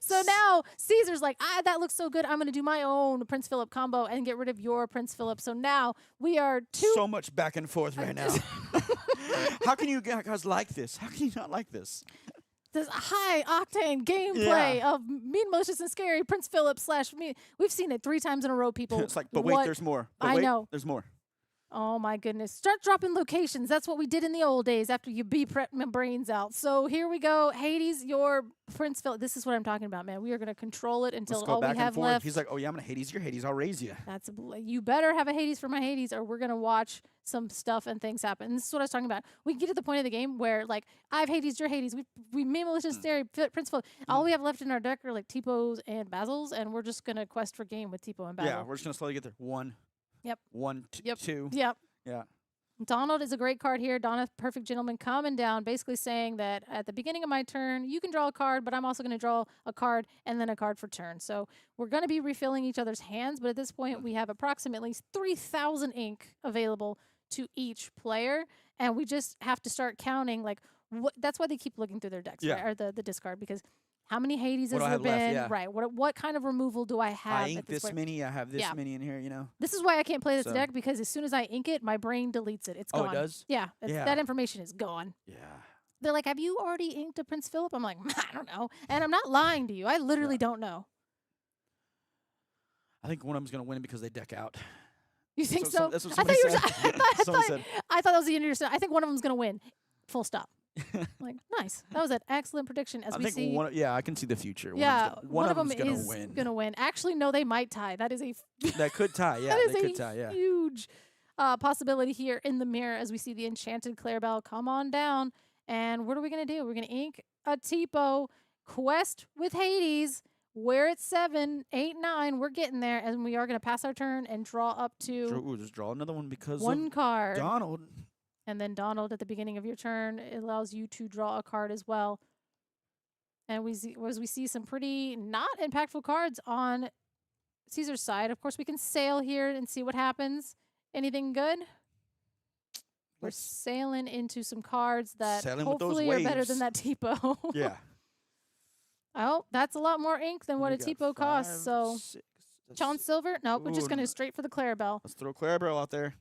[SPEAKER 3] So now Caesar's like, that looks so good. I'm going to do my own Prince Philip combo and get rid of your Prince Philip. So now we are
[SPEAKER 7] So much back and forth right now. How can you guys like this? How can you not like this?
[SPEAKER 3] This high octane gameplay of mean, malicious, and scary Prince Philip / me. We've seen it 3 times in a row, people.
[SPEAKER 7] It's like, but wait, there's more. But
[SPEAKER 3] I
[SPEAKER 7] wait,
[SPEAKER 3] know.
[SPEAKER 7] There's more.
[SPEAKER 3] Oh my goodness. Start dropping locations. That's what we did in the old days after you prep my brains out. So here we go. Hades, your Prince Philip. This is what I'm talking about, man. We are going to control it until
[SPEAKER 7] Let's go
[SPEAKER 3] all
[SPEAKER 7] back
[SPEAKER 3] we
[SPEAKER 7] and
[SPEAKER 3] have
[SPEAKER 7] forth.
[SPEAKER 3] left.
[SPEAKER 7] He's like, oh yeah, I'm going to Hades your Hades. I'll raise you.
[SPEAKER 3] You better have a Hades for my Hades, or we're going to watch some stuff and things happen. And this is what I was talking about. We get to the point of the game where, like, I've Hades, your Hades. We made malicious scary Prince Philip. All we have left in our deck are, like, T-Pos and Basils, and we're just going to quest for game with T-Po and Basil.
[SPEAKER 7] Yeah, we're just going to slowly get there. 1.
[SPEAKER 3] Yep.
[SPEAKER 7] 1,
[SPEAKER 3] Yep.
[SPEAKER 7] 2.
[SPEAKER 3] Yep.
[SPEAKER 7] Yeah.
[SPEAKER 3] Donald is a great card here. Donna, perfect gentleman, coming down, basically saying that at the beginning of my turn, you can draw a card, but I'm also going to draw a card and then a card for turn. So we're going to be refilling each other's hands, but at this point, we have approximately 3,000 ink available to each player, and we just have to start counting. Like, that's why they keep looking through their decks, right? Or the discard, because how many Hades has there been? Right. What kind of removal do I have?
[SPEAKER 7] I ink this many. I have this many in here, you know.
[SPEAKER 3] This is why I can't play this deck, because as soon as I ink it, my brain deletes it. It's gone.
[SPEAKER 7] Oh, it does?
[SPEAKER 3] Yeah. That information is gone.
[SPEAKER 7] Yeah.
[SPEAKER 3] They're like, have you already inked a Prince Philip? I'm like, I don't know. And I'm not lying to you. I literally don't know.
[SPEAKER 7] I think one of them's going to win because they deck out.
[SPEAKER 3] You think
[SPEAKER 7] So-
[SPEAKER 3] so?
[SPEAKER 7] that's what
[SPEAKER 3] I thought
[SPEAKER 7] somebody
[SPEAKER 3] you were.
[SPEAKER 7] said.
[SPEAKER 3] I
[SPEAKER 7] Someone
[SPEAKER 3] thought,
[SPEAKER 7] said.
[SPEAKER 3] I thought that was the interesting. I think one of them's gonna win. Full stop. Like nice. That was an excellent prediction. As
[SPEAKER 7] I
[SPEAKER 3] we
[SPEAKER 7] think
[SPEAKER 3] see.
[SPEAKER 7] I can see the future.
[SPEAKER 3] Yeah,
[SPEAKER 7] one of
[SPEAKER 3] them
[SPEAKER 7] them's gonna
[SPEAKER 3] is
[SPEAKER 7] win.
[SPEAKER 3] gonna win. Actually, no, they might tie. That is a
[SPEAKER 7] That could tie. Yeah,
[SPEAKER 3] that is
[SPEAKER 7] they
[SPEAKER 3] a
[SPEAKER 7] could tie. Yeah.
[SPEAKER 3] huge possibility here in the mirror as we see the enchanted Clarabelle come on down. And what are we gonna do? We're gonna ink a Tipo quest with Hades. We're at 7, 8, 9. We're getting there, and we are gonna pass our turn and draw up to
[SPEAKER 7] Just draw another one because
[SPEAKER 3] one
[SPEAKER 7] of
[SPEAKER 3] card.
[SPEAKER 7] Donald.
[SPEAKER 3] And then Donald at the beginning of your turn, it allows you to draw a card as well. And we see some pretty not impactful cards on Caesar's side. Of course, we can sail here and see what happens. Anything good? We're sailing into some cards that
[SPEAKER 7] Sailing with those
[SPEAKER 3] hopefully are better than
[SPEAKER 7] waves.
[SPEAKER 3] that Tipo.
[SPEAKER 7] Yeah.
[SPEAKER 3] Oh, that's a lot more ink than what
[SPEAKER 7] We
[SPEAKER 3] a
[SPEAKER 7] got
[SPEAKER 3] Tipo costs.
[SPEAKER 7] 5,
[SPEAKER 3] So
[SPEAKER 7] 6, that's-
[SPEAKER 3] John Silver? Nope, we're just
[SPEAKER 7] Ooh,
[SPEAKER 3] going to
[SPEAKER 7] no.
[SPEAKER 3] straight for the Clarabelle.
[SPEAKER 7] Let's throw Clarabelle out there.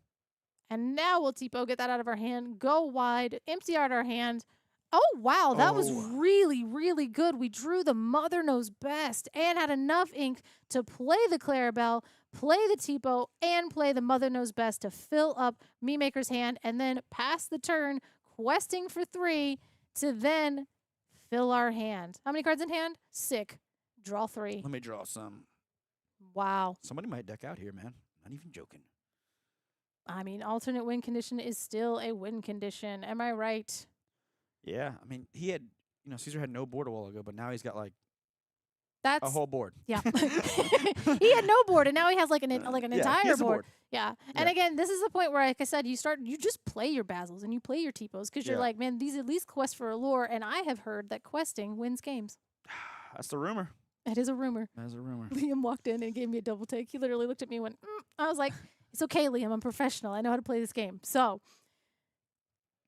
[SPEAKER 3] And now we'll Tipo get that out of our hand, go wide, empty out our hand. Oh, wow, that was
[SPEAKER 7] Oh.
[SPEAKER 3] really, really good. We drew the Mother Knows Best and had enough ink to play the Clarabelle, play the Tipo, and play the Mother Knows Best to fill up Me Maker's hand and then pass the turn, questing for 3 to then fill our hand. How many cards in hand? Sick. Draw 3.
[SPEAKER 7] Let me draw some.
[SPEAKER 3] Wow.
[SPEAKER 7] Somebody might deck out here, man. Not even joking.
[SPEAKER 3] I mean, alternate win condition is still a win condition. Am I right?
[SPEAKER 7] Yeah, I mean, he had, Caesar had no board a while ago, but now he's got like
[SPEAKER 3] That's
[SPEAKER 7] a whole board.
[SPEAKER 3] yeah. He had no board, and now he has like an
[SPEAKER 7] Yeah, he
[SPEAKER 3] entire
[SPEAKER 7] has a
[SPEAKER 3] board.
[SPEAKER 7] board.
[SPEAKER 3] Yeah. And
[SPEAKER 7] Yeah.
[SPEAKER 3] again, this is the point where, like I said, you just play your Basils and you play your Tipos because you're
[SPEAKER 7] Yeah.
[SPEAKER 3] like, man, these at least quest for allure. And I have heard that questing wins games.
[SPEAKER 7] That's the rumor.
[SPEAKER 3] That is a rumor.
[SPEAKER 7] That's a rumor.
[SPEAKER 3] Liam walked in and gave me a double take. He literally looked at me and went, I was like, it's okay, Liam. I'm professional. I know how to play this game. So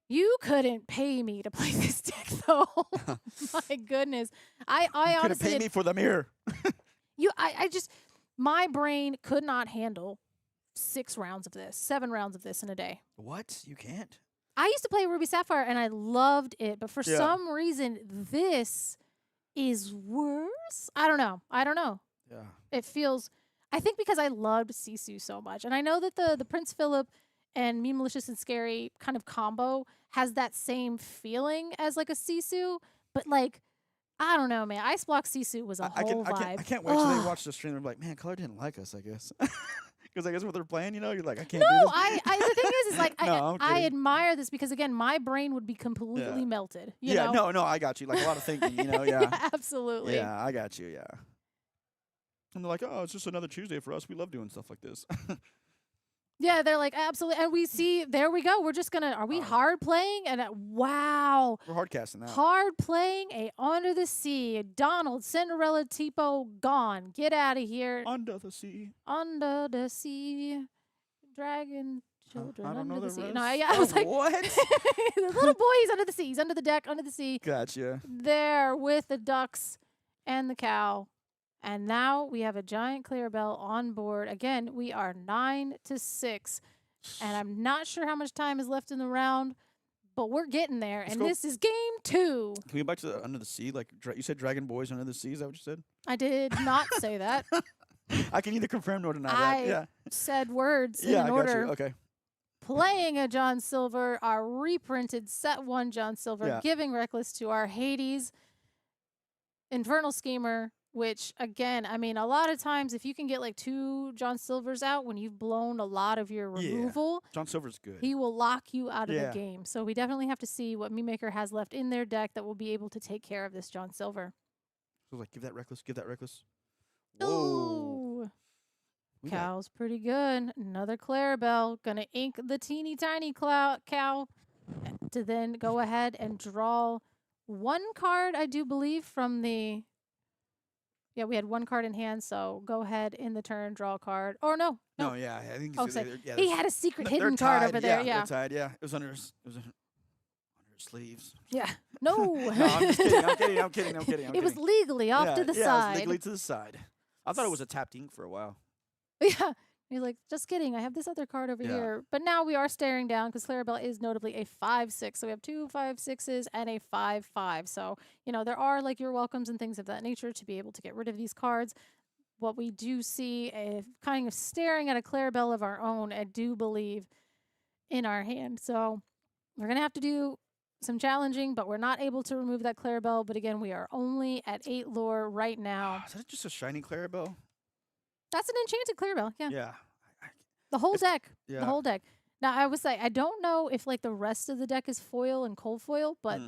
[SPEAKER 3] you couldn't pay me to play this deck, though. My goodness. I
[SPEAKER 7] Couldn't
[SPEAKER 3] honestly,
[SPEAKER 7] pay me for the mirror.
[SPEAKER 3] I just, my brain could not handle 6 rounds of this, 7 rounds of this in a day.
[SPEAKER 7] What? You can't?
[SPEAKER 3] I used to play Ruby Sapphire and I loved it, but for
[SPEAKER 7] Yeah.
[SPEAKER 3] some reason, this is worse. I don't know.
[SPEAKER 7] Yeah.
[SPEAKER 3] It feels, I think because I loved Sisu so much. And I know that the Prince Philip and Mean, Malicious, and Scary kind of combo has that same feeling as like a Sisu, but like, I don't know, man. Ice Block Sisu was a whole vibe.
[SPEAKER 7] I can't wait till they
[SPEAKER 3] Ugh.
[SPEAKER 7] watch the stream and be like, man, Color didn't like us, I guess. Because I guess what they're playing, you're like, I can't do
[SPEAKER 3] No,
[SPEAKER 7] this.
[SPEAKER 3] I the thing is like
[SPEAKER 7] No, I'm
[SPEAKER 3] I
[SPEAKER 7] kidding.
[SPEAKER 3] admire this because again, my brain would be completely
[SPEAKER 7] Yeah.
[SPEAKER 3] melted. You
[SPEAKER 7] Yeah,
[SPEAKER 3] know?
[SPEAKER 7] no, I got you. Like a lot of thinking, yeah.
[SPEAKER 3] Yeah, absolutely.
[SPEAKER 7] Yeah, I got you, yeah. And they're like, oh, it's just another Tuesday for us. We love doing stuff like this.
[SPEAKER 3] Yeah, they're like absolutely, and we see there we go. We're just gonna. Are we hard playing? And wow,
[SPEAKER 7] We're hard casting that.
[SPEAKER 3] hard playing a Under the Sea. Donald, Cinderella, Tipo, gone. Get out of here.
[SPEAKER 7] Under the sea.
[SPEAKER 3] Under the sea, dragon children
[SPEAKER 7] I don't
[SPEAKER 3] under
[SPEAKER 7] know
[SPEAKER 3] the
[SPEAKER 7] the
[SPEAKER 3] sea.
[SPEAKER 7] rest.
[SPEAKER 3] No, yeah, I was like,
[SPEAKER 7] What?
[SPEAKER 3] the little boy. He's under the sea. He's under the deck, under the sea.
[SPEAKER 7] Gotcha.
[SPEAKER 3] There with the ducks and the cow. And now we have a giant Clarabelle on board. Again, we are 9-6. And I'm not sure how much time is left in the round, but we're getting there.
[SPEAKER 7] Let's
[SPEAKER 3] and
[SPEAKER 7] go.
[SPEAKER 3] this is game 2.
[SPEAKER 7] Can we go back to the Under the Sea? Like you said, Dragon Boys Under the Sea. Is that what you said?
[SPEAKER 3] I did not say that.
[SPEAKER 7] I can neither confirm nor deny
[SPEAKER 3] I
[SPEAKER 7] that. Yeah.
[SPEAKER 3] said words in
[SPEAKER 7] Yeah,
[SPEAKER 3] an
[SPEAKER 7] I got
[SPEAKER 3] order.
[SPEAKER 7] you. Okay.
[SPEAKER 3] Playing a John Silver, our reprinted set 1 John Silver,
[SPEAKER 7] Yeah.
[SPEAKER 3] giving Reckless to our Hades Infernal Schemer, which again, I mean, a lot of times if you can get like 2 John Silvers out when you've blown a lot of your
[SPEAKER 7] Yeah.
[SPEAKER 3] removal,
[SPEAKER 7] John Silver's good.
[SPEAKER 3] he will lock you out of
[SPEAKER 7] Yeah.
[SPEAKER 3] the game. So we definitely have to see what Me Maker has left in their deck that will be able to take care of this John Silver.
[SPEAKER 7] So like, give that reckless. Give that reckless. Whoa.
[SPEAKER 3] Ooh.
[SPEAKER 7] We got-
[SPEAKER 3] Cow's pretty good. Another Clarabelle. Gonna ink the teeny tiny cow to then go ahead and draw 1 card, I do believe, from the... Yeah, we had 1 card in hand, so go ahead in the turn, draw a card. Or no.
[SPEAKER 7] No, yeah, I think
[SPEAKER 3] Oh,
[SPEAKER 7] it's-
[SPEAKER 3] so
[SPEAKER 7] they're- yeah,
[SPEAKER 3] he
[SPEAKER 7] there's-
[SPEAKER 3] had a secret
[SPEAKER 7] they're
[SPEAKER 3] hidden card
[SPEAKER 7] tied,
[SPEAKER 3] over there.
[SPEAKER 7] Yeah,
[SPEAKER 3] Yeah.
[SPEAKER 7] they're tied. Yeah, it was under his sleeves.
[SPEAKER 3] Yeah. No.
[SPEAKER 7] No, I'm just kidding. I'm kidding. I'm kidding. I'm kidding. I'm
[SPEAKER 3] It was
[SPEAKER 7] kidding.
[SPEAKER 3] legally off
[SPEAKER 7] yeah,
[SPEAKER 3] to the
[SPEAKER 7] yeah, it was
[SPEAKER 3] side.
[SPEAKER 7] legally to the side. I thought it was a tapped ink for a while.
[SPEAKER 3] Yeah. He's like, just kidding. I have this other card over
[SPEAKER 7] Yeah.
[SPEAKER 3] here. But now we are staring down because Clarabelle is notably a 5/6. So we have 2 5/6s and a 5/5. So, there are like your welcomes and things of that nature to be able to get rid of these cards. what we do see, kind of staring at a Clarabelle of our own, I do believe, in our hand. So we're going to have to do some challenging, but we're not able to remove that Clarabelle. But again, we are only at 8 lore right now.
[SPEAKER 7] Is that just a shiny Clarabelle?
[SPEAKER 3] That's an enchanted Clarabelle, yeah.
[SPEAKER 7] Yeah.
[SPEAKER 3] The whole deck.
[SPEAKER 7] Yeah.
[SPEAKER 3] The whole deck. Now, I would say, I don't know if like the rest of the deck is foil and cold foil, but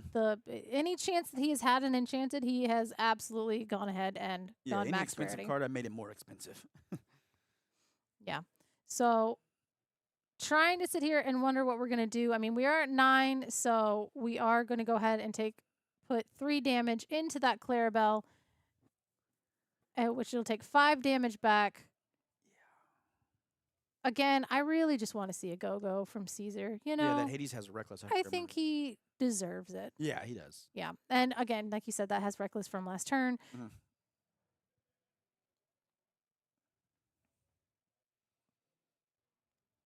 [SPEAKER 3] any chance that he has had an enchanted, he has absolutely gone ahead and gone
[SPEAKER 7] any
[SPEAKER 3] max
[SPEAKER 7] expensive
[SPEAKER 3] rarity.
[SPEAKER 7] card, I made it more expensive.
[SPEAKER 3] Yeah. So trying to sit here and wonder what we're going to do. I mean, we are at 9, so we are going to go ahead and put 3 damage into that Clarabelle, which will take 5 damage back. Again, I really just want to see a go-go from Caesar. You know,
[SPEAKER 7] yeah, that Hades has Reckless.
[SPEAKER 3] I think he deserves it.
[SPEAKER 7] Yeah, he does.
[SPEAKER 3] Yeah. And again, like you said, that has Reckless from last turn.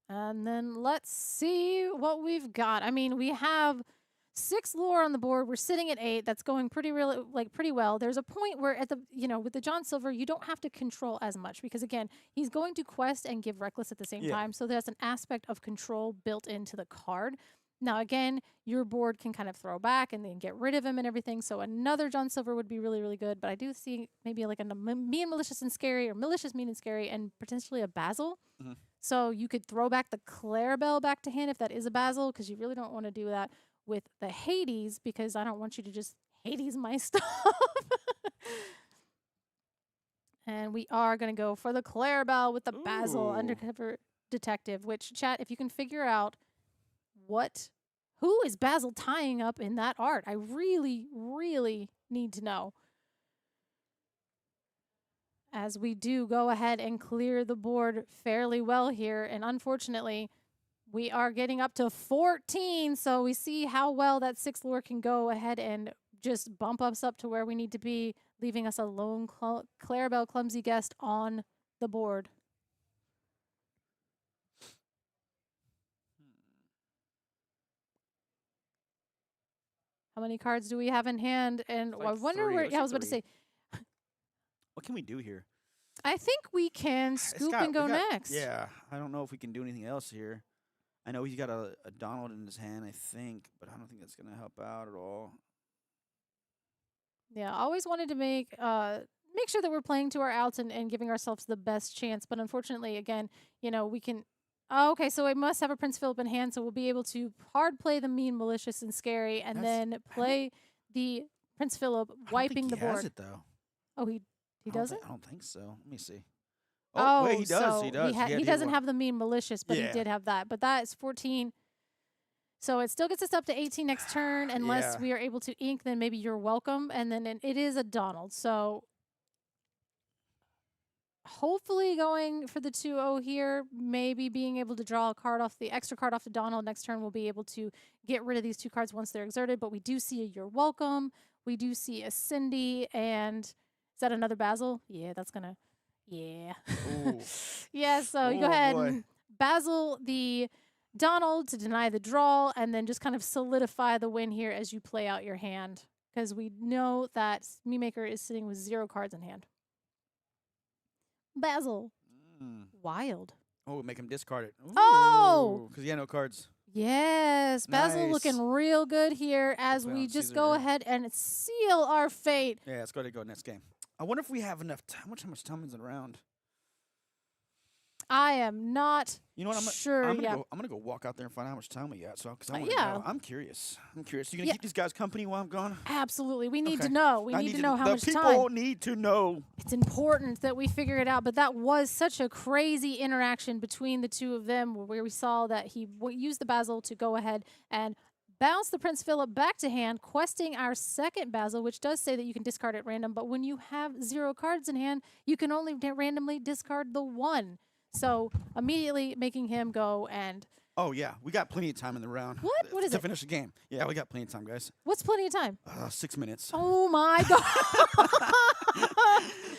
[SPEAKER 3] And then let's see what we've got. I mean, we have 6 lore on the board. We're sitting at 8. That's going pretty well. There's a point where with the John Silver, you don't have to control as much because again, he's going to quest and give Reckless at the same time. So there's an aspect of control built into the card. Now again, your board can kind of throw back and then get rid of him and everything. So another John Silver would be really, really good. But I do see maybe like a Mean, Malicious, and Scary, or Malicious, Mean, and Scary, and potentially a Basil. So you could throw back the Clarabelle back to hand if that is a Basil, because you really don't want to do that with the Hades, because I don't want you to just Hades my stuff. And we are going to go for the Clarabelle with the Basil Undercover Detective, which, chat, if you can figure out who is Basil tying up in that art? I really, really need to know. As we do go ahead and clear the board fairly well here. And unfortunately, we are getting up to 14. So we see how well that 6 lore can go ahead and just bump us up to where we need to be, leaving us a lone Clarabelle Clumsy Guest on the board. How many cards do we have in hand? And
[SPEAKER 7] Like
[SPEAKER 3] I wonder
[SPEAKER 7] 3.
[SPEAKER 3] where,
[SPEAKER 7] Let's
[SPEAKER 3] yeah, I
[SPEAKER 7] do
[SPEAKER 3] was about to
[SPEAKER 7] 3.
[SPEAKER 3] say,
[SPEAKER 7] What can we do here?
[SPEAKER 3] I think we can scoop and go next.
[SPEAKER 7] Yeah, I don't know if we can do anything else here. I know he's got a Donald in his hand, I think, but I don't think that's going to help out at all.
[SPEAKER 3] Yeah, I always wanted to make sure that we're playing to our outs and giving ourselves the best chance. But unfortunately, again, we can... Oh, okay, so I must have a Prince Philip in hand, so we'll be able to hard play the Mean, Malicious, and Scary, and then play the Prince Philip, wiping the board.
[SPEAKER 7] He has it, though.
[SPEAKER 3] Oh, he doesn't?
[SPEAKER 7] I don't think so. Let me see.
[SPEAKER 3] Oh,
[SPEAKER 7] wait, he does.
[SPEAKER 3] So
[SPEAKER 7] he does.
[SPEAKER 3] he doesn't have the Mean, Malicious, but he did have that. But that is 14. So it still gets us up to 18 next turn, unless we are able to ink, then maybe you're welcome. And then it is a Donald. So hopefully going for the 2-0 here, maybe being able to draw the extra card off the Donald next turn, we'll be able to get rid of these 2 cards once they're exerted. But we do see a You're Welcome. We do see a Cindy. And is that another Basil? Yeah, that's going to... Yeah. Yeah, so you go ahead and Basil the Donald to deny the draw, and then just kind of solidify the win here as you play out your hand. Because we know that Meme Maker is sitting with 0 cards in hand. Basil. Wild.
[SPEAKER 7] Oh, make him discard it. Ooh,
[SPEAKER 3] oh!
[SPEAKER 7] Because he had no cards.
[SPEAKER 3] Yes. Basil
[SPEAKER 7] Nice.
[SPEAKER 3] looking real good here as we just go ahead and seal our fate.
[SPEAKER 7] Yeah, let's go ahead and go next game. I wonder if we have enough time. How much time is it around?
[SPEAKER 3] I am not sure.
[SPEAKER 7] I'm gonna go walk out there and find out how much time we got. So, I'm curious. You gonna keep these guys company while I'm gone?
[SPEAKER 3] Absolutely. We need to know. We need to know how much time.
[SPEAKER 7] The people need to know.
[SPEAKER 3] It's important that we figure it out. But that was such a crazy interaction between the 2 of them, where we saw that he used the Basil to go ahead and bounce the Prince Philip back to hand, questing our second Basil, which does say that you can discard at random. But when you have 0 cards in hand, you can only randomly discard the 1. So immediately making him go and...
[SPEAKER 7] Oh, yeah. We got plenty of time in the round.
[SPEAKER 3] What? What is it?
[SPEAKER 7] To finish the game. Yeah, we got plenty of time, guys.
[SPEAKER 3] What's plenty of time?
[SPEAKER 7] 6 minutes.
[SPEAKER 3] Oh, my God.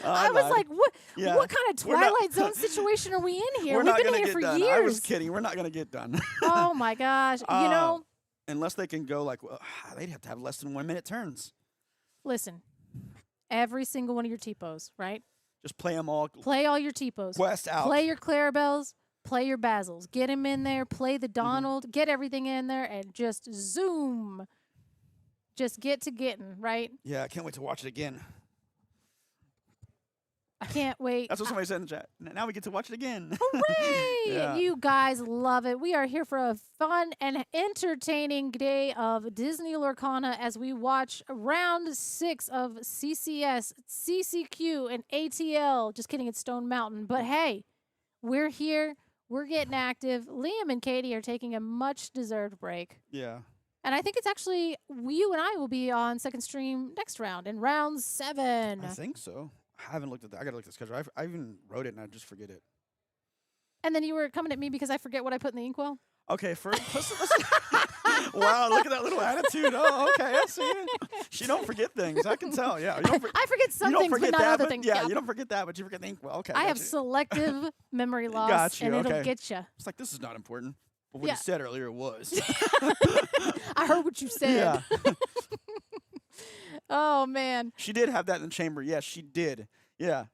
[SPEAKER 3] I was like, what kind of Twilight Zone situation are we in here? We've been in here for years.
[SPEAKER 7] I was kidding. We're not going to get done.
[SPEAKER 3] Oh, my gosh.
[SPEAKER 7] Unless they can go they'd have to have less than 1 minute turns.
[SPEAKER 3] Listen, every single one of your T-pos, right?
[SPEAKER 7] Just play them all.
[SPEAKER 3] Play all your T-Pos.
[SPEAKER 7] Quest out.
[SPEAKER 3] Play your Clarabelles. Play your Basils. Get him in there. Play the Donald. Get everything in there and just zoom. Just get to getting, right?
[SPEAKER 7] Yeah, I can't wait to watch it again.
[SPEAKER 3] I can't wait.
[SPEAKER 7] That's what somebody said in the chat. Now we get to watch it again.
[SPEAKER 3] Hooray!
[SPEAKER 7] Yeah.
[SPEAKER 3] You guys love it. We are here for a fun and entertaining day of Disney Lorcana as we watch round 6 of CCS, CCQ, and ATL. Just kidding, it's Stone Mountain. But hey, we're here. We're getting active. Liam and Katie are taking a much-deserved break.
[SPEAKER 7] Yeah.
[SPEAKER 3] And I think it's actually, you and I will be on second stream next round in round 7.
[SPEAKER 7] I think so. I haven't looked at that. I got to look at the schedule. I even wrote it and I just forget it.
[SPEAKER 3] And then you were coming at me because I forget what I put in the inkwell?
[SPEAKER 7] Okay, first, wow, look at that little attitude. Oh, okay, I see it. She don't forget things. I can tell, yeah. You don't
[SPEAKER 3] I forget some
[SPEAKER 7] you don't
[SPEAKER 3] things,
[SPEAKER 7] forget
[SPEAKER 3] but not
[SPEAKER 7] that,
[SPEAKER 3] other
[SPEAKER 7] but
[SPEAKER 3] things.
[SPEAKER 7] Yeah, you don't forget that, but you forget the ink. Well, okay.
[SPEAKER 3] I
[SPEAKER 7] got
[SPEAKER 3] have
[SPEAKER 7] you.
[SPEAKER 3] selective memory loss,
[SPEAKER 7] Got you,
[SPEAKER 3] and it'll
[SPEAKER 7] okay.
[SPEAKER 3] get you.
[SPEAKER 7] It's like, this is not important. But what
[SPEAKER 3] Yeah.
[SPEAKER 7] you said earlier it was.
[SPEAKER 3] I heard what you said.
[SPEAKER 7] Yeah.
[SPEAKER 3] Oh, man.
[SPEAKER 7] She did have that in the chamber. Yes, she did. Yeah.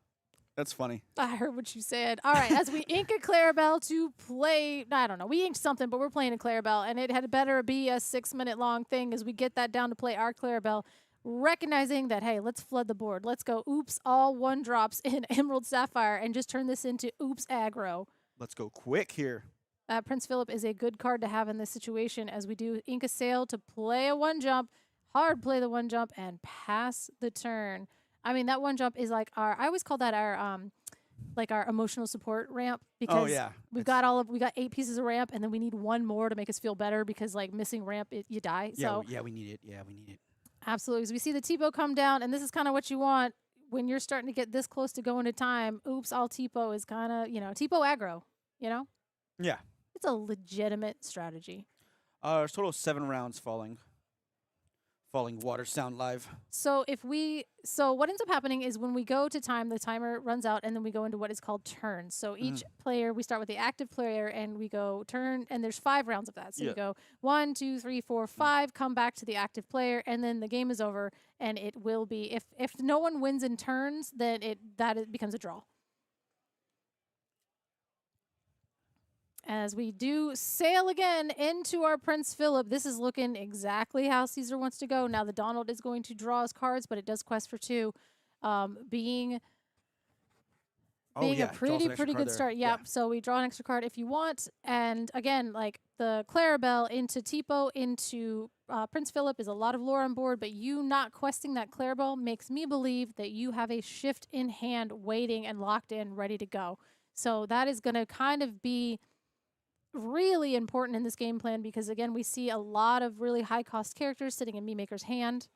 [SPEAKER 7] That's funny.
[SPEAKER 3] I heard what you said. All right, as we ink a Clarabelle to play, I don't know, we inked something, but we're playing a Clarabelle, and it had better be a 6-minute long thing as we get that down to play our Clarabelle, recognizing that, hey, let's flood the board. Let's go oops, all 1-drops in Emerald Sapphire and just turn this into oops aggro.
[SPEAKER 7] Let's go quick here.
[SPEAKER 3] Prince Philip is a good card to have in this situation as we do ink a sail to play a 1-jump, hard play the 1-jump, and pass the turn. I mean, that 1-jump is like I always call that our emotional support ramp because we've got 8 pieces of ramp and then we need 1 more to make us feel better because like missing ramp, you die.
[SPEAKER 7] Yeah,
[SPEAKER 3] So
[SPEAKER 7] yeah, we need it. Yeah, we need it.
[SPEAKER 3] absolutely. So we see the T-Bow come down, and this is kind of what you want when you're starting to get this close to going to time. Oops, all T-Bow is kind of, T-Bow aggro,
[SPEAKER 7] Yeah.
[SPEAKER 3] It's a legitimate strategy.
[SPEAKER 7] There's a total of 7 rounds falling. Falling water sound live.
[SPEAKER 3] So what ends up happening is when we go to time, the timer runs out, and then we go into what is called turns. So each player, we start with the active player, and we go turn, and there's 5 rounds of that. So you go 1, 2, 3, 4, 5, come back to the active player, and then the game is over, and it will be if no one wins in turns, then it becomes a draw. As we do sail again into our Prince Philip, this is looking exactly how Caesar wants to go. Now the Donald is going to draw his cards, but it does quest for 2, being a pretty good start. Yep. Yeah. So we draw an extra card if you want, and again, like the Clarabelle into Tipo into Prince Philip is a lot of lore on board, but you not questing that Clarabelle makes me believe that you have a shift in hand waiting and locked in, ready to go. So that is going to kind of be really important in this game plan because, again, we see a lot of really high-cost characters sitting in Memaker's hand,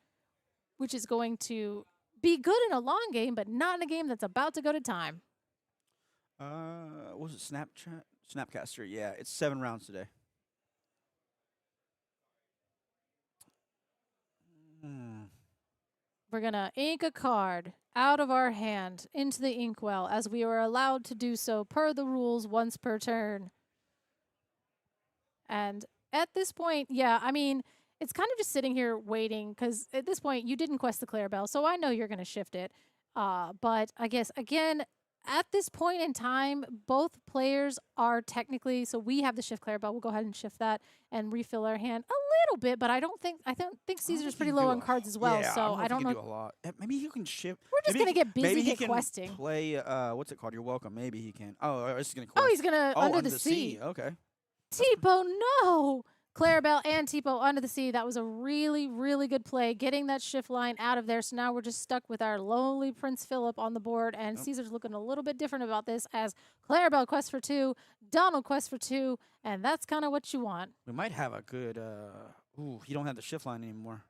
[SPEAKER 3] which is going to be good in a long game, but not in a game that's about to go to time.
[SPEAKER 7] What was it Snapchat? Snapcaster, yeah. It's 7 rounds today.
[SPEAKER 3] We're going to ink a card out of our hand into the inkwell as we are allowed to do so per the rules once per turn. And at this point, yeah, I mean, it's kind of just sitting here waiting because at this point, you didn't quest the Clarabelle, so I know you're going to shift it. But I guess, again, at this point in time, both players are technically, so we have the shift Clarabelle. We'll go ahead and shift that and refill our hand a little bit, but I don't think Caesar's pretty low on cards as well,
[SPEAKER 7] yeah,
[SPEAKER 3] so
[SPEAKER 7] I don't know.
[SPEAKER 3] know.
[SPEAKER 7] Do a lot. Maybe you can shift.
[SPEAKER 3] We're just going to get busy,
[SPEAKER 7] maybe he
[SPEAKER 3] get
[SPEAKER 7] can
[SPEAKER 3] questing.
[SPEAKER 7] Play, what's it called? You're welcome. Maybe he can. Oh, this is going to quest.
[SPEAKER 3] Oh, he's going to Under the Sea.
[SPEAKER 7] Okay.
[SPEAKER 3] Tipo, no! Clarabelle and Tipo Under the Sea. That was a really, really good play, getting that shift line out of there. So now we're just stuck with our lonely Prince Philip on the board, and Caesar's looking a little bit different about this as Clarabelle quests for 2, Donald quests for 2, and that's kind of what you want.
[SPEAKER 7] We might have a good, you don't have the shift line anymore.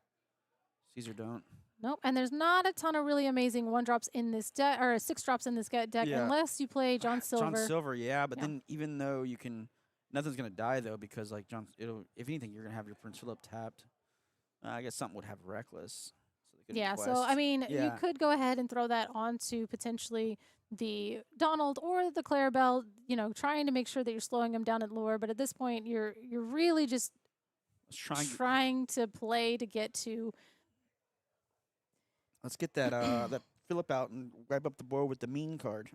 [SPEAKER 7] Caesar don't.
[SPEAKER 3] Nope, and there's not a ton of really amazing 1-drops in this deck, or 6-drops in this deck, unless you play John Silver.
[SPEAKER 7] John Silver, yeah, but then even though you can... Nothing's going to die, though, because, like, if anything, you're going to have your Prince Philip tapped. I guess something would have Reckless. So
[SPEAKER 3] yeah, so, I mean, you could go ahead and throw that onto potentially the Donald or the Clarabelle, trying to make sure that you're slowing them down at lore. But at this point, you're really just trying to play to get to...
[SPEAKER 7] Let's get that that Philip out and wipe up the board with the mean card.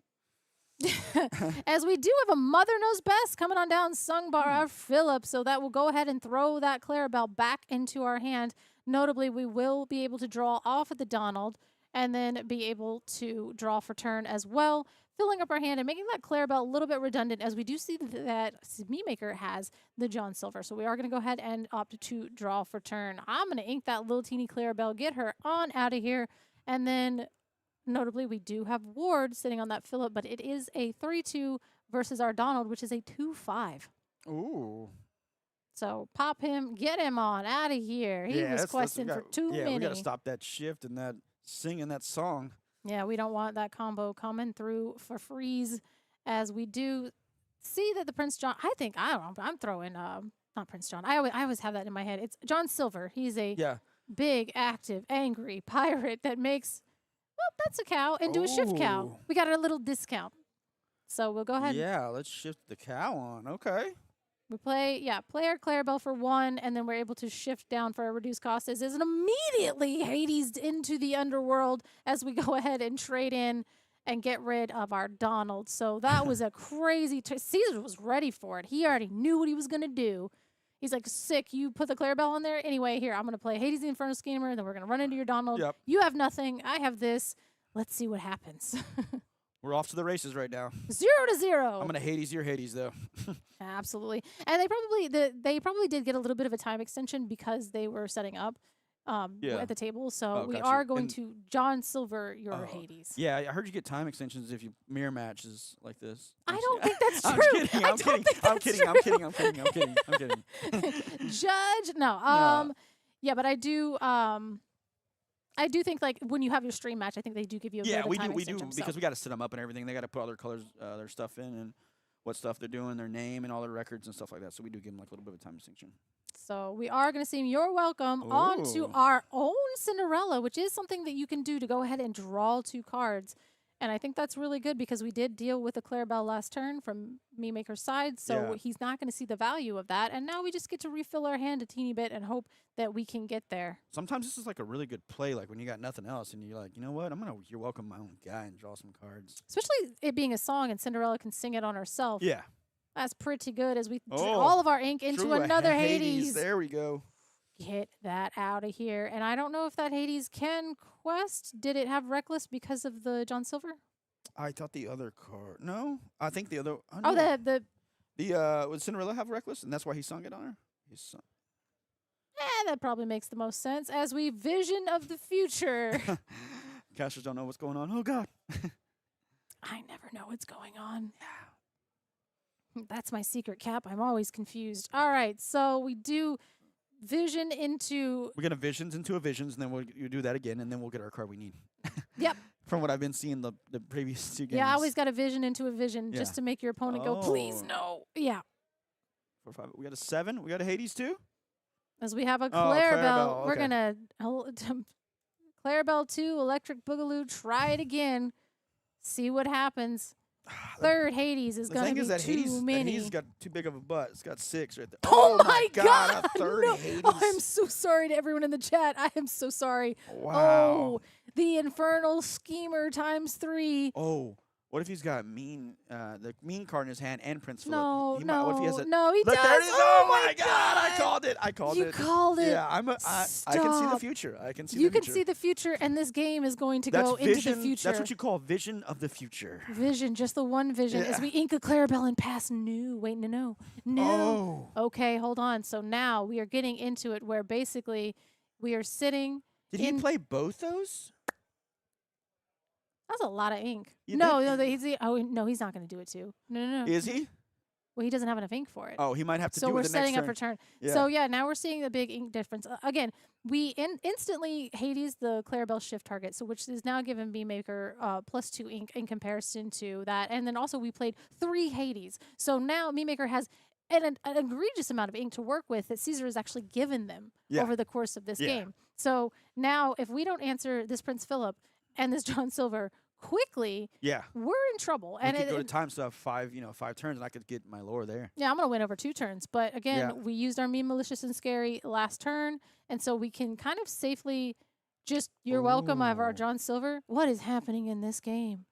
[SPEAKER 3] As we do have a Mother Knows Best coming on down, sung by our Philip. So that will go ahead and throw that Clarabelle back into our hand. Notably, we will be able to draw off of the Donald and then be able to draw for turn as well, filling up our hand and making that Clarabelle a little bit redundant, as we do see that Me Maker has the John Silver. So we are going to go ahead and opt to draw for turn. I'm going to ink that little teeny Clarabelle, get her on out of here, and then notably, we do have Ward sitting on that Philip, but it is a 3-2 versus our Donald, which is a 2-5.
[SPEAKER 7] Ooh.
[SPEAKER 3] So pop him, get him on out of here. He was questing for too many.
[SPEAKER 7] Yeah, we got to stop that shift and that singing that song.
[SPEAKER 3] Yeah, we don't want that combo coming through for freeze, as we do see that the Prince John, I'm throwing, not Prince John. I always have that in my head. It's John Silver. He's a big, active, angry pirate that makes... Well, that's a cow into a shift cow. We got a little discount. So we'll go ahead.
[SPEAKER 7] Yeah, let's shift the cow on. Okay.
[SPEAKER 3] We play our Clarabelle for 1, and then we're able to shift down for a reduced cost. As is immediately Hades into the underworld as we go ahead and trade in and get rid of our Donald. So that was a crazy... Caesar was ready for it. He already knew what he was going to do. He's like, sick, you put the Clarabelle on there? Anyway, here, I'm going to play Hades the Infernal Schemer, then we're going to run into your Donald.
[SPEAKER 7] Yep.
[SPEAKER 3] You have nothing. I have this. Let's see what happens.
[SPEAKER 7] We're off to the races right now.
[SPEAKER 3] 0-0.
[SPEAKER 7] I'm going to Hades your Hades, though.
[SPEAKER 3] Absolutely. And they probably did get a little bit of a time extension because they were setting up at the table. So we are going to John Silver your Hades.
[SPEAKER 7] Yeah, I heard you get time extensions if you mirror matches like this.
[SPEAKER 3] I don't think that's true.
[SPEAKER 7] I'm kidding.
[SPEAKER 3] Judge, no. Yeah, but I do think, like, when you have your stream match, I think they do give you a bit of a time extension.
[SPEAKER 7] Because we got to set them up and everything. They got to put all their colors, their stuff in, and what stuff they're doing, their name, and all their records and stuff like that. So we do give them like a little bit of a time distinction.
[SPEAKER 3] So we are going to sing You're Welcome on to our own Cinderella, which is something that you can do to go ahead and draw 2 cards. And I think that's really good because we did deal with a Clarabelle last turn from Me Maker's side, so he's not going to see the value of that. And now we just get to refill our hand a teeny bit and hope that we can get there.
[SPEAKER 7] Sometimes this is like a really good play, like when you got nothing else and you're like, you know what, I'm going to You're Welcome my own guy and draw some cards.
[SPEAKER 3] Especially it being a song and Cinderella can sing it on herself.
[SPEAKER 7] Yeah.
[SPEAKER 3] That's pretty good as we all of our ink into another Hades.
[SPEAKER 7] There we go.
[SPEAKER 3] Get that out of here. And I don't know if that Hades can quest. Did it have Reckless because of the John Silver?
[SPEAKER 7] I thought the other card. No, I think the other.
[SPEAKER 3] Would
[SPEAKER 7] Cinderella have Reckless, and that's why he sung it on her? He sung.
[SPEAKER 3] That probably makes the most sense as we vision of the future.
[SPEAKER 7] Casters don't know what's going on. Oh, God.
[SPEAKER 3] I never know what's going on. Yeah. That's my secret, Cap. I'm always confused. All right, so we do vision into...
[SPEAKER 7] We're going to visions into a visions, and then you do that again, and then we'll get our card we need.
[SPEAKER 3] Yep.
[SPEAKER 7] From what I've been seeing the previous 2 games.
[SPEAKER 3] Yeah, I always got a vision into a vision just to make your opponent go, please, no. Yeah.
[SPEAKER 7] 4, 5. We got a 7. We got a Hades, too?
[SPEAKER 3] As we have a Clarabelle. We're going to... Clarabelle 2, Electric Boogaloo, try it again. See what happens. Third Hades is going to be too many.
[SPEAKER 7] Hades got too big of a butt. It's got 6 right there.
[SPEAKER 3] Oh my God!
[SPEAKER 7] A third Hades.
[SPEAKER 3] Oh, I'm so sorry to everyone in the chat. I am so sorry.
[SPEAKER 7] Wow.
[SPEAKER 3] Oh, the Infernal Schemer times 3.
[SPEAKER 7] Oh, what if he's got the mean card in his hand and Prince Philip?
[SPEAKER 3] No,
[SPEAKER 7] What
[SPEAKER 3] no,
[SPEAKER 7] if he has a,
[SPEAKER 3] no, he
[SPEAKER 7] look,
[SPEAKER 3] does.
[SPEAKER 7] There it is.
[SPEAKER 3] Oh
[SPEAKER 7] my God! I called it.
[SPEAKER 3] You called it.
[SPEAKER 7] Yeah, I can see the future. I can see the future.
[SPEAKER 3] You can see the future, and this game is going to go into the future.
[SPEAKER 7] That's what you call vision of the future.
[SPEAKER 3] Vision, just the one vision. As we ink a Clarabelle and pass new. Waiting to know. No.
[SPEAKER 7] Oh.
[SPEAKER 3] Okay, hold on. So now we are getting into it where basically we are sitting.
[SPEAKER 7] Did he play both those?
[SPEAKER 3] That's a lot of ink. He's not going to do it too. No.
[SPEAKER 7] Is he?
[SPEAKER 3] Well, he doesn't have enough ink for it.
[SPEAKER 7] Oh, he might have to do it
[SPEAKER 3] So we're
[SPEAKER 7] the
[SPEAKER 3] setting
[SPEAKER 7] next
[SPEAKER 3] up for turn.
[SPEAKER 7] Yeah.
[SPEAKER 3] So yeah, now we're seeing the big ink difference. Again, we instantly Hades the Clarabelle shift target, so which is now given B Maker +2 ink in comparison to that. And then also we played 3 Hades. So now Me Maker has an egregious amount of ink to work with that Caesar has actually given them over the course of this game. So now if we don't answer this Prince Philip and this John Silver quickly, we're in trouble.
[SPEAKER 7] And we could go to time stuff 5 turns, and I could get my lore there.
[SPEAKER 3] Yeah, I'm gonna win over 2 turns. But again, we used our Mean, Malicious, and Scary last turn, and so we can kind of safely Just, you're welcome. I have our John Silver. What is happening in this game?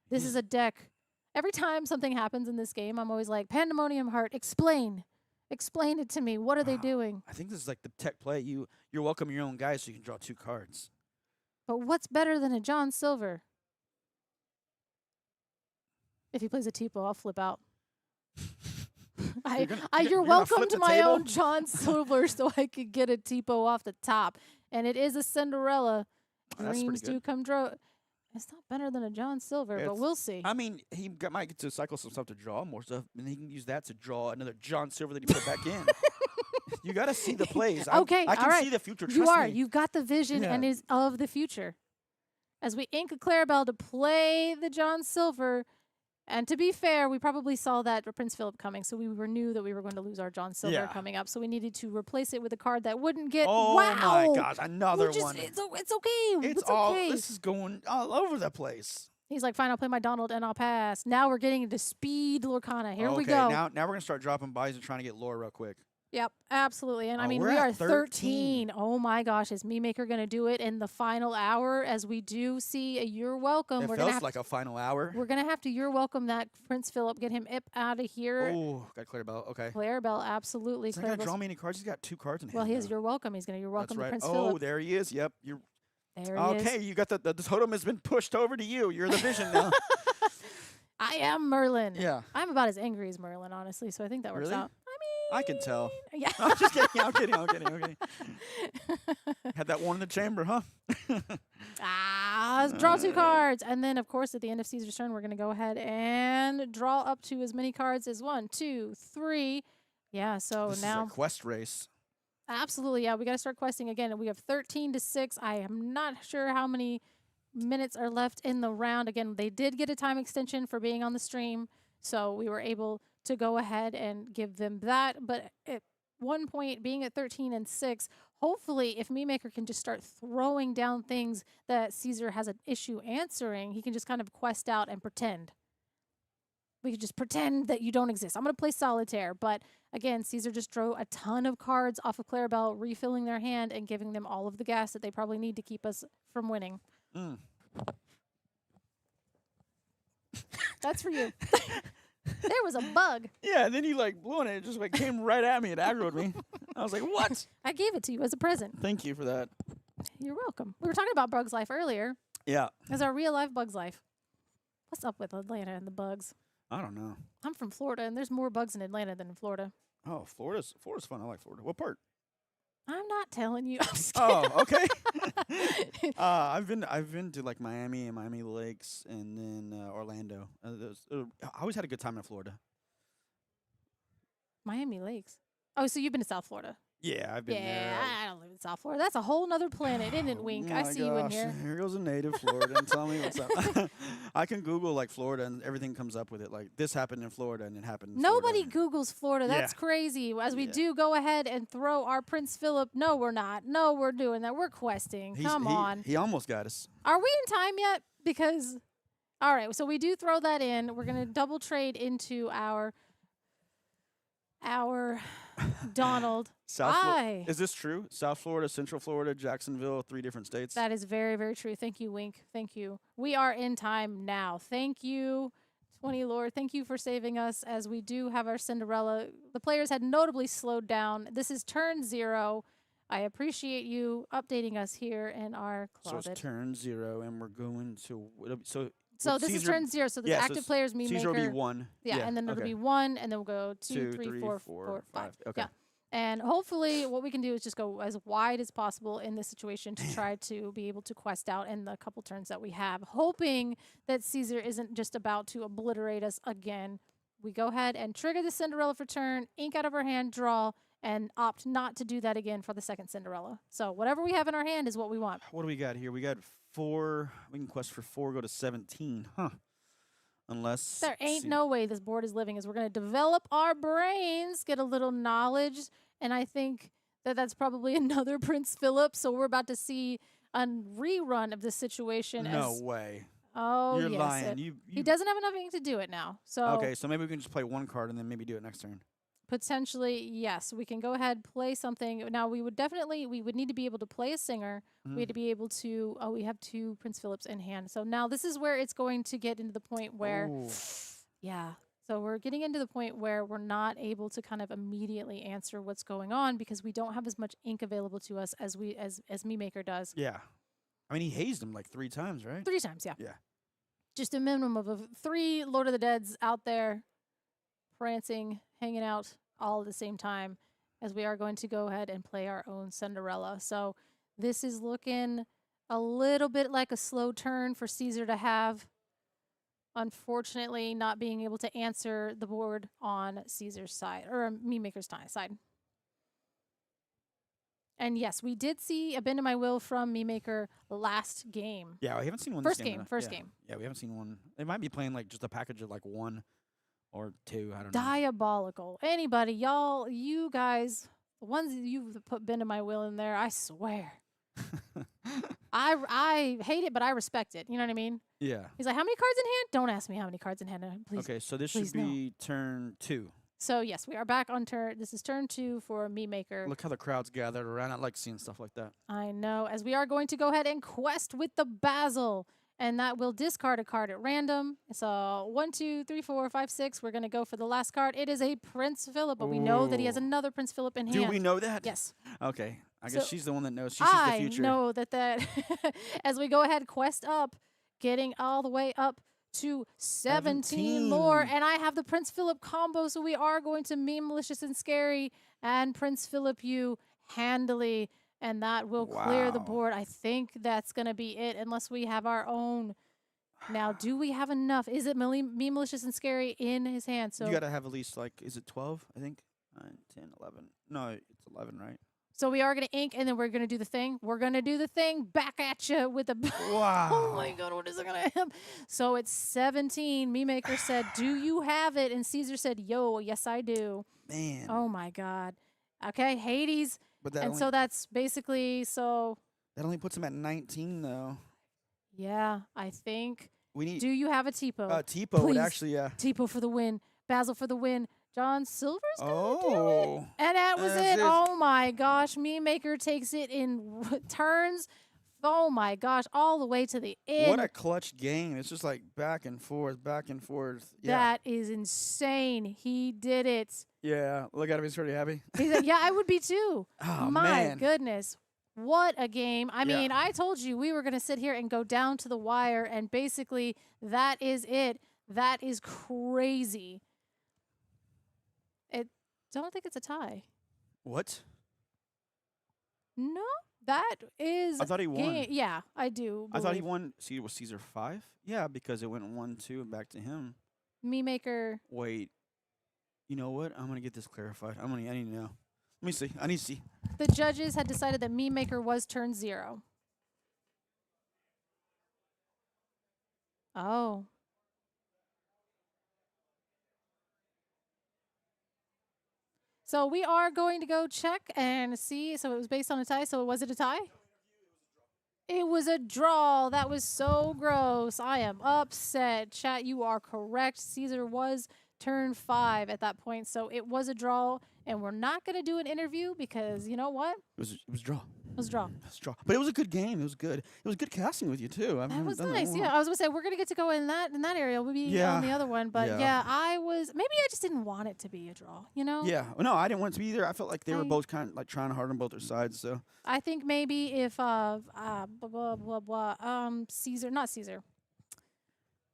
[SPEAKER 3] This is a deck. Every time something happens in this game, I'm always like, Pandemonium Heart, explain. Explain it to me. What are they doing?
[SPEAKER 7] I think this is like the tech play. You're welcome your own guy so you can draw 2 cards.
[SPEAKER 3] But what's better than a John Silver? If he plays a Tipo, I'll flip out. You're welcome to my own John Silver so I could get a Tipo off the top. And it is a Cinderella. Dreams do come true. It's not better than a John Silver, but we'll see.
[SPEAKER 7] I mean, might get to cycle some stuff to draw more stuff, and he can use that to draw another John Silver that he put back in. You got to see the plays.
[SPEAKER 3] Okay,
[SPEAKER 7] I can see the future. Trust me.
[SPEAKER 3] You've got the vision and is of the future. As we ink a Clarabelle to play the John Silver, and to be fair, we probably saw that Prince Philip coming, so we knew that we were going to lose our John Silver coming up, so we needed to replace it with a card that wouldn't get.
[SPEAKER 7] Oh
[SPEAKER 3] wow!
[SPEAKER 7] my gosh, another one.
[SPEAKER 3] It's okay. It's okay.
[SPEAKER 7] This is going all over the place.
[SPEAKER 3] He's like, fine, I'll play my Donald and I'll pass. Now we're getting into speed Lorcana. Here we go.
[SPEAKER 7] Now we're gonna start dropping buys and trying to get lore real quick.
[SPEAKER 3] Yep, absolutely. And I mean,
[SPEAKER 7] we're
[SPEAKER 3] we
[SPEAKER 7] at
[SPEAKER 3] are 13. Oh my gosh, is Me Maker going to do it in the final hour? As we do see a You're Welcome.
[SPEAKER 7] It feels like a final hour.
[SPEAKER 3] We're going to have to You're Welcome that Prince Philip, get him out of here.
[SPEAKER 7] Oh, got Clarabelle. Okay.
[SPEAKER 3] Clarabelle, absolutely.
[SPEAKER 7] He's not going to draw me any cards. He's got 2 cards in hand.
[SPEAKER 3] Well, he has You're Welcome. He's going to You're Welcome to Prince
[SPEAKER 7] Philip.
[SPEAKER 3] Philip.
[SPEAKER 7] Oh, there he is. Yep.
[SPEAKER 3] There he is.
[SPEAKER 7] Okay, you got the totem has been pushed over to you. You're the vision now.
[SPEAKER 3] I am Merlin.
[SPEAKER 7] Yeah.
[SPEAKER 3] I'm about as angry as Merlin, honestly, so I think that works out.
[SPEAKER 7] I can tell.
[SPEAKER 3] Yeah.
[SPEAKER 7] I'm just kidding. I'm kidding. Had that one in the chamber, huh?
[SPEAKER 3] Let's draw 2 cards. And then, of course, at the end of Caesar's turn, we're going to go ahead and draw up to as many cards as 1, 2, 3. Yeah, so
[SPEAKER 7] this
[SPEAKER 3] now.
[SPEAKER 7] Is a quest race.
[SPEAKER 3] Absolutely, yeah. We got to start questing again. We have 13 to 6. I am not sure how many minutes are left in the round. Again, they did get a time extension for being on the stream, so we were able to go ahead and give them that. But at one point, being at 13 and 6, hopefully if Me Maker can just start throwing down things that Caesar has an issue answering, he can just kind of quest out and pretend. We could just pretend that you don't exist. I'm going to play solitaire, but again, Caesar just drew a ton of cards off of Clarabelle, refilling their hand and giving them all of the gas that they probably need to keep us from winning. That's for you. There was a bug.
[SPEAKER 7] Yeah, and then you blew on it. It just came right at me. It aggroed me. I was like, what?
[SPEAKER 3] I gave it to you as a present.
[SPEAKER 7] Thank you for that.
[SPEAKER 3] You're welcome. We were talking about Bug's Life earlier.
[SPEAKER 7] Yeah.
[SPEAKER 3] As our real life Bug's Life. What's up with Atlanta and the bugs?
[SPEAKER 7] I don't know.
[SPEAKER 3] I'm from Florida, and there's more bugs in Atlanta than in Florida.
[SPEAKER 7] Oh, Florida's fun. I like Florida. What part?
[SPEAKER 3] I'm not telling you.
[SPEAKER 7] Oh, okay. I've been to Miami and Miami Lakes, and then Orlando. I always had a good time in Florida.
[SPEAKER 3] Miami Lakes. Oh, so you've been to South Florida?
[SPEAKER 7] Yeah, I've been there.
[SPEAKER 3] Yeah, I don't live in South Florida. That's a whole nother planet, isn't it, Wink? I see you in here.
[SPEAKER 7] Here goes a native Florida and tell me what's up. I can Google Florida and everything comes up with it. This happened in Florida and it happened in
[SPEAKER 3] Nobody
[SPEAKER 7] Florida.
[SPEAKER 3] Googles Florida. That's crazy. As we do go ahead and throw our Prince Philip. No, we're not. No, we're doing that. We're questing. Come on.
[SPEAKER 7] He almost got us.
[SPEAKER 3] Are we in time yet? Because, all right, so we do throw that in. We're going to double trade into our Donald.
[SPEAKER 7] Is this true? South Florida, Central Florida, Jacksonville, 3 different states?
[SPEAKER 3] That is very, very true. Thank you, Wink. Thank you. We are in time now. Thank you, 20 Lord. Thank you for saving us as we do have our Cinderella. The players had notably slowed down. This is turn 0. I appreciate you updating us here in our closet.
[SPEAKER 7] So it's turn 0, and we're going to...
[SPEAKER 3] So this is turn 0. So the active players, Me Maker.
[SPEAKER 7] Caesar will be 1.
[SPEAKER 3] Yeah, and then it'll be 1, and then we'll go 2, 3, 4, 5.
[SPEAKER 7] Okay.
[SPEAKER 3] Yeah. And hopefully what we can do is just go as wide as possible in this situation to try to be able to quest out in the couple turns that we have, hoping that Caesar isn't just about to obliterate us again. We go ahead and trigger the Cinderella for turn, ink out of our hand, draw, and opt not to do that again for the second Cinderella. So whatever we have in our hand is what we want.
[SPEAKER 7] What do we got here? We got 4. We can quest for 4, go to 17. Huh. Unless...
[SPEAKER 3] There ain't no way this board is living, as we're going to develop our brains, get a little knowledge, and I think that that's probably another Prince Philip, so we're about to see a rerun of this situation.
[SPEAKER 7] No way.
[SPEAKER 3] Oh,
[SPEAKER 7] You're
[SPEAKER 3] yes.
[SPEAKER 7] lying.
[SPEAKER 3] He doesn't have enough ink to do it now. So
[SPEAKER 7] okay, so maybe we can just play 1 card and then maybe do it next turn.
[SPEAKER 3] Potentially, yes. We can go ahead, play something. Now, we would need to be able to play a singer. We had to be able to, we have 2 Prince Philips in hand. So now this is where it's going to get into the point where, yeah. So we're getting into the point where we're not able to kind of immediately answer what's going on because we don't have as much ink available to us as Me Maker does.
[SPEAKER 7] Yeah. I mean, he hazed him like 3 times, right?
[SPEAKER 3] 3 times, yeah.
[SPEAKER 7] Yeah.
[SPEAKER 3] Just a minimum of 3 Lord of the Deads out there prancing, hanging out all at the same time, as we are going to go ahead and play our own Cinderella. So this is looking a little bit like a slow turn for Caesar to have. Unfortunately, not being able to answer the board on Caesar's side, or Me Maker's side. And yes, we did see a bend in my will from Me Maker last game.
[SPEAKER 7] Yeah, we haven't seen one.
[SPEAKER 3] First
[SPEAKER 7] this
[SPEAKER 3] game, first game.
[SPEAKER 7] Yeah, we haven't seen one. They might be playing like just a package of like 1 or 2. I don't know.
[SPEAKER 3] Diabolical. Anybody, y'all, you guys, the ones that you've put bend in my will in there, I swear. I hate it, but I respect it. You know what I mean?
[SPEAKER 7] Yeah.
[SPEAKER 3] He's like, how many cards in hand? Don't ask me how many cards in hand. Please.
[SPEAKER 7] Okay, so this should be turn 2.
[SPEAKER 3] So yes, we are back on turn. This is turn 2 for Me Maker.
[SPEAKER 7] Look how the crowd's gathered around. I like seeing stuff like that.
[SPEAKER 3] I know. As we are going to go ahead and quest with the Basil. And that will discard a card at random. So 1, 2, 3, 4, 5, 6. We're going to go for the last card. It is a Prince Philip, but we know that he has another Prince Philip in hand.
[SPEAKER 7] Do we know that?
[SPEAKER 3] Yes.
[SPEAKER 7] Okay. I guess she's the one that knows. She sees the future.
[SPEAKER 3] I know that as we go ahead, quest up, getting all the way up to 17 lore. And I have the Prince Philip combo, so we are going to meme Malicious and Scary and Prince Philip you handily. And that will clear the board. I think that's going to be it, unless we have our own. Now, do we have enough? Is it me Malicious and Scary in his hand? So
[SPEAKER 7] you got to have at least, like, is it 12, I think? 9, 10, 11. No, it's 11, right?
[SPEAKER 3] So we are going to ink, and then we're going to do the thing. We're going to do the thing back at you with a...
[SPEAKER 7] Wow.
[SPEAKER 3] Oh, my God, what is it going to happen? So it's 17. Me Maker said, do you have it? And Caesar said, yo, yes, I do.
[SPEAKER 7] Man.
[SPEAKER 3] Oh, my God. Okay, Hades... And so that's basically so.
[SPEAKER 7] That only puts him at 19, though.
[SPEAKER 3] Yeah, I think.
[SPEAKER 7] We need.
[SPEAKER 3] Do you have a Tipo?
[SPEAKER 7] Tipo would actually, yeah.
[SPEAKER 3] Tipo for the win. Basil for the win. John Silver's gonna do it.
[SPEAKER 7] Oh.
[SPEAKER 3] And that was it. Oh my gosh. Me Maker takes it in turns. Oh my gosh. All the way to the end.
[SPEAKER 7] What a clutch game. It's just like back and forth, back and forth. Yeah.
[SPEAKER 3] That is insane. He did it.
[SPEAKER 7] Yeah. Look at him. He's pretty happy.
[SPEAKER 3] He's like, yeah, I would be too.
[SPEAKER 7] Oh,
[SPEAKER 3] my
[SPEAKER 7] man.
[SPEAKER 3] goodness. What a game. I mean, I told you we were going to sit here and go down to the wire, and basically that is it. That is crazy. Don't think it's a tie.
[SPEAKER 7] What?
[SPEAKER 3] No, that is.
[SPEAKER 7] I thought he won.
[SPEAKER 3] Yeah, I do.
[SPEAKER 7] I thought he won. See, was Caesar 5? Yeah, because it went 1, 2, and back to him.
[SPEAKER 3] Me Maker.
[SPEAKER 7] Wait. You know what? I'm gonna get this clarified. I need to know. Let me see. I need to see.
[SPEAKER 3] The judges had decided that Me Maker was turn 0. Oh. So we are going to go check and see. So it was based on a tie. So was it a tie? It was a draw. That was so gross. I am upset. Chat, you are correct. Caesar was turn 5 at that point. So it was a draw. And we're not going to do an interview because you know what?
[SPEAKER 7] It was a draw.
[SPEAKER 3] It was a draw.
[SPEAKER 7] It was a draw. But it was a good game. It was good. It was good casting with you too.
[SPEAKER 3] That was nice. Yeah, I was gonna say we're gonna get to go in that area. We'll be on the other one, but I was maybe I just didn't want it to be a draw. You know?
[SPEAKER 7] Yeah. No, I didn't want it to be either. I felt like they were both kind of like trying hard on both their sides. So
[SPEAKER 3] I think maybe if Caesar, not Caesar.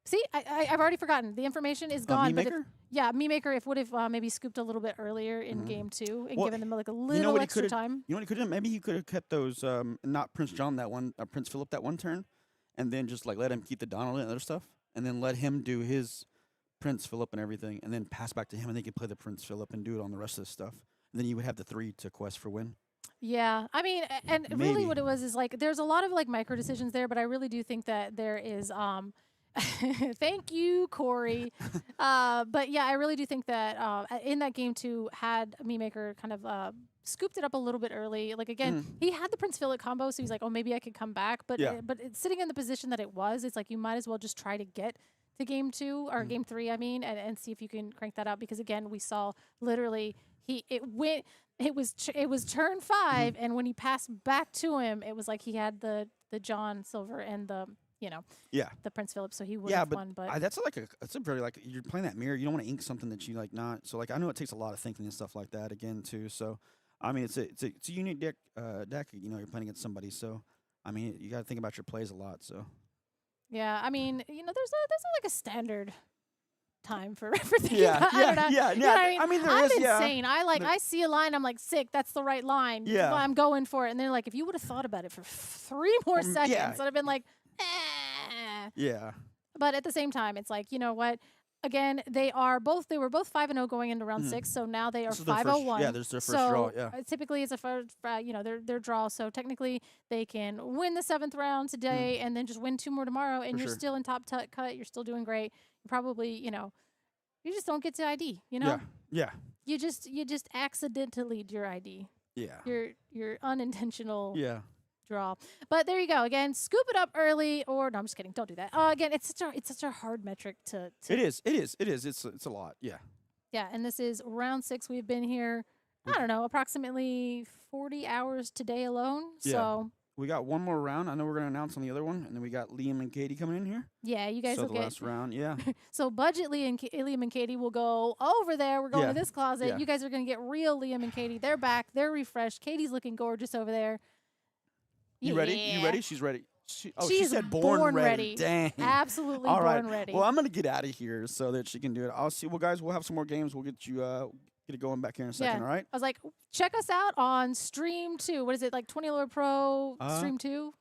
[SPEAKER 3] See, I've already forgotten. The information is gone.
[SPEAKER 7] Me Maker?
[SPEAKER 3] Me Maker, if would have maybe scooped a little bit earlier in game 2 and given them like a little extra time.
[SPEAKER 7] You know what he could have? Maybe he could have kept those, not Prince John that one, Prince Philip that one turn, and then just like let him keep the Donald and other stuff, and then let him do his Prince Philip and everything, and then pass back to him, and they could play the Prince Philip and do it on the rest of the stuff. And then you would have the 3 to quest for win.
[SPEAKER 3] Yeah, I mean, and really what it was is like there's a lot of like micro decisions there, but I really do think that there is thank you, Corey. But yeah, I really do think that in that game 2 had Me Maker kind of scooped it up a little bit early. Like again, he had the Prince Philip combo, so he's like, oh, maybe I could come back. But but it's sitting in the position that it was, it's like you might as well just try to get to game 2 or game 3, I mean, and see if you can crank that out because again, we saw literally it was turn 5 and when he passed back to him, it was like he had the John Silver and the the Prince Philip, so he would have won. But
[SPEAKER 7] that's a very like you're playing that mirror. You don't want to ink something that you like not. So like I know it takes a lot of thinking and stuff like that again too. So I mean it's a unique deck. You're playing against somebody. So I mean you got to think about your plays a lot. So
[SPEAKER 3] yeah, I mean there's like a standard time for thinking about, I mean there is. I'm insane. I see a line, I'm like, sick, that's the right line.
[SPEAKER 7] Yeah.
[SPEAKER 3] I'm going for it. And they're like, if you would have thought about it for 3 more seconds, I'd have been like,
[SPEAKER 7] yeah.
[SPEAKER 3] But at the same time, it's like, you know what? Again, they were both 5-0 going into round 6, so now they are 5-0-1.
[SPEAKER 7] Yeah, there's their first draw. Yeah.
[SPEAKER 3] Typically it's a first, their draw. So technically they can win the 7th round today and then just win 2 more tomorrow, and you're still in top cut. You're still doing great. You probably, you just don't get to ID.
[SPEAKER 7] Yeah.
[SPEAKER 3] You just accidentally your ID.
[SPEAKER 7] Yeah.
[SPEAKER 3] Your unintentional.
[SPEAKER 7] Yeah.
[SPEAKER 3] Draw. But there you go. Again, scoop it up early, or no, I'm just kidding. Don't do that. Again, it's such a hard metric to.
[SPEAKER 7] It is. It's a lot. Yeah.
[SPEAKER 3] Yeah, and this is round 6. We've been here, I don't know, approximately 40 hours today alone.
[SPEAKER 7] Yeah.
[SPEAKER 3] So
[SPEAKER 7] we got one more round. I know we're gonna announce on the other one, and then we got Liam and Katie coming in here.
[SPEAKER 3] yeah, you guys
[SPEAKER 7] So
[SPEAKER 3] will
[SPEAKER 7] the
[SPEAKER 3] get.
[SPEAKER 7] last round, yeah.
[SPEAKER 3] So budget Liam and Katie will go over there. We're going to this closet.
[SPEAKER 7] Yeah.
[SPEAKER 3] You guys are going to get real Liam and Katie. They're back. They're refreshed. Katie's looking gorgeous over there.
[SPEAKER 7] You ready? You ready? She's ready. She
[SPEAKER 3] She's
[SPEAKER 7] said born ready. Dang.
[SPEAKER 3] Absolutely
[SPEAKER 7] All right.
[SPEAKER 3] born ready.
[SPEAKER 7] Well, I'm gonna get out of here so that she can do it. I'll see. Well, guys, we'll have some more games. We'll get you get it going back here in a second. All right.
[SPEAKER 3] I was like, check us out on Stream 2. What is it, like 20 Lore Pro Stream 2?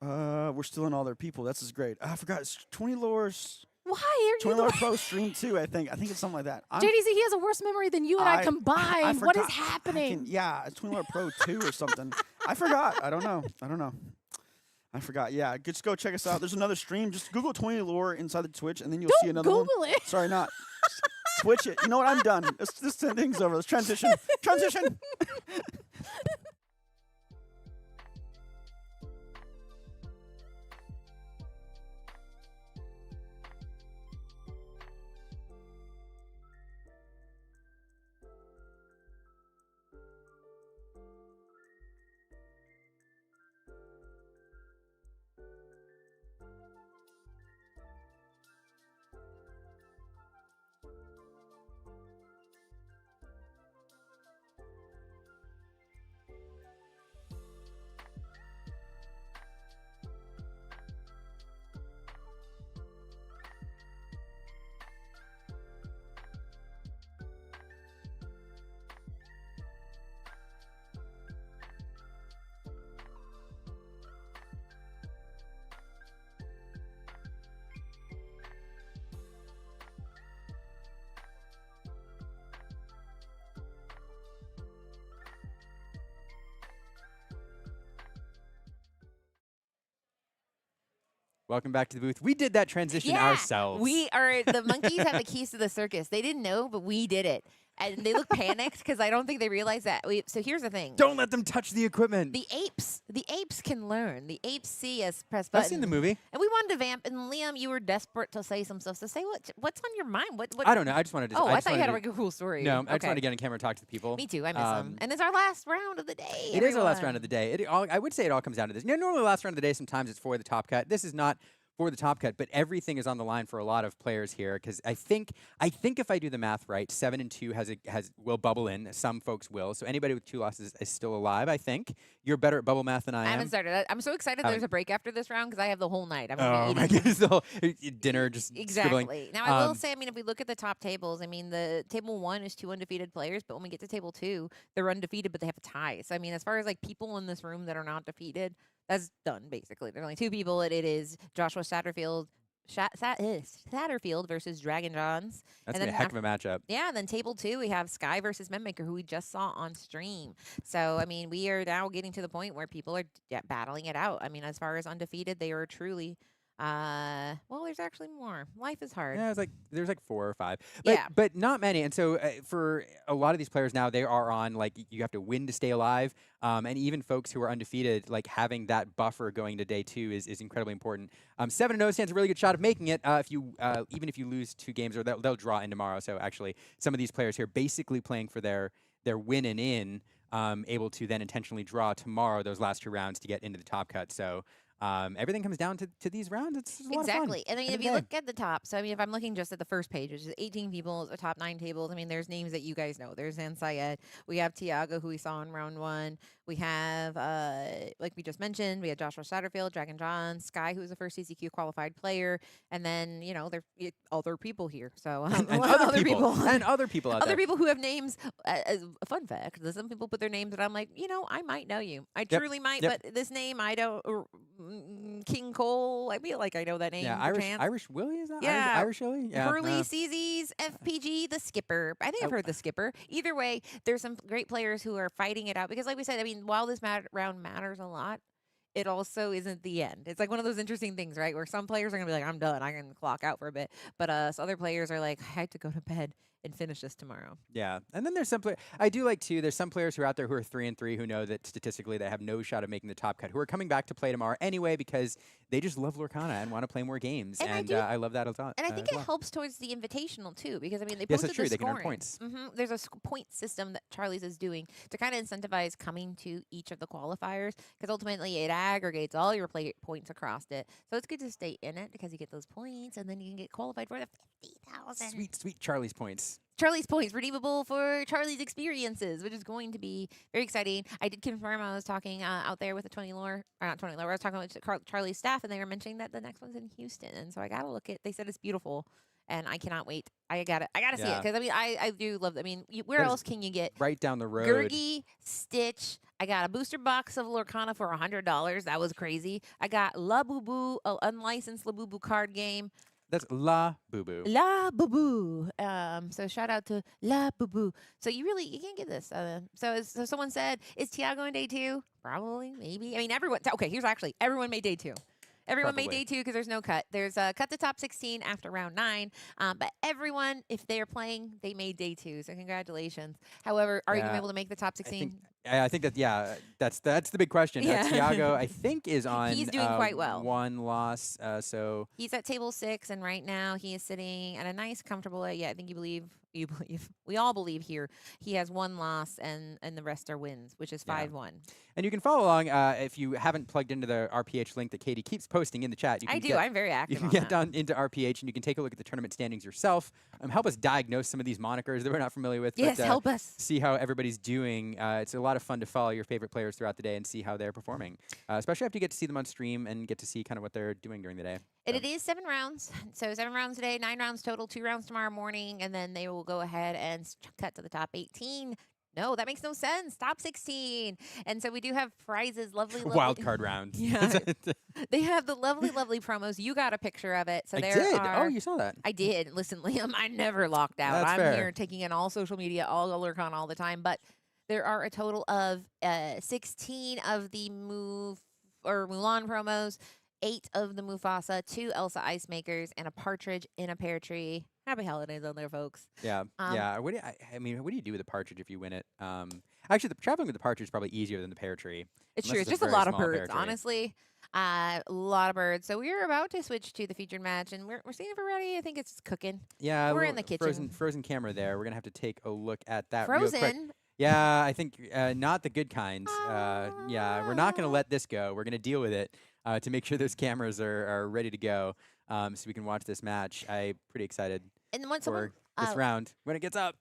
[SPEAKER 7] We're still in all their people. This is great. I forgot. It's 20 Lores.
[SPEAKER 3] Why are you
[SPEAKER 7] 20 Lore Pro Stream 2, I think. I think it's something like that.
[SPEAKER 3] JDZ, he has a worse memory than you and I combined. What is happening?
[SPEAKER 7] It's 20 Lore Pro 2 or something. I forgot. I don't know. I forgot. Yeah, just go check us out. There's another stream. Just Google 20 Lore inside the Twitch, and then you'll see another
[SPEAKER 3] Google
[SPEAKER 7] one.
[SPEAKER 3] it.
[SPEAKER 7] Sorry, not. Twitch it. You know what? I'm done. This thing's over. Let's transition. Transition.
[SPEAKER 1] Welcome back to the booth. We did that transition ourselves.
[SPEAKER 2] We are the monkeys have the keys to the circus. They didn't know, but we did it. And they look panicked because I don't think they realize that. So here's the thing.
[SPEAKER 1] Don't let them touch the equipment.
[SPEAKER 2] The apes can learn. The apes see us press buttons.
[SPEAKER 1] I've seen the movie.
[SPEAKER 2] And we wanted to vamp. And Liam, you were desperate to say some stuff. So say what's on your mind? What?
[SPEAKER 1] I don't know. I just wanted to.
[SPEAKER 2] Oh, I thought you had a cool story.
[SPEAKER 1] No, I just wanted to get on camera and talk to the people.
[SPEAKER 2] Me too. I miss them. And it's our last round of the day.
[SPEAKER 1] It is our last round of the day. I would say it all comes down to this. Normally, the last round of the day, sometimes it's for the top cut. This is not for the top cut, but everything is on the line for a lot of players here because I think if I do the math right, 7-2 will bubble in. Some folks will. So anybody with 2 losses is still alive. I think you're better at bubble math than I am.
[SPEAKER 2] I haven't started. I'm so excited. There's a break after this round because I have the whole night. I'm
[SPEAKER 1] oh
[SPEAKER 2] gonna
[SPEAKER 1] my
[SPEAKER 2] be eating.
[SPEAKER 1] goodness! The whole dinner just
[SPEAKER 2] Exactly.
[SPEAKER 1] Scribbling.
[SPEAKER 2] Now I will say, I mean, if we look at the top tables, I mean, the table 1 is 2 undefeated players, but when we get to table 2, they're undefeated, but they have a tie. So I mean, as far as like people in this room that are not defeated, that's done basically. There's only 2 people. It is Joshua Satterfield versus Dragon Johns.
[SPEAKER 1] That's a heck of a matchup.
[SPEAKER 2] Yeah, and then table 2, we have Sky versus Memmaker, who we just saw on stream. So, I mean, we are now getting to the point where people are battling it out. I mean, as far as undefeated, they are truly Well, there's actually more. Life is hard.
[SPEAKER 1] Yeah, there's like 4 or 5,
[SPEAKER 2] Yeah.
[SPEAKER 1] but not many. And so for a lot of these players now, they are on like you have to win to stay alive. And even folks who are undefeated, like having that buffer going to day 2 is incredibly important. 7-0 stands a really good shot of making it. If you even if you lose 2 games, or they'll draw in tomorrow. So actually, some of these players here basically playing for their win and in, able to then intentionally draw tomorrow those last 2 rounds to get into the top cut. So. Everything comes down to these rounds. It's a lot of fun.
[SPEAKER 2] Exactly. And then if you look at the top, so I mean, if I'm looking just at the first page, which is 18 people, the top 9 tables, I mean, there's names that you guys know. There's Syed. We have Tiago, who we saw in round 1. We have, like we just mentioned, we have Joshua Satterfield, Dragon John, Sky, who was the first CCQ qualified player. And then, you know, there are other people here. So,
[SPEAKER 1] and other people. And other people out there.
[SPEAKER 2] Other people who have names. As a fun fact, some people put their names that I'm like, you know, I might know you. I truly might, but this name, I don't. King Cole. I feel like I know that name.
[SPEAKER 1] Yeah, Irish Willie, is that?
[SPEAKER 2] Yeah.
[SPEAKER 1] Irish Willie? Yeah.
[SPEAKER 2] Hurley, CZ's, FPG, the skipper. I think I've heard the skipper. Either way, there's some great players who are fighting it out because, like we said, I mean, while this round matters a lot, it also isn't the end. It's like one of those interesting things, right? Where some players are going to be like, I'm done. I can clock out for a bit. But so other players are like, I have to go to bed and finish this tomorrow.
[SPEAKER 1] Yeah. And then there's some I do like too, there's some players who are out there who are 3-3 who know that statistically they have no shot of making the top cut, who are coming back to play tomorrow anyway because they just love Lorcana and want to play more games. And I love that a lot.
[SPEAKER 2] And I think it helps towards the invitational too, because I mean, they
[SPEAKER 1] yes,
[SPEAKER 2] posted
[SPEAKER 1] that's true.
[SPEAKER 2] the
[SPEAKER 1] They can
[SPEAKER 2] scoring.
[SPEAKER 1] earn points.
[SPEAKER 2] There's a point system that Charlie's is doing to kind of incentivize coming to each of the qualifiers, because ultimately it aggregates all your points across it. So it's good to stay in it because you get those points, and then you can get qualified for the 50,000.
[SPEAKER 1] Sweet, sweet Charlie's points.
[SPEAKER 2] Charlie's points redeemable for Charlie's experiences, which is going to be very exciting. I did confirm I was talking out there with the 20 lore, or not 20 lore. I was talking with Charlie's staff, and they were mentioning that the next one's in Houston, and so I gotta look at. They said it's beautiful, and I cannot wait. I gotta see it because I mean I do love. I mean, where else can you get
[SPEAKER 1] right down the road?
[SPEAKER 2] Gurgi, Stitch. I got a booster box of Lorcana for $100. That was crazy. I got La Boo Boo, an unlicensed La Boo Boo card game.
[SPEAKER 1] That's La Boo Boo.
[SPEAKER 2] La Boo Boo. So shout out to La Boo Boo. So you can't get this. So someone said, is Tiago in day 2? Probably, maybe. I mean, everyone. Okay, everyone made day 2. Everyone made day 2 because there's no cut. There's a cut to top 16 after round 9. But everyone, if they're playing, they made day 2. So congratulations. However, are you going to be able to make the top 16?
[SPEAKER 1] I think that that's the big question.
[SPEAKER 2] Yeah.
[SPEAKER 1] Tiago, I think, is on.
[SPEAKER 2] He's doing quite well.
[SPEAKER 1] 1 loss. So
[SPEAKER 2] he's at table 6, and right now he is sitting at a nice, comfortable. I think you believe. We all believe here. He has 1 loss, and the rest are wins, which is 5-1.
[SPEAKER 1] And you can follow along if you haven't plugged into the RPH link that Katie keeps posting in the chat. You can
[SPEAKER 2] I'm very active.
[SPEAKER 1] You can get down into RPH, and you can take a look at the tournament standings yourself. Help us diagnose some of these monikers that we're not familiar with.
[SPEAKER 2] Yes,
[SPEAKER 1] but,
[SPEAKER 2] help us.
[SPEAKER 1] See how everybody's doing. It's a lot of fun to follow your favorite players throughout the day and see how they're performing, especially after you get to see them on stream and get to see kind of what they're doing during the day.
[SPEAKER 2] And it is 7 rounds. So 7 rounds today, 9 rounds total, 2 rounds tomorrow morning, and then they will go ahead and cut to the top 18. No, that makes no sense. Top 16. And so we do have prizes, lovely.
[SPEAKER 1] Wild card round.
[SPEAKER 2] Yeah. They have the lovely promos. You got a picture of it. So
[SPEAKER 1] I did. Oh, you saw that.
[SPEAKER 2] I did. Listen, Liam, I never locked out.
[SPEAKER 1] That's
[SPEAKER 2] I'm
[SPEAKER 1] fair.
[SPEAKER 2] here taking in all social media, all Lurcon all the time. But there are a total of 16 of the Mulan promos, 8 of the Mufasa, 2 Elsa Ice Makers, and a partridge in a pear tree. Happy holidays on there, folks.
[SPEAKER 1] Yeah, yeah. What do you do with a partridge if you win it? Actually, traveling with the partridge is probably easier than the pear tree.
[SPEAKER 2] It's true. It's just a lot of birds, honestly. A lot of birds. So we're about to switch to the featured match, and we're seeing if we're ready. I think it's cooking.
[SPEAKER 1] Yeah,
[SPEAKER 2] we're in the kitchen.
[SPEAKER 1] Frozen camera there. We're gonna have to take a look at that.
[SPEAKER 2] Frozen.
[SPEAKER 1] Real quick. Yeah, I think not the good kind. Yeah, we're not gonna let this go. We're gonna deal with it to make sure those cameras are ready to go, so we can watch this match. I'm pretty excited.
[SPEAKER 2] And once
[SPEAKER 1] for this round when it gets up.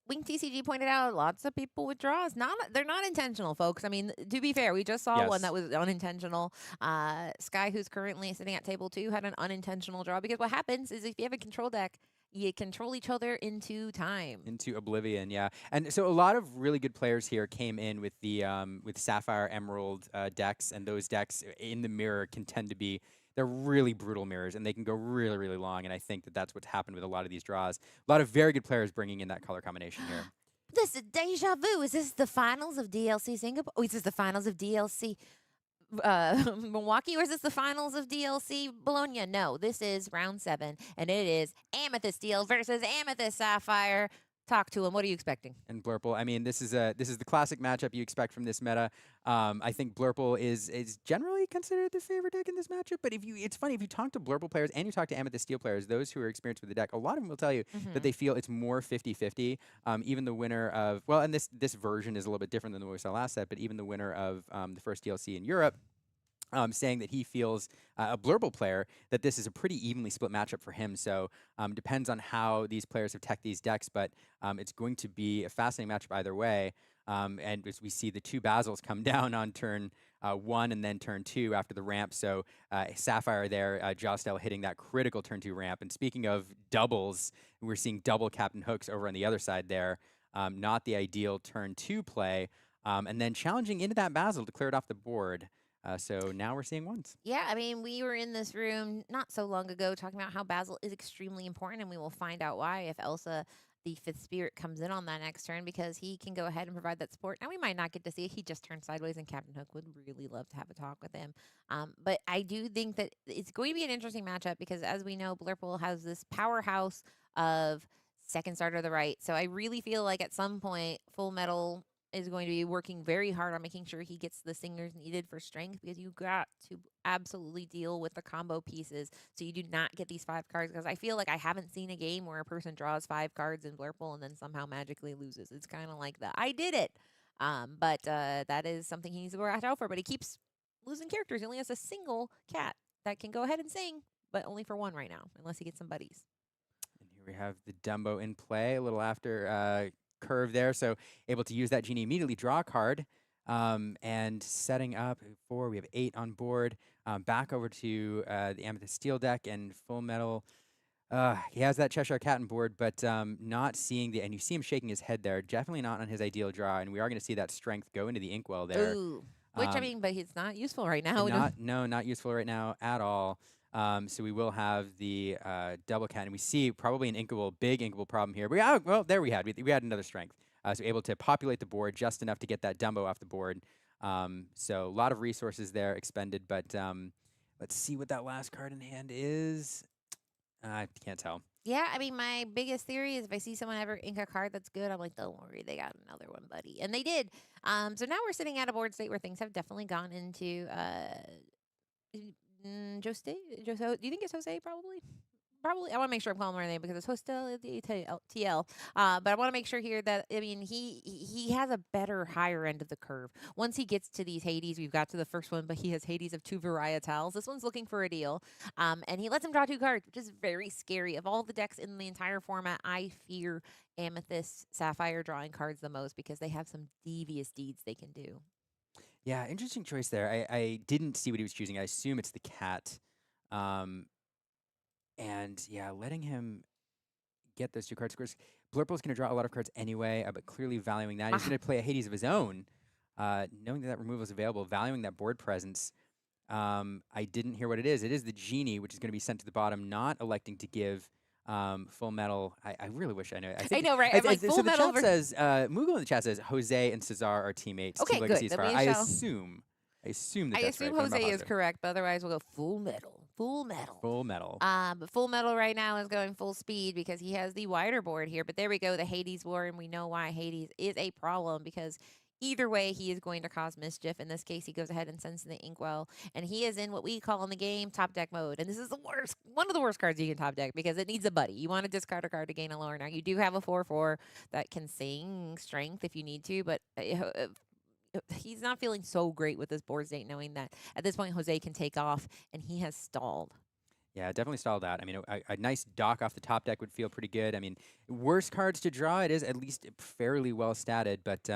[SPEAKER 2] Wing TCG pointed out lots of people with draws. They're not intentional, folks. I mean, to be fair, we just saw one that was unintentional. Sky, who's currently sitting at table 2, had an unintentional draw because what happens is if you have a control deck, you control each other into time. Into
[SPEAKER 1] oblivion, yeah. And so a lot of really good players here came in with the with Sapphire Emerald decks, and those decks in the mirror can tend to be. They're really brutal mirrors, and they can go really, really long, and I think that that's what's happened with a lot of these draws. A lot of very good players bringing in that color combination here.
[SPEAKER 2] This is deja vu. Is this the finals of DLC Singapore? Oh, is this the finals of DLC Milwaukee, or is this the finals of DLC Bologna? No, this is round 7, and it is Amethyst Steel versus Amethyst Sapphire. Talk to him. What are you expecting?
[SPEAKER 1] And Blurple, I mean, this is the classic matchup you expect from this meta. I think Blurple is generally considered the favorite deck in this matchup. But it's funny if you talk to Blurple players and you talk to Amethyst Steel players, those who are experienced with the deck, a lot of them will tell you that they feel it's more 50-50. Even the winner of and this version is a little bit different than the one we saw last set, but even the winner of the first DLC in Europe. Saying that he feels, a Blurple player, that this is a pretty evenly split matchup for him. So depends on how these players have teched these decks, but it's going to be a fascinating matchup either way. And as we see the 2 Basils come down on turn 1 and then turn 2 after the ramp. So Sapphire there, Jostel hitting that critical turn 2 ramp. And speaking of doubles, we're seeing double Captain Hooks over on the other side there. Not the ideal turn 2 play. And then challenging into that Basil to clear it off the board. So now we're seeing ones.
[SPEAKER 2] Yeah, I mean, we were in this room not so long ago talking about how Basil is extremely important, and we will find out why if Elsa, the 5th spirit, comes in on that next turn, because he can go ahead and provide that support. Now, we might not get to see it. He just turned sideways, and Captain Hook would really love to have a talk with him. But I do think that it's going to be an interesting matchup because, as we know, Blurple has this powerhouse of second starter to the right. So I really feel like at some point, Full Metal is going to be working very hard on making sure he gets the singers needed for strength, because you got to absolutely deal with the combo pieces so you do not get these 5 cards, because I feel like I haven't seen a game where a person draws 5 cards in Blurple and then somehow magically loses. It's kind of like the I did it. But that is something he needs to watch out for. But he keeps losing characters. He only has a single cat that can go ahead and sing, but only for 1 right now, unless he gets some buddies.
[SPEAKER 1] And here we have the Dumbo in play a little after curve there, so able to use that genie, immediately draw a card, and setting up for, we have 8 on board. Back over to the Amethyst Steel deck and Full Metal. He has that Cheshire Cat on board, but not seeing and you see him shaking his head there, definitely not on his ideal draw, and we are going to see that strength go into the Inkwell there.
[SPEAKER 2] Ooh. Which, I mean, but it's not useful right now.
[SPEAKER 1] Not useful right now at all. So we will have the double cat, and we see probably an big inkable problem here. But well, there we had another strength. So able to populate the board just enough to get that Dumbo off the board. So a lot of resources there expended, but let's see what that last card in hand is. I can't tell.
[SPEAKER 2] Yeah, I mean, my biggest theory is if I see someone ever ink a card that's good, I'm like, don't worry, they got another one, buddy. And they did. So now we're sitting at a board state where things have definitely gone into Jose. Do you think it's Jose? Probably. I want to make sure I'm calling him right name because it's Hostel TL. But I want to make sure here that, I mean, he has a better higher end of the curve. Once he gets to these Hades, we've got to the first one, but he has Hades of 2 varietals. This one's looking for a deal. And he lets him draw 2 cards, which is very scary. Of all the decks in the entire format, I fear Amethyst Sapphire drawing cards the most because they have some devious deeds they can do.
[SPEAKER 1] Yeah, interesting choice there. I didn't see what he was choosing. I assume it's the cat. And yeah, letting him get those 2 cards. Of course, Blurple's going to draw a lot of cards anyway, but clearly valuing that. He's going to play a Hades of his own, knowing that removal is available, valuing that board presence. I didn't hear what it is. It is the genie, which is going to be sent to the bottom, not electing to give Full Metal. I really wish I knew.
[SPEAKER 2] I know, right? I'm like, Full Metal.
[SPEAKER 1] The chat says, Mughal in the chat says, Jose and Cesar are teammates.
[SPEAKER 2] Okay,
[SPEAKER 1] Two
[SPEAKER 2] good.
[SPEAKER 1] Legacies I assume that that's right,
[SPEAKER 2] Jose is correct, but otherwise we'll go Full Metal. Full Metal.
[SPEAKER 1] Full Metal.
[SPEAKER 2] But Full Metal right now is going full speed because he has the wider board here. But there we go, the Hades War, and we know why Hades is a problem because either way, he is going to cause mischief. In this case, he goes ahead and sends in the Inkwell, and he is in what we call in the game top deck mode. And this is the worst, one of the worst cards you can top deck because it needs a buddy. You want to discard a card to gain a lower. Now, you do have a 4/4 that can sing strength if you need to, but he's not feeling so great with this board state, knowing that at this point Jose can take off, and he has stalled.
[SPEAKER 1] Yeah, definitely stalled out. I mean, a nice dock off the top deck would feel pretty good. I mean, worst cards to draw, it is at least fairly well statted, but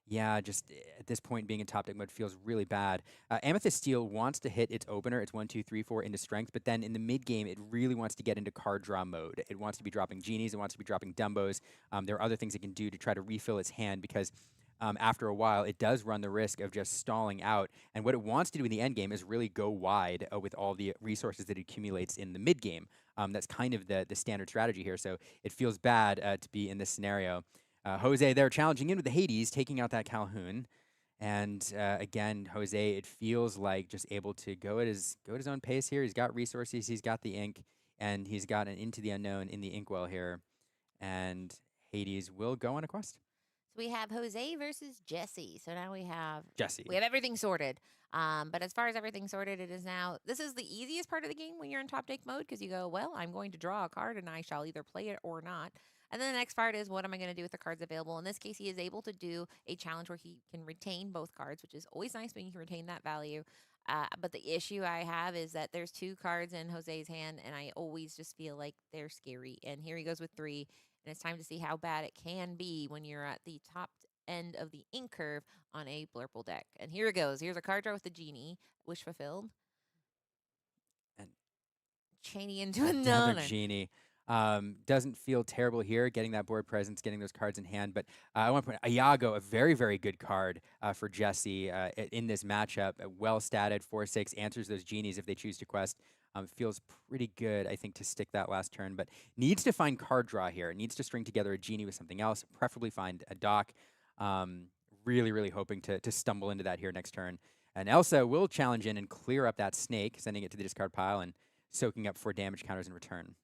[SPEAKER 1] yeah, just at this point being in top deck mode feels really bad. Amethyst Steel wants to hit its opener, its 1, 2, 3, 4 into strength, but then in the mid game, it really wants to get into card draw mode. It wants to be dropping genies, it wants to be dropping Dumbos. There are other things it can do to try to refill its hand because after a while, it does run the risk of just stalling out. And what it wants to do in the end game is really go wide with all the resources that it accumulates in the mid game. That's kind of the standard strategy here. So it feels bad to be in this scenario. Jose there challenging in with the Hades, taking out that Calhoun. And again, Jose, it feels like just able to go at his own pace here. He's got resources, he's got the ink, and he's got an Into the Unknown in the inkwell here. And Hades will go on a quest.
[SPEAKER 2] So we have Jose versus Jesse. So now we have
[SPEAKER 1] Jesse.
[SPEAKER 2] everything sorted. But as far as everything sorted, it is now, this is the easiest part of the game when you're in top deck mode, because you go, well, I'm going to draw a card and I shall either play it or not. And then the next part is, what am I going to do with the cards available? In this case, he is able to do a challenge where he can retain both cards, which is always nice when you can retain that value. But the issue I have is that there's 2 cards in Jose's hand, and I always just feel like they're scary. And here he goes with 3, and it's time to see how bad it can be when you're at the top end of the ink curve on a Blurple deck. And here it goes. Here's a card draw with the Genie, wish fulfilled.
[SPEAKER 1] And
[SPEAKER 2] Cheney into
[SPEAKER 1] another
[SPEAKER 2] another.
[SPEAKER 1] Genie. Doesn't feel terrible here, getting that board presence, getting those cards in hand. But I want to point out Iago, a very, very good card for Jesse in this matchup. Well statted, 4/6, answers those Genies if they choose to quest. Feels pretty good, I think, to stick that last turn, but needs to find card draw here. Needs to string together a Genie with something else, preferably find a dock. Really, really hoping to stumble into that here next turn. And Elsa will challenge in and clear up that snake, sending it to the discard pile and soaking up 4 damage counters in return.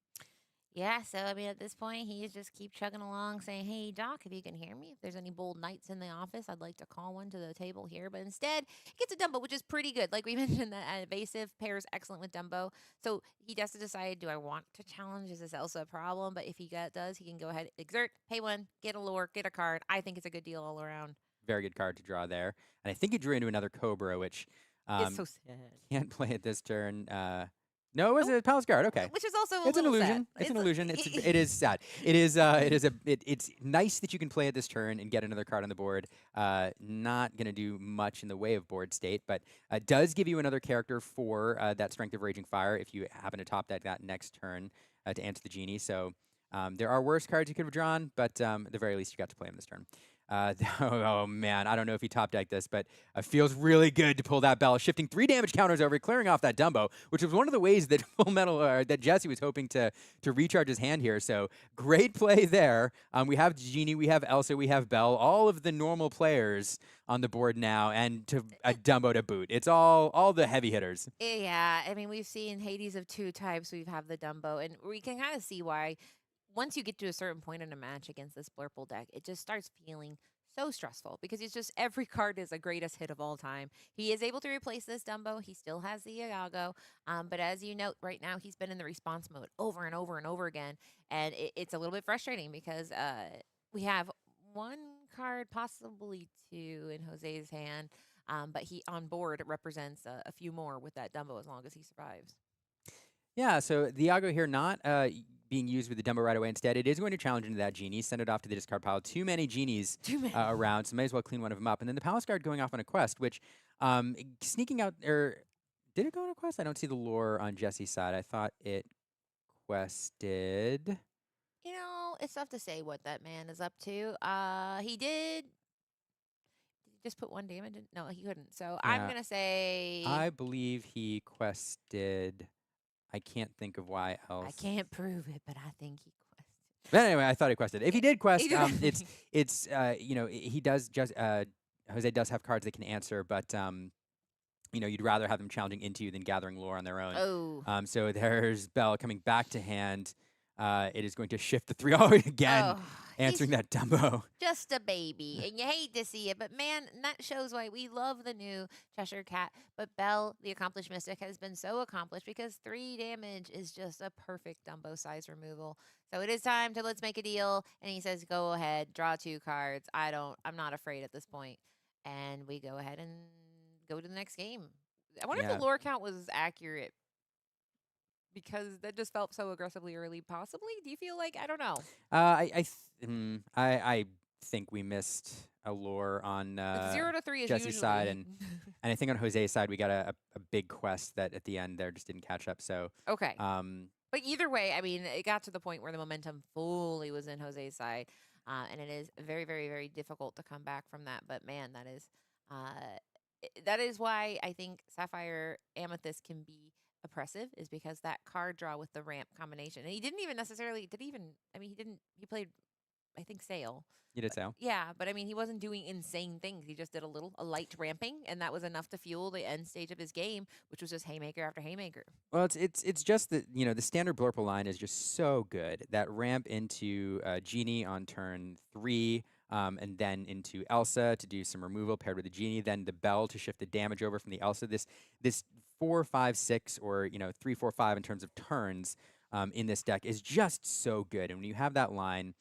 [SPEAKER 2] Yeah, so I mean, at this point, he just keep chugging along, saying, "Hey, Doc, if you can hear me, if there's any bold knights in the office, I'd like to call one to the table here." But instead, he gets a Dumbo, which is pretty good. Like we mentioned, that evasive pairs excellent with Dumbo. So he has to decide: do I want to challenge? Is this also a problem? But if he does, he can go ahead, exert, pay 1, get a lure, get a card. I think it's a good deal all around.
[SPEAKER 1] Very good card to draw there, and I think he drew into another Cobra, which
[SPEAKER 2] It's so sad.
[SPEAKER 1] can't play at this turn. No, it was a Palace Guard. Okay,
[SPEAKER 2] Which is also
[SPEAKER 1] it's an
[SPEAKER 2] little
[SPEAKER 1] illusion.
[SPEAKER 2] sad.
[SPEAKER 1] It's an illusion. It is sad. It's nice that you can play at this turn and get another card on the board. Not going to do much in the way of board state, but does give you another character for that Strength of Raging Fire if you happen to top deck that next turn to answer the Genie. So there are worse cards you could have drawn, but at the very least you got to play them this turn. Oh man, I don't know if he top decked this, but feels really good to pull that bell, shifting 3 damage counters over, clearing off that Dumbo, which was one of the ways that Full Metal that Jesse was hoping to recharge his hand here. So great play there. We have Genie, we have Elsa, we have Bell, all of the normal players on the board now, and to a Dumbo to boot. It's all the heavy hitters.
[SPEAKER 2] Yeah, I mean, we've seen Hades of 2 types. We've have the Dumbo, and we can kind of see why. Once you get to a certain point in a match against this Blurple deck, it just starts feeling so stressful because it's just every card is a greatest hit of all time. He is able to replace this Dumbo. He still has the Iago. But as you note, right now he's been in the response mode over and over and over again. And it's a little bit frustrating because we have 1 card, possibly 2 in Jose's hand. But he on board represents a few more with that Dumbo as long as he survives.
[SPEAKER 1] Yeah, so the Iago here not being used with the Dumbo right away. Instead, it is going to challenge into that Genie, send it off to the discard pile. Too many Genies around, so may as well clean one of them up. And then the Palace Guard going off on a quest, which sneaking out, or did it go on a quest? I don't see the lore on Jesse's side. I thought it quested.
[SPEAKER 2] You know, it's tough to say what that man is up to. He did he just put 1 damage in? No, he couldn't. So I'm
[SPEAKER 1] Yeah.
[SPEAKER 2] going to say
[SPEAKER 1] I believe he quested. I can't think of why else.
[SPEAKER 2] I can't prove it, but I think he quested.
[SPEAKER 1] But anyway, I thought he quested. If he did quest,
[SPEAKER 2] He did.
[SPEAKER 1] it's you know, he does just Jose does have cards that can answer, but you know, you'd rather have them challenging into you than gathering lore on their own.
[SPEAKER 2] Oh.
[SPEAKER 1] So there's Bell coming back to hand. It is going to shift the 3 again,
[SPEAKER 2] Oh,
[SPEAKER 1] answering
[SPEAKER 2] he's
[SPEAKER 1] that Dumbo.
[SPEAKER 2] just a baby, and you hate to see it, but man, that shows why we love the new Cheshire Cat. But Belle, the accomplished mystic, has been so accomplished because 3 damage is just a perfect Dumbo size removal. So it is time to let's make a deal. And he says, "Go ahead, draw 2 cards. I'm not afraid at this point." And we go ahead and go to the next game. I wonder if
[SPEAKER 1] Yeah.
[SPEAKER 2] the lore count was accurate because that just felt so aggressively early. Possibly? Do you feel like I don't know?
[SPEAKER 1] I think we missed a lore on
[SPEAKER 2] 0 to 3 is
[SPEAKER 1] Jesse's
[SPEAKER 2] usually
[SPEAKER 1] side, and I think on Jose's side we got a big quest that at the end there just didn't catch up. So
[SPEAKER 2] okay. But either way, I mean, it got to the point where the momentum fully was in Jose's side, and it is very, very, very difficult to come back from that. But man, that is why I think Sapphire Amethyst can be oppressive, is because that card draw with the ramp combination. And he didn't even necessarily he played I think, sail.
[SPEAKER 1] You did sail.
[SPEAKER 2] Yeah, but I mean, he wasn't doing insane things. He just did a light ramping, and that was enough to fuel the end stage of his game, which was just haymaker after haymaker.
[SPEAKER 1] Well, it's just that the standard Blurple line is just so good. That ramp into Genie on turn 3, and then into Elsa to do some removal paired with the Genie, then the Bell to shift the damage over from the Elsa. This 4, 5, 6, or 3, 4, 5 in terms of turns in this deck is just so good. And when you have that line,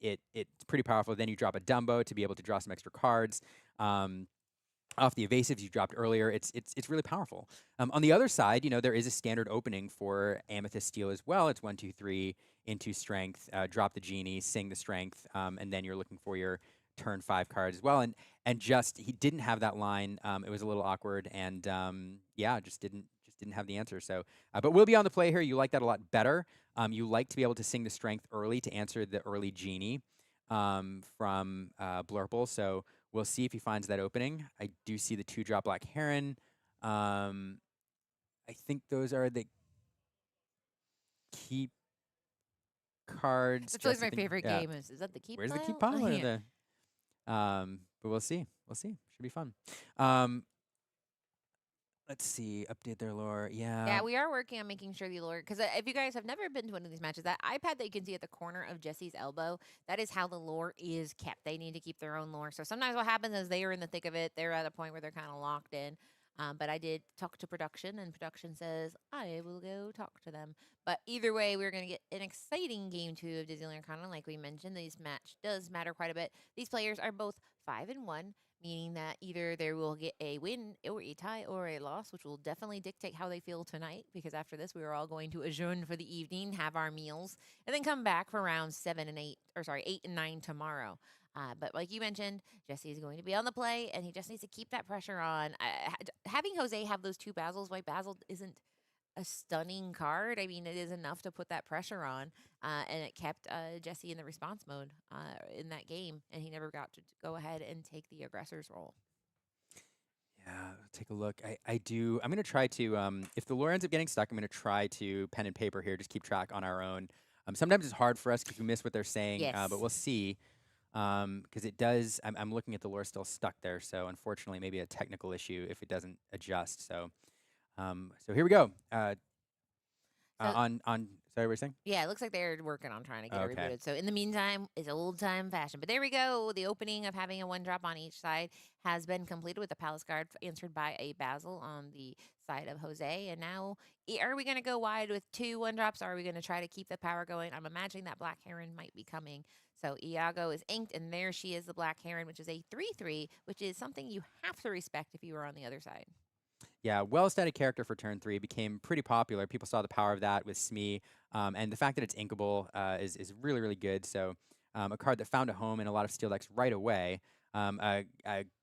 [SPEAKER 1] it's pretty powerful. Then you drop a Dumbo to be able to draw some extra cards. Off the evasives you dropped earlier, it's really powerful. On the other side, there is a standard opening for Amethyst Steel as well. It's 1, 2, 3 into Strength, drop the Genie, sing the Strength, and then you're looking for your turn 5 cards as well. And just he didn't have that line. It was a little awkward, and yeah, just didn't have the answer. So, but we'll be on the play here. You like that a lot better. You like to be able to sing the Strength early to answer the early Genie from Blurple. So. We'll see if he finds that opening. I do see the 2-drop Black Heron. I think those are the keep cards.
[SPEAKER 2] That's always my favorite game. Is that the keep
[SPEAKER 1] Where's
[SPEAKER 2] pile?
[SPEAKER 1] the keep pile?
[SPEAKER 2] Yeah.
[SPEAKER 1] But we'll see. We'll see. Should be fun. Let's see. Update their lore. Yeah.
[SPEAKER 2] Yeah, we are working on making sure the lore, because if you guys have never been to one of these matches, that iPad that you can see at the corner of Jesse's elbow, that is how the lore is kept. They need to keep their own lore. So sometimes what happens is they are in the thick of it. They're at a point where they're kind of locked in. But I did talk to production, and production says I will go talk to them. But either way, we're going to get an exciting game 2 of Disneyland Lorcana. Like we mentioned, this match does matter quite a bit. These players are both 5-1. Meaning that either they will get a win or a tie or a loss, which will definitely dictate how they feel tonight, because after this, we are all going to adjourn for the evening, have our meals, and then come back for rounds 7 and 8, or sorry, 8 and 9 tomorrow. But like you mentioned, Jesse is going to be on the play, and he just needs to keep that pressure on. Having Jose have those 2 Basils, why Basil isn't a stunning card. I mean, it is enough to put that pressure on, and it kept Jesse in the response mode in that game, and he never got to go ahead and take the aggressor's role.
[SPEAKER 1] Yeah, take a look. I'm going to try to, if the lore ends up getting stuck, I'm going to try to pen and paper here, just keep track on our own. Sometimes it's hard for us because we miss what they're saying,
[SPEAKER 2] Yes.
[SPEAKER 1] but we'll see. Because it does, I'm looking at the lore still stuck there, so unfortunately maybe a technical issue if it doesn't adjust. So here we go. Sorry, what were you saying?
[SPEAKER 2] Yeah, it looks like they're working on trying to get it
[SPEAKER 1] Okay.
[SPEAKER 2] rebooted. So in the meantime, it's old-time fashion. But there we go. The opening of having a 1-drop on each side has been completed with a Palace Guard answered by a Basil on the side of Jose. And now, are we going to go wide with 2 1-drops, or are we going to try to keep the power going? I'm imagining that Black Heron might be coming. So Iago is inked, and there she is, the Black Heron, which is a 3/3, which is something you have to respect if you were on the other side.
[SPEAKER 1] Yeah, well-studied character for turn 3, became pretty popular. People saw the power of that with Smee, and the fact that it's inkable is really, really good. So a card that found a home in a lot of steel decks right away. A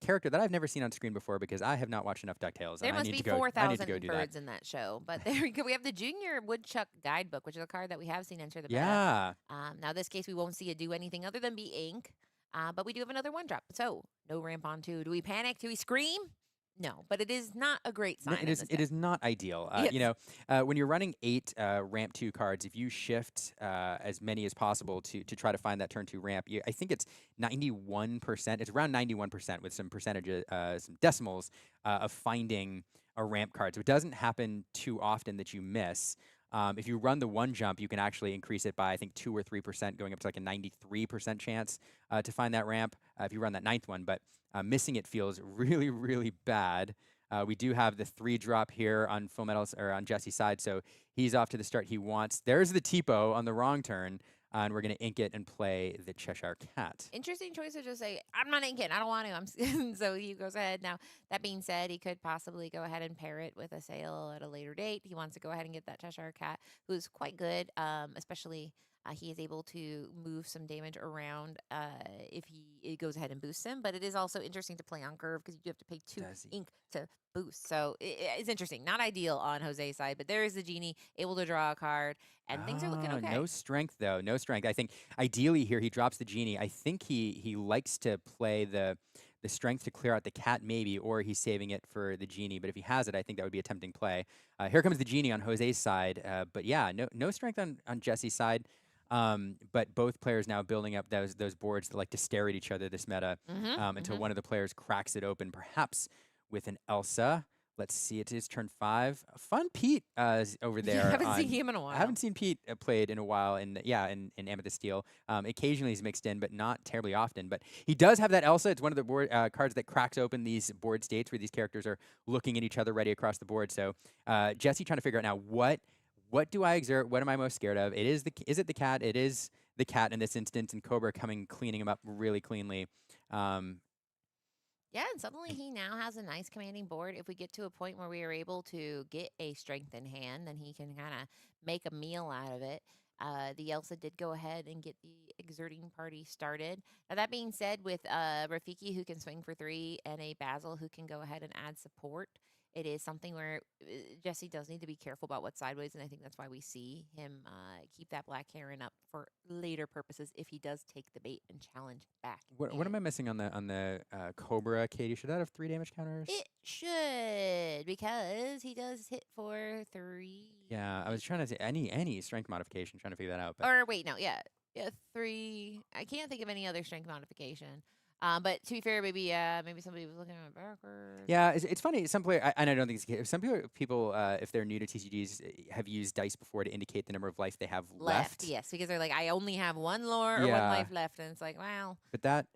[SPEAKER 1] character that I've never seen on screen before because I have not watched enough DuckTales.
[SPEAKER 2] There
[SPEAKER 1] and
[SPEAKER 2] must
[SPEAKER 1] I
[SPEAKER 2] be
[SPEAKER 1] need to go, I need to
[SPEAKER 2] 4,000
[SPEAKER 1] go do
[SPEAKER 2] birds
[SPEAKER 1] that.
[SPEAKER 2] in that show. But there we go. We have the Junior Woodchuck Guidebook, which is a card that we have seen enter the meta.
[SPEAKER 1] Yeah.
[SPEAKER 2] Now, this case, we won't see it do anything other than be ink. But we do have another 1-drop. So, no ramp on 2. Do we panic? Do we scream? No, but it is not a great
[SPEAKER 1] No,
[SPEAKER 2] sign.
[SPEAKER 1] it is not ideal.
[SPEAKER 2] Yes.
[SPEAKER 1] When you're running 8 ramp 2 cards, if you shift as many as possible to try to find that turn 2 ramp, I think it's 91%. It's around 91% with some percentages, some decimals of finding a ramp card. So it doesn't happen too often that you miss. If you run the 1 jump, you can actually increase it by, I think, 2 or 3%, going up to like a 93% chance to find that ramp if you run that 9th one. But missing it feels really, really bad. We do have the 3-drop here on Full Metal, or on Jesse's side, so he's off to the start he wants. There's the Tipo on the wrong turn, and we're going to ink it and play the Cheshire Cat.
[SPEAKER 2] Interesting choice to just say, I'm not inking. I don't want to. So he goes ahead. Now, that being said, he could possibly go ahead and pair it with a sale at a later date. He wants to go ahead and get that Cheshire Cat, who's quite good, especially he is able to move some damage around if he goes ahead and boosts him. But it is also interesting to play on curve because you do have to pay 2 ink to boost. So it's interesting. Not ideal on Jose's side, but there is the Genie able to draw a card, and things are looking okay.
[SPEAKER 1] No strength, though. No strength. I think ideally here he drops the Genie. I think he likes to play the strength to clear out the cat, maybe, or he's saving it for the Genie. But if he has it, I think that would be a tempting play. Here comes the Genie on Jose's side. But yeah, no strength on Jesse's side. But both players now building up those boards to like to stare at each other this meta until one of the players cracks it open, perhaps with an Elsa. Let's see, it is turn 5. Fun Pete over
[SPEAKER 2] Yeah,
[SPEAKER 1] there.
[SPEAKER 2] I haven't seen him in a
[SPEAKER 1] I haven't
[SPEAKER 2] while.
[SPEAKER 1] seen Pete played in a while, and in Amethyst Steel. Occasionally he's mixed in, but not terribly often. But he does have that Elsa. It's one of the board cards that cracks open these board states where these characters are looking at each other ready across the board. So Jesse trying to figure out now what do I exert? What am I most scared of? Is it the cat? It is the cat in this instance, and Cobra cleaning him up really cleanly.
[SPEAKER 2] Yeah, and suddenly he now has a nice commanding board. If we get to a point where we are able to get a strength in hand, then he can kind of make a meal out of it. The Elsa did go ahead and get the exerting party started. Now, that being said, with Rafiki, who can swing for 3, and a Basil, who can go ahead and add support, it is something where Jesse does need to be careful about what's sideways, and I think that's why we see him keep that Black Heron up for later purposes if he does take the bait and challenge back.
[SPEAKER 1] What am I missing on the Cobra, Katie? Should that have 3 damage counters?
[SPEAKER 2] It should, because he does hit for 3.
[SPEAKER 1] Yeah, I was trying to say any strength modification, trying to figure that out. But
[SPEAKER 2] Or wait, no, yeah, 3. I can't think of any other strength modification. But to be fair, maybe somebody was looking at it backwards.
[SPEAKER 1] yeah, it's funny. Some player, and I don't think it's the case. Some people, if they're new to TCGs, have used dice before to indicate the number of life they have left.
[SPEAKER 2] Yes, because they're like, I only have 1 lore or 1
[SPEAKER 1] Yeah.
[SPEAKER 2] life left, and it's like, wow.
[SPEAKER 1] But that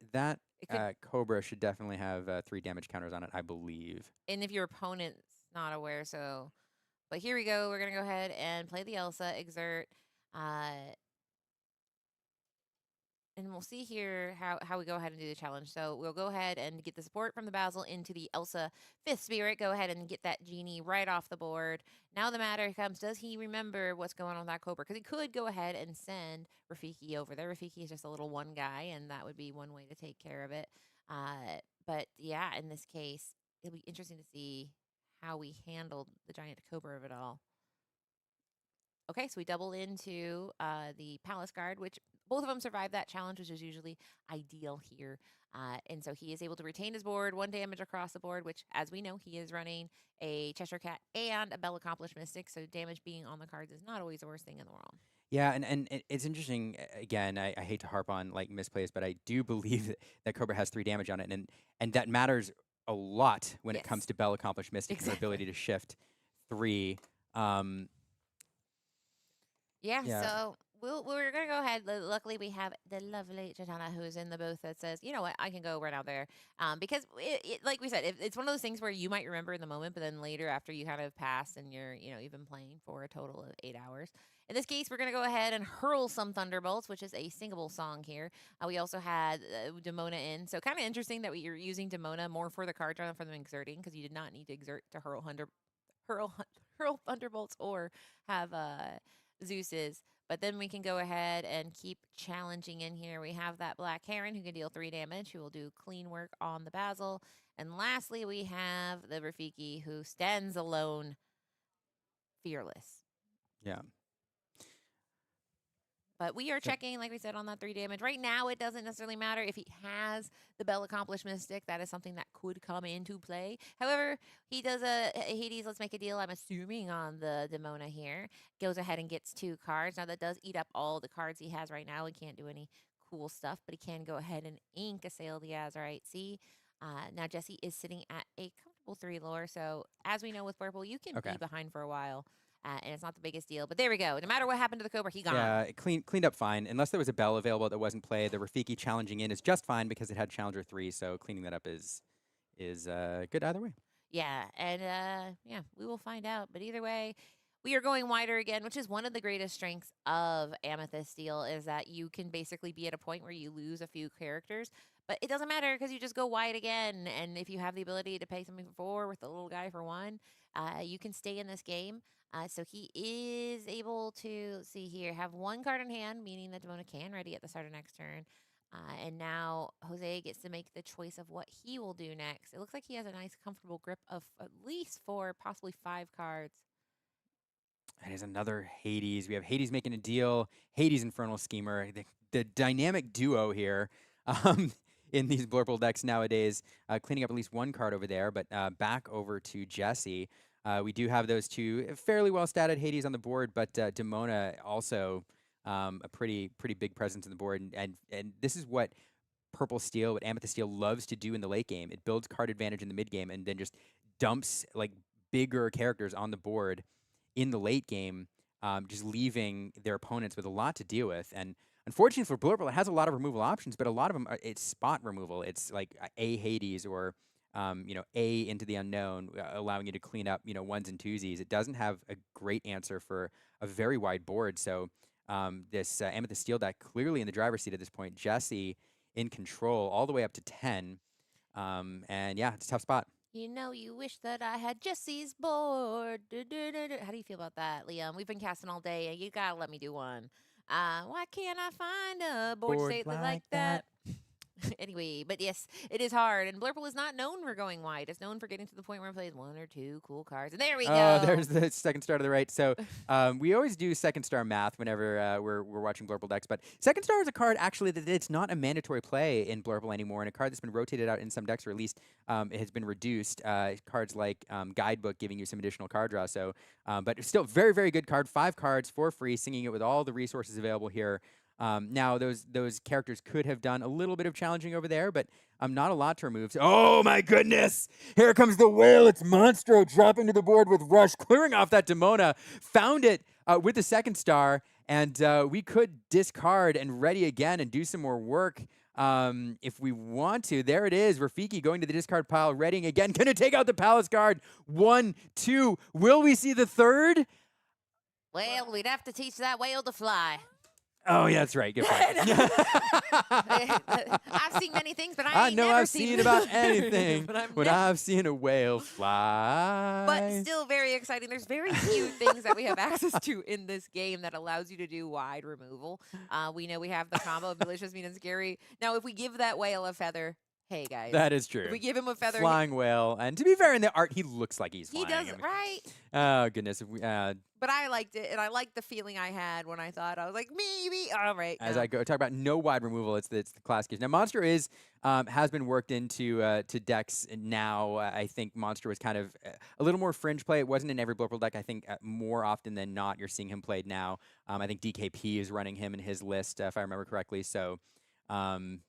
[SPEAKER 2] It could,
[SPEAKER 1] Cobra should definitely have 3 damage counters on it, I believe.
[SPEAKER 2] and if your opponent's not aware, so. But here we go. We're gonna go ahead and play the Elsa exert. And we'll see here how we go ahead and do the challenge. So we'll go ahead and get the support from the Basil into the Elsa 5th Spirit. Go ahead and get that Genie right off the board. Now the matter comes, does he remember what's going on with that Cobra? Because he could go ahead and send Rafiki over there. Rafiki is just a little one guy, and that would be one way to take care of it. But yeah, in this case, it'll be interesting to see how we handled the giant Cobra of it all. Okay, so we double into the Palace Guard, which both of them survived that challenge, which is usually ideal here. And so he is able to retain his board, 1 damage across the board, which, as we know, he is running a Cheshire Cat and a Bell Accomplished Mystic, so damage being on the cards is not always the worst thing in the world.
[SPEAKER 1] Yeah, and it's interesting. Again, I hate to harp on like misplays, but I do believe that Cobra has 3 damage on it, and that matters a lot when it comes to Bell Accomplished Mystic and the ability to shift 3.
[SPEAKER 2] Yeah,
[SPEAKER 1] Yeah.
[SPEAKER 2] so we're going to go ahead. Luckily, we have the lovely Chitana who's in the booth that says, you know what, I can go right out there. Because, like we said, it's one of those things where you might remember in the moment, but then later after you kind of pass and you've been playing for a total of 8 hours. In this case, we're going to go ahead and hurl some Thunderbolts, which is a singable song here. We also had Demona in. So kind of interesting that you're using Demona more for the card draw than for the exerting, because you did not need to exert to hurl Thunderbolts or have Zeus's. But then we can go ahead and keep challenging in here. We have that Black Heron who can deal 3 damage, who will do clean work on the Basil. And lastly, we have the Rafiki who stands alone, fearless.
[SPEAKER 1] Yeah.
[SPEAKER 2] But we are checking, like we said, on that 3 damage. Right now, it doesn't necessarily matter if he has the Bell Accomplished Mystic. That is something that could come into play. However, he does a Hades, let's make a deal, I'm assuming, on the Demona here. Goes ahead and gets 2 cards. Now, that does eat up all the cards he has right now. He can't do any cool stuff, but he can go ahead and ink Assail the Azurite Sea. Now, Jesse is sitting at a comfortable 3 lore. So, as we know with Purple, you can be behind for a while. And it's not the biggest deal. But there we go. No matter what happened to the Cobra, he gone.
[SPEAKER 1] Yeah, it cleaned up fine. Unless there was a Bell available that wasn't played, the Rafiki challenging in is just fine because it had Challenger 3, so cleaning that up is good either way.
[SPEAKER 2] Yeah, and we will find out. But either way, we are going wider again, which is one of the greatest strengths of Amethyst Steel, is that you can basically be at a point where you lose a few characters. But it doesn't matter because you just go wide again. And if you have the ability to pay something for 4 with the little guy for 1, you can stay in this game. So he is able to, see here, have 1 card in hand, meaning that Demona can ready at the start of next turn. And now Jose gets to make the choice of what he will do next. It looks like he has a nice, comfortable grip of at least 4, possibly 5 cards.
[SPEAKER 1] That is another Hades. We have Hades making a deal. Hades Infernal Schemer. The dynamic duo here in these Blurple decks nowadays. Cleaning up at least 1 card over there, but back over to Jesse. We do have those 2 fairly well statted Hades on the board, but Demona also a pretty big presence in the board, and this is what purple steel, what amethyst steel loves to do in the late game. It builds card advantage in the mid game and then just dumps like bigger characters on the board in the late game, just leaving their opponents with a lot to deal with. And unfortunately for Blurple, it has a lot of removal options, but a lot of them it's spot removal. It's like a Hades or A into the unknown, allowing you to clean up ones and twosies. It doesn't have a great answer for a very wide board. So this amethyst steel deck clearly in the driver's seat at this point. Jesse in control all the way up to 10. And yeah, it's a tough spot.
[SPEAKER 2] You wish that I had Jesse's board. How do you feel about that, Liam? We've been casting all day, and you gotta let me do one. Why can't I find a board state like that? Anyway, but yes, it is hard. And Blurple is not known for going wide. It's known for getting to the point where it plays one or two cool cards. And there we go.
[SPEAKER 1] There's the second star to the right. So we always do second star math whenever we're watching Blurple decks. But second star is a card actually that it's not a mandatory play in Blurple anymore, and a card that's been rotated out in some decks, or at least it has been reduced. Cards like Guidebook giving you some additional card draw. So, but it's still very, very good card. 5 cards for free, singing it with all the resources available here. Now, those characters could have done a little bit of challenging over there, but not a lot to remove. Oh, my goodness! Here comes the whale. It's Monstro dropping to the board with Rush, clearing off that Demona. Found it with the second star, and we could discard and ready again and do some more work if we want to. There it is. Rafiki going to the discard pile, readying again. Going to take out the Palace card. 1, 2. Will we see the third?
[SPEAKER 2] Well, we'd have to teach that whale to fly.
[SPEAKER 1] Oh, yeah, that's right. Good point.
[SPEAKER 2] I've seen many things, but I ain't
[SPEAKER 1] know
[SPEAKER 2] never
[SPEAKER 1] I've seen about anything when
[SPEAKER 2] never...
[SPEAKER 1] I've seen a whale fly.
[SPEAKER 2] But still very exciting. There's very few things that we have access to in this game that allows you to do wide removal. We know we have the combo of Malicious, Mean, and Scary. Now, if we give that whale a feather, hey, guys.
[SPEAKER 1] That is true.
[SPEAKER 2] If we give him a feather.
[SPEAKER 1] Flying whale. And to be fair, in the art, he looks like he's flying.
[SPEAKER 2] He does, right?
[SPEAKER 1] Oh, goodness.
[SPEAKER 2] But I liked it, and I liked the feeling I had when I thought, I was like, maybe. All right.
[SPEAKER 1] As I go talk about no wide removal, it's the classic case. Now, Monster has been worked into to decks now. I think Monster was kind of a little more fringe play. It wasn't in every Blurple deck. I think more often than not, you're seeing him played now. I think DKP is running him in his list, if I remember correctly. So,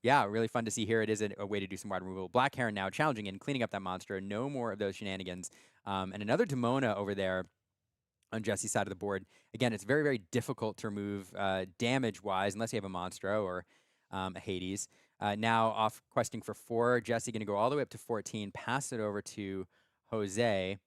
[SPEAKER 1] yeah, really fun to see here. It is a way to do some wide removal. Black Heron now challenging and cleaning up that monster. No more of those shenanigans. And another Demona over there on Jesse's side of the board. Again, it's very, very difficult to remove damage-wise unless you have a Monstro or a Hades. Now off questing for 4. Jesse going to go all the way up to 14, pass it over to Jose.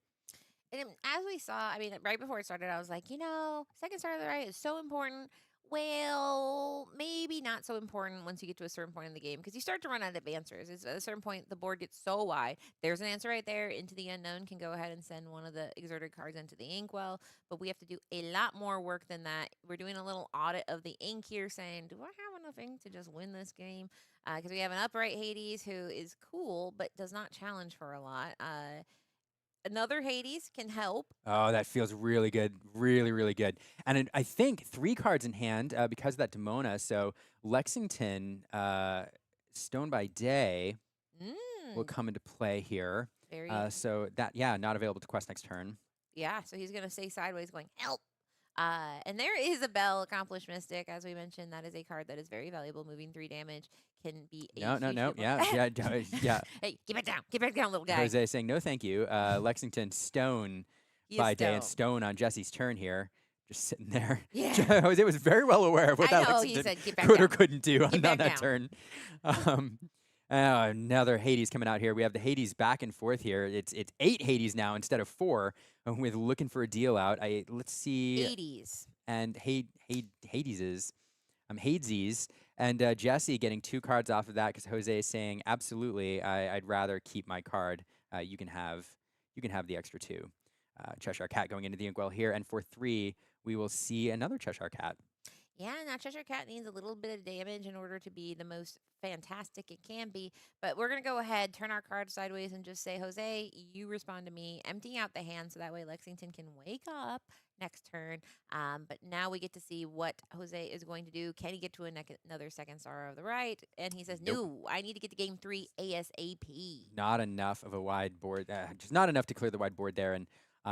[SPEAKER 2] And as we saw, I mean, right before it started, I was like, second star to the right is so important. Well, maybe not so important once you get to a certain point in the game, because you start to run out of answers. At a certain point, the board gets so wide. There's an answer right there. Into the Unknown can go ahead and send one of the exerted cards into the inkwell, but we have to do a lot more work than that. We're doing a little audit of the ink here, saying, do I have enough ink to just win this game? Because we have an upright Hades who is cool, but does not challenge for a lot. Another Hades can help.
[SPEAKER 1] Oh, that feels really good. Really, really good. And I think 3 cards in hand because of that Demona. So Lexington, Stone by Day will come into play here. So that, not available to quest next turn.
[SPEAKER 2] Yeah, so he's going to stay sideways going, help. And there is a Bell, Accomplished Mystic. As we mentioned, that is a card that is very valuable. Moving 3 damage can be a
[SPEAKER 1] No. Yeah.
[SPEAKER 2] Hey, keep it down. Keep it down, little guy.
[SPEAKER 1] Jose saying no thank you. Lexington, Stone by Day, and Stone on Jesse's turn here. Just sitting there.
[SPEAKER 2] Yeah.
[SPEAKER 1] Jose was very well aware of what that Lexington could or couldn't do on that turn. Another Hades coming out here. We have the Hades back and forth here. It's 8 Hades now instead of 4. With looking for a deal out. Let's see.
[SPEAKER 2] Hades.
[SPEAKER 1] And Hadeses. Hadesies. And Jesse getting 2 cards off of that because Jose is saying, absolutely, I'd rather keep my card. You can have the extra 2. Cheshire Cat going into the inkwell here. And for 3, we will see another Cheshire Cat.
[SPEAKER 2] Yeah, now Cheshire Cat needs a little bit of damage in order to be the most fantastic it can be. But we're going to go ahead, turn our card sideways, and just say, Jose, you respond to me, emptying out the hand so that way Lexington can wake up next turn. But now we get to see what Jose is going to do. Can he get to another second star of the right? And he says, no, I need to get to game 3 ASAP.
[SPEAKER 1] Not enough of a wide board. Just not enough to clear the wide board there. And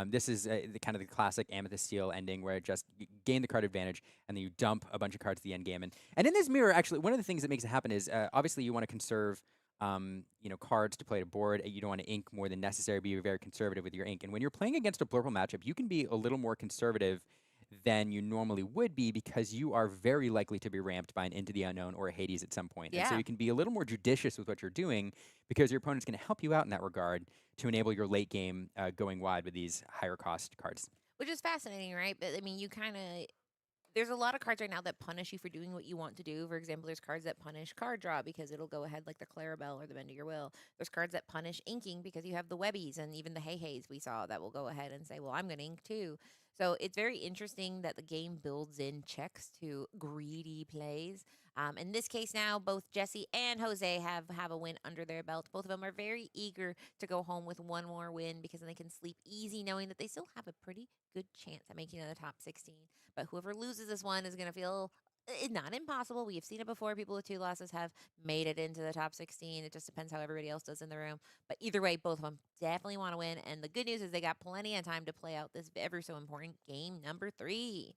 [SPEAKER 1] This is the kind of the classic Amethyst Steel ending where it just gain the card advantage and then you dump a bunch of cards at the end game. And in this mirror, actually, one of the things that makes it happen is obviously you want to conserve cards to play to board. You don't want to ink more than necessary. Be very conservative with your ink. And when you're playing against a Blurple matchup, you can be a little more conservative than you normally would be because you are very likely to be ramped by an Into the Unknown or a Hades at some point. And so
[SPEAKER 2] Yeah.
[SPEAKER 1] you can be a little more judicious with what you're doing because your opponent's going to help you out in that regard to enable your late game going wide with these higher cost cards.
[SPEAKER 2] Which is fascinating, right? But I mean, you kind of there's a lot of cards right now that punish you for doing what you want to do. For example, there's cards that punish card draw because it'll go ahead like the Clarabelle or the Bend of Your Will. There's cards that punish inking because you have the Webbies and even the Hey Heys we saw that will go ahead and say, well, I'm going to ink too. So it's very interesting that the game builds in checks to greedy plays. In this case now, both Jesse and Jose have a win under their belt. Both of them are very eager to go home with one more win because then they can sleep easy knowing that they still have a pretty good chance at making it the top 16. But whoever loses this one is going to feel not impossible. We have seen it before. People with 2 losses have made it into the top 16. It just depends how everybody else does in the room. But either way, both of them definitely want to win. And the good news is they got plenty of time to play out this ever so important game number 3.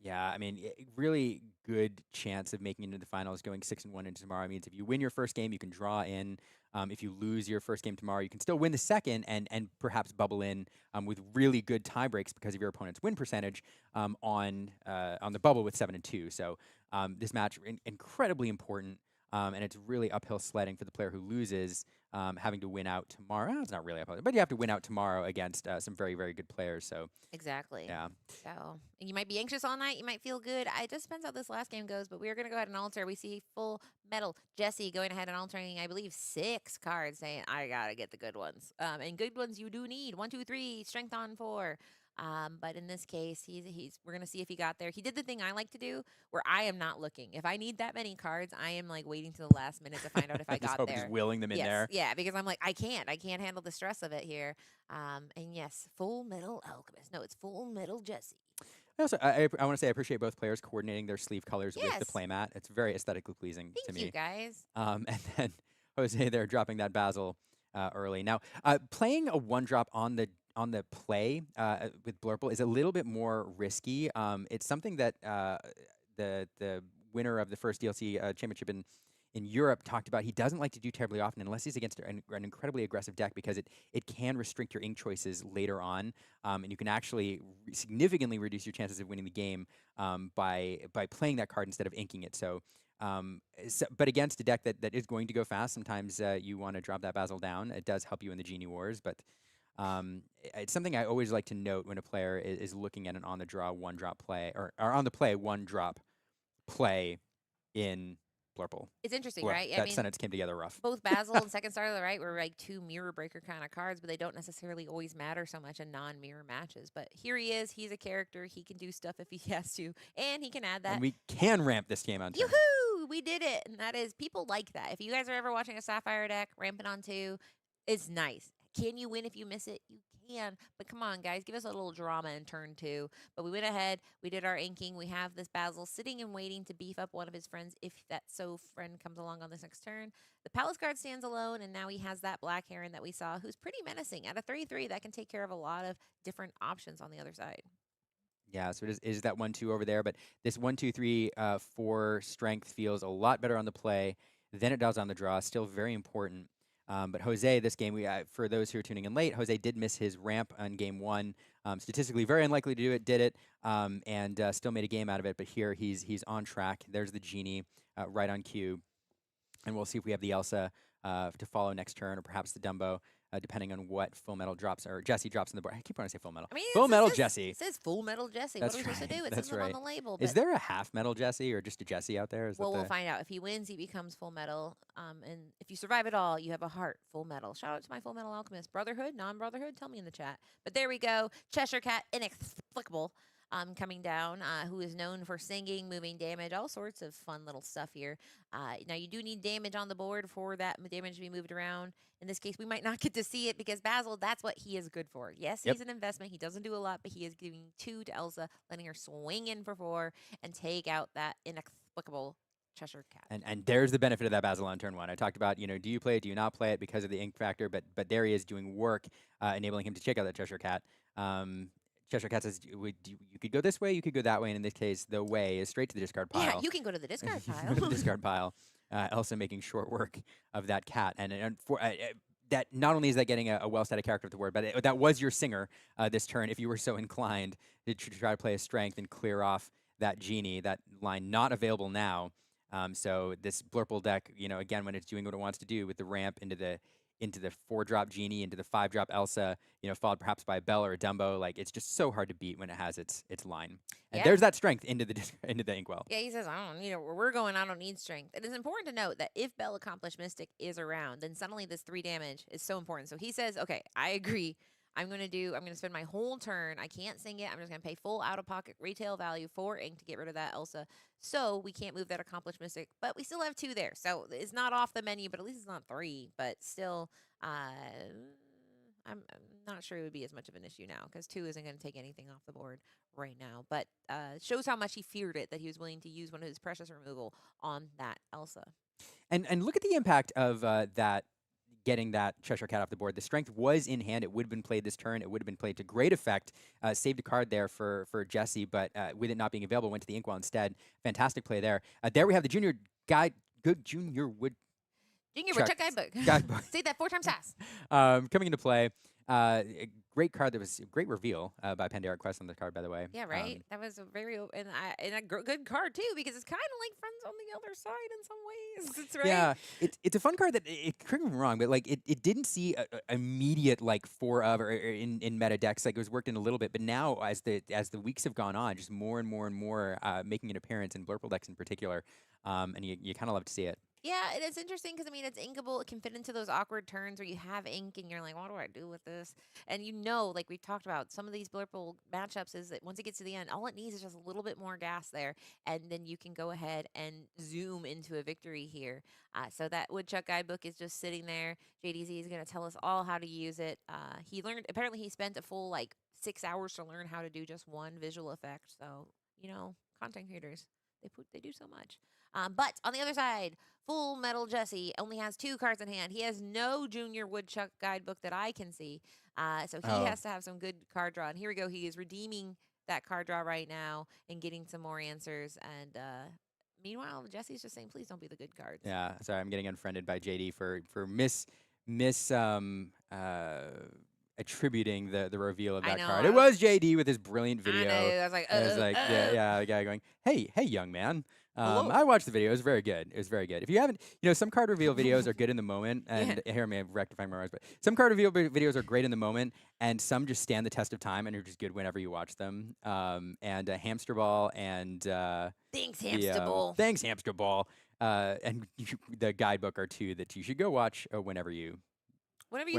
[SPEAKER 1] Yeah, I mean, really good chance of making it into the finals. Going 6-1 into tomorrow means if you win your first game, you can draw in. If you lose your first game tomorrow, you can still win the second and perhaps bubble in with really good tie breaks because of your opponent's win percentage on the bubble with 7-2. So this match incredibly important. And it's really uphill sledding for the player who loses, having to win out tomorrow. It's not really uphill, but you have to win out tomorrow against some very, very good players. So
[SPEAKER 2] exactly.
[SPEAKER 1] Yeah.
[SPEAKER 2] So you might be anxious all night. You might feel good. It just depends how this last game goes. But we are going to go ahead and alter. We see full metal Jesse going ahead and altering, I believe, 6 cards, saying I gotta get the good ones. And good ones you do need. 1, 2, 3, strength on 4. But in this case, we're gonna see if he got there. He did the thing I like to do, where I am not looking. If I need that many cards, I am like waiting to the last minute to find out if I got there.
[SPEAKER 1] Just willing them in
[SPEAKER 2] Yes,
[SPEAKER 1] there.
[SPEAKER 2] yeah, because I'm like I can't handle the stress of it here. And yes, Full Metal Alchemist. No, it's Full Metal Jesse.
[SPEAKER 1] I want to say I appreciate both players coordinating their sleeve colors with the
[SPEAKER 2] Yes.
[SPEAKER 1] playmat. It's very aesthetically pleasing to
[SPEAKER 2] Thank
[SPEAKER 1] me.
[SPEAKER 2] you, guys.
[SPEAKER 1] And then Jose there dropping that Basil early. Now, playing a 1-drop on the play with Blurple is a little bit more risky. It's something that the winner of the first DLC championship in Europe talked about. He doesn't like to do terribly often unless he's against an incredibly aggressive deck because it can restrict your ink choices later on, and you can actually significantly reduce your chances of winning the game by playing that card instead of inking it. So, but against a deck that is going to go fast, sometimes you want to drop that Basil down. It does help you in the Genie Wars, but it's something I always like to note when a player is looking at an on the draw 1-drop play or on the play 1-drop play in Blurple.
[SPEAKER 2] It's interesting,
[SPEAKER 1] Well,
[SPEAKER 2] right?
[SPEAKER 1] that sentence came together rough.
[SPEAKER 2] Both Basil and Second Star to the Right were like 2 mirror breaker kind of cards, but they don't necessarily always matter so much in non-mirror matches. But here he is. He's a character. He can do stuff if he has to, and he can add that.
[SPEAKER 1] And we can ramp this game on turn.
[SPEAKER 2] Yoo-hoo! We did it, and that is people like that. If you guys are ever watching a Sapphire deck, ramping on 2, it's nice. Can you win if you miss it? You can. But come on, guys. Give us a little drama in turn 2. But we went ahead. We did our inking. We have this Basil sitting and waiting to beef up one of his friends if that friend comes along on this next turn. The Palace Guard stands alone, and now he has that Black Heron that we saw, who's pretty menacing. At a 3/3, that can take care of a lot of different options on the other side.
[SPEAKER 1] Yeah, so it is that 1-2 over there. But this 1-2-3 for strength feels a lot better on the play than it does on the draw. Still very important. But Jose, this game, for those who are tuning in late, Jose did miss his ramp on game 1. Statistically, very unlikely to do it, did it, and still made a game out of it. But here, he's on track. There's the Genie right on cue. And we'll see if we have the Elsa to follow next turn, or perhaps the Dumbo, depending on what Full Metal drops, or Jesse drops on the board. I keep wanting to say Full Metal.
[SPEAKER 2] I mean,
[SPEAKER 1] Full Metal
[SPEAKER 2] says,
[SPEAKER 1] Jesse.
[SPEAKER 2] It says Full Metal Jesse.
[SPEAKER 1] That's
[SPEAKER 2] What are we supposed to do? It
[SPEAKER 1] That's
[SPEAKER 2] says
[SPEAKER 1] right.
[SPEAKER 2] it on the label.
[SPEAKER 1] Is there a half Metal Jesse, or just a Jesse out there?
[SPEAKER 2] Well, we'll find out. If he wins, he becomes Full Metal. And if you survive it all, you have a heart. Full Metal. Shout out to my Full Metal Alchemist. Brotherhood, non-brotherhood? Tell me in the chat. But there we go. Cheshire Cat, inexplicable. Coming down, who is known for singing, moving damage, all sorts of fun little stuff here. Now, you do need damage on the board for that damage to be moved around. In this case, we might not get to see it because Basil, that's what he is good for. Yes, he's an investment. He doesn't do a lot, but he is giving 2 to Elsa, letting her swing in for 4 and take out that inexplicable Cheshire Cat.
[SPEAKER 1] And there's the benefit of that Basil on turn 1. I talked about, do you play it, do you not play it because of the ink factor, but there he is doing work, enabling him to check out that Cheshire Cat. Cheshire Cat says you could go this way, you could go that way, and in this case, the way is straight to the discard pile.
[SPEAKER 2] Yeah, you can go to the discard
[SPEAKER 1] You can
[SPEAKER 2] pile.
[SPEAKER 1] go to the discard pile. Elsa making short work of that cat, and for that not only is that getting a well-stated character at the board, but that was your singer this turn. If you were so inclined to try to play a strength and clear off that genie, that line not available now. So this Blurple deck, again, when it's doing what it wants to do with the ramp into the 4-drop genie, into the 5-drop Elsa, followed perhaps by a Bell or a Dumbo, like it's just so hard to beat when it has its line. And
[SPEAKER 2] Yeah.
[SPEAKER 1] there's that strength into the Inkwell.
[SPEAKER 2] Yeah, he says, I don't, where we're going, I don't need strength. It is important to note that if Bell Accomplished Mystic is around, then suddenly this 3 damage is so important. So he says, okay, I agree. I'm going to spend my whole turn. I can't sing it. I'm just going to pay full out-of-pocket retail value for ink to get rid of that Elsa. So we can't move that Accomplished Mystic, but we still have 2 there. So it's not off the menu, but at least it's not 3. But still, I'm not sure it would be as much of an issue now because 2 isn't going to take anything off the board right now. But shows how much he feared it, that he was willing to use one of his precious removal on that Elsa.
[SPEAKER 1] And look at the impact of that. Getting that Cheshire Cat off the board. The strength was in hand. It would have been played this turn. It would have been played to great effect. Saved a card there for Jesse, but with it not being available, went to the Inkwell instead. Fantastic play there. There we have the Junior Woodchuck
[SPEAKER 2] Guidebook. Say that 4 times fast.
[SPEAKER 1] Coming into play. A great card. That was a great reveal by Pandaric Quest on the card, by the way.
[SPEAKER 2] Yeah, right. That was a very and a good card too, because it's kind of like Friends on the Other Side in some ways. It's right.
[SPEAKER 1] Yeah, it's a fun card that correct me if I'm wrong, but like it didn't see a immediate like 4 of or in meta decks. Like it was worked in a little bit, but now as the weeks have gone on, just more and more and more making an appearance in Blurple decks in particular, and you kind of love to see it.
[SPEAKER 2] Yeah, and it's interesting because, it's inkable. It can fit into those awkward turns where you have ink and you're like, what do I do with this? And like we've talked about, some of these Blurple matchups is that once it gets to the end, all it needs is just a little bit more gas there, and then you can go ahead and zoom into a victory here. So that Woodchuck Guidebook is just sitting there. JDZ is going to tell us all how to use it. Apparently he spent a full, 6 hours to learn how to do just one visual effect. So, content creators, they do so much. But on the other side, Full Metal Jesse only has 2 cards in hand. He has no Junior Woodchuck Guidebook that I can see. So he has to have some good card draw. And here we go. He is redeeming that card draw right now and getting some more answers. And meanwhile, Jesse's just saying, please don't be the good cards.
[SPEAKER 1] Yeah, sorry, I'm getting unfriended by JD for attributing the reveal of that card. It was JD with his brilliant video.
[SPEAKER 2] I know. I was like,
[SPEAKER 1] yeah, the guy going, hey, young man. I watched the video. It was very good. It was very good. If you haven't, some card reveal videos are good in the moment, and here I may have rectified my words, but some card reveal videos are great in the moment, and some just stand the test of time and are just good whenever you watch them. And Hamster Ball and
[SPEAKER 2] thanks Hamster Ball.
[SPEAKER 1] Thanks Hamster Ball. And the guidebook are 2 that you should go watch whenever you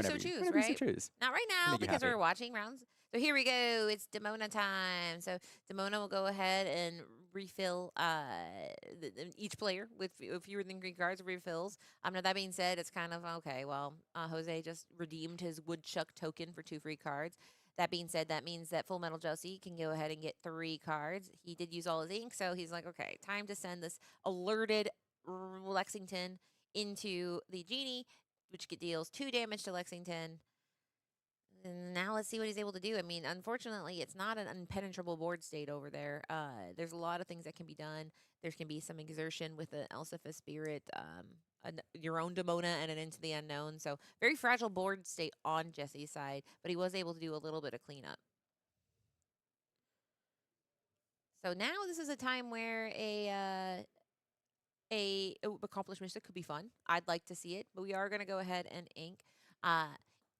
[SPEAKER 2] so choose. Not right now because we're watching rounds. So here we go. It's Demona time. So Demona will go ahead and refill each player with fewer than 3 cards refills. Now that being said, it's kind of okay. Well, Jose just redeemed his Woodchuck token for 2 free cards. That being said, that means that Full Metal Jesse can go ahead and get 3 cards. He did use all his ink, so he's like, okay, time to send this alerted Lexington into the Genie, which deals 2 damage to Lexington. And now let's see what he's able to do. Unfortunately, it's not an impenetrable board state over there. There's a lot of things that can be done. There can be some exertion with an Elsifa Spirit, your own Demona, and an Into the Unknown. So very fragile board state on Jesse's side, but he was able to do a little bit of cleanup. So now this is a time where a Accomplished Mystic could be fun. I'd like to see it, but we are going to go ahead and ink.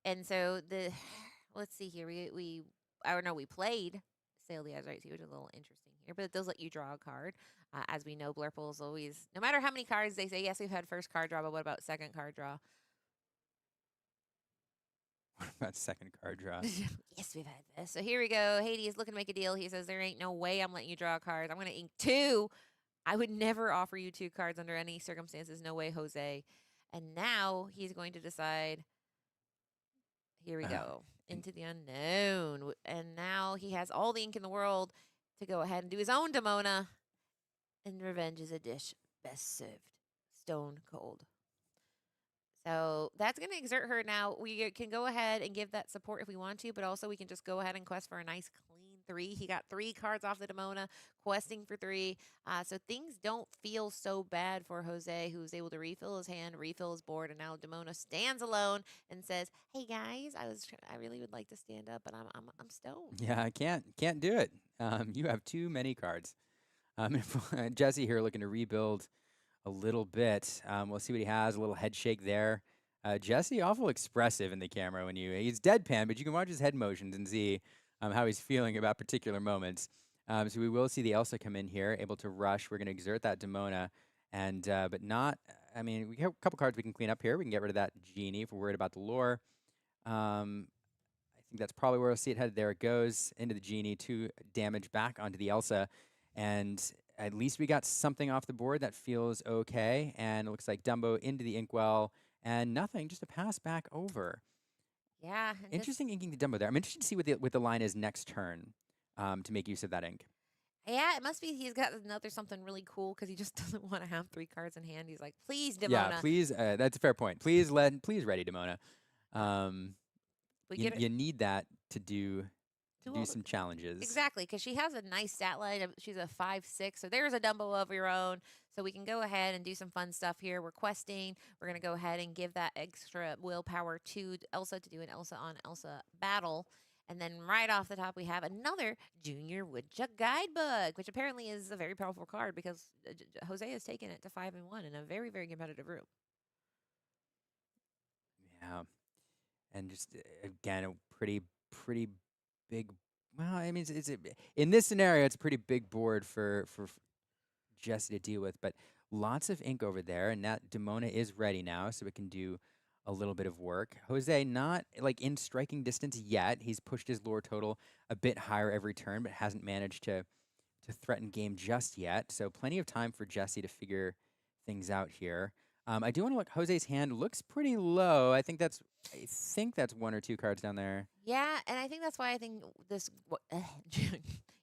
[SPEAKER 2] And so let's see here. We played Sail the Azurite Sea, which is a little interesting here, but it does let you draw a card. As we know, Blurple is always, no matter how many cards they say, yes, we've had first card draw, but what about second card draw?
[SPEAKER 1] What about second card draw?
[SPEAKER 2] Yes, we've had this. So here we go. Hades is looking to make a deal. He says, there ain't no way I'm letting you draw cards. I'm going to ink 2. I would never offer you 2 cards under any circumstances. No way, Jose. And now he's going to decide. Here we go. Into the Unknown. And now he has all the ink in the world to go ahead and do his own Demona. And revenge is a dish best served stone cold. So that's going to exert her. Now, we can go ahead and give that support if we want to, but also we can just go ahead and quest for a nice clean 3. He got 3 cards off the Demona, questing for 3. So things don't feel so bad for Jose, who's able to refill his hand, refill his board, and now Demona stands alone and says, "Hey guys, I really would like to stand up, but I'm stoned."
[SPEAKER 1] Yeah, I can't do it. You have too many cards. Jesse here looking to rebuild a little bit. We'll see what he has. A little head shake there. Jesse, awful expressive in the camera when he's deadpan, but you can watch his head motions and see how he's feeling about particular moments. So we will see the Elsa come in here, able to rush. We're going to exert that Demona, and but not. I mean, we have a couple cards we can clean up here. We can get rid of that Genie if we're worried about the lore. I think that's probably where we'll see it headed. There it goes into the Genie, 2 damage back onto the Elsa, and at least we got something off the board that feels okay. And it looks like Dumbo into the Inkwell, and nothing, just a pass back over.
[SPEAKER 2] Yeah.
[SPEAKER 1] Interesting inking the Dumbo there. I'm interested to see what the line is next turn to make use of that ink.
[SPEAKER 2] Yeah, it must be he's got another something really cool because he just doesn't want to have 3 cards in hand. He's like, "Please, Demona."
[SPEAKER 1] Yeah, please. That's a fair point. Please ready Demona. You need that to do some challenges.
[SPEAKER 2] Exactly, because she has a nice stat line. She's a 5/6, so there's a Dumbo of your own. So we can go ahead and do some fun stuff here. We're questing. We're going to go ahead and give that extra willpower to Elsa to do an Elsa on Elsa battle. And then right off the top, we have another Junior Woodchuck Guidebook, which apparently is a very powerful card because Jose has taken it to 5-1 in a very, very competitive room.
[SPEAKER 1] Yeah. And just, again, a pretty big. Well, I mean, in this scenario, it's a pretty big board for Jesse to deal with, but lots of ink over there, and that Demona is ready now, so it can do a little bit of work. Jose not like in striking distance yet. He's pushed his lore total a bit higher every turn, but hasn't managed to threaten game just yet. So plenty of time for Jesse to figure things out here. I do want to look. Jose's hand looks pretty low. I think that's 1 or 2 cards down there.
[SPEAKER 2] Yeah, and I think that's why I think this,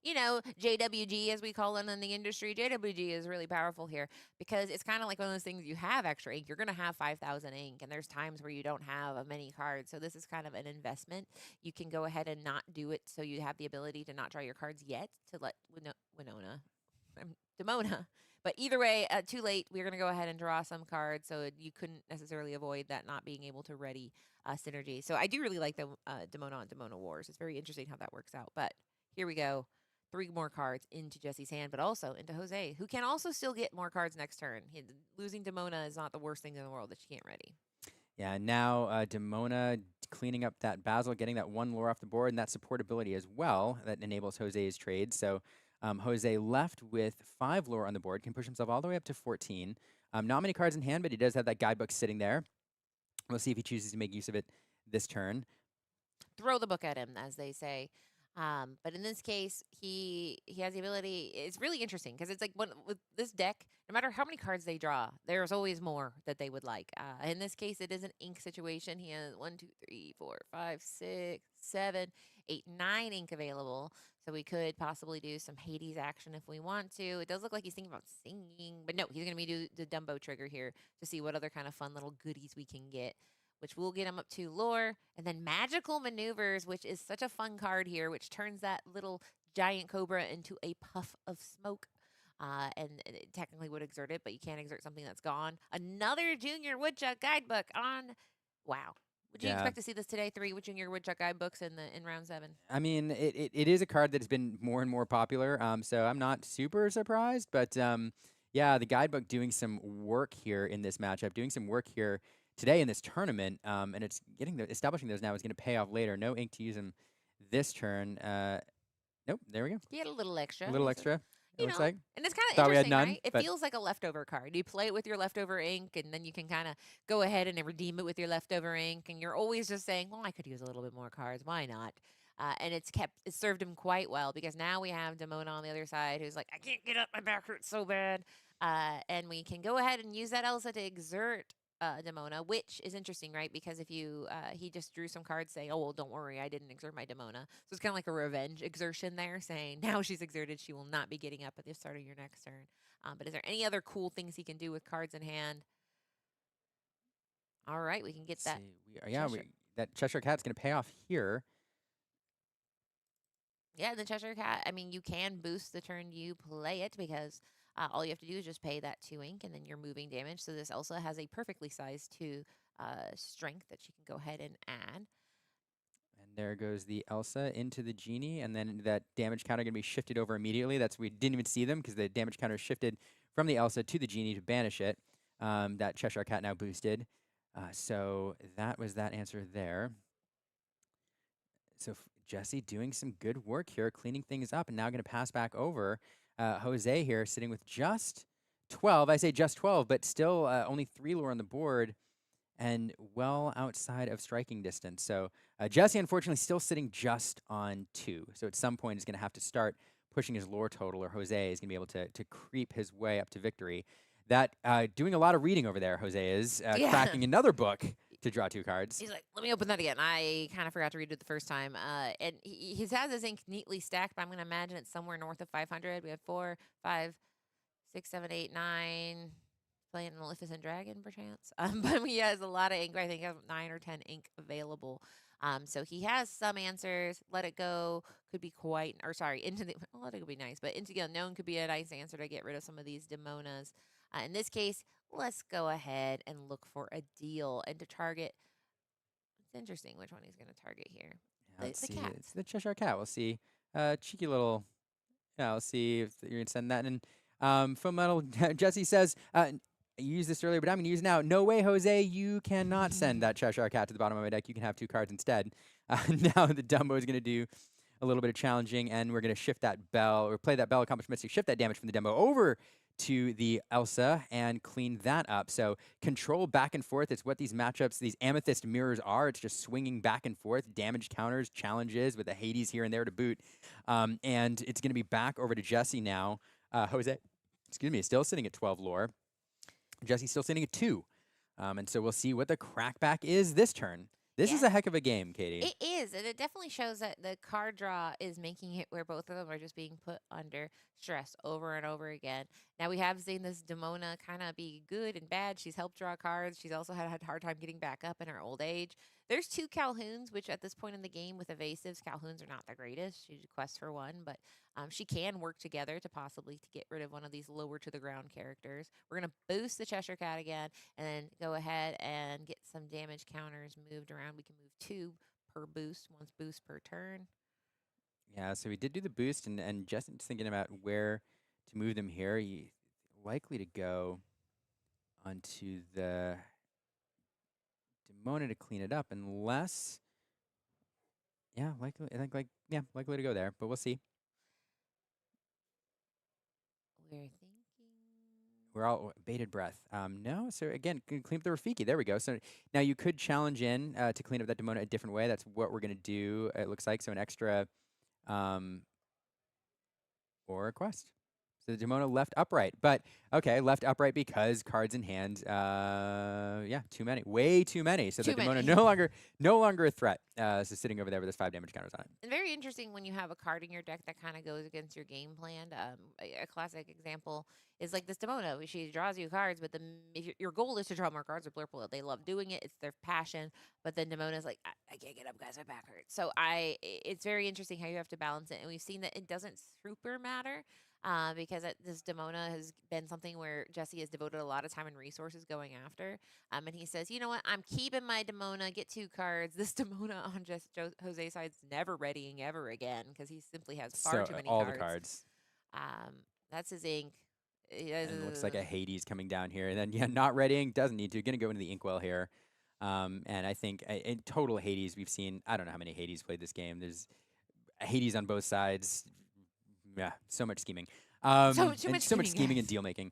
[SPEAKER 2] JWG as we call it in the industry, JWG is really powerful here because it's kind of like one of those things you have extra ink. You're going to have 5,000 ink, and there's times where you don't have many cards. So this is kind of an investment. You can go ahead and not do it so you have the ability to not draw your cards yet to let Demona. But either way, too late. We're going to go ahead and draw some cards, so you couldn't necessarily avoid that not being able to ready synergy. So I do really like the Demona and Demona Wars. It's very interesting how that works out. But here we go. 3 more cards into Jesse's hand, but also into Jose, who can also still get more cards next turn. Losing Demona is not the worst thing in the world that she can't ready.
[SPEAKER 1] Yeah, now Demona cleaning up that Basil, getting that 1 lore off the board, and that supportability as well that enables Jose's trade. So Jose left with 5 lore on the board, can push himself all the way up to 14. Not many cards in hand, but he does have that guidebook sitting there. We'll see if he chooses to make use of it this turn.
[SPEAKER 2] Throw the book at him, as they say. But in this case, he has the ability. It's really interesting because it's like with this deck, no matter how many cards they draw, there's always more that they would like. In this case, it is an ink situation. He has 1, 2, 3, 4, 5, 6, 7, 8, 9 ink available. So we could possibly do some Hades action if we want to. It does look like he's thinking about singing, but no, he's going to do the Dumbo trigger here to see what other kind of fun little goodies we can get, which will get him up to lore, and then magical maneuvers, which is such a fun card here, which turns that little giant cobra into a puff of smoke. And it technically would exert it, but you can't exert something that's gone. Another Junior Woodchuck Guidebook on. Wow. Would you expect to see this today? 3 with Junior Woodchuck Guidebooks in round 7.
[SPEAKER 1] I mean, it is a card that has been more and more popular, so I'm not super surprised. But yeah, the Guidebook doing some work here in this matchup, doing some work here today in this tournament, and it's establishing those now is going to pay off later. No ink to use them this turn. Nope, there we go.
[SPEAKER 2] Get a little extra.
[SPEAKER 1] A little extra. It looks like.
[SPEAKER 2] And it's kind of
[SPEAKER 1] Thought we had
[SPEAKER 2] interesting,
[SPEAKER 1] none,
[SPEAKER 2] right? It feels like a leftover card. You play it with your leftover ink, and then you can kind of go ahead and redeem it with your leftover ink, and you're always just saying, well, I could use a little bit more cards. Why not? And it's served him quite well because now we have Demona on the other side who's like, I can't get up, my back hurts so bad. And we can go ahead and use that Elsa to exert Demona, which is interesting, right? Because if you, he just drew some cards saying, oh, well, don't worry, I didn't exert my Demona. So it's kind of like a revenge exertion there, saying now she's exerted, she will not be getting up at the start of your next turn. But is there any other cool things he can do with cards in hand? All right, we can get
[SPEAKER 1] Let's
[SPEAKER 2] that.
[SPEAKER 1] see. That Cheshire Cat's going to pay off here.
[SPEAKER 2] Yeah, the Cheshire Cat. I mean, you can boost the turn you play it because all you have to do is just pay that 2 ink, and then you're moving damage. So this Elsa has a perfectly sized 2 strength that she can go ahead and add.
[SPEAKER 1] And there goes the Elsa into the Genie, and then that damage counter going to be shifted over immediately. We didn't even see them because the damage counter shifted from the Elsa to the Genie to banish it. That Cheshire Cat now boosted. So that was that answer there. So Jesse doing some good work here, cleaning things up, and now going to pass back over. Jose here sitting with just 12. I say just 12, but still only 3 lore on the board and well outside of striking distance. So Jesse, unfortunately, still sitting just on 2. So at some point, he's going to have to start pushing his lore total, or Jose is going to be able to creep his way up to victory. That doing a lot of reading over there, Jose is cracking another book to draw 2 cards.
[SPEAKER 2] He's like, let me open that again. I kind of forgot to read it the first time. And he has his ink neatly stacked, but I'm going to imagine it's somewhere north of 500. We have 4, 5, 6, 7, 8, 9. Playing Maleficent Dragon, perchance. But he has a lot of ink. I think he has 9 or 10 ink available. So he has some answers. Let It Go could be Into the... Well, Let It Go be nice, but Into the Unknown could be a nice answer to get rid of some of these Demonas. In this case, let's go ahead and look for a deal and to target. It's interesting which one he's going to target here.
[SPEAKER 1] Let's
[SPEAKER 2] The
[SPEAKER 1] see.
[SPEAKER 2] cat.
[SPEAKER 1] It's the Cheshire Cat. We'll see. Cheeky little. Yeah, we'll see if you're going to send that in. Foam Metal Jesse says, I used this earlier, but I'm going to use it now. No way, Jose. You cannot send that Cheshire Cat to the bottom of my deck. You can have 2 cards instead. Now the Dumbo is going to do a little bit of challenging, and we're going to shift that bell, or play that bell, accomplish Mystic, shift that damage from the Dumbo over to the Elsa and clean that up. So control back and forth. It's what these matchups, these Amethyst mirrors are. It's just swinging back and forth, damage counters, challenges with a Hades here and there to boot. And it's going to be back over to Jesse now. Jose, excuse me, still sitting at 12 lore. Jesse's still sitting at 2. And so we'll see what the crackback is this turn. This is a heck of a game, Katie.
[SPEAKER 2] It is, and it definitely shows that the card draw is making it where both of them are just being put under stress over and over again. Now, we have seen this Demona kind of be good and bad. She's helped draw cards. She's also had a hard time getting back up in her old age. There's 2 Calhouns, which at this point in the game with evasives, Calhouns are not the greatest. She quests for 1, but she can work together to possibly to get rid of one of these lower to the ground characters. We're going to boost the Cheshire Cat again and then go ahead and get some damage counters moved around. We can move 2 per boost, 1 boost per turn.
[SPEAKER 1] Yeah, so we did do the boost, and Justin's thinking about where to move them here. He's likely to go onto the Demona to clean it up, unless, likely to go there, but we'll see. We're all bated breath. No, so again, clean up the Rafiki. There we go. So now you could challenge in to clean up that Demona a different way. That's what we're going to do, it looks like. So an extra or a quest. So the Demona left upright. But, okay, left upright because cards in hand, too many. Way too many. So the Demona no longer a threat. So sitting over there with his 5 damage counters on it.
[SPEAKER 2] And very interesting when you have a card in your deck that kind of goes against your game plan. A classic example is like this Demona. She draws you cards, but if your goal is to draw more cards with Blurple, they love doing it. It's their passion. But then Demona's like, I can't get up, guys. My back hurts. So it's very interesting how you have to balance it. And we've seen that it doesn't super matter. Because this Demona has been something where Jesse has devoted a lot of time and resources going after. And he says, you know what? I'm keeping my Demona. Get 2 cards. This Demona on Jose's side's never readying ever again because he simply has far too many
[SPEAKER 1] all
[SPEAKER 2] cards.
[SPEAKER 1] The cards.
[SPEAKER 2] That's his ink.
[SPEAKER 1] And it looks like a Hades coming down here. And then, not readying. Doesn't need to. Going to go into the Inkwell here. And I think in total Hades, we've seen, I don't know how many Hades played this game. There's Hades on both sides. Yeah, so much scheming.
[SPEAKER 2] So much
[SPEAKER 1] scheming and deal making.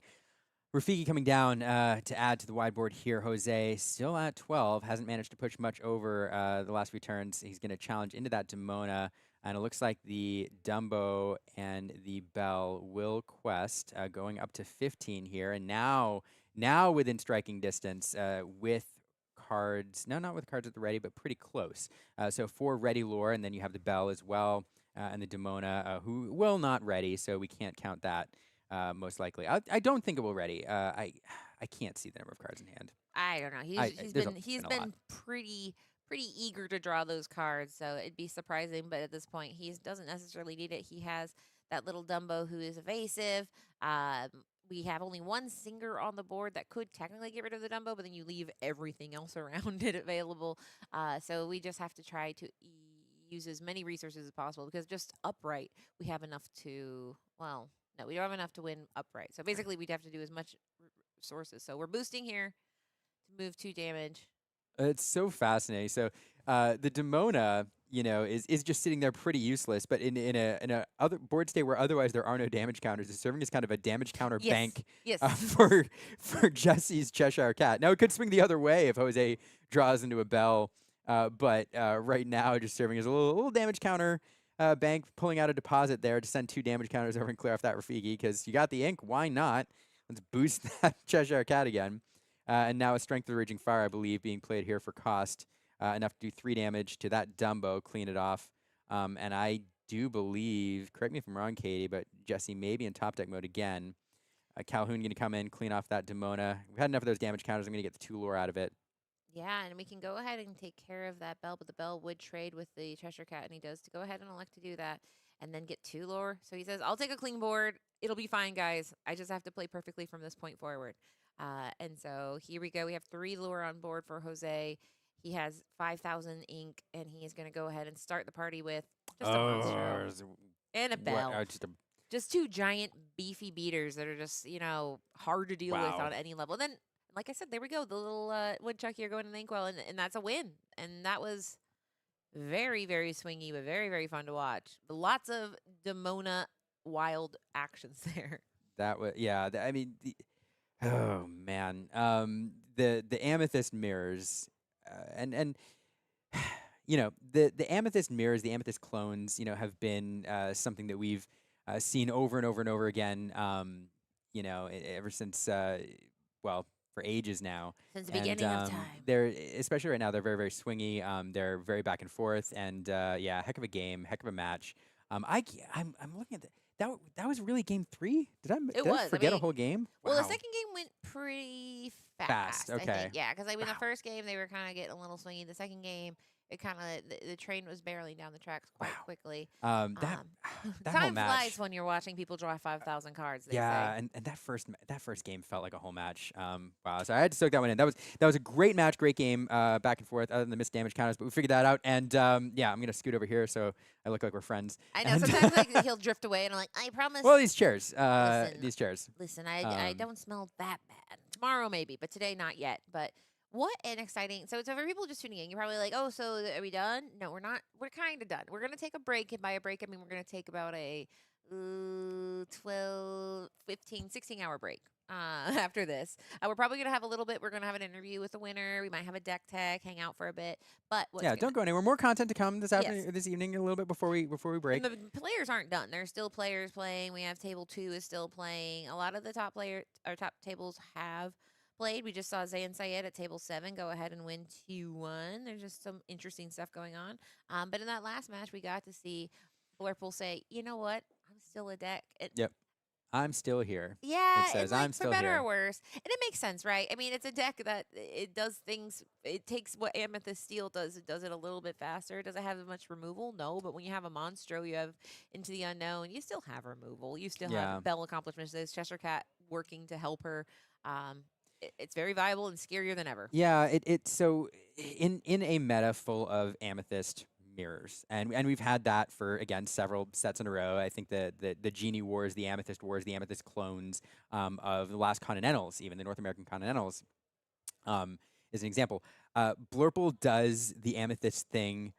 [SPEAKER 1] Rafiki coming down to add to the wide board here. Jose still at 12. Hasn't managed to push much over the last few turns. He's going to challenge into that Demona. And it looks like the Dumbo and the Bell will quest, going up to 15 here. And now within striking distance with cards. No, not with cards at the ready, but pretty close. So 4 ready lore, and then you have the Bell as well. And the Demona, who will not ready, so we can't count that most likely. I don't think it will ready. I can't see the number of cards in hand.
[SPEAKER 2] I don't know. He's been pretty eager to draw those cards, so it'd be surprising. But at this point, he doesn't necessarily need it. He has that little Dumbo who is evasive. We have only one Singer on the board that could technically get rid of the Dumbo, but then you leave everything else around it available. So we just have to try to use as many resources as possible because just upright, we have enough to, well, no, we don't have enough to win upright. So basically, we'd have to do as much resources. So we're boosting here to move 2 damage.
[SPEAKER 1] It's so fascinating. So the Demona, is just sitting there pretty useless. But in a other board state where otherwise there are no damage counters, is serving as kind of a damage counter bank for Jesse's Cheshire Cat. Now it could swing the other way if Jose draws into a bell. But right now, just serving as a little damage counter bank, pulling out a deposit there to send 2 damage counters over and clear off that Rafiki because you got the ink. Why not? Let's boost that Cheshire Cat again. And now a Strength of the Raging Fire, I believe, being played here for cost. Enough to do 3 damage to that Dumbo, clean it off. And I do believe, correct me if I'm wrong, Katie, but Jesse may be in top deck mode again. Calhoun going to come in, clean off that Demona. We've had enough of those damage counters. I'm going to get the 2 lore out of it.
[SPEAKER 2] Yeah, and we can go ahead and take care of that bell, but the bell would trade with the Cheshire Cat, and he does to go ahead and elect to do that and then get 2 lore. So he says, I'll take a clean board. It'll be fine, guys. I just have to play perfectly from this point forward. And so here we go. We have 3 lure on board for Jose. He has 5,000 ink, and he is going to go ahead and start the party with just a monster and a bell. Just 2 giant beefy beaters that are just, hard to deal with on any level. And then, like I said, there we go. The little woodchuck here going to the inkwell, and that's a win. And that was very, very swingy, but very, very fun to watch. Lots of Demona wild actions there.
[SPEAKER 1] That was, yeah. Oh man, the amethyst mirrors, and the amethyst mirrors, the amethyst clones, have been something that we've seen over and over and over again, ever since for ages now.
[SPEAKER 2] Since the beginning of time.
[SPEAKER 1] They're, especially right now, they're very, very swingy. They're very back and forth, and heck of a game, heck of a match. I'm looking at that was really game 3. Did I forget a whole game?
[SPEAKER 2] Well, the
[SPEAKER 1] Wow.
[SPEAKER 2] second game went pretty fast.
[SPEAKER 1] Okay.
[SPEAKER 2] I think. Yeah, because the first game they were kind of getting a little swingy. The second game, it kind of the train was barreling down the tracks quite quickly.
[SPEAKER 1] That whole
[SPEAKER 2] time
[SPEAKER 1] match.
[SPEAKER 2] flies when you're watching people draw 5,000 cards. They say.
[SPEAKER 1] And that first game felt like a whole match. Wow, so I had to soak that one in. That was a great match, great game, back and forth, other than the missed damage counters. But we figured that out, and I'm gonna scoot over here so I look like we're friends.
[SPEAKER 2] I know. Sometimes he'll drift away, and I'm like, I promise.
[SPEAKER 1] Well, these chairs,
[SPEAKER 2] Listen, I don't smell that bad. Tomorrow maybe, but today not yet. But what an exciting! So for people just tuning in, you're probably like, oh, so are we done? No, we're not. We're kind of done. We're gonna take a break, and by a break, I mean we're gonna take about a 12, 15, 16-hour break. After this, we're probably gonna have a little bit. We're gonna have an interview with the winner. We might have a deck tech, hang out for a bit. But
[SPEAKER 1] don't go anywhere. More content to come this afternoon, this evening, a little bit before we break.
[SPEAKER 2] And the players aren't done. There's still players playing. We have table 2 is still playing. A lot of the top tables have played. We just saw Zay and Syed at table 7 go ahead and win 2-1. There's just some interesting stuff going on. But in that last match, we got to see Blurple say, you know what? I'm still a deck.
[SPEAKER 1] Yep. I'm still here.
[SPEAKER 2] Yeah,
[SPEAKER 1] it says, I'm still
[SPEAKER 2] for better
[SPEAKER 1] here.
[SPEAKER 2] or worse. And it makes sense, right? I mean, it's a deck that it does things. It takes what Amethyst Steel does. It does it a little bit faster. Does it have as much removal? No. But when you have a Monstro, you have Into the Unknown. You still have removal. You still have Bell accomplishments. There's Cheshire Cat working to help her. It's very viable and scarier than ever.
[SPEAKER 1] Yeah, it's so in a meta full of Amethyst mirrors, and we've had that for, again, several sets in a row. I think the Genie Wars, the Amethyst Wars, the Amethyst clones of the last Continentals, even the North American Continentals, is an example. Blurple does the Amethyst thing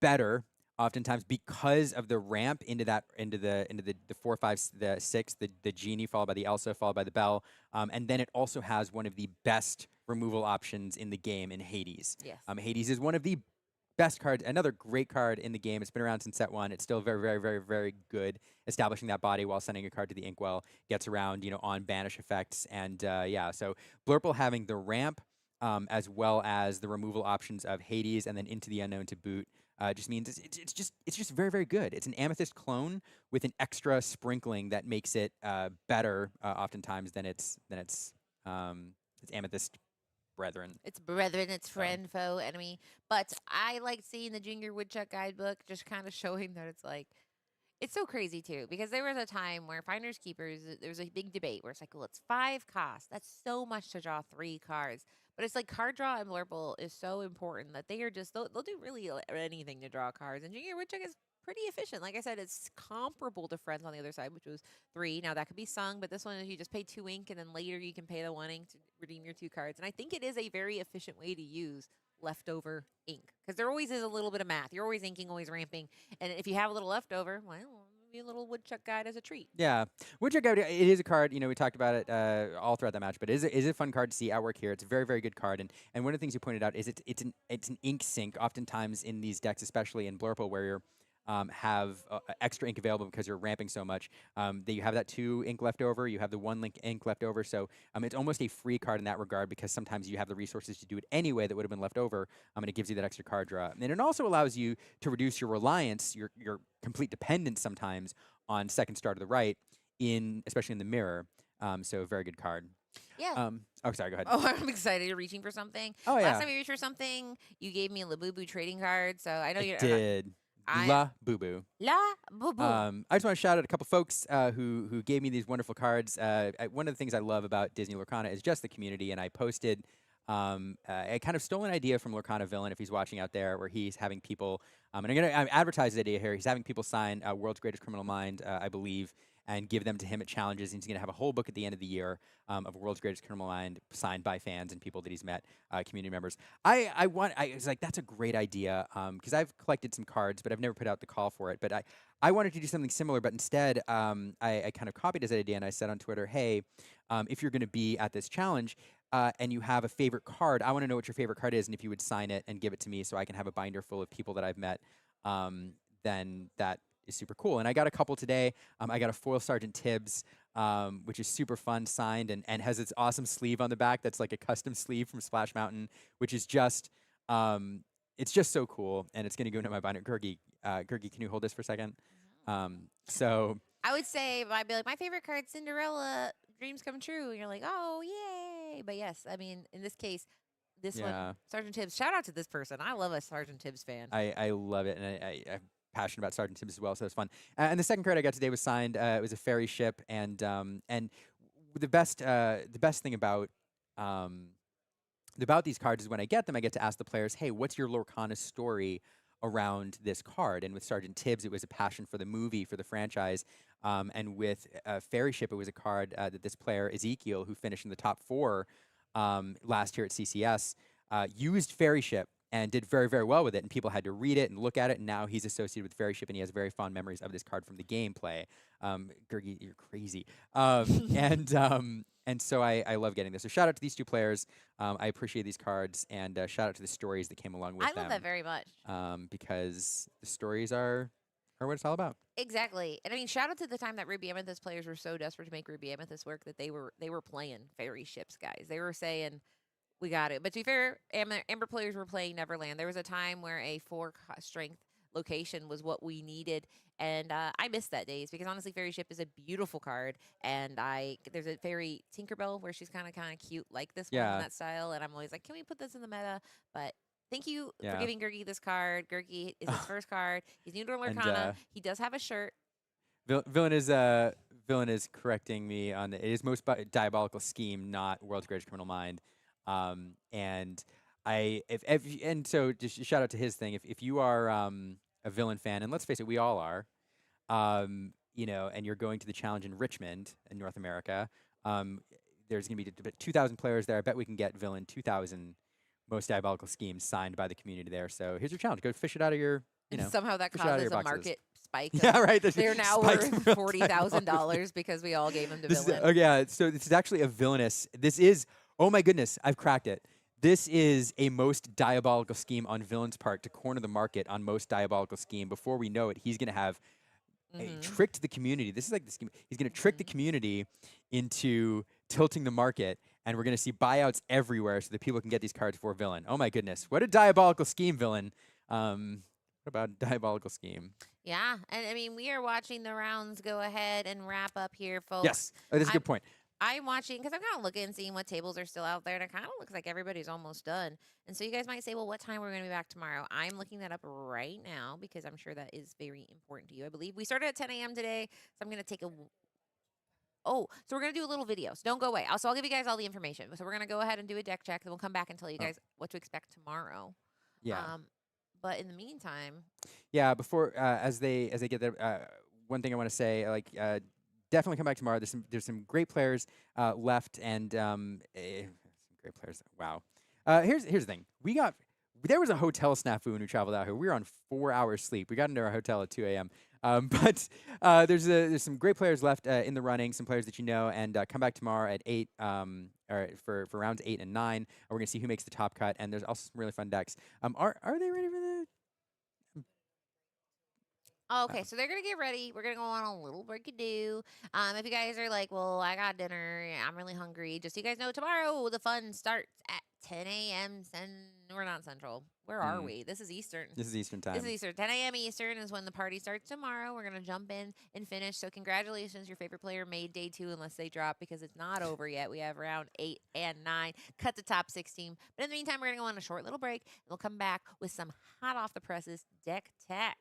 [SPEAKER 1] better oftentimes because of the ramp into the 4, 5, the 6, the Genie followed by the Elsa followed by the Bell, and then it also has one of the best removal options in the game in Hades.
[SPEAKER 2] Yes.
[SPEAKER 1] Hades is one of the best cards, another great card in the game. It's been around since set 1. It's still very, very, very, very good establishing that body while sending a card to the inkwell. Gets around, on banish effects, and so Blurple having the ramp as well as the removal options of Hades and then Into the Unknown to boot just means it's just very, very good. It's an Amethyst clone with an extra sprinkling that makes it better oftentimes than its Amethyst brethren.
[SPEAKER 2] It's brethren, it's
[SPEAKER 1] So.
[SPEAKER 2] friend, foe, enemy. But I like seeing the Junior Woodchuck guidebook, just kind of showing that it's like, it's so crazy too, because there was a time where finders keepers, there was a big debate where it's like, well, it's 5 costs. That's so much to draw 3 cards. But it's like card draw and Blurple is so important that they are just, they'll do really anything to draw cards. And Junior Woodchuck is pretty efficient. Like I said, it's comparable to Friends on the other side, which was 3. Now that could be sung, but this one is you just pay 2 ink and then later you can pay the 1 ink to redeem your 2 cards. And I think it is a very efficient way to use leftover ink, because there always is a little bit of math. You're always inking, always ramping, and if you have a little leftover, well, maybe a little woodchuck guide as a treat.
[SPEAKER 1] Yeah, Woodchuck Guide, it is a card. You know, we talked about it all throughout that match, but it is a fun card to see outwork here. It's a very, very good card, and one of the things you pointed out is it's an ink sink. Oftentimes in these decks, especially in Blurple, where you're have extra ink available because you're ramping so much, that you have that 2 ink left over, you have the 1 ink left over, so it's almost a free card in that regard, because sometimes you have the resources to do it anyway that would have been left over, and it gives you that extra card draw. And it also allows you to reduce your reliance, your complete dependence sometimes on second star to the right, especially in the mirror. So very good card.
[SPEAKER 2] Yeah.
[SPEAKER 1] Oh, sorry, go ahead.
[SPEAKER 2] Oh, I'm excited. You're reaching for something.
[SPEAKER 1] Oh, yeah.
[SPEAKER 2] Last time you reached for something, you gave me a Labubu trading card, so I know you're...
[SPEAKER 1] did. La Boo Boo.
[SPEAKER 2] La Boo Boo.
[SPEAKER 1] I just want to shout out a couple folks who gave me these wonderful cards. One of the things I love about Disney Lorcana is just the community, and I posted I kind of stole an idea from Lorcana Villain, if he's watching out there, where he's having people, and I'm going to advertise the idea here. He's having people sign World's Greatest Criminal Mind, I believe, and give them to him at challenges. And he's going to have a whole book at the end of the year of World's Greatest Criminal Mind signed by fans and people that he's met, community members. I was like, that's a great idea, because I've collected some cards, but I've never put out the call for it. But I wanted to do something similar, but instead I kind of copied his idea, and I said on Twitter, hey, if you're going to be at this challenge, and you have a favorite card, I want to know what your favorite card is, and if you would sign it and give it to me so I can have a binder full of people that I've met, then that is super cool. And I got a couple today. I got a foil Sergeant Tibbs, which is super fun, signed, and has its awesome sleeve on the back that's like a custom sleeve from Splash Mountain, which is just, it's just so cool, and it's going to go into my binder. Gurgi, can you hold this for a second? So
[SPEAKER 2] I would say, I'd be like, my favorite card, Cinderella, Dreams Come True. And you're like, oh, yay. But yes, I mean, in this case, this one, Sergeant Tibbs, shout out to this person. I love a Sergeant Tibbs fan.
[SPEAKER 1] I love it, and I'm passionate about Sergeant Tibbs as well, so it's fun. And the second card I got today was signed. It was a ferry ship, and the best thing about these cards is when I get them, I get to ask the players, hey, what's your Lorcana story around this card? And with Sergeant Tibbs, it was a passion for the movie, for the franchise. And with Ferry Ship, it was a card that this player, Ezekiel, who finished in the top 4 last year at CCS, used Ferry Ship and did very, very well with it. And people had to read it and look at it. And now he's associated with Ferry Ship, and he has very fond memories of this card from the gameplay. Gurgi, you're crazy. And so I love getting this. So shout out to these 2 players. I appreciate these cards, and shout out to the stories that came along with them.
[SPEAKER 2] I love that very much.
[SPEAKER 1] Because the stories are what it's all about.
[SPEAKER 2] Exactly. And I mean, shout out to the time that Ruby Amethyst players were so desperate to make Ruby Amethyst work that they were playing ferry ships, guys. They were saying, we got it. But to be fair, Amber players were playing Neverland. There was a time where a 4 strength location was what we needed, and I miss that days, because honestly, Fairy Ship is a beautiful card, and there's a fairy Tinkerbell where she's kind of cute like this one in that style, and I'm always like, can we put this in the meta? But thank you for giving Gurgi this card. Gurgi is his first card. He's new to Lorcana. He does have a shirt.
[SPEAKER 1] Villain is correcting me on it is most diabolical scheme, not World's Greatest Criminal Mind. And so just shout out to his thing. If you are a Villain fan, and let's face it, we all are, and you're going to the challenge in Richmond in North America, there's going to be 2,000 players there. I bet we can get Villain 2,000 most diabolical schemes signed by the community there. So here's your challenge. Go fish it out of your,
[SPEAKER 2] somehow that causes a market spike.
[SPEAKER 1] Yeah, right.
[SPEAKER 2] They're now worth $40,000 because we all gave them to Villain.
[SPEAKER 1] So this is actually a villainous. This is, oh my goodness, I've cracked it. This is a most diabolical scheme on Villain's part to corner the market on most diabolical scheme. Before we know it, he's going to have tricked the community. This is like the scheme. He's going to trick the community into tilting the market, and we're going to see buyouts everywhere so that people can get these cards for Villain. Oh my goodness, what a diabolical scheme, Villain. What about Diabolical Scheme?
[SPEAKER 2] Yeah, and I mean, we are watching the rounds go ahead and wrap up here, folks.
[SPEAKER 1] Yes, that's a good point.
[SPEAKER 2] I'm watching because I'm kind of looking and seeing what tables are still out there, and it kind of looks like everybody's almost done. And so you guys might say, well, what time we're going to be back tomorrow? I'm looking that up right now because I'm sure that is very important to you. I believe we started at 10 a.m. today, so I'm going to take a. Oh, so we're going to do a little video. So don't go away. So I'll give you guys all the information. So we're going to go ahead and do a deck check, and we'll come back and tell you guys what to expect tomorrow.
[SPEAKER 1] Yeah.
[SPEAKER 2] But in the meantime,
[SPEAKER 1] yeah. Before as they get there, one thing I want to say, like, definitely come back tomorrow. There's some great players left, and some great players. Wow. Here's the thing. There was a hotel snafu when we traveled out here. We were on 4 hours sleep. We got into our hotel at 2 a.m. But there's some great players left in the running, some players that you know, and come back tomorrow at 8 or for rounds 8 and 9. We're gonna see who makes the top cut, and there's also some really fun decks. Are they ready for the?
[SPEAKER 2] okay, so they're gonna get ready. We're gonna go on a little break-a-do. If you guys are like, well, I got dinner, I'm really hungry, just so you guys know, tomorrow the fun starts at 10 a.m. We're not Central. Where are we? This is Eastern.
[SPEAKER 1] This is Eastern time.
[SPEAKER 2] This is Eastern. 10 a.m. Eastern is when the party starts tomorrow. We're gonna jump in and finish. So congratulations, your favorite player made day 2, unless they drop, because it's not over yet. We have round 8 and 9. Cut the top 16. But in the meantime, we're gonna go on a short little break, and we'll come back with some hot off the presses deck tech.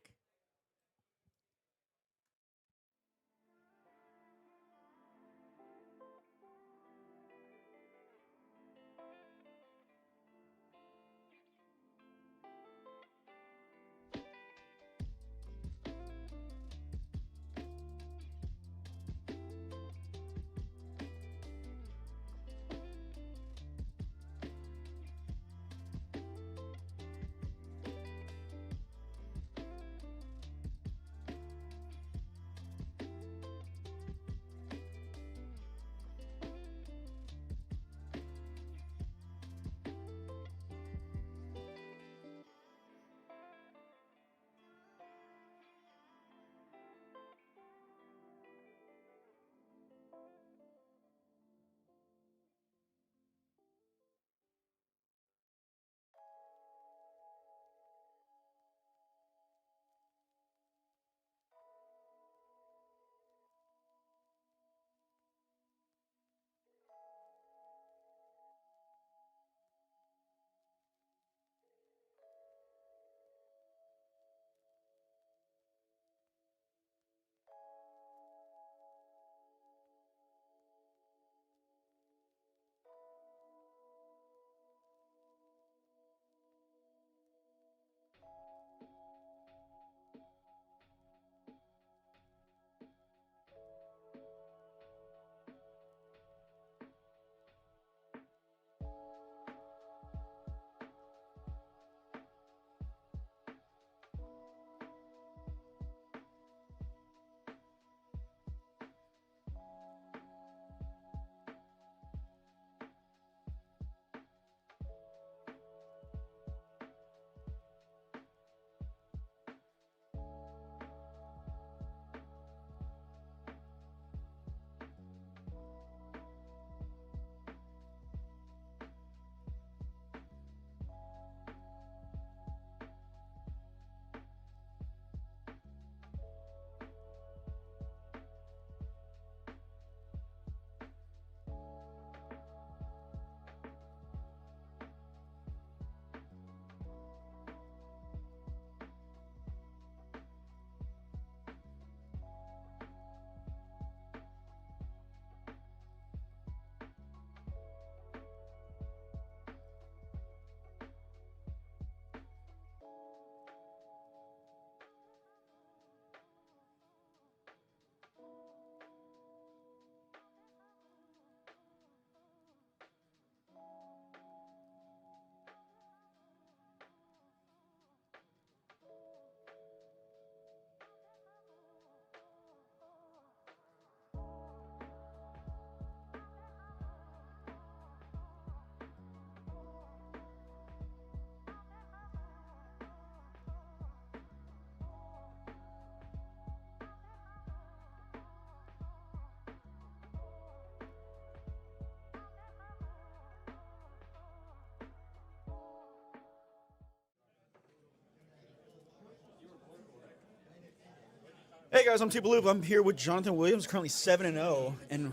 [SPEAKER 7] Hey guys, I'm T-Bloop. I'm here with Jonathan Williams, currently 7-0. And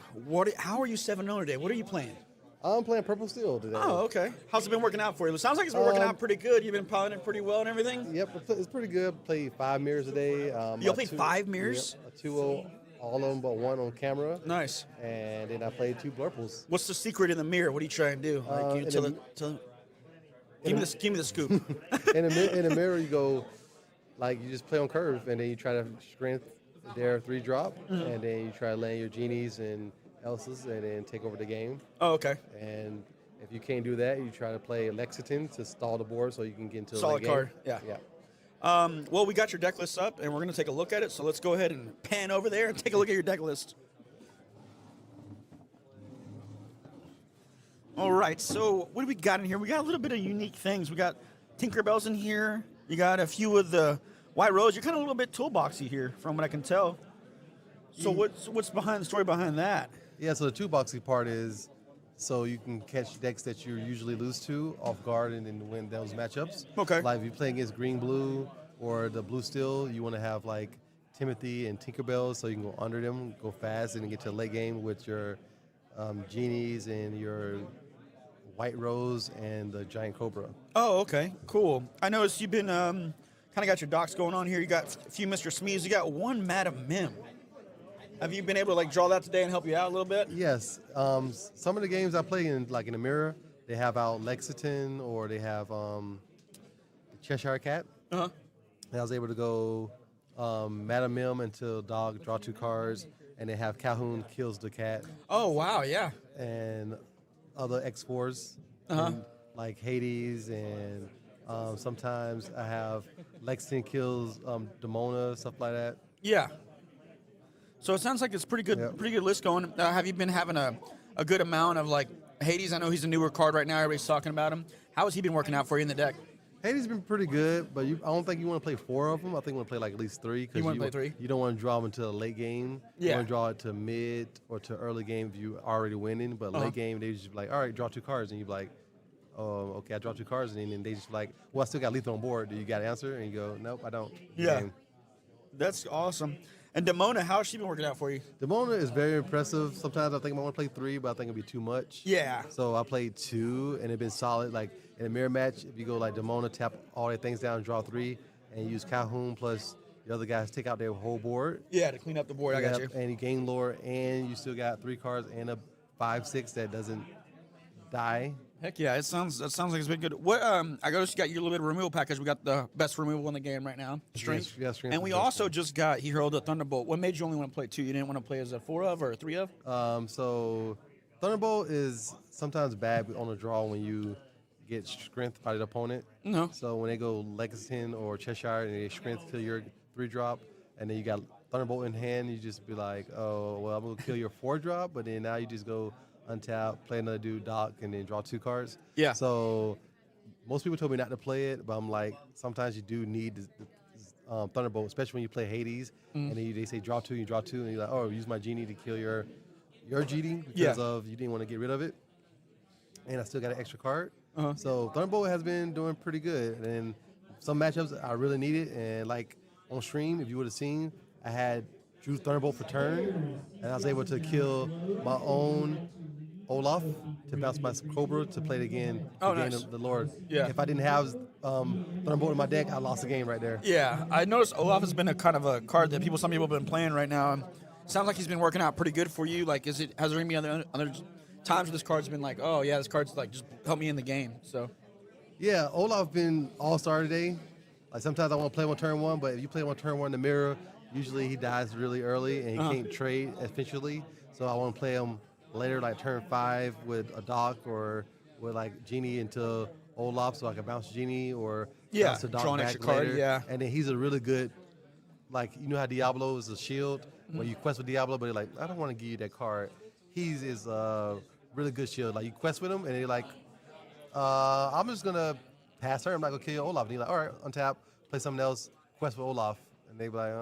[SPEAKER 7] how are you 7-0 today? What are you playing?
[SPEAKER 11] I'm playing Purple Steel today.
[SPEAKER 7] Oh, okay. How's it been working out for you? It sounds like it's been working out pretty good. You've been piloting it pretty well and everything?
[SPEAKER 11] Yep, it's pretty good. Played 5 mirrors a day.
[SPEAKER 7] You'll play 5 mirrors?
[SPEAKER 11] Yep, a 2-0, all of them but one on camera.
[SPEAKER 7] Nice.
[SPEAKER 11] And then I played 2 blurples.
[SPEAKER 7] What's the secret in the mirror? What are you trying to do? Give me the scoop.
[SPEAKER 11] in the mirror, you go, like, you just play on curve, and then you try to strength their 3 drop, and then you try to land your genies and else's, and then take over the game.
[SPEAKER 7] Oh, okay.
[SPEAKER 11] And if you can't do that, you try to play Lexington to stall the board so you can get into the
[SPEAKER 7] solid
[SPEAKER 11] late
[SPEAKER 7] card.
[SPEAKER 11] game.
[SPEAKER 7] Yeah. Well, we got your deck list up, and we're going to take a look at it. So let's go ahead and pan over there and take a look at your deck list. All right. So what do we got in here? We got a little bit of unique things. We got Tinkerbells in here. You got a few of the White Rose. You're kind of a little bit toolboxy here, from what I can tell. So what's behind the story behind that?
[SPEAKER 11] Yeah. So the toolboxy part is so you can catch decks that you usually lose to off guard and then win those matchups.
[SPEAKER 7] Okay.
[SPEAKER 11] Like if you play against green blue or the blue steel, you want to have like Timothy and Tinkerbell so you can go under them, go fast, and get to the late game with your genies and your White Rose and the Giant Cobra.
[SPEAKER 7] Oh, okay, cool. I noticed you've been kind of got your docs going on here. You got a few Mr. Smees. You got one Madam Mim. Have you been able to like draw that today and help you out a little bit?
[SPEAKER 11] Yes. Some of the games I play in, like in the mirror, they have out Lexington or they have the Cheshire Cat.
[SPEAKER 7] Uh-huh.
[SPEAKER 11] And I was able to go Madam Mim until dog, draw 2 cards, and they have Calhoun kills the cat.
[SPEAKER 7] Oh, wow, yeah.
[SPEAKER 11] And other X4s, like Hades, and sometimes I have Lexington kills Demona, stuff like that.
[SPEAKER 7] Yeah. So it sounds like it's pretty good list going. Have you been having a good amount of like Hades? I know he's a newer card right now. Everybody's talking about him. How has he been working out for you in the deck?
[SPEAKER 11] Hades has been pretty good, but I don't think you want to play 4 of them. I think you want to play like at least 3.
[SPEAKER 7] You want to play 3?
[SPEAKER 11] You don't want to draw them until the late game.
[SPEAKER 7] Yeah.
[SPEAKER 11] You want to draw it to mid or to early game if you already winning. But late game, they just be like, all right, draw 2 cards. And you be like, oh, okay, I draw 2 cards. And then they just be like, well, I still got lethal on board. Do you got an answer? And you go, nope, I don't.
[SPEAKER 7] Yeah.
[SPEAKER 11] Game.
[SPEAKER 7] That's awesome. And Demona, how has she been working out for you?
[SPEAKER 11] Demona is very impressive. Sometimes I think I want to play 3, but I think it'd be too much.
[SPEAKER 7] Yeah.
[SPEAKER 11] So I played 2, and it's been solid. Like in a mirror match, if you go like Demona, tap all their things down, draw 3, and use Calhoun plus the other guys take out their whole board.
[SPEAKER 7] Yeah, to clean up the board. I got you.
[SPEAKER 11] And you gain lore, and you still got 3 cards and a 5/6 that doesn't die.
[SPEAKER 7] Heck yeah, that sounds like it's been good. What I guess you got your little bit of removal package. We got the best removal in the game right now. Strength.
[SPEAKER 11] Yeah, strength.
[SPEAKER 7] And we also just got he hurled a Thunderbolt. What made you only want to play 2? You didn't want to play as a 4 of or a 3 of?
[SPEAKER 11] So Thunderbolt is sometimes bad on the draw when you get strength by the opponent.
[SPEAKER 7] No.
[SPEAKER 11] So when they go Lexington or Cheshire and they strength kill your 3 drop, and then you got Thunderbolt in hand, you just be like, oh, well, I'm going to kill your 4 drop, but then now you just go untap, play another dude, dock, and then draw 2 cards.
[SPEAKER 7] Yeah.
[SPEAKER 11] So most people told me not to play it, but I'm like, sometimes you do need the Thunderbolt, especially when you play Hades, and then they say draw 2, you draw 2, and you're like, oh, use my genie to kill your genie because of you didn't want to get rid of it. And I still got an extra card. So Thunderbolt has been doing pretty good. And then some matchups I really needed, and like on stream, if you would have seen, I had drew Thunderbolt for turn, and I was able to kill my own Olaf to bounce my Cobra to play it again.
[SPEAKER 7] Oh,
[SPEAKER 11] gain
[SPEAKER 7] nice.
[SPEAKER 11] the Lord.
[SPEAKER 7] Yeah.
[SPEAKER 11] If I didn't have Thunderbolt in my deck, I lost the game right there.
[SPEAKER 7] Yeah, I noticed Olaf has been a kind of a card that some people have been playing right now. Sounds like he's been working out pretty good for you. Like, has there any other times where this card's been like, oh yeah, this card's like just help me in the game? So. Yeah,
[SPEAKER 11] Olaf been all-star today. Like sometimes I want to play him on turn 1, but if you play him on turn 1 in the mirror, usually he dies really early and he can't trade efficiently. So I want to play him later, like turn 5 with a dock or with like Genie into Olaf, so I can bounce Genie or bounce the dock
[SPEAKER 7] draw an
[SPEAKER 11] back
[SPEAKER 7] extra card.
[SPEAKER 11] later.
[SPEAKER 7] Yeah,
[SPEAKER 11] and then he's a really good, like you know how Diablo is a shield when you quest with Diablo, but you're like, I don't want to give you that card. He's is a really good shield. Like you quest with him, and you're like, I'm just gonna pass her. I'm not gonna kill your Olaf. And you're like, all right, untap, play something else, quest with Olaf. And they be like,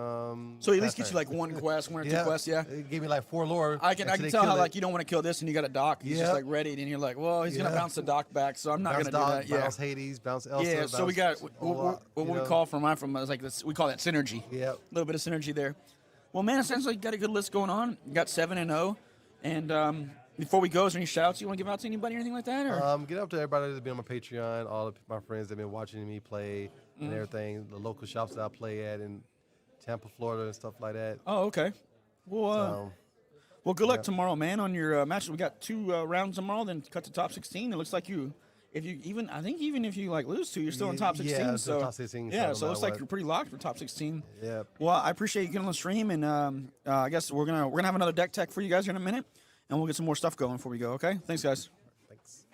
[SPEAKER 7] So at least get you like one quest, 1 or 2 quests, yeah?
[SPEAKER 11] It gave me like 4 lore.
[SPEAKER 7] I can tell how like you don't want to kill this and you got a dock. He's just like ready, and you're like, well, he's gonna bounce the dock back, so I'm not gonna do that.
[SPEAKER 11] Bounce Hades, bounce Elsa.
[SPEAKER 7] Yeah, so we got what we call from is like this. We call that synergy.
[SPEAKER 11] Yeah,
[SPEAKER 7] a little bit of synergy there. Well, man, it sounds like you got a good list going on. You got 7-0. And before we go, is there any shout-outs you want to give out to anybody or anything like that? Or?
[SPEAKER 11] Get up to everybody that's been on my Patreon, all of my friends that have been watching me play and everything, the local shops that I play at in Tampa, Florida, and stuff like that.
[SPEAKER 7] Oh, okay. Well, well, good luck tomorrow, man, on your matches. We got 2 rounds tomorrow, then cut to top 16. It looks like I think even if you like lose 2, you're still in top 16.
[SPEAKER 11] Yeah,
[SPEAKER 7] so
[SPEAKER 11] top 16.
[SPEAKER 7] yeah,
[SPEAKER 11] so
[SPEAKER 7] it looks like you're pretty locked for top 16.
[SPEAKER 11] Yeah.
[SPEAKER 7] Well, I appreciate you getting on the stream, and I guess we're gonna have another deck tech for you guys here in a minute, and we'll get some more stuff going before we go. Okay? Thanks, guys.
[SPEAKER 11] Thanks.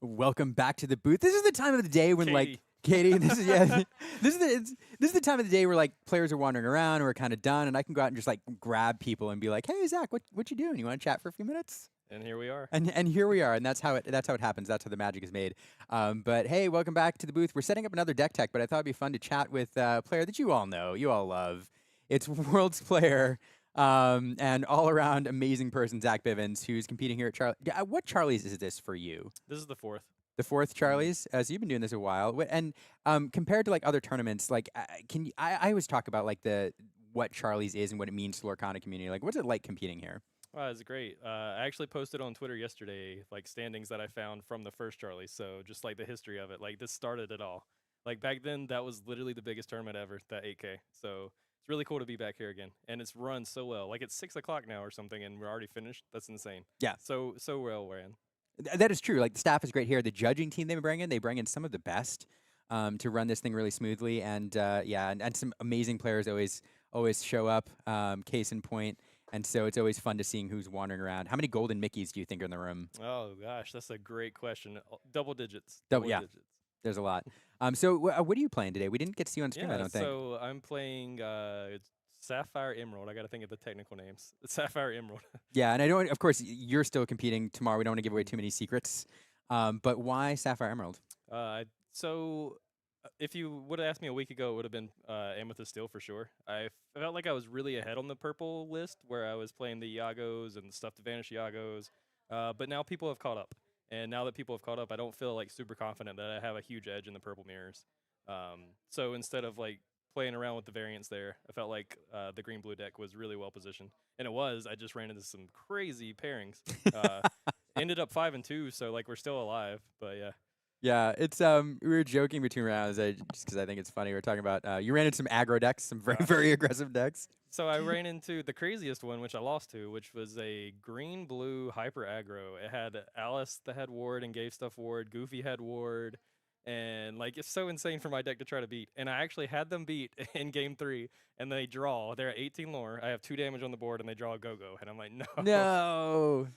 [SPEAKER 1] Welcome back to the booth. This is the time of the day when like Katie, this is this is the time of the day where like players are wandering around and we're kind of done, and I can go out and just like grab people and be like, "Hey, Zach, what you doing? You want to chat for a few minutes?"
[SPEAKER 12] And here we are.
[SPEAKER 1] And here we are, and that's how it happens. That's how the magic is made. But hey, welcome back to the booth. We're setting up another deck tech, but I thought it'd be fun to chat with a player that you all know, you all love. It's World's player and all around amazing person, Zach Bivens, who's competing here at Charlie. What Charlie's is this for you?
[SPEAKER 12] This is the 4th.
[SPEAKER 1] The 4th Charlie's, so you've been doing this a while, and compared to like other tournaments, like I always talk about like what Charlie's is and what it means to the Lorcana community. Like, what's it like competing here?
[SPEAKER 12] It's great. I actually posted on Twitter yesterday like standings that I found from the first Charlie's, so just like the history of it. Like this started it all. Like back then, that was literally the biggest tournament ever, that 8K. So it's really cool to be back here again, and it's run so well. Like it's 6 o'clock now or something, and we're already finished. That's insane.
[SPEAKER 1] Yeah.
[SPEAKER 12] So well ran.
[SPEAKER 1] That is true. Like the staff is great here. The judging team they bring in some of the best to run this thing really smoothly. And and some amazing players always show up. Case in point. And so it's always fun to seeing who's wandering around. How many golden Mickeys do you think are in the room?
[SPEAKER 12] Oh gosh, that's a great question. Double digits.
[SPEAKER 1] Yeah.
[SPEAKER 12] Digits.
[SPEAKER 1] There's a lot. So what are you playing today? We didn't get to see you on stream, I don't think.
[SPEAKER 12] So I'm playing Sapphire Emerald. I got to think of the technical names. It's Sapphire Emerald.
[SPEAKER 1] Yeah, and I don't. Of course, you're still competing tomorrow. We don't want to give away too many secrets. But why Sapphire Emerald?
[SPEAKER 12] If you would have asked me a week ago, it would have been Amethyst Steel for sure. I felt like I was really ahead on the purple list, where I was playing the Iagos and the stuff to vanish Iagos. But now people have caught up, and now that people have caught up, I don't feel like super confident that I have a huge edge in the purple mirrors. So instead of like playing around with the variants there, I felt like the green-blue deck was really well positioned, and it was. I just ran into some crazy pairings. Ended up 5-2, so like we're still alive. But yeah.
[SPEAKER 1] Yeah, it's we were joking between rounds just because I think it's funny. We were talking about you ran into some aggro decks, some very aggressive decks.
[SPEAKER 12] So I ran into the craziest one, which I lost to, which was a green-blue hyper aggro. It had Alice that had ward and gave stuff ward. Goofy had ward. And like it's so insane for my deck to try to beat. And I actually had them beat in game 3, and they draw. They're at 18 lore. I have 2 damage on the board, and they draw a go-go. And I'm like, no.
[SPEAKER 1] No.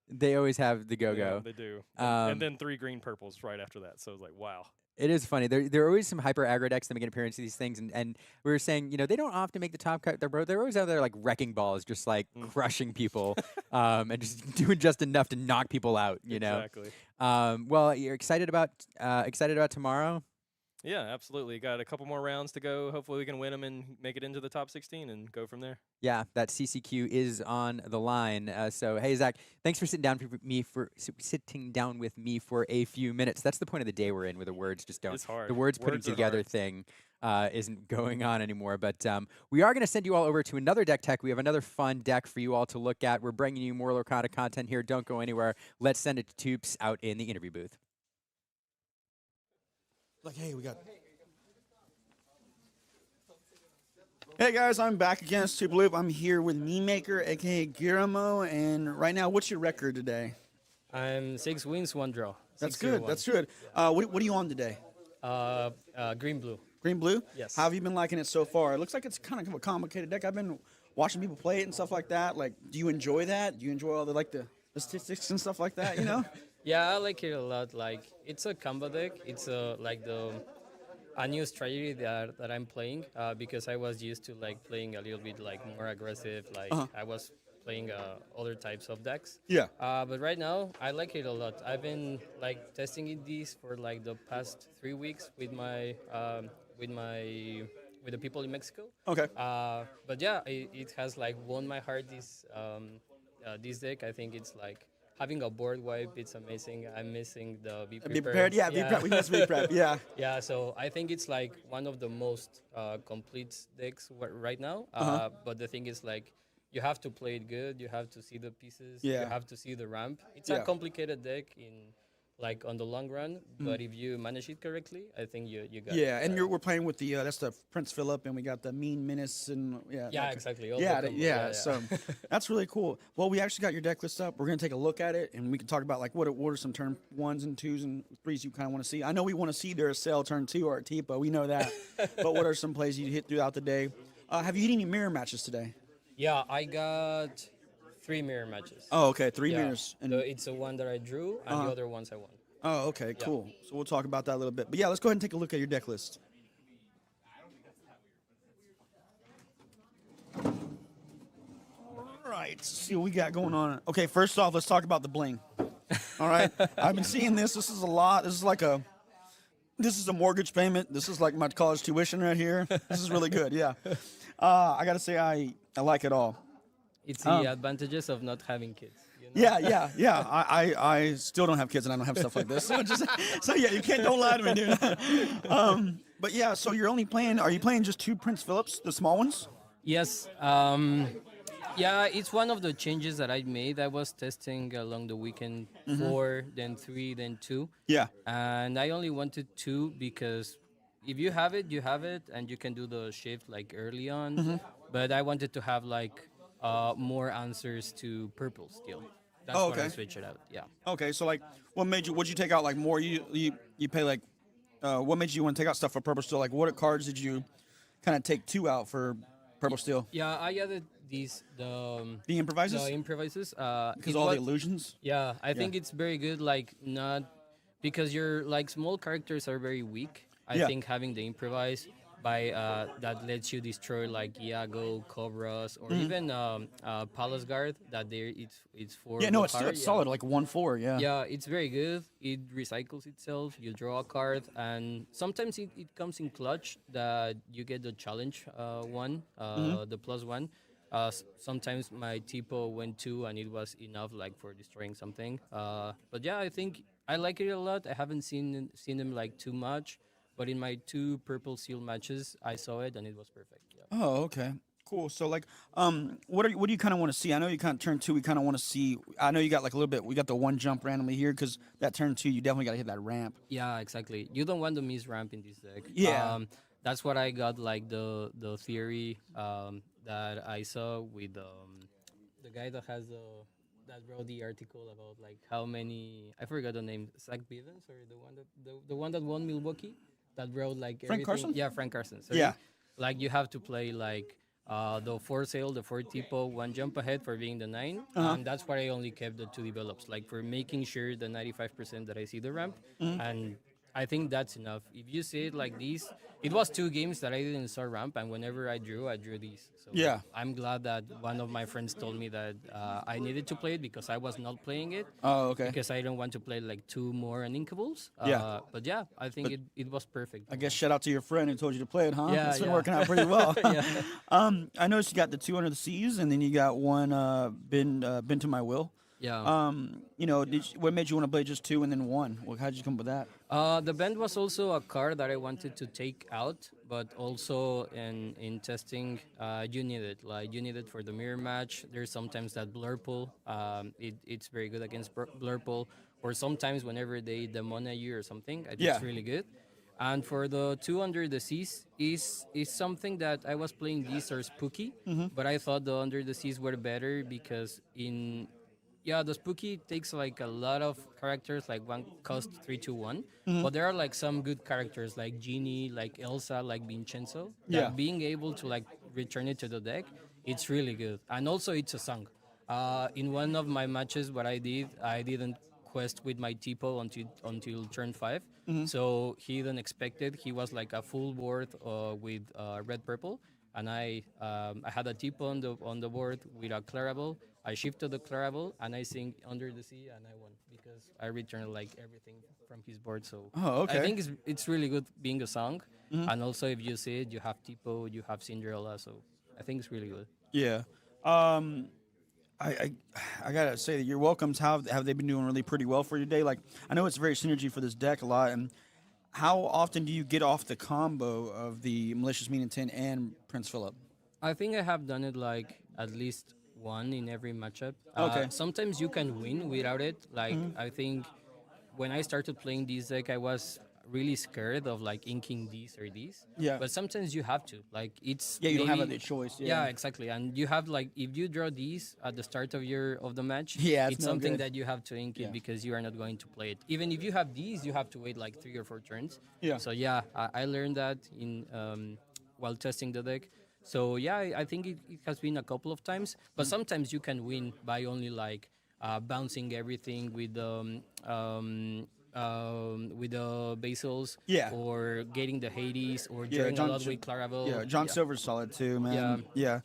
[SPEAKER 1] They always have the go-go.
[SPEAKER 12] Yeah, they do. And then 3 green purples right after that. So it was like, wow.
[SPEAKER 1] It is funny. There are always some hyper aggro decks that make an appearance to these things, and we were saying, they don't often make the top cut. They're always out there like wrecking balls, just like crushing people, and just doing just enough to knock people out.
[SPEAKER 12] Exactly.
[SPEAKER 1] Well, you're excited about tomorrow?
[SPEAKER 12] Yeah, absolutely. Got a couple more rounds to go. Hopefully we can win them and make it into the top 16 and go from there.
[SPEAKER 1] Yeah, that CCQ is on the line. So, hey, Zach, thanks for sitting down with me for a few minutes. That's the point of the day we're in, where the words just don't.
[SPEAKER 12] It's hard.
[SPEAKER 1] The words putting together thing isn't going on anymore. But we are going to send you all over to another deck tech. We have another fun deck for you all to look at. We're bringing you more Lorcana content here. Don't go anywhere. Let's send it to Toops out in the interview booth.
[SPEAKER 7] Like, hey, we got. Hey guys, I'm back again. It's Super Loop. I'm here with Meme Maker, aka Guillermo, and right now, what's your record today?
[SPEAKER 13] I'm 6 wins, 1 draw.
[SPEAKER 7] That's good. That's good. What are you on today?
[SPEAKER 13] Green blue.
[SPEAKER 7] Green blue.
[SPEAKER 13] Yes.
[SPEAKER 7] How have you been liking it so far? It looks like it's kind of a complicated deck. I've been watching people play it and stuff like that. Like, do you enjoy that? Do you enjoy all the statistics and stuff like that?
[SPEAKER 13] Yeah, I like it a lot. Like, it's a combo deck. It's a new strategy that I'm playing because I was used to playing a little bit more aggressive. I was playing other types of decks.
[SPEAKER 7] Yeah.
[SPEAKER 13] But right now I like it a lot. I've been testing this for the past 3 weeks with the people in Mexico.
[SPEAKER 7] Okay.
[SPEAKER 13] But yeah, it has won my heart. This deck. I think it's having a board wipe, it's amazing. I'm missing the be prepared.
[SPEAKER 7] Be prepared, yeah. Be prep. We miss be prep, yeah.
[SPEAKER 13] Yeah, so I think it's like one of the most complete decks right now. But the thing is, like, you have to play it good. You have to see the pieces.
[SPEAKER 7] Yeah.
[SPEAKER 13] You have to see the ramp. It's
[SPEAKER 7] Yeah.
[SPEAKER 13] a complicated deck like on the long run, but if you manage it correctly, I think you got it.
[SPEAKER 7] Yeah, and we're playing with the that's the Prince Philip, and we got the Mean Menace, and
[SPEAKER 13] Yeah, exactly. All
[SPEAKER 7] Yeah,
[SPEAKER 13] the combo.
[SPEAKER 7] yeah. So that's really cool. Well, we actually got your deck list up. We're gonna take a look at it, and we can talk about like what are some turn 1s and 2s and 3s you kind of want to see. I know we want to see their Sail turn 2 or a Tipa. We know that. But what are some plays you hit throughout the day? Have you hit any mirror matches today?
[SPEAKER 13] Yeah, I got 3 mirror matches.
[SPEAKER 7] Oh, okay, 3 mirrors.
[SPEAKER 13] And it's the one that I drew, and the other ones I won.
[SPEAKER 7] Oh, okay, cool. So we'll talk about that a little bit. But yeah, let's go ahead and take a look at your deck list. All right, let's see what we got going on. Okay, first off, let's talk about the bling. All right, I've been seeing this. This is a lot. This is a mortgage payment. This is like my college tuition right here. This is really good. Yeah, I gotta say I like it all.
[SPEAKER 13] It's the advantages of not having kids.
[SPEAKER 7] Yeah. I still don't have kids and I don't have stuff like this. So yeah, don't lie to me, dude. But yeah, so are you playing just 2 Prince Philips, the small ones?
[SPEAKER 13] Yes. Yeah, it's one of the changes that I made. I was testing along the weekend 4, then 3, then 2.
[SPEAKER 7] Yeah.
[SPEAKER 13] And I only wanted 2 because if you have it, you have it, and you can do the shift like early on. But I wanted to have like more answers to purple still. That's
[SPEAKER 7] okay.
[SPEAKER 13] why I switched it out. Yeah.
[SPEAKER 7] Okay, so like, what'd you take out like more? You pay like, what made you want to take out stuff for purple steel? Like, what cards did you kind of take 2 out for purple steel?
[SPEAKER 13] Yeah, I added the
[SPEAKER 7] improvises.
[SPEAKER 13] The improvises.
[SPEAKER 7] Because all the illusions.
[SPEAKER 13] Yeah, I think it's very good. Like not because your like small characters are very weak. I think having the improvise that lets you destroy like Iago, Cobras, or even Palace Guard. That it's for
[SPEAKER 7] it's solid like 1/4. Yeah.
[SPEAKER 13] Yeah, it's very good. It recycles itself. You draw a card, and sometimes it comes in clutch that you get the challenge one, the +1. Sometimes my Tipo went 2, and it was enough like for destroying something. But yeah, I think I like it a lot. I haven't seen them like too much. But in my 2 purple seal matches, I saw it and it was perfect. Yeah.
[SPEAKER 7] Oh, okay, cool. So like, what do you kind of want to see? I know you kind of turn 2. We kind of want to see. I know you got like a little bit. We got the 1 jump randomly here because that turn 2, you definitely got to hit that ramp.
[SPEAKER 13] Yeah, exactly. You don't want to miss ramp in this deck.
[SPEAKER 7] Yeah.
[SPEAKER 13] That's what I got. Like the theory that I saw with the guy that has that wrote the article about like how many. I forgot the name. Zach Bivens or the one that won Milwaukee. That wrote like
[SPEAKER 7] Frank
[SPEAKER 13] everything.
[SPEAKER 7] Carson?
[SPEAKER 13] Yeah, Frank Carson. So
[SPEAKER 7] yeah.
[SPEAKER 13] Like you have to play like the 4 sail, the 4 tipo, 1 jump ahead for being the 9. And that's why I only kept the 2 develops, like for making sure the 95% that I see the ramp. And I think that's enough. If you see it like this, it was 2 games that I didn't saw ramp, and whenever I drew these. So
[SPEAKER 7] yeah.
[SPEAKER 13] I'm glad that one of my friends told me that I needed to play it because I was not playing it.
[SPEAKER 7] Oh, okay.
[SPEAKER 13] Because I don't want to play like 2 more uninkables.
[SPEAKER 7] Yeah.
[SPEAKER 13] But yeah, I think it was perfect.
[SPEAKER 7] I guess shout out to your friend who told you to play it, huh?
[SPEAKER 13] Yeah,
[SPEAKER 7] It's been working out pretty well.
[SPEAKER 13] Yeah.
[SPEAKER 7] I noticed you got the 2 under the seas, and then you got 1 been to my will.
[SPEAKER 13] Yeah.
[SPEAKER 7] What made you want to play just 2 and then 1? How did you come up with that?
[SPEAKER 13] The bend was also a card that I wanted to take out, but also in testing, you need it. Like you need it for the mirror match. There's sometimes that blur pull. It's very good against blur pull, or sometimes whenever they demona you or something, it's really good. And for the 2 under the seas is something that I was playing. These are spooky, but I thought the under the seas were better because the spooky takes like a lot of characters, like 1 cost 3, 2, 1. But there are like some good characters like Genie, like Elsa, like Vincenzo.
[SPEAKER 7] Yeah.
[SPEAKER 13] Being able to like return it to the deck, it's really good. And also it's a song. In one of my matches, what I didn't quest with my Tipo until turn 5. So he didn't expect it. He was like a full board with red purple. And I had a Tipo on the board with a Clarabelle. I shifted the Clarabelle and I sing Under the Sea and I won because I returned like everything from his board. So I think it's really good being a song. And also if you see it, you have Tipo, you have Cinderella. So I think it's really good.
[SPEAKER 7] Yeah. I gotta say that your welcomes have they been doing really pretty well for your day? Like I know it's very synergy for this deck a lot. And how often do you get off the combo of the Malicious Mean Intent and Prince Philip?
[SPEAKER 13] I think I have done it like at least one in every matchup.
[SPEAKER 7] Okay.
[SPEAKER 13] Sometimes you can win without it. Like I think when I started playing this deck, I was really scared of like inking these or these.
[SPEAKER 7] Yeah.
[SPEAKER 13] But sometimes you have to. Like it's
[SPEAKER 7] Yeah, you don't have
[SPEAKER 13] maybe-
[SPEAKER 7] other choice.
[SPEAKER 13] Yeah, exactly. And you have like if you draw these at the start of the match,
[SPEAKER 7] Yeah,
[SPEAKER 13] it's
[SPEAKER 7] no
[SPEAKER 13] something
[SPEAKER 7] good.
[SPEAKER 13] that you have to ink
[SPEAKER 7] Yeah.
[SPEAKER 13] it because you are not going to play it. Even if you have these, you have to wait like 3 or 4 turns.
[SPEAKER 7] Yeah.
[SPEAKER 13] So yeah, I learned that in while testing the deck. So yeah, I think it has been a couple of times, but sometimes you can win by only like bouncing everything with the basils,
[SPEAKER 7] Yeah.
[SPEAKER 13] or getting the Hades, or
[SPEAKER 7] Yeah,
[SPEAKER 13] drawing
[SPEAKER 7] John-
[SPEAKER 13] a lot with Claravel.
[SPEAKER 7] Yeah, John Silver's solid too, man.
[SPEAKER 13] Yeah.
[SPEAKER 7] Yeah.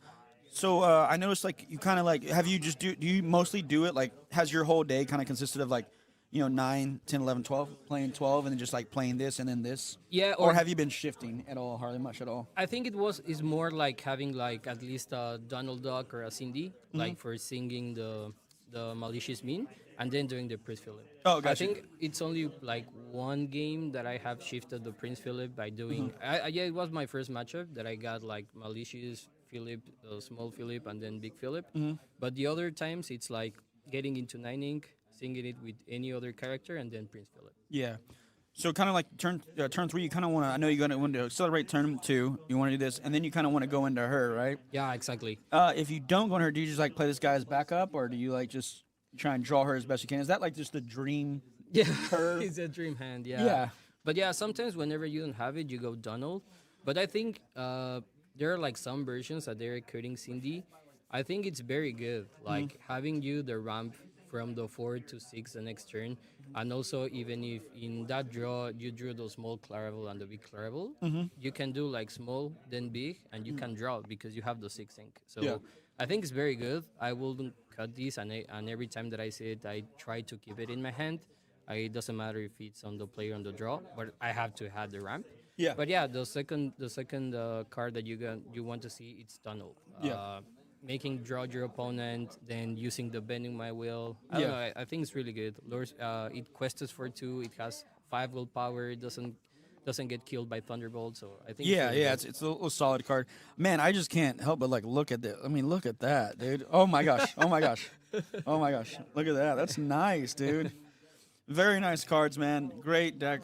[SPEAKER 7] So I noticed like you kind of like have you just do you mostly do it like has your whole day kind of consisted of like 9, 10, 11, 12 playing 12 and then just like playing this and then this?
[SPEAKER 13] Yeah,
[SPEAKER 7] Or
[SPEAKER 13] or-
[SPEAKER 7] have you been shifting at all, hardly much at all?
[SPEAKER 13] I think is more like having like at least a Donald Duck or a Cindy, like for singing the malicious mean, and then doing the Prince Philip.
[SPEAKER 7] Oh, gotcha.
[SPEAKER 13] I think it's only like one game that I have shifted the Prince Philip by doing. Yeah, it was my first matchup that I got like malicious Philip, small Philip, and then big Philip. But the other times it's like getting into 9 ink, singing it with any other character, and then Prince Philip.
[SPEAKER 7] Yeah. So kind of like turn 3, you kind of want to. I know you're gonna want to accelerate turn 2. You want to do this, and then you kind of want to go into her, right?
[SPEAKER 13] Yeah, exactly.
[SPEAKER 7] If you don't go into her, do you just like play this guy as backup, or do you like just try and draw her as best you can? Is that like just the dream?
[SPEAKER 13] Yeah,
[SPEAKER 7] curve?
[SPEAKER 13] it's a dream hand. Yeah.
[SPEAKER 7] Yeah.
[SPEAKER 13] But yeah, sometimes whenever you don't have it, you go Donald. But I think there are like some versions that they're cutting Cindy. I think it's very good, like having you the ramp from the 4 to 6 the next turn, and also even if in that draw you drew the small Claravel and the big Claravel, you can do like small then big, and you can draw because you have the 6 ink. So
[SPEAKER 7] Yeah.
[SPEAKER 13] I think it's very good. I wouldn't cut this, and every time that I see it, I try to keep it in my hand. It doesn't matter if it's on the play or on the draw, but I have to have the ramp.
[SPEAKER 7] Yeah.
[SPEAKER 13] But yeah, the second card that you want to see, it's Tunnel.
[SPEAKER 7] Yeah.
[SPEAKER 13] Making draw your opponent, then using the Bending My Will. I don't know, I think it's really good. It quests for 2. It has 5 willpower. It doesn't get killed by Thunderbolt. So I think.
[SPEAKER 7] Yeah,
[SPEAKER 13] it's really
[SPEAKER 7] yeah,
[SPEAKER 13] good.
[SPEAKER 7] it's a little solid card. Man, I just can't help but like look at that. I mean, look at that, dude. Oh my gosh. Oh my gosh. Oh my gosh. Look at that. That's nice, dude. Very nice cards, man. Great deck.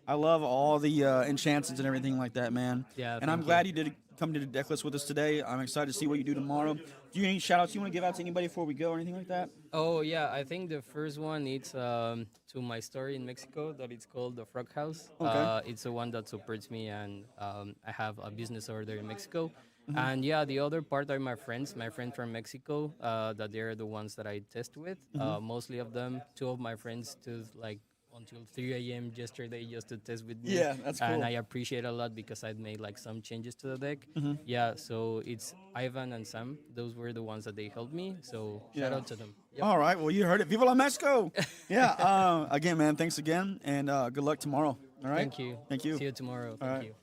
[SPEAKER 7] I love all the enchants and everything like that, man.
[SPEAKER 13] Yeah,
[SPEAKER 7] And I'm
[SPEAKER 13] thank
[SPEAKER 7] glad you did come to the deck list with us today. I'm excited to see what you do tomorrow. Do you have any shout outs you want to give out to anybody before we go or anything like that?
[SPEAKER 13] Oh yeah, I think the first one is to my store in Mexico that it's called the Frog House.
[SPEAKER 7] Okay.
[SPEAKER 13] It's the one that supports me, and I have a business over there in Mexico. And yeah, the other part are my friends from Mexico, that they're the ones that I test with. Mostly of them, 2 of my friends to like until 3 a.m. yesterday just to test with me.
[SPEAKER 7] Yeah, that's
[SPEAKER 13] And
[SPEAKER 7] cool.
[SPEAKER 13] I appreciate a lot because I've made like some changes to the deck. Yeah, so it's Ivan and Sam. Those were the ones that they helped me. So shout
[SPEAKER 7] Yeah.
[SPEAKER 13] out to them. Yep.
[SPEAKER 7] All right. Well, you heard it. Viva la Mexico. Yeah. Again, man, thanks again. And good luck tomorrow. All right.
[SPEAKER 13] Thank you.
[SPEAKER 7] Thank you.
[SPEAKER 13] See you tomorrow.
[SPEAKER 7] All
[SPEAKER 13] Thank
[SPEAKER 7] right.
[SPEAKER 13] you.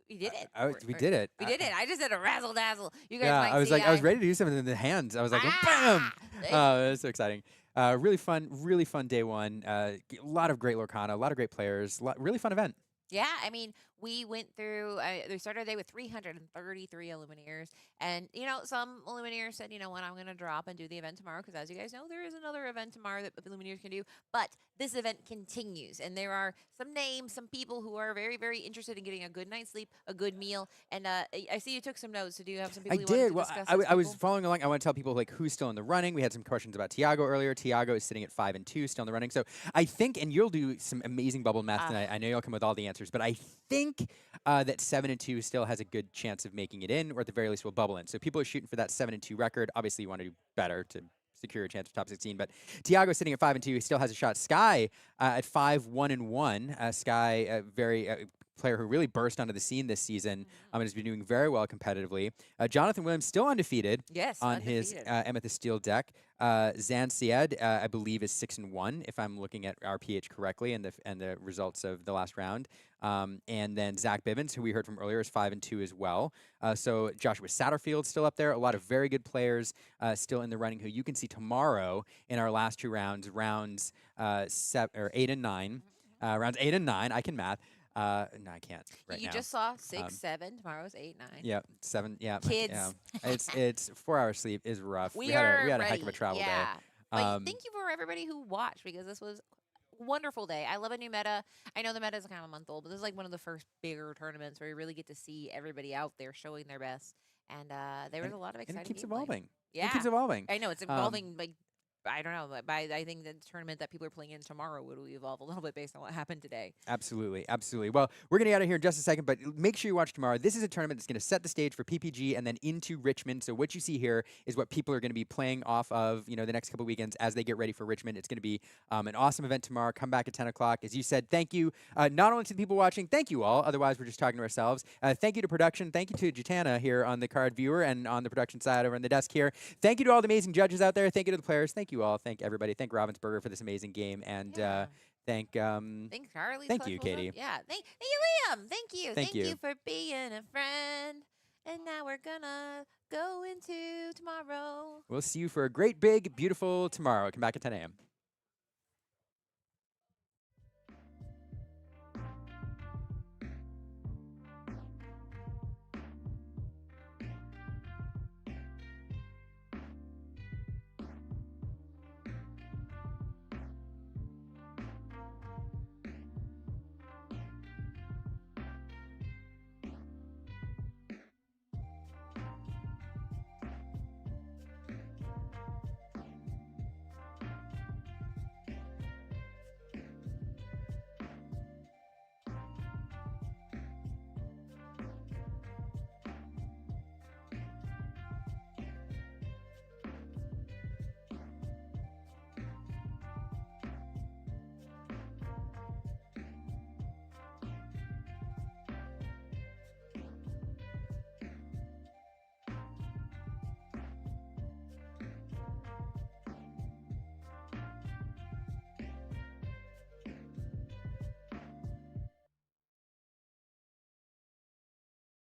[SPEAKER 2] We did it.
[SPEAKER 1] We did it.
[SPEAKER 2] We did it. I just did a razzle dazzle. You guys
[SPEAKER 1] Yeah,
[SPEAKER 2] might
[SPEAKER 1] I was
[SPEAKER 2] see
[SPEAKER 1] like, I was ready to do something in the hands. I was like, bam! Oh, it was so exciting. Really fun day one. A lot of great Lorcana, a lot of great players, really fun event.
[SPEAKER 2] Yeah, I mean, we went through, we started our day with 333 Illumineers. And, some Illumineers said, you know what, I'm going to drop and do the event tomorrow. Because as you guys know, there is another event tomorrow that Illumineers can do. But this event continues. And there are some names, some people who are very, very interested in getting a good night's sleep, a good meal. And I see you took some notes. So do you have some people
[SPEAKER 1] I
[SPEAKER 2] you wanted
[SPEAKER 1] did.
[SPEAKER 2] to
[SPEAKER 1] Well,
[SPEAKER 2] discuss?
[SPEAKER 1] I was following along. I want to tell people like who's still in the running. We had some questions about Tiago earlier. Tiago is sitting at 5 and 2, still in the running. So I think, and you'll do some amazing bubble math tonight. I know you'll come with all the answers, but I think that 7 and 2 still has a good chance of making it in, or at the very least will bubble in. So people are shooting for that 7 and 2 record. Obviously, you want to do better to secure a chance for top 16. But Tiago sitting at 5 and 2. He still has a shot. Sky at 5 1 and 1. Sky very player who really burst onto the scene this season and has been doing very well competitively. Jonathan Williams still undefeated on his Amethyst Steel deck. Zan Syed, I believe, is 6-1 if I'm looking at our PH correctly and the results of the last round. And then Zach Bivens, who we heard from earlier, is 5-2 as well. So Joshua Satterfield still up there. A lot of very good players still in the running who you can see tomorrow in our last 2 rounds, rounds 8 and 9. Rounds 8 and 9. I can math. No, I can't right
[SPEAKER 2] you
[SPEAKER 1] now.
[SPEAKER 2] just saw 6, 7. Tomorrow's 8, 9.
[SPEAKER 1] Yeah, 7. Yeah,
[SPEAKER 2] Kids.
[SPEAKER 1] Yeah. It's 4 hours sleep is rough.
[SPEAKER 2] We
[SPEAKER 1] had
[SPEAKER 2] are
[SPEAKER 1] a
[SPEAKER 2] ready.
[SPEAKER 1] heck of a travel day.
[SPEAKER 2] But thank you for everybody who watched, because this was a wonderful day. I love a new meta. I know the meta is kind of a month old, but this is like one of the first bigger tournaments where you really get to see everybody out there showing their best. And there was a lot of exciting.
[SPEAKER 1] And it keeps
[SPEAKER 2] gameplay.
[SPEAKER 1] evolving.
[SPEAKER 2] Yeah,
[SPEAKER 1] It keeps evolving.
[SPEAKER 2] I know it's evolving. Like, I don't know. I think the tournament that people are playing in tomorrow would evolve a little bit based on what happened today.
[SPEAKER 1] Absolutely, absolutely. Well, we're going to get out of here in just a second, but make sure you watch tomorrow. This is a tournament that's going to set the stage for PPG and then into Richmond. So what you see here is what people are going to be playing off of, the next couple weekends as they get ready for Richmond. It's going to be an awesome event tomorrow. Come back at 10 o'clock. As you said, thank you not only to the people watching, thank you all. Otherwise, we're just talking to ourselves. Thank you to production. Thank you to Jitana here on the card viewer and on the production side over on the desk here. Thank you to all the amazing judges out there. Thank you to the players. Thank you all. Thank everybody. Thank Ravensburger for this amazing game, and thank
[SPEAKER 2] Charlie.
[SPEAKER 1] Thank you, Katie.
[SPEAKER 2] Yeah, thank you, Liam. Thank you.
[SPEAKER 1] Thank you
[SPEAKER 2] for being a friend. And now we're gonna go into tomorrow.
[SPEAKER 1] We'll see you for a great, big, beautiful tomorrow. Come back at 10 a.m.